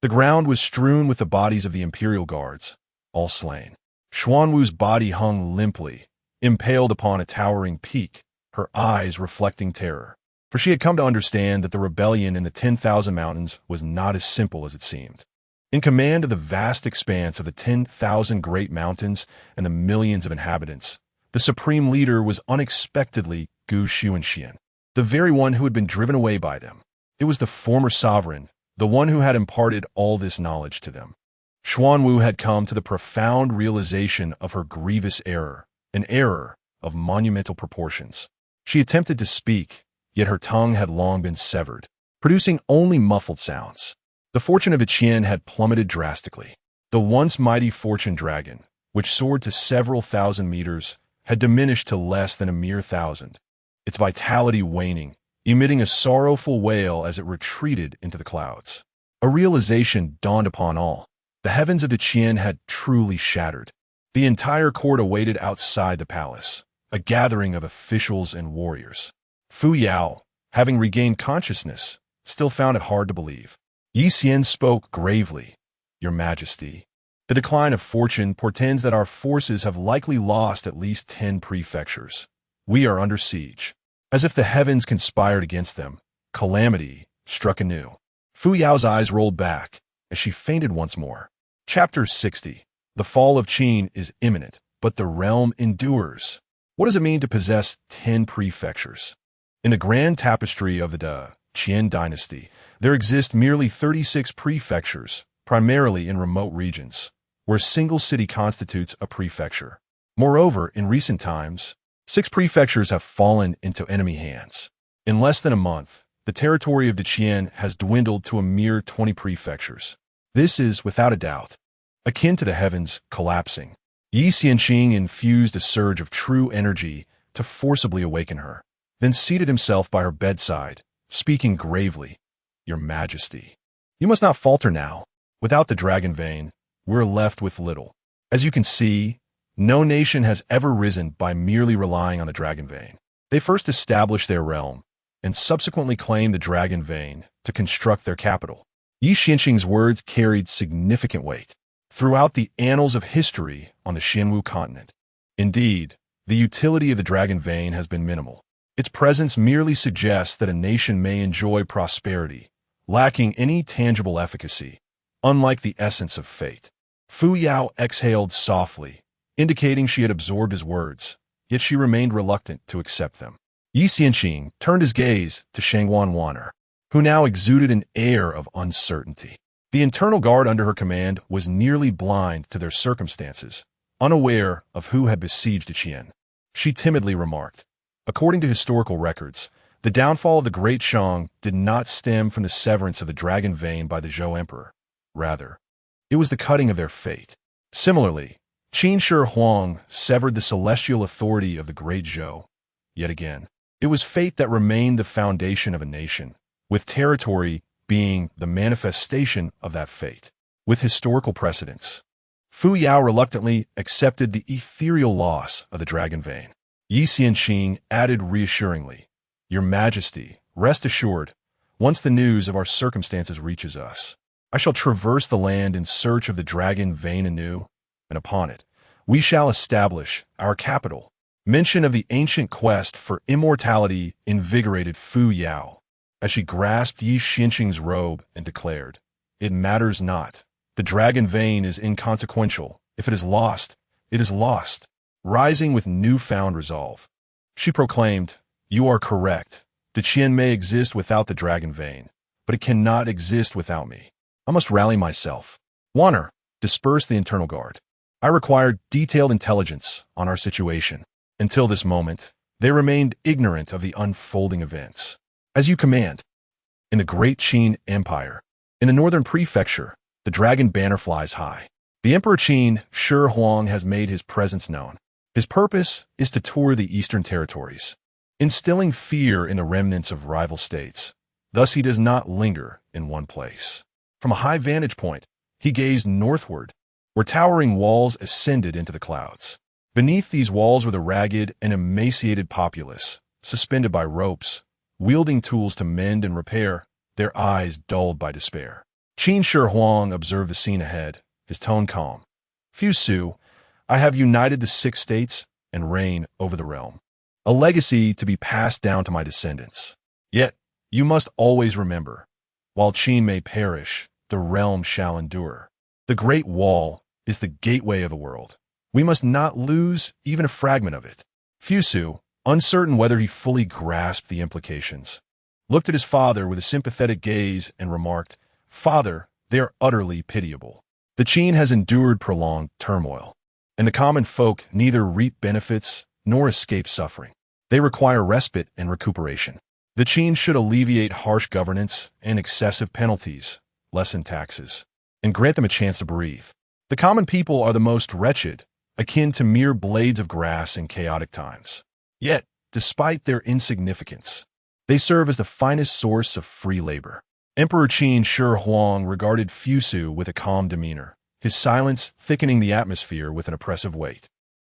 The ground was strewn with the bodies of the imperial guards, all slain. Xuanwu's body hung limply, impaled upon a towering peak, her eyes reflecting terror. For she had come to understand that the rebellion in the 10,000 mountains was not as simple as it seemed. In command of the vast expanse of the 10,000 great mountains and the millions of inhabitants, the supreme leader was unexpectedly Gu Xunxian, the very one who had been driven away by them. It was the former sovereign, the one who had imparted all this knowledge to them. Xuanwu had come to the profound realization of her grievous error, an error of monumental proportions. She attempted to speak, yet her tongue had long been severed, producing only muffled sounds. The fortune of the Qian had plummeted drastically. The once mighty fortune dragon, which soared to several thousand meters, had diminished to less than a mere 1,000, its vitality waning, emitting a sorrowful wail as it retreated into the clouds. A realization dawned upon all. The heavens of the Qian had truly shattered. The entire court awaited outside the palace, a gathering of officials and warriors. Fu Yao, having regained consciousness, still found it hard to believe. Yi Xian spoke gravely. Your Majesty, the decline of fortune portends that our forces have likely lost at least 10 prefectures. We are under siege. As if the heavens conspired against them, calamity struck anew. Fu Yao's eyes rolled back as she fainted once more. Chapter 60. The fall of Qin is imminent, but the realm endures. What does it mean to possess 10 prefectures? In the grand tapestry of the Qian dynasty, there exist merely 36 prefectures, primarily in remote regions, where a single city constitutes a prefecture. Moreover, in recent times, 6 prefectures have fallen into enemy hands. In less than a month, the territory of the Qian has dwindled to a mere 20 prefectures. This is, without a doubt, akin to the heavens collapsing. Yi Xianqing infused a surge of true energy to forcibly awaken her, then seated himself by her bedside, speaking gravely. Your Majesty, you must not falter now. Without the dragon vein, we're left with little. As you can see, no nation has ever risen by merely relying on the dragon vein. They first established their realm, and subsequently claimed the dragon vein to construct their capital. Yi Xianqing's words carried significant weight throughout the annals of history on the Zhenwu continent. Indeed, the utility of the dragon vein has been minimal. Its presence merely suggests that a nation may enjoy prosperity, lacking any tangible efficacy, unlike the essence of fate. Fu Yao exhaled softly, indicating she had absorbed his words, yet she remained reluctant to accept them. Yi Xianqing turned his gaze to Shengwan, who now exuded an air of uncertainty. The internal guard under her command was nearly blind to their circumstances, unaware of who had besieged Qian. She timidly remarked, according to historical records, the downfall of the Great Shang did not stem from the severance of the dragon vein by the Zhou emperor. Rather, it was the cutting of their fate. Similarly, Qin Shi Huang severed the celestial authority of the Great Zhou. Yet again, it was fate that remained the foundation of a nation, with territory being the manifestation of that fate. With historical precedents, Fu Yao reluctantly accepted the ethereal loss of the dragon vein. Yi Xianqing added reassuringly, Your Majesty, rest assured, once the news of our circumstances reaches us, I shall traverse the land in search of the dragon vein anew, and upon it, we shall establish our capital. Mention of the ancient quest for immortality invigorated Fu Yao, as she grasped Yi Xianqing's robe and declared, It matters not. The dragon vein is inconsequential. If it is lost, it is lost. Rising with newfound resolve, she proclaimed, You are correct. The Qian may exist without the dragon vein, but it cannot exist without me. I must rally myself. Wanner, disperse the internal guard. I require detailed intelligence on our situation. Until this moment, they remained ignorant of the unfolding events. As you command. In the Great Qin Empire, in the northern prefecture, the dragon banner flies high. The Emperor Qin Shi Huang has made his presence known. His purpose is to tour the eastern territories, instilling fear in the remnants of rival states. Thus he does not linger in one place. From a high vantage point, He gazed northward, where towering walls ascended into the clouds. Beneath these walls were the ragged and emaciated populace, suspended by ropes, wielding tools to mend and repair, their eyes dulled by despair. Qin Shi Huang observed the scene ahead, his tone calm. "Fu Su, I have united the 6 states and reign over the realm, a legacy to be passed down to my descendants. Yet, you must always remember, while Qin may perish, the realm shall endure. The Great Wall is the gateway of the world. We must not lose even a fragment of it." Fu Su, uncertain whether he fully grasped the implications, looked at his father with a sympathetic gaze and remarked, "Father, they are utterly pitiable. The Qin has endured prolonged turmoil, and the common folk neither reap benefits nor escape suffering. They require respite and recuperation. The Qin should alleviate harsh governance and excessive penalties, lessen taxes, and grant them a chance to breathe. The common people are the most wretched, akin to mere blades of grass in chaotic times. Yet, despite their insignificance, they serve as the finest source of free labor." Emperor Qin Shi Huang regarded Fu Su with a calm demeanor, his silence thickening the atmosphere with an oppressive weight,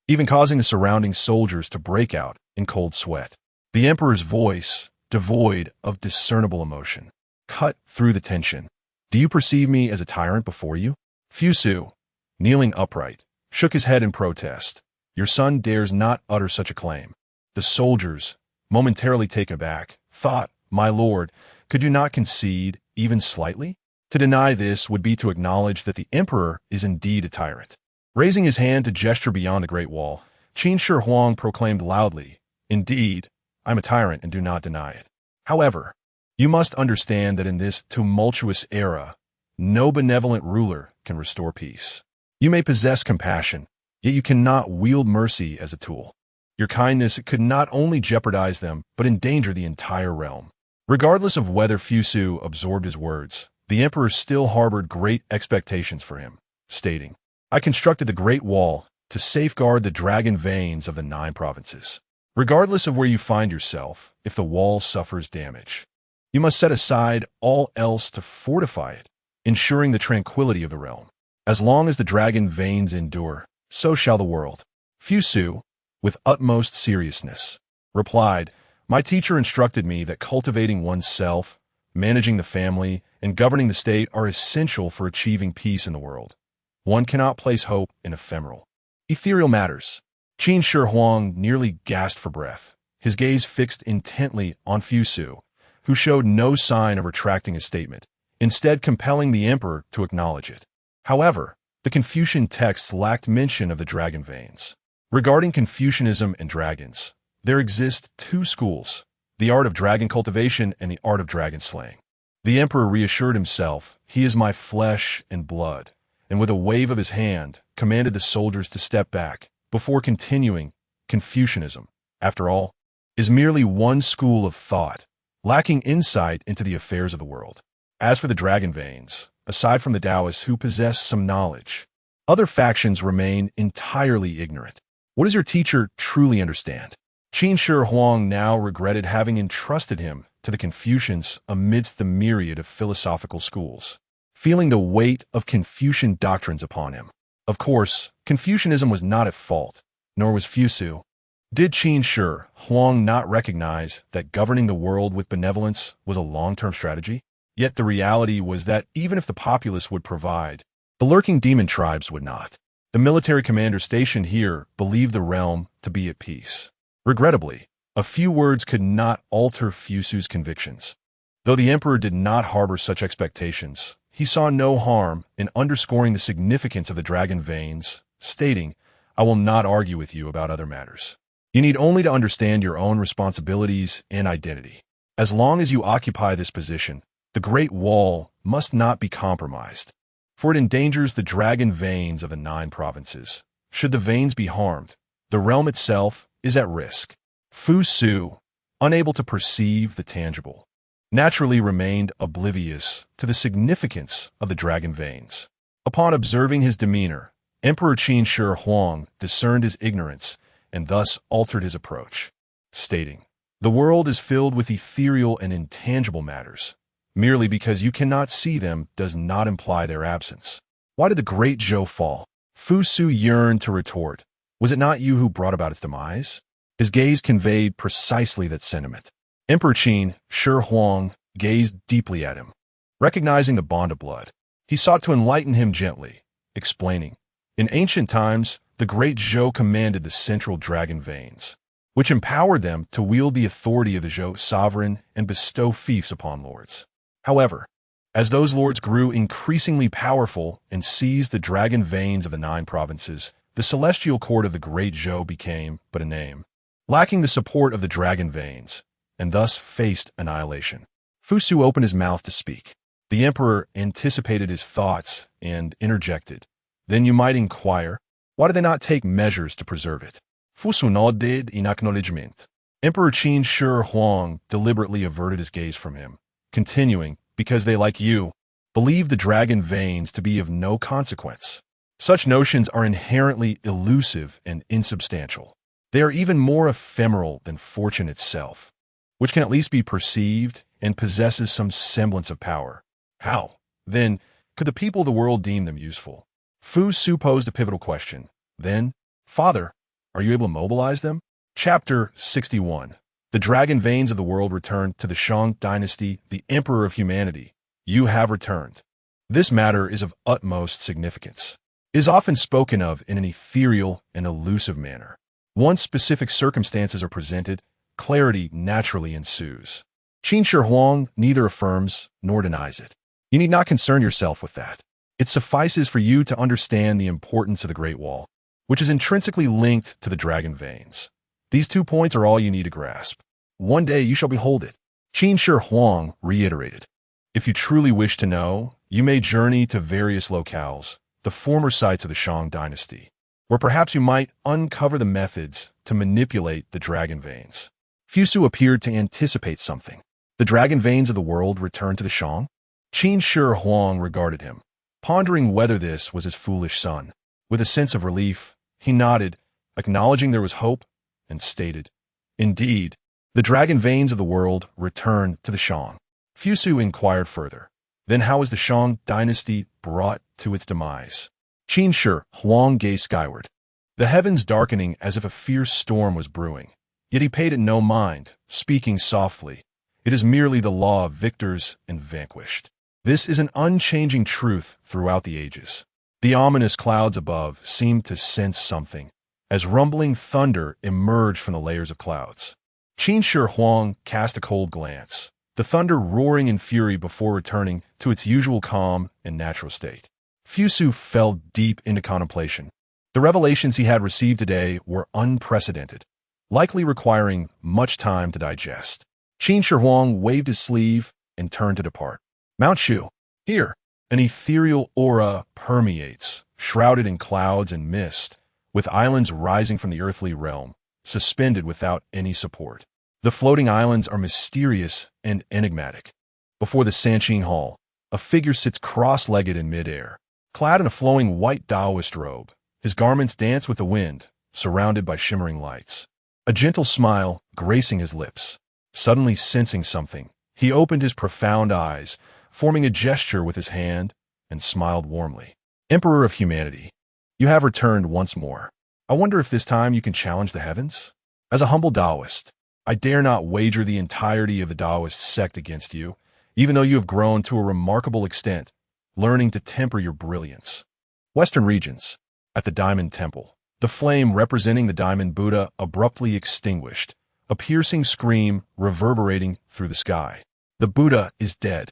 even causing the surrounding soldiers to break out in cold sweat. The emperor's voice, devoid of discernible emotion, cut through the tension. "Do you perceive me as a tyrant before you?" Fu Su, kneeling upright, shook his head in protest. "Your son dares not utter such a claim." The soldiers, momentarily taken aback, thought, "My lord, could you not concede, even slightly?" To deny this would be to acknowledge that the emperor is indeed a tyrant. Raising his hand to gesture beyond the Great Wall, Qin Shi Huang proclaimed loudly, "Indeed, I'm a tyrant and do not deny it. However, you must understand that in this tumultuous era, no benevolent ruler can restore peace. You may possess compassion, yet you cannot wield mercy as a tool. Your kindness could not only jeopardize them, but endanger the entire realm." Regardless of whether Fu Su absorbed his words, the emperor still harbored great expectations for him, stating, "I constructed the Great Wall to safeguard the dragon veins of the 9 provinces. Regardless of where you find yourself, if the wall suffers damage, you must set aside all else to fortify it, ensuring the tranquility of the realm. As long as the dragon veins endure, so shall the world." Fu Su, with utmost seriousness, replied, "My teacher instructed me that cultivating oneself, managing the family, and governing the state are essential for achieving peace in the world. One cannot place hope in ephemeral, ethereal matters." Qin Shi Huang nearly gasped for breath, his gaze fixed intently on Fu Su, who showed no sign of retracting his statement, instead compelling the emperor to acknowledge it. However, the Confucian texts lacked mention of the dragon veins. Regarding Confucianism and dragons, there exist 2 schools, the art of dragon cultivation and the art of dragon slaying. The emperor reassured himself, "He is my flesh and blood," and with a wave of his hand, commanded the soldiers to step back, before continuing, "Confucianism, after all, is merely one school of thought, lacking insight into the affairs of the world. As for the dragon veins, aside from the Taoists who possess some knowledge, other factions remain entirely ignorant. What does your teacher truly understand?" Qin Shi Huang now regretted having entrusted him to the Confucians amidst the myriad of philosophical schools, feeling the weight of Confucian doctrines upon him. Of course, Confucianism was not at fault, nor was Fu Su. Did Qin Shi Huang not recognize that governing the world with benevolence was a long-term strategy? Yet the reality was that even if the populace would provide, the lurking demon tribes would not. The military commander stationed here believed the realm to be at peace. Regrettably, a few words could not alter Fu Su's convictions. Though the emperor did not harbor such expectations, he saw no harm in underscoring the significance of the dragon veins, stating, "I will not argue with you about other matters. You need only to understand your own responsibilities and identity. As long as you occupy this position, the Great Wall must not be compromised, for it endangers the dragon veins of the 9 provinces. Should the veins be harmed, the realm itself is at risk." Fu Su, unable to perceive the tangible, naturally remained oblivious to the significance of the dragon veins. Upon observing his demeanor, Emperor Qin Shi Huang discerned his ignorance and thus altered his approach, stating, "The world is filled with ethereal and intangible matters. Merely because you cannot see them does not imply their absence. Why did the great Zhou fall? Fu Su yearned to retort. Was it not you who brought about its demise? His gaze conveyed precisely that sentiment. Emperor Qin, Shi Huang, gazed deeply at him. Recognizing the bond of blood, he sought to enlighten him gently, explaining, in ancient times, the great Zhou commanded the central dragon veins, which empowered them to wield the authority of the Zhou sovereign and bestow fiefs upon lords. However, as those lords grew increasingly powerful and seized the dragon veins of the 9 provinces, the celestial court of the great Zhou became but a name, lacking the support of the dragon veins, and thus faced annihilation. Fu Su opened his mouth to speak. The emperor anticipated his thoughts and interjected. Then you might inquire, why did they not take measures to preserve it? Fu Su nodded in acknowledgement. Emperor Qin Shi Huang deliberately averted his gaze from him, continuing, because they, like you, believe the dragon veins to be of no consequence. Such notions are inherently elusive and insubstantial. They are even more ephemeral than fortune itself, which can at least be perceived and possesses some semblance of power. How, then, could the people of the world deem them useful? Fu Su posed a pivotal question. Then, Father, are you able to mobilize them? Chapter 61. The dragon veins of the world returned to the Shang dynasty, the emperor of humanity. You have returned. This matter is of utmost significance. It is often spoken of in an ethereal and elusive manner. Once specific circumstances are presented, clarity naturally ensues. Qin Shi Huang neither affirms nor denies it. You need not concern yourself with that. It suffices for you to understand the importance of the Great Wall, which is intrinsically linked to the dragon veins. These 2 points are all you need to grasp. One day you shall behold it. Qin Shi Huang reiterated. If you truly wish to know, you may journey to various locales, the former sites of the Shang dynasty, where perhaps you might uncover the methods to manipulate the dragon veins. Fu Su appeared to anticipate something. The dragon veins of the world returned to the Shang? Qin Shi Huang regarded him, pondering whether this was his foolish son. With a sense of relief, he nodded, acknowledging there was hope, and stated, Indeed, the dragon veins of the world returned to the Shang. Fu Su inquired further. Then how was the Shang dynasty brought to its demise? Qin Shi Huang gazed skyward, the heavens darkening as if a fierce storm was brewing. Yet he paid it no mind, speaking softly. It is merely the law of victors and vanquished. This is an unchanging truth throughout the ages. The ominous clouds above seemed to sense something, as rumbling thunder emerged from the layers of clouds. Qin Shi Huang cast a cold glance, the thunder roaring in fury before returning to its usual calm and natural state. Fu Su fell deep into contemplation. The revelations he had received today were unprecedented, likely requiring much time to digest. Qin Shi Huang waved his sleeve and turned to depart. Mount Shu, here. An ethereal aura permeates, shrouded in clouds and mist, with islands rising from the earthly realm, suspended without any support. The floating islands are mysterious and enigmatic. Before the Sanqing Hall, a figure sits cross-legged in midair, clad in a flowing white Taoist robe. His garments dance with the wind, surrounded by shimmering lights. A gentle smile gracing his lips. Suddenly sensing something, he opened his profound eyes, forming a gesture with his hand, and smiled warmly. Emperor of humanity, you have returned once more. I wonder if this time you can challenge the heavens? As a humble Taoist, I dare not wager the entirety of the Taoist sect against you, even though you have grown to a remarkable extent, learning to temper your brilliance. Western regions, at the Diamond Temple, the flame representing the Diamond Buddha abruptly extinguished, a piercing scream reverberating through the sky. The Buddha is dead.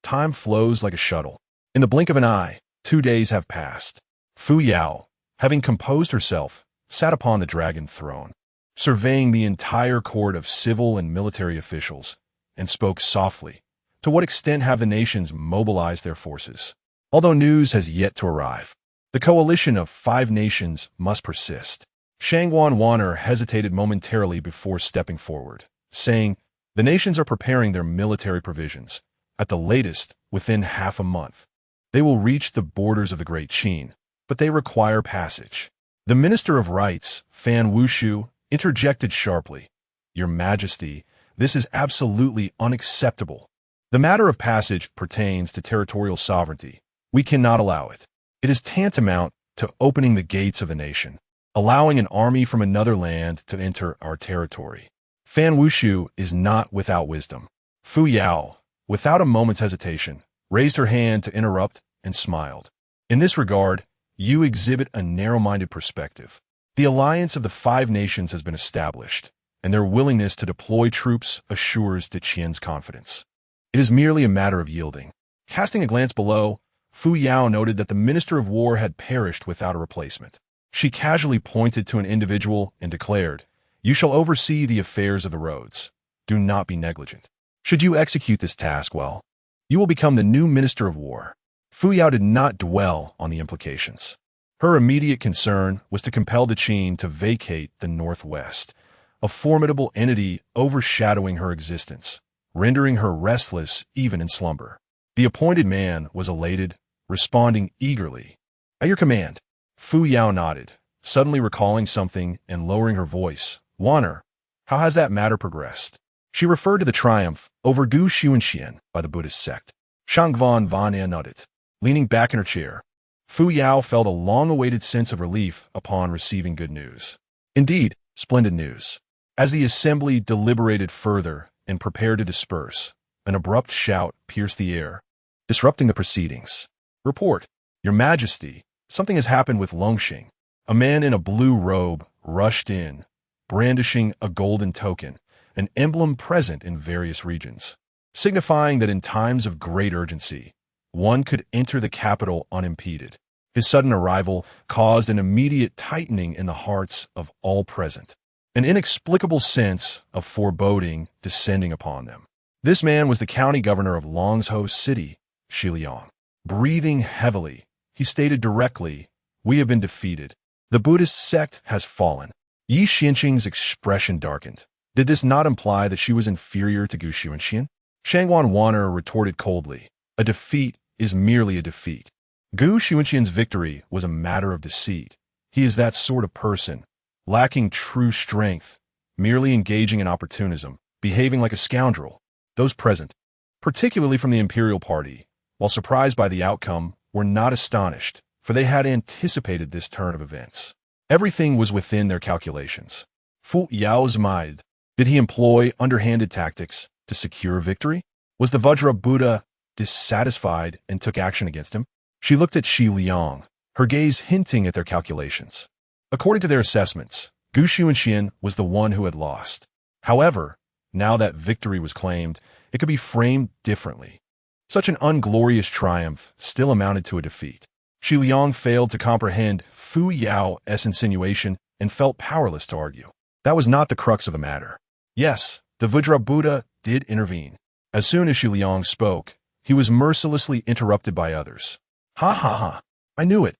Time flows like a shuttle. In the blink of an eye, 2 days have passed. Fu Yao, having composed herself, sat upon the dragon throne, surveying the entire court of civil and military officials, and spoke softly. To what extent have the nations mobilized their forces? Although news has yet to arrive, the coalition of 5 nations must persist. Shangwan Wanner hesitated momentarily before stepping forward, saying, the nations are preparing their military provisions. At the latest, within half a month, they will reach the borders of the Great Qin, but they require passage. The Minister of Rights, Fan Wushu, interjected sharply, Your Majesty, this is absolutely unacceptable. The matter of passage pertains to territorial sovereignty. We cannot allow it. It is tantamount to opening the gates of a nation, allowing an army from another land to enter our territory. Fan Wushu is not without wisdom. Fu Yao, without a moment's hesitation, raised her hand to interrupt and smiled. In this regard, you exhibit a narrow-minded perspective. The alliance of the 5 nations has been established, and their willingness to deploy troops assures the Qian's confidence. It is merely a matter of yielding. Casting a glance below, Fu Yao noted that the Minister of War had perished without a replacement. She casually pointed to an individual and declared, "You shall oversee the affairs of the roads. Do not be negligent. Should you execute this task well, you will become the new Minister of War." Fu Yao did not dwell on the implications. Her immediate concern was to compel the Qin to vacate the northwest, a formidable entity overshadowing her existence, rendering her restless even in slumber. The appointed man was elated, responding eagerly. "At your command." Fu Yao nodded, suddenly recalling something and lowering her voice. "Wanner, how has that matter progressed?" She referred to the triumph over Xunxian by the Buddhist sect. Shangvan Vanya nodded, leaning back in her chair. Fu Yao felt a long-awaited sense of relief upon receiving good news. Indeed, splendid news. As the assembly deliberated further and prepared to disperse, an abrupt shout pierced the air, disrupting the proceedings. "Report, Your Majesty, something has happened with Longxing." A man in a blue robe rushed in, brandishing a golden token, an emblem present in various regions, signifying that in times of great urgency, one could enter the capital unimpeded. His sudden arrival caused an immediate tightening in the hearts of all present, an inexplicable sense of foreboding descending upon them. This man was the county governor of Longzhou City, Shiliang. Breathing heavily, he stated directly, "We have been defeated. The Buddhist sect has fallen." Yi Xianqing's expression darkened. Did this not imply that she was inferior to Gu Xunxian? Shangwan Wanner retorted coldly, "A defeat is merely a defeat. Gu Xunxian's victory was a matter of deceit. He is that sort of person, lacking true strength, merely engaging in opportunism, behaving like a scoundrel." Those present, particularly from the imperial party, while surprised by the outcome, were not astonished, for they had anticipated this turn of events. Everything was within their calculations. Fu Yao's mind. Did he employ underhanded tactics to secure victory? Was the Vajra Buddha dissatisfied and took action against him? She looked at Shi Liang, her gaze hinting at their calculations. According to their assessments, Gu Xunxian was the one who had lost. However, now that victory was claimed, it could be framed differently. Such an unglorious triumph still amounted to a defeat. Shi Liang failed to comprehend Fu Yao's insinuation and felt powerless to argue. That was not the crux of the matter. Yes, the Vajra Buddha did intervene. As soon as Shi Liang spoke, he was mercilessly interrupted by others. "Ha ha ha, I knew it.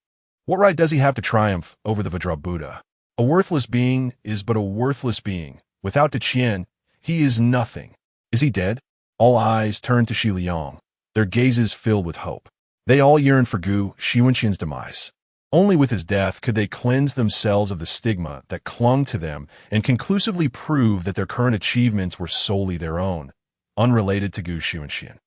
What right does he have to triumph over the Vajra Buddha? A worthless being is but a worthless being. Without the Qian, he is nothing. Is he dead?" All eyes turned to Shi Liang, their gazes filled with hope. They all yearned for Gu Xunxian's demise. Only with his death could they cleanse themselves of the stigma that clung to them and conclusively prove that their current achievements were solely their own, unrelated to Gu Xunxian.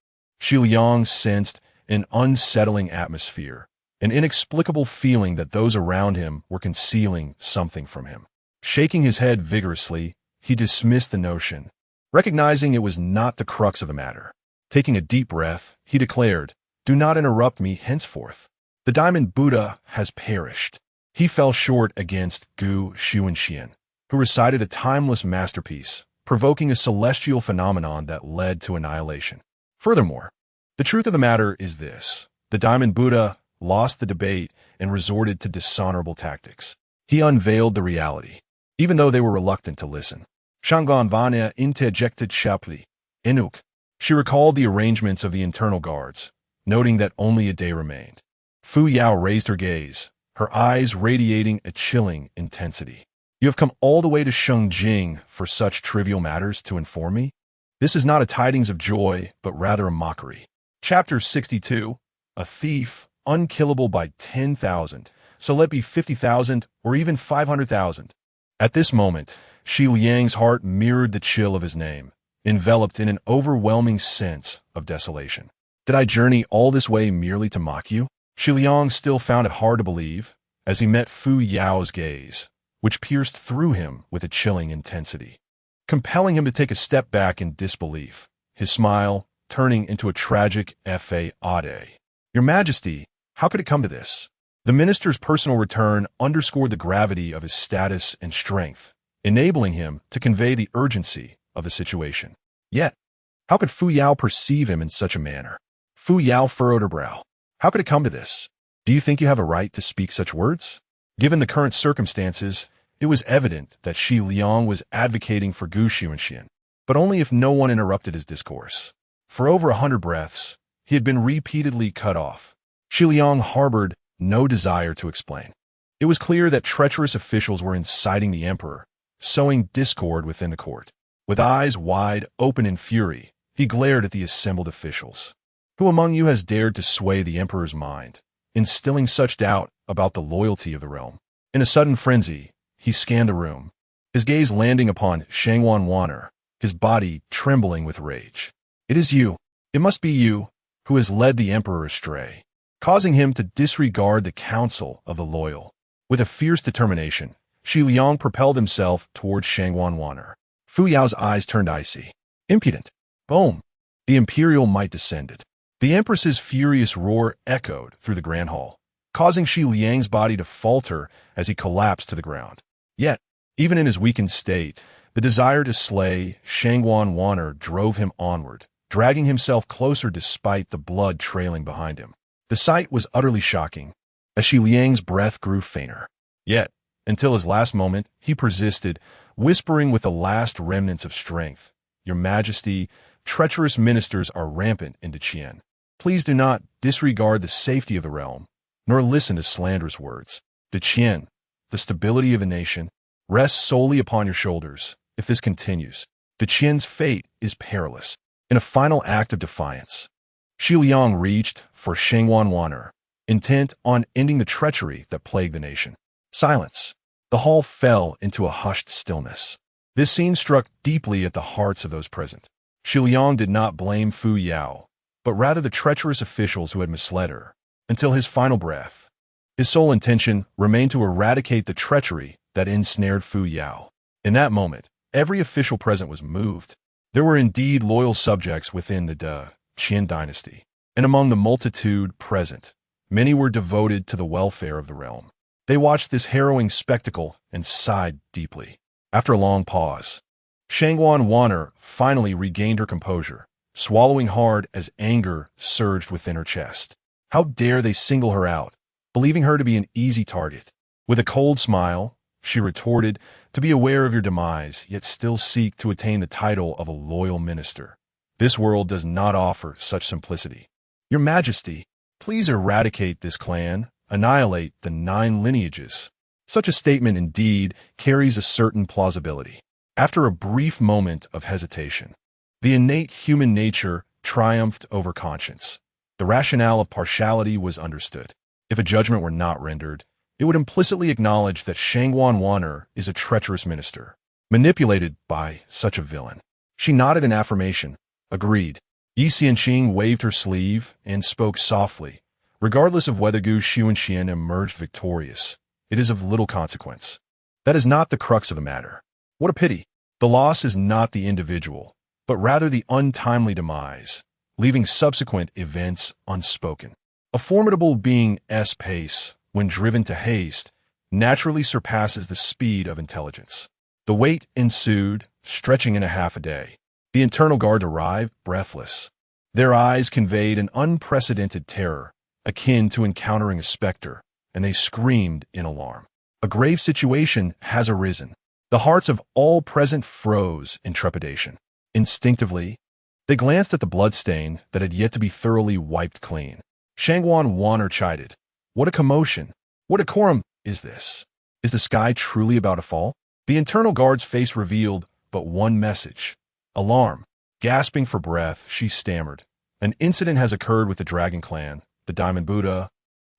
Shi Liang sensed an unsettling atmosphere, an inexplicable feeling that those around him were concealing something from him. Shaking his head vigorously, he dismissed the notion, recognizing it was not the crux of the matter. Taking a deep breath, he declared, "Do not interrupt me henceforth. The Diamond Buddha has perished." He fell short against Gu Xunxian, who recited a timeless masterpiece, provoking a celestial phenomenon that led to annihilation. Furthermore, the truth of the matter is this: the Diamond Buddha lost the debate and resorted to dishonorable tactics. He unveiled the reality, even though they were reluctant to listen. Shangwan Vanya interjected sharply. "Inuk." She recalled the arrangements of the internal guards, noting that only a day remained. Fu Yao raised her gaze, her eyes radiating a chilling intensity. "You have come all the way to Shengjing for such trivial matters to inform me? This is not a tidings of joy, but rather a mockery." Chapter 62. A thief, unkillable by 10,000, so let be 50,000 or even 500,000. At this moment, Shi Liang's heart mirrored the chill of his name, enveloped in an overwhelming sense of desolation. "Did I journey all this way merely to mock you?" Shi Liang still found it hard to believe as he met Fu Yao's gaze, which pierced through him with a chilling intensity, compelling him to take a step back in disbelief, his smile turning into a tragic fa-ade. Your Majesty, how could it come to this? The minister's personal return underscored the gravity of his status and strength, enabling him to convey the urgency of the situation. Yet, how could Fu Yao perceive him in such a manner? Fu Yao furrowed her brow. How could it come to this? Do you think you have a right to speak such words? Given the current circumstances, it was evident that Shi Liang was advocating for Gu Xunxian, but only if no one interrupted his discourse. For over 100 breaths, he had been repeatedly cut off. Shi Liang harbored no desire to explain. It was clear that treacherous officials were inciting the emperor, sowing discord within the court. With eyes wide open in fury, he glared at the assembled officials. Who among you has dared to sway the emperor's mind, instilling such doubt about the loyalty of the realm? In a sudden frenzy, he scanned the room, his gaze landing upon Wu'an, his body trembling with rage. It is you, it must be you, who has led the emperor astray, causing him to disregard the counsel of the loyal. With a fierce determination, Shi Liang propelled himself toward Wu'an. Fu Yao's eyes turned icy. Impudent. Boom! The imperial might descended. The empress's furious roar echoed through the grand hall, causing Shi Liang's body to falter as he collapsed to the ground. Yet, even in his weakened state, the desire to slay Wu'an drove him onward, dragging himself closer despite the blood trailing behind him. The sight was utterly shocking, as Shi Liang's breath grew fainter. Yet, until his last moment, he persisted, whispering with the last remnants of strength, Your Majesty, treacherous ministers are rampant into Qian. Please do not disregard the safety of the realm, nor listen to slanderous words. The Qian, the stability of the nation, rests solely upon your shoulders. If this continues, the Qian's fate is perilous. In a final act of defiance, Shi Liang reached for Wu'an, intent on ending the treachery that plagued the nation. Silence. The hall fell into a hushed stillness. This scene struck deeply at the hearts of those present. Shi Liang did not blame Fu Yao, but rather the treacherous officials who had misled her. Until his final breath, his sole intention remained to eradicate the treachery that ensnared Fu Yao. In that moment, every official present was moved. There were indeed loyal subjects within the Qin dynasty, and among the multitude present, many were devoted to the welfare of the realm. They watched this harrowing spectacle and sighed deeply. After a long pause, Wu'an finally regained her composure, swallowing hard as anger surged within her chest. How dare they single her out, believing her to be an easy target? With a cold smile, she retorted, To be aware of your demise, yet still seek to attain the title of a loyal minister. This world does not offer such simplicity. Your Majesty, please eradicate this clan, annihilate the 9 lineages. Such a statement indeed carries a certain plausibility. After a brief moment of hesitation, the innate human nature triumphed over conscience. The rationale of partiality was understood. If a judgment were not rendered, it would implicitly acknowledge that Wu'an is a treacherous minister, manipulated by such a villain. She nodded in affirmation, agreed. Yi Xianqing waved her sleeve and spoke softly. Regardless of whether Gu Xunxian emerged victorious, it is of little consequence. That is not the crux of the matter. What a pity. The loss is not the individual, but rather the untimely demise, leaving subsequent events unspoken. A formidable being's pace, when driven to haste, naturally surpasses the speed of intelligence. The wait ensued, stretching in a half a day. The internal guard arrived, breathless. Their eyes conveyed an unprecedented terror, akin to encountering a specter, and they screamed in alarm. A grave situation has arisen. The hearts of all present froze in trepidation. Instinctively, they glanced at the bloodstain that had yet to be thoroughly wiped clean. Wu'an chided. What a commotion! What decorum is this? Is the sky truly about to fall? The internal guard's face revealed but one message. Alarm. Gasping for breath, she stammered. An incident has occurred with the Dragon Clan, the Diamond Buddha.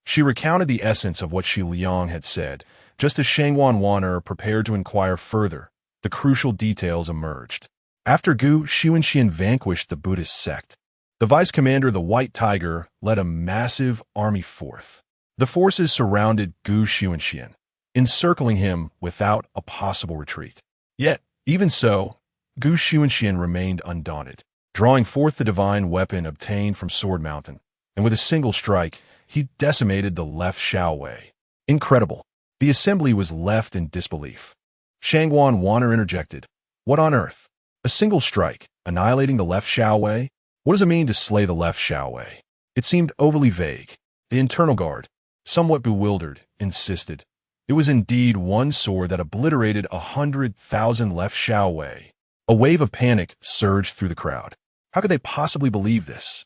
She recounted the essence of what Shi Liang had said. Just as Wu'an prepared to inquire further, the crucial details emerged. After Gu Xunxian vanquished the Buddhist sect, The vice commander of the White Tiger led a massive army forth. The forces surrounded Xunxian, encircling him without a possible retreat. Yet, even so, Xunxian remained undaunted, drawing forth the divine weapon obtained from Sword Mountain, and with a single strike, he decimated the left Shaowei. Incredible. The assembly was left in disbelief. Shangwan Wanner interjected. What on earth? A single strike, annihilating the left Shaowei? What does it mean to slay the left Shaowei? It seemed overly vague. The internal guard, somewhat bewildered, insisted. It was indeed one sword that obliterated 100,000 left Shaowei. A wave of panic surged through the crowd. How could they possibly believe this?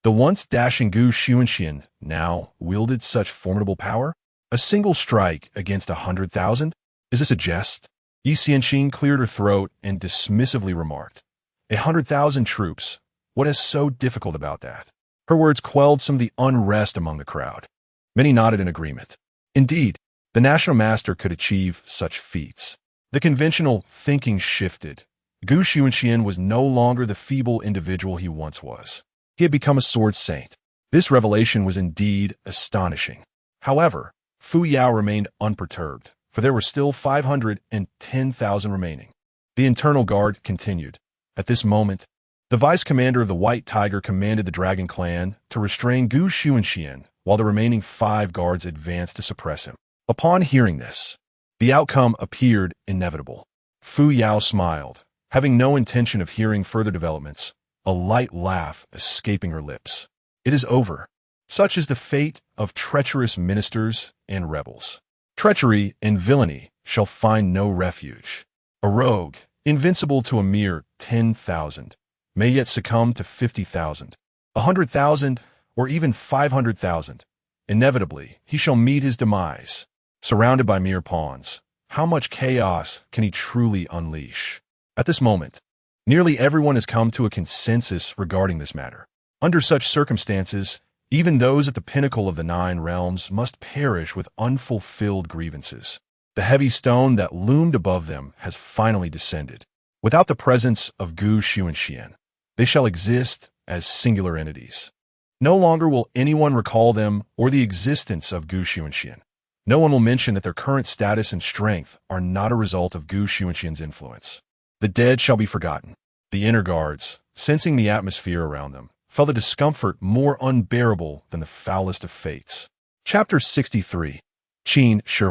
The once dashing Xunxian now wielded such formidable power? A single strike against 100,000? Is this a jest? Yi Xianqing cleared her throat and dismissively remarked, 100,000 troops. What is so difficult about that? Her words quelled some of the unrest among the crowd. Many nodded in agreement. Indeed, the national master could achieve such feats. The conventional thinking shifted. Xunxian was no longer the feeble individual he once was. He had become a sword saint. This revelation was indeed astonishing. However, Fu Yao remained unperturbed, for there were still 510,000 remaining. The internal guard continued. At this moment, the vice commander of the White Tiger commanded the Dragon Clan to restrain Xunxian, while the remaining 5 guards advanced to suppress him. Upon hearing this, the outcome appeared inevitable. Fu Yao smiled, having no intention of hearing further developments, a light laugh escaping her lips. It is over. Such is the fate of treacherous ministers and rebels. Treachery and villainy shall find no refuge. A rogue, invincible to a mere 10,000, may yet succumb to 50,000, 100,000, or even 500,000. Inevitably, he shall meet his demise. Surrounded by mere pawns, how much chaos can he truly unleash? At this moment, nearly everyone has come to a consensus regarding this matter. Under such circumstances, even those at the pinnacle of the 9 realms must perish with unfulfilled grievances. The heavy stone that loomed above them has finally descended. Without the presence of Xunxian, they shall exist as singular entities. No longer will anyone recall them or the existence of Xunxian. No one will mention that their current status and strength are not a result of Xunxian's influence. The dead shall be forgotten. The inner guards, sensing the atmosphere around them, felt a discomfort more unbearable than the foulest of fates. Chapter 63. Qin Shi.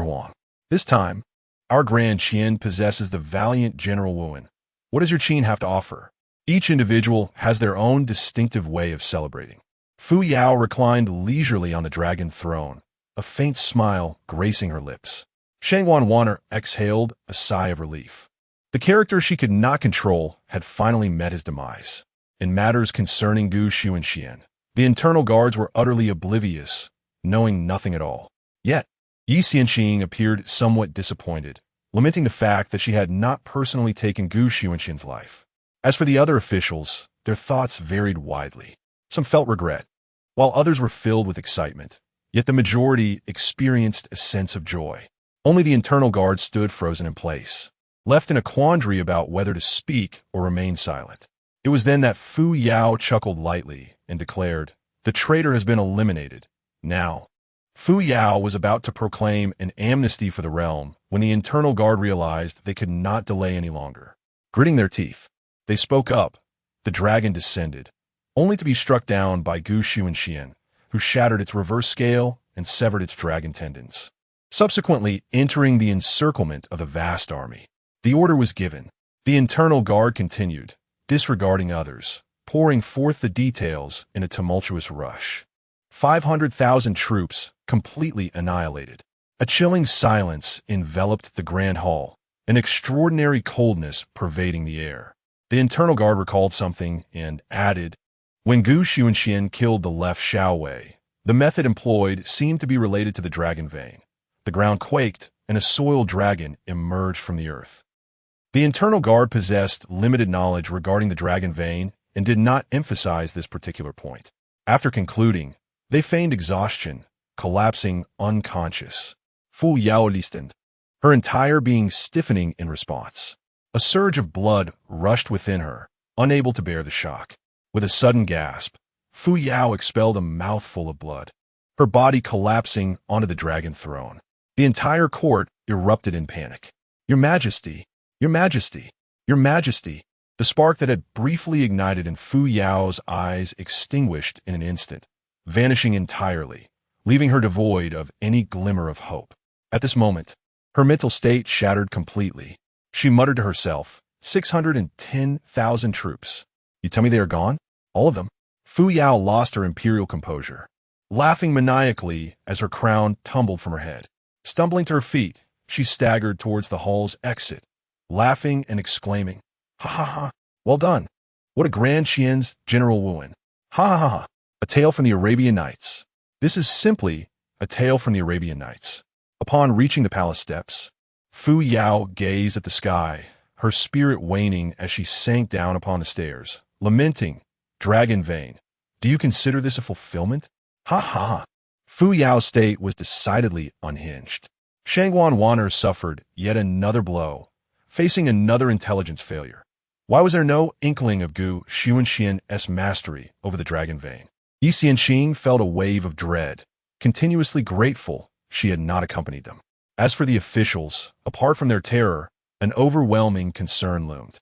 This time, our Grand Qin possesses the valiant General Wu'an. What does your Qin have to offer? Each individual has their own distinctive way of celebrating. Fu Yao reclined leisurely on the dragon throne, a faint smile gracing her lips. Shangwan Wanner exhaled a sigh of relief. The character she could not control had finally met his demise. In matters concerning Xunxian, the internal guards were utterly oblivious, knowing nothing at all. Yet, Yi Xianqing appeared somewhat disappointed, lamenting the fact that she had not personally taken Xunxian's life. As for the other officials, their thoughts varied widely. Some felt regret, while others were filled with excitement. Yet the majority experienced a sense of joy. Only the internal guard stood frozen in place, left in a quandary about whether to speak or remain silent. It was then that Fu Yao chuckled lightly and declared, "The traitor has been eliminated." Now, Fu Yao was about to proclaim an amnesty for the realm when the internal guard realized they could not delay any longer. Gritting their teeth, they spoke up. The dragon descended, only to be struck down by Xunxian, who shattered its reverse scale and severed its dragon tendons. Subsequently entering the encirclement of the vast army, the order was given. The internal guard continued, disregarding others, pouring forth the details in a tumultuous rush. 500,000 troops completely annihilated. A chilling silence enveloped the grand hall, an extraordinary coldness pervading the air. The internal guard recalled something and added, when Xunxian killed the left Shaowei, the method employed seemed to be related to the dragon vein. The ground quaked, and a soiled dragon emerged from the earth. The internal guard possessed limited knowledge regarding the dragon vein and did not emphasize this particular point. After concluding, they feigned exhaustion, collapsing unconscious. Fu Yao listened, her entire being stiffening in response. A surge of blood rushed within her, unable to bear the shock. With a sudden gasp, Fu Yao expelled a mouthful of blood, her body collapsing onto the dragon throne. The entire court erupted in panic. Your Majesty, Your Majesty, Your Majesty. The spark that had briefly ignited in Fu Yao's eyes extinguished in an instant, vanishing entirely, leaving her devoid of any glimmer of hope. At this moment, her mental state shattered completely. She muttered to herself, 610,000 troops. You tell me they are gone? All of them? Fu Yao lost her imperial composure, laughing maniacally as her crown tumbled from her head. Stumbling to her feet, she staggered towards the hall's exit, laughing and exclaiming, "Ha ha ha! Well done! What a grand Qian's General Wu'an! Ha ha ha ha! A tale from the Arabian Nights." This is simply a tale from the Arabian Nights. Upon reaching the palace steps, Fu Yao gazed at the sky, her spirit waning as she sank down upon the stairs, lamenting, "Dragon vein, do you consider this a fulfillment? Ha ha ha!" Fu Yao's state was decidedly unhinged. Shangguan Wan'er suffered yet another blow, facing another intelligence failure. Why was there no inkling of Gu Xunxian's mastery over the dragon vein? Yi Xianxing felt a wave of dread, continuously grateful she had not accompanied them. As for the officials, apart from their terror, an overwhelming concern loomed.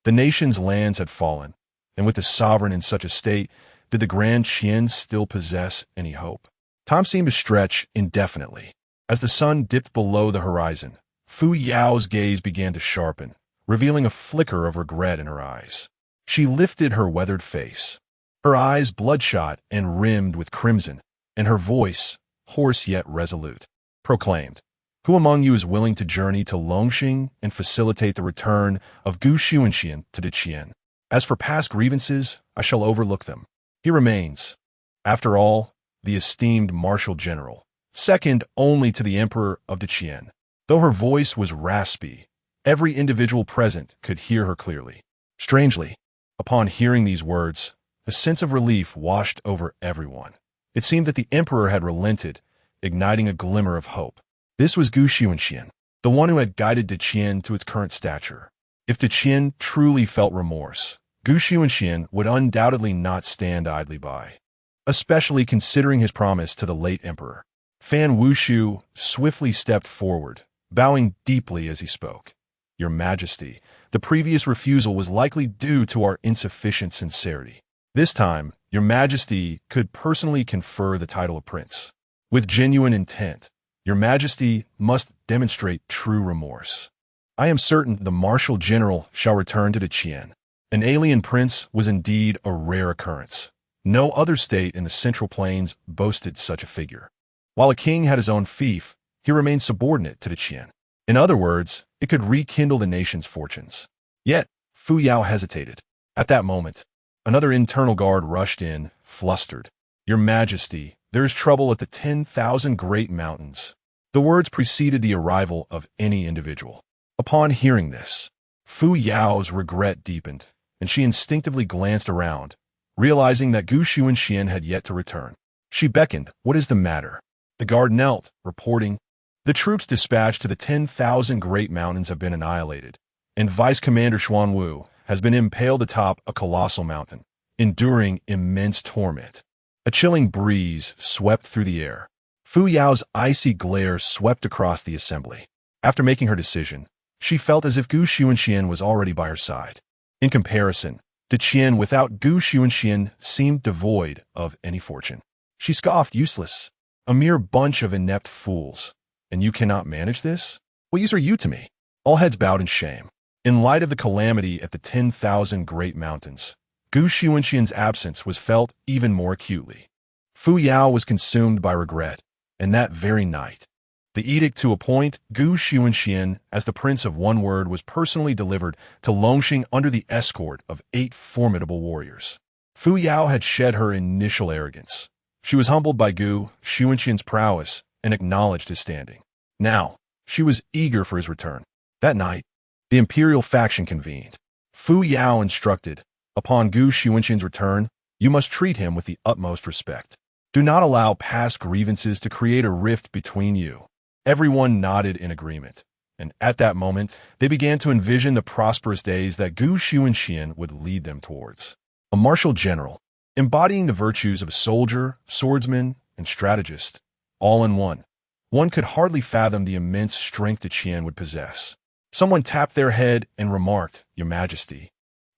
The nation's lands had fallen, and with the sovereign in such a state, did the Grand Qin still possess any hope? Time seemed to stretch indefinitely. As the sun dipped below the horizon, Fu Yao's gaze began to sharpen, revealing a flicker of regret in her eyes. She lifted her weathered face, her eyes bloodshot and rimmed with crimson, and her voice, hoarse yet resolute, proclaimed, "Who among you is willing to journey to Longxing and facilitate the return of Gu Xunxian to the Qian? As for past grievances, I shall overlook them. He remains, after all, the esteemed martial general, second only to the emperor of the Qian." Though her voice was raspy, every individual present could hear her clearly. Strangely, upon hearing these words, a sense of relief washed over everyone. It seemed that the emperor had relented, igniting a glimmer of hope. This was Gu Xunxian, the one who had guided the Qian to its current stature. If the Qian truly felt remorse, Gu Xunxian would undoubtedly not stand idly by, especially considering his promise to the late emperor. Fan Wushu swiftly stepped forward, bowing deeply as he spoke. "Your Majesty, the previous refusal was likely due to our insufficient sincerity. This time, Your Majesty could personally confer the title of prince. With genuine intent, Your Majesty must demonstrate true remorse. I am certain the martial general shall return to the Qian." An alien prince was indeed a rare occurrence. No other state in the Central Plains boasted such a figure. While a king had his own fief, he remained subordinate to the Qian. In other words, it could rekindle the nation's fortunes. Yet, Fu Yao hesitated. At that moment, another internal guard rushed in, flustered. "Your Majesty, there is trouble at the 10,000 Great Mountains." The words preceded the arrival of any individual. Upon hearing this, Fu Yao's regret deepened, and she instinctively glanced around, realizing that Gu Xunxian had yet to return. She beckoned, "What is the matter?" The guard knelt, reporting, "The troops dispatched to the 10,000 Great Mountains have been annihilated, and Vice Commander Zhenwu has been impaled atop a colossal mountain, enduring immense torment." A chilling breeze swept through the air. Fu Yao's icy glare swept across the assembly. After making her decision, she felt as if Gu Xunxian was already by her side. In comparison, the Qian without Gu Xunxian seemed devoid of any fortune. She scoffed, "Useless. A mere bunch of inept fools. And you cannot manage this? What use are you to me?" All heads bowed in shame. In light of the calamity at the 10,000 Great Mountains, Gu Xunxian's absence was felt even more acutely. Fu Yao was consumed by regret, and that very night, the edict to appoint Gu Xunxian as the Prince of One Word was personally delivered to Longxing under the escort of 8 formidable warriors. Fu Yao had shed her initial arrogance. She was humbled by Gu Xunxian's prowess and acknowledged his standing. Now, she was eager for his return. That night, the imperial faction convened. Fu Yao instructed, "Upon Gu Xunxian's return, you must treat him with the utmost respect. Do not allow past grievances to create a rift between you." Everyone nodded in agreement, and at that moment, they began to envision the prosperous days that Gu Xunxian would lead them towards. A martial general, embodying the virtues of a soldier, swordsman, and strategist, all in one. One could hardly fathom the immense strength that Qian would possess. Someone tapped their head and remarked, "Your Majesty,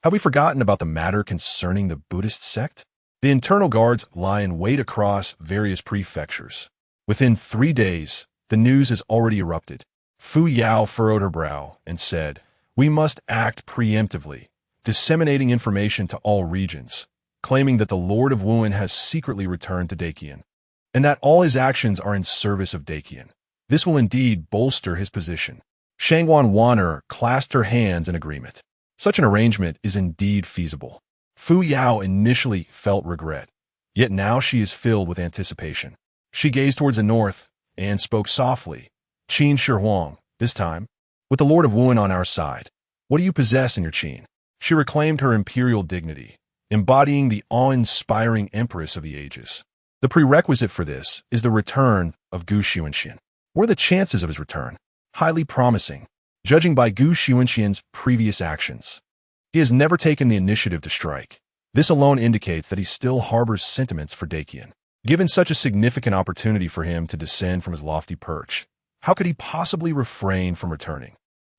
have we forgotten about the matter concerning the Buddhist sect?" The internal guards lie in wait across various prefectures. Within 3 days, the news has already erupted. Fu Yao furrowed her brow and said, "We must act preemptively, disseminating information to all regions, claiming that the Lord of Wu'an has secretly returned to Daqian, and that all his actions are in service of Daqian. This will indeed bolster his position." Shangwan Wan'er clasped her hands in agreement. Such an arrangement is indeed feasible. Fu Yao initially felt regret, yet now she is filled with anticipation. She gazed towards the north and spoke softly. "Qin Shi Huang, this time, with the Lord of Wu'an on our side, what do you possess in your Qin?" She reclaimed her imperial dignity, embodying the awe-inspiring empress of the ages. The prerequisite for this is the return of Gu Xunxian. What are the chances of his return? Highly promising, judging by Gu Xunxian's previous actions. He has never taken the initiative to strike. This alone indicates that he still harbors sentiments for Daqian. Given such a significant opportunity for him to descend from his lofty perch, how could he possibly refrain from returning?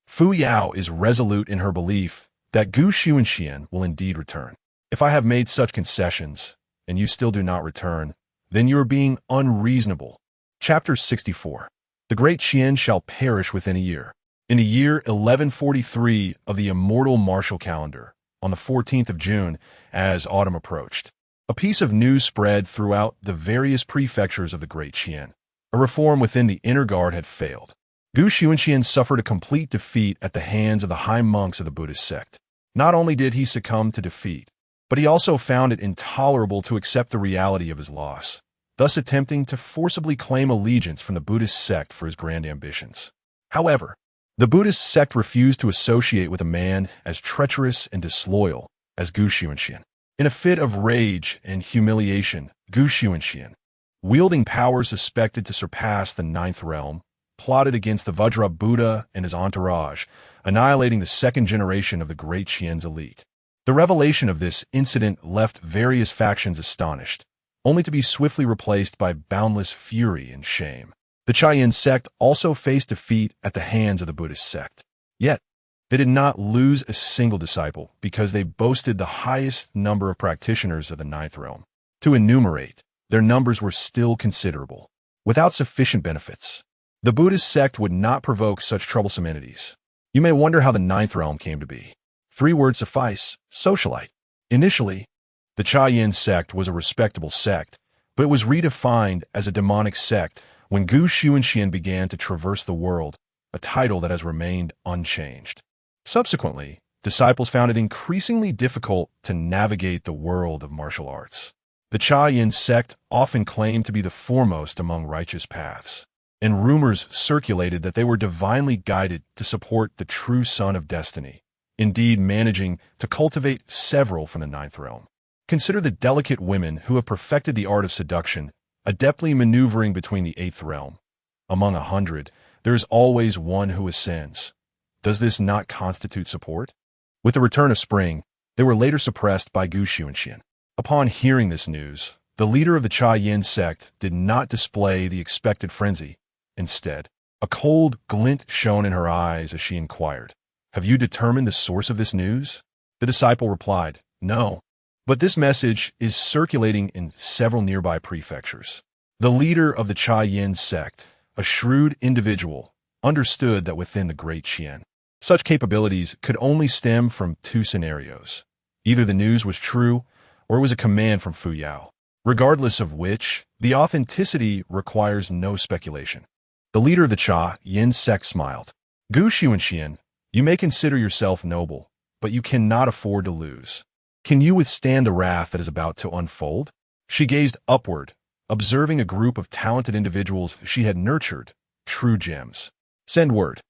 Fu Yao is resolute in her belief that Gu Xunxian will indeed return. "If I have made such concessions, and you still do not return, then you are being unreasonable." Chapter 64. The Great Qin shall perish within a year. In the year 1143 of the immortal martial calendar, on the 14th of June, as autumn approached, a piece of news spread throughout the various prefectures of the Great Qin. A reform within the inner guard had failed. Gu Xunxian suffered a complete defeat at the hands of the high monks of the Buddhist sect. Not only did he succumb to defeat, but he also found it intolerable to accept the reality of his loss, thus attempting to forcibly claim allegiance from the Buddhist sect for his grand ambitions. However, the Buddhist sect refused to associate with a man as treacherous and disloyal as Gu Xunxian. In a fit of rage and humiliation, Gu Xunxian, wielding power suspected to surpass the ninth realm, plotted against the Vajra Buddha and his entourage, annihilating the second generation of the Great Qin's elite. The revelation of this incident left various factions astonished, only to be swiftly replaced by boundless fury and shame. The Chayan Sect also faced defeat at the hands of the Buddhist sect. Yet, they did not lose a single disciple because they boasted the highest number of practitioners of the ninth realm. To enumerate, their numbers were still considerable. Without sufficient benefits, the Buddhist sect would not provoke such troublesome entities. You may wonder how the ninth realm came to be. 3 words suffice: socialite. Initially, the Chayan Sect was a respectable sect, but it was redefined as a demonic sect when Gu Xunxian began to traverse the world, a title that has remained unchanged. Subsequently, disciples found it increasingly difficult to navigate the world of martial arts. The Chayan Sect often claimed to be the foremost among righteous paths, and rumors circulated that they were divinely guided to support the true son of destiny, indeed managing to cultivate several from the ninth realm. Consider the delicate women who have perfected the art of seduction, adeptly maneuvering between the eighth realm. Among 100, there is always one who ascends. Does this not constitute support? With the return of spring, they were later suppressed by Gu Xunxian. Upon hearing this news, the leader of the Chayan Sect did not display the expected frenzy. Instead, a cold glint shone in her eyes as she inquired, "Have you determined the source of this news?" The disciple replied, "No, but this message is circulating in several nearby prefectures." The leader of the Chayan Sect, a shrewd individual, understood that within the Great Qin, such capabilities could only stem from 2 scenarios. Either the news was true, or it was a command from Fu Yao. Regardless of which, the authenticity requires no speculation. The leader of the Chayan Sect smiled. "Gu Xunxian, you may consider yourself noble, but you cannot afford to lose. Can you withstand the wrath that is about to unfold?" She gazed upward, observing a group of talented individuals she had nurtured, true gems. "Send word.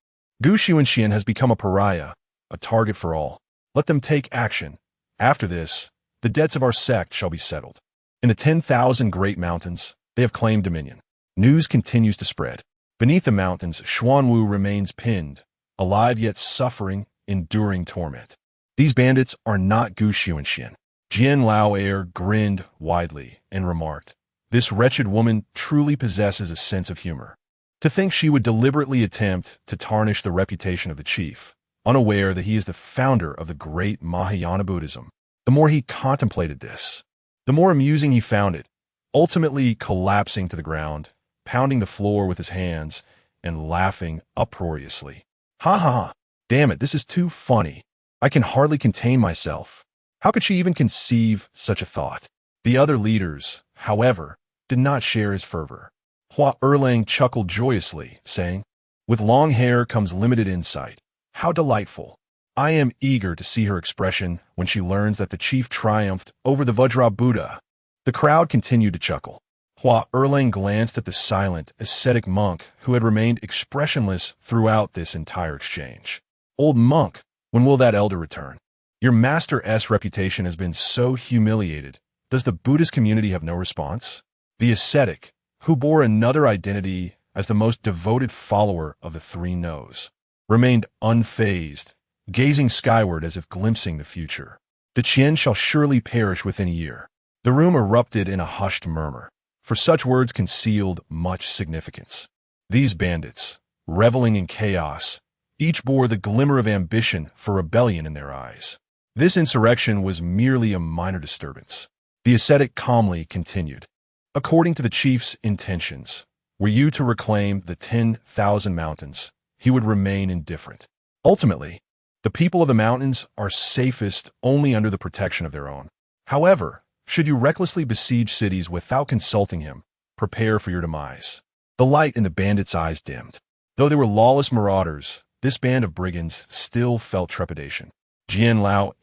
Gu Xunxian has become a pariah, a target for all. Let them take action. After this, the debts of our sect shall be settled. In the 10,000 great mountains, they have claimed dominion." News continues to spread. Beneath the mountains, Zhenwu remains pinned, alive yet suffering, enduring torment. These bandits are not Gu Xunxian. Jian Lao grinned widely and remarked, "This wretched woman truly possesses a sense of humor. To think she would deliberately attempt to tarnish the reputation of the chief, unaware that he is the founder of the great Mahayana Buddhism." The more he contemplated this, the more amusing he found it, ultimately collapsing to the ground, pounding the floor with his hands, and laughing uproariously. "Ha ha ha! Damn it, this is too funny. I can hardly contain myself. How could she even conceive such a thought?" The other leaders, however, did not share his fervor. Hua Erlang chuckled joyously, saying, "With long hair comes limited insight. How delightful! I am eager to see her expression when she learns that the chief triumphed over the Vajra Buddha." The crowd continued to chuckle. Hua Erlang glanced at the silent, ascetic monk who had remained expressionless throughout this entire exchange. "Old monk, when will that elder return? Your master's reputation has been so humiliated. Does the Buddhist community have no response?" The ascetic, who bore another identity as the most devoted follower of the Three No's, remained unfazed, gazing skyward as if glimpsing the future. "The Qian shall surely perish within a year." The room erupted in a hushed murmur, for such words concealed much significance. These bandits, reveling in chaos, each bore the glimmer of ambition for rebellion in their eyes. This insurrection was merely a minor disturbance. The ascetic calmly continued, "According to the chief's intentions, were you to reclaim the 10,000 mountains, he would remain indifferent. Ultimately, the people of the mountains are safest only under the protection of their own. However, should you recklessly besiege cities without consulting him, prepare for your demise." The light in the bandits' eyes dimmed. Though they were lawless marauders, this band of brigands still felt trepidation. Jian Lao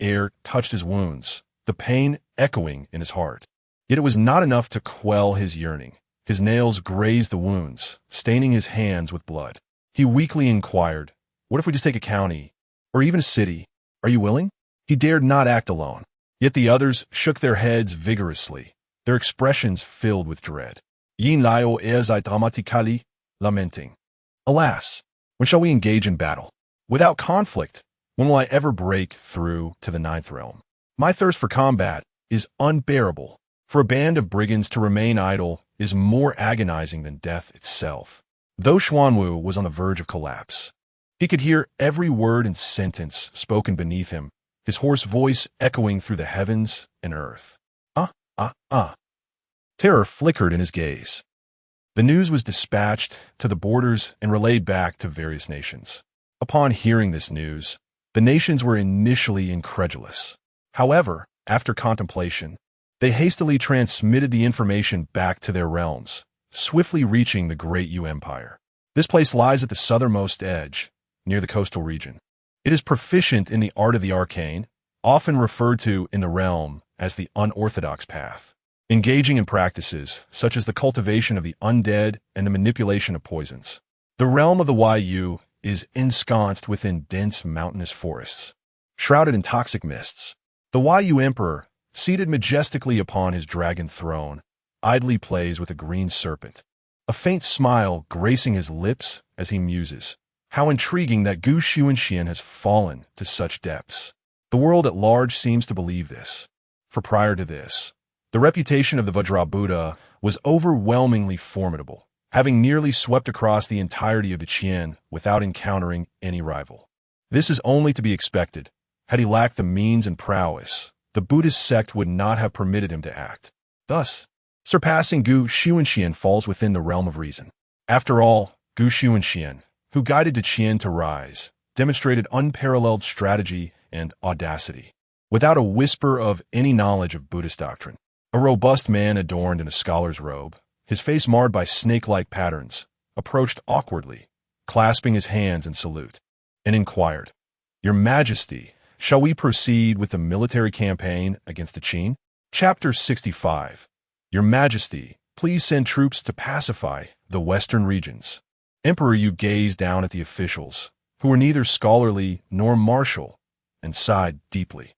touched his wounds, the pain echoing in his heart. Yet it was not enough to quell his yearning. His nails grazed the wounds, staining his hands with blood. He weakly inquired, "What if we just take a county, or even a city? Are you willing?" He dared not act alone. Yet the others shook their heads vigorously, their expressions filled with dread. Yin Lao dramatically lamenting, "Alas, when shall we engage in battle? Without conflict, when will I ever break through to the ninth realm? My thirst for combat is unbearable. For a band of brigands to remain idle is more agonizing than death itself." Though Zhenwu was on the verge of collapse, he could hear every word and sentence spoken beneath him, his hoarse voice echoing through the heavens and earth. Terror flickered in his gaze. The news was dispatched to the borders and relayed back to various nations. Upon hearing this news, the nations were initially incredulous. However, after contemplation, they hastily transmitted the information back to their realms, swiftly reaching the Great Yu Empire. This place lies at the southernmost edge, near the coastal region. It is proficient in the art of the arcane, often referred to in the realm as the unorthodox path, engaging in practices such as the cultivation of the undead and the manipulation of poisons. The realm of the Yu is ensconced within dense mountainous forests, shrouded in toxic mists. The Yu Emperor, seated majestically upon his dragon throne, idly plays with a green serpent, a faint smile gracing his lips as he muses. How intriguing that Xunxian has fallen to such depths. The world at large seems to believe this, for prior to this, the reputation of the Vajra Buddha was overwhelmingly formidable, having nearly swept across the entirety of the Qian without encountering any rival. This is only to be expected. Had he lacked the means and prowess, the Buddhist sect would not have permitted him to act. Thus, surpassing Xunxian falls within the realm of reason. After all, Xunxian, who guided the Qian to rise, demonstrated unparalleled strategy and audacity, without a whisper of any knowledge of Buddhist doctrine. A robust man adorned in a scholar's robe, his face marred by snake-like patterns, approached awkwardly, clasping his hands in salute, and inquired, "Your Majesty, shall we proceed with the military campaign against the Qin?" Chapter 65. Your Majesty, please send troops to pacify the western regions. Emperor Yu gazed down at the officials, who were neither scholarly nor martial, and sighed deeply.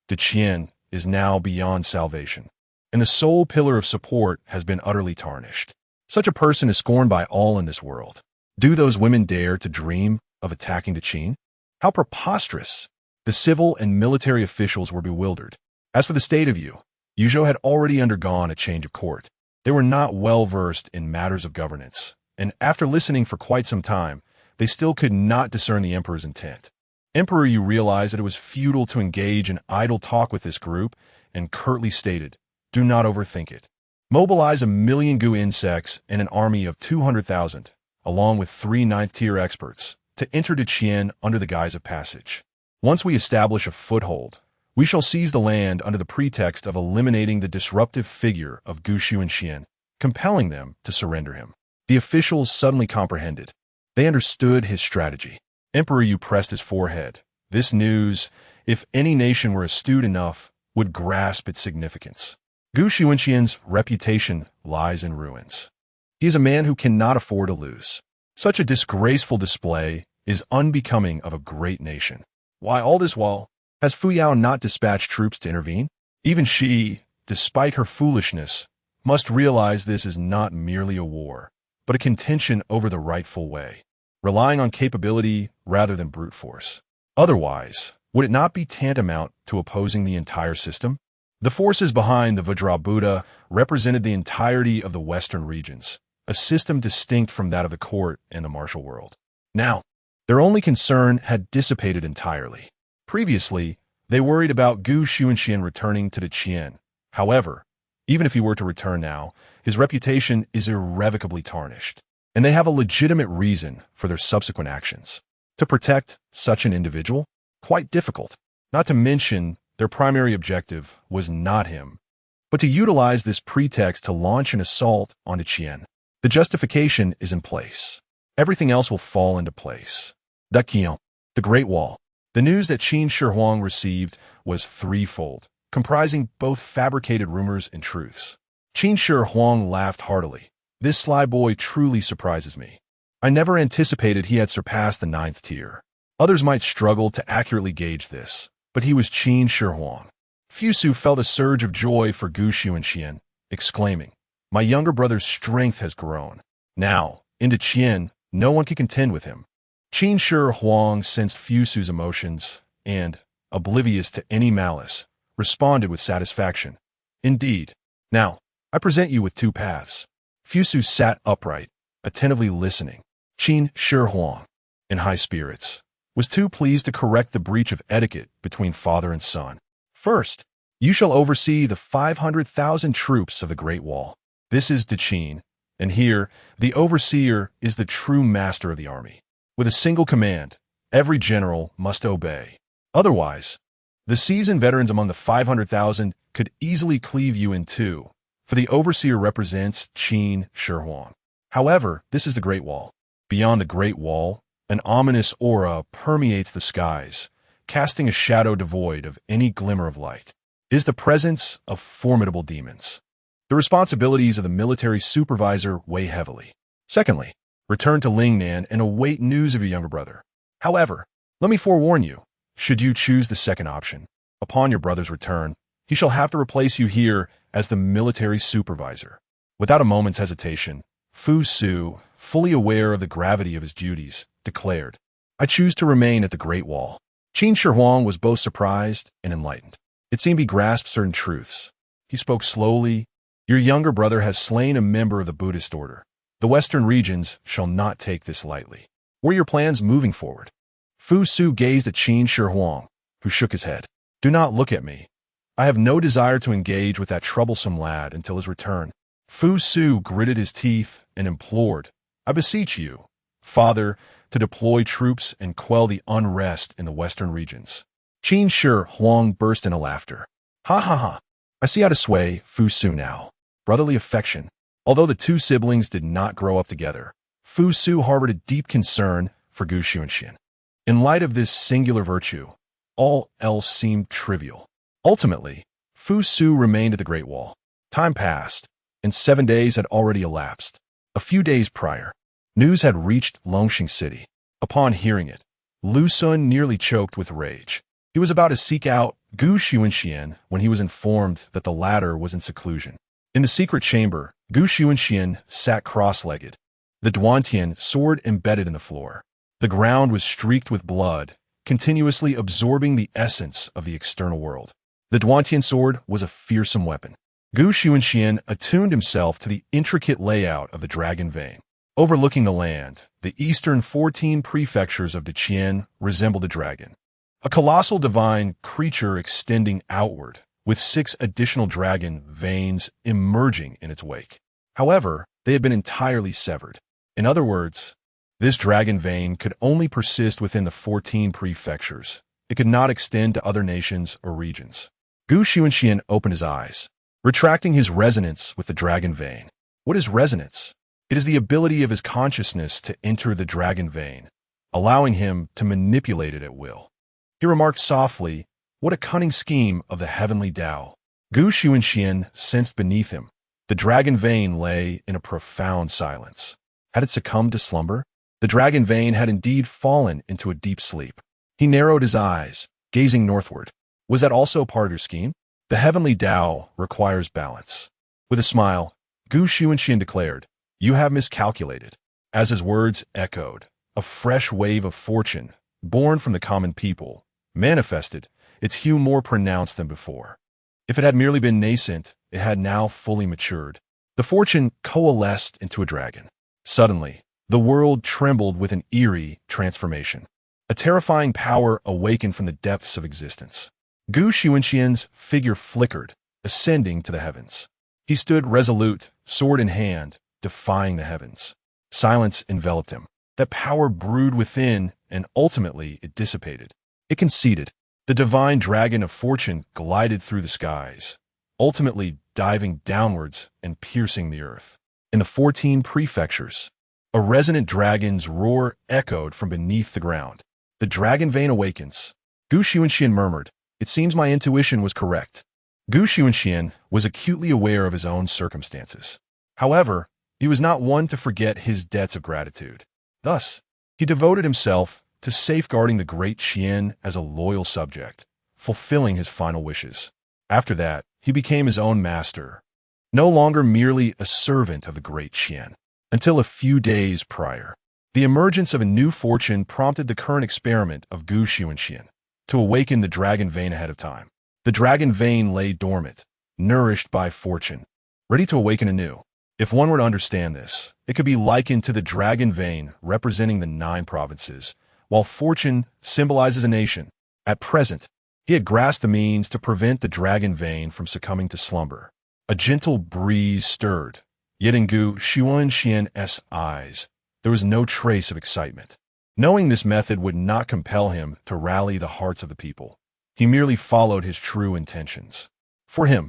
The Qian is now beyond salvation, and the sole pillar of support has been utterly tarnished. Such a person is scorned by all in this world. Do those women dare to dream of attacking the Qin? How preposterous! The civil and military officials were bewildered. As for the state of Zhou had already undergone a change of court. They were not well versed in matters of governance, and after listening for quite some time, they still could not discern the emperor's intent. Emperor Yu realized that it was futile to engage in idle talk with this group and curtly stated, "Do not overthink it. Mobilize 1,000,000 Gu insects and an army of 200,000, along with 3 ninth-tier experts, to enter to Qian under the guise of passage. Once we establish a foothold, we shall seize the land under the pretext of eliminating the disruptive figure of Gu Xunxian, compelling them to surrender him." The officials suddenly comprehended. They understood his strategy. Emperor Yu pressed his forehead. This news, if any nation were astute enough, would grasp its significance. Gu Xunxian's reputation lies in ruins. He is a man who cannot afford to lose. Such a disgraceful display is unbecoming of a great nation. Why all this while? Has Fu Yao not dispatched troops to intervene? Even she, despite her foolishness, must realize this is not merely a war, but a contention over the rightful way, relying on capability rather than brute force. Otherwise, would it not be tantamount to opposing the entire system? The forces behind the Vajrabuddha represented the entirety of the western regions, a system distinct from that of the court and the martial world. Now, their only concern had dissipated entirely. Previously, they worried about Gu Xunxian returning to the Qian. However, even if he were to return now, his reputation is irrevocably tarnished, and they have a legitimate reason for their subsequent actions. To protect such an individual? Quite difficult. Not to mention, their primary objective was not him, but to utilize this pretext to launch an assault onto Qian. The justification is in place. Everything else will fall into place. The Qian, the Great Wall. The news that Qin Shi Huang received was threefold, comprising both fabricated rumors and truths. Qin Shi Huang laughed heartily. This sly boy truly surprises me. I never anticipated he had surpassed the 9th tier. Others might struggle to accurately gauge this, but he was Qin Shi Huang. Fusu felt a surge of joy for Gu Xunxian, exclaiming, "My younger brother's strength has grown. Now, into Qian, no one can contend with him." Qin Shi Huang sensed Fusu's emotions and, oblivious to any malice, responded with satisfaction. "Indeed. Now, I present you with 2 paths." Fusu sat upright, attentively listening. Qin Shi Huang, in high spirits, was too pleased to correct the breach of etiquette between father and son. "First, you shall oversee the 500,000 troops of the Great Wall. This is the Qin, and here, the overseer is the true master of the army. With a single command, every general must obey. Otherwise, the seasoned veterans among the 500,000 could easily cleave you in two, for the overseer represents Qin Shi Huang. However, this is the Great Wall. Beyond the Great Wall, an ominous aura permeates the skies, casting a shadow devoid of any glimmer of light. It is the presence of formidable demons. The responsibilities of the military supervisor weigh heavily. Secondly, return to Lingnan and await news of your younger brother. However, let me forewarn you, should you choose the second option, upon your brother's return, he shall have to replace you here as the military supervisor. Without a moment's hesitation, Fu Su, fully aware of the gravity of his duties, declared, "I choose to remain at the Great Wall." Qin Shi Huang was both surprised and enlightened. It seemed he grasped certain truths. He spoke slowly. "Your younger brother has slain a member of the Buddhist order. The western regions shall not take this lightly. What are your plans moving forward?" Fu Su gazed at Qin Shi Huang, who shook his head. "Do not look at me. I have no desire to engage with that troublesome lad until his return." Fu Su gritted his teeth and implored, "I beseech you, father, to deploy troops and quell the unrest in the western regions." Qin Shi Huang burst into laughter. "Ha ha ha. I see how to sway Fu Su now. Brotherly affection." Although the two siblings did not grow up together, Fu Su harbored a deep concern for Gu Xunxian. In light of this singular virtue, all else seemed trivial. Ultimately, Fu Su remained at the Great Wall. Time passed, and 7 days had already elapsed. A few days prior, news had reached Xunxian City. Upon hearing it, Lu Sun nearly choked with rage. He was about to seek out Gu Xunxian when he was informed that the latter was in seclusion. In the secret chamber, Gu Xunxian sat cross-legged, the Duantian sword embedded in the floor. The ground was streaked with blood, continuously absorbing the essence of the external world. The Duantian sword was a fearsome weapon. Xunxian attuned himself to the intricate layout of the dragon vein. Overlooking the land, the eastern 14 prefectures of the Qian resembled a dragon, a colossal divine creature extending outward, with 6 additional dragon veins emerging in its wake. However, they had been entirely severed. In other words, this dragon vein could only persist within the 14 prefectures. It could not extend to other nations or regions. Xunxian opened his eyes, retracting his resonance with the dragon vein. What is resonance? It is the ability of his consciousness to enter the dragon vein, allowing him to manipulate it at will. He remarked softly, "What a cunning scheme of the heavenly Tao." Xunxian sensed beneath him. The dragon vein lay in a profound silence. Had it succumbed to slumber? The dragon vein had indeed fallen into a deep sleep. He narrowed his eyes, gazing northward. Was that also part of your scheme? The heavenly Tao requires balance. With a smile, Xunxian declared, "You have miscalculated." As his words echoed, a fresh wave of fortune, born from the common people, manifested, its hue more pronounced than before. If it had merely been nascent, it had now fully matured. The fortune coalesced into a dragon. Suddenly, the world trembled with an eerie transformation. A terrifying power awakened from the depths of existence. Xunxian's figure flickered, ascending to the heavens. He stood resolute, sword in hand, defying the heavens. Silence enveloped him. That power brewed within, and ultimately it dissipated. It conceded. The divine dragon of fortune glided through the skies, ultimately diving downwards and piercing the earth. In the 14 prefectures, a resonant dragon's roar echoed from beneath the ground. The dragon vein awakens. Xunxian murmured, "It seems my intuition was correct." Xunxian was acutely aware of his own circumstances. However, he was not one to forget his debts of gratitude. Thus, he devoted himself to safeguarding the Great Qin as a loyal subject, fulfilling his final wishes. After that, he became his own master, no longer merely a servant of the Great Qin. Until a few days prior, the emergence of a new fortune prompted the current experiment of Xunxian to awaken the dragon vein ahead of time. The dragon vein lay dormant, nourished by fortune, ready to awaken anew. If one were to understand this, it could be likened to the dragon vein representing the 9 provinces, while fortune symbolizes a nation. At present, he had grasped the means to prevent the dragon vein from succumbing to slumber. A gentle breeze stirred, yet in Xunxian's eyes, there was no trace of excitement. Knowing this method would not compel him to rally the hearts of the people, he merely followed his true intentions. For him,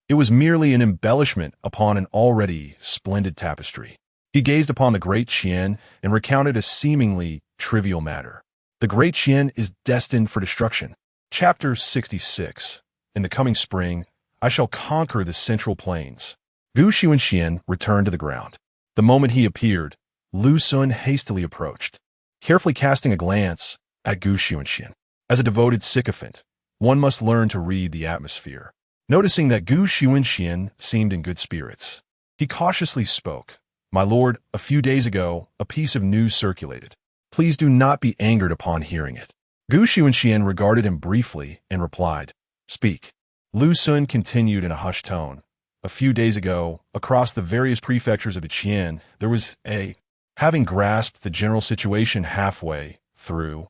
it was merely an embellishment upon an already splendid tapestry. He gazed upon the Great Qin and recounted a seemingly trivial matter. The Great Qin is destined for destruction. Chapter 66. In the coming spring, I shall conquer the central plains. Xunxian returned to the ground. The moment he appeared, Lu Sun hastily approached, carefully casting a glance at Xunxian. As a devoted sycophant, one must learn to read the atmosphere. Noticing that Xunxian seemed in good spirits, he cautiously spoke. "My lord, a few days ago, a piece of news circulated. Please do not be angered upon hearing it." Xunxian regarded him briefly and replied, "Speak." Lu Sun continued in a hushed tone. "A few days ago, across the various prefectures of the Qian, there was a..." Having grasped the general situation halfway through,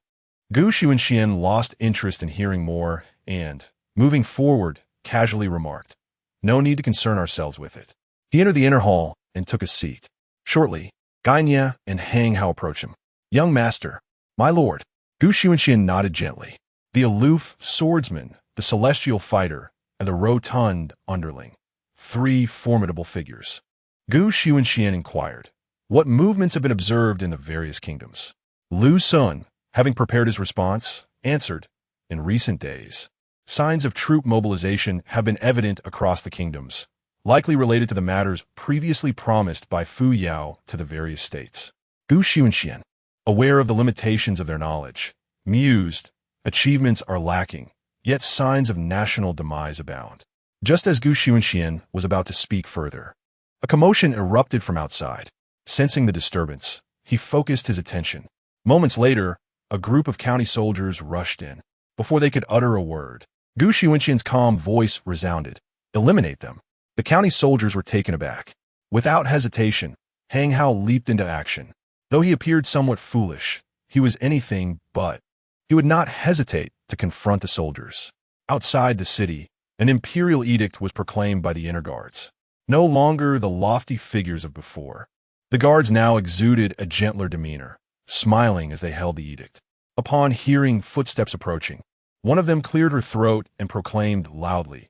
Xunxian lost interest in hearing more and, moving forward, casually remarked, "No need to concern ourselves with it." He entered the inner hall and took a seat. Shortly, Gainia and Hang Hao approached him. "Young master." "My lord." Xunxian nodded gently. The aloof swordsman, the celestial fighter, and the rotund underling. 3 formidable figures. Xunxian inquired, "What movements have been observed in the various kingdoms?" Lu Sun, having prepared his response, answered, "In recent days, signs of troop mobilization have been evident across the kingdoms, likely related to the matters previously promised by Fu Yao to the various states." Xunxian, aware of the limitations of their knowledge, mused, achievements are lacking, yet signs of national demise abound. Just as Xunxian was about to speak further, a commotion erupted from outside. Sensing the disturbance, he focused his attention. Moments later, a group of county soldiers rushed in. Before they could utter a word, Gu Xuanxian's calm voice resounded. Eliminate them. The county soldiers were taken aback. Without hesitation, Hang Hao leaped into action. Though he appeared somewhat foolish, he was anything but. He would not hesitate to confront the soldiers. Outside the city, an imperial edict was proclaimed by the inner guards. No longer the lofty figures of before. The guards now exuded a gentler demeanor, smiling as they held the edict. Upon hearing footsteps approaching, one of them cleared her throat and proclaimed loudly,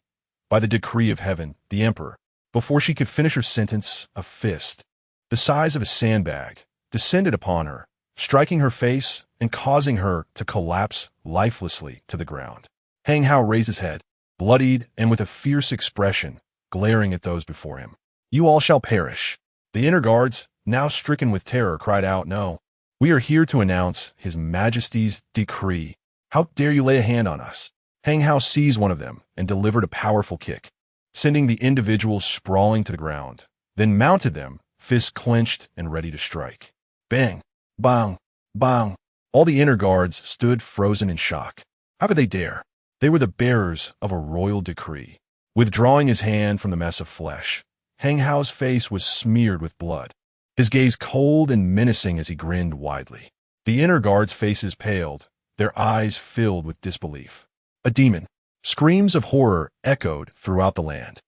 "By the decree of heaven, the emperor," before she could finish her sentence, a fist, the size of a sandbag, descended upon her, striking her face and causing her to collapse lifelessly to the ground. Hang Hao raised his head, bloodied and with a fierce expression, glaring at those before him. "You all shall perish." The inner guards, now stricken with terror, cried out, "No, we are here to announce His Majesty's decree. How dare you lay a hand on us?" Hang Hao seized one of them and delivered a powerful kick, sending the individual sprawling to the ground, then mounted them, fists clenched and ready to strike. Bang! Bang! Bang! All the inner guards stood frozen in shock. How could they dare? They were the bearers of a royal decree. Withdrawing his hand from the mess of flesh, Hang Hao's face was smeared with blood, his gaze cold and menacing as he grinned widely. The inner guards' faces paled, their eyes filled with disbelief. A demon. Screams of horror echoed throughout the land.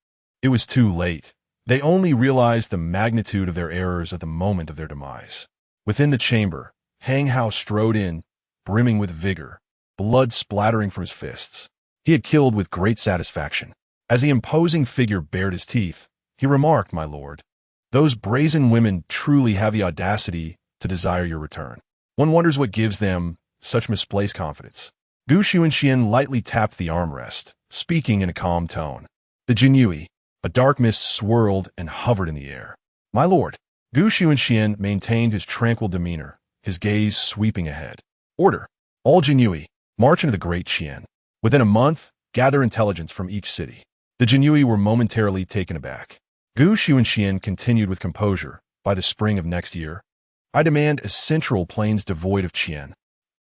It was too late. They only realized the magnitude of their errors at the moment of their demise. Within the chamber, Hang Hao strode in, brimming with vigor, blood splattering from his fists. He had killed with great satisfaction. As the imposing figure bared his teeth, he remarked, "My lord, those brazen women truly have the audacity to desire your return. One wonders what gives them such misplaced confidence." Gu Xuanxian lightly tapped the armrest, speaking in a calm tone. The Zhenwu. A dark mist swirled and hovered in the air. "My lord." Gu Xuanxian maintained his tranquil demeanor, his gaze sweeping ahead. "Order. All Zhenwu, march into the Great Qin. Within a month, gather intelligence from each city." The Zhenwu were momentarily taken aback. Gu Xuanxian continued with composure. "By the spring of next year, I demand a central plains devoid of Qian.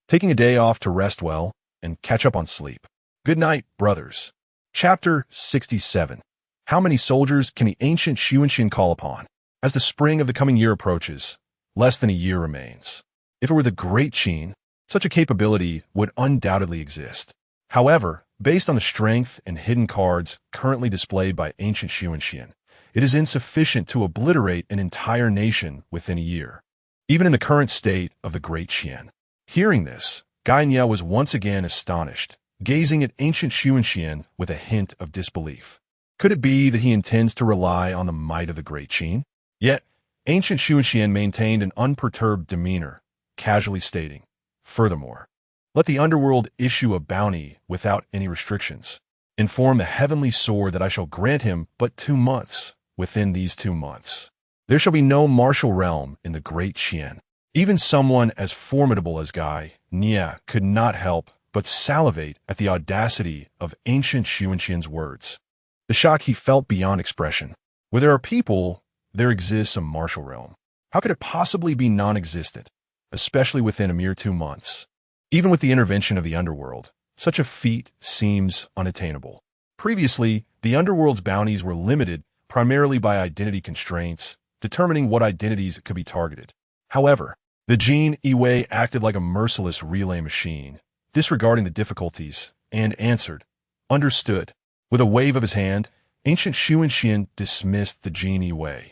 Taking a day off to rest well and catch up on sleep. Good night, brothers." Chapter 67. How many soldiers can the ancient Xunxian call upon? As the spring of the coming year approaches, less than a year remains. If it were the Great Qin, such a capability would undoubtedly exist. However, based on the strength and hidden cards currently displayed by ancient Xunxian, it is insufficient to obliterate an entire nation within a year, even in the current state of the Great Qin. Hearing this, Gainye was once again astonished, gazing at ancient Xunxian with a hint of disbelief. Could it be that he intends to rely on the might of the Great Qin? Yet, ancient Xunxian maintained an unperturbed demeanor, casually stating, "Furthermore, let the underworld issue a bounty without any restrictions. Inform the heavenly sword that I shall grant him but 2 months. Within these 2 months, there shall be no martial realm in the Great Qin." Even someone as formidable as Gainye could not help but salivate at the audacity of ancient Xunxian's words. The shock he felt beyond expression. Where there are people, there exists a martial realm. How could it possibly be non-existent, especially within a mere 2 months? Even with the intervention of the underworld, such a feat seems unattainable. Previously, the underworld's bounties were limited primarily by identity constraints, determining what identities could be targeted. However, the Jin Iwei acted like a merciless relay machine, disregarding the difficulties, and answered, "Understood." With a wave of his hand, ancient Xunxian dismissed the Jin Iwei,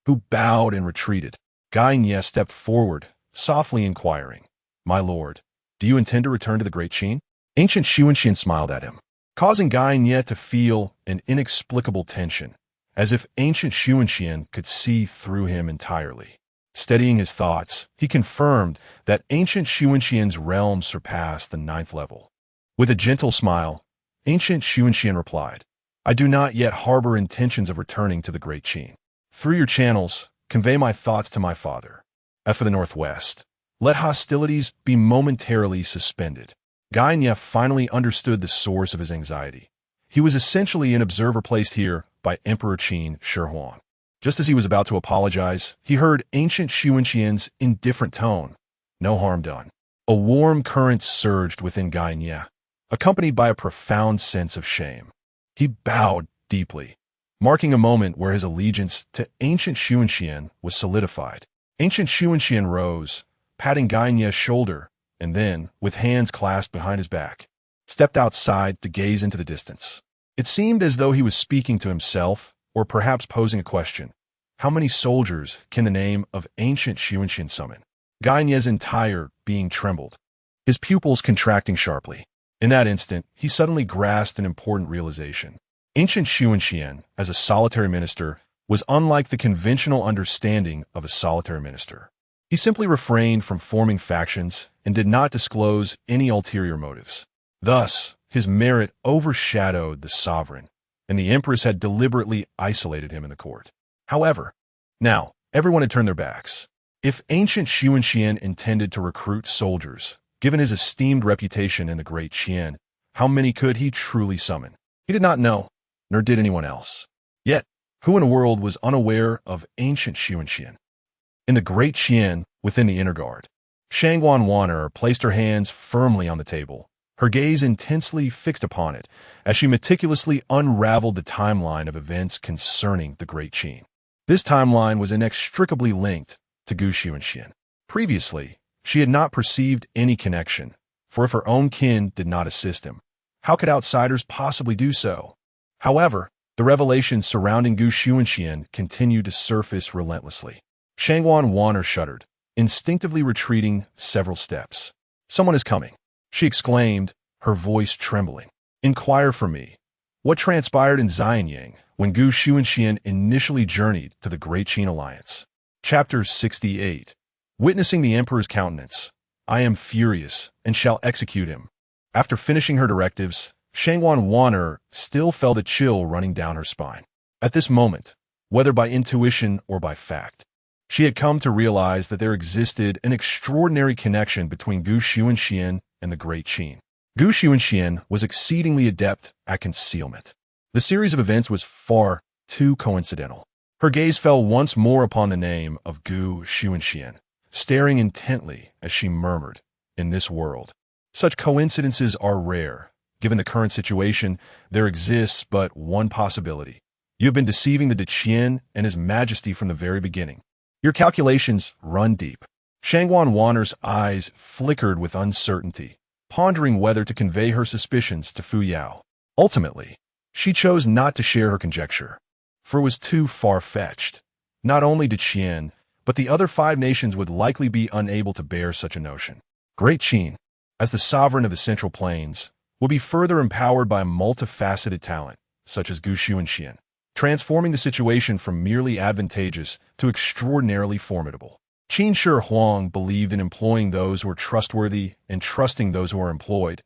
who bowed and retreated. Gainye stepped forward, softly inquiring, "My lord, do you intend to return to the Great Qin?" Ancient Xunxian smiled at him, causing Gainye to feel an inexplicable tension, as if ancient Xunxian could see through him entirely. Steadying his thoughts, he confirmed that ancient Xunxian's realm surpassed the 9th level. With a gentle smile, ancient Xunxian replied, "I do not yet harbor intentions of returning to the Great Qin. Through your channels, convey my thoughts to my father. As for the northwest, let hostilities be momentarily suspended." Gainye finally understood the source of his anxiety. He was essentially an observer placed here by Emperor Qin Shi. Just as he was about to apologize, he heard ancient Xunxian's indifferent tone. No harm done. A warm current surged within Gainye, accompanied by a profound sense of shame. He bowed deeply, marking a moment where his allegiance to ancient Xunxian was solidified. Ancient Xunxian rose, patting Gaine's shoulder, and then, with hands clasped behind his back, stepped outside to gaze into the distance. It seemed as though he was speaking to himself, or perhaps posing a question. How many soldiers can the name of ancient Xunxian summon? Gaine's entire being trembled, his pupils contracting sharply. In that instant, he suddenly grasped an important realization. Ancient Xunxian, as a solitary minister, was unlike the conventional understanding of a solitary minister. He simply refrained from forming factions and did not disclose any ulterior motives. Thus, his merit overshadowed the sovereign, and the empress had deliberately isolated him in the court. However, now, everyone had turned their backs. If ancient Xunxian intended to recruit soldiers, given his esteemed reputation in the Great Qin, how many could he truly summon? He did not know, nor did anyone else. Yet, who in the world was unaware of ancient Xunxian? In the Great Qin, within the inner guard, Shangwan Wanner placed her hands firmly on the table, her gaze intensely fixed upon it, as she meticulously unraveled the timeline of events concerning the Great Qin. This timeline was inextricably linked to Gu Xunxian. Previously, she had not perceived any connection, for if her own kin did not assist him, how could outsiders possibly do so? However, the revelations surrounding Gu Xunxian continued to surface relentlessly. Shangwan Wanner shuddered, instinctively retreating several steps. "Someone is coming," she exclaimed, her voice trembling. "Inquire for me. What transpired in Xianyang when Gu Xunxian initially journeyed to the Great Qin Alliance?" Chapter 68. Witnessing the Emperor's countenance, "I am furious and shall execute him." After finishing her directives, Shangwan Wanner still felt a chill running down her spine. At this moment, whether by intuition or by fact, she had come to realize that there existed an extraordinary connection between Gu Xunxian and the Great Qin. Gu Xunxian was exceedingly adept at concealment. The series of events was far too coincidental. Her gaze fell once more upon the name of Gu Xunxian, staring intently as she murmured, "In this world, such coincidences are rare. Given the current situation, there exists but one possibility. You have been deceiving the Qin and His Majesty from the very beginning. Your calculations run deep." Shangwan Wanner's eyes flickered with uncertainty, pondering whether to convey her suspicions to Fu Yao. Ultimately, she chose not to share her conjecture, for it was too far-fetched. Not only did Qin, but the other 5 nations would likely be unable to bear such a notion. Great Qin, as the sovereign of the Central Plains, would be further empowered by a multifaceted talent, such as Gu Xunxian, transforming the situation from merely advantageous to extraordinarily formidable. Qin Shi Huang believed in employing those who were trustworthy and trusting those who are employed.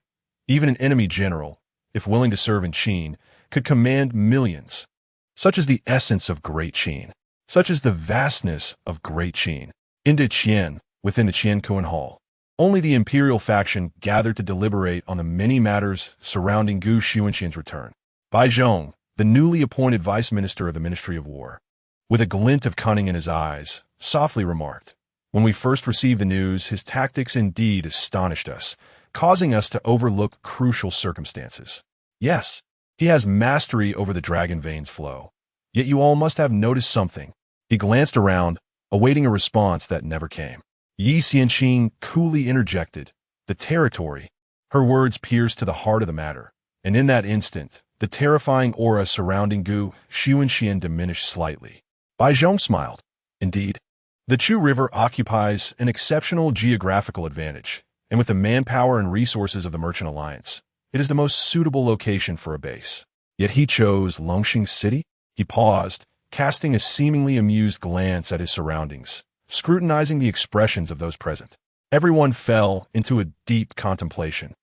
Even an enemy general, if willing to serve in Qin, could command millions. Such is the essence of Great Qin. Such is the vastness of Great Qin. In Qin, within the Qian Hall, only the imperial faction gathered to deliberate on the many matters surrounding Gu Xunxian's return. Bai Zhong, the newly appointed vice minister of the Ministry of War, with a glint of cunning in his eyes, softly remarked, "When we first received the news, his tactics indeed astonished us, causing us to overlook crucial circumstances. Yes, he has mastery over the dragon vein's flow. Yet you all must have noticed something." He glanced around, awaiting a response that never came. Yi Xianqing coolly interjected, "The territory." Her words pierced to the heart of the matter, and in that instant, the terrifying aura surrounding Gu Xunxian diminished slightly. Bai Zhong smiled. "Indeed, the Chu River occupies an exceptional geographical advantage, and with the manpower and resources of the Merchant Alliance, it is the most suitable location for a base. Yet he chose Longxing City?" He paused, casting a seemingly amused glance at his surroundings, scrutinizing the expressions of those present. Everyone fell into a deep contemplation.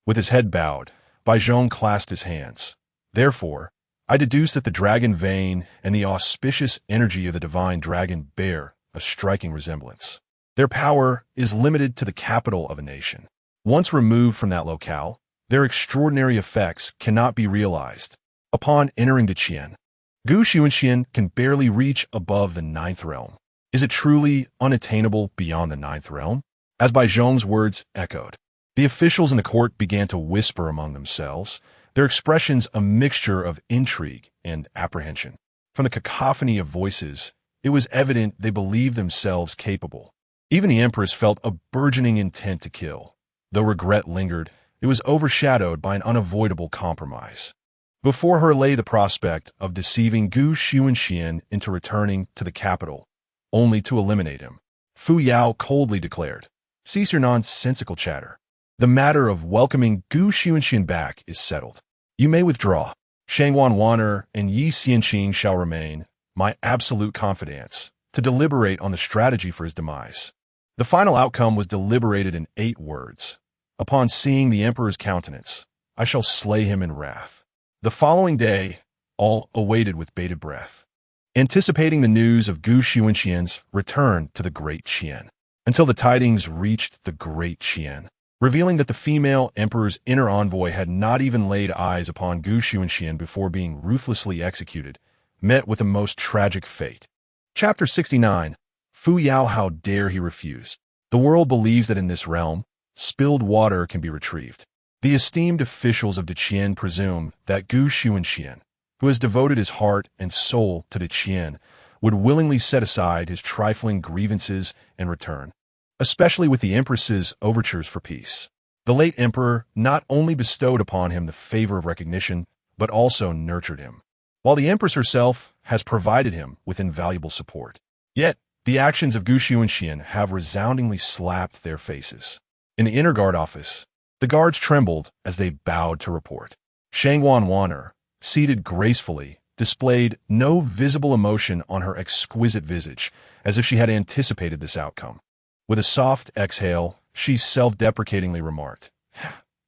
With his head bowed, Bai Zhong clasped his hands. "Therefore, I deduce that the dragon vein and the auspicious energy of the divine dragon bear a striking resemblance. Their power is limited to the capital of a nation. Once removed from that locale, their extraordinary effects cannot be realized. Upon entering the Qin, Gu Xunxian can barely reach above the 9th realm. Is it truly unattainable beyond the 9th realm?" As Bai Zhong's words echoed, The officials in the court began to whisper among themselves, their expressions a mixture of intrigue and apprehension. From the cacophony of voices, it was evident they believed themselves capable. Even the Empress felt a burgeoning intent to kill. Though regret lingered, it was overshadowed by an unavoidable compromise. Before her lay the prospect of deceiving Xunxian into returning to the capital, only to eliminate him. Fu Yao coldly declared, "Cease your nonsensical chatter. The matter of welcoming Xunxian back is settled. You may withdraw. Shangwan Wan'er and Yi Xianqing shall remain, my absolute confidants, to deliberate on the strategy for his demise." The final outcome was deliberated in 8 words. "Upon seeing the emperor's countenance, I shall slay him in wrath." The following day, all awaited with bated breath, anticipating the news of Xunxian's return to the Great Qin, until the tidings reached the Great Qin, revealing that the female emperor's inner envoy had not even laid eyes upon Xunxian before being ruthlessly executed, met with a most tragic fate. Chapter 69. Fu Yao, how dare he refuse? The world believes that in this realm, spilled water can be retrieved. The esteemed officials of the Qian presume that Xunxian, who has devoted his heart and soul to the Qian, would willingly set aside his trifling grievances and return, especially with the Empress's overtures for peace. The late emperor not only bestowed upon him the favor of recognition, but also nurtured him, while the Empress herself has provided him with invaluable support. Yet, the actions of Xunxian have resoundingly slapped their faces. In the inner guard office, the guards trembled as they bowed to report. Shangwan Wan'er, seated gracefully, displayed no visible emotion on her exquisite visage, as if she had anticipated this outcome. With a soft exhale, she self-deprecatingly remarked,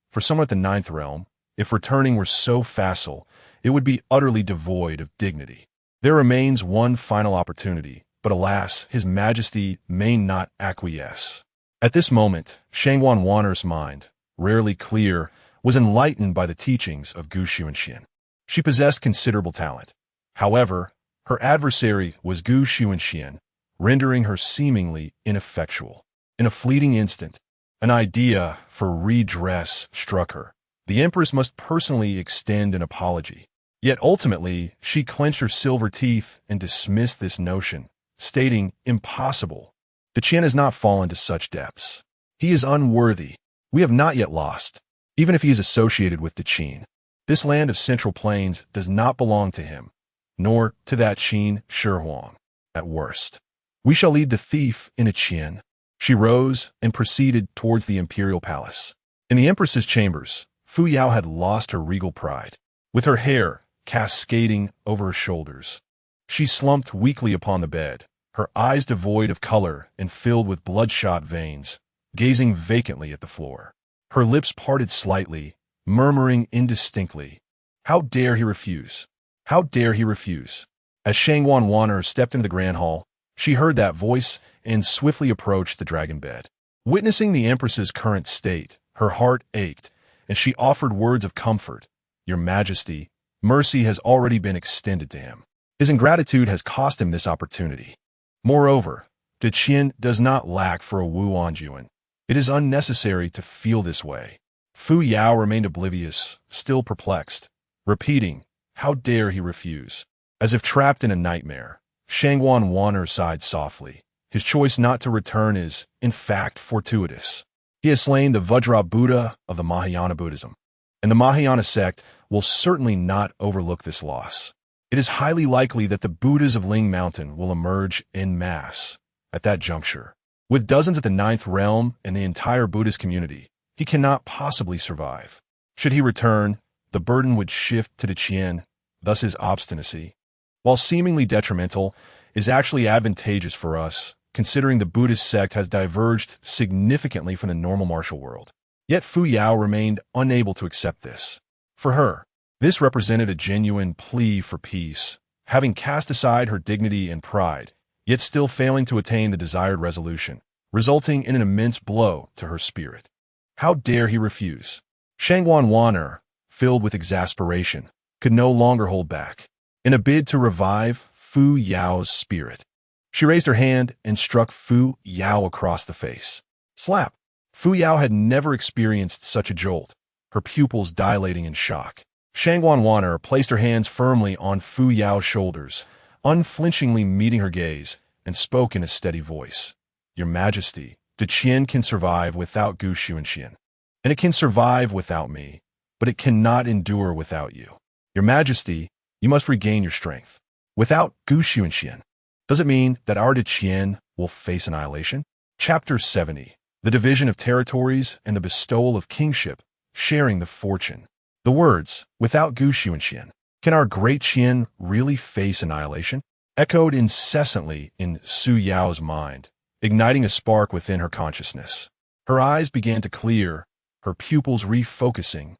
"For someone at the 9th realm, if returning were so facile, it would be utterly devoid of dignity. There remains one final opportunity, but alas, His Majesty may not acquiesce." At this moment, Shangwan Wan'er's mind, rarely clear, was enlightened by the teachings of Xunxian. She possessed considerable talent. However, her adversary was Xunxian, rendering her seemingly ineffectual. In a fleeting instant, an idea for redress struck her. The Empress must personally extend an apology. Yet ultimately, she clenched her silver teeth and dismissed this notion, stating, "Impossible. The Qian has not fallen to such depths. He is unworthy. We have not yet lost, even if he is associated with the Qin. This land of Central Plains does not belong to him, nor to that Qin Shihuang. At worst, we shall lead the thief in a Qian." She rose and proceeded towards the imperial palace. In the Empress's chambers, Fu Yao had lost her regal pride. With her hair cascading over her shoulders, she slumped weakly upon the bed, her eyes devoid of color and filled with bloodshot veins, gazing vacantly at the floor. Her lips parted slightly, murmuring indistinctly, "How dare he refuse? How dare he refuse?" As Shangwan Wan'er stepped into the grand hall, she heard that voice and swiftly approached the dragon bed. Witnessing the Empress's current state, her heart ached, and she offered words of comfort. "Your Majesty, mercy has already been extended to him. His ingratitude has cost him this opportunity. Moreover, the Qian does not lack for a Wu'an. It is unnecessary to feel this way." Fu Yao remained oblivious, still perplexed, repeating, "How dare he refuse?" As if trapped in a nightmare, Shangwan Wan'er sighed softly. His choice not to return is, in fact, fortuitous. He has slain the Vajra Buddha of the Mahayana Buddhism, and the Mahayana sect will certainly not overlook this loss. It is highly likely that the Buddhas of Ling Mountain will emerge en masse at that juncture. With dozens at the 9th realm and the entire Buddhist community, he cannot possibly survive. Should he return, the burden would shift to the Qian, thus his obstinacy, while seemingly detrimental, is actually advantageous for us, considering the Buddhist sect has diverged significantly from the normal martial world. Yet Fu Yao remained unable to accept this. For her, this represented a genuine plea for peace, having cast aside her dignity and pride, yet still failing to attain the desired resolution, resulting in an immense blow to her spirit. How dare he refuse? Shangwan Wan'er, filled with exasperation, could no longer hold back. In a bid to revive Fu Yao's spirit, she raised her hand and struck Fu Yao across the face. Slap! Fu Yao had never experienced such a jolt, her pupils dilating in shock. Shangwan placed her hands firmly on Fu Yao's shoulders, unflinchingly meeting her gaze, and spoke in a steady voice. Your Majesty, the Qian can survive without Gu Xunxian. And it can survive without me, but it cannot endure without you. Your Majesty, you must regain your strength. Without Gu Xunxian, does it mean that our Qian will face annihilation? Chapter 70. The division of territories and the bestowal of kingship, sharing the fortune. The words, without Gu Xunxian, can our great Qian really face annihilation? Echoed incessantly in Su Yao's mind, igniting a spark within her consciousness. Her eyes began to clear, her pupils refocusing,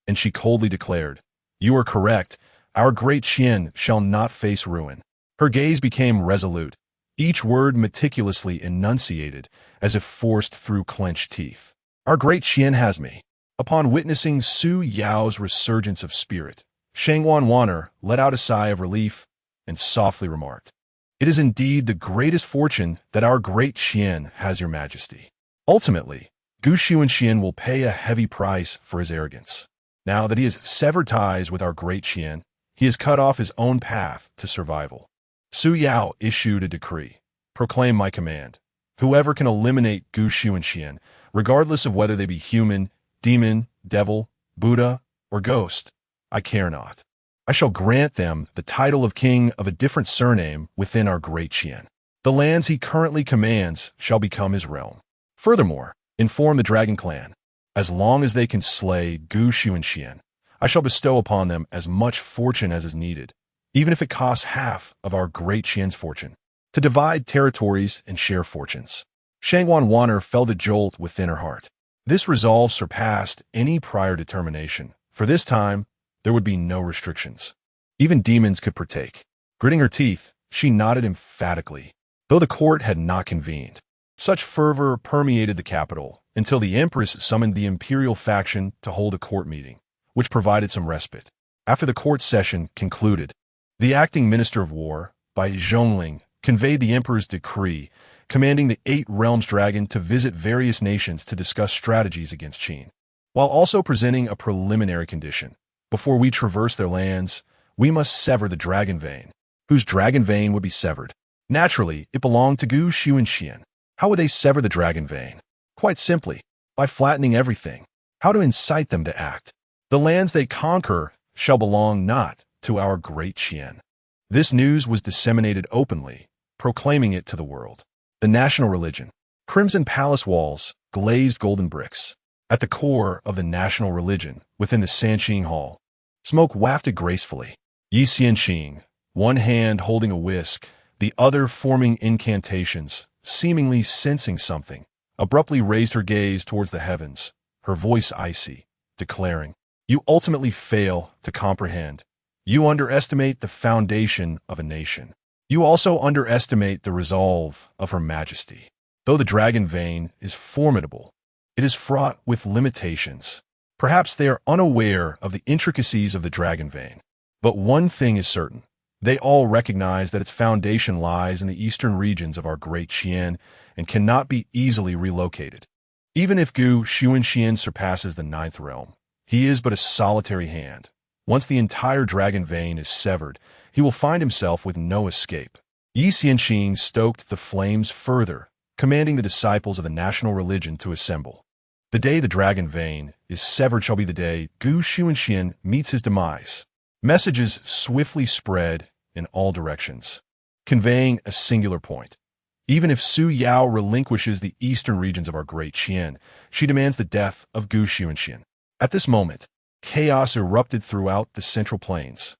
and she coldly declared, You are correct, our great Qian shall not face ruin. Her gaze became resolute, each word meticulously enunciated, as if forced through clenched teeth. Our great Qian has me. Upon witnessing Su Yao's resurgence of spirit, Shangwan let out a sigh of relief and softly remarked, It is indeed the greatest fortune that our great Qian has, Your Majesty. Ultimately, Gu Xunxian will pay a heavy price for his arrogance. Now that he has severed ties with our great Qian, he has cut off his own path to survival. Su Yao issued a decree. Proclaim my command. Whoever can eliminate Gu Xunxian, regardless of whether they be human, demon, devil, Buddha, or ghost, I care not. I shall grant them the title of king of a different surname within our great Qian. The lands he currently commands shall become his realm. Furthermore, inform the Dragon Clan. As long as they can slay Gu Xunxian, I shall bestow upon them as much fortune as is needed, even if it costs half of our great Qian's fortune, to divide territories and share fortunes. Shangwan felt a jolt within her heart. This resolve surpassed any prior determination. For this time, there would be no restrictions. Even demons could partake. Gritting her teeth, she nodded emphatically, though the court had not convened. Such fervor permeated the capital until the Empress summoned the imperial faction to hold a court meeting, which provided some respite. After the court session concluded, the acting Minister of War, by Zhengling, conveyed the Emperor's decree commanding the Eight Realms Dragon to visit various nations to discuss strategies against Qin, while also presenting a preliminary condition. Before we traverse their lands, we must sever the dragon vein. Whose dragon vein would be severed? Naturally, it belonged to Gu Xunxian. How would they sever the dragon vein? Quite simply, by flattening everything. How to incite them to act? The lands they conquer shall belong not to our great Qian. This news was disseminated openly, proclaiming it to the world. The national religion. Crimson palace walls, glazed golden bricks. At the core of the national religion, within the Sanqing Hall, smoke wafted gracefully. Yi Xianqing, one hand holding a whisk, the other forming incantations, seemingly sensing something, abruptly raised her gaze towards the heavens, her voice icy, declaring, You ultimately fail to comprehend. You underestimate the foundation of a nation. You also underestimate the resolve of Her Majesty. Though the dragon vein is formidable, it is fraught with limitations. Perhaps they are unaware of the intricacies of the dragon vein. But one thing is certain. They all recognize that its foundation lies in the eastern regions of our great Qian and cannot be easily relocated. Even if Gu Xunxian surpasses the ninth realm, he is but a solitary hand. Once the entire dragon vein is severed, he will find himself with no escape. Yi Xianqing stoked the flames further, commanding the disciples of the national religion to assemble. The day the dragon vein is severed shall be the day Gu Xunxian meets his demise. Messages swiftly spread in all directions, conveying a singular point. Even if Su Yao relinquishes the eastern regions of our great Qian, she demands the death of Gu Xunxian. At this moment, chaos erupted throughout the central plains.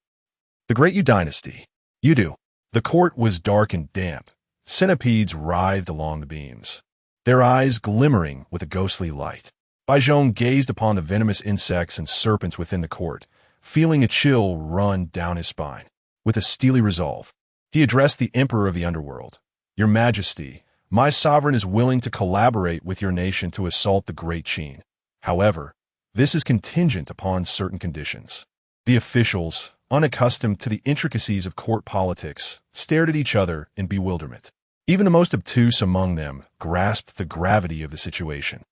The Great Yu dynasty. Yudu. The court was dark and damp. Centipedes writhed along the beams, their eyes glimmering with a ghostly light. Baizhong gazed upon the venomous insects and serpents within the court, feeling a chill run down his spine. With a steely resolve, he addressed the Emperor of the Underworld. Your Majesty, my sovereign is willing to collaborate with your nation to assault the Great Qin. However, this is contingent upon certain conditions. The officials, unaccustomed to the intricacies of court politics, stared at each other in bewilderment. Even the most obtuse among them grasped the gravity of the situation.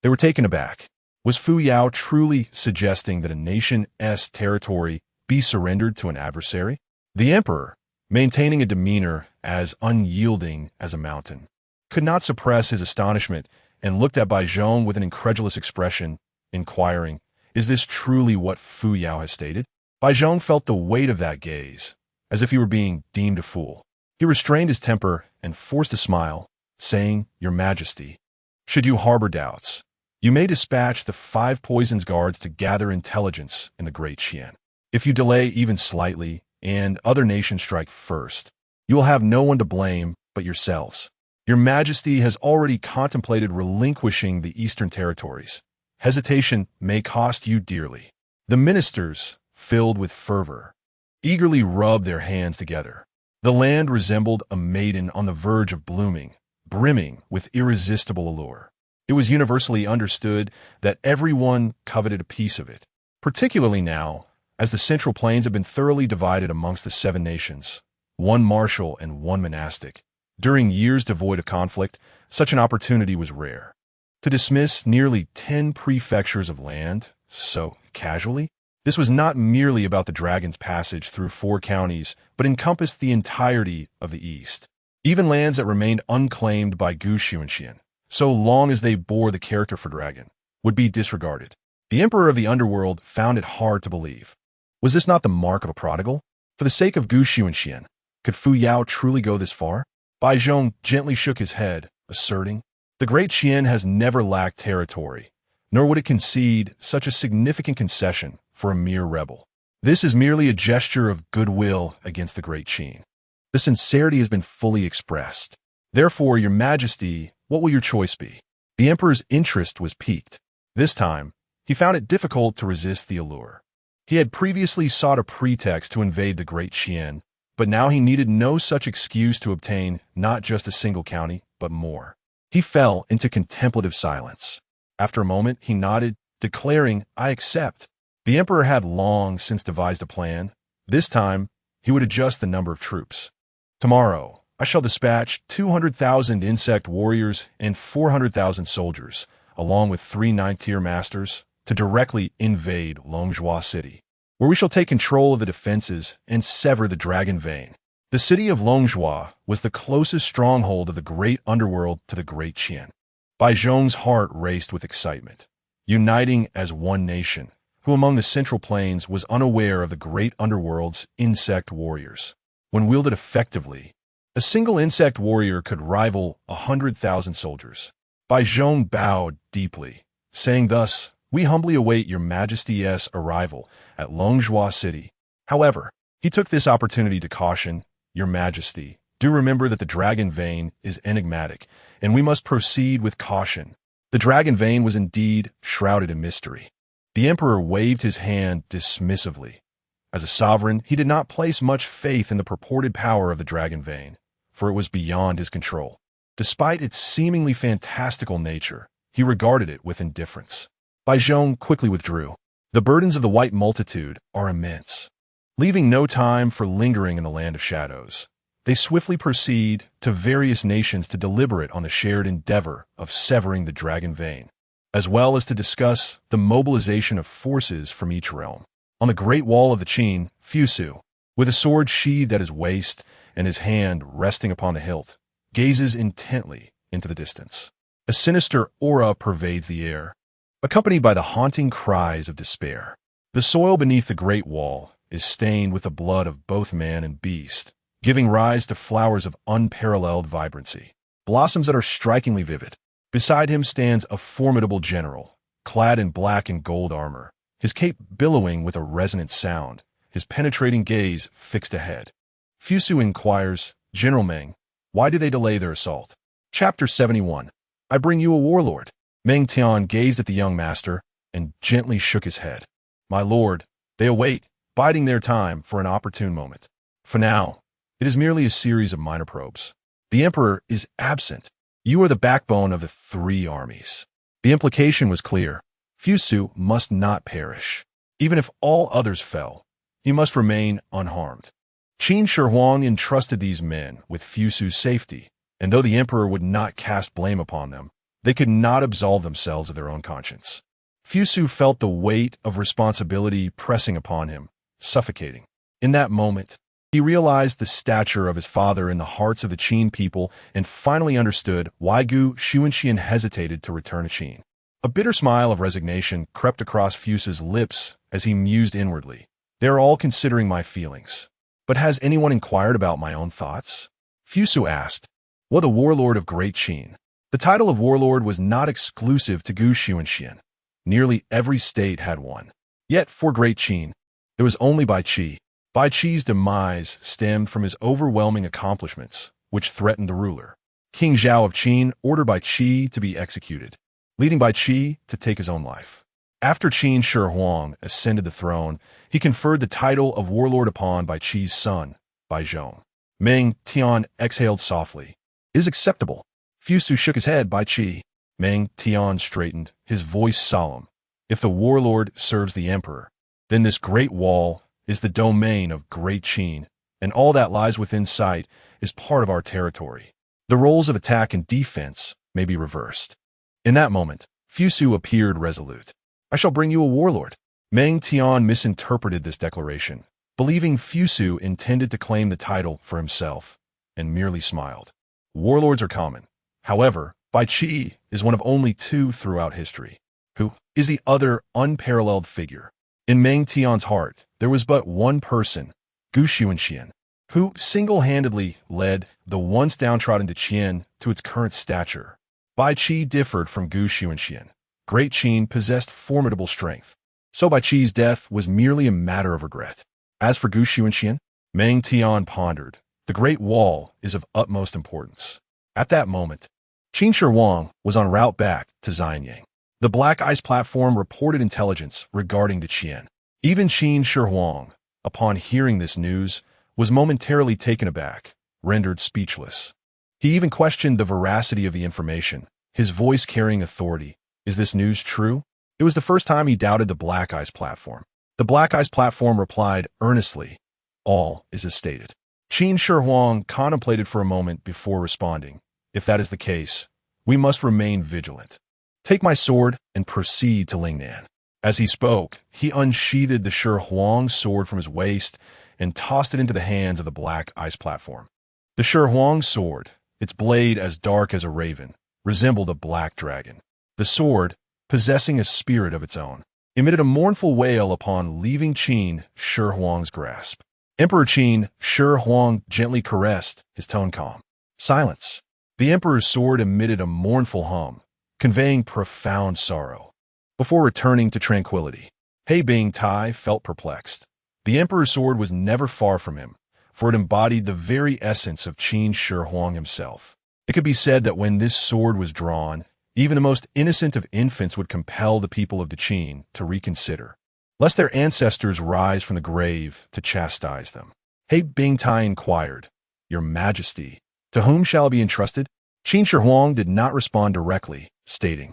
They were taken aback. Was Fu Yao truly suggesting that a nation's territory be surrendered to an adversary? The emperor, maintaining a demeanor as unyielding as a mountain, could not suppress his astonishment and looked at Bai Zhong with an incredulous expression, inquiring, "Is this truly what Fu Yao has stated?" Bai Zhong felt the weight of that gaze, as if he were being deemed a fool. He restrained his temper and forced a smile, saying, "Your Majesty, should you harbor doubts, you may dispatch the 5 poisons guards to gather intelligence in the Great Qin. If you delay even slightly, and other nations strike first, you will have no one to blame but yourselves. Your Majesty has already contemplated relinquishing the eastern territories. Hesitation may cost you dearly." The ministers, filled with fervor, eagerly rubbed their hands together. The land resembled a maiden on the verge of blooming, brimming with irresistible allure. It was universally understood that everyone coveted a piece of it, particularly now, as the Central Plains have been thoroughly divided amongst the 7 nations, one martial and one monastic. During years devoid of conflict, such an opportunity was rare. To dismiss nearly 10 prefectures of land so casually? This was not merely about the dragon's passage through 4 counties, but encompassed the entirety of the East. Even lands that remained unclaimed by Xunxian, so long as they bore the character for dragon, would be disregarded. The emperor of the underworld found it hard to believe. Was this not the mark of a prodigal? For the sake of Xunxian, could Fu Yao truly go this far? Bai Zhong gently shook his head, asserting, "The Great Qin has never lacked territory, nor would it concede such a significant concession for a mere rebel. This is merely a gesture of goodwill against the Great Qin. The sincerity has been fully expressed. Therefore, Your Majesty, what will your choice be?" The emperor's interest was piqued. This time, he found it difficult to resist the allure. He had previously sought a pretext to invade the Great Qin, but now he needed no such excuse to obtain not just a single county, but more. He fell into contemplative silence. After a moment, he nodded, declaring, "I accept." The emperor had long since devised a plan. This time, he would adjust the number of troops. "Tomorrow, I shall dispatch 200,000 insect warriors and 400,000 soldiers, along with 3 9th-tier masters, to directly invade Longzhou City, where we shall take control of the defenses and sever the dragon vein." The city of Longzhou was the closest stronghold of the great underworld to the Great Qin. Bai Zhong's heart raced with excitement. Uniting as one nation, who among the Central Plains was unaware of the great underworld's insect warriors. When wielded effectively, a single insect warrior could rival 100,000 soldiers. Bai Zhong bowed deeply, saying thus, "We humbly await Your Majesty's arrival at Longzhou City." However, he took this opportunity to caution, "Your Majesty, do remember that the dragon vein is enigmatic, and we must proceed with caution." The dragon vein was indeed shrouded in mystery. The emperor waved his hand dismissively. As a sovereign, he did not place much faith in the purported power of the dragon vein, for it was beyond his control. Despite its seemingly fantastical nature, he regarded it with indifference. Bai Zhong quickly withdrew. The burdens of the white multitude are immense. Leaving no time for lingering in the land of shadows, they swiftly proceed to various nations to deliberate on the shared endeavor of severing the dragon vein, as well as to discuss the mobilization of forces from each realm. On the great wall of the Qin, Fusu, with a sword sheathed at his waist and his hand resting upon the hilt, gazes intently into the distance. A sinister aura pervades the air, accompanied by the haunting cries of despair. The soil beneath the great wall is stained with the blood of both man and beast, giving rise to flowers of unparalleled vibrancy, blossoms that are strikingly vivid. Beside him stands a formidable general, clad in black and gold armor, his cape billowing with a resonant sound, his penetrating gaze fixed ahead. Fusu inquires, "General Meng, why do they delay their assault?" Chapter 71. I bring you a warlord. Meng Tian gazed at the young master and gently shook his head. "My lord, they await, biding their time for an opportune moment. For now, it is merely a series of minor probes. The emperor is absent. You are the backbone of the 3 armies." The implication was clear. Fusu must not perish. Even if all others fell, he must remain unharmed. Qin Shi Huang entrusted these men with Fusu's safety, and though the emperor would not cast blame upon them, They could not absolve themselves of their own conscience. Fusu felt the weight of responsibility pressing upon him, suffocating. In that moment, he realized the stature of his father in the hearts of the Qin people and finally understood why Xunxian hesitated to return to Qin. A bitter smile of resignation crept across Fusu's lips as he mused inwardly. They are all considering my feelings. But has anyone inquired about my own thoughts? Fusu asked. Well, the warlord of Great Qin. The title of warlord was not exclusive to Xunxian. Nearly every state had one. Yet, for Great Qin, it was only Bai Qi. Bai Qi's demise stemmed from his overwhelming accomplishments, which threatened the ruler. King Zhou of Qin ordered Bai Qi to be executed, leading Bai Qi to take his own life. After Qin Shi Huang ascended the throne, he conferred the title of warlord upon Bai Qi's son, Bai Zhou. Meng Tian exhaled softly. It is acceptable. Fusu shook his head. Bai Qi. Meng Tian straightened, his voice solemn. If the warlord serves the emperor, then this great wall is the domain of Great Qin, and all that lies within sight is part of our territory. The roles of attack and defense may be reversed. In that moment, Fusu appeared resolute. I shall bring you a warlord. Meng Tian misinterpreted this declaration, believing Fusu intended to claim the title for himself, and merely smiled. Warlords are common. However, Bai Qi is one of only two throughout history. Who is the other unparalleled figure? In Meng Tian's heart, there was but one person, Xunxian, who single-handedly led the once downtrodden Qin to its current stature. Bai Qi differed from Xunxian. Great Qin possessed formidable strength, so Bai Qi's death was merely a matter of regret. As for Xunxian, Meng Tian pondered. The Great Wall is of utmost importance. At that moment, Qin Shi Huang was en route back to Xianyang. The Black Ice platform reported intelligence regarding the Qin. Even Qin Shi Huang, upon hearing this news, was momentarily taken aback, rendered speechless. He even questioned the veracity of the information, his voice carrying authority. Is this news true? It was the first time he doubted the Black Ice platform. The Black Ice platform replied earnestly, all is as stated. Qin Shi Huang contemplated for a moment before responding. If that is the case, we must remain vigilant. Take my sword and proceed to Lingnan. As he spoke, he unsheathed the Shi Huang sword from his waist and tossed it into the hands of the Black Ice platform. The Shi Huang sword, its blade as dark as a raven, resembled a black dragon. The sword, possessing a spirit of its own, emitted a mournful wail upon leaving Qin Shi Huang's grasp. Emperor Qin Shi Huang gently caressed, his tone calm. Silence. The emperor's sword emitted a mournful hum, conveying profound sorrow. Before returning to tranquility, He Bing Tai felt perplexed. The emperor's sword was never far from him, for it embodied the very essence of Qin Shi Huang himself. It could be said that when this sword was drawn, even the most innocent of infants would compel the people of the Qin to reconsider, lest their ancestors rise from the grave to chastise them. He Bing Tai inquired, Your Majesty, to whom shall it be entrusted? Qin Shi Huang did not respond directly, stating,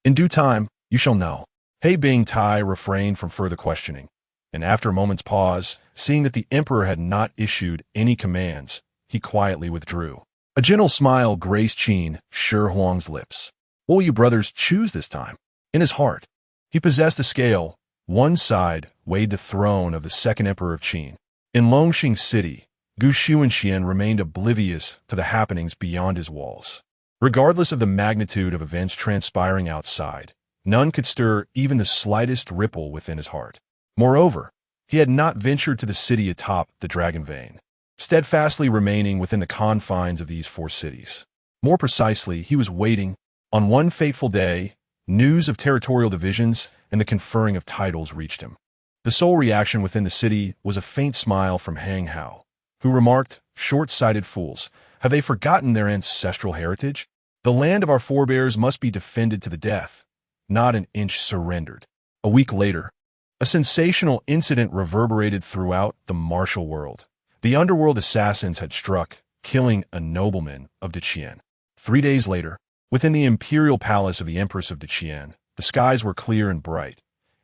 In due time, you shall know. He Bing Tai refrained from further questioning, and after a moment's pause, seeing that the emperor had not issued any commands, he quietly withdrew. A gentle smile graced Qin Shi Huang's lips. What will you brothers choose this time? In his heart, he possessed a scale. One side weighed the throne of the second emperor of Qin. In Longxing City, Xunxian remained oblivious to the happenings beyond his walls. Regardless of the magnitude of events transpiring outside, none could stir even the slightest ripple within his heart. Moreover, he had not ventured to the city atop the Dragon Vein, steadfastly remaining within the confines of these four cities. More precisely, he was waiting. On one fateful day, news of territorial divisions and the conferring of titles reached him. The sole reaction within the city was a faint smile from Hang Hao, who remarked, Short-sighted fools, have they forgotten their ancestral heritage? The land of our forebears must be defended to the death, not an inch surrendered. A week later, a sensational incident reverberated throughout the martial world. The underworld assassins had struck, killing a nobleman of Qin. 3 days later, within the imperial palace of the Empress of Qin, the skies were clear and bright.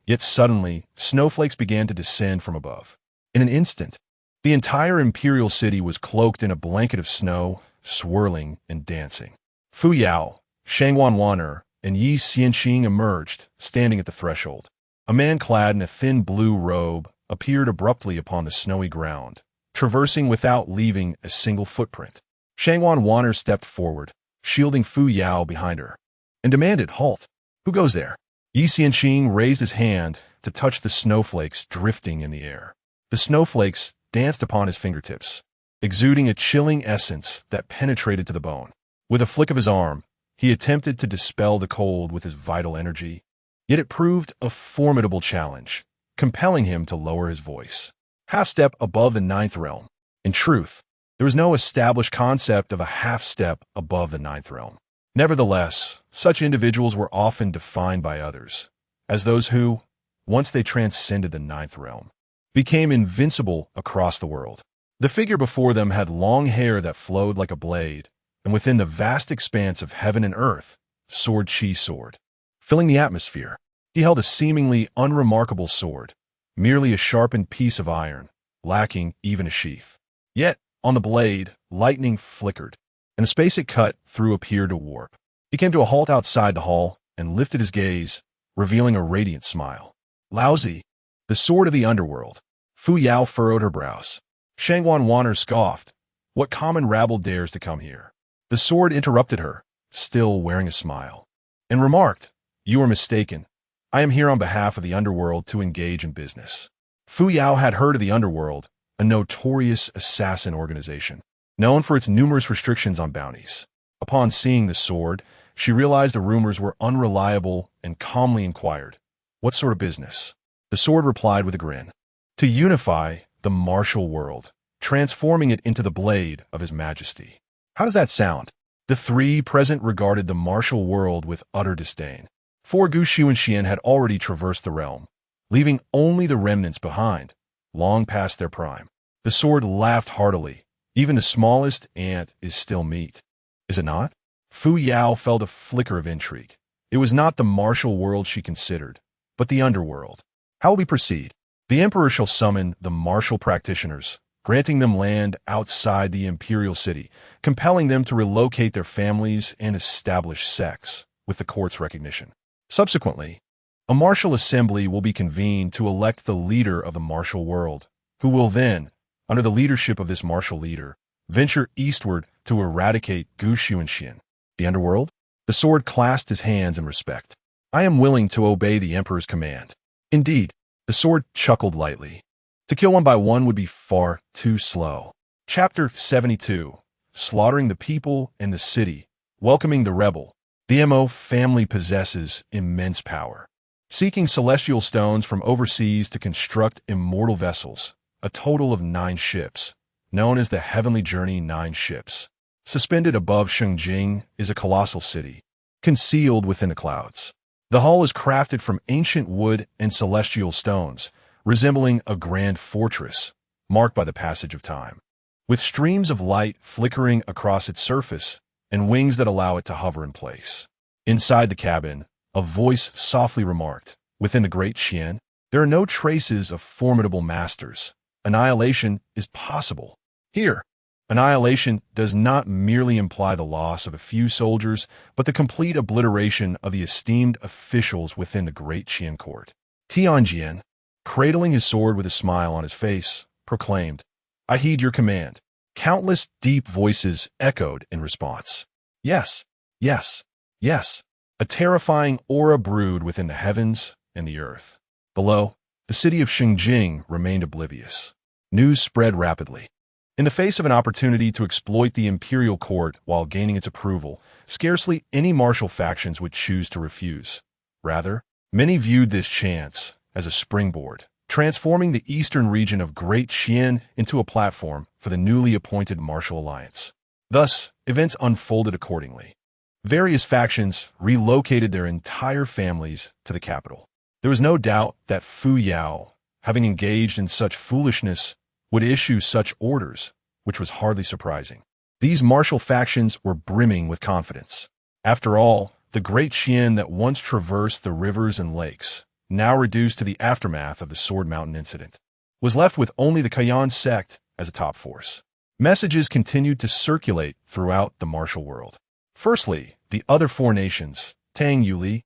Yet suddenly, snowflakes began to descend from above. In an instant, the entire imperial city was cloaked in a blanket of snow, swirling and dancing. Fu Yao, Shangwan and Yi Xianqing emerged, standing at the threshold. A man clad in a thin blue robe appeared abruptly upon the snowy ground, traversing without leaving a single footprint. Shangwan stepped forward, shielding Fu Yao behind her, and demanded, "Halt! Who goes there?" Yi Xianqing raised his hand to touch the snowflakes drifting in the air. The snowflakes danced upon his fingertips, exuding a chilling essence that penetrated to the bone. With a flick of his arm, he attempted to dispel the cold with his vital energy, yet it proved a formidable challenge, compelling him to lower his voice. Half-step above the ninth realm. In truth, there was no established concept of a half-step above the ninth realm. Nevertheless, such individuals were often defined by others as those who, once they transcended the ninth realm, became invincible across the world. The figure before them had long hair that flowed like a blade, and within the vast expanse of heaven and earth soared Qi's sword. Filling the atmosphere, he held a seemingly unremarkable sword, merely a sharpened piece of iron, lacking even a sheath. Yet, on the blade, lightning flickered, and the space it cut through appeared to warp. He came to a halt outside the hall and lifted his gaze, revealing a radiant smile. "Laozi, the sword of the underworld." Fu Yao furrowed her brows. Shangwan scoffed. "What common rabble dares to come here?" The sword interrupted her, still wearing a smile, and remarked, "You are mistaken. I am here on behalf of the underworld to engage in business." Fu Yao had heard of the underworld, a notorious assassin organization, known for its numerous restrictions on bounties. Upon seeing the sword, she realized the rumors were unreliable and calmly inquired, "What sort of business?" The sword replied with a grin, "To unify the martial world, transforming it into the blade of His Majesty." How does that sound? The three present regarded the martial world with utter disdain. For Xunxian had already traversed the realm, leaving only the remnants behind, long past their prime. The sword laughed heartily. "Even the smallest ant is still meat, is it not?" Fu Yao felt a flicker of intrigue. It was not the martial world she considered, but the underworld. How will we proceed? The emperor shall summon the martial practitioners, granting them land outside the imperial city, compelling them to relocate their families and establish sects with the court's recognition. Subsequently, a martial assembly will be convened to elect the leader of the martial world, who will then, under the leadership of this martial leader, venture eastward to eradicate Xunxian. The underworld? The sword clasped his hands in respect. "I am willing to obey the emperor's command." Indeed, the sword chuckled lightly. To kill one by one would be far too slow. Chapter 72. Slaughtering the people and the city, welcoming the rebel. The MO family possesses immense power, seeking celestial stones from overseas to construct immortal vessels, a total of 9 ships, known as the Heavenly Journey 9 ships. Suspended above Shengling is a colossal city, concealed within the clouds. The hull is crafted from ancient wood and celestial stones, resembling a grand fortress, marked by the passage of time, with streams of light flickering across its surface and wings that allow it to hover in place. Inside the cabin, a voice softly remarked, "Within the Great Qin, there are no traces of formidable masters. Annihilation is possible. Here, annihilation does not merely imply the loss of a few soldiers, but the complete obliteration of the esteemed officials within the Great Qin court." Tianjian, cradling his sword with a smile on his face, proclaimed, "I heed your command." Countless deep voices echoed in response. Yes, yes, yes. A terrifying aura brewed within the heavens and the earth. Below, the city of Shengling remained oblivious. News spread rapidly. In the face of an opportunity to exploit the imperial court while gaining its approval, scarcely any martial factions would choose to refuse. Rather, many viewed this chance as a springboard, transforming the eastern region of Great Qin into a platform for the newly appointed martial alliance. Thus, events unfolded accordingly. Various factions relocated their entire families to the capital. There was no doubt that Fu Yao, having engaged in such foolishness, would issue such orders, which was hardly surprising. These martial factions were brimming with confidence. After all, the Great Qin that once traversed the rivers and lakes, now reduced to the aftermath of the Sword Mountain incident, was left with only the Chayan Sect as a top force. Messages continued to circulate throughout the martial world. Firstly, the other four nations, Tang, Yuli,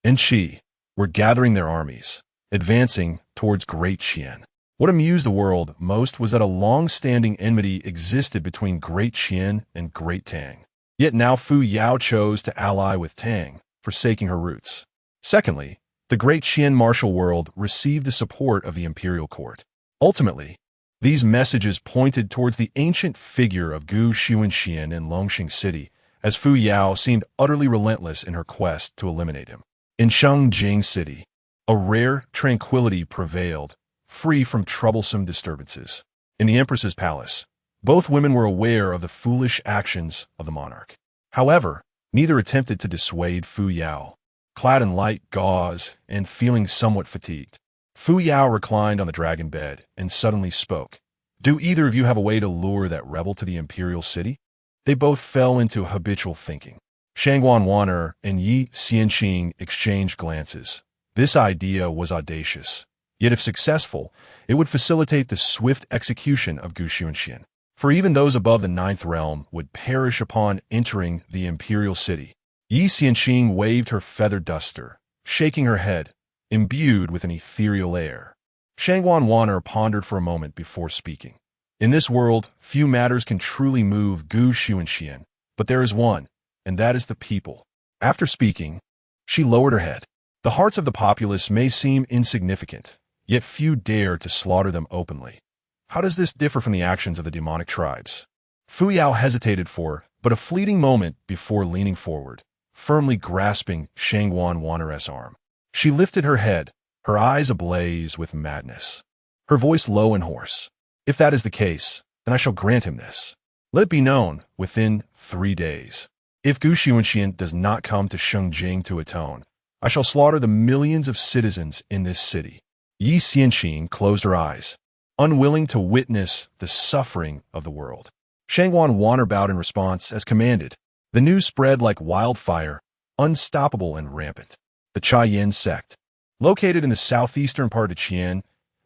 and Qi, were gathering their armies, advancing towards Great Qin. What amused the world most was that a long-standing enmity existed between Great Qin and Great Tang. Yet now Fu Yao chose to ally with Tang, forsaking her roots. Secondly, the Great Qin martial world received the support of the imperial court. Ultimately, these messages pointed towards the ancient figure of Gu Xunxian in Longxing City, as Fu Yao seemed utterly relentless in her quest to eliminate him. In Shengling City, a rare tranquility prevailed, free from troublesome disturbances. In the Empress's palace, both women were aware of the foolish actions of the monarch. However, neither attempted to dissuade Fu Yao. Clad in light gauze and feeling somewhat fatigued, Fu Yao reclined on the dragon bed and suddenly spoke. "Do either of you have a way to lure that rebel to the imperial city?" They both fell into habitual thinking. Shangguan Wan'er and Yi Xianqing exchanged glances. This idea was audacious. Yet if successful, it would facilitate the swift execution of Gu Xunxian. For even those above the ninth realm would perish upon entering the imperial city. Yi Xianqing waved her feather duster, shaking her head, imbued with an ethereal air. Shangguan Wan'er pondered for a moment before speaking. In this world, few matters can truly move Gu Xunxian, but there is one, and that is the people. After speaking, she lowered her head. The hearts of the populace may seem insignificant, yet few dare to slaughter them openly. How does this differ from the actions of the demonic tribes? Fu Yao hesitated for but a fleeting moment before leaning forward, firmly grasping Shangguan Wan'er's arm. She lifted her head, her eyes ablaze with madness. Her voice low and hoarse. "If that is the case, then I shall grant him this. Let it be known within 3 days. If Gu Xunxian does not come to Shengling to atone, I shall slaughter the millions of citizens in this city." Yi Xianqing closed her eyes, unwilling to witness the suffering of the world. Shangguan Wan'er bowed in response as commanded. The news spread like wildfire, unstoppable and rampant. The Chayan Sect, located in the southeastern part of Qian,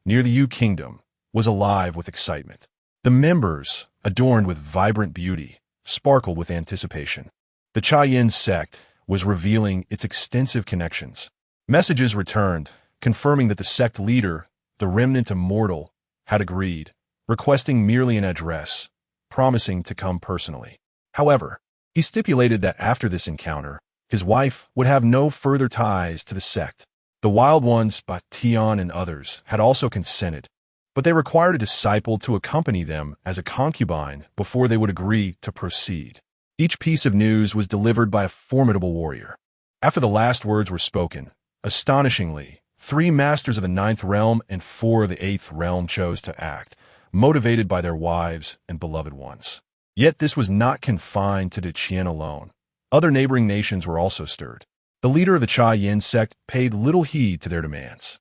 near the Yu Kingdom, was alive with excitement. The members, adorned with vibrant beauty, sparkled with anticipation. The Chayan Sect was revealing its extensive connections. Messages returned, confirming that the sect leader, the remnant immortal, had agreed, requesting merely an address, promising to come personally. However, he stipulated that after this encounter, his wife would have no further ties to the sect. The Wild Ones, Batian and others, had also consented, but they required a disciple to accompany them as a concubine before they would agree to proceed. Each piece of news was delivered by a formidable warrior. After the last words were spoken, astonishingly, 3 masters of the 9th realm and 4 of the 8th realm chose to act, motivated by their wives and beloved ones. Yet this was not confined to the Qian alone. Other neighboring nations were also stirred. The leader of the Chayan Sect paid little heed to their demands.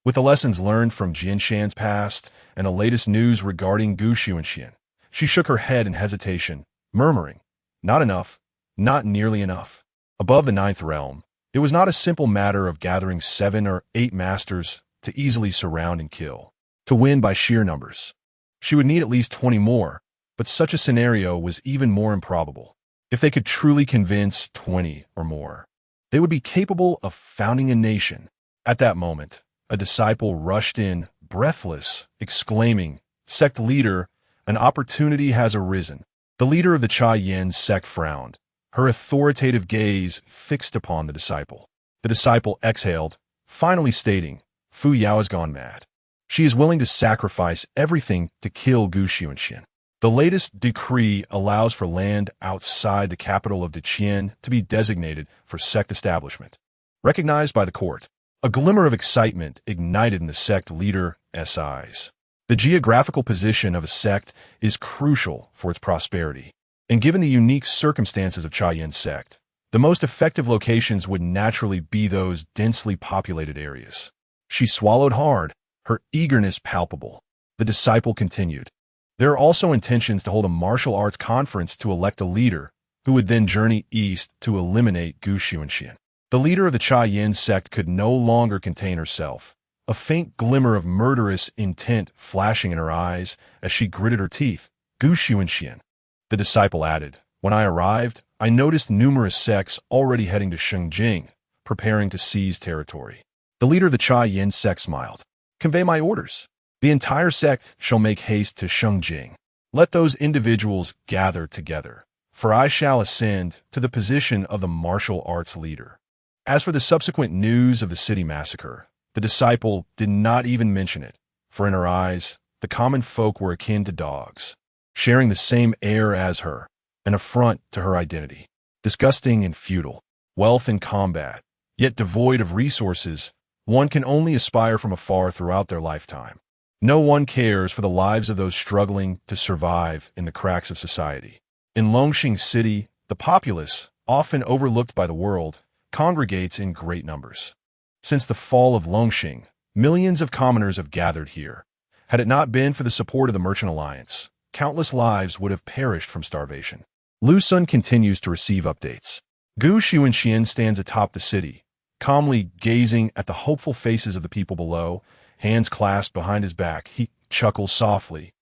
With the lessons learned from Xunxian's past and the latest news regarding Gu Xunxian, she shook her head in hesitation, murmuring, "Not enough, not nearly enough." Above the 9th realm, it was not a simple matter of gathering 7 or 8 masters to easily surround and kill. To win by sheer numbers, she would need at least 20 more, but such a scenario was even more improbable. If they could truly convince 20 or more, they would be capable of founding a nation. At that moment, a disciple rushed in, breathless, exclaiming, "Sect leader, an opportunity has arisen." The leader of the Chayan Sect frowned, her authoritative gaze fixed upon the disciple. The disciple exhaled, finally stating, "Fu Yao has gone mad. She is willing to sacrifice everything to kill Gu Xunxian." The latest decree allows for land outside the capital of Qian to be designated for sect establishment. Recognized by the court, a glimmer of excitement ignited in the sect leader's eyes. The geographical position of a sect is crucial for its prosperity, and given the unique circumstances of Chayan Sect, the most effective locations would naturally be those densely populated areas. She swallowed hard, her eagerness palpable. The disciple continued. There are also intentions to hold a martial arts conference to elect a leader, who would then journey east to eliminate Gu Xunxian. The leader of the Chayan Sect could no longer contain herself, a faint glimmer of murderous intent flashing in her eyes as she gritted her teeth. "Gu Xunxian," the disciple added, "when I arrived, I noticed numerous sects already heading to Shengling, preparing to seize territory. The leader of the Chayan Sect smiled. Convey my orders. The entire sect shall make haste to Shengling. Let those individuals gather together, for I shall ascend to the position of the martial arts leader. As for the subsequent news of the city massacre, the disciple did not even mention it, for in her eyes, the common folk were akin to dogs, sharing the same air as her, an affront to her identity. Disgusting and futile, wealth and combat, yet devoid of resources, one can only aspire from afar throughout their lifetime. No one cares for the lives of those struggling to survive in the cracks of society. In Longxing City, the populace, often overlooked by the world, congregates in great numbers. Since the fall of Longxing, millions of commoners have gathered here. Had it not been for the support of the Merchant Alliance, countless lives would have perished from starvation. Lu Sun continues to receive updates. Xunxian stands atop the city, calmly gazing at the hopeful faces of the people below, hands clasped behind his back. He chuckles softly.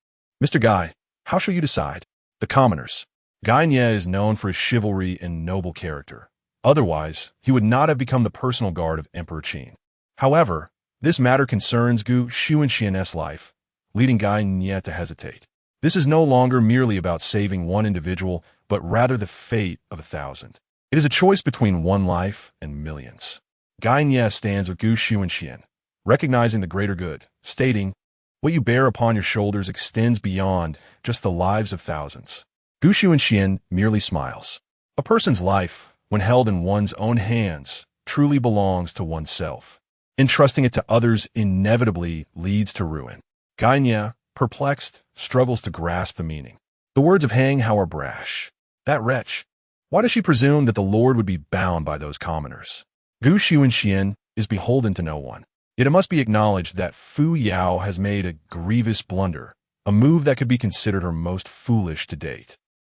Mr. Guy, how shall you decide? The commoners. Guy Nye is known for his chivalry and noble character. Otherwise, he would not have become the personal guard of Emperor Qin. However, this matter concerns Xunxian's life, leading Guy Nye to hesitate. This is no longer merely about saving one individual, but rather the fate of 1,000. It is a choice between one life and millions. Guy Nye stands with Xunxian, recognizing the greater good, stating, what you bear upon your shoulders extends beyond just the lives of thousands. Xunxian merely smiles. A person's life, when held in one's own hands, truly belongs to oneself. Entrusting it to others inevitably leads to ruin. Guy Nye, perplexed, struggles to grasp the meaning. The words of Hang Hao are brash. That wretch. Why does she presume that the Lord would be bound by those commoners? Xunxian is beholden to no one. Yet it must be acknowledged that Fu Yao has made a grievous blunder, a move that could be considered her most foolish to date.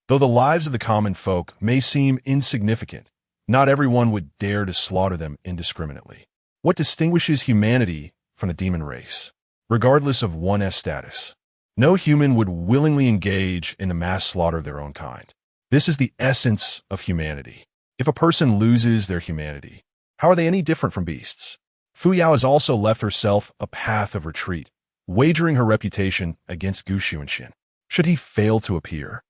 Though the lives of the common folk may seem insignificant, not everyone would dare to slaughter them indiscriminately. What distinguishes humanity from the demon race? Regardless of one's status, no human would willingly engage in the mass slaughter of their own kind. This is the essence of humanity. If a person loses their humanity, how are they any different from beasts? Fu Yao has also left herself a path of retreat, wagering her reputation against Xunxian. Should he fail to appear,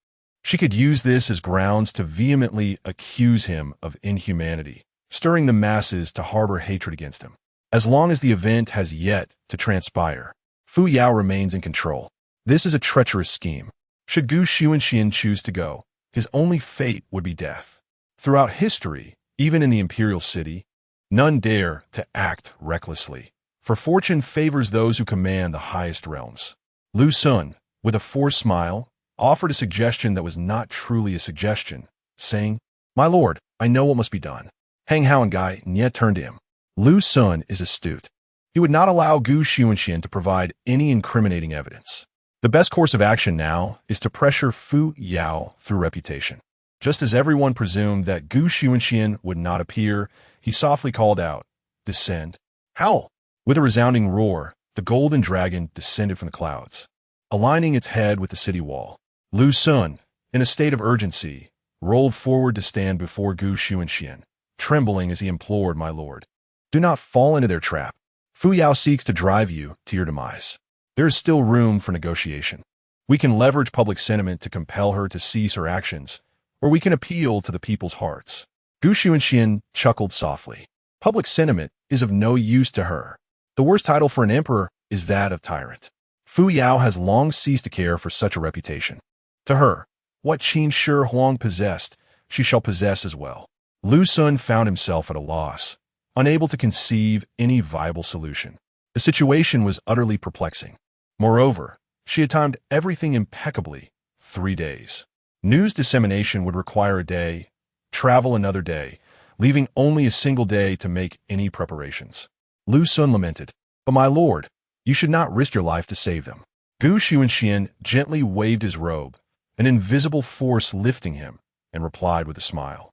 she could use this as grounds to vehemently accuse him of inhumanity, stirring the masses to harbor hatred against him. As long as the event has yet to transpire, Fu Yao remains in control. This is a treacherous scheme. Should Xunxian choose to go, his only fate would be death. Throughout history, even in the imperial city, none dare to act recklessly, for fortune favors those who command the highest realms. Lu Sun, with a forced smile, offered a suggestion that was not truly a suggestion, saying, My lord, I know what must be done. Hang Hao and Guy Nye turned to him. Lu Sun is astute. He would not allow Xunxian to provide any incriminating evidence. The best course of action now is to pressure Fu Yao through reputation. Just as everyone presumed that Xunxian would not appear, he softly called out, Descend. Howl! With a resounding roar, the golden dragon descended from the clouds, aligning its head with the city wall. Lu Sun, in a state of urgency, rolled forward to stand before Xunxian, trembling as he implored, My lord, do not fall into their trap. Fu Yao seeks to drive you to your demise. There is still room for negotiation. We can leverage public sentiment to compel her to cease her actions, or we can appeal to the people's hearts. Xunxian chuckled softly. Public sentiment is of no use to her. The worst title for an emperor is that of tyrant. Fu Yao has long ceased to care for such a reputation. To her, what Qin Shi Huang possessed, she shall possess as well. Lu Sun found himself at a loss, unable to conceive any viable solution. The situation was utterly perplexing. Moreover, she had timed everything impeccably. 3 days. News dissemination would require a day, travel another day, leaving only a single day to make any preparations. Lu Sun lamented, But my lord, you should not risk your life to save them. Xunxian gently waved his robe, an invisible force lifting him, and replied with a smile.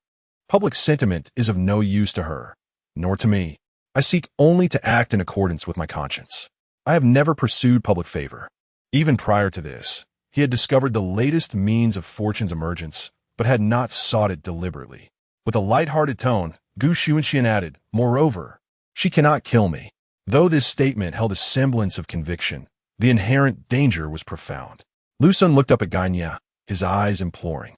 Public sentiment is of no use to her, nor to me. I seek only to act in accordance with my conscience. I have never pursued public favor. Even prior to this, he had discovered the latest means of fortune's emergence, but had not sought it deliberately. With a light-hearted tone, Xunxian added, "Moreover, she cannot kill me." Though this statement held a semblance of conviction, the inherent danger was profound. Lu Sun looked up at Ganya, his eyes imploring.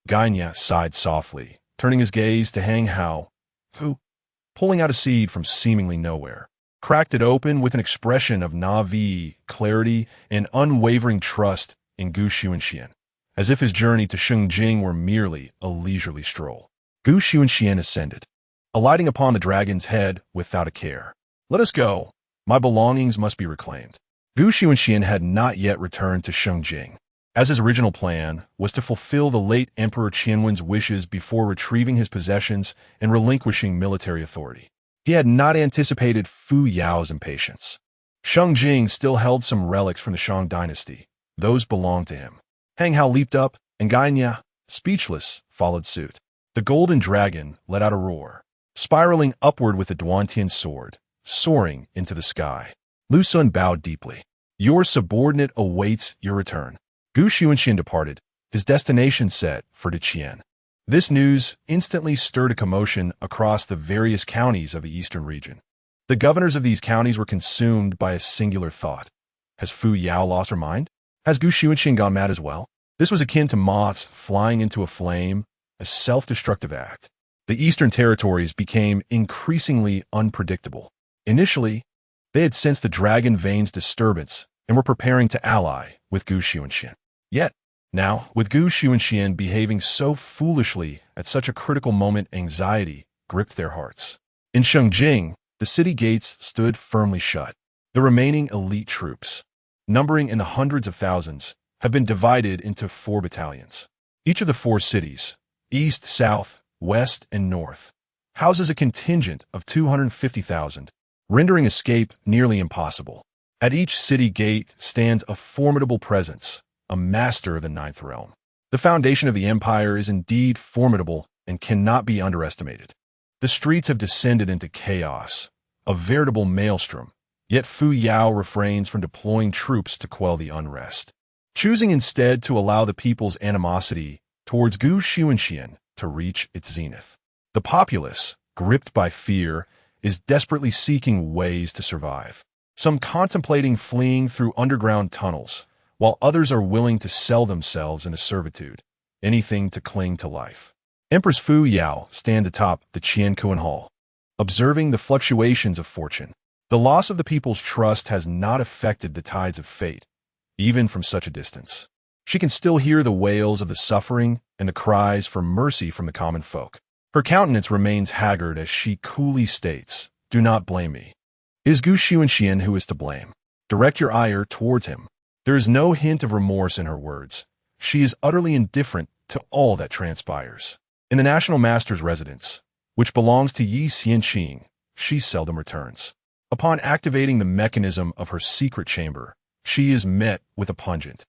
Ganya sighed softly, turning his gaze to Hang Hao, who, pulling out a seed from seemingly nowhere, cracked it open with an expression of Na'vi clarity and unwavering trust in Xunxian, as if his journey to Shengling were merely a leisurely stroll. Xunxian ascended, alighting upon the dragon's head without a care. "Let us go. My belongings must be reclaimed." Xunxian had not yet returned to Shengling, as his original plan was to fulfill the late Emperor Qianwen's wishes before retrieving his possessions and relinquishing military authority. He had not anticipated Fu Yao's impatience. Shengling still held some relics from the Shang dynasty. Those belonged to him. Hang Hao leaped up, and Ganya, speechless, followed suit. The golden dragon let out a roar, spiraling upward with the Duantian sword, soaring into the sky. Lu Sun bowed deeply. "Your subordinate awaits your return." Xunxian departed, his destination set for Qian. This news instantly stirred a commotion across the various counties of the eastern region. The governors of these counties were consumed by a singular thought. Has Fu Yao lost her mind? Has Xunxian gone mad as well? This was akin to moths flying into a flame, a self-destructive act. The eastern territories became increasingly unpredictable. Initially, they had sensed the Dragon Vein's disturbance and were preparing to ally with Xunxian. Yet, now, with Xunxian behaving so foolishly at such a critical moment, anxiety gripped their hearts. In Shengling, the city gates stood firmly shut. The remaining elite troops, numbering in the hundreds of thousands, have been divided into 4 battalions. Each of the 4 cities, east, south, west, and north, houses a contingent of 250,000, rendering escape nearly impossible. At each city gate stands a formidable presence, a master of the 9th realm. The foundation of the empire is indeed formidable and cannot be underestimated. The streets have descended into chaos, a veritable maelstrom, yet Fu Yao refrains from deploying troops to quell the unrest, choosing instead to allow the people's animosity towards Xunxian to reach its zenith. The populace, gripped by fear, is desperately seeking ways to survive. Some contemplating fleeing through underground tunnels, while others are willing to sell themselves into servitude, anything to cling to life. Empress Fu Yao stands atop the Qian Hall, observing the fluctuations of fortune. The loss of the people's trust has not affected the tides of fate, even from such a distance. She can still hear the wails of the suffering and the cries for mercy from the common folk. Her countenance remains haggard as she coolly states, "Do not blame me. It is Xunxian who is to blame. Direct your ire towards him." There is no hint of remorse in her words. She is utterly indifferent to all that transpires. In the National Master's residence, which belongs to Yi Xianqing, she seldom returns. Upon activating the mechanism of her secret chamber, she is met with a pungent,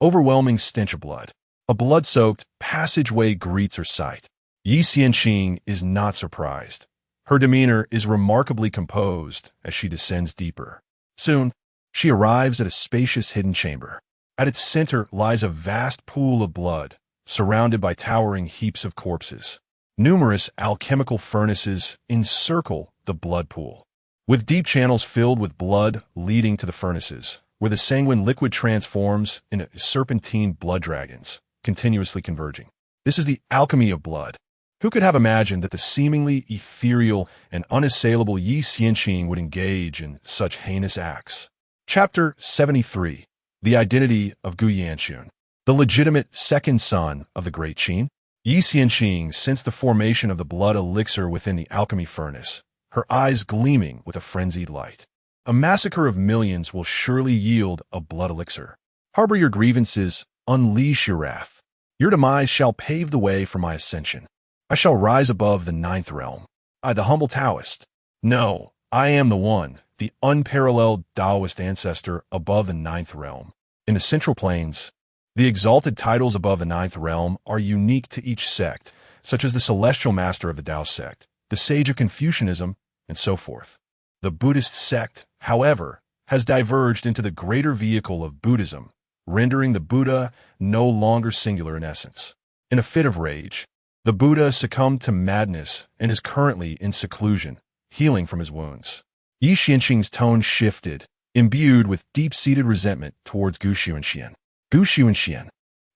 overwhelming stench of blood. A blood-soaked passageway greets her sight. Yi Xianqing is not surprised. Her demeanor is remarkably composed as she descends deeper. Soon, she arrives at a spacious hidden chamber. At its center lies a vast pool of blood, surrounded by towering heaps of corpses. Numerous alchemical furnaces encircle the blood pool, with deep channels filled with blood leading to the furnaces, where the sanguine liquid transforms into serpentine blood dragons, continuously converging. This is the alchemy of blood. Who could have imagined that the seemingly ethereal and unassailable Yi Xianqing would engage in such heinous acts? Chapter 73. The Identity of Guyanxun. The legitimate second son of the Great Qin, Yi Xianqing sensed the formation of the blood elixir within the alchemy furnace, her eyes gleaming with a frenzied light. A massacre of millions will surely yield a blood elixir. Harbor your grievances, unleash your wrath. Your demise shall pave the way for my ascension. I shall rise above the 9th realm. I, the humble Taoist. No, I am the one, the unparalleled Taoist ancestor above the 9th realm. In the Central Plains, the exalted titles above the 9th realm are unique to each sect, such as the Celestial Master of the Tao sect, the Sage of Confucianism, and so forth. The Buddhist sect, however, has diverged into the greater vehicle of Buddhism, rendering the Buddha no longer singular in essence. In a fit of rage, the Buddha succumbed to madness and is currently in seclusion, healing from his wounds. Yi Xianqing's tone shifted, imbued with deep-seated resentment towards Gu Xunxian. Gu Xunxian,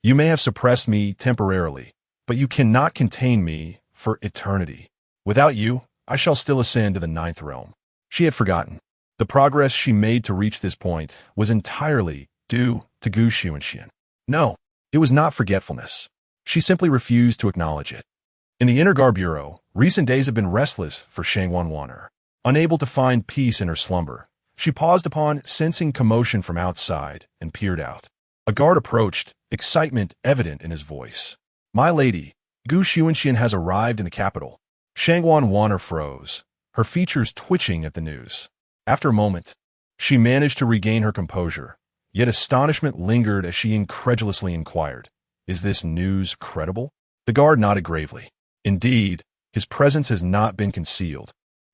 you may have suppressed me temporarily, but you cannot contain me for eternity. Without you, I shall still ascend to the 9th realm. She had forgotten. The progress she made to reach this point was entirely due to Gu Xunxian. No, it was not forgetfulness. She simply refused to acknowledge it. In the Inner Guard Bureau, recent days have been restless for Shengwan. Unable to find peace in her slumber, she paused upon sensing commotion from outside and peered out. A guard approached, excitement evident in his voice. My lady, Gu Xunxian has arrived in the capital. Shengwan froze, her features twitching at the news. After a moment, she managed to regain her composure, yet astonishment lingered as she incredulously inquired, is this news credible? The guard nodded gravely. Indeed, his presence has not been concealed.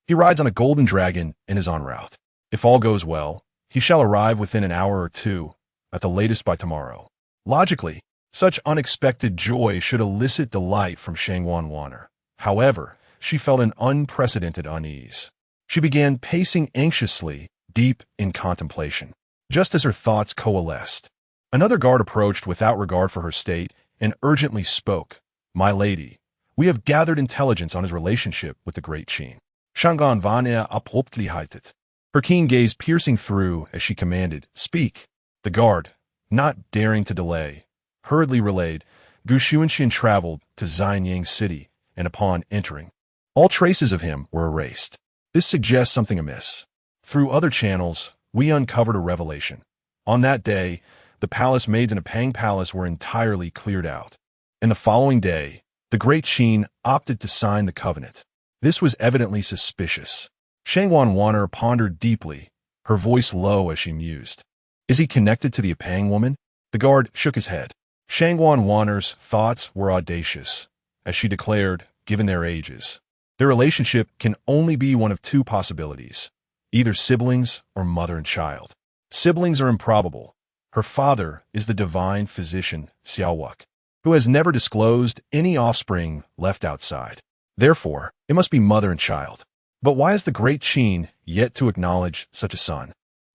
He rides on a golden dragon and is en route. If all goes well, he shall arrive within an hour or two, at the latest by tomorrow. Logically, such unexpected joy should elicit delight from Shengwan. However, she felt an unprecedented unease. She began pacing anxiously, deep in contemplation. Just as her thoughts coalesced, another guard approached without regard for her state and urgently spoke. My lady, we have gathered intelligence on his relationship with the Great Qin. Shanghan Vanya abruptly heightet. Her keen gaze piercing through as she commanded, speak. The guard, not daring to delay, hurriedly relayed, Gu Xunxian traveled to Xianyang City, and upon entering, all traces of him were erased. This suggests something amiss. Through other channels, we uncovered a revelation. On that day, the palace maids in a Pang Palace were entirely cleared out. And the following day, the Great Qin opted to sign the covenant. This was evidently suspicious. Shengwan pondered deeply, her voice low as she mused. Is he connected to the Apang woman? The guard shook his head. Shengwan's thoughts were audacious, as she declared, given their ages. Their relationship can only be one of two possibilities, either siblings or mother and child. Siblings are improbable. Her father is the divine physician, Xiaowuk, who has never disclosed any offspring left outside. Therefore, it must be mother and child. But why is the Great Qin yet to acknowledge such a son?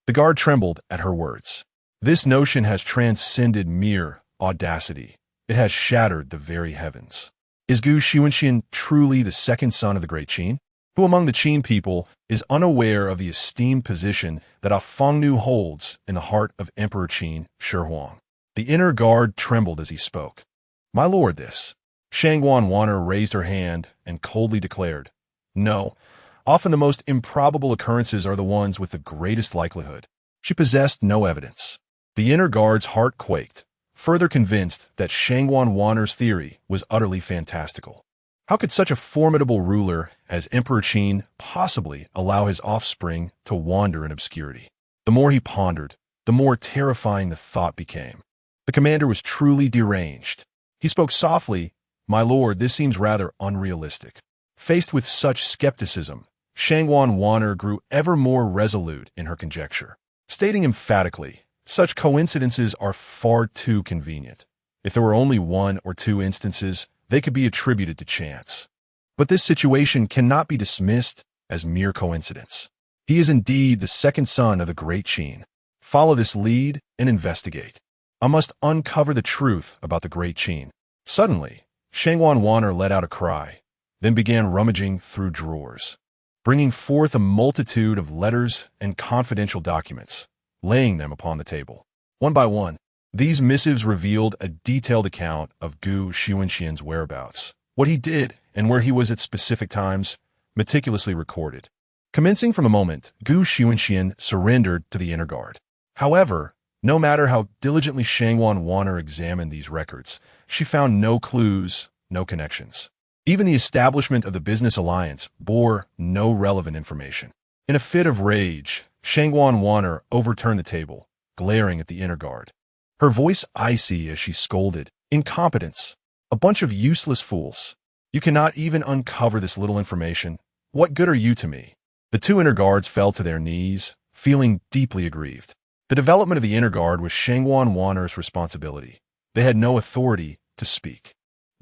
The guard trembled at her words. This notion has transcended mere audacity. It has shattered the very heavens. Is Gu Xunxian truly the second son of the Great Qin? Who among the Qin people is unaware of the esteemed position that Fengnu holds in the heart of Emperor Qin Shi Huang? The inner guard trembled as he spoke. My lord, this. Shengwan raised her hand and coldly declared, no, often the most improbable occurrences are the ones with the greatest likelihood. She possessed no evidence. The inner guard's heart quaked, further convinced that Shengwan's theory was utterly fantastical. How could such a formidable ruler as Emperor Qin possibly allow his offspring to wander in obscurity? The more he pondered, the more terrifying the thought became. The commander was truly deranged. He spoke softly, my lord, this seems rather unrealistic. Faced with such skepticism, Shengwan grew ever more resolute in her conjecture, stating emphatically, such coincidences are far too convenient. If there were only one or two instances, they could be attributed to chance. But this situation cannot be dismissed as mere coincidence. He is indeed the second son of the Great Qin. Follow this lead and investigate. I must uncover the truth about the Great Qin. Suddenly, Shengwan let out a cry, then began rummaging through drawers, bringing forth a multitude of letters and confidential documents, laying them upon the table. One by one, these missives revealed a detailed account of Gu Xunxian's whereabouts, what he did and where he was at specific times, meticulously recorded. Commencing from the moment Gu Xunxian surrendered to the inner guard. However, no matter how diligently Shengwan examined these records, she found no clues, no connections. Even the establishment of the business alliance bore no relevant information. In a fit of rage, Shengwan overturned the table, glaring at the inner guard. Her voice icy as she scolded, incompetence, a bunch of useless fools. You cannot even uncover this little information. What good are you to me? The two inner guards fell to their knees, feeling deeply aggrieved. The development of the inner guard was Shengwan's responsibility. They had no authority to speak.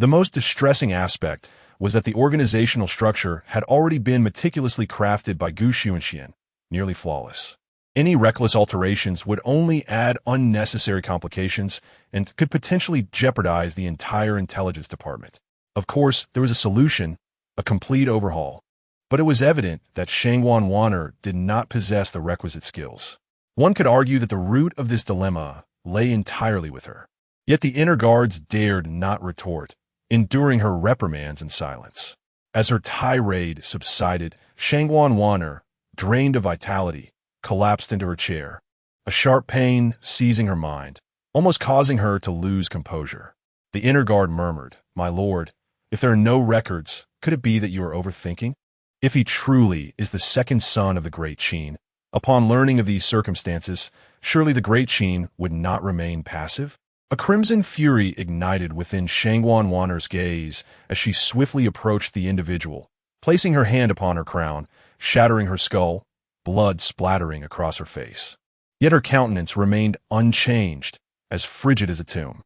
The most distressing aspect was that the organizational structure had already been meticulously crafted by Xunxian, nearly flawless. Any reckless alterations would only add unnecessary complications and could potentially jeopardize the entire intelligence department. Of course, there was a solution, a complete overhaul. But it was evident that Wu'an did not possess the requisite skills. One could argue that the root of this dilemma lay entirely with her. Yet the inner guards dared not retort, enduring her reprimands in silence. As her tirade subsided, Wu'an, drained of vitality, collapsed into her chair, a sharp pain seizing her mind, almost causing her to lose composure. The inner guard murmured, "My lord, if there are no records, could it be that you are overthinking? If he truly is the second son of the Great Qin, upon learning of these circumstances, surely the Great Qin would not remain passive?" A crimson fury ignited within Wu'an's gaze as she swiftly approached the individual, placing her hand upon her crown, shattering her skull, blood splattering across her face. Yet her countenance remained unchanged, as frigid as a tomb.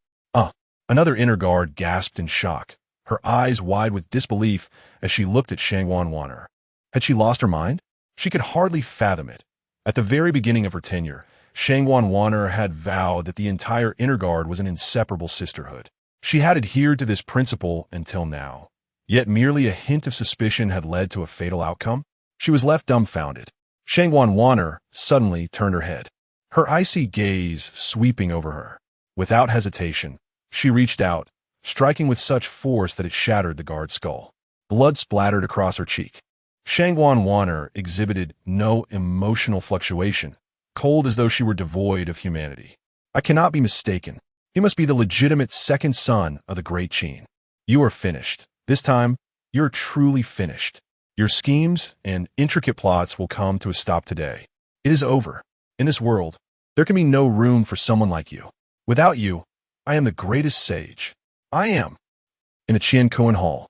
Another inner guard gasped in shock, her eyes wide with disbelief as she looked at Wu'an. Had she lost her mind? She could hardly fathom it. At the very beginning of her tenure, Wu'an had vowed that the entire inner guard was an inseparable sisterhood. She had adhered to this principle until now. Yet merely a hint of suspicion had led to a fatal outcome. She was left dumbfounded. Wu'an suddenly turned her head, her icy gaze sweeping over her. Without hesitation, she reached out, striking with such force that it shattered the guard's skull. Blood splattered across her cheek. Wu'an exhibited no emotional fluctuation, cold as though she were devoid of humanity. "I cannot be mistaken. He must be the legitimate second son of the Great Qin. You are finished. This time, you're truly finished. Your schemes and intricate plots will come to a stop today. It is over. In this world, there can be no room for someone like you. Without you, I am the greatest sage. I am." In the Qian Hall,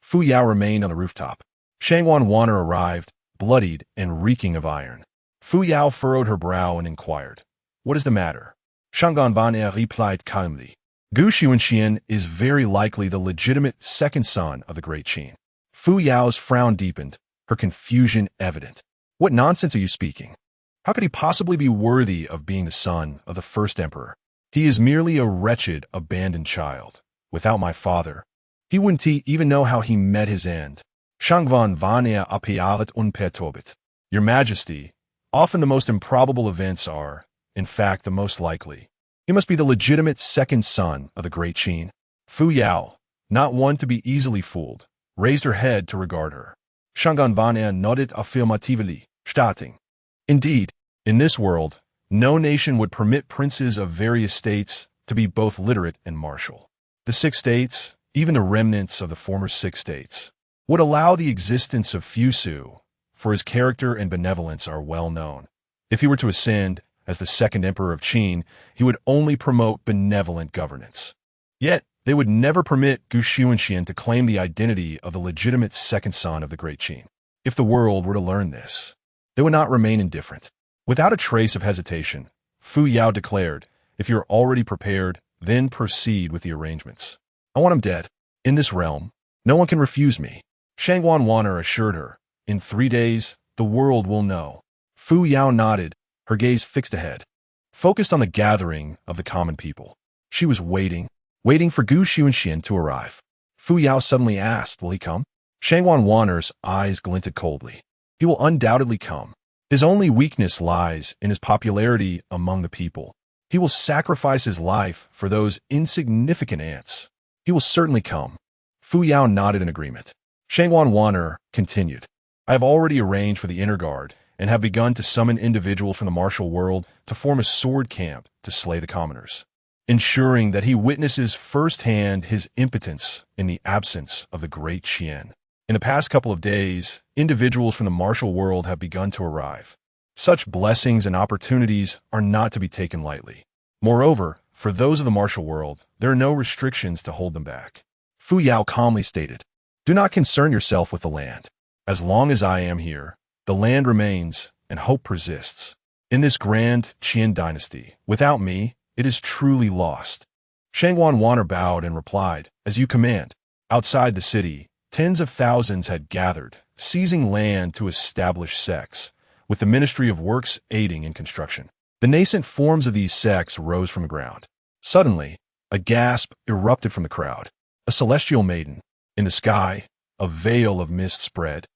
Fu Yao remained on the rooftop. Wu'an arrived, bloodied and reeking of iron. Fu Yao furrowed her brow and inquired, "What is the matter?" Shengling replied calmly, "Xunxian is very likely the legitimate second son of the Great Qin." Fu Yao's frown deepened, her confusion evident. "What nonsense are you speaking? How could he possibly be worthy of being the son of the first emperor? He is merely a wretched, abandoned child. Without my father, he wouldn't even know how he met his end." Shangvan vania apiavat unperturbit. "Your Majesty, often the most improbable events are, in fact, the most likely. He must be the legitimate second son of the Great Qin." Fu Yao, not one to be easily fooled, raised her head to regard her. Shangvan nodded affirmatively, stating, "Indeed, in this world, no nation would permit princes of various states to be both literate and martial. The 6 states, even the remnants of the former 6 states, would allow the existence of Fusu, for his character and benevolence are well known. If he were to ascend as the second emperor of Qin, he would only promote benevolent governance. Yet, they would never permit Xunxian to claim the identity of the legitimate second son of the Great Qin. If the world were to learn this, they would not remain indifferent." Without a trace of hesitation, Fu Yao declared, "If you're already prepared, then proceed with the arrangements. I want him dead. In this realm, no one can refuse me." Wu'an assured her, "In 3 days, the world will know." Fu Yao nodded, her gaze fixed ahead, focused on the gathering of the common people. She was waiting for Xunxian to arrive. Fu Yao suddenly asked, "Will he come?" Wu'an's eyes glinted coldly. "He will undoubtedly come. His only weakness lies in his popularity among the people. He will sacrifice his life for those insignificant ants. He will certainly come." Fu Yao nodded in agreement. Wu'an continued, "I have already arranged for the inner guard and have begun to summon individuals from the martial world to form a sword camp to slay the commoners, ensuring that he witnesses firsthand his impotence in the absence of the Great Qin. In the past couple of days, individuals from the martial world have begun to arrive. Such blessings and opportunities are not to be taken lightly. Moreover, for those of the martial world, there are no restrictions to hold them back." Fu Yao calmly stated, "Do not concern yourself with the land. As long as I am here, the land remains and hope persists. In this grand Qian dynasty, without me, it is truly lost." Shangwan bowed and replied, "As you command." Outside the city, tens of thousands had gathered, seizing land to establish sects, with the Ministry of Works aiding in construction. The nascent forms of these sects rose from the ground. Suddenly, a gasp erupted from the crowd. A celestial maiden. In the sky, a veil of mist spread,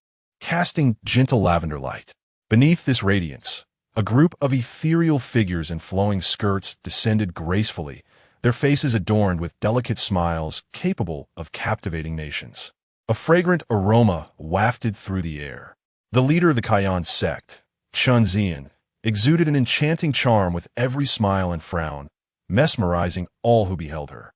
casting gentle lavender light. Beneath this radiance, a group of ethereal figures in flowing skirts descended gracefully, their faces adorned with delicate smiles capable of captivating nations. A fragrant aroma wafted through the air. The leader of the Qian Sect, Xunxian, exuded an enchanting charm with every smile and frown, mesmerizing all who beheld her.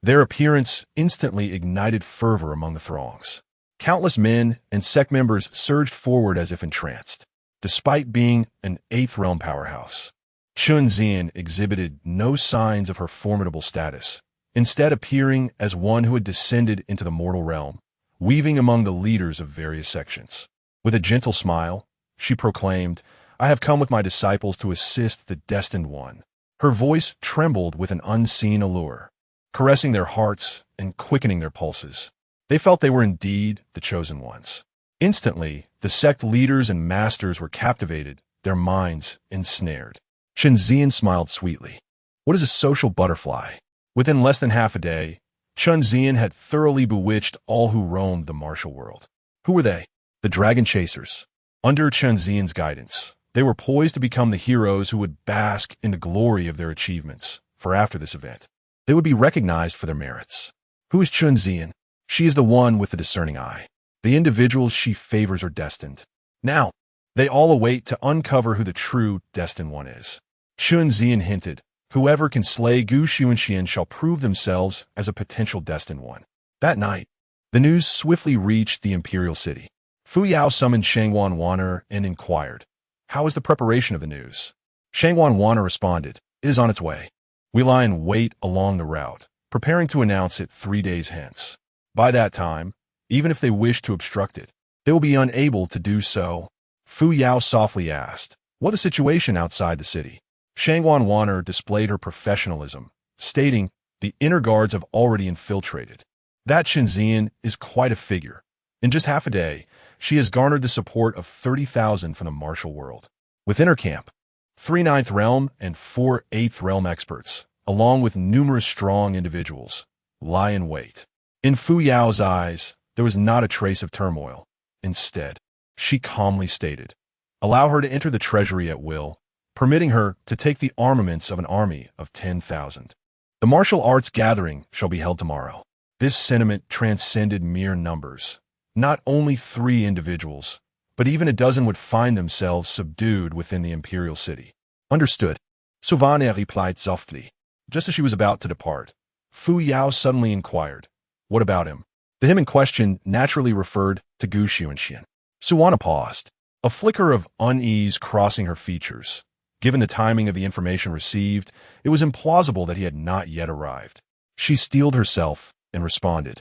Their appearance instantly ignited fervor among the throngs. Countless men and sect members surged forward as if entranced. Despite being an Eighth Realm powerhouse, Xunxian exhibited no signs of her formidable status, instead appearing as one who had descended into the mortal realm, weaving among the leaders of various sections. With a gentle smile, she proclaimed, "I have come with my disciples to assist the Destined One." Her voice trembled with an unseen allure, caressing their hearts and quickening their pulses. They felt they were indeed the chosen ones. Instantly, the sect leaders and masters were captivated, their minds ensnared. Xunxian smiled sweetly. What is a social butterfly? Within less than half a day, Xunxian had thoroughly bewitched all who roamed the martial world. Who were they? The Dragon Chasers. Under Xunxian's guidance, they were poised to become the heroes who would bask in the glory of their achievements, for after this event, they would be recognized for their merits. Who is Xunxian? She is the one with the discerning eye. The individuals she favors are destined. Now, they all await to uncover who the true Destined One is. Xunxian hinted, whoever can slay Xunxian shall prove themselves as a potential Destined One. That night, the news swiftly reached the imperial city. Fu Yao summoned Shangwan and inquired, "How is the preparation of the news?" Shangwan responded, "It is on its way. We lie in wait along the route, preparing to announce it 3 days hence. By that time, even if they wish to obstruct it, they will be unable to do so." Fu Yao softly asked, "What the situation outside the city?" Shangwan displayed her professionalism, stating, "The inner guards have already infiltrated. That Xunxian is quite a figure. In just half a day, she has garnered the support of 30,000 from the martial world. Within her camp, 3 Ninth Realm and 4 Eighth Realm experts, along with numerous strong individuals, lie in wait." In Fu Yao's eyes, there was not a trace of turmoil. Instead, she calmly stated, "Allow her to enter the treasury at will, permitting her to take the armaments of an army of 10,000. The martial arts gathering shall be held tomorrow." This sentiment transcended mere numbers. Not only 3 individuals, but even a dozen would find themselves subdued within the imperial city. "Understood," Sauvane replied softly. Just as she was about to depart, Fu Yao suddenly inquired, "What about him?" The him in question naturally referred to Xunxian. Suwana paused, a flicker of unease crossing her features. Given the timing of the information received, it was implausible that he had not yet arrived. She steeled herself and responded,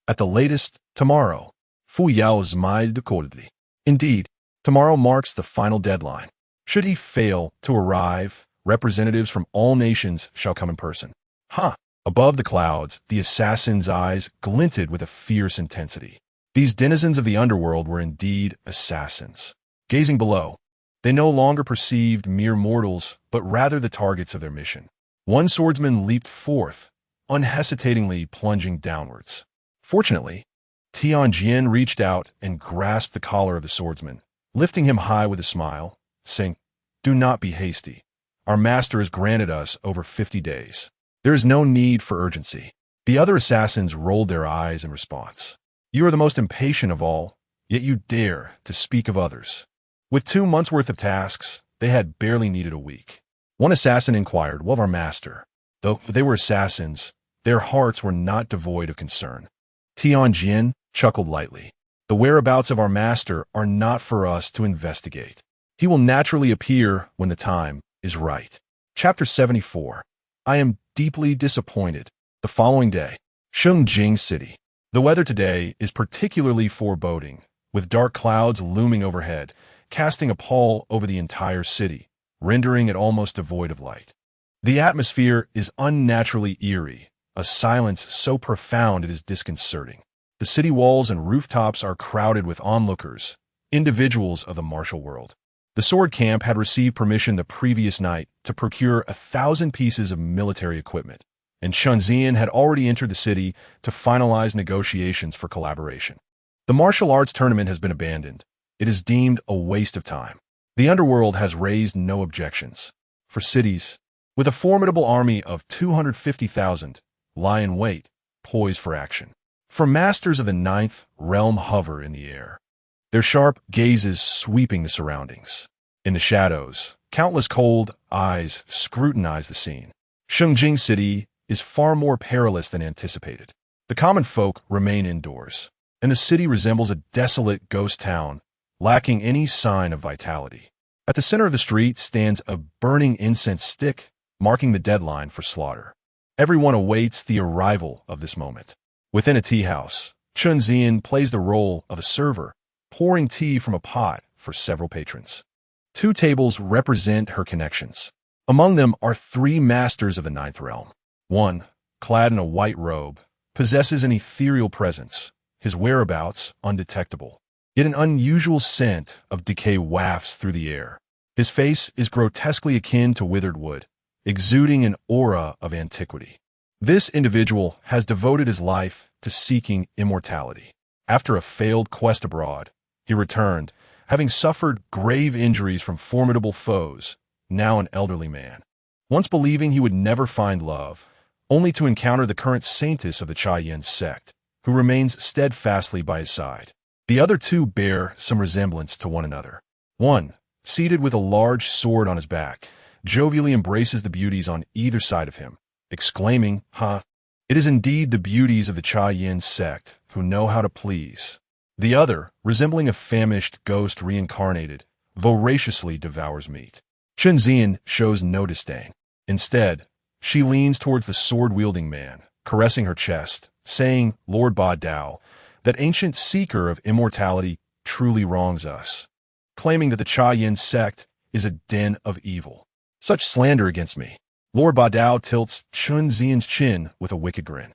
"At the latest, tomorrow." Fu Yao smiled coldly. "Indeed, tomorrow marks the final deadline. Should he fail to arrive, representatives from all nations shall come in person." "Huh!" Above the clouds, the assassin's eyes glinted with a fierce intensity. These denizens of the underworld were indeed assassins. Gazing below, they no longer perceived mere mortals, but rather the targets of their mission. One swordsman leaped forth, unhesitatingly plunging downwards. Fortunately, Tianjin reached out and grasped the collar of the swordsman, lifting him high with a smile, saying, "Do not be hasty. Our master has granted us over 50 days. There is no need for urgency." The other assassins rolled their eyes in response. "You are the most impatient of all, yet you dare to speak of others." With 2 months' worth of tasks, they had barely needed a week. One assassin inquired, "What of our master?" Though they were assassins, their hearts were not devoid of concern. Tianjin chuckled lightly. "The whereabouts of our master are not for us to investigate. He will naturally appear when the time is right." Chapter 74. I am deeply disappointed. The following day, Shengjing City. The weather today is particularly foreboding, with dark clouds looming overhead, casting a pall over the entire city, rendering it almost devoid of light. The atmosphere is unnaturally eerie, a silence so profound it is disconcerting. The city walls and rooftops are crowded with onlookers, individuals of the martial world. The sword camp had received permission the previous night to procure 1,000 pieces of military equipment, and Xunxian had already entered the city to finalize negotiations for collaboration. The martial arts tournament has been abandoned. It is deemed a waste of time. The underworld has raised no objections. For cities, with a formidable army of 250,000, lie in wait, poised for action. For masters of the ninth realm hover in the air, their sharp gazes sweeping the surroundings. In the shadows, countless cold eyes scrutinize the scene. Shengling City is far more perilous than anticipated. The common folk remain indoors, and the city resembles a desolate ghost town, lacking any sign of vitality. At the center of the street stands a burning incense stick, marking the deadline for slaughter. Everyone awaits the arrival of this moment. Within a tea house, Xunxian plays the role of a server, pouring tea from a pot for several patrons. 2 tables represent her connections. Among them are 3 masters of the ninth realm. One, clad in a white robe, possesses an ethereal presence, his whereabouts undetectable. Yet an unusual scent of decay wafts through the air. His face is grotesquely akin to withered wood, exuding an aura of antiquity. This individual has devoted his life to seeking immortality. After a failed quest abroad, he returned, having suffered grave injuries from formidable foes, now an elderly man. Once believing he would never find love, only to encounter the current saintess of the Chayan Sect, who remains steadfastly by his side. The other 2 bear some resemblance to one another. One, seated with a large sword on his back, jovially embraces the beauties on either side of him, exclaiming, It is indeed the beauties of the Chayan Sect who know how to please. The other, resembling a famished ghost reincarnated, voraciously devours meat. Xunxian shows no disdain. Instead, she leans towards the sword-wielding man, caressing her chest, saying, Lord Ba Dao, that ancient seeker of immortality truly wrongs us, claiming that the Chayan Sect is a den of evil. Such slander against me. Lord Ba Dao tilts Xunxian's chin with a wicked grin.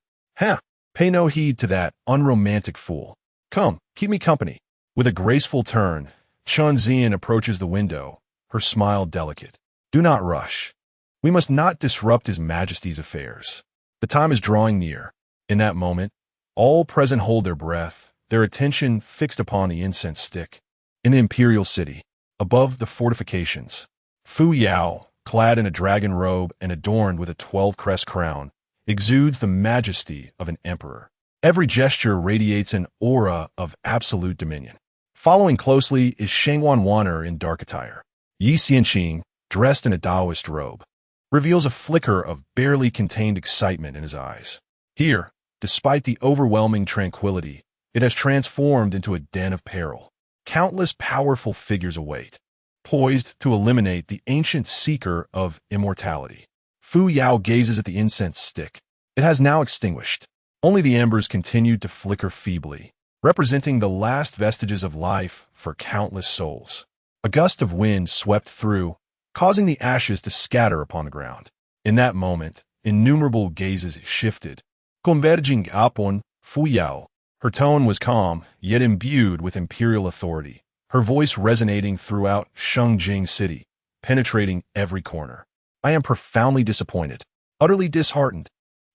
Pay no heed to that unromantic fool. Come, keep me company. With a graceful turn, Xunxian approaches the window, her smile delicate. Do not rush. We must not disrupt His Majesty's affairs. The time is drawing near. In that moment, all present hold their breath, their attention fixed upon the incense stick. In the imperial city, above the fortifications, Fu Yao, clad in a dragon robe and adorned with a 12-crest crown, exudes the majesty of an emperor. Every gesture radiates an aura of absolute dominion. Following closely is Shengwan in dark attire. Yi Xianqing, dressed in a Taoist robe, reveals a flicker of barely contained excitement in his eyes. Here, despite the overwhelming tranquility, it has transformed into a den of peril. Countless powerful figures await, poised to eliminate the ancient seeker of immortality. Fu Yao gazes at the incense stick. It has now extinguished. Only the embers continued to flicker feebly, representing the last vestiges of life for countless souls. A gust of wind swept through, causing the ashes to scatter upon the ground. In that moment, innumerable gazes shifted, converging upon Fu Yao. Her tone was calm, yet imbued with imperial authority, her voice resonating throughout Shengling City, penetrating every corner. I am profoundly disappointed, utterly disheartened.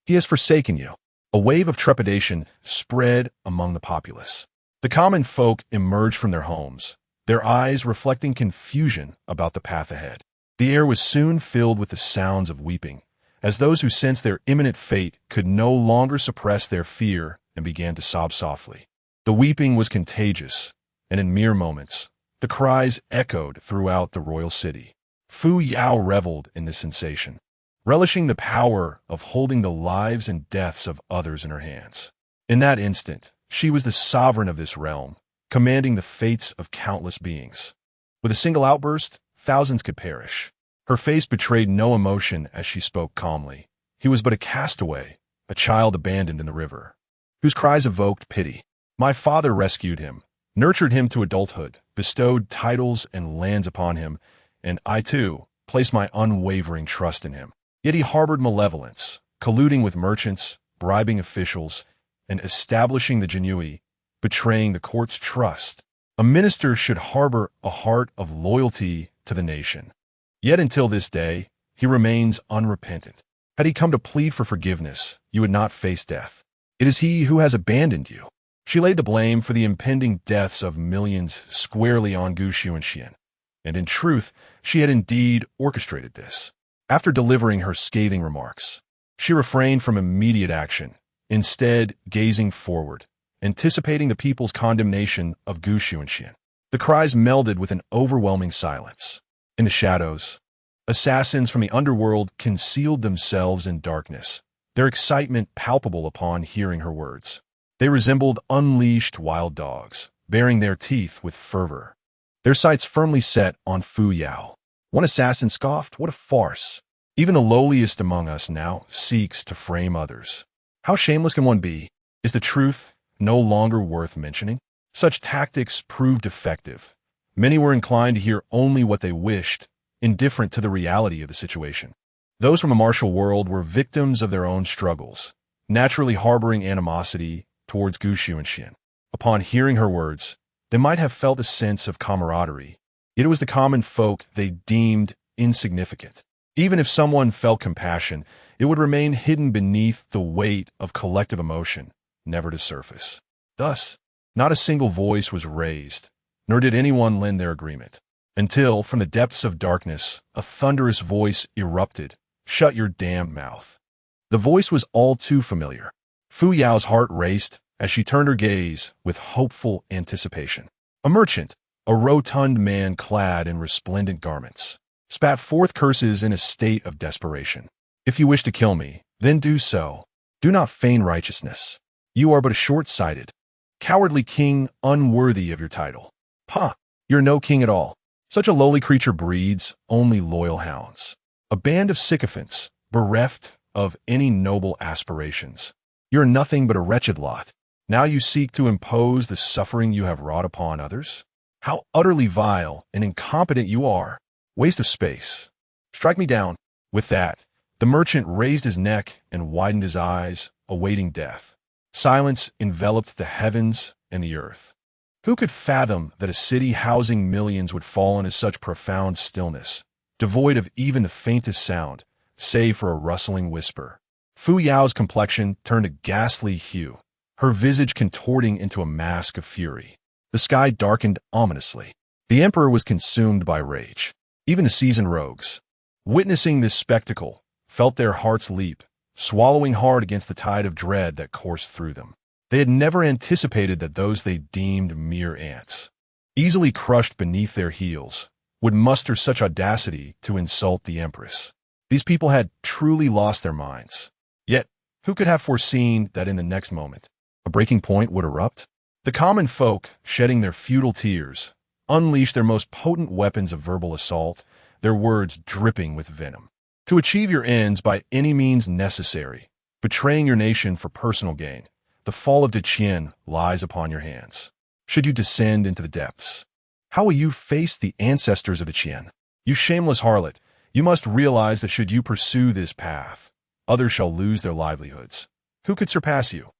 He has forsaken you. A wave of trepidation spread among the populace. The common folk emerged from their homes, their eyes reflecting confusion about the path ahead. The air was soon filled with the sounds of weeping, as those who sensed their imminent fate could no longer suppress their fear and began to sob softly. The weeping was contagious, and in mere moments, the cries echoed throughout the royal city. Fu Yao reveled in this sensation, relishing the power of holding the lives and deaths of others in her hands. In that instant, she was the sovereign of this realm, commanding the fates of countless beings. With a single outburst, thousands could perish. Her face betrayed no emotion as she spoke calmly. He was but a castaway, a child abandoned in the river, whose cries evoked pity. My father rescued him, nurtured him to adulthood, bestowed titles and lands upon him, and I, too, placed my unwavering trust in him. Yet he harbored malevolence, colluding with merchants, bribing officials, and establishing the Zhenwu, betraying the court's trust. A minister should harbor a heart of loyalty to the nation. Yet until this day, he remains unrepentant. Had he come to plead for forgiveness, you would not face death. It is he who has abandoned you. She laid the blame for the impending deaths of millions squarely on Xunxian, and in truth, she had indeed orchestrated this. After delivering her scathing remarks, she refrained from immediate action, instead gazing forward, anticipating the people's condemnation of Xunxian. The cries melded with an overwhelming silence. In the shadows, assassins from the underworld concealed themselves in darkness, their excitement palpable upon hearing her words. They resembled unleashed wild dogs, baring their teeth with fervor, their sights firmly set on Fu Yao. One assassin scoffed, "What a farce! Even the lowliest among us now seeks to frame others. How shameless can one be? Is the truth no longer worth mentioning?" Such tactics proved effective. Many were inclined to hear only what they wished, indifferent to the reality of the situation. Those from a martial world were victims of their own struggles, naturally harboring animosity towards Xunxian. Upon hearing her words, they might have felt a sense of camaraderie, yet it was the common folk they deemed insignificant. Even if someone felt compassion, it would remain hidden beneath the weight of collective emotion, never to surface. Thus, not a single voice was raised, nor did anyone lend their agreement, until, from the depths of darkness, a thunderous voice erupted, "Shut your damned mouth." The voice was all too familiar. Fu Yao's heart raced as she turned her gaze with hopeful anticipation. A merchant, a rotund man clad in resplendent garments, spat forth curses in a state of desperation. "If you wish to kill me, then do so. Do not feign righteousness. You are but a short-sighted, cowardly king unworthy of your title. Ha! You're no king at all. Such a lowly creature breeds only loyal hounds. A band of sycophants, bereft of any noble aspirations. You're nothing but a wretched lot. Now you seek to impose the suffering you have wrought upon others? How utterly vile and incompetent you are. Waste of space. Strike me down." With that, the merchant raised his neck and widened his eyes, awaiting death. Silence enveloped the heavens and the earth. Who could fathom that a city housing millions would fall into such profound stillness, devoid of even the faintest sound, save for a rustling whisper? Fu Yao's complexion turned a ghastly hue, her visage contorting into a mask of fury. The sky darkened ominously. The emperor was consumed by rage. Even the seasoned rogues, witnessing this spectacle, felt their hearts leap, swallowing hard against the tide of dread that coursed through them. They had never anticipated that those they deemed mere ants, easily crushed beneath their heels, would muster such audacity to insult the empress. These people had truly lost their minds. Yet, who could have foreseen that in the next moment, a breaking point would erupt? The common folk, shedding their futile tears, unleashed their most potent weapons of verbal assault, their words dripping with venom. To achieve your ends by any means necessary, betraying your nation for personal gain, the fall of Qin lies upon your hands. Should you descend into the depths, how will you face the ancestors of Qin? You shameless harlot, you must realize that should you pursue this path, others shall lose their livelihoods. Who could surpass you?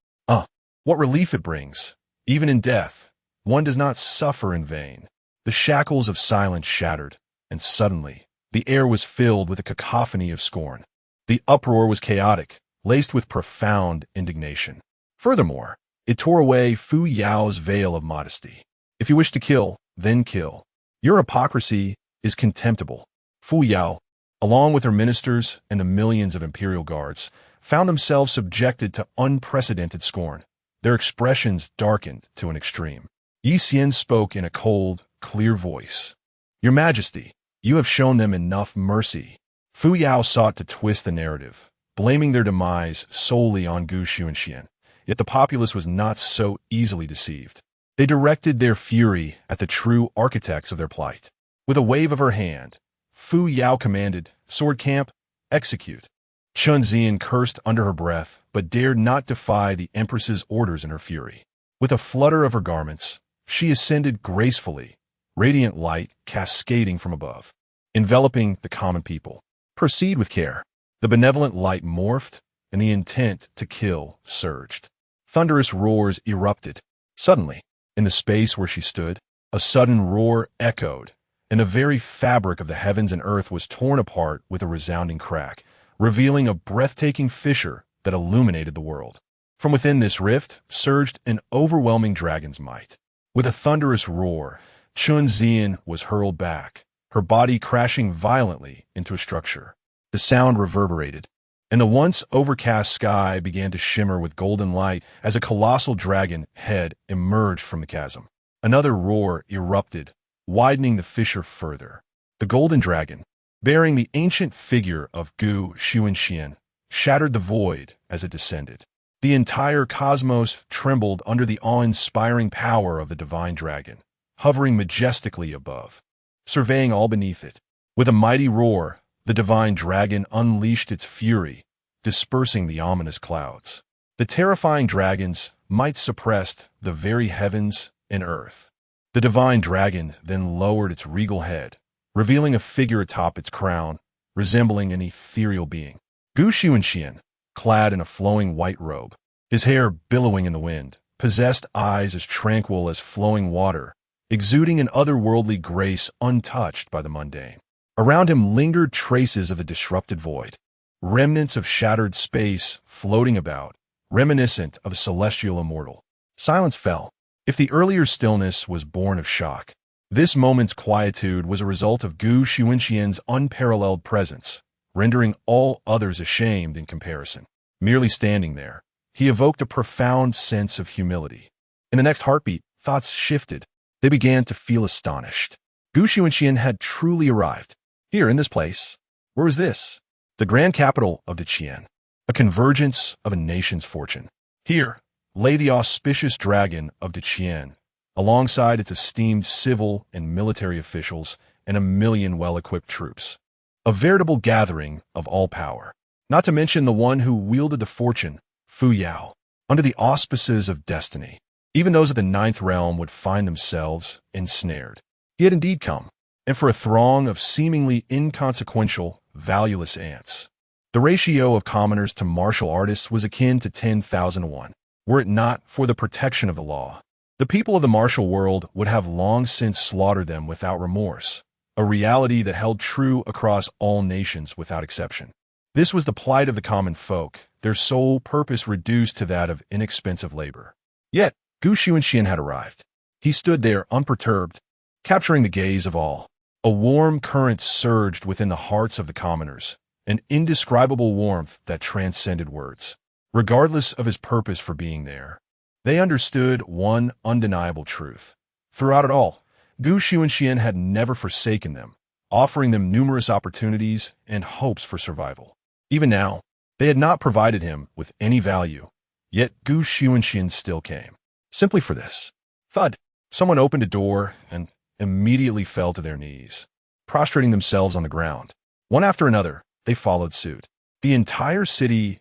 What relief it brings. Even in death, one does not suffer in vain. The shackles of silence shattered, and suddenly, the air was filled with a cacophony of scorn. The uproar was chaotic, laced with profound indignation. Furthermore, it tore away Fu Yao's veil of modesty. If you wish to kill, then kill. Your hypocrisy is contemptible. Fu Yao, along with her ministers and the millions of imperial guards, found themselves subjected to unprecedented scorn. Their expressions darkened to an extreme. Yi Xian spoke in a cold, clear voice. "Your Majesty, you have shown them enough mercy." Fu Yao sought to twist the narrative, blaming their demise solely on Xunxian. Yet the populace was not so easily deceived. They directed their fury at the true architects of their plight. With a wave of her hand, Fu Yao commanded, "Sword camp, execute." Xunxian cursed under her breath, but dared not defy the empress's orders in her fury. With a flutter of her garments, she ascended gracefully, radiant light cascading from above, enveloping the common people. "Proceed with care." The benevolent light morphed, and the intent to kill surged. Thunderous roars erupted. Suddenly, in the space where she stood, a sudden roar echoed, and the very fabric of the heavens and earth was torn apart with a resounding crack, revealing a breathtaking fissure that illuminated the world. From within this rift surged an overwhelming dragon's might. With a thunderous roar, Xunxian was hurled back, her body crashing violently into a structure. The sound reverberated, and the once overcast sky began to shimmer with golden light as a colossal dragon head emerged from the chasm. Another roar erupted, widening the fissure further. The golden dragon, bearing the ancient figure of Gu Xunxian, shattered the void as it descended. The entire cosmos trembled under the awe-inspiring power of the divine dragon, hovering majestically above, surveying all beneath it. With a mighty roar, the divine dragon unleashed its fury, dispersing the ominous clouds. The terrifying dragon's might suppressed the very heavens and earth. The divine dragon then lowered its regal head, revealing a figure atop its crown, resembling an ethereal being. Gu Xunxian, clad in a flowing white robe, his hair billowing in the wind, possessed eyes as tranquil as flowing water, exuding an otherworldly grace untouched by the mundane. Around him lingered traces of a disrupted void, remnants of shattered space floating about, reminiscent of a celestial immortal. Silence fell. If the earlier stillness was born of shock, this moment's quietude was a result of Gu Xunxian's unparalleled presence, rendering all others ashamed in comparison. Merely standing there, he evoked a profound sense of humility. In the next heartbeat, thoughts shifted. They began to feel astonished. Gu Xunxian had truly arrived. Here, in this place. Where was this? The grand capital of the Qian, a convergence of a nation's fortune. Here lay the auspicious dragon of the Qian, alongside its esteemed civil and military officials and a million well-equipped troops. A veritable gathering of all power. Not to mention the one who wielded the fortune, Fu Yao, under the auspices of destiny. Even those of the ninth realm would find themselves ensnared. He had indeed come, and for a throng of seemingly inconsequential, valueless ants. The ratio of commoners to martial artists was akin to 10,000 to 1. Were it not for the protection of the law, the people of the martial world would have long since slaughtered them without remorse, a reality that held true across all nations without exception. This was the plight of the common folk, their sole purpose reduced to that of inexpensive labor. Yet, Gu Xunxian had arrived. He stood there unperturbed, capturing the gaze of all. A warm current surged within the hearts of the commoners, an indescribable warmth that transcended words. Regardless of his purpose for being there, they understood one undeniable truth. Throughout it all, Gu Xunxian had never forsaken them, offering them numerous opportunities and hopes for survival. Even now, they had not provided him with any value, yet Gu Xunxian still came. Simply for this. Thud! Someone opened a door and immediately fell to their knees, prostrating themselves on the ground. One after another, they followed suit. The entire city's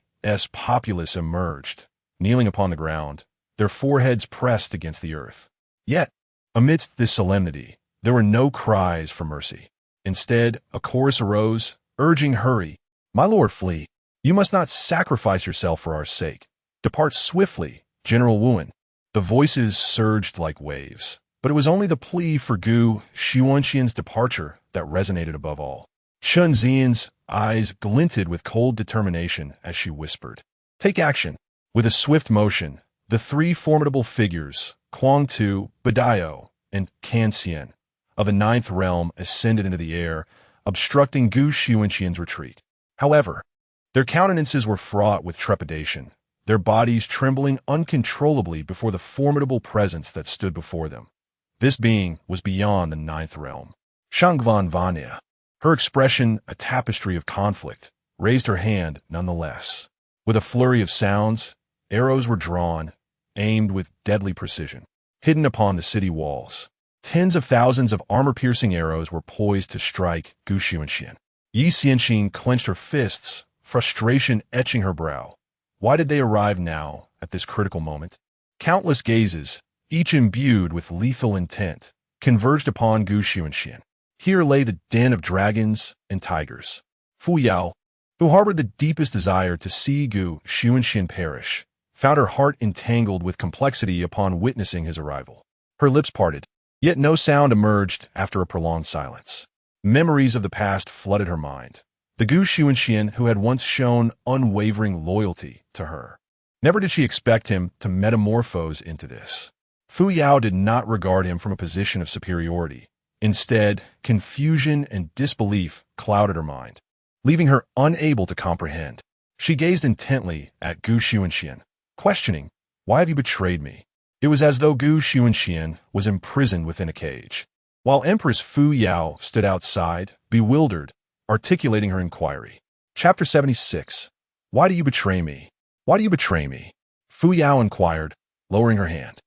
populace emerged, kneeling upon the ground, their foreheads pressed against the earth. Yet, amidst this solemnity, there were no cries for mercy. Instead, a chorus arose, urging hurry. My lord, flee. You must not sacrifice yourself for our sake. Depart swiftly, General Wu'an. The voices surged like waves, but it was only the plea for Gu Xunxian's departure that resonated above all. Xunxian's eyes glinted with cold determination as she whispered, "Take action." With a swift motion, the three formidable figures, Qin II, Badaio, and Xunxian, of the ninth realm ascended into the air, obstructing Gu Xunxian's retreat. However, their countenances were fraught with trepidation, their bodies trembling uncontrollably before the formidable presence that stood before them. This being was beyond the ninth realm. Shangvan Vanya, her expression a tapestry of conflict, raised her hand nonetheless. With a flurry of sounds, arrows were drawn, aimed with deadly precision. Hidden upon the city walls, tens of thousands of armor-piercing arrows were poised to strike Gu Xunxian. Yi Xianxin clenched her fists, frustration etching her brow. Why did they arrive now, at this critical moment? Countless gazes, each imbued with lethal intent, converged upon Gu Xunxian. Here lay the den of dragons and tigers. Fu Yao, who harbored the deepest desire to see Xunxian perish, found her heart entangled with complexity upon witnessing his arrival. Her lips parted, yet no sound emerged after a prolonged silence. Memories of the past flooded her mind. The Xunxian who had once shown unwavering loyalty to her. Never did she expect him to metamorphose into this. Fu Yao did not regard him from a position of superiority. Instead, confusion and disbelief clouded her mind, leaving her unable to comprehend. She gazed intently at Xunxian, questioning, "Why have you betrayed me?" It was as though Xunxian was imprisoned within a cage, while Empress Fu Yao stood outside, bewildered, articulating her inquiry. Chapter 76. Why do you betray me? Why do you betray me? Fu Yao inquired, lowering her hand.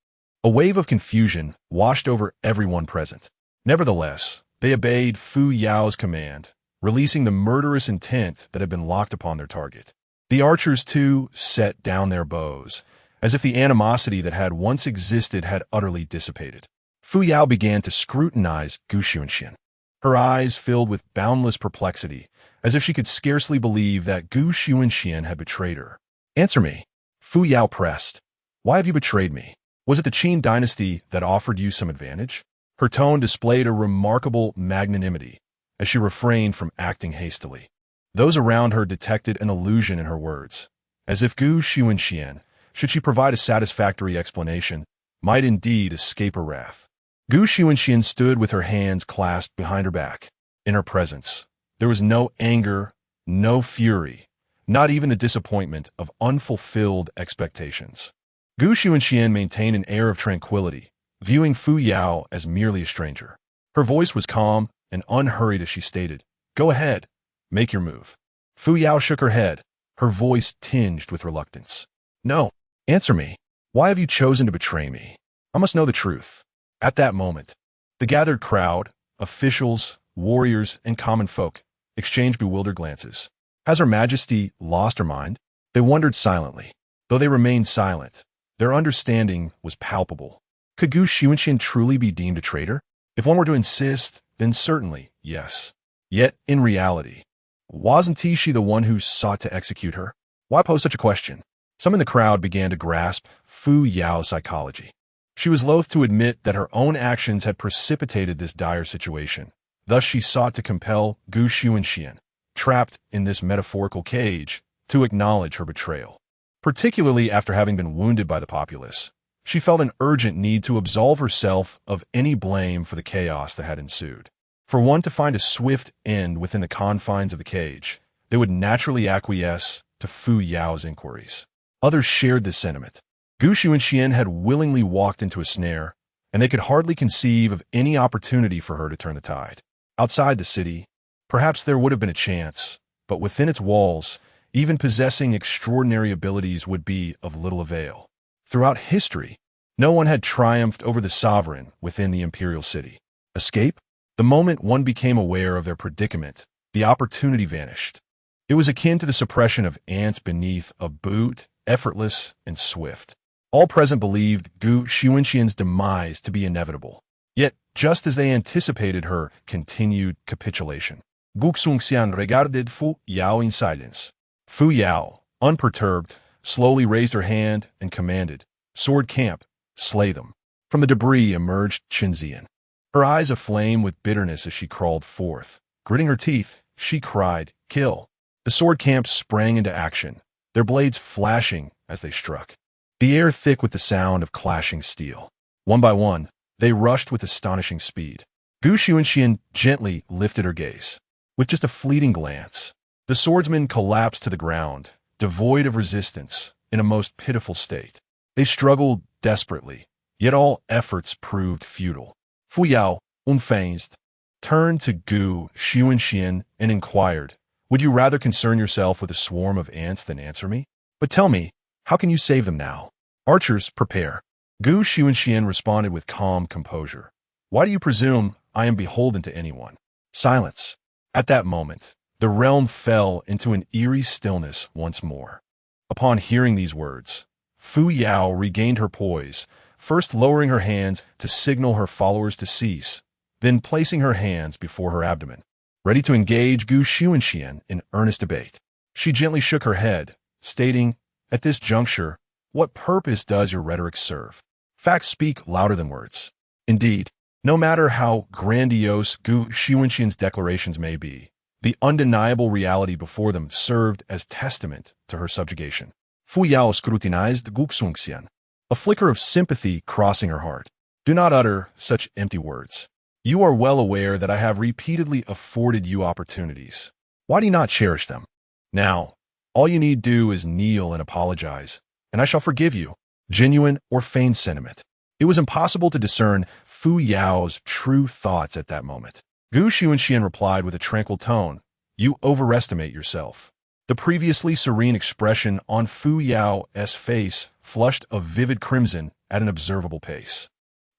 A wave of confusion washed over everyone present. Nevertheless, they obeyed Fu Yao's command, releasing the murderous intent that had been locked upon their target. The archers, too, set down their bows, as if the animosity that had once existed had utterly dissipated. Fu Yao began to scrutinize Xunxian. Her eyes filled with boundless perplexity, as if she could scarcely believe that Xunxian had betrayed her. "Answer me," Fu Yao pressed. "Why have you betrayed me? Was it the Qin dynasty that offered you some advantage?" Her tone displayed a remarkable magnanimity, as she refrained from acting hastily. Those around her detected an illusion in her words, as if Xunxian, should she provide a satisfactory explanation, might indeed escape her wrath. Xunxian stood with her hands clasped behind her back. In her presence, there was no anger, no fury, not even the disappointment of unfulfilled expectations. Xunxian maintained an air of tranquility, viewing Fu Yao as merely a stranger. Her voice was calm and unhurried as she stated, "Go ahead, make your move." Fu Yao shook her head, her voice tinged with reluctance. "No, answer me. Why have you chosen to betray me? I must know the truth." At that moment, the gathered crowd, officials, warriors, and common folk, exchanged bewildered glances. Has Her Majesty lost her mind? They wondered silently. Though they remained silent, their understanding was palpable. Could Xunxian truly be deemed a traitor? If one were to insist, then certainly, yes. Yet, in reality, wasn't she the one who sought to execute her? Why pose such a question? Some in the crowd began to grasp Fu Yao's psychology. She was loath to admit that her own actions had precipitated this dire situation. Thus she sought to compel Xunxian, trapped in this metaphorical cage, to acknowledge her betrayal. Particularly after having been wounded by the populace, she felt an urgent need to absolve herself of any blame for the chaos that had ensued. For one to find a swift end within the confines of the cage, they would naturally acquiesce to Fu Yao's inquiries. Others shared this sentiment. Xunxian had willingly walked into a snare, and they could hardly conceive of any opportunity for her to turn the tide. Outside the city, perhaps there would have been a chance, but within its walls, even possessing extraordinary abilities would be of little avail. Throughout history, no one had triumphed over the sovereign within the imperial city. Escape? The moment one became aware of their predicament, the opportunity vanished. It was akin to the suppression of ants beneath a boot, effortless and swift. All present believed Xunxian's demise to be inevitable. Yet, just as they anticipated her continued capitulation, Xunxian regarded Fu Yao in silence. Fu Yao, unperturbed, slowly raised her hand and commanded, "Sword camp, slay them." From the debris emerged Xunxian, her eyes aflame with bitterness as she crawled forth. Gritting her teeth, she cried, "Kill." The sword camp sprang into action, their blades flashing as they struck, the air thick with the sound of clashing steel. One by one, they rushed with astonishing speed. Xunxian gently lifted her gaze. With just a fleeting glance, the swordsmen collapsed to the ground, devoid of resistance, in a most pitiful state. They struggled desperately, yet all efforts proved futile. Fu Yao, unfazed, turned to Xunxian and inquired, "Would you rather concern yourself with a swarm of ants than answer me? But tell me, how can you save them now?" "Archers, prepare." Xunxian responded with calm composure. "Why do you presume I am beholden to anyone?" Silence. At that moment, the realm fell into an eerie stillness once more. Upon hearing these words, Fu Yao regained her poise, first lowering her hands to signal her followers to cease, then placing her hands before her abdomen, ready to engage Xunxian in earnest debate. She gently shook her head, stating, "At this juncture, what purpose does your rhetoric serve? Facts speak louder than words." Indeed, no matter how grandiose Gu Xunxian's declarations may be, the undeniable reality before them served as testament to her subjugation. Fu Yao scrutinized Gu Xunxian, a flicker of sympathy crossing her heart. "Do not utter such empty words. You are well aware that I have repeatedly afforded you opportunities. Why do you not cherish them? Now, all you need do is kneel and apologize, and I shall forgive you." Genuine or feigned sentiment. It was impossible to discern Fu Yao's true thoughts at that moment. Gu Xunxian replied with a tranquil tone, "You overestimate yourself." The previously serene expression on Fu Yao's face flushed a vivid crimson at an observable pace.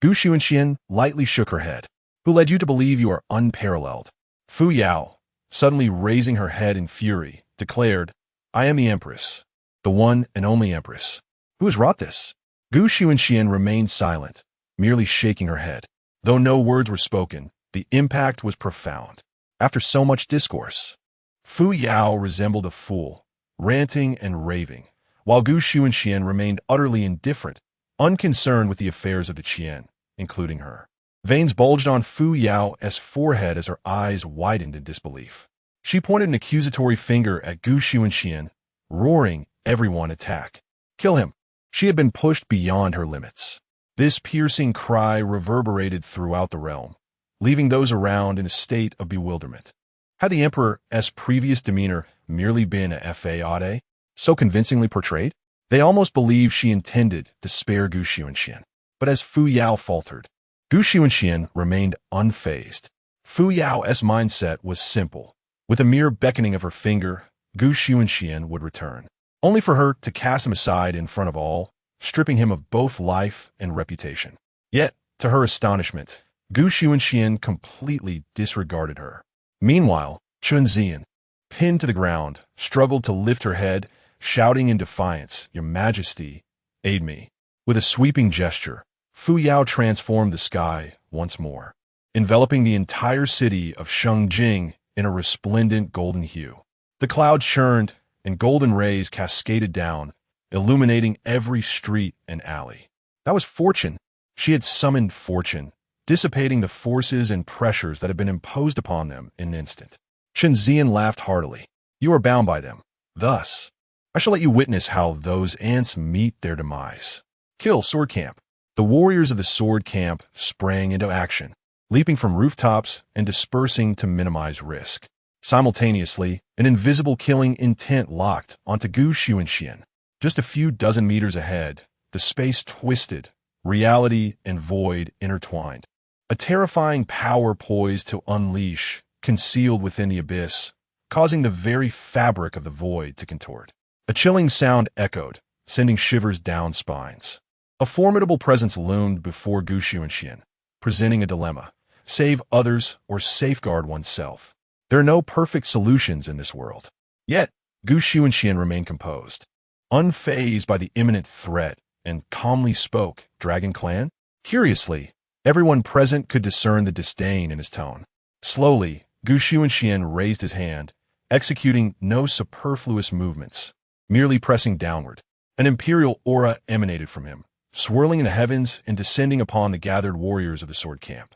Gu Xunxian lightly shook her head. "Who led you to believe you are unparalleled?" Fu Yao, suddenly raising her head in fury, declared, "I am the Empress, the one and only Empress. Who has wrought this?" Gu Xunxian remained silent, merely shaking her head. Though no words were spoken, the impact was profound. After so much discourse, Fu Yao resembled a fool, ranting and raving, while Gu Xunxian remained utterly indifferent, unconcerned with the affairs of the Qian, including her. Veins bulged on Fu Yao's forehead as her eyes widened in disbelief. She pointed an accusatory finger at Gu Xunxian, roaring, "Everyone attack! Kill him!" She had been pushed beyond her limits. This piercing cry reverberated throughout the realm, leaving those around in a state of bewilderment. Had the Emperor's previous demeanor merely been a faade, so convincingly portrayed? They almost believed she intended to spare Gu Xunxian. But as Fu Yao faltered, Gu Xunxian remained unfazed. Fu Yao's mindset was simple. With a mere beckoning of her finger, Gu Xunxian would return, only for her to cast him aside in front of all, stripping him of both life and reputation. Yet, to her astonishment, Gu Xunxian completely disregarded her. Meanwhile, Xunxian, pinned to the ground, struggled to lift her head, shouting in defiance, "Your Majesty, aid me." With a sweeping gesture, Fu Yao transformed the sky once more, enveloping the entire city of Shengjing in a resplendent golden hue. The clouds churned, and golden rays cascaded down, illuminating every street and alley. That was fortune. She had summoned fortune, dissipating the forces and pressures that had been imposed upon them in an instant. Xunxian laughed heartily. "You are bound by them. Thus, I shall let you witness how those ants meet their demise." "Kill sword camp." The warriors of the sword camp sprang into action, leaping from rooftops and dispersing to minimize risk. Simultaneously, an invisible killing intent locked onto Gu Xunxian. Just a few dozen meters ahead, the space twisted, reality and void intertwined. A terrifying power poised to unleash, concealed within the abyss, causing the very fabric of the void to contort. A chilling sound echoed, sending shivers down spines. A formidable presence loomed before Gu Xunxian, presenting a dilemma: save others or safeguard oneself. There are no perfect solutions in this world. Yet, Gu Xunxian remained composed, unfazed by the imminent threat, and calmly spoke, "Dragon Clan?" Curiously, everyone present could discern the disdain in his tone. Slowly, Gu Xunxian raised his hand, executing no superfluous movements, merely pressing downward. An imperial aura emanated from him, swirling in the heavens and descending upon the gathered warriors of the sword camp.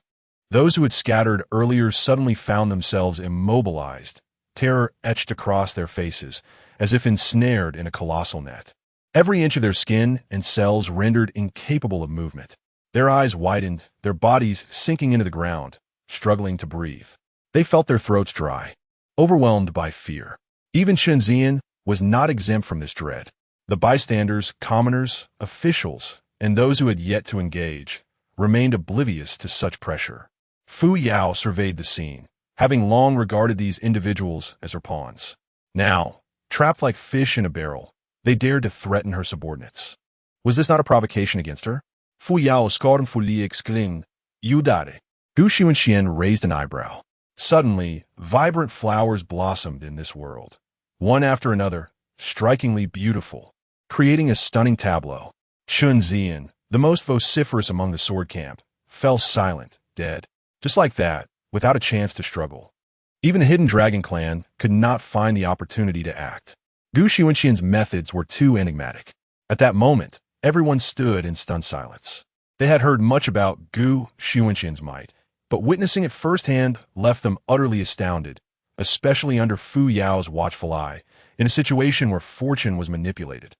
Those who had scattered earlier suddenly found themselves immobilized, terror etched across their faces, as if ensnared in a colossal net. Every inch of their skin and cells rendered incapable of movement. Their eyes widened, their bodies sinking into the ground, struggling to breathe. They felt their throats dry, overwhelmed by fear. Even Xunxian was not exempt from this dread. The bystanders, commoners, officials, and those who had yet to engage remained oblivious to such pressure. Fu Yao surveyed the scene, having long regarded these individuals as her pawns. Now, trapped like fish in a barrel, they dared to threaten her subordinates. Was this not a provocation against her? Fu Yao scornfully exclaimed, "You dare." Gu Xunxian raised an eyebrow. Suddenly, vibrant flowers blossomed in this world, one after another, strikingly beautiful, creating a stunning tableau. Xunxian, the most vociferous among the sword camp, fell silent, dead. Just like that, without a chance to struggle. Even the hidden dragon clan could not find the opportunity to act. Gu Xuanxian's methods were too enigmatic. At that moment, everyone stood in stunned silence. They had heard much about Gu Xuanxian's might, but witnessing it firsthand left them utterly astounded, especially under Fu Yao's watchful eye, in a situation where fortune was manipulated.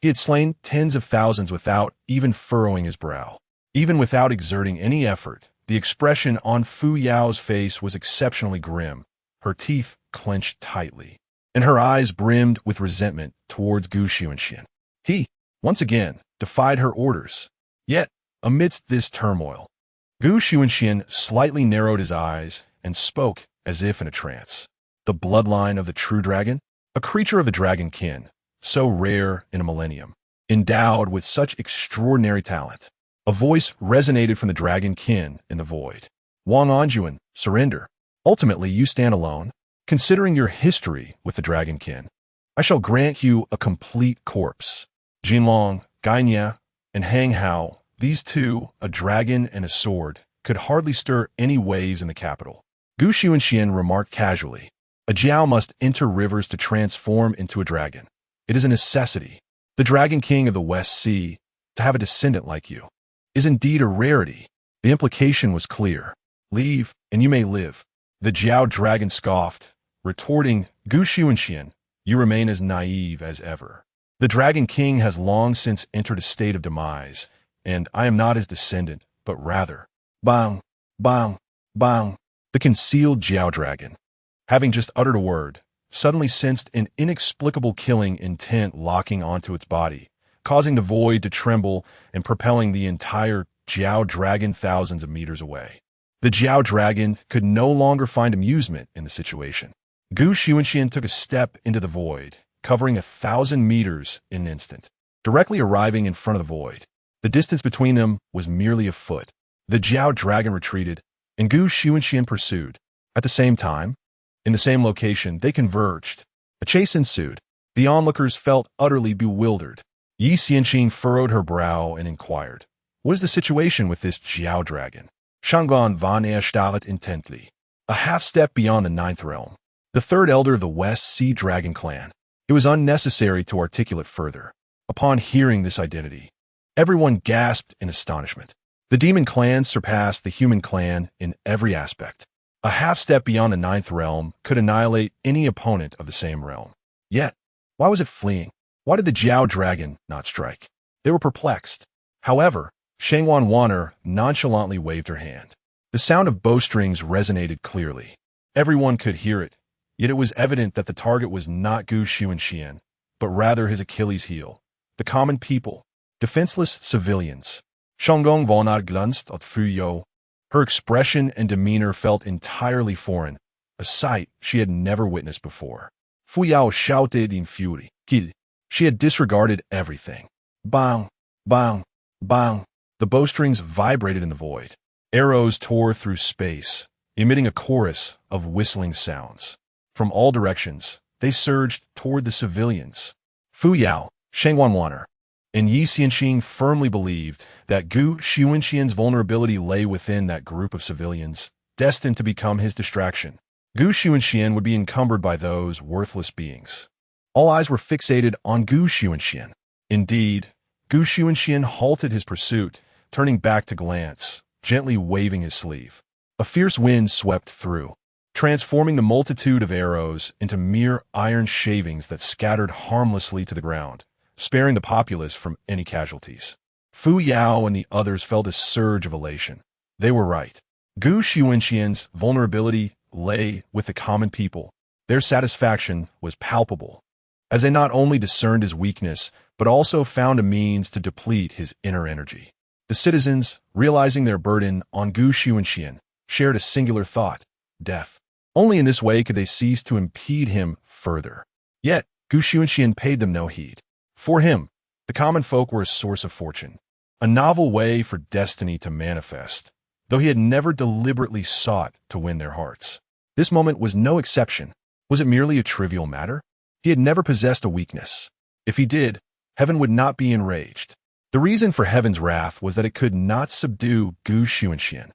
He had slain tens of thousands without even furrowing his brow. Even without exerting any effort, the expression on Fu Yao's face was exceptionally grim, her teeth clenched tightly, and her eyes brimmed with resentment towards Gu Xuanxian. He, once again, defied her orders. Yet, amidst this turmoil, Gu Xuanxian slightly narrowed his eyes and spoke as if in a trance. The bloodline of the true dragon? A creature of the dragon Qin, so rare in a millennium, endowed with such extraordinary talent. A voice resonated from the dragon Qin in the void. Wang Anjuan, surrender. Ultimately, you stand alone. Considering your history with the dragon Qin, I shall grant you a complete corpse. Jinlong, Gainia, and Hang Hao, these two, a dragon and a sword, could hardly stir any waves in the capital. Gu Xuanxian remarked casually, a Jiao must enter rivers to transform into a dragon. It is a necessity. The dragon king of the West Sea, to have a descendant like you, is indeed a rarity. The implication was clear. Leave, and you may live. The Jiao dragon scoffed, retorting, Gu Xuanxian, you remain as naive as ever. The dragon king has long since entered a state of demise, and I am not his descendant, but rather, bang, bang, bang. The concealed Jiao dragon, having just uttered a word, suddenly sensed an inexplicable killing intent locking onto its body, causing the void to tremble and propelling the entire Jiao dragon thousands of meters away. The Jiao dragon could no longer find amusement in the situation. Gu Xuanxian took a step into the void, covering 1,000 meters in an instant, directly arriving in front of the void. The distance between them was merely a foot. The Jiao dragon retreated, and Gu Xuanxian pursued. At the same time, in the same location, they converged. A chase ensued. The onlookers felt utterly bewildered. Yi Xianxing furrowed her brow and inquired, what is the situation with this Jiao dragon? Shangguan van erstarrt intently. A half-step beyond the 9th realm. The third elder of the West Sea Dragon clan. It was unnecessary to articulate further. Upon hearing this identity, everyone gasped in astonishment. The demon clan surpassed the human clan in every aspect. A half-step beyond the 9th realm could annihilate any opponent of the same realm. Yet, why was it fleeing? Why did the Jiao dragon not strike? They were perplexed. However, Shengwan Wanner nonchalantly waved her hand. The sound of bowstrings resonated clearly. Everyone could hear it, yet it was evident that the target was not Gu Xuanxian, but rather his Achilles heel. The common people, defenseless civilians. Shanggong Volnad glanced at Fu Yao. Her expression and demeanor felt entirely foreign, a sight she had never witnessed before. Fu Yao shouted in fury. Kill. She had disregarded everything. Bang, bang, bang. The bowstrings vibrated in the void. Arrows tore through space, emitting a chorus of whistling sounds. From all directions, they surged toward the civilians. Fu Yao, Shengwan Wanner, and Yi Xianxing firmly believed that Gu Xuanxian's vulnerability lay within that group of civilians, destined to become his distraction. Gu Xuanxian would be encumbered by those worthless beings. All eyes were fixated on Gu Xuanxian. Indeed, Gu Xuanxian halted his pursuit, turning back to glance, gently waving his sleeve. A fierce wind swept through, transforming the multitude of arrows into mere iron shavings that scattered harmlessly to the ground, sparing the populace from any casualties. Fu Yao and the others felt a surge of elation. They were right. Gu Xuanxian's vulnerability lay with the common people. Their satisfaction was palpable, as they not only discerned his weakness, but also found a means to deplete his inner energy. The citizens, realizing their burden on Gu Xuanxian, shared a singular thought: death. Only in this way could they cease to impede him further. Yet, Gu Xuanxian paid them no heed. For him, the common folk were a source of fortune, a novel way for destiny to manifest, though he had never deliberately sought to win their hearts. This moment was no exception. Was it merely a trivial matter? He had never possessed a weakness. If he did, heaven would not be enraged. The reason for heaven's wrath was that it could not subdue Gu Xuanxian.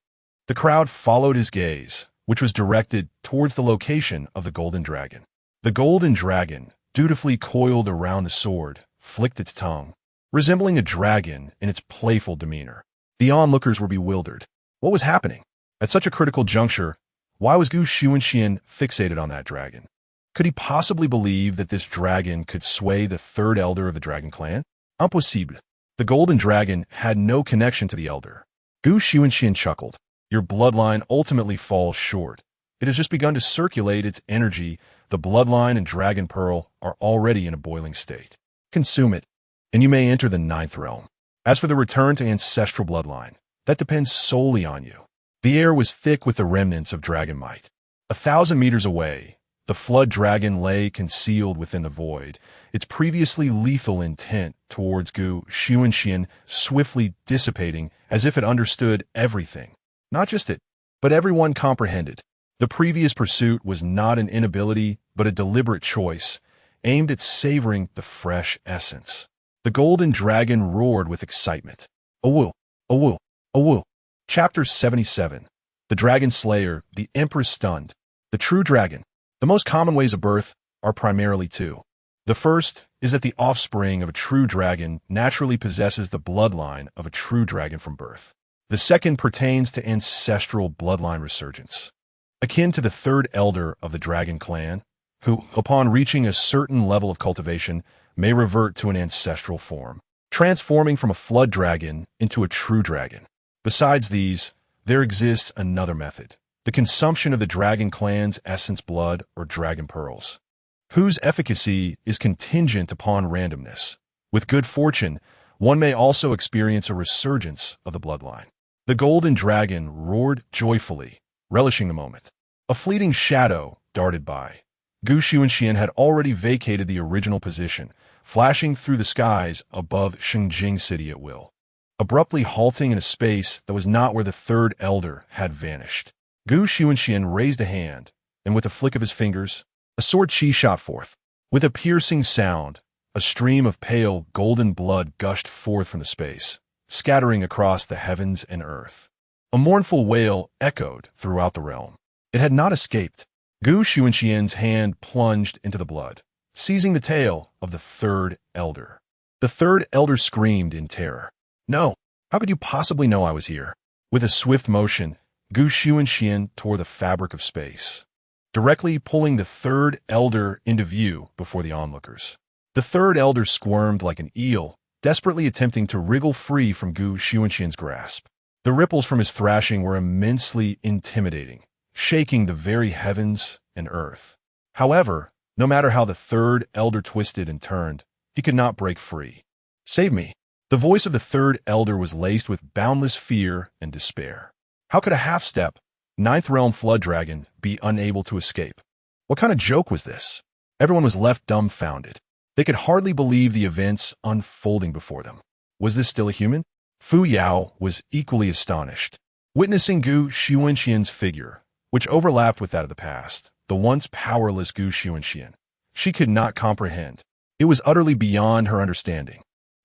The crowd followed his gaze, which was directed towards the location of the golden dragon. The golden dragon, dutifully coiled around the sword, flicked its tongue, resembling a dragon in its playful demeanor. The onlookers were bewildered. What was happening? At such a critical juncture, why was Xunxian fixated on that dragon? Could he possibly believe that this dragon could sway the third elder of the dragon clan? Impossible. The golden dragon had no connection to the elder. Xunxian chuckled. Your bloodline ultimately falls short. It has just begun to circulate its energy. The bloodline and dragon pearl are already in a boiling state. Consume it, and you may enter the ninth realm. As for the return to ancestral bloodline, that depends solely on you. The air was thick with the remnants of dragon might. 1,000 meters away, the flood dragon lay concealed within the void, its previously lethal intent towards Xunxian swiftly dissipating as if it understood everything. Not just it, but everyone comprehended. The previous pursuit was not an inability, but a deliberate choice, aimed at savoring the fresh essence. The golden dragon roared with excitement. Awu, awu, awu. Chapter 77. The Dragon Slayer, the Empress Stunned. The true dragon. The most common ways of birth are primarily two. The first is that the offspring of a true dragon naturally possesses the bloodline of a true dragon from birth. The second pertains to ancestral bloodline resurgence, akin to the third elder of the dragon clan, who, upon reaching a certain level of cultivation, may revert to an ancestral form, transforming from a flood dragon into a true dragon. Besides these, there exists another method, the consumption of the dragon clan's essence blood or dragon pearls, whose efficacy is contingent upon randomness. With good fortune, one may also experience a resurgence of the bloodline. The golden dragon roared joyfully, relishing the moment. A fleeting shadow darted by. Xunxian had already vacated the original position, flashing through the skies above Shengling city at will, abruptly halting in a space that was not where the third elder had vanished. Xunxian raised a hand, and with a flick of his fingers, a sword chi shot forth. With a piercing sound, a stream of pale golden blood gushed forth from the space, scattering across the heavens and earth. A mournful wail echoed throughout the realm. It had not escaped. Xunxian's hand plunged into the blood, seizing the tail of the third elder. The third elder screamed in terror. No, how could you possibly know I was here? With a swift motion, Xunxian tore the fabric of space, directly pulling the third elder into view before the onlookers. The third elder squirmed like an eel, desperately attempting to wriggle free from Xunxian's grasp. The ripples from his thrashing were immensely intimidating, shaking the very heavens and earth. However, no matter how the third elder twisted and turned, he could not break free. Save me. The voice of the third elder was laced with boundless fear and despair. How could a half-step, ninth realm flood dragon be unable to escape? What kind of joke was this? Everyone was left dumbfounded. They could hardly believe the events unfolding before them. Was this still a human? Fu Yao was equally astonished. Witnessing Xunxian's figure, which overlapped with that of the past, the once powerless Xunxian, she could not comprehend. It was utterly beyond her understanding.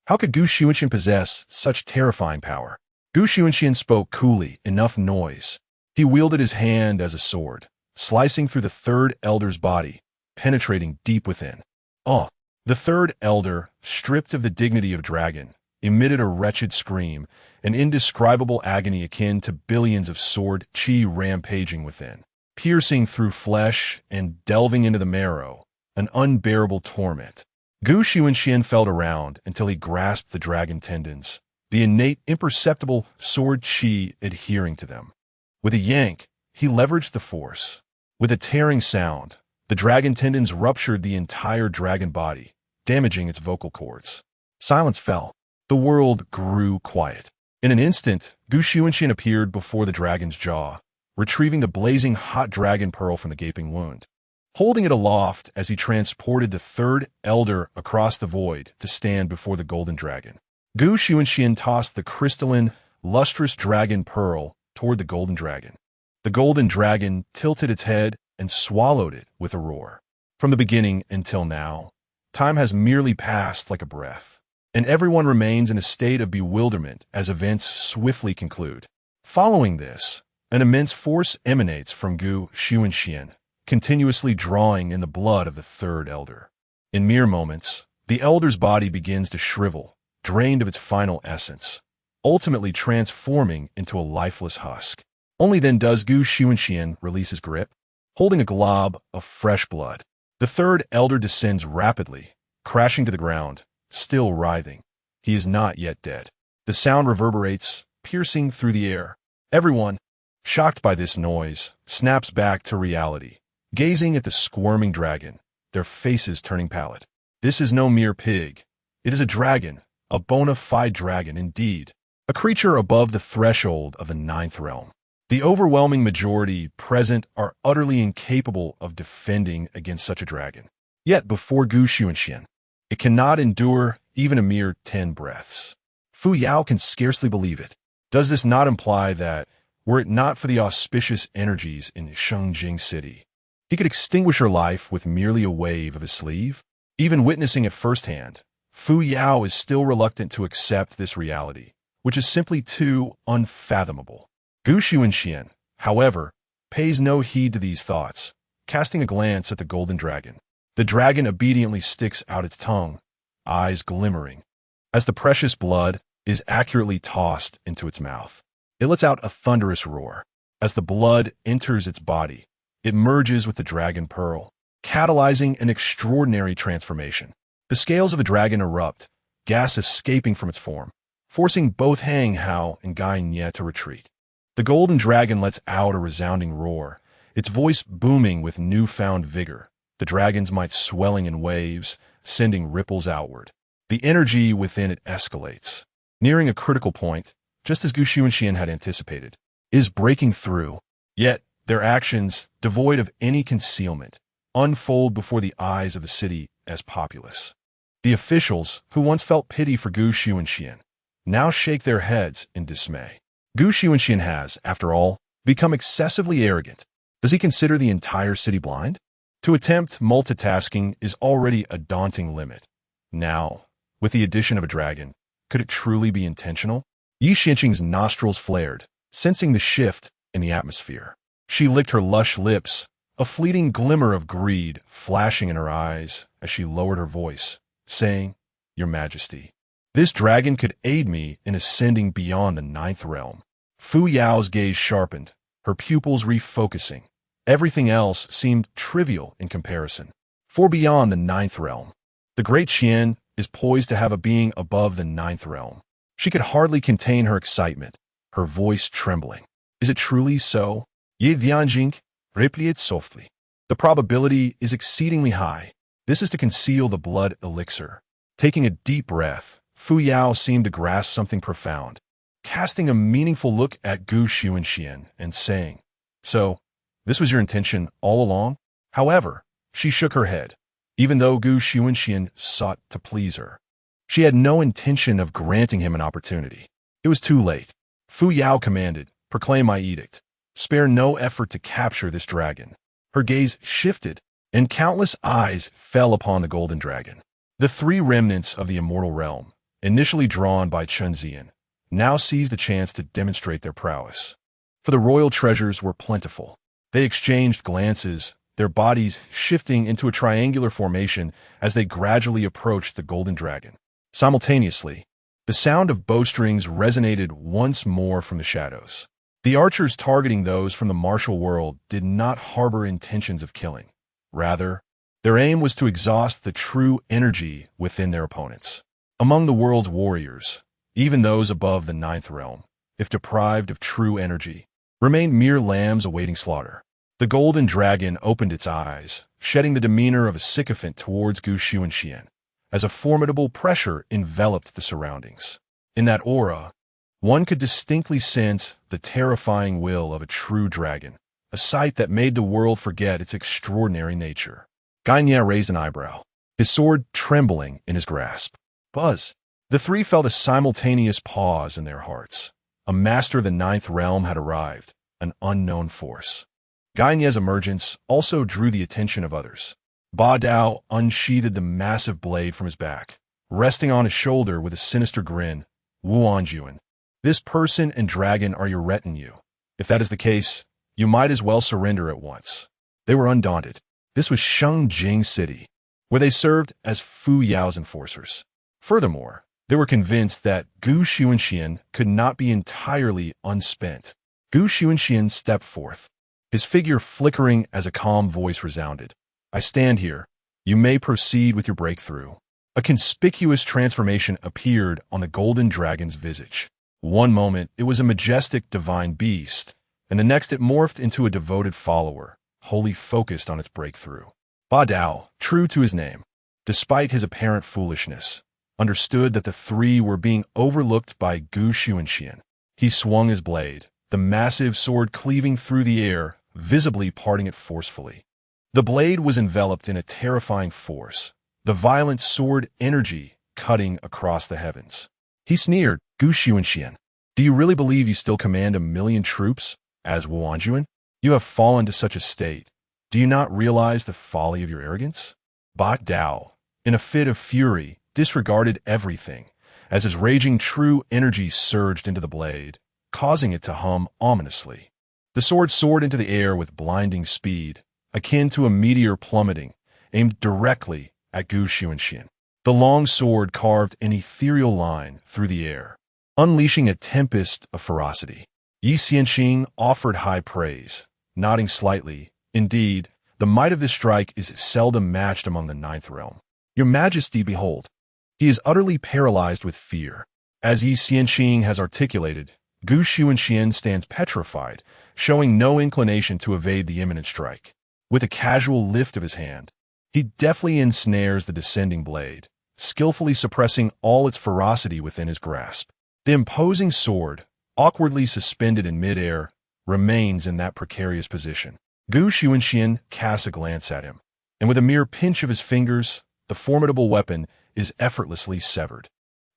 How could Xunxian possess such terrifying power? Xunxian spoke coolly, enough noise. He wielded his hand as a sword, slicing through the third elder's body, penetrating deep within. Oh! The third elder, stripped of the dignity of dragon, emitted a wretched scream, an indescribable agony akin to billions of sword chi rampaging within, piercing through flesh and delving into the marrow, an unbearable torment. Xunxian felt around until he grasped the dragon tendons, the innate, imperceptible sword chi adhering to them. With a yank, he leveraged the force. With a tearing sound, the dragon tendons ruptured the entire dragon body, damaging its vocal cords. Silence fell. The world grew quiet. In an instant, Xunxian appeared before the dragon's jaw, retrieving the blazing hot dragon pearl from the gaping wound. Holding it aloft as he transported the third elder across the void to stand before the golden dragon, Xunxian tossed the crystalline, lustrous dragon pearl toward the golden dragon. The golden dragon tilted its head and swallowed it with a roar. From the beginning until now, time has merely passed like a breath, and everyone remains in a state of bewilderment as events swiftly conclude. Following this, An immense force emanates from Xunxian, continuously drawing in the blood of the third elder. In mere moments, the elder's body begins to shrivel, drained of its final essence, ultimately transforming into a lifeless husk. Only then does Xunxian release his grip, holding a glob of fresh blood. The third elder descends rapidly, crashing to the ground, still writhing. He is not yet dead. The sound reverberates, piercing through the air. Everyone, shocked by this noise, snaps back to reality, gazing at the squirming dragon, their faces turning pallid. This is no mere pig. It is a dragon, a bona fide dragon indeed, a creature above the threshold of the ninth realm. The overwhelming majority present are utterly incapable of defending against such a dragon. Yet before Xunxian, it cannot endure even a mere 10 breaths. Fu Yao can scarcely believe it. Does this not imply that, were it not for the auspicious energies in Shengling city, he could extinguish her life with merely a wave of his sleeve? Even witnessing it firsthand, Fu Yao is still reluctant to accept this reality, which is simply too unfathomable. Xunxian, however, pays no heed to these thoughts, casting a glance at the golden dragon. The dragon obediently sticks out its tongue, eyes glimmering, as the precious blood is accurately tossed into its mouth. It lets out a thunderous roar. As the blood enters its body, it merges with the dragon pearl, catalyzing an extraordinary transformation. The scales of a dragon erupt, gas escaping from its form, forcing both Hang Hao and Gai Nye to retreat. The golden dragon lets out a resounding roar, its voice booming with newfound vigor, the dragon's might swelling in waves, sending ripples outward. The energy within it escalates, nearing a critical point, just as Xunxian had anticipated. It is breaking through, yet their actions, devoid of any concealment, unfold before the eyes of the city as populace. The officials, who once felt pity for Xunxian, now shake their heads in dismay. Xunxian has, after all, become excessively arrogant. Does he consider the entire city blind? To attempt multitasking is already a daunting limit. Now, with the addition of a dragon, could it truly be intentional? Yi Xianqing's nostrils flared, sensing the shift in the atmosphere. She licked her lush lips, a fleeting glimmer of greed flashing in her eyes as she lowered her voice, saying, "Your Majesty, this dragon could aid me in ascending beyond the ninth realm." Fu Yao's gaze sharpened, her pupils refocusing. Everything else seemed trivial in comparison. For beyond the ninth realm, the Great Qin is poised to have a being above the ninth realm. She could hardly contain her excitement, her voice trembling. Is it truly so? Ye Dianjing, replied softly. The probability is exceedingly high. This is to conceal the blood elixir. Taking a deep breath, Fu Yao seemed to grasp something profound, casting a meaningful look at Xunxian and saying, "So, this was your intention all along?" However, she shook her head. Even though Xunxian sought to please her, she had no intention of granting him an opportunity. It was too late. Fu Yao commanded, "Proclaim my edict. Spare no effort to capture this dragon." Her gaze shifted, and countless eyes fell upon the golden dragon. The three remnants of the immortal realm, initially drawn by Xunxian, now seized the chance to demonstrate their prowess. For the royal treasures were plentiful. They exchanged glances, their bodies shifting into a triangular formation as they gradually approached the golden dragon. Simultaneously, the sound of bowstrings resonated once more from the shadows. The archers targeting those from the martial world did not harbor intentions of killing. Rather, their aim was to exhaust the true energy within their opponents. Among the world's warriors, even those above the ninth realm, if deprived of true energy, remained mere lambs awaiting slaughter. The golden dragon opened its eyes, shedding the demeanor of a sycophant towards Xunxian, as a formidable pressure enveloped the surroundings. In that aura, one could distinctly sense the terrifying will of a true dragon, a sight that made the world forget its extraordinary nature. Gai Nye raised an eyebrow, his sword trembling in his grasp. Buzz! The three felt a simultaneous pause in their hearts. A master of the ninth realm had arrived, an unknown force. Gai Nye's emergence also drew the attention of others. Ba Dao unsheathed the massive blade from his back, resting on his shoulder with a sinister grin. "Wu'an, this person and dragon are your retinue. If that is the case, you might as well surrender at once. They were undaunted. This was Shengling City, where they served as Fu Yao's enforcers. Furthermore, they were convinced that Xunxian could not be entirely unspent. Xunxian stepped forth, his figure flickering as a calm voice resounded. I stand here. You may proceed with your breakthrough. A conspicuous transformation appeared on the golden dragon's visage. One moment, it was a majestic divine beast, and the next it morphed into a devoted follower, wholly focused on its breakthrough. Ba Dao, true to his name, despite his apparent foolishness, understood that the three were being overlooked by Xunxian. He swung his blade, the massive sword cleaving through the air, visibly parting it forcefully. The blade was enveloped in a terrifying force, the violent sword energy cutting across the heavens. He sneered, Xunxian, do you really believe you still command 1,000,000 troops, as Wu'an? You have fallen to such a state. Do you not realize the folly of your arrogance? Ba Dao, in a fit of fury, disregarded everything, as his raging true energy surged into the blade, causing it to hum ominously. The sword soared into the air with blinding speed, akin to a meteor plummeting, aimed directly at Xunxian. The long sword carved an ethereal line through the air, unleashing a tempest of ferocity. Xunxian offered high praise, nodding slightly. Indeed, the might of this strike is seldom matched among the Ninth Realm. Your Majesty, behold. He is utterly paralyzed with fear. As Xunxian has articulated, Xunxian stands petrified, showing no inclination to evade the imminent strike. With a casual lift of his hand, he deftly ensnares the descending blade, skillfully suppressing all its ferocity within his grasp. The imposing sword, awkwardly suspended in midair, remains in that precarious position. Xunxian casts a glance at him, and with a mere pinch of his fingers, the formidable weapon is effortlessly severed,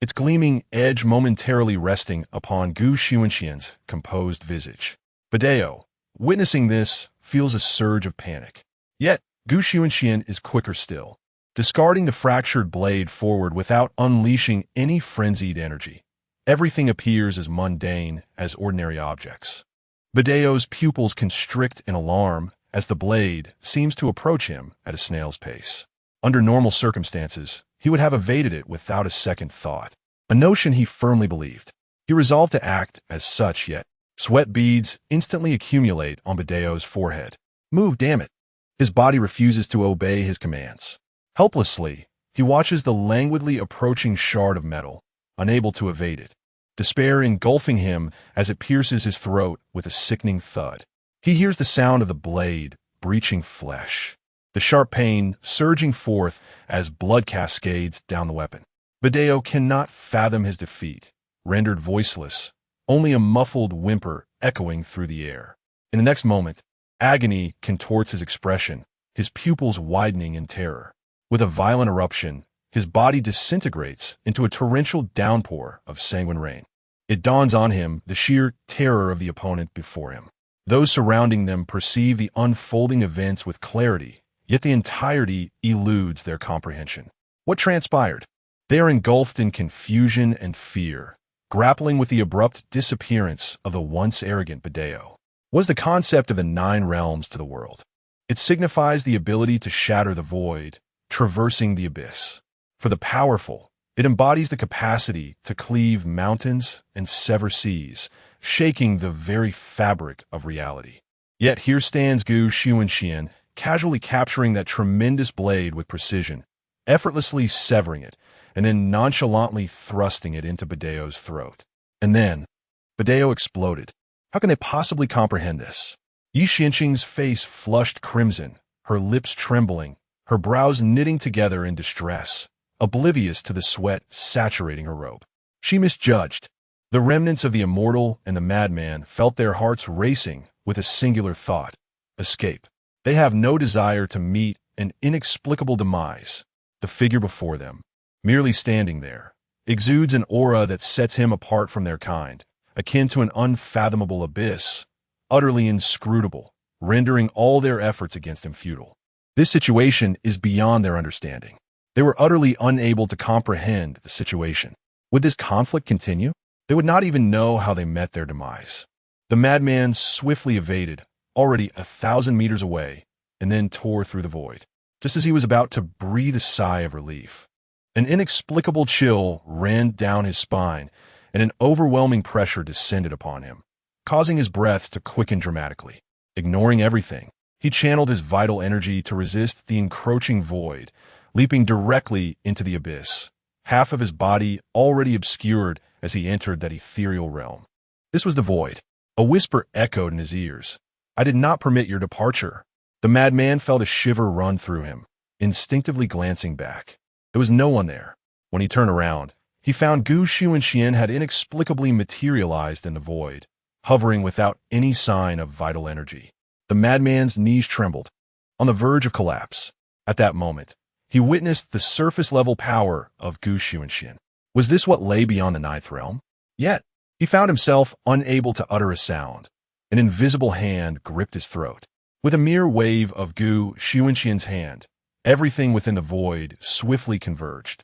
its gleaming edge momentarily resting upon Xunxian's composed visage. Ba Dao, witnessing this, feels a surge of panic. Yet, Xunxian is quicker still, discarding the fractured blade forward without unleashing any frenzied energy. Everything appears as mundane as ordinary objects. Ba Dao's pupils constrict in alarm as the blade seems to approach him at a snail's pace. Under normal circumstances, he would have evaded it without a second thought, a notion he firmly believed. He resolved to act as such, yet sweat beads instantly accumulate on Ba Dao's forehead. Move, damn it! His body refuses to obey his commands. Helplessly, he watches the languidly approaching shard of metal, unable to evade it, despair engulfing him as it pierces his throat with a sickening thud. He hears the sound of the blade breaching flesh, the sharp pain surging forth as blood cascades down the weapon. Ba Dao cannot fathom his defeat, rendered voiceless, only a muffled whimper echoing through the air. In the next moment, agony contorts his expression, his pupils widening in terror. With a violent eruption, his body disintegrates into a torrential downpour of sanguine rain. It dawns on him the sheer terror of the opponent before him. Those surrounding them perceive the unfolding events with clarity, yet the entirety eludes their comprehension. What transpired? They are engulfed in confusion and fear, grappling with the abrupt disappearance of the once arrogant Ba Dao. Was the concept of the 9 realms to the world? It signifies the ability to shatter the void, traversing the abyss. For the powerful, it embodies the capacity to cleave mountains and sever seas, shaking the very fabric of reality. Yet here stands Xunxian, casually capturing that tremendous blade with precision, effortlessly severing it, and then nonchalantly thrusting it into Ba Dao's throat. And then, Ba Dao exploded. How can they possibly comprehend this? Xunxian's face flushed crimson, her lips trembling, her brows knitting together in distress, oblivious to the sweat saturating her robe. She misjudged. The remnants of the immortal and the madman felt their hearts racing with a singular thought: escape. They have no desire to meet an inexplicable demise. The figure before them, merely standing there, exudes an aura that sets him apart from their kind, akin to an unfathomable abyss, utterly inscrutable, rendering all their efforts against him futile. This situation is beyond their understanding. They were utterly unable to comprehend the situation. Would this conflict continue? They would not even know how they met their demise. The madman swiftly evaded, already 1,000 meters away, and then tore through the void. Just as he was about to breathe a sigh of relief, an inexplicable chill ran down his spine, and an overwhelming pressure descended upon him, causing his breath to quicken dramatically. Ignoring everything, he channeled his vital energy to resist the encroaching void, leaping directly into the abyss, half of his body already obscured as he entered that ethereal realm. This was the void. A whisper echoed in his ears. "I did not permit your departure." The madman felt a shiver run through him, instinctively glancing back. There was no one there. When he turned around, he found Xunxian had inexplicably materialized in the void, hovering without any sign of vital energy. The madman's knees trembled, on the verge of collapse. At that moment, he witnessed the surface-level power of Xunxian. Was this what lay beyond the ninth realm? Yet, he found himself unable to utter a sound. An invisible hand gripped his throat. With a mere wave of Xunxian's hand, everything within the void swiftly converged,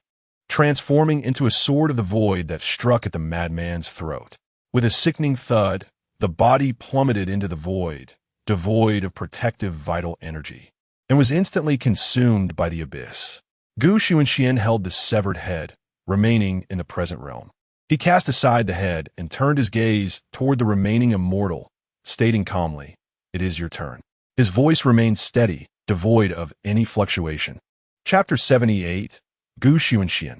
transforming into a sword of the void that struck at the madman's throat. With a sickening thud, the body plummeted into the void, devoid of protective vital energy, and was instantly consumed by the abyss. Xunxian held the severed head, remaining in the present realm. He cast aside the head and turned his gaze toward the remaining immortal, stating calmly, "It is your turn." His voice remained steady, devoid of any fluctuation. Chapter 78, Xunxian.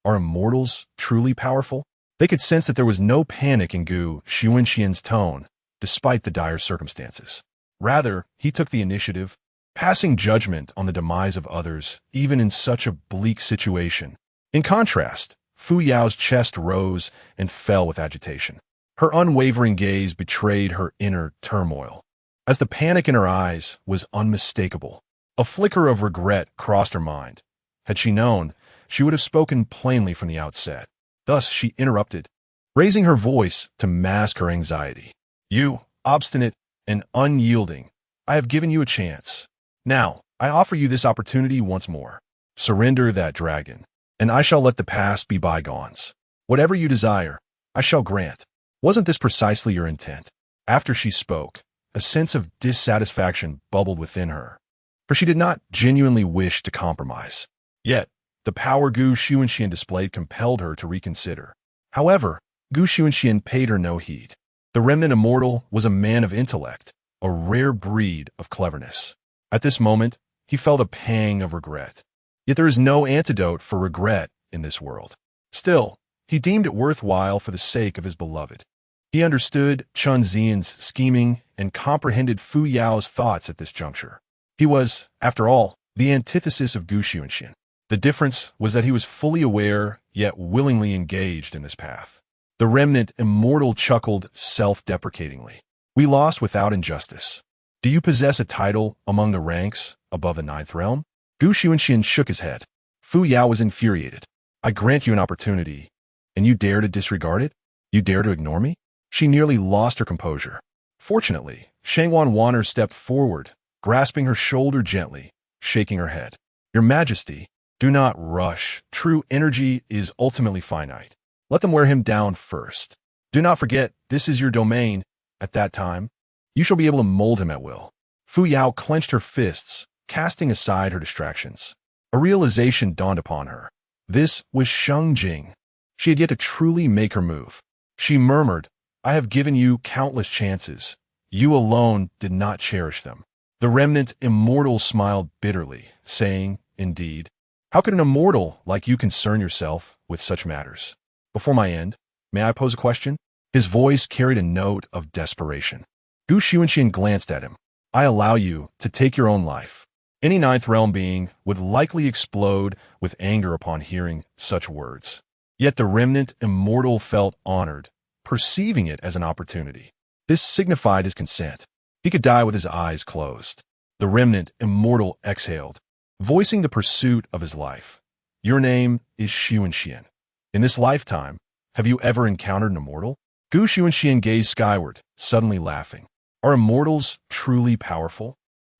Are immortals truly powerful? They could sense that there was no panic in Xunxian's tone, despite the dire circumstances. Rather, he took the initiative, passing judgment on the demise of others, even in such a bleak situation. In contrast, Fu Yao's chest rose and fell with agitation. Her unwavering gaze betrayed her inner turmoil, as the panic in her eyes was unmistakable. A flicker of regret crossed her mind. Had she known, she would have spoken plainly from the outset. Thus she interrupted, raising her voice to mask her anxiety. "You, obstinate and unyielding, I have given you a chance. Now, I offer you this opportunity once more. Surrender that dragon, and I shall let the past be bygones. Whatever you desire, I shall grant." Wasn't this precisely your intent? After she spoke, a sense of dissatisfaction bubbled within her, for she did not genuinely wish to compromise. Yet, the power Xunxian displayed compelled her to reconsider. However, Xunxian paid her no heed. The remnant immortal was a man of intellect, a rare breed of cleverness. At this moment, he felt a pang of regret. Yet there is no antidote for regret in this world. Still, he deemed it worthwhile for the sake of his beloved. He understood Chen Xian's scheming and comprehended Fu Yao's thoughts at this juncture. He was, after all, the antithesis of Xunxian. The difference was that he was fully aware, yet willingly engaged in this path. The remnant immortal chuckled self-deprecatingly. "We lost without injustice. Do you possess a title among the ranks above the ninth realm?" Xunxian shook his head. Fu Yao was infuriated. "I grant you an opportunity, and you dare to disregard it? You dare to ignore me?" She nearly lost her composure. Fortunately, Shengwan Wanner stepped forward, grasping her shoulder gently, shaking her head. "Your Majesty, do not rush. True energy is ultimately finite. Let them wear him down first. Do not forget, this is your domain. At that time, you shall be able to mold him at will." Fu Yao clenched her fists, casting aside her distractions. A realization dawned upon her. This was Sheng. She had yet to truly make her move. She murmured, "I have given you countless chances. You alone did not cherish them." The remnant immortal smiled bitterly, saying, "Indeed, how could an immortal like you concern yourself with such matters? Before my end, may I pose a question?" His voice carried a note of desperation. Xunxian glanced at him. "I allow you to take your own life." Any ninth realm being would likely explode with anger upon hearing such words. Yet the remnant immortal felt honored, perceiving it as an opportunity. This signified his consent. He could die with his eyes closed. The remnant immortal exhaled, voicing the pursuit of his life. "Your name is Xunxian. In this lifetime, have you ever encountered an immortal?" Xunxian gazed skyward, suddenly laughing. "Are immortals truly powerful?"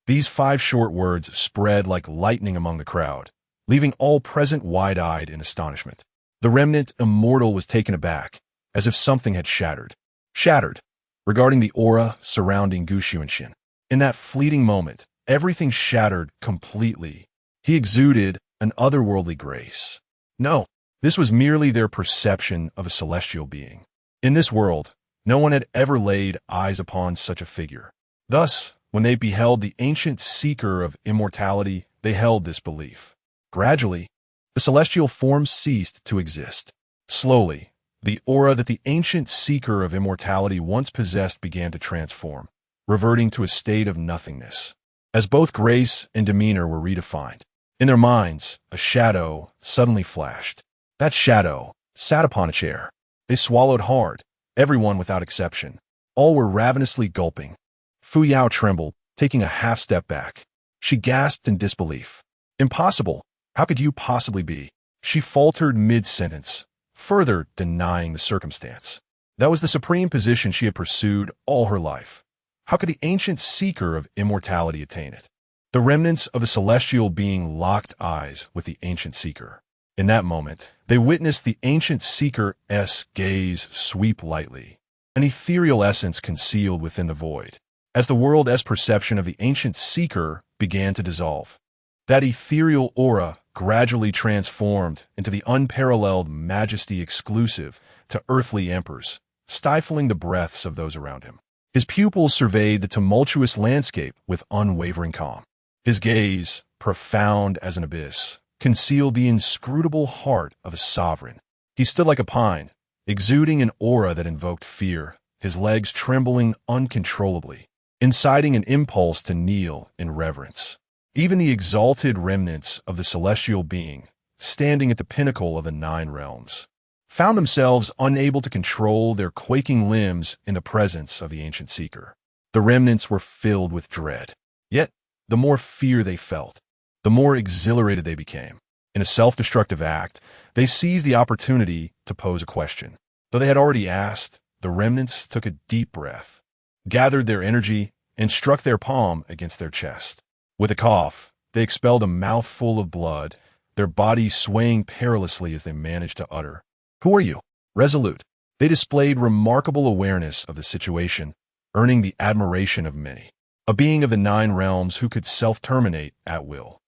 These 5 short words spread like lightning among the crowd, leaving all present wide-eyed in astonishment. The remnant immortal was taken aback, as if something had shattered. Shattered. regarding the aura surrounding Xunxian. In that fleeting moment, everything shattered completely. He exuded an otherworldly grace. No, this was merely their perception of a celestial being. In this world, no one had ever laid eyes upon such a figure. Thus, when they beheld the ancient seeker of immortality, they held this belief. Gradually, the celestial form ceased to exist. Slowly, the aura that the ancient seeker of immortality once possessed began to transform, reverting to a state of nothingness. As both grace and demeanor were redefined, in their minds, a shadow suddenly flashed. That shadow sat upon a chair. They swallowed hard, everyone without exception. All were ravenously gulping. Fu Yao trembled, taking a half-step back. She gasped in disbelief. Impossible. How could you possibly be? She faltered mid-sentence, further denying the circumstance. That was the supreme position she had pursued all her life. How could the ancient seeker of immortality attain it? The remnants of a celestial being locked eyes with the ancient seeker. In that moment, they witnessed the ancient seeker's gaze sweep lightly, an ethereal essence concealed within the void. As the world's perception of the ancient seeker began to dissolve, that ethereal aura gradually transformed into the unparalleled majesty exclusive to earthly emperors, stifling the breaths of those around him. His pupils surveyed the tumultuous landscape with unwavering calm. His gaze, profound as an abyss, concealed the inscrutable heart of a sovereign. He stood like a pine, exuding an aura that invoked fear, his legs trembling uncontrollably, inciting an impulse to kneel in reverence. Even the exalted remnants of the celestial being, standing at the pinnacle of the 9 realms, found themselves unable to control their quaking limbs in the presence of the ancient seeker. The remnants were filled with dread. Yet, the more fear they felt, the more exhilarated they became. In a self-destructive act, they seized the opportunity to pose a question. Though they had already asked, the remnants took a deep breath, gathered their energy, and struck their palm against their chest. With a cough, they expelled a mouthful of blood, their bodies swaying perilously as they managed to utter, "Who are you?" Resolute, they displayed remarkable awareness of the situation, earning the admiration of many. A being of the 9 realms who could self-terminate at will.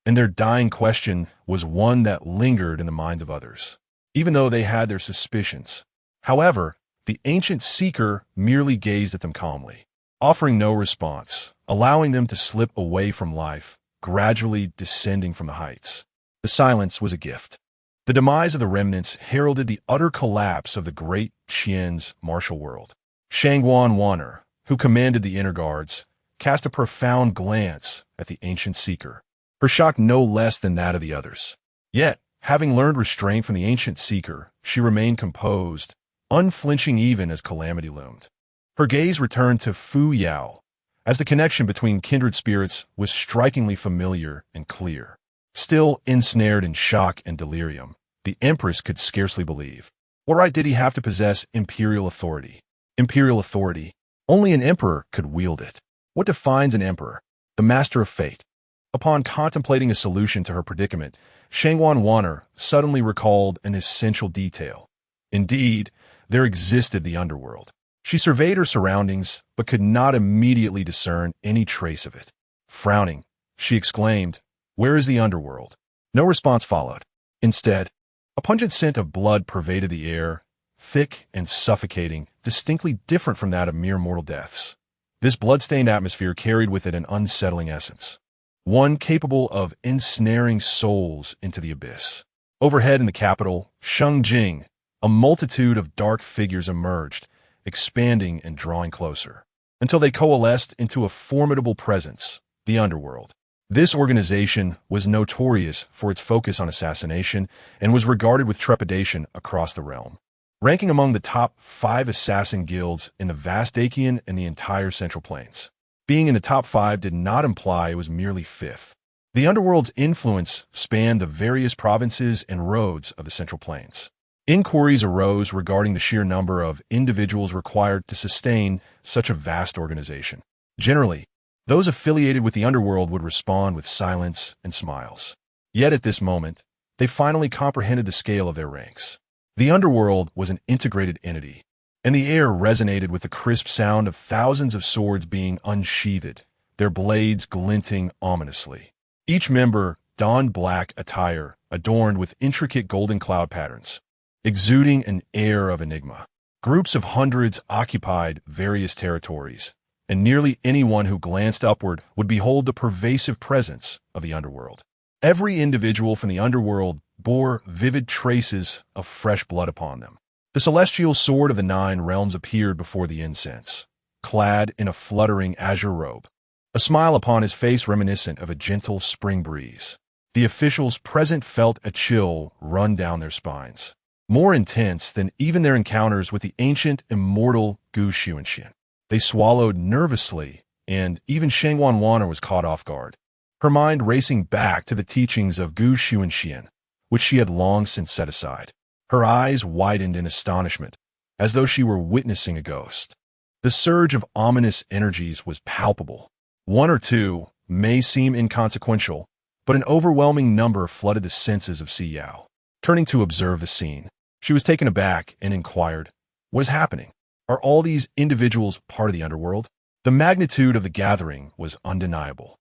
And their dying question was one that lingered in the minds of others, even though they had their suspicions. However, the ancient seeker merely gazed at them calmly, offering no response, allowing them to slip away from life, gradually descending from the heights. The silence was a gift. The demise of the remnants heralded the utter collapse of the Great Qin's martial world. Shangguan Wanner, who commanded the inner guards, cast a profound glance at the ancient seeker, her shock no less than that of the others. Yet, having learned restraint from the ancient seeker, she remained composed, unflinching even as calamity loomed. Her gaze returned to Fu Yao, as the connection between kindred spirits was strikingly familiar and clear. Still ensnared in shock and delirium, the Empress could scarcely believe. What right did he have to possess imperial authority? Imperial authority. Only an emperor could wield it. What defines an emperor? The master of fate. Upon contemplating a solution to her predicament, Shangguan Wanner suddenly recalled an essential detail. Indeed, there existed the underworld. She surveyed her surroundings, but could not immediately discern any trace of it. Frowning, she exclaimed, "Where is the underworld?" No response followed. Instead, a pungent scent of blood pervaded the air, thick and suffocating, distinctly different from that of mere mortal deaths. This blood-stained atmosphere carried with it an unsettling essence, one capable of ensnaring souls into the abyss. Overhead in the capital, Shengling, a multitude of dark figures emerged, expanding and drawing closer, until they coalesced into a formidable presence, the underworld. This organization was notorious for its focus on assassination and was regarded with trepidation across the realm, ranking among the top 5 assassin guilds in the vast Qian and the entire Central Plains. Being in the top 5 did not imply it was merely 5th. The underworld's influence spanned the various provinces and roads of the Central Plains. Inquiries arose regarding the sheer number of individuals required to sustain such a vast organization. Generally, those affiliated with the underworld would respond with silence and smiles. Yet at this moment, they finally comprehended the scale of their ranks. The underworld was an integrated entity, and the air resonated with the crisp sound of thousands of swords being unsheathed, their blades glinting ominously. Each member donned black attire adorned with intricate golden cloud patterns, exuding an air of enigma. Groups of hundreds occupied various territories, and nearly anyone who glanced upward would behold the pervasive presence of the underworld. Every individual from the underworld bore vivid traces of fresh blood upon them. The celestial sword of the 9 realms appeared before the incense, clad in a fluttering azure robe, a smile upon his face reminiscent of a gentle spring breeze. The officials present felt a chill run down their spines, more intense than even their encounters with the ancient immortal Xunxian. They swallowed nervously, and even Shengwan was caught off guard, her mind racing back to the teachings of Xunxian, which she had long since set aside. Her eyes widened in astonishment, as though she were witnessing a ghost. The surge of ominous energies was palpable. 1 or 2 may seem inconsequential, but an overwhelming number flooded the senses of Si Yao. Turning to observe the scene, she was taken aback and inquired, "What is happening? Are all these individuals part of the underworld?" The magnitude of the gathering was undeniable.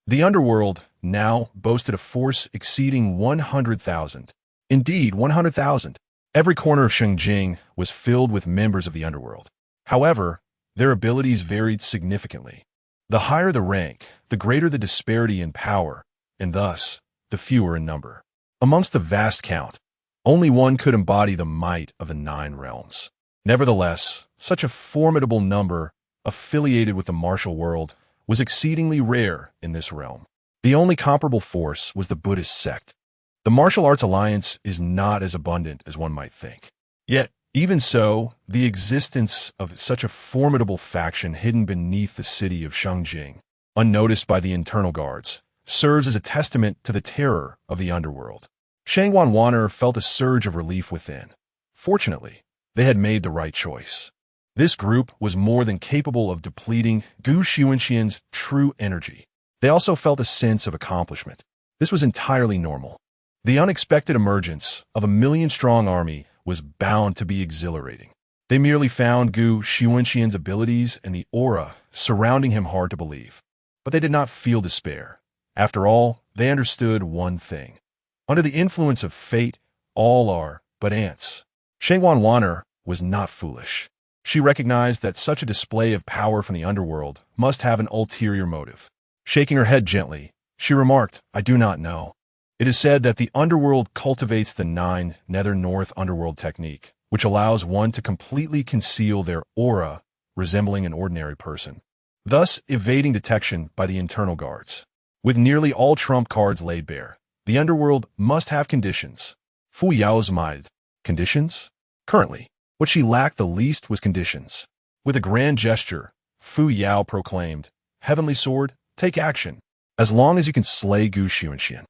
The underworld now boasted a force exceeding 100,000. Indeed, 100,000. Every corner of Shenzhen was filled with members of the underworld. However, their abilities varied significantly. The higher the rank, the greater the disparity in power, and thus, the fewer in number. Amongst the vast count, only one could embody the might of the 9 realms. Nevertheless, such a formidable number, affiliated with the martial world, was exceedingly rare in this realm. The only comparable force was the Buddhist sect. The martial arts alliance is not as abundant as one might think. Yet, even so, the existence of such a formidable faction hidden beneath the city of Shengling, unnoticed by the internal guards, serves as a testament to the terror of the underworld. Shengwan felt a surge of relief within. Fortunately, they had made the right choice. This group was more than capable of depleting Xunxian's true energy. They also felt a sense of accomplishment. This was entirely normal. The unexpected emergence of a 1,000,000-strong army was bound to be exhilarating. They merely found Xunxian's abilities and the aura surrounding him hard to believe. But they did not feel despair. After all, they understood one thing. Under the influence of fate, all are but ants. Shengwan was not foolish. She recognized that such a display of power from the underworld must have an ulterior motive. Shaking her head gently, she remarked, "I do not know. It is said that the underworld cultivates the 9 nether-north underworld technique, which allows one to completely conceal their aura, resembling an ordinary person, thus evading detection by the internal guards. With nearly all trump cards laid bare, the underworld must have conditions." Fu Yao's mind. Conditions? Currently, what she lacked the least was conditions. With a grand gesture, Fu Yao proclaimed, "Heavenly Sword, take action. As long as you can slay Xunxian,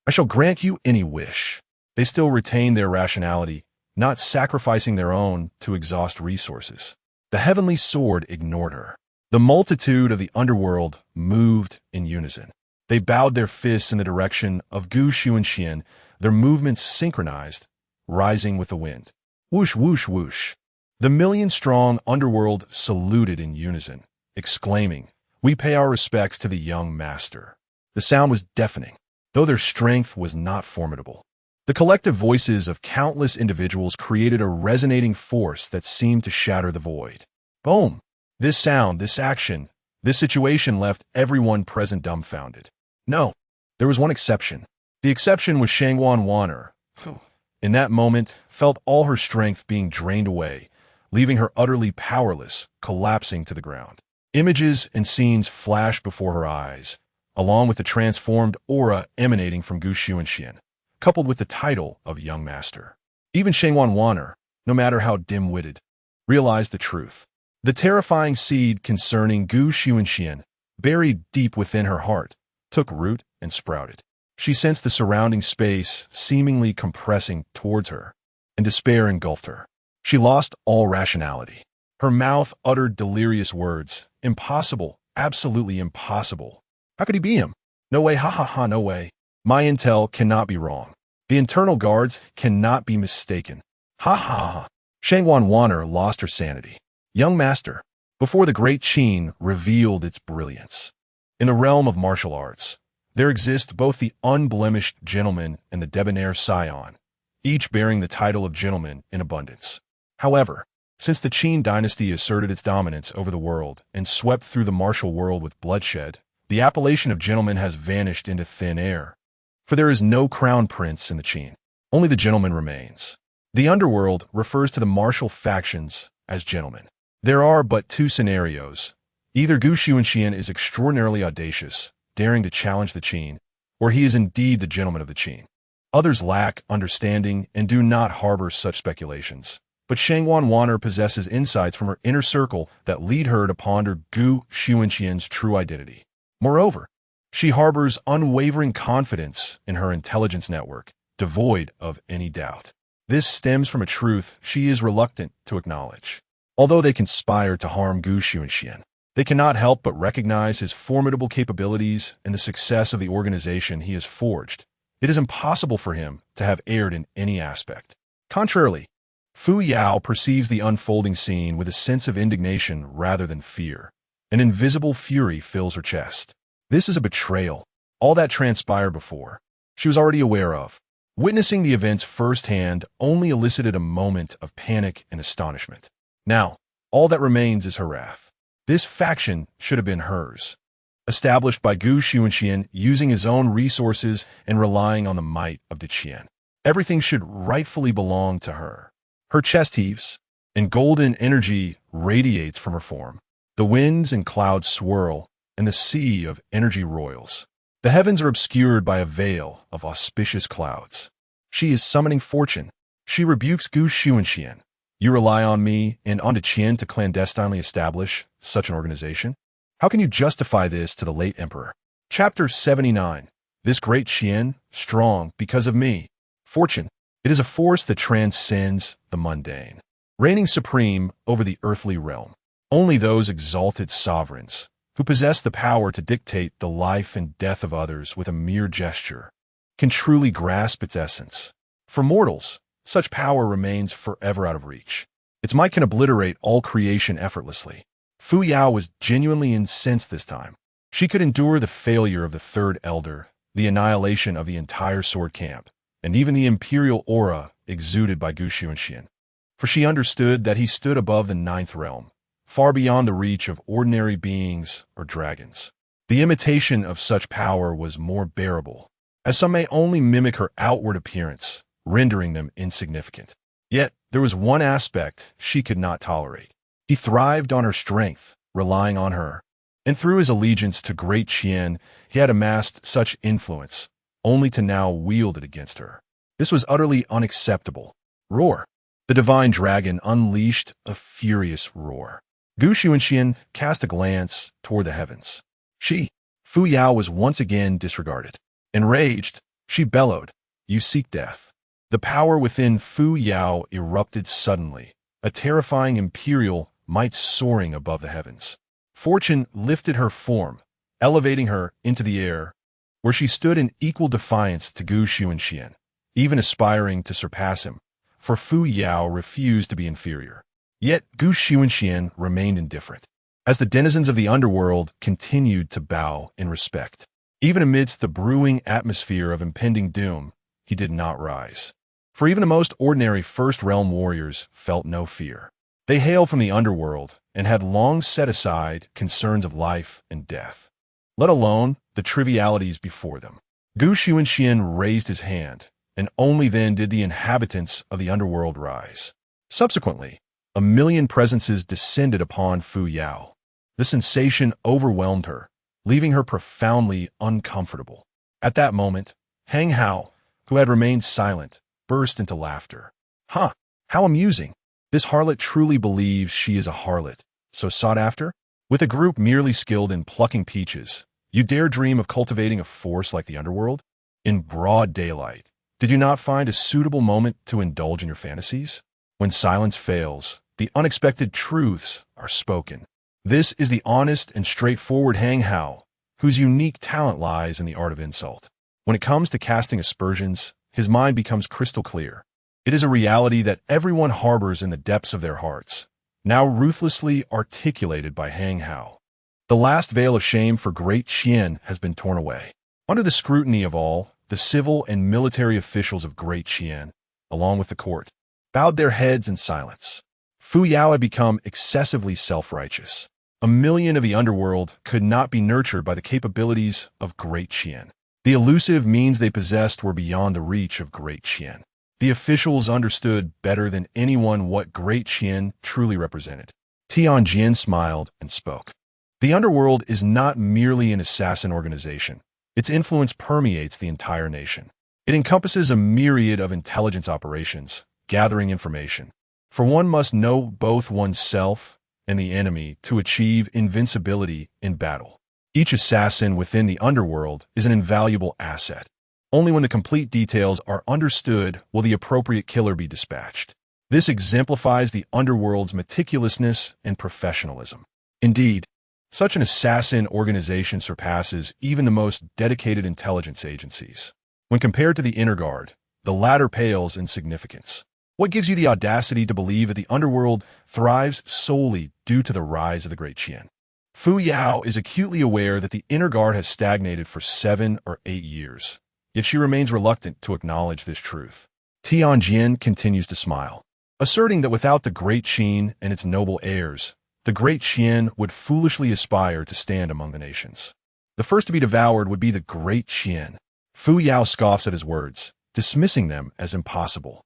I shall grant you any wish." They still retained their rationality, not sacrificing their own to exhaust resources. The Heavenly Sword ignored her. The multitude of the underworld moved in unison. They bowed their fists in the direction of Xunxian, their movements synchronized, rising with the wind. Whoosh, whoosh, whoosh. The 1,000,000-strong underworld saluted in unison, exclaiming, "We pay our respects to the young master." The sound was deafening, though their strength was not formidable. The collective voices of countless individuals created a resonating force that seemed to shatter the void. Boom! This sound, this action, this situation left everyone present dumbfounded. No, there was one exception. The exception was Shengwan, who, in that moment, felt all her strength being drained away, leaving her utterly powerless, collapsing to the ground. Images and scenes flashed before her eyes, along with the transformed aura emanating from Xunxian, coupled with the title of Young Master. Even Shengwan, no matter how dim-witted, realized the truth. The terrifying seed concerning Xunxian, buried deep within her heart, took root and sprouted. She sensed the surrounding space seemingly compressing towards her, and despair engulfed her. She lost all rationality. Her mouth uttered delirious words. Impossible, absolutely impossible. How could he be him? No way, ha ha ha, no way. My intel cannot be wrong. The internal guards cannot be mistaken. Ha ha ha. Shangwan Wanner lost her sanity. Young master, before the Great Qin revealed its brilliance. In the realm of martial arts, there exist both the unblemished gentleman and the debonair scion, each bearing the title of gentleman in abundance. However, since the Qin dynasty asserted its dominance over the world and swept through the martial world with bloodshed, the appellation of gentleman has vanished into thin air. For there is no crown prince in the Qin. Only the gentleman remains. The underworld refers to the martial factions as gentlemen. There are but two scenarios. Either Xunxian is extraordinarily audacious, daring to challenge the Qin, or he is indeed the gentleman of the Qin. Others lack understanding and do not harbor such speculations. But Shangwan Wanner possesses insights from her inner circle that lead her to ponder Xunxian's true identity. Moreover, she harbors unwavering confidence in her intelligence network, devoid of any doubt. This stems from a truth she is reluctant to acknowledge. Although they conspire to harm Xunxian, they cannot help but recognize his formidable capabilities and the success of the organization he has forged. It is impossible for him to have erred in any aspect. Contrarily, Fu Yao perceives the unfolding scene with a sense of indignation rather than fear. An invisible fury fills her chest. This is a betrayal. All that transpired before, she was already aware of. Witnessing the events firsthand only elicited a moment of panic and astonishment. Now, all that remains is her wrath. This faction should have been hers. Established by Xunxian using his own resources and relying on the might of the Qian. Everything should rightfully belong to her. Her chest heaves, and golden energy radiates from her form. The winds and clouds swirl, and the sea of energy roils. The heavens are obscured by a veil of auspicious clouds. She is summoning fortune. She rebukes Xunxian. You rely on me and on the Qian to clandestinely establish such an organization? How can you justify this to the late emperor? Chapter 79. This great Qian, strong because of me. Fortune. It is a force that transcends the mundane, reigning supreme over the earthly realm. Only those exalted sovereigns, who possess the power to dictate the life and death of others with a mere gesture, can truly grasp its essence. For mortals, such power remains forever out of reach. Its might can obliterate all creation effortlessly. Fu Yao was genuinely incensed this time. She could endure the failure of the third elder, the annihilation of the entire sword camp, and even the imperial aura exuded by Xunxian. For she understood that he stood above the ninth realm, far beyond the reach of ordinary beings or dragons. The imitation of such power was more bearable, as some may only mimic her outward appearance, rendering them insignificant. Yet, there was one aspect she could not tolerate. He thrived on her strength, relying on her. And through his allegiance to Great Qin, he had amassed such influence, only to now wield it against her. This was utterly unacceptable. Roar. The divine dragon unleashed a furious roar. Xunxian cast a glance toward the heavens. Fu Yao was once again disregarded. Enraged, she bellowed, "You seek death." The power within Fu Yao erupted suddenly, a terrifying imperial might soaring above the heavens. Fortune lifted her form, elevating her into the air, where she stood in equal defiance to Xunxian, even aspiring to surpass him, for Fu Yao refused to be inferior. Yet Xunxian remained indifferent, as the denizens of the underworld continued to bow in respect. Even amidst the brewing atmosphere of impending doom, he did not rise. For even the most ordinary First Realm warriors felt no fear. They hailed from the underworld and had long set aside concerns of life and death, let alone the trivialities before them. Xunxian raised his hand, and only then did the inhabitants of the underworld rise. Subsequently, 1,000,000 presences descended upon Fu Yao. The sensation overwhelmed her, leaving her profoundly uncomfortable. At that moment, Hang Hao, who had remained silent, burst into laughter. Huh, how amusing. This harlot truly believes she is a harlot, so sought after? With a group merely skilled in plucking peaches, you dare dream of cultivating a force like the underworld? In broad daylight, did you not find a suitable moment to indulge in your fantasies? When silence fails, the unexpected truths are spoken. This is the honest and straightforward Hang Hao, whose unique talent lies in the art of insult. When it comes to casting aspersions, his mind becomes crystal clear. It is a reality that everyone harbors in the depths of their hearts, now ruthlessly articulated by Hang Hao. The last veil of shame for Great Qin has been torn away. Under the scrutiny of all, the civil and military officials of Great Qin, along with the court, bowed their heads in silence. Fu Yao had become excessively self-righteous. A million of the underworld could not be nurtured by the capabilities of Great Qin. The elusive means they possessed were beyond the reach of Great Qin. The officials understood better than anyone what Great Qin truly represented. Tianjin smiled and spoke. The underworld is not merely an assassin organization. Its influence permeates the entire nation. It encompasses a myriad of intelligence operations, gathering information. For one must know both oneself and the enemy to achieve invincibility in battle. Each assassin within the underworld is an invaluable asset. Only when the complete details are understood will the appropriate killer be dispatched. This exemplifies the underworld's meticulousness and professionalism. Indeed, such an assassin organization surpasses even the most dedicated intelligence agencies. When compared to the inner guard, the latter pales in significance. What gives you the audacity to believe that the underworld thrives solely due to the rise of the Great Qin? Fu Yao is acutely aware that the inner guard has stagnated for 7 or 8 years, yet she remains reluctant to acknowledge this truth. Tianjin continues to smile, asserting that without the Great Qin and its noble heirs, the Great Qin would foolishly aspire to stand among the nations. The first to be devoured would be the Great Qin. Fu Yao scoffs at his words, dismissing them as impossible.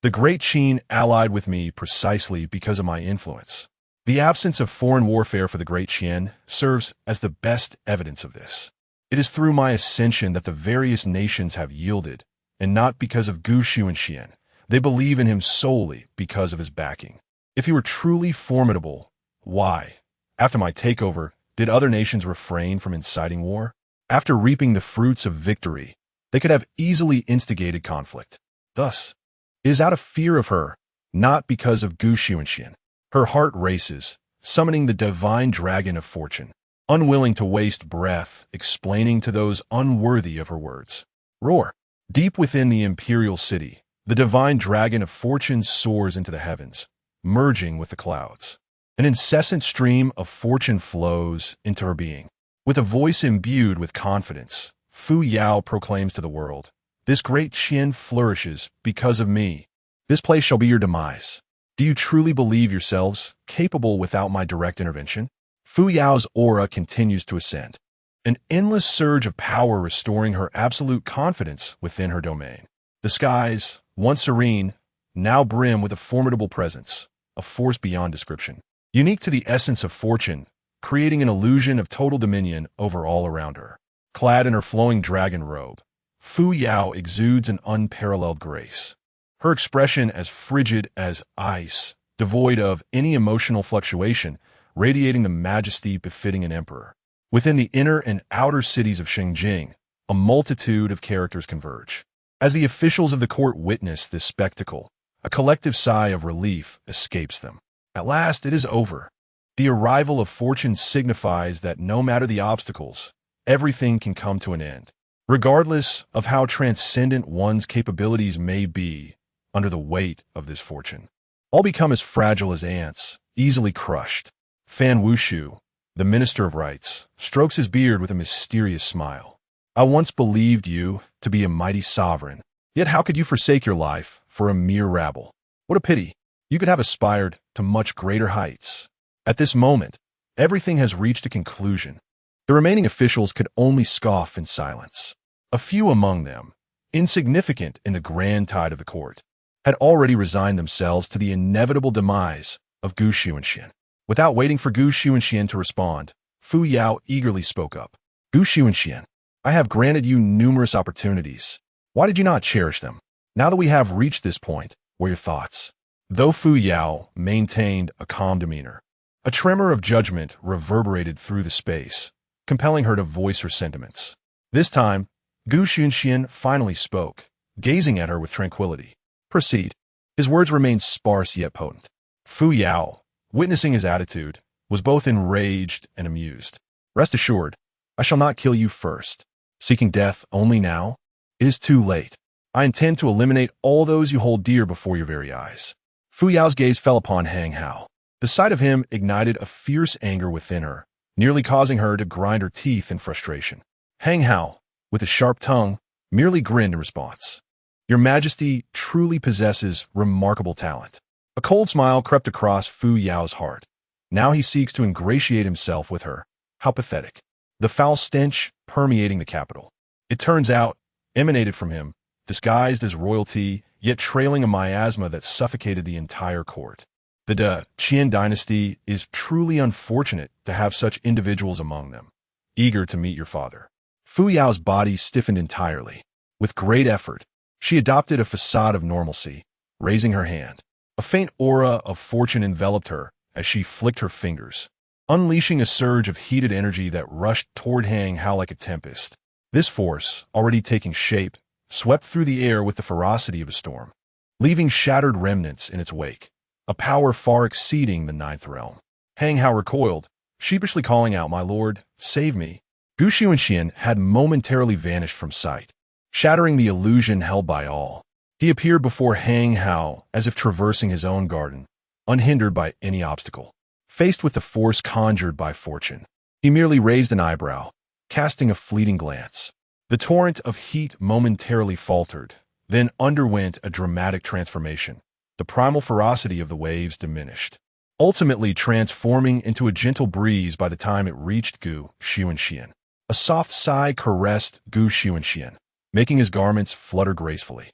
The Great Qin allied with me precisely because of my influence. The absence of foreign warfare for the Great Qin serves as the best evidence of this. It is through my ascension that the various nations have yielded, and not because of Xunxian. They believe in him solely because of his backing. If he were truly formidable, why, after my takeover, did other nations refrain from inciting war? After reaping the fruits of victory, they could have easily instigated conflict. Thus, it is out of fear of her, not because of Xunxian. Her heart races, summoning the divine dragon of fortune, unwilling to waste breath explaining to those unworthy of her words. Roar! Deep within the imperial city, the divine dragon of fortune soars into the heavens, merging with the clouds. An incessant stream of fortune flows into her being. With a voice imbued with confidence, Fu Yao proclaims to the world, "This Great Qin flourishes because of me. This place shall be your demise. Do you truly believe yourselves capable without my direct intervention?" Fu Yao's aura continues to ascend, an endless surge of power restoring her absolute confidence within her domain. The skies, once serene, now brim with a formidable presence, a force beyond description. Unique to the essence of fortune, creating an illusion of total dominion over all around her. Clad in her flowing dragon robe, Fu Yao exudes an unparalleled grace. Her expression as frigid as ice, devoid of any emotional fluctuation, radiating the majesty befitting an emperor. Within the inner and outer cities of Shengling, a multitude of characters converge. As the officials of the court witness this spectacle, a collective sigh of relief escapes them. At last, it is over. The arrival of fortune signifies that no matter the obstacles, everything can come to an end. Regardless of how transcendent one's capabilities may be under the weight of this fortune, all become as fragile as ants, easily crushed. Fan Wushu, the Minister of Rights, strokes his beard with a mysterious smile. "I once believed you to be a mighty sovereign, yet how could you forsake your life for a mere rabble? What a pity! You could have aspired to much greater heights." At this moment, everything has reached a conclusion. The remaining officials could only scoff in silence. A few among them, insignificant in the grand tide of the court, had already resigned themselves to the inevitable demise of Xunxian. Without waiting for Xunxian to respond, Fu Yao eagerly spoke up. "Xunxian, I have granted you numerous opportunities. Why did you not cherish them? Now that we have reached this point, what are your thoughts?" Though Fu Yao maintained a calm demeanor, a tremor of judgment reverberated through the space, compelling her to voice her sentiments. This time, Xunxian finally spoke, gazing at her with tranquility. "Proceed." His words remained sparse yet potent. Fu Yao, witnessing his attitude, was both enraged and amused. "Rest assured, I shall not kill you first. Seeking death only now? It is too late. I intend to eliminate all those you hold dear before your very eyes. Fu Yao's gaze fell upon Hang Hao. The sight of him ignited a fierce anger within her, nearly causing her to grind her teeth in frustration. Hang Hao, with a sharp tongue, merely grinned in response. Your Majesty truly possesses remarkable talent. A cold smile crept across Fu Yao's heart. Now he seeks to ingratiate himself with her. How pathetic. The foul stench permeating the capital. It turns out, emanated from him, disguised as royalty, yet trailing a miasma that suffocated the entire court. The Qin dynasty is truly unfortunate to have such individuals among them, eager to meet your father. Fu Yao's body stiffened entirely. With great effort, she adopted a facade of normalcy, raising her hand. A faint aura of fortune enveloped her as she flicked her fingers, unleashing a surge of heated energy that rushed toward Hang Hao like a tempest. This force, already taking shape, swept through the air with the ferocity of a storm, leaving shattered remnants in its wake, a power far exceeding the ninth realm. Hang Hao recoiled, sheepishly calling out, "My lord, save me." Xunxian had momentarily vanished from sight, shattering the illusion held by all. He appeared before Hang Hao as if traversing his own garden, unhindered by any obstacle. Faced with the force conjured by fortune, he merely raised an eyebrow, casting a fleeting glance. The torrent of heat momentarily faltered, then underwent a dramatic transformation. The primal ferocity of the waves diminished, ultimately transforming into a gentle breeze by the time it reached Xunxian. A soft sigh caressed Xunxian, making his garments flutter gracefully.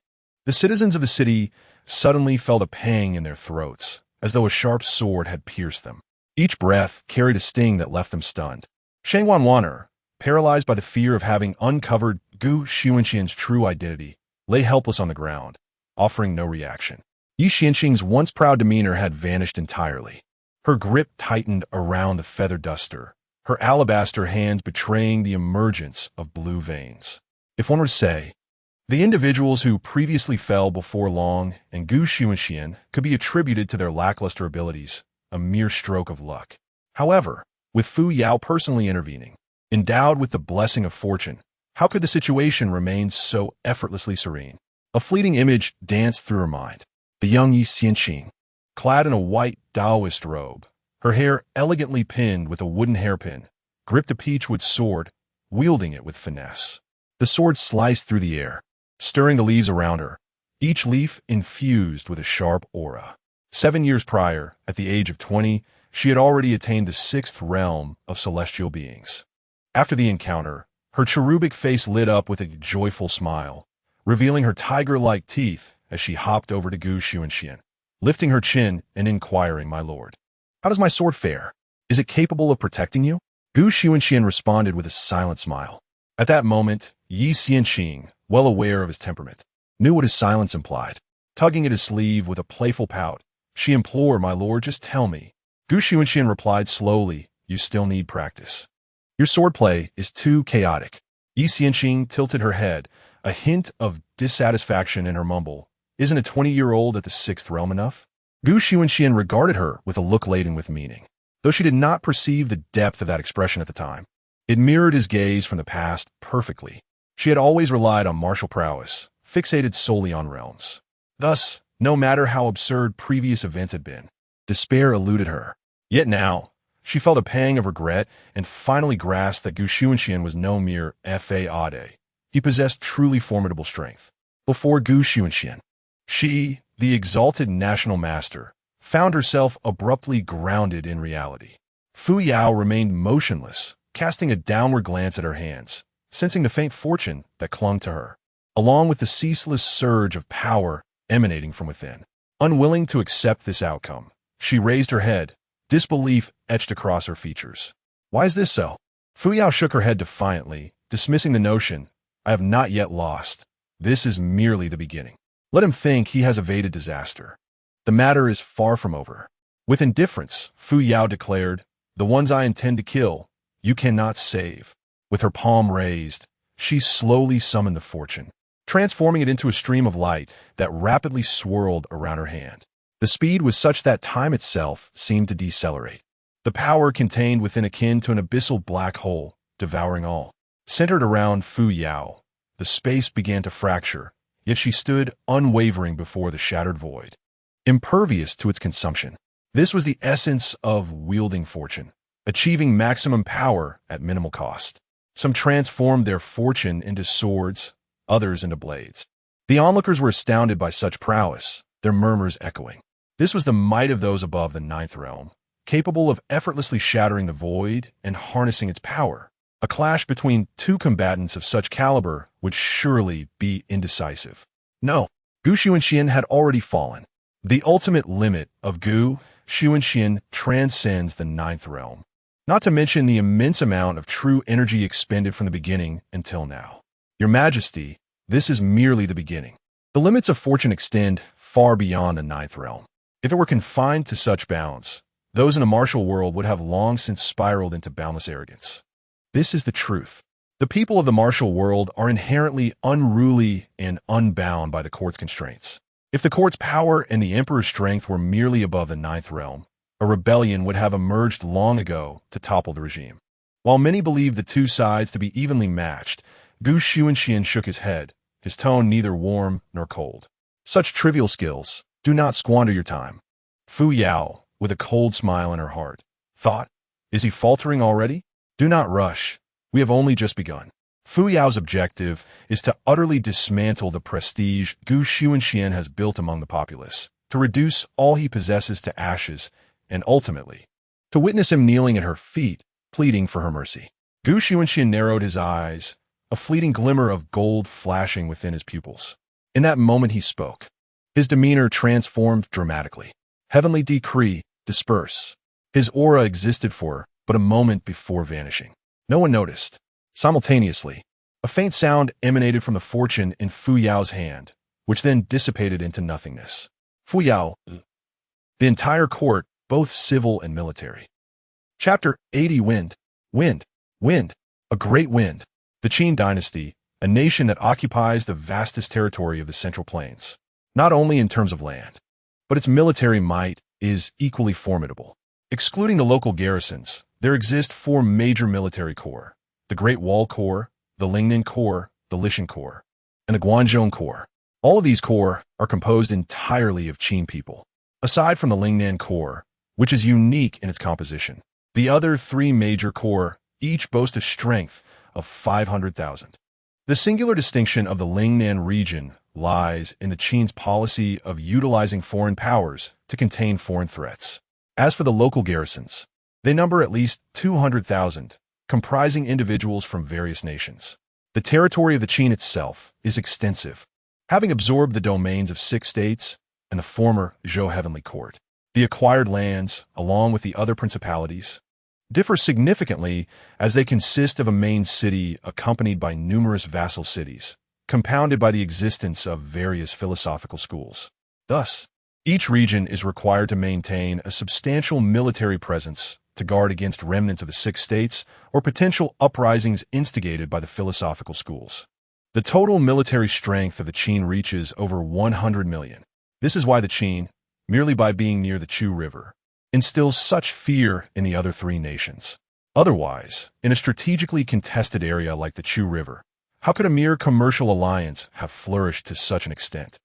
The citizens of the city suddenly felt a pang in their throats, as though a sharp sword had pierced them. Each breath carried a sting that left them stunned. Shengwan, paralyzed by the fear of having uncovered Xunxian's true identity, lay helpless on the ground, offering no reaction. Yi Xianxing's once proud demeanor had vanished entirely. Her grip tightened around the feather duster, her alabaster hands betraying the emergence of blue veins. If one were to say, the individuals who previously fell before Long and Xunxian could be attributed to their lackluster abilities, a mere stroke of luck. However, with Fu Yao personally intervening, endowed with the blessing of fortune, how could the situation remain so effortlessly serene? A fleeting image danced through her mind. The young Yi Xianxing, clad in a white Taoist robe, her hair elegantly pinned with a wooden hairpin, gripped a peachwood sword, wielding it with finesse. The sword sliced through the air, stirring the leaves around her, each leaf infused with a sharp aura. 7 years prior, at the age of 20, she had already attained the 6th realm of celestial beings. After the encounter, her cherubic face lit up with a joyful smile, revealing her tiger-like teeth as she hopped over to Xunxian, lifting her chin and inquiring, "My lord, how does my sword fare? Is it capable of protecting you?" Xunxian responded with a silent smile. At that moment, Yi Xianxing, well aware of his temperament, knew what his silence implied. Tugging at his sleeve with a playful pout, she implored, "My lord, just tell me." Xunxian replied slowly, "You still need practice. Your swordplay is too chaotic." Yi Xianxing tilted her head, a hint of dissatisfaction in her mumble. "Isn't a 20-year-old at the 6th realm enough?" Xunxian regarded her with a look laden with meaning, though she did not perceive the depth of that expression at the time. It mirrored his gaze from the past perfectly. She had always relied on martial prowess, fixated solely on realms. Thus, no matter how absurd previous events had been, despair eluded her. Yet now, she felt a pang of regret and finally grasped that Xunxian was no mere fade. He possessed truly formidable strength. Before Xunxian, she, the exalted national master, found herself abruptly grounded in reality. Fu Yao remained motionless, casting a downward glance at her hands, sensing the faint fortune that clung to her, along with the ceaseless surge of power emanating from within. Unwilling to accept this outcome, she raised her head, disbelief etched across her features. "Why is this so?" Fu Yao shook her head defiantly, dismissing the notion, "I have not yet lost. This is merely the beginning. Let him think he has evaded disaster. The matter is far from over." With indifference, Fu Yao declared, "The ones I intend to kill, you cannot save." With her palm raised, she slowly summoned the fortune, transforming it into a stream of light that rapidly swirled around her hand. The speed was such that time itself seemed to decelerate. The power contained within akin to an abyssal black hole, devouring all. Centered around Fu Yao, the space began to fracture, yet she stood unwavering before the shattered void, impervious to its consumption. This was the essence of wielding fortune, achieving maximum power at minimal cost. Some transformed their fortune into swords, others into blades. The onlookers were astounded by such prowess, their murmurs echoing. This was the might of those above the ninth realm, capable of effortlessly shattering the void and harnessing its power. A clash between two combatants of such caliber would surely be indecisive. No, Gu Xunxian had already fallen. The ultimate limit of Gu Xunxian transcends the ninth realm, not to mention the immense amount of true energy expended from the beginning until now. Your Majesty, this is merely the beginning. The limits of fortune extend far beyond the ninth realm. If it were confined to such bounds, those in a martial world would have long since spiraled into boundless arrogance. This is the truth. The people of the martial world are inherently unruly and unbound by the court's constraints. If the court's power and the emperor's strength were merely above the ninth realm, a rebellion would have emerged long ago to topple the regime. While many believe the two sides to be evenly matched, Gu Xunxian shook his head, his tone neither warm nor cold. Such trivial skills, do not squander your time. Fu Yao, with a cold smile in her heart, thought, is he faltering already? Do not rush. We have only just begun. Fu Yao's objective is to utterly dismantle the prestige Gu Xunxian has built among the populace, to reduce all he possesses to ashes, and ultimately, to witness him kneeling at her feet, pleading for her mercy. Gu Xunxian narrowed his eyes, a fleeting glimmer of gold flashing within his pupils. In that moment he spoke. His demeanor transformed dramatically. Heavenly decree, disperse. His aura existed for but a moment before vanishing. No one noticed. Simultaneously, a faint sound emanated from the fortune in Fu Yao's hand, which then dissipated into nothingness. Fu Yao, the entire court, both civil and military. Chapter 80 Wind. Wind. Wind. A great wind. The Qin dynasty, a nation that occupies the vastest territory of the Central Plains, not only in terms of land, but its military might is equally formidable. Excluding the local garrisons, there exist four major military corps: the Great Wall Corps, the Lingnan Corps, the Lishan Corps, and the Guanzhong Corps. All of these corps are composed entirely of Qin people. Aside from the Lingnan Corps, which is unique in its composition, the other three major corps each boast a strength of 500,000. The singular distinction of the Lingnan region lies in the Qin's policy of utilizing foreign powers to contain foreign threats. As for the local garrisons, they number at least 200,000, comprising individuals from various nations. The territory of the Qin itself is extensive, having absorbed the domains of 6 states and the former Zhou heavenly court. The acquired lands, along with the other principalities, differ significantly as they consist of a main city accompanied by numerous vassal cities, compounded by the existence of various philosophical schools. Thus, each region is required to maintain a substantial military presence to guard against remnants of the 6 states or potential uprisings instigated by the philosophical schools. The total military strength of the Qin reaches over 100 million. This is why the Qin, merely by being near the Chu River, instills such fear in the other 3 nations. Otherwise, in a strategically contested area like the Chu River, how could a mere commercial alliance have flourished to such an extent?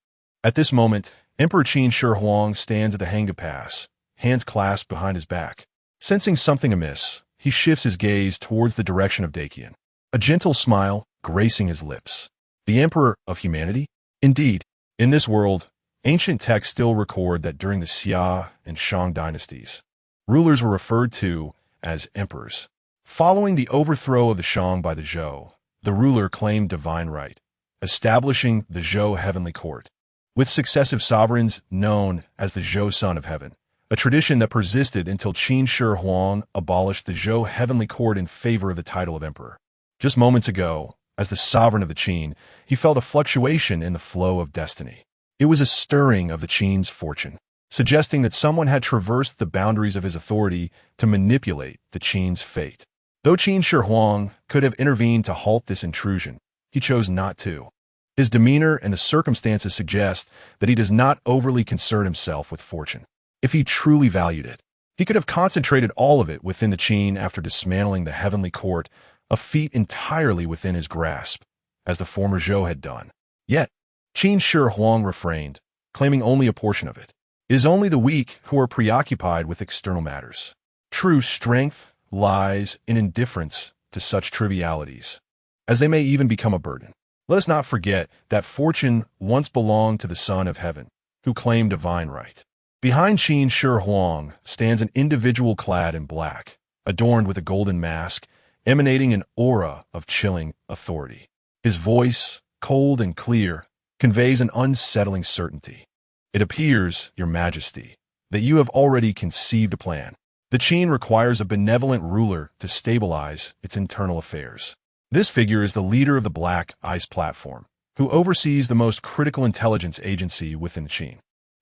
At this moment, Emperor Qin Shi Huang stands at the Hanga Pass, hands clasped behind his back. Sensing something amiss, he shifts his gaze towards the direction of Daqian, a gentle smile gracing his lips. The Emperor of Humanity? Indeed, in this world, ancient texts still record that during the Xia and Shang dynasties, rulers were referred to as emperors. Following the overthrow of the Shang by the Zhou, the ruler claimed divine right, establishing the Zhou heavenly court, with successive sovereigns known as the Zhou Son of Heaven, a tradition that persisted until Qin Shi Huang abolished the Zhou heavenly court in favor of the title of emperor. Just moments ago, as the sovereign of the Qin, he felt a fluctuation in the flow of destiny. It was a stirring of the Qin's fortune, suggesting that someone had traversed the boundaries of his authority to manipulate the Qin's fate. Though Qin Shi Huang could have intervened to halt this intrusion, he chose not to. His demeanor and the circumstances suggest that he does not overly concern himself with fortune. If he truly valued it, he could have concentrated all of it within the Qin after dismantling the heavenly court, a feat entirely within his grasp, as the former Zhou had done. Yet, Qin Shi Huang refrained, claiming only a portion of it. It is only the weak who are preoccupied with external matters. True strength lies in indifference to such trivialities, as they may even become a burden. Let us not forget that fortune once belonged to the Son of Heaven, who claimed divine right. Behind Qin Shi Huang stands an individual clad in black, adorned with a golden mask, emanating an aura of chilling authority. His voice, cold and clear, conveys an unsettling certainty. It appears, Your Majesty, that you have already conceived a plan. The Qin requires a benevolent ruler to stabilize its internal affairs. This figure is the leader of the Black Ice Platform, who oversees the most critical intelligence agency within the Qin.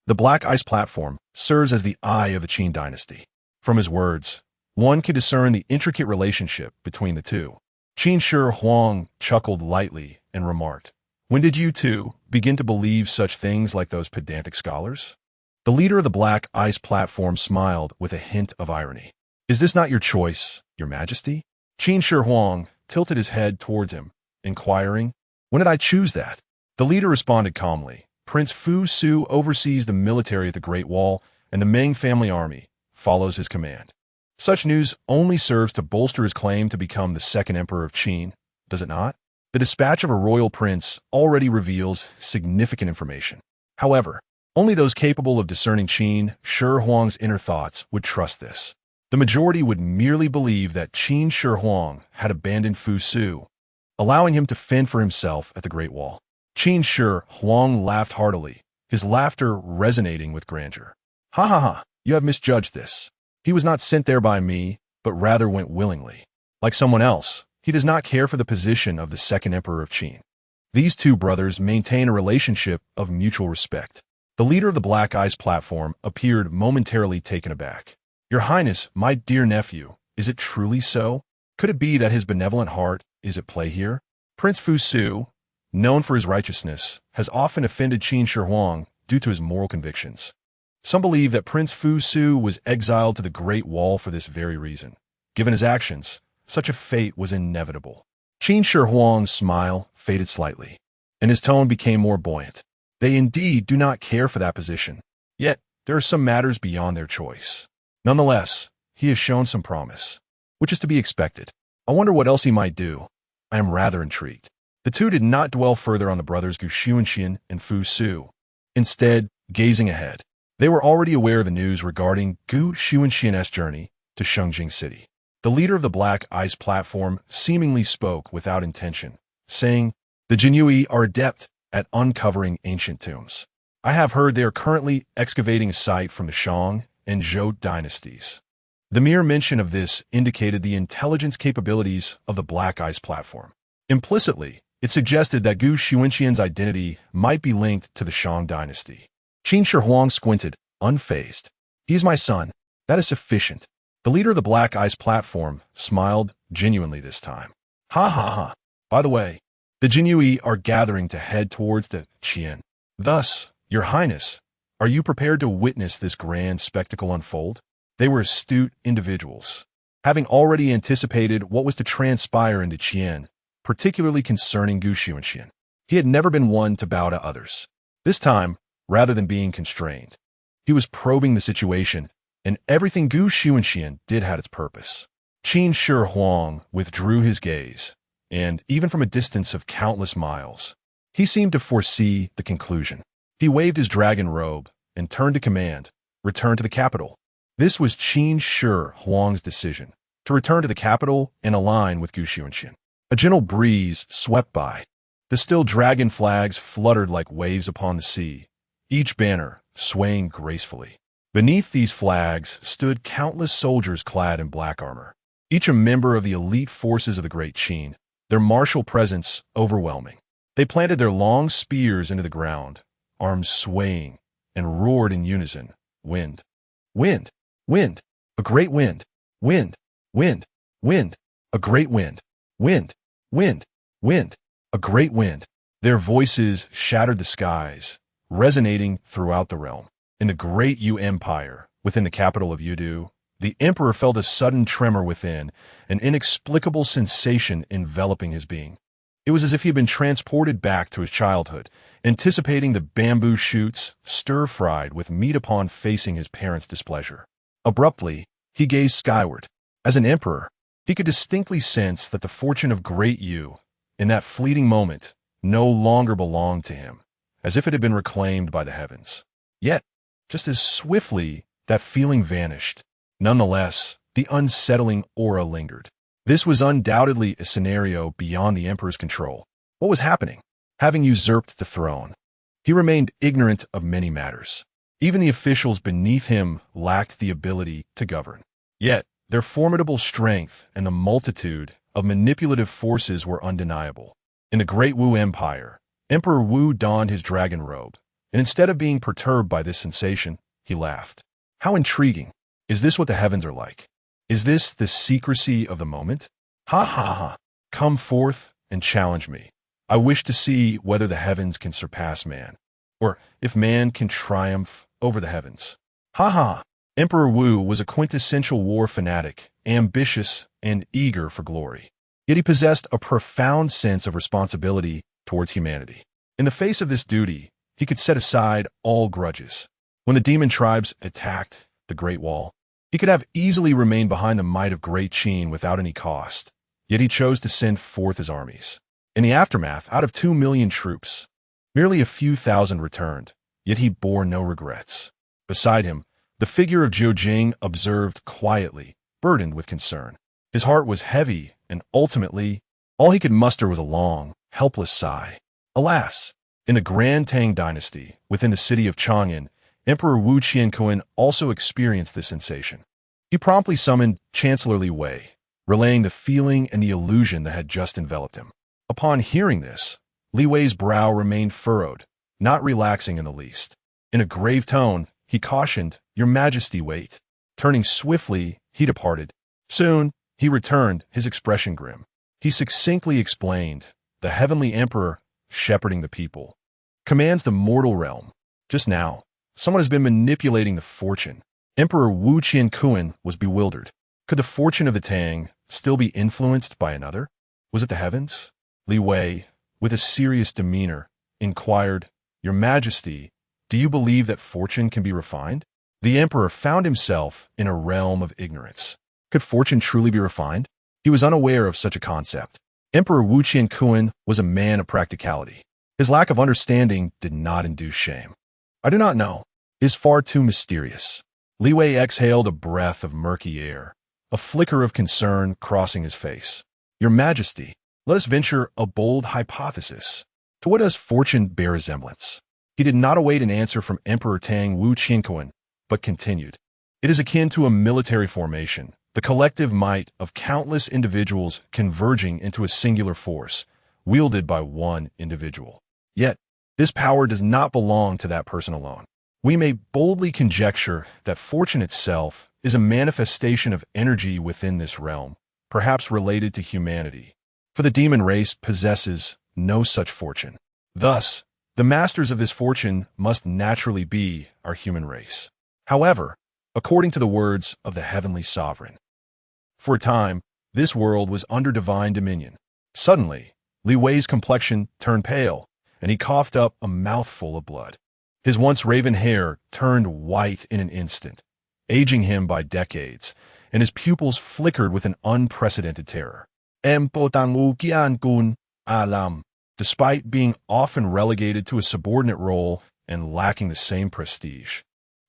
The Black Ice Platform serves as the eye of the Qin dynasty. From his words, one can discern the intricate relationship between the two. Qin Shi Huang chuckled lightly and remarked, "When did you two begin to believe such things like those pedantic scholars?" The leader of the Black Ice Platform smiled with a hint of irony. "Is this not your choice, Your Majesty?" Qin Shi Huang tilted his head towards him, inquiring, "When did I choose that?" The leader responded calmly, "Prince Fu Su oversees the military at the Great Wall, and the Ming family army follows his command. Such news only serves to bolster his claim to become the second emperor of Qin, does it not? The dispatch of a royal prince already reveals significant information. However, only those capable of discerning Qin Shi Huang's inner thoughts would trust this. The majority would merely believe that Qin Shi Huang had abandoned Fu Su, allowing him to fend for himself at the Great Wall." Qin Shi Huang laughed heartily, his laughter resonating with grandeur. "Ha ha ha, you have misjudged this. He was not sent there by me, but rather went willingly. Like someone else, he does not care for the position of the second emperor of Qin." These two brothers maintain a relationship of mutual respect. The leader of the Black Ice Platform appeared momentarily taken aback. "Your Highness, my dear nephew, is it truly so? Could it be that his benevolent heart is at play here? Prince Fu Su, known for his righteousness, has often offended Qin Shi Huang due to his moral convictions. Some believe that Prince Fu Su was exiled to the Great Wall for this very reason. Given his actions, such a fate was inevitable." Qin Shi Huang's smile faded slightly, and his tone became more buoyant. "They indeed do not care for that position. Yet, there are some matters beyond their choice. Nonetheless, he has shown some promise, which is to be expected. I wonder what else he might do. I am rather intrigued." The two did not dwell further on the brothers Xunxian and Fu Su. Instead, gazing ahead, they were already aware of the news regarding Xunxian's journey to Shengling City. The leader of the Black Ice Platform seemingly spoke without intention, saying, "The Zhenwu are adept at uncovering ancient tombs. I have heard they are currently excavating a site from the Shang and Zhou dynasties." The mere mention of this indicated the intelligence capabilities of the Black Ice Platform. Implicitly, it suggested that Xunxian's identity might be linked to the Shang dynasty. Qin Shi Huang squinted, unfazed. "He is my son. That is sufficient." The leader of the Black Ice Platform smiled genuinely this time. "Ha ha ha. By the way, the Zhenwu are gathering to head towards the Qian. Thus, Your Highness, are you prepared to witness this grand spectacle unfold?" They were astute individuals, having already anticipated what was to transpire into Qian, particularly concerning Xunxian. He had never been one to bow to others. This time, rather than being constrained, he was probing the situation, and everything Xunxian did had its purpose. Qin Shi Huang withdrew his gaze, and, even from a distance of countless miles, he seemed to foresee the conclusion. He waved his dragon robe and turned to command, "Return to the capital." This was Qin Shi Huang's decision, to return to the capital and align with Xunxian. A gentle breeze swept by. The still dragon flags fluttered like waves upon the sea, each banner swaying gracefully. Beneath these flags stood countless soldiers clad in black armor, each a member of the elite forces of the Great Qin, their martial presence overwhelming. They planted their long spears into the ground, arms swaying, and roared in unison, "Wind! Wind! Wind! A great wind! Wind! Wind! Wind! A great wind! Wind! Wind! Wind! A great wind!" Their voices shattered the skies, resonating throughout the realm. In the great Yu Empire, within the capital of Yudu, the emperor felt a sudden tremor within, an inexplicable sensation enveloping his being. It was as if he had been transported back to his childhood, anticipating the bamboo shoots, stir-fried with meat upon facing his parents' displeasure. Abruptly, he gazed skyward. As an emperor, he could distinctly sense that the fortune of Great Yu, in that fleeting moment, no longer belonged to him, as if it had been reclaimed by the heavens. Yet, just as swiftly, that feeling vanished. Nonetheless, the unsettling aura lingered. This was undoubtedly a scenario beyond the emperor's control. What was happening? Having usurped the throne, he remained ignorant of many matters. Even the officials beneath him lacked the ability to govern. Yet, their formidable strength and the multitude of manipulative forces were undeniable. In the Great Wu Empire, Emperor Wu donned his dragon robe, and instead of being perturbed by this sensation, he laughed. How intriguing! Is this what the heavens are like? Is this the secrecy of the moment? Ha ha ha! Come forth and challenge me. I wish to see whether the heavens can surpass man, or if man can triumph over the heavens. Ha ha! Emperor Wu was a quintessential war fanatic, ambitious and eager for glory. Yet he possessed a profound sense of responsibility towards humanity. In the face of this duty, he could set aside all grudges. When the demon tribes attacked the Great Wall, he could have easily remained behind the might of Great Qin without any cost, yet he chose to send forth his armies. In the aftermath, out of 2 million troops, merely a few thousand returned, yet he bore no regrets. Beside him, the figure of Zhou observed quietly, burdened with concern. His heart was heavy, and ultimately, all he could muster was a long, helpless sigh. Alas! In the Grand Tang dynasty, within the city of Chang'an, Emperor Wu Qianquan also experienced this sensation. He promptly summoned Chancellor Li Wei, relaying the feeling and the illusion that had just enveloped him. Upon hearing this, Li Wei's brow remained furrowed, not relaxing in the least. In a grave tone, he cautioned, "Your Majesty, wait." Turning swiftly, he departed. Soon, he returned, his expression grim. He succinctly explained, "The heavenly emperor, shepherding the people, commands the mortal realm. Just now, someone has been manipulating the fortune." Emperor Wu Qianquan was bewildered. Could the fortune of the Tang still be influenced by another? Was it the heavens? Li Wei, with a serious demeanor, inquired, "Your Majesty, do you believe that fortune can be refined?" The emperor found himself in a realm of ignorance. Could fortune truly be refined? He was unaware of such a concept. Emperor Wu Qianquan was a man of practicality. His lack of understanding did not induce shame. "I do not know. It is far too mysterious." Li Wei exhaled a breath of murky air, a flicker of concern crossing his face. "Your Majesty, let us venture a bold hypothesis. To what does fortune bear resemblance?" He did not await an answer from Emperor Tang Wu Qianquan, but continued. "It is akin to a military formation, the collective might of countless individuals converging into a singular force, wielded by one individual. Yet, this power does not belong to that person alone. We may boldly conjecture that fortune itself is a manifestation of energy within this realm, perhaps related to humanity, for the demon race possesses no such fortune. Thus, the masters of this fortune must naturally be our human race. However, according to the words of the heavenly sovereign, for a time, this world was under divine dominion. Suddenly, Li Wei's complexion turned pale, and he coughed up a mouthful of blood. His once raven hair turned white in an instant, aging him by decades, and his pupils flickered with an unprecedented terror. Despite being often relegated to a subordinate role and lacking the same prestige,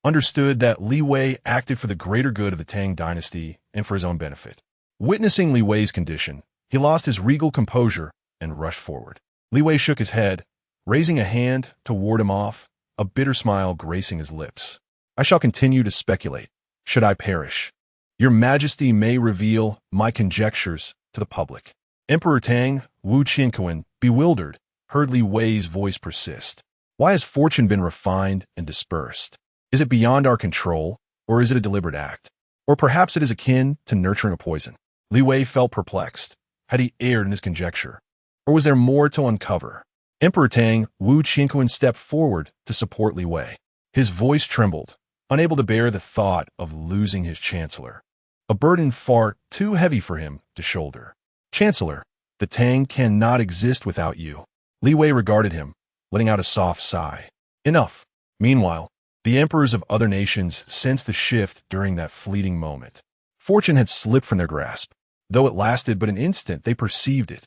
understood that Li Wei acted for the greater good of the Tang dynasty and for his own benefit. Witnessing Li Wei's condition, he lost his regal composure and rushed forward. Li Wei shook his head, raising a hand to ward him off, a bitter smile gracing his lips. "I shall continue to speculate, should I perish. Your Majesty may reveal my conjectures to the public." Emperor Tang Wu Qianquan, bewildered, heard Li Wei's voice persist. "Why has fortune been refined and dispersed? Is it beyond our control, or is it a deliberate act? Or perhaps it is akin to nurturing a poison?" Li Wei felt perplexed. Had he erred in his conjecture? Or was there more to uncover? Emperor Tang Wu Qianquan stepped forward to support Li Wei. His voice trembled, unable to bear the thought of losing his chancellor, a burden far too heavy for him to shoulder. "Chancellor, The Tang cannot exist without you. Li Wei regarded him, letting out a soft sigh. Enough. Meanwhile, the emperors of other nations sensed the shift during that fleeting moment. Fortune had slipped from their grasp. Though it lasted but an instant, they perceived it.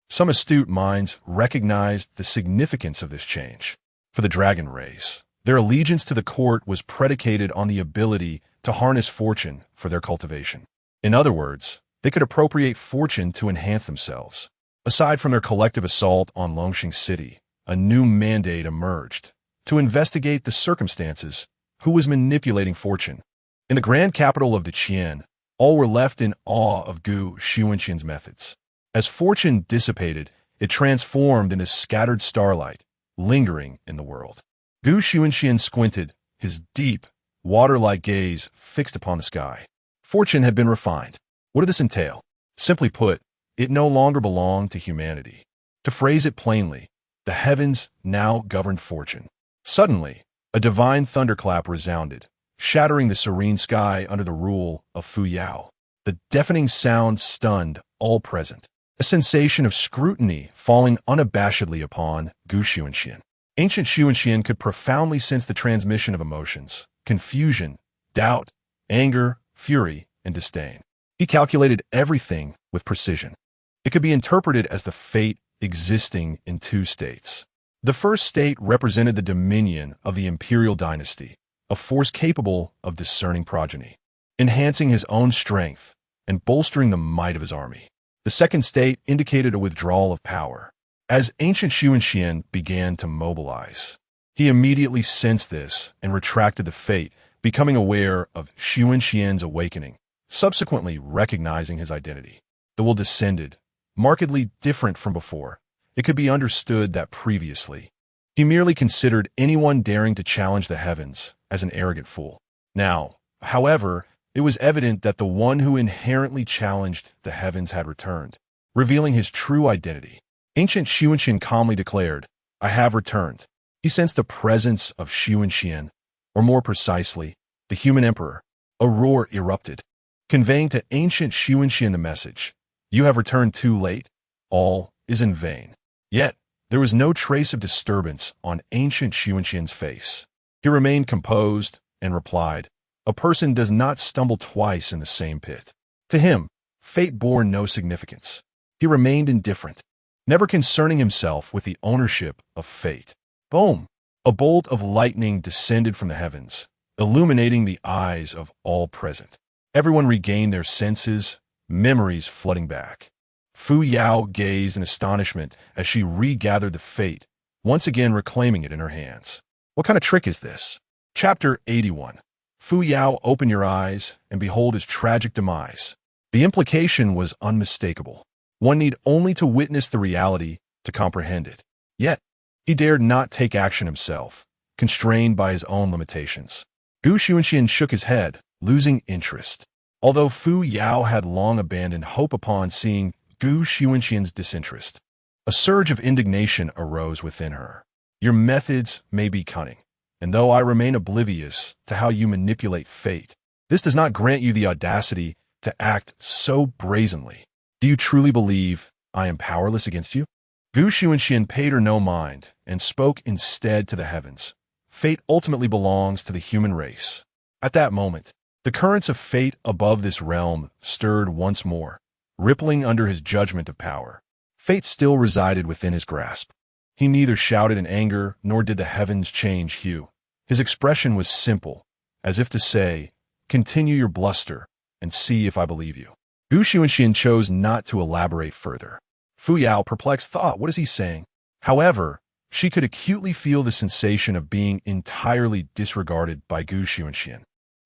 Some astute minds recognized the significance of this change. For the dragon race, their allegiance to the court was predicated on the ability to harness fortune for their cultivation. In other words, they could appropriate fortune to enhance themselves. Aside from their collective assault on Longxing City, a new mandate emerged to investigate the circumstances who was manipulating fortune. In the grand capital of the Qian, all were left in awe of Gu Xuanxian's methods. As fortune dissipated, it transformed into scattered starlight, lingering in the world. Gu Xuanxian squinted, his deep, water-like gaze fixed upon the sky. Fortune had been refined. What did this entail? Simply put, it no longer belonged to humanity. To phrase it plainly, the heavens now governed fortune. Suddenly, a divine thunderclap resounded, shattering the serene sky under the rule of Fu Yao. The deafening sound stunned all present, a sensation of scrutiny falling unabashedly upon Gu Xuanxian. Ancient Xunxian could profoundly sense the transmission of emotions, confusion, doubt, anger, fury, and disdain. He calculated everything with precision. It could be interpreted as the fate existing in two states. The first state represented the dominion of the imperial dynasty, a force capable of discerning progeny, enhancing his own strength and bolstering the might of his army. The second state indicated a withdrawal of power. As ancient Xunxian began to mobilize, he immediately sensed this and retracted the fate, becoming aware of Xunxian's awakening, subsequently recognizing his identity. The will descended, markedly different from before. It could be understood that previously, he merely considered anyone daring to challenge the heavens as an arrogant fool. Now, however, it was evident that the one who inherently challenged the heavens had returned, revealing his true identity. Ancient Xunxian calmly declared, "I have returned." He sensed the presence of Xunxian, or more precisely, the human emperor. A roar erupted, conveying to ancient Xunxian the message, "You have returned too late. All is in vain." Yet, there was no trace of disturbance on ancient Xunxian's face. He remained composed and replied, "A person does not stumble twice in the same pit." To him, fate bore no significance. He remained indifferent, never concerning himself with the ownership of fate. Boom! A bolt of lightning descended from the heavens, illuminating the eyes of all present. Everyone regained their senses, memories flooding back. Fu Yao gazed in astonishment as she regathered the fate, once again reclaiming it in her hands. What kind of trick is this? Chapter 81. Fu Yao, open your eyes and behold his tragic demise. The implication was unmistakable. One need only to witness the reality to comprehend it. Yet, he dared not take action himself, constrained by his own limitations. Gu Xuanxian shook his head, losing interest. Although Fu Yao had long abandoned hope upon seeing Gu Xuanxian's disinterest, a surge of indignation arose within her. Your methods may be cunning, and though I remain oblivious to how you manipulate fate, this does not grant you the audacity to act so brazenly. Do you truly believe I am powerless against you? Gu Xuanxian paid her no mind and spoke instead to the heavens. Fate ultimately belongs to the human race. At that moment, the currents of fate above this realm stirred once more, rippling under his judgment of power. Fate still resided within his grasp. He neither shouted in anger nor did the heavens change hue. His expression was simple, as if to say, "Continue your bluster and see if I believe you." Gu Xuanxian chose not to elaborate further. Fu Yao, perplexed, thought, what is he saying? However, she could acutely feel the sensation of being entirely disregarded by Gu Xuanxian,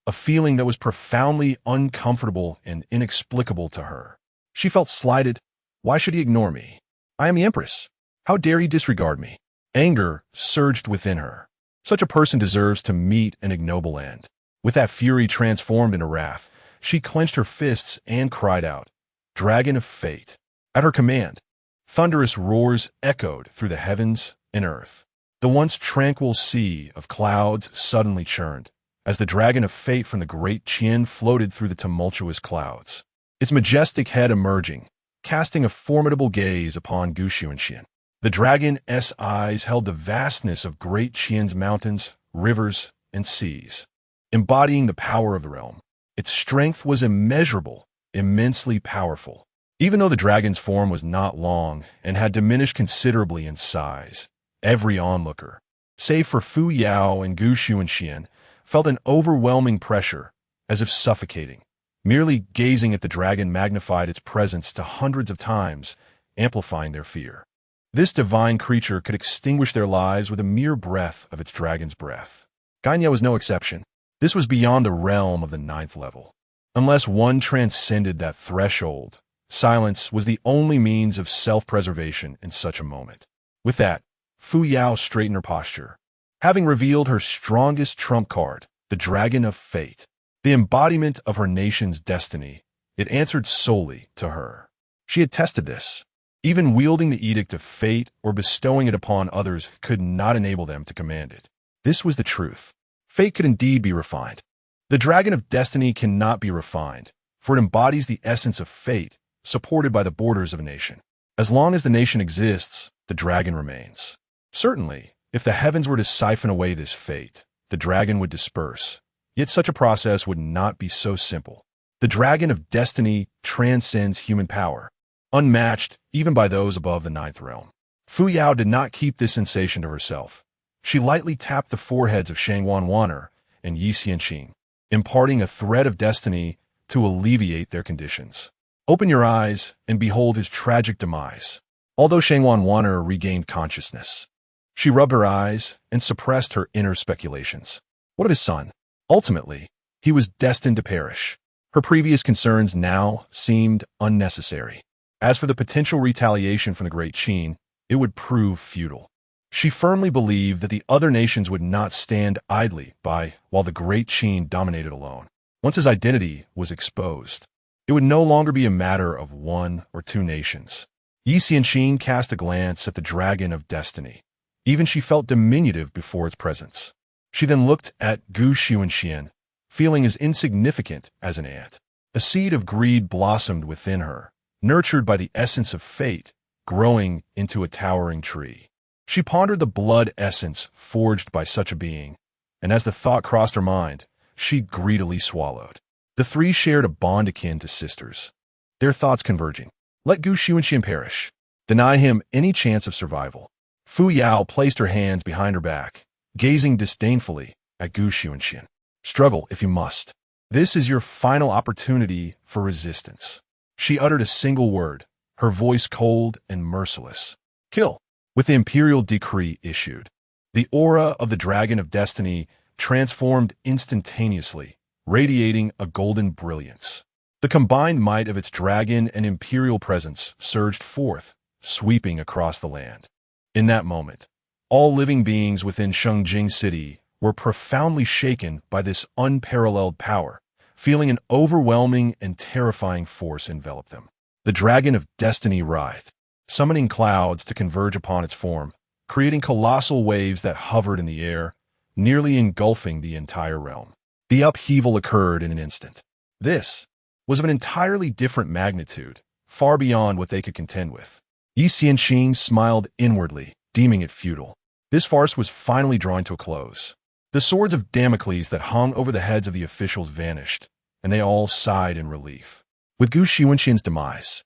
a feeling that was profoundly uncomfortable and inexplicable to her. She felt slighted. Why should he ignore me? I am the Empress. How dare he disregard me? Anger surged within her. Such a person deserves to meet an ignoble end. With that fury transformed into wrath, she clenched her fists and cried out, "Dragon of Fate!" At her command, thunderous roars echoed through the heavens and earth. The once tranquil sea of clouds suddenly churned, as the dragon of fate from the Great Qin floated through the tumultuous clouds. Its majestic head emerging, casting a formidable gaze upon Xunxian. The dragon's eyes held the vastness of Great Qin's mountains, rivers, and seas, embodying the power of the realm. Its strength was immeasurable, immensely powerful. Even though the dragon's form was not long and had diminished considerably in size, every onlooker, save for Fu Yao and Xunxian, felt an overwhelming pressure, as if suffocating. Merely gazing at the dragon magnified its presence to hundreds of times, amplifying their fear. This divine creature could extinguish their lives with a mere breath of its dragon's breath. Ganya was no exception. This was beyond the realm of the 9th level. Unless one transcended that threshold, silence was the only means of self-preservation in such a moment. With that, Fu Yao straightened her posture, having revealed her strongest trump card, the Dragon of Fate, the embodiment of her nation's destiny. It answered solely to her. She had tested this. Even wielding the Edict of Fate or bestowing it upon others could not enable them to command it. This was the truth. Fate could indeed be refined. The Dragon of Destiny cannot be refined, for it embodies the essence of fate, supported by the borders of a nation. As long as the nation exists, the dragon remains. Certainly, if the heavens were to siphon away this fate, the dragon would disperse. Yet such a process would not be so simple. The Dragon of Destiny transcends human power, unmatched even by those above the 9th realm. Fu Yao did not keep this sensation to herself. She lightly tapped the foreheads of Shengwan and Qian, imparting a thread of destiny to alleviate their conditions. Open your eyes and behold his tragic demise. Although Shengwan regained consciousness, she rubbed her eyes and suppressed her inner speculations. What of his son? Ultimately, he was destined to perish. Her previous concerns now seemed unnecessary. As for the potential retaliation from the Great Qin, it would prove futile. She firmly believed that the other nations would not stand idly by while the Great Qin dominated alone. Once his identity was exposed, it would no longer be a matter of one or two nations. Qian cast a glance at the Dragon of Destiny. Even she felt diminutive before its presence. She then looked at Xunxian, feeling as insignificant as an ant. A seed of greed blossomed within her, nurtured by the essence of fate, growing into a towering tree. She pondered the blood essence forged by such a being, and as the thought crossed her mind, she greedily swallowed. The three shared a bond akin to sisters, their thoughts converging. Let Xunxian perish. Deny him any chance of survival. Fu Yao placed her hands behind her back, gazing disdainfully at Xunxian. Struggle if you must. This is your final opportunity for resistance. She uttered a single word, her voice cold and merciless. Kill. With the imperial decree issued, the aura of the Dragon of Destiny transformed instantaneously, radiating a golden brilliance. The combined might of its dragon and imperial presence surged forth, sweeping across the land. In that moment, all living beings within Shengling City were profoundly shaken by this unparalleled power, feeling an overwhelming and terrifying force envelop them. The Dragon of Destiny writhed, summoning clouds to converge upon its form, creating colossal waves that hovered in the air, nearly engulfing the entire realm. The upheaval occurred in an instant. This was of an entirely different magnitude, far beyond what they could contend with. Qian smiled inwardly, deeming it futile. This farce was finally drawing to a close. The swords of Damocles that hung over the heads of the officials vanished, and they all sighed in relief. With Xunxian's demise,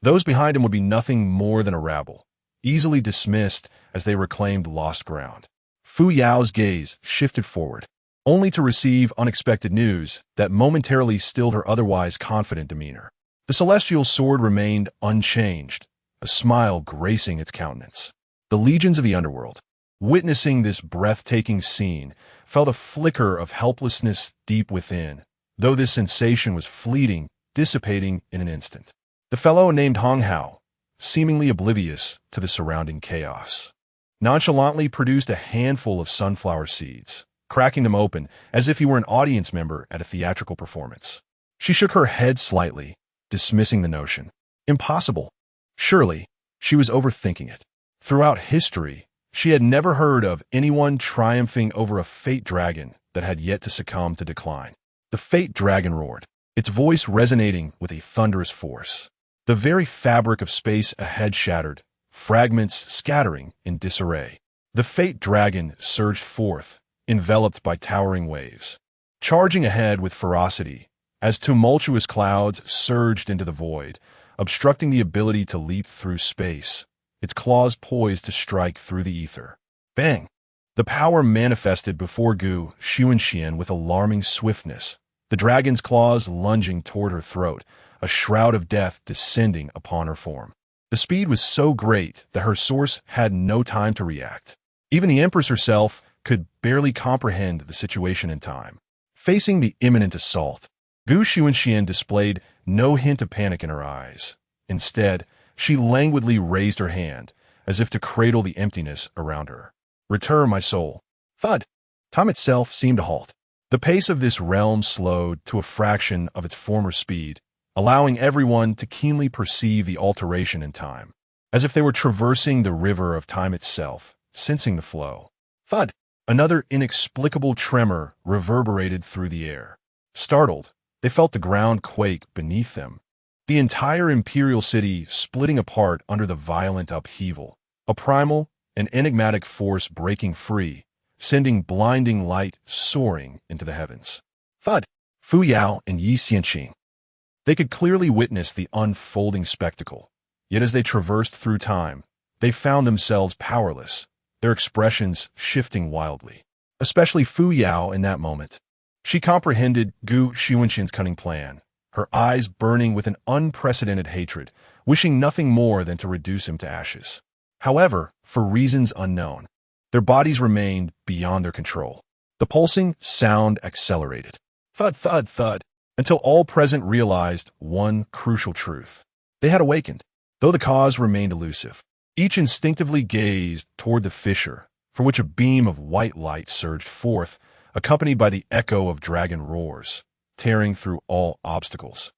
those behind him would be nothing more than a rabble, easily dismissed as they reclaimed lost ground. Fu Yao's gaze shifted forward, only to receive unexpected news that momentarily stilled her otherwise confident demeanor. The celestial sword remained unchanged, a smile gracing its countenance. The legions of the underworld, witnessing this breathtaking scene, felt a flicker of helplessness deep within, though this sensation was fleeting, dissipating in an instant. The fellow named Hong Hao, seemingly oblivious to the surrounding chaos, nonchalantly produced a handful of sunflower seeds, cracking them open as if he were an audience member at a theatrical performance. She shook her head slightly, dismissing the notion. Impossible. Surely, she was overthinking it. Throughout history, she had never heard of anyone triumphing over a fate dragon that had yet to succumb to decline. The fate dragon roared, its voice resonating with a thunderous force. The very fabric of space ahead shattered, fragments scattering in disarray. The fate dragon surged forth, enveloped by towering waves, charging ahead with ferocity, as tumultuous clouds surged into the void, obstructing the ability to leap through space, its claws poised to strike through the ether. Bang! The power manifested before Xunxian with alarming swiftness, the dragon's claws lunging toward her throat, a shroud of death descending upon her form. The speed was so great that her source had no time to react. Even the Empress herself could barely comprehend the situation in time. Facing the imminent assault, Xunxian displayed no hint of panic in her eyes. Instead, she languidly raised her hand, as if to cradle the emptiness around her. "Return, my soul." Thud! Time itself seemed to halt. The pace of this realm slowed to a fraction of its former speed, allowing everyone to keenly perceive the alteration in time, as if they were traversing the river of time itself, sensing the flow. Thud! Another inexplicable tremor reverberated through the air. Startled, they felt the ground quake beneath them, the entire imperial city splitting apart under the violent upheaval, a primal and enigmatic force breaking free, sending blinding light soaring into the heavens. Thud! Fu Yao and Yi Xianqing. They could clearly witness the unfolding spectacle, yet as they traversed through time, they found themselves powerless, their expressions shifting wildly. Especially Fu Yao in that moment. She comprehended Xunxian's cunning plan, her eyes burning with an unprecedented hatred, wishing nothing more than to reduce him to ashes. However, for reasons unknown, their bodies remained beyond their control. The pulsing sound accelerated. Thud, thud, thud, until all present realized one crucial truth. They had awakened, though the cause remained elusive. Each instinctively gazed toward the fissure, from which a beam of white light surged forth, accompanied by the echo of dragon roars, tearing through all obstacles.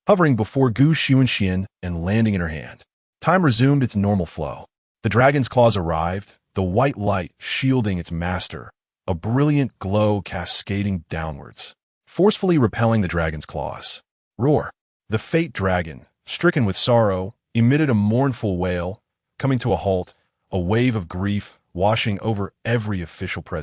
Hovering before Xunxian and landing in her hand, time resumed its normal flow. The dragon's claws arrived, the white light shielding its master, a brilliant glow cascading downwards, forcefully repelling the dragon's claws. Roar! The fate dragon, stricken with sorrow, emitted a mournful wail, coming to a halt, a wave of grief washing over every official presence.